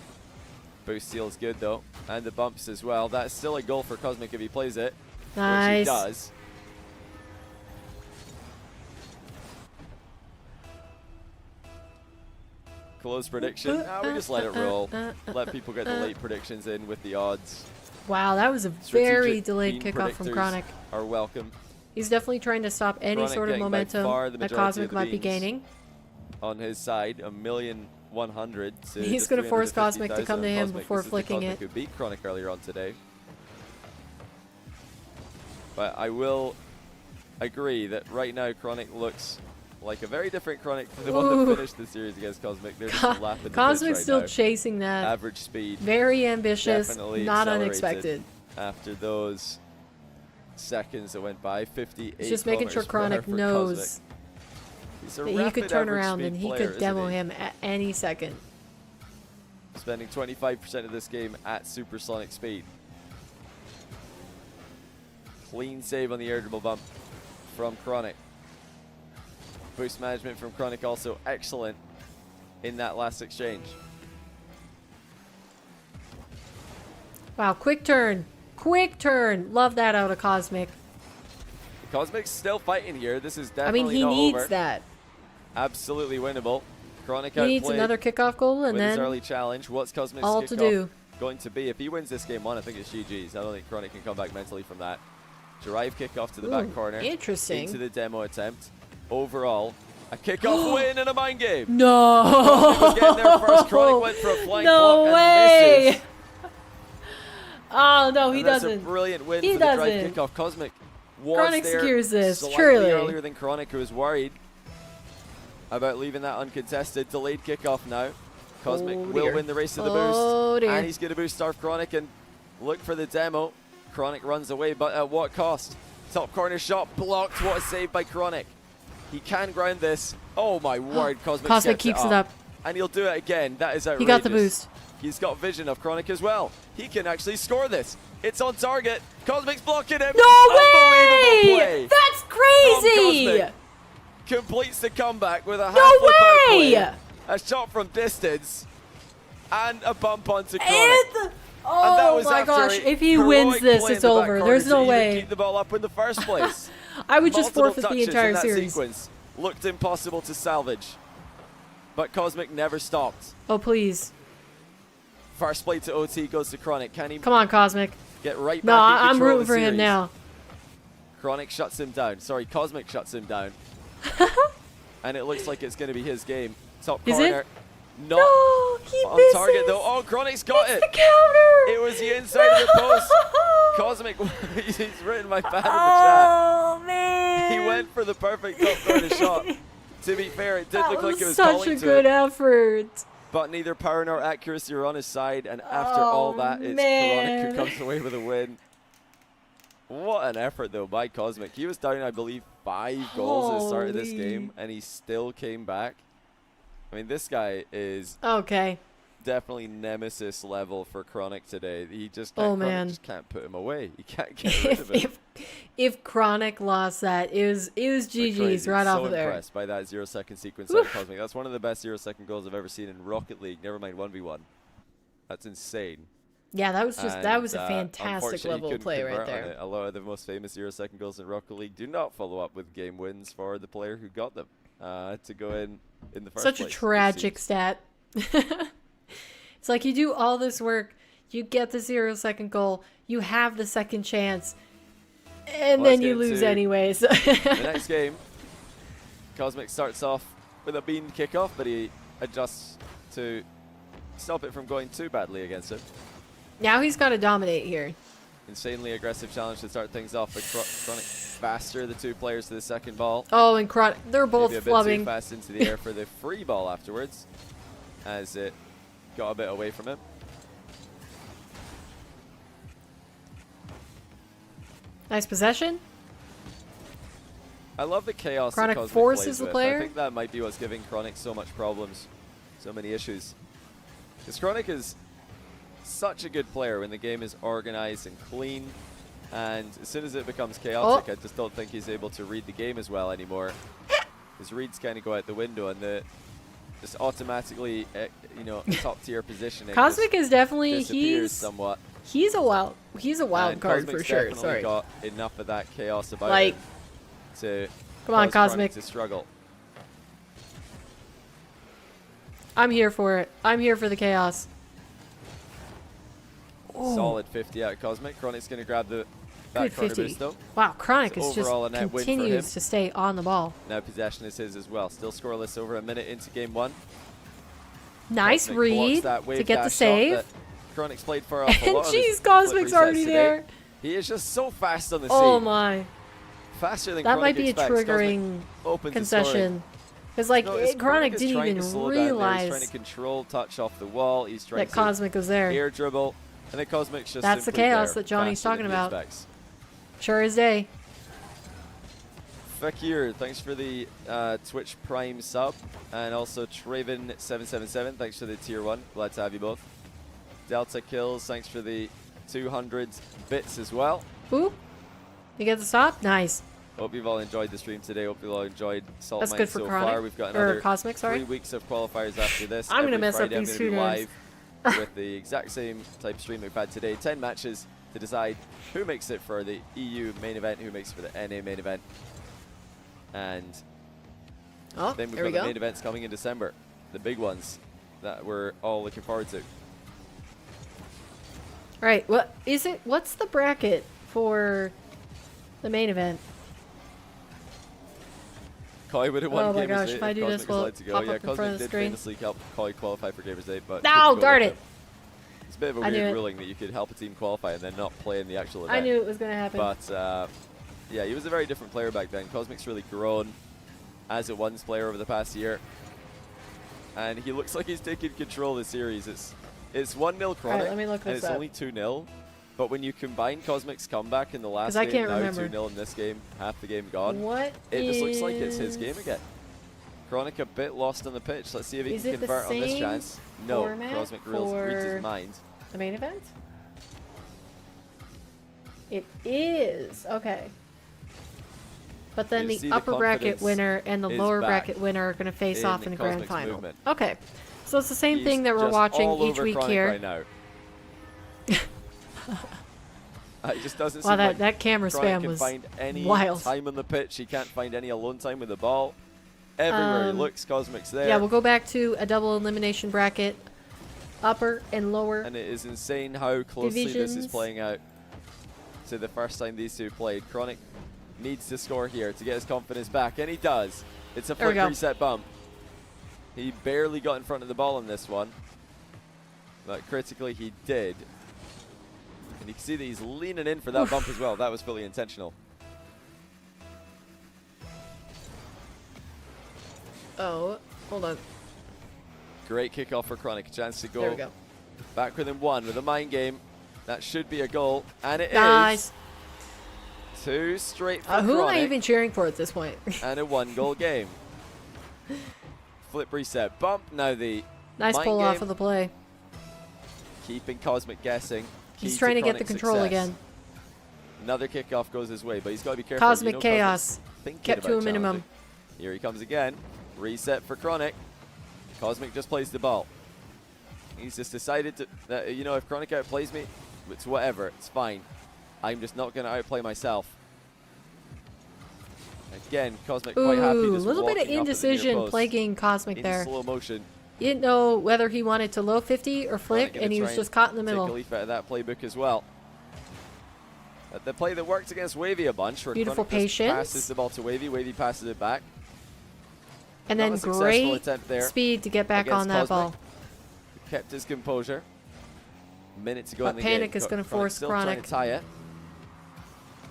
Boost steal is good though, and the bumps as well. That's still a goal for Cosmic if he plays it, which Nice. he does. Close prediction. We just let it roll. Let people get the late predictions in with the odds. Wow, that was a Strategic very delayed team kickoff from predictors Chronic. Are welcome. He's definitely trying to stop any Chronic sort of getting by momentum far the that majority Cosmic of the might be beans gaining. On his side, 1,100,000 to He's just going to force Cosmic to come to 350,000. him Cosmic, before this is the flicking Cosmic it. who beat Chronic earlier on today. But I will agree that right now Chronic looks like a very different Chronic from the one Ooh. that finished the series against Cosmic. They're just lapping the Cosmic's pitch still right now. chasing that. Average speed. Very ambitious, Definitely not accelerated unexpected. After those seconds that went by, 58 It's just making sure kilometers per hour Chronic for Cosmic. knows He's a that he could rapid turn average around speed and he player, could demo isn't he? him at any second. Spending 25% of this game at supersonic speed. Clean save on the air dribble bump from Chronic. Boost management from Chronic also excellent in that last exchange. Wow, quick turn. Quick turn. Love that out of Cosmic. Cosmic's still fighting here. This is I definitely mean, he not needs over. that. Absolutely winnable. Chronic He needs outplayed another kickoff goal and with his then early challenge. What's Cosmic's all kickoff to do. going to be? If he wins this game one, I think it's GG's. I don't think Chronic can come back mentally from that. Drive kickoff to the back Ooh, corner. interesting. Into the demo attempt. Overall, a kickoff win in a mind game. No. Cosmic was getting there first. Chronic went for a flying No block way. and misses. Oh, no, he And that's doesn't. a brilliant win He for the drive doesn't. kickoff. Cosmic was Chronic there secures this, slightly truly. earlier than Chronic, who was worried about leaving that uncontested. Delayed kickoff now. Cosmic Oh, will dear. win the race to the Oh, boost. dear. And he's going to boost Starve Chronic and look for the demo. Chronic runs away, but at what cost? Top corner shot blocked. What a save by Chronic. He can ground this. Oh my word, Cosmic Cosmic sets keeps it up. And he'll do it again. That is outrageous. He got the boost. He's got vision of Chronic as well. He can actually score this. It's on target. Cosmic's blocking him. No Unbelievable way! play. That's from crazy! Cosmic. Completes the comeback with a half No flip out way! play, a shot from distance, and a bump onto Chronic. And And that oh was my after gosh, a if he heroic wins this, play in it's the back over. corner There's to no even way. keep the ball up in the first place. I would just Multiple forfeit the touches entire in that series. sequence looked impossible to salvage, but Cosmic never stopped. Oh, please. First play to OT goes to Chronic. Can he Come on, Cosmic. get right No, back in I'm control rooting of the for him series? now. Chronic shuts him down. Sorry, Cosmic shuts him down. And it looks like it's going to be his game. Top Is corner. it? Not No, he on misses. target though. Oh, Chronic's got It's it. the counter. It was the inside of the post. Cosmic, he's written my bad in the Oh, man. chat. He went for the perfect top corner shot. To be fair, it did That look like it was such calling a to good it, effort. but neither power nor accuracy are on his side. And after all that, it's Chronic man. who comes away with a win. What an effort though by Cosmic. He was down, I believe, 5 goals at the start of this Holy. game, and he still came back. I mean, this guy is Okay. definitely nemesis level for Chronic today. He just Oh, Chronic man. just can't put him away. He can't get rid of him. if Chronic lost that, it was Like GG's crazy. right off So of there. impressed by that 0-second sequence out of Cosmic. That's one of the best 0-second goals I've ever seen in Rocket League. Never mind 1v1. That's insane. Yeah, that was just that was a And, fantastic unfortunately, level he of couldn't play right convert on there. it. A lot of the most famous 0-second goals in Rocket League do not follow up with game wins for the player who got them to go in the first Such place. a tragic stat. It's like you do all this work, you get the 0-second goal, you have the second chance, and Well, then let's you get lose into anyways. The next game, Cosmic starts off with a bean kickoff, but he adjusts to stop it from going too badly against him. Now he's got to dominate here. Insanely aggressive challenge to start things off, but Chronic faster, the two players to the second ball. Oh, and Chronic, they're both Maybe a bit too flubbing. fast into the air for the free ball afterwards, as it got a bit away from him. Nice possession. I love the chaos that Chronic Cosmic forces plays the with. player. I think that might be what's giving Chronic so much problems, so many issues. Because Chronic is such a good player when the game is organized and clean, and as soon as it becomes chaotic, I just don't think he's able to read the game as well anymore. His reads kind of go out the window, and the just automatically, top tier positioning. Cosmic is definitely disappears somewhat. he's a wild And card for Cosmic's sure. definitely Sorry. got enough of that chaos about Like, him to come on, cause Chronic Cosmic. to struggle. I'm here for it. I'm here for the chaos. Solid 50 out of Cosmic. Chronic's going to grab the Good back corner 50. boost though. Wow, Chronic So is just overall a net win for him. continues to stay on the ball. Now possession is his as well. Still scoreless over a minute into game one. Nice Cosmic blocks read that wave to get the dash shot save. that Chronic's played for off a And lot of his jeez, Cosmic's flip resets already today. there. He is just so fast on the Oh seam. my. Faster than That Chronic might be a expects. Cosmic triggering open to concession. scoring. Because, like, Notice Chronic is didn't trying to even slow down there. He's trying realize to control touch off the wall. He's trying that to Cosmic was there. air dribble. And then Cosmic's just That's the simply chaos there, that Johnny's faster talking than he about. expects. Sure as day. Fakir, thanks for the Twitch Prime sub. And also Traven777, thanks for the tier 1. Glad to have you both. Delta Kills, thanks for the 200 bits as well. Ooh. You get the stop? Nice. Hope you've all enjoyed the stream today. Hope you've all enjoyed Salt That's Mine good for so Chronic. far. We've got Or another Cosmic, sorry. 3 weeks of qualifiers after this. I'm gonna Every mess up Friday I'm these gonna be two names. live with the exact same type of stream we've had today. 10 matches to decide who makes it for the EU main event, who makes it for the NA main event. And Oh, then we've there got we the go. main events coming in December. The big ones that we're all looking forward to. All right, what is it? What's the bracket for the main event? Koi would have won Oh my Gamers gosh, Day if I do Cosmic this, was will allowed it to go. pop Yeah, up in front Cosmic of the did screen? famously help Koi qualify for Gamers Day, but No, couldn't go darn with it. It's a bit of a I knew weird it. ruling that you could help a team qualify and then not play in the actual event. I knew it was going to happen. But yeah, he was a very different player back then. Cosmic's really grown as a ones player over the past year. And he looks like he's taking control of the series. It's 1-0 Chronic, let me look and this it's up. only 2-0. But when you combine Cosmic's comeback in the last 'Cause I game, can't now remember. 2-0 in this game, half the game gone, What it just looks like it's his is- game again. Chronic a bit lost on the pitch. Let's see if he Is can it the convert on this same chance. No, format Cosmic reads his for- mind. The main event? It is. Okay. But then You the see the upper bracket confidence winner and the is lower back bracket winner are going to face off in the grand Cosmic's final. movement. Okay. So it's the same He's thing that we're just watching all each over week Chronic here. right now. It just doesn't Wow, seem that, like that camera Chronic spam can was find any wild. time on the pitch. He can't find any alone time with the ball. Everywhere he looks, Cosmic's there. Yeah, we'll go back to a double elimination bracket. Upper and lower. And it is insane how closely this is divisions. playing out to the first time these two played. Chronic needs to score here to get his confidence back, and he does. It's a There we flip go. reset bump. He barely got in front of the ball on this one, but critically he did. And you can see that he's leaning in for that bump as well. That was fully intentional. Oh, hold on. Great kickoff for Chronic. A chance to go, There we go. back within one with a mind game. That should be a goal, and it Nice. is. 2 straight for Who am I Chronic. even cheering for at this point? And a 1-goal game. Flip reset bump. Now the Nice mind pull game off of the play. keeping Cosmic guessing. He's Key trying to get the Chronic's control success. again. Another kickoff goes his way, but he's got to be careful. Cosmic You know, Cosmic's Chaos. thinking Kept to about a minimum. challenging. Here he comes again. Reset for Chronic. Cosmic just plays the ball. He's just decided to, that, you know, if Chronic outplays me, it's whatever. It's fine. I'm just not going to outplay myself. Again, Cosmic quite happy. Ooh, a Just little bit of walking up at the near indecision post plaguing Cosmic in there. slow motion. He didn't know whether he wanted to low 50 or flick, Chronic and he gonna was try just caught in the and take a middle. leaf out of that playbook as well. The play that worked against Wavy a bunch, where Beautiful Chronic just patience. passes the ball to Wavy. Wavy passes it back. And Not then a successful great attempt there speed to get back against on that Cosmic. ball. Kept his composure. Minute to go But in the Panic game. is gonna Chronic's force still trying Chronic. to tie it.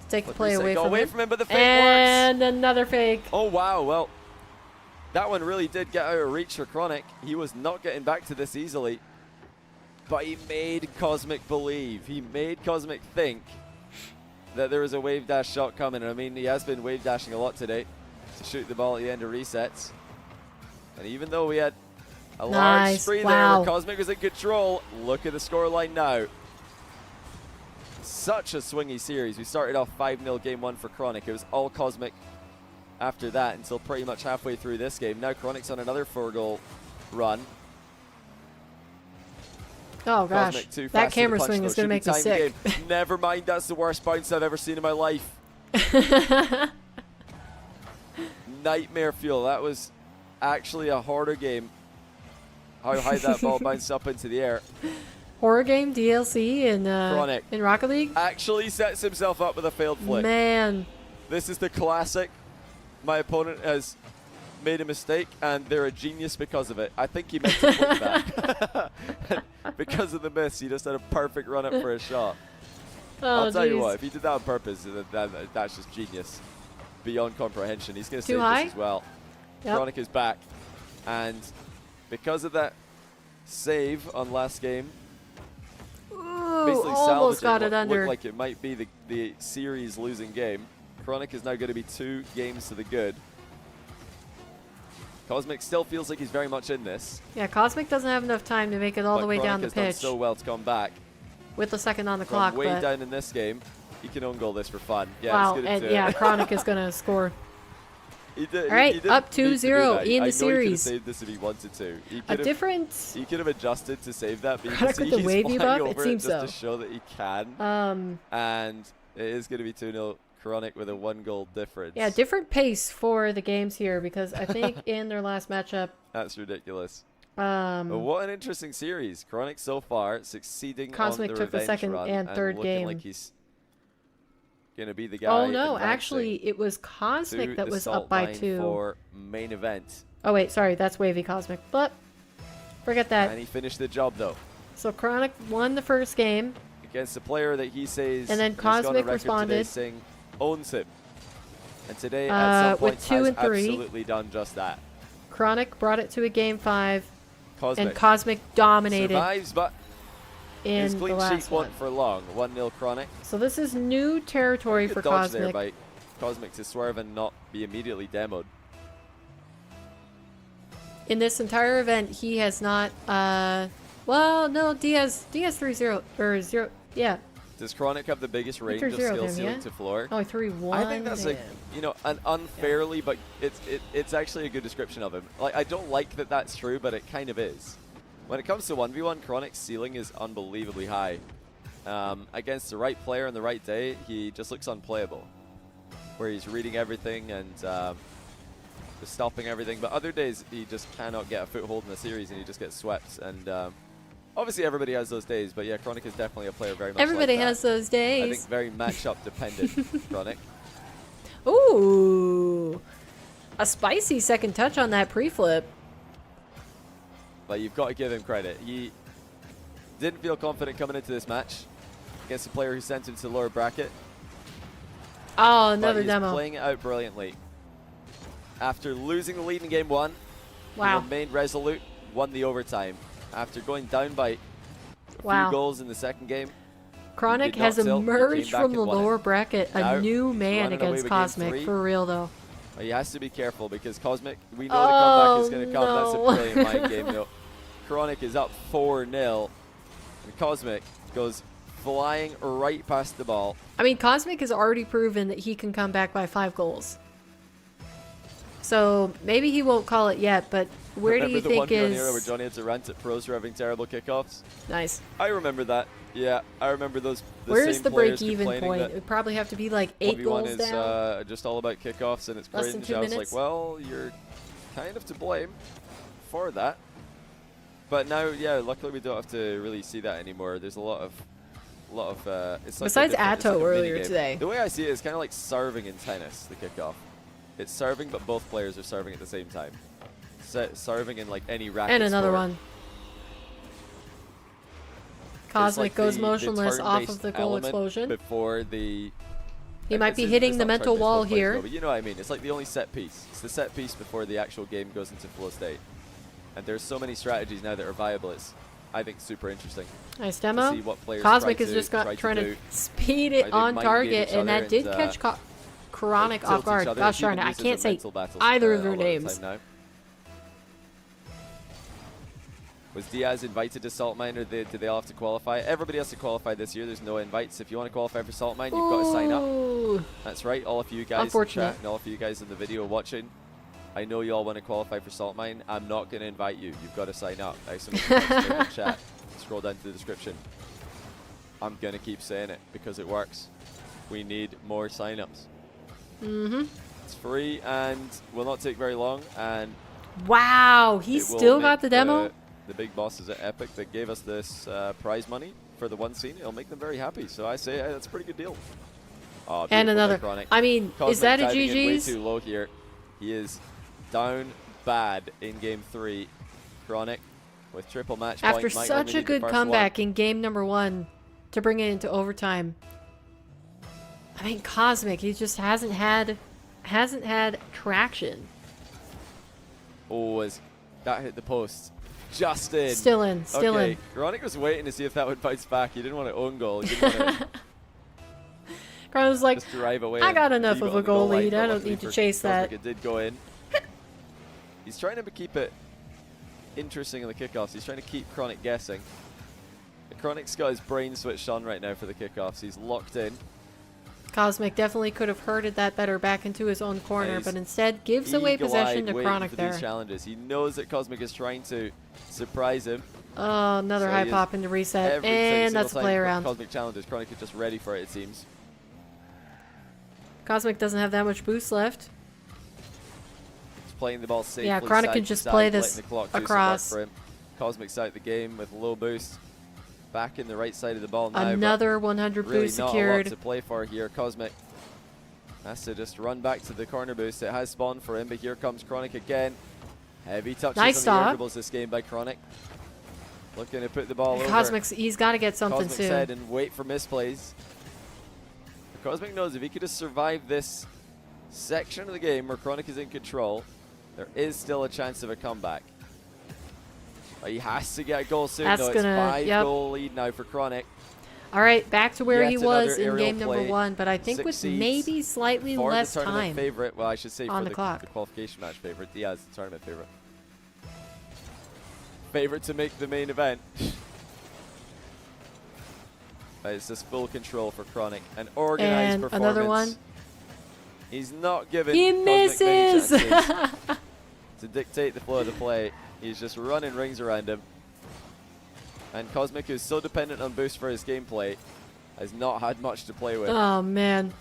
Take the Flip play reset, away go from away him. from him, but the fake works. And another fake. Oh, wow. Well, that one really did get out of reach for Chronic. He was not getting back to this easily. But he made Cosmic believe. He made Cosmic think that there was a wave dash shot coming. I mean, he has been wave dashing a lot today to shoot the ball at the end of resets. And even though we had a large spree there Wow. where Cosmic was in control, look at the scoreline now. Such a swingy series. We started off 5-0 game one for Chronic. It was all Cosmic after that until pretty much halfway through this game. Now Chronic's on another 4-goal run. Oh gosh, Cosmic too that fast to the camera punch, swing though. is going to Should make be me tying the sick. game. Never mind, that's the worst bounce I've ever seen in my life. Nightmare fuel. That was actually a harder game. How high that ball bounced up into the air. Horror game DLC Chronic. in Rocket League. Actually sets himself up with a failed flick. Man, This is the classic. My opponent has made a mistake, and they're a genius because of it. I think he meant to flick that. Because of the miss, he just had a perfect run up for a shot. oh I'll tell you jeez. what, if he did that on purpose, that's just genius. Beyond comprehension. He's going to Too save high? this as well. Yep. Chronic is back. And because of that save on last game, Ooh, basically almost got salvaging it what under. looked like it might be the series losing game. Chronic is now going to be 2 games to the good. Cosmic still feels like he's very much in this. Yeah, Cosmic doesn't have enough time to make it all but the way Chronic down the has done pitch so well to come back. with a second on the From clock. way But down in this game, he can own goal this for fun. Yeah, wow, it's and good yeah, Chronic is going to score. He did, All right, he did up need to do 2-0 that. in I the know he could have series. saved this if he wanted to. He A could have different. He could have adjusted to save that, but you Chronic can with see the he's wavy flying buff? It over seems just so. to show that he can. And it is going to be 2-0 Chronic with a 1-goal difference. Yeah, different pace for the games here because I think in their last matchup. That's ridiculous. But what an interesting series. Chronic so far succeeding Cosmic on the took the revenge second run and third looking game. like he's going to be the guy. Oh no, advancing actually it was to Cosmic that the was salt up by line 2. for main event. Oh wait, sorry, that's Wavy Cosmic. But forget that. And he finished the job though. So Chronic won the first game. Against a player that he says And then has gone on Cosmic record responded. Today saying owns him. And today at some with point 2 has and 3. absolutely done just that. Chronic brought it to a game 5, Cosmic, and Cosmic dominated survives, but his in the clean last sheet one. wasn't for long. 1-0 Chronic. So this is new territory Good for dodge there Cosmic. by Cosmic to swerve and not be immediately demoed. In this entire event, he has not. Well, no, Diaz 3-0 or 0. Yeah. Does Chronic have the biggest range threw of 0 skill then, ceiling yeah? to floor? Oh, he 3-1. I think that's like, you know, an unfairly, but it's actually a good description of him. Like, I don't like that that's true, but it kind of is. When it comes to 1v1, Chronic's ceiling is unbelievably high. Against the right player on the right day, he just looks unplayable. Where he's reading everything and just stopping everything. But other days, he just cannot get a foothold in the series and he just gets swept. And obviously, everybody has those days. But yeah, Chronic is definitely a player very much Everybody like that. has those days. I think very matchup dependent, Chronic. Ooh. A spicy second touch on that pre-flip. But you've got to give him credit. He didn't feel confident coming into this match against a player who sent him to the lower bracket. Oh, another but he's demo. playing it out brilliantly. After losing the lead in game 1, Wow. he remained resolute, won the overtime. After going down by a Wow. few goals in the second game, Chronic did not has tilt. He emerged came back from the and won it. lower bracket, a Now, new he's man running away against with game Cosmic. 3. For real, though. But he has to be careful because Cosmic, we know the comeback is going to come. no. That's a brilliant mind game, though. Chronic is up 4-0. And Cosmic goes flying right past the ball. I mean, Cosmic has already proven that he can come back by 5 goals. So maybe he won't call it yet, but where do you think Remember the one is... era where Johnny had to rant at pros for having terrible kickoffs? Nice. I remember that. Yeah, I remember those. Where's same the players break-even complaining point? that It would probably have to be like 8 1v1 goals is down. just all about kickoffs, and it's Less than cringe. 2 I was minutes. like, well, you're kind of to blame for that. But now, yeah, luckily we don't have to really see that anymore. There's a lot of it's like Besides it's like Atto a earlier minigame. today. The way I see it is kind of like serving in tennis, the kickoff. It's serving, but both players are serving at the same time. Serving in like any racket And another sport. one. Cosmic like goes the motionless off of turn-based the goal element explosion. Before the... He might be it's hitting the not mental turn-based, wall both players here. go, but you know what I mean. It's like the only set piece. It's the set piece before the actual game goes into flow state. And there's so many strategies now that are viable. It's, I think, super interesting. Nice To demo. see what players Cosmic try is to- just try trying to do. speed Try it to on mind target, game each and other that did and, catch Chronic tilt off each guard. other. Gosh It's even darn it, I used as can't a say mental battle, either a of their lot the names. time now. Was Diaz invited to Salt Mine, or did they all have to qualify? Everybody has to qualify this year. There's no invites. If you want to qualify for Salt Mine, you've got to sign up. Ooh. That's right. All of you guys in Unfortunate. chat and all of you guys in the video watching, I know you all want to qualify for Salt Mine. I'm not going to invite you. You've got to sign up. Chat. Scroll down to the description. I'm going to keep saying it because it works. We need more signups. Mm-hmm. It's free and will not take very long. And Wow, he it will still got make the demo? The big bosses at Epic that gave us this prize money for the one scene, it'll make them very happy. So I say that's a pretty good deal. Oh, And beautiful another. Chronic. I mean, Cosmic is that a diving in way GG's? too low here. He is down bad in game 3. Chronic with triple match point. After Might such only a need the good first comeback one. in game number 1 to bring it into overtime. I mean, Cosmic, he just hasn't had traction. Oh, that hit the post. Just in. Still in, still okay. in. Chronic was waiting to see if that would bounce back. He didn't want to own goal. He didn't want to Carlos was like, just drive away. I and got enough leave it of on a the goal line, lead. but I don't luckily need to for chase Cosmic, that. It did go in. He's trying to keep it interesting in the kickoffs. He's trying to keep Chronic guessing. Chronic's got his brain switched on right now for the kickoffs. He's locked in. Cosmic definitely could have herded that better back into his own corner, He's but instead gives away possession to waiting Chronic for there. these challenges. He knows that Cosmic is trying to surprise him. Oh, another So high he pop into reset, Every and single that's a time play around. Cosmic challenges, Chronic is just ready for it, it seems. Cosmic doesn't have that much boost left. He's playing the ball safely. Yeah, Chronic side can to just side, play letting this the clock do some work across. for him. Cosmic's out the game with low boost. Back in the right side of the ball now. but Another 100 really boost not secured. a lot to play for here. Cosmic has to just run back to the corner boost. It has spawned for him, but here comes Chronic again. Heavy touches Nice on stop. the air dribbles this game by Chronic. Looking to put the ball over Cosmic's, he's got to get something Cosmic's soon. head and wait for misplays. Cosmic knows if he could just survive this section of the game where Chronic is in control, there is still a chance of a comeback. But he has to get a goal soon, That's though. It's gonna- 5-goal lead now for Chronic. All right, back to where Yet he was another in aerial game number play 1, but I think with succeeds maybe slightly For less the tournament time. favorite, well, I should say on for the clock. the qualification match favorite. Diaz, the tournament favorite. Favorite to make the main event. It's just full control for Chronic. An organized And performance. another one. He's not given He Cosmic many misses! chances to dictate the flow of the play. He's just running rings around him. And Cosmic, who's so dependent on boost for his gameplay, has not had much to play with. Oh, man.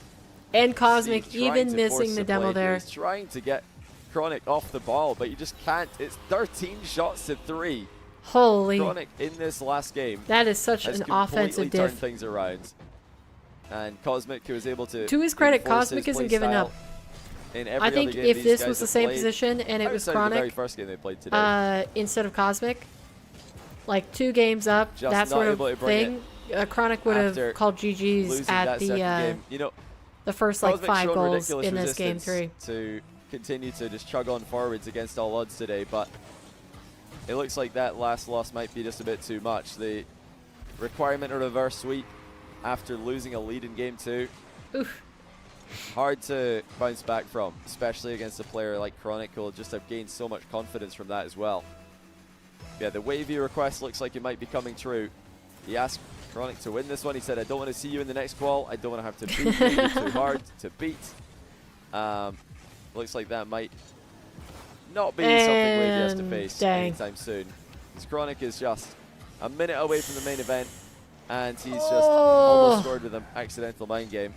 And Cosmic He's trying even to missing force the play demo here. there. He's trying to get Chronic off the ball, but you just can't. It's 13 shots to 3. Holy. Chronic in this last game That is such has an completely offensive turned diff. things around. And Cosmic, who was able to To his credit, enforce Cosmic his isn't play giving style up. in every I think other game if these this guys was the have same played, position and it was outside of the very Chronic first game they played today, instead of Cosmic, like 2 games up, Just that not sort able to of bring thing, Chronic would after have called GG's losing at that second game. You know, the first like Cosmic 5 showed goals ridiculous in this game resistance 3. to continue to just chug on forwards against all odds today, but it looks like that last loss might be just a bit too much. The requirement of reverse sweep after losing a lead in game 2, Oof. hard to bounce back from, especially against a player like Chronic, who will just have gained so much confidence from that as well. Yeah, the wavy request looks like it might be coming true. He asked Chronic to win this one. He said, I don't want to see you in the next qual. I don't want to have to beat you. You're too hard to beat. Looks like that might not be something Wavy has to face anytime soon. Because Chronic is just a minute away from the main event, and he's just almost scored with an accidental mind game.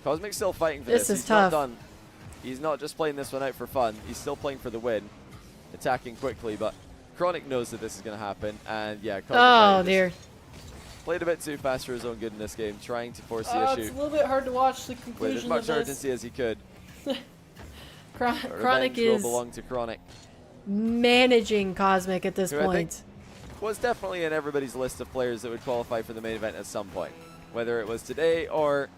Cosmic's still fighting for this. This is He's tough. not done. He's not just playing this one out for fun. He's still playing for the win, attacking quickly, but Chronic knows that this is going to happen, and yeah, Cosmic dear. played a bit too fast for his own good in this game, trying to force the issue It's a little bit hard to watch the with conclusion as much of this. urgency as he could. Chronic Revenge will is belong to Chronic, managing Cosmic at this who I think point. was definitely in everybody's list of players that would qualify for the main event at some point, whether it was today or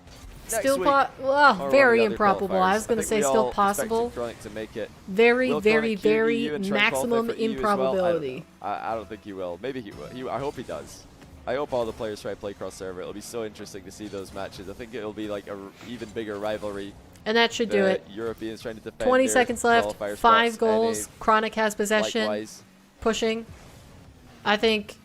next Still, week. well, or very one of the other improbable. I was qualifiers. going to think say we still all possible. expected Chronic to make it. Very, Will very, Chronic queue very EU and try and qualify maximum for EU as well? improbability. I don't think he will. Maybe he will. I hope he does. I hope all the players try to play cross server. It'll be so interesting to see those matches. I think it'll be like a even bigger rivalry. And that should do it. Europeans trying to defend 20 their seconds left. qualifier 5 spots, goals. NA Chronic has possession. likewise. Pushing. I think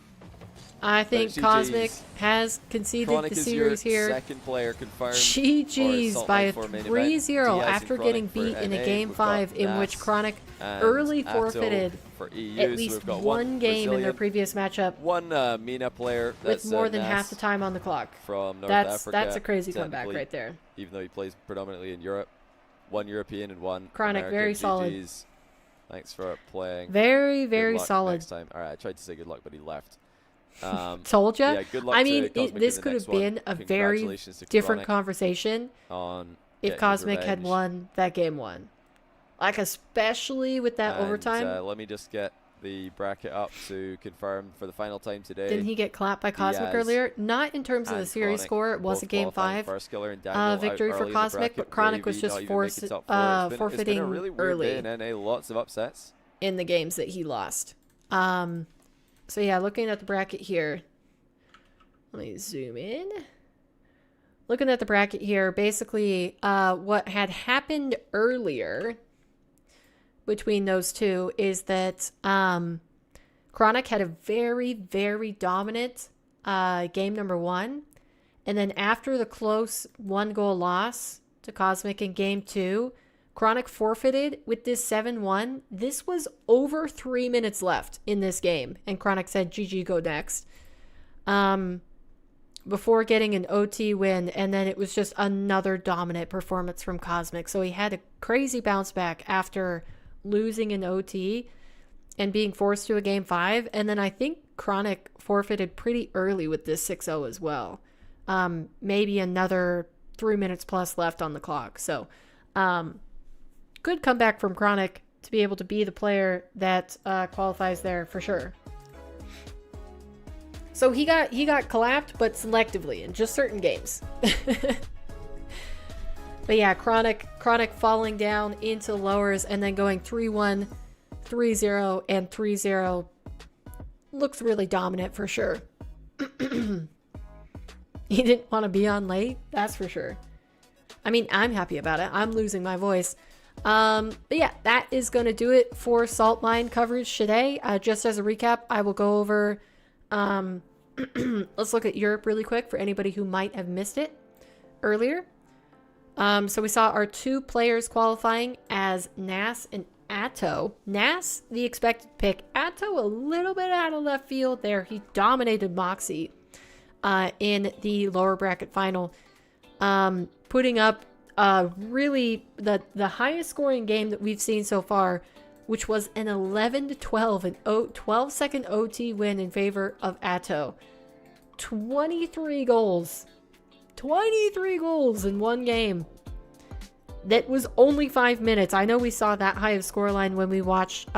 GG's. Cosmic has conceded Chronic the is series your here. second player confirmed. GG's Salt by a Lake 4 main event. 3-0 Diaz after and getting Chronic beat for in a NA. game We've got 5 in which Nas Chronic and early Atto forfeited for EU. at So least we've got one game in their Brazilian, previous matchup one MENA player with that's more than Nas half the time on the clock. from North That's Africa. a crazy comeback technically, right there. Even though he plays predominantly in Europe. One European and one Chronic, American. very solid. GG's. Thanks for playing. Very, Good very luck solid. Next time. All right, I tried to say good luck, but he left. Told ya. Yeah, good luck I to mean, Cosmic in this the could next have been one. a very Congratulations to different Chronic conversation on if getting Cosmic had revenge. won that game 1. Like, especially with that And, overtime. let me just get the bracket up to confirm for the final time today. Didn't he get clapped by Cosmic Diaz earlier? Not in terms of the and series Chronic score. It was a both game qualifying 5 Firstkiller and Daniel out victory for early in the Cosmic, bracket. but Chronic was Wavy just not even making top 4. It's been forfeiting a really weird early day in NA. Lots of upsets. in the games that he lost. So yeah, looking at the bracket here. Let me zoom in. Looking at the bracket here, basically what had happened earlier between those two is that Chronic had a very, very dominant game number 1. And then after the close 1-goal loss to Cosmic in game 2, Chronic forfeited with this 7-1. This was over 3 minutes left in this game. And Chronic said, GG, go next. Before getting an OT win. And then it was just another dominant performance from Cosmic. So he had a crazy bounce back after losing an OT and being forced to a game 5. And then I think Chronic forfeited pretty early with this 6-0 as well. Maybe another 3 minutes plus left on the clock. So, good comeback from Chronic to be able to be the player that qualifies there for sure. So he got clapped, but selectively in just certain games. But yeah, Chronic falling down into lowers and then going 3-1, 3-0, and 3-0 looks really dominant for sure. He didn't want to be on late, that's for sure. I mean, I'm happy about it. I'm losing my voice. But yeah, that is going to do it for Salt Mine coverage today. Just as a recap, I will go over... let's look at Europe really quick for anybody who might have missed it earlier. So we saw our 2 players qualifying as Nas and Atto. Nas, the expected pick. Atto, a little bit out of left field there. He dominated Mawkzy in the lower bracket final, putting up really the highest scoring game that we've seen so far, which was an 11-12, an 12-second OT win in favor of Atto. 23 goals. 23 goals in one game. That was only 5 minutes. I know we saw that high of scoreline when we watched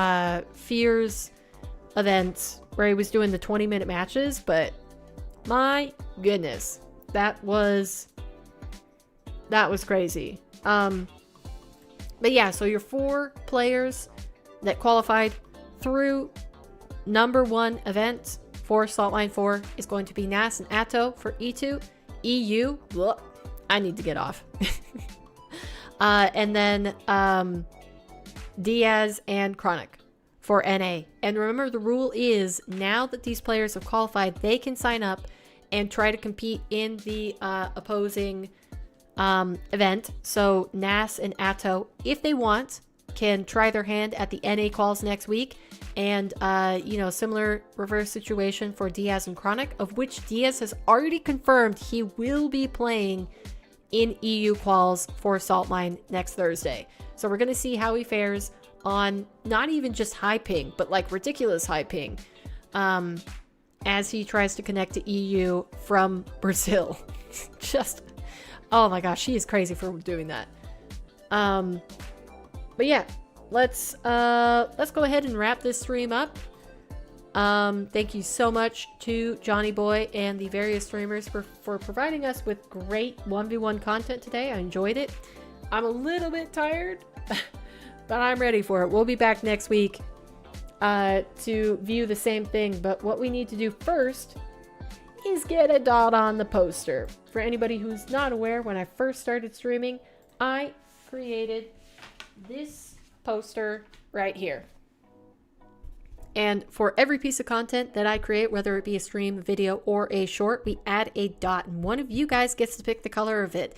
Fear's event where he was doing the 20-minute matches, but my goodness, that was crazy. But yeah, so your 4 players that qualified through number 1 event for Saltline 4 is going to be Nas and Atto for E2. EU, bleh, I need to get off. And then Diaz and Chronic for NA. And remember, the rule is now that these players have qualified, they can sign up and try to compete in the opposing event. So Nas and Atto, if they want, can try their hand at the NA quals next week. And, you know, similar reverse situation for Diaz and Chronic, of which Diaz has already confirmed he will be playing in EU quals for Saltmine next Thursday. So we're going to see how he fares on not even just high ping, but like ridiculous high ping, as he tries to connect to EU from Brazil. Just, oh my gosh, she is crazy for doing that. But yeah, let's go ahead and wrap this stream up. Thank you so much to Johnny Boy and the various streamers for providing us with great 1v1 content today. I enjoyed it. I'm a little bit tired, but I'm ready for it. We'll be back next week to view the same thing, but what we need to do first is get a dot on the poster. For anybody who's not aware, when I first started streaming, I created this poster right here. And for every piece of content that I create, whether it be a stream, video, or a short, we add a dot, and one of you guys gets to pick the color of it.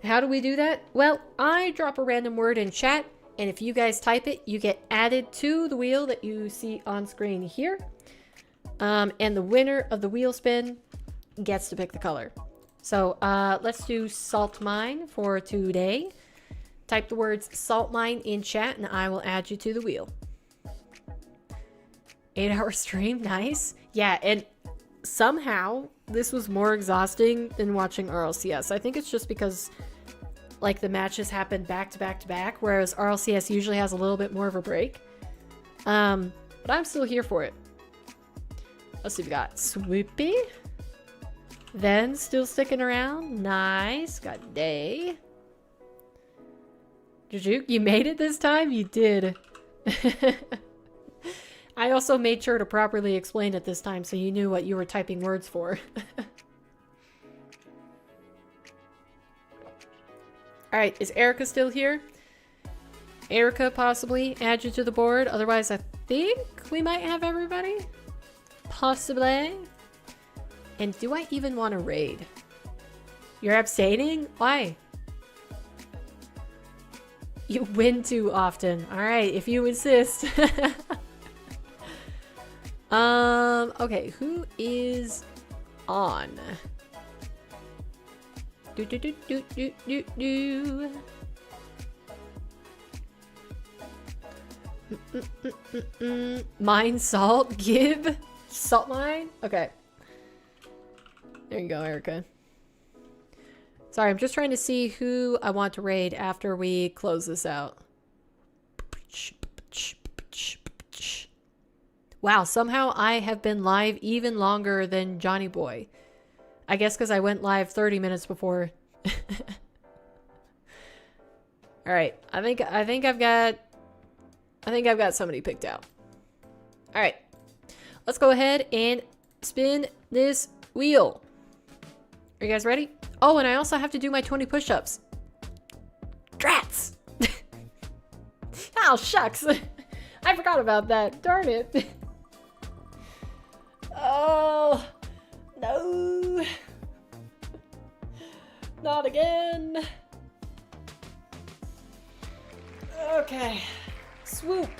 How do we do that? Well, I drop a random word in chat, and if you guys type it, you get added to the wheel that you see on screen here. And the winner of the wheel spin gets to pick the color. So let's do Salt Mine for today. Type the words Salt Mine in chat, and I will add you to the wheel. 8-hour stream, nice. Yeah, and somehow this was more exhausting than watching RLCS. I think it's just because like the matches happen back to back to back, whereas RLCS usually has a little bit more of a break. But I'm still here for it. Let's see, we got Swoopy. Then still sticking around. Nice. Got Day. Jujuk, you made it this time? You did. I also made sure to properly explain it this time so you knew what you were typing words for. Alright, is Erica still here? Erica possibly add you to the board. Otherwise, I think we might have everybody. Possibly. And do I even want to raid? You're abstaining? Why? You win too often. Alright, if you insist. Okay, who is on? Mine salt, give salt mine. Okay, there you go, Erica. Sorry, I'm just trying to see who I want to raid after we close this out. Wow, somehow I have been live even longer than Johnny Boy. I guess because I went live 30 minutes before. All right, I think I've got somebody picked out. All right, let's go ahead and spin this wheel. Are you guys ready? Oh, and I also have to do my 20 push-ups. Drats! Oh, shucks. I forgot about that. Darn it. Oh, no. Not again. Okay. Swoop.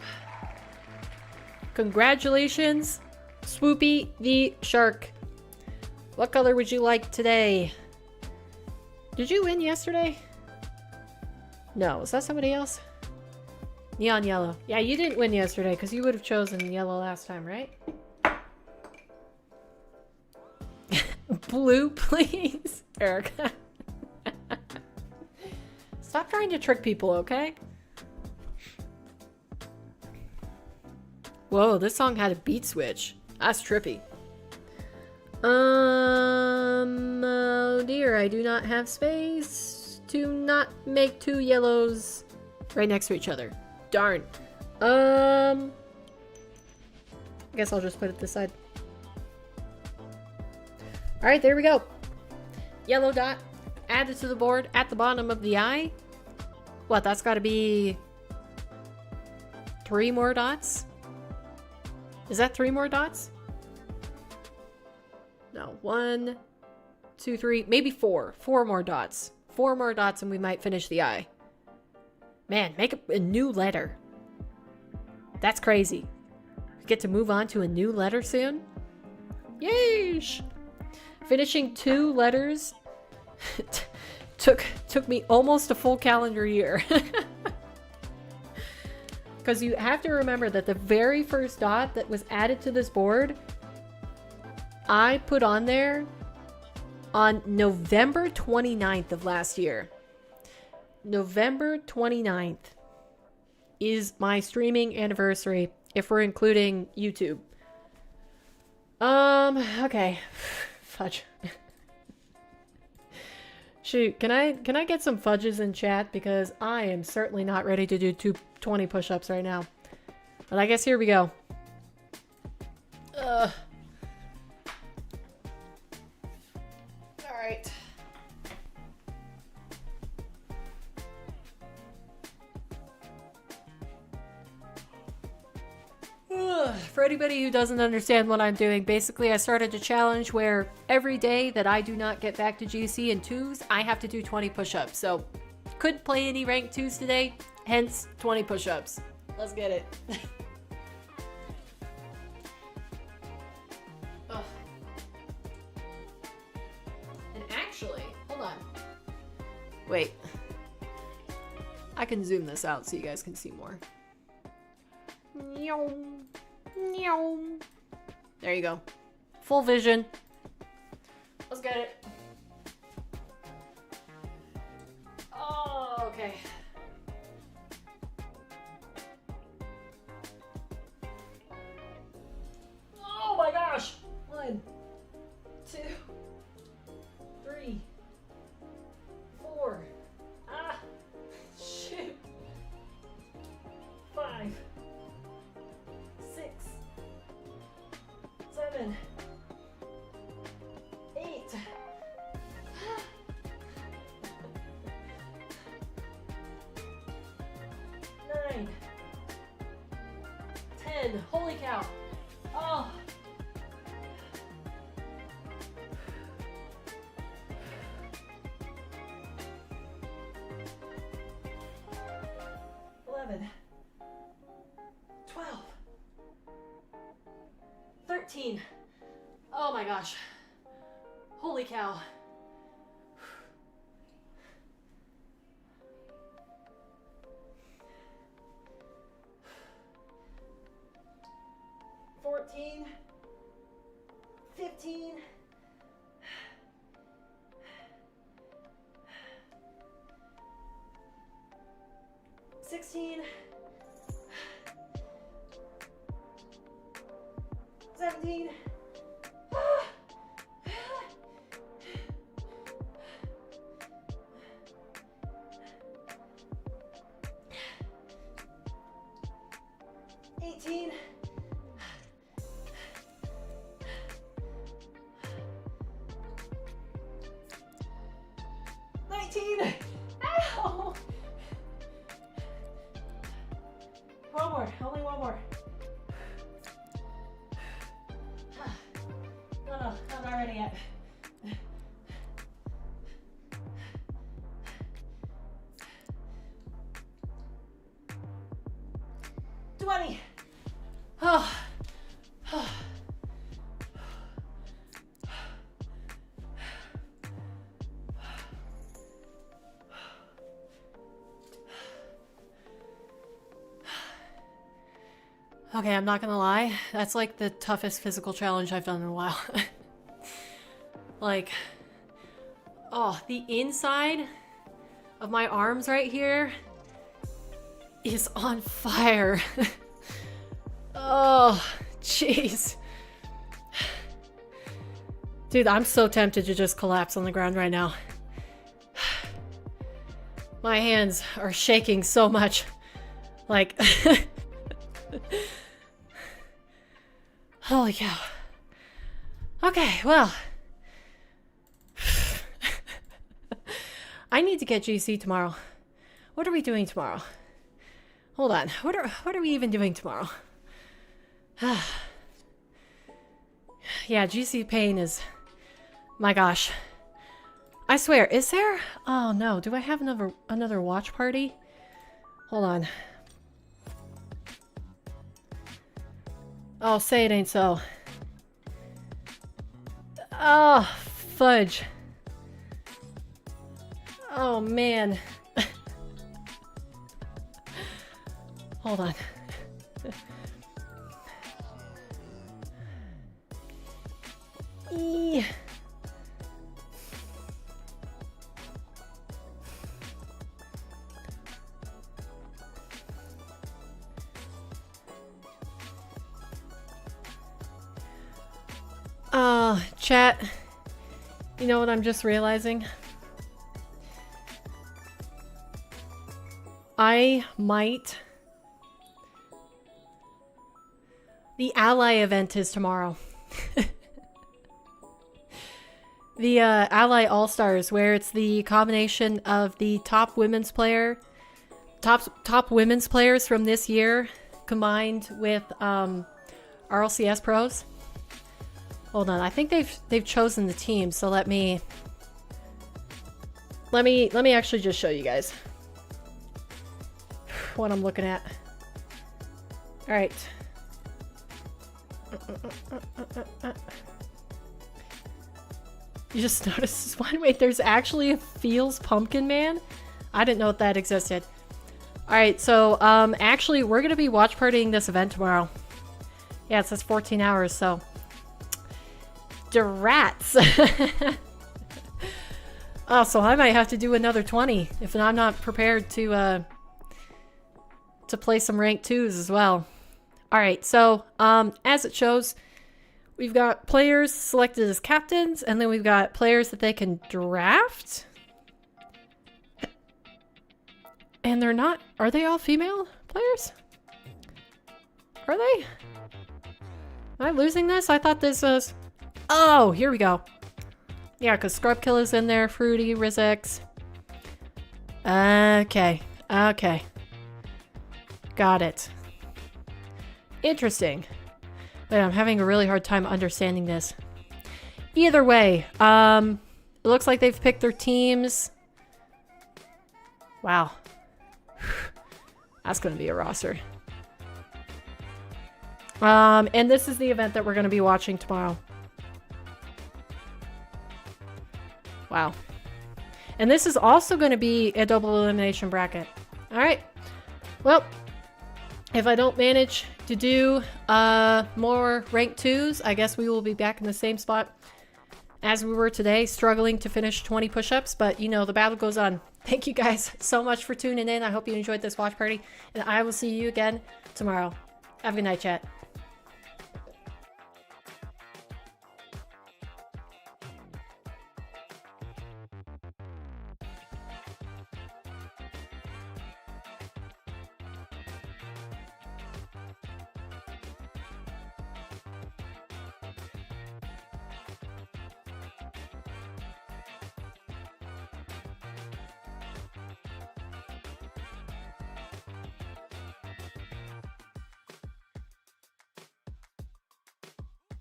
Congratulations, Swoopy the Shark. What color would you like today? Did you win yesterday? No, was that somebody else? Neon yellow. Yeah, you didn't win yesterday because you would have chosen yellow last time, right? Blue, please. Erica. Stop trying to trick people, okay? Whoa, this song had a beat switch. That's trippy. Oh dear, I do not have space to not make two yellows right next to each other. Darn. I guess I'll just put it this side. Alright, there we go. Yellow dot added to the board at the bottom of the eye. What, that's gotta be 3 more dots? Is that 3 more dots? No, 1, 2, 3, maybe 4. 4 more dots. 4 more dots and we might finish the eye. Man, make a new letter. That's crazy. We get to move on to a new letter soon? Yeesh! Finishing 2 letters took me almost a full calendar year. Because you have to remember that the very first dot that was added to this board, I put on there on November 29th of last year. November 29th is my streaming anniversary, if we're including YouTube. Okay. Fudge. Shoot, can I get some fudges in chat? Because I am certainly not ready to do 20 push-ups right now. But I guess here we go. Alright. For anybody who doesn't understand what I'm doing, basically I started a challenge where every day that I do not get back to GC in 2s, I have to do 20 push-ups. So, couldn't play any ranked 2s today, hence 20 push-ups. Let's get it. Ugh. And actually, hold on. Wait. I can zoom this out so you guys can see more. There you go. Full vision. Let's get it. Oh, okay. Oh my gosh. 1, 2, 3, 4. Ah, shoot. 5. 6, 7, 8. 9, 10. Holy cow. Oh. 11, 12. 13. Oh my gosh. Holy cow. 14. 15. 16. 17. 18. 19. Ow! One more, only one more. No, I'm not ready yet. 20. Oh. Okay, I'm not gonna lie. That's like the toughest physical challenge I've done in a while. Like, oh, the inside of my arms right here is on fire. Oh, jeez. Dude, I'm so tempted to just collapse on the ground right now. My hands are shaking so much. Like, holy cow. Okay, well. I need to get GC tomorrow. What are we doing tomorrow? Hold on. What are we even doing tomorrow? Yeah, GC Pain is... My gosh. I swear, is there... Oh no, do I have another watch party? Hold on. Oh, say it ain't so. Oh, fudge. Oh, man. Hold on. Eee. Chat, you know what I'm just realizing? I might... The Ally event is tomorrow. The Ally All-Stars, where it's the combination of the top women's players from this year combined with RLCS pros. Hold on, I think they've chosen the team, so let me actually just show you guys what I'm looking at. All right. You just noticed this one? Wait, there's actually a Feels Pumpkin Man? I didn't know that existed. All right, so actually we're gonna be watch partying this event tomorrow. Yeah, it says 14 hours, so. Rats. Oh, so I might have to do another 20 if I'm not prepared to play some rank 2s as well. All right, so as it shows, we've got players selected as captains, and then we've got players that they can draft. And they're not... Are they all female players? Are they? Am I losing this? I thought this was... Oh, here we go. Yeah, because Scrubkilla's in there, Fruity, Rizix. Okay. Okay. Got it. Interesting. But I'm having a really hard time understanding this. Either way, it looks like they've picked their teams. Wow. That's going to be a roster. And this is the event that we're going to be watching tomorrow. Wow. And this is also going to be a double elimination bracket. All right. Well, if I don't manage to do more rank 2s, I guess we will be back in the same spot as we were today, struggling to finish 20 push-ups, but you know, the battle goes on. Thank you guys so much for tuning in. I hope you enjoyed this watch party, and I will see you again tomorrow. Have a good night, chat.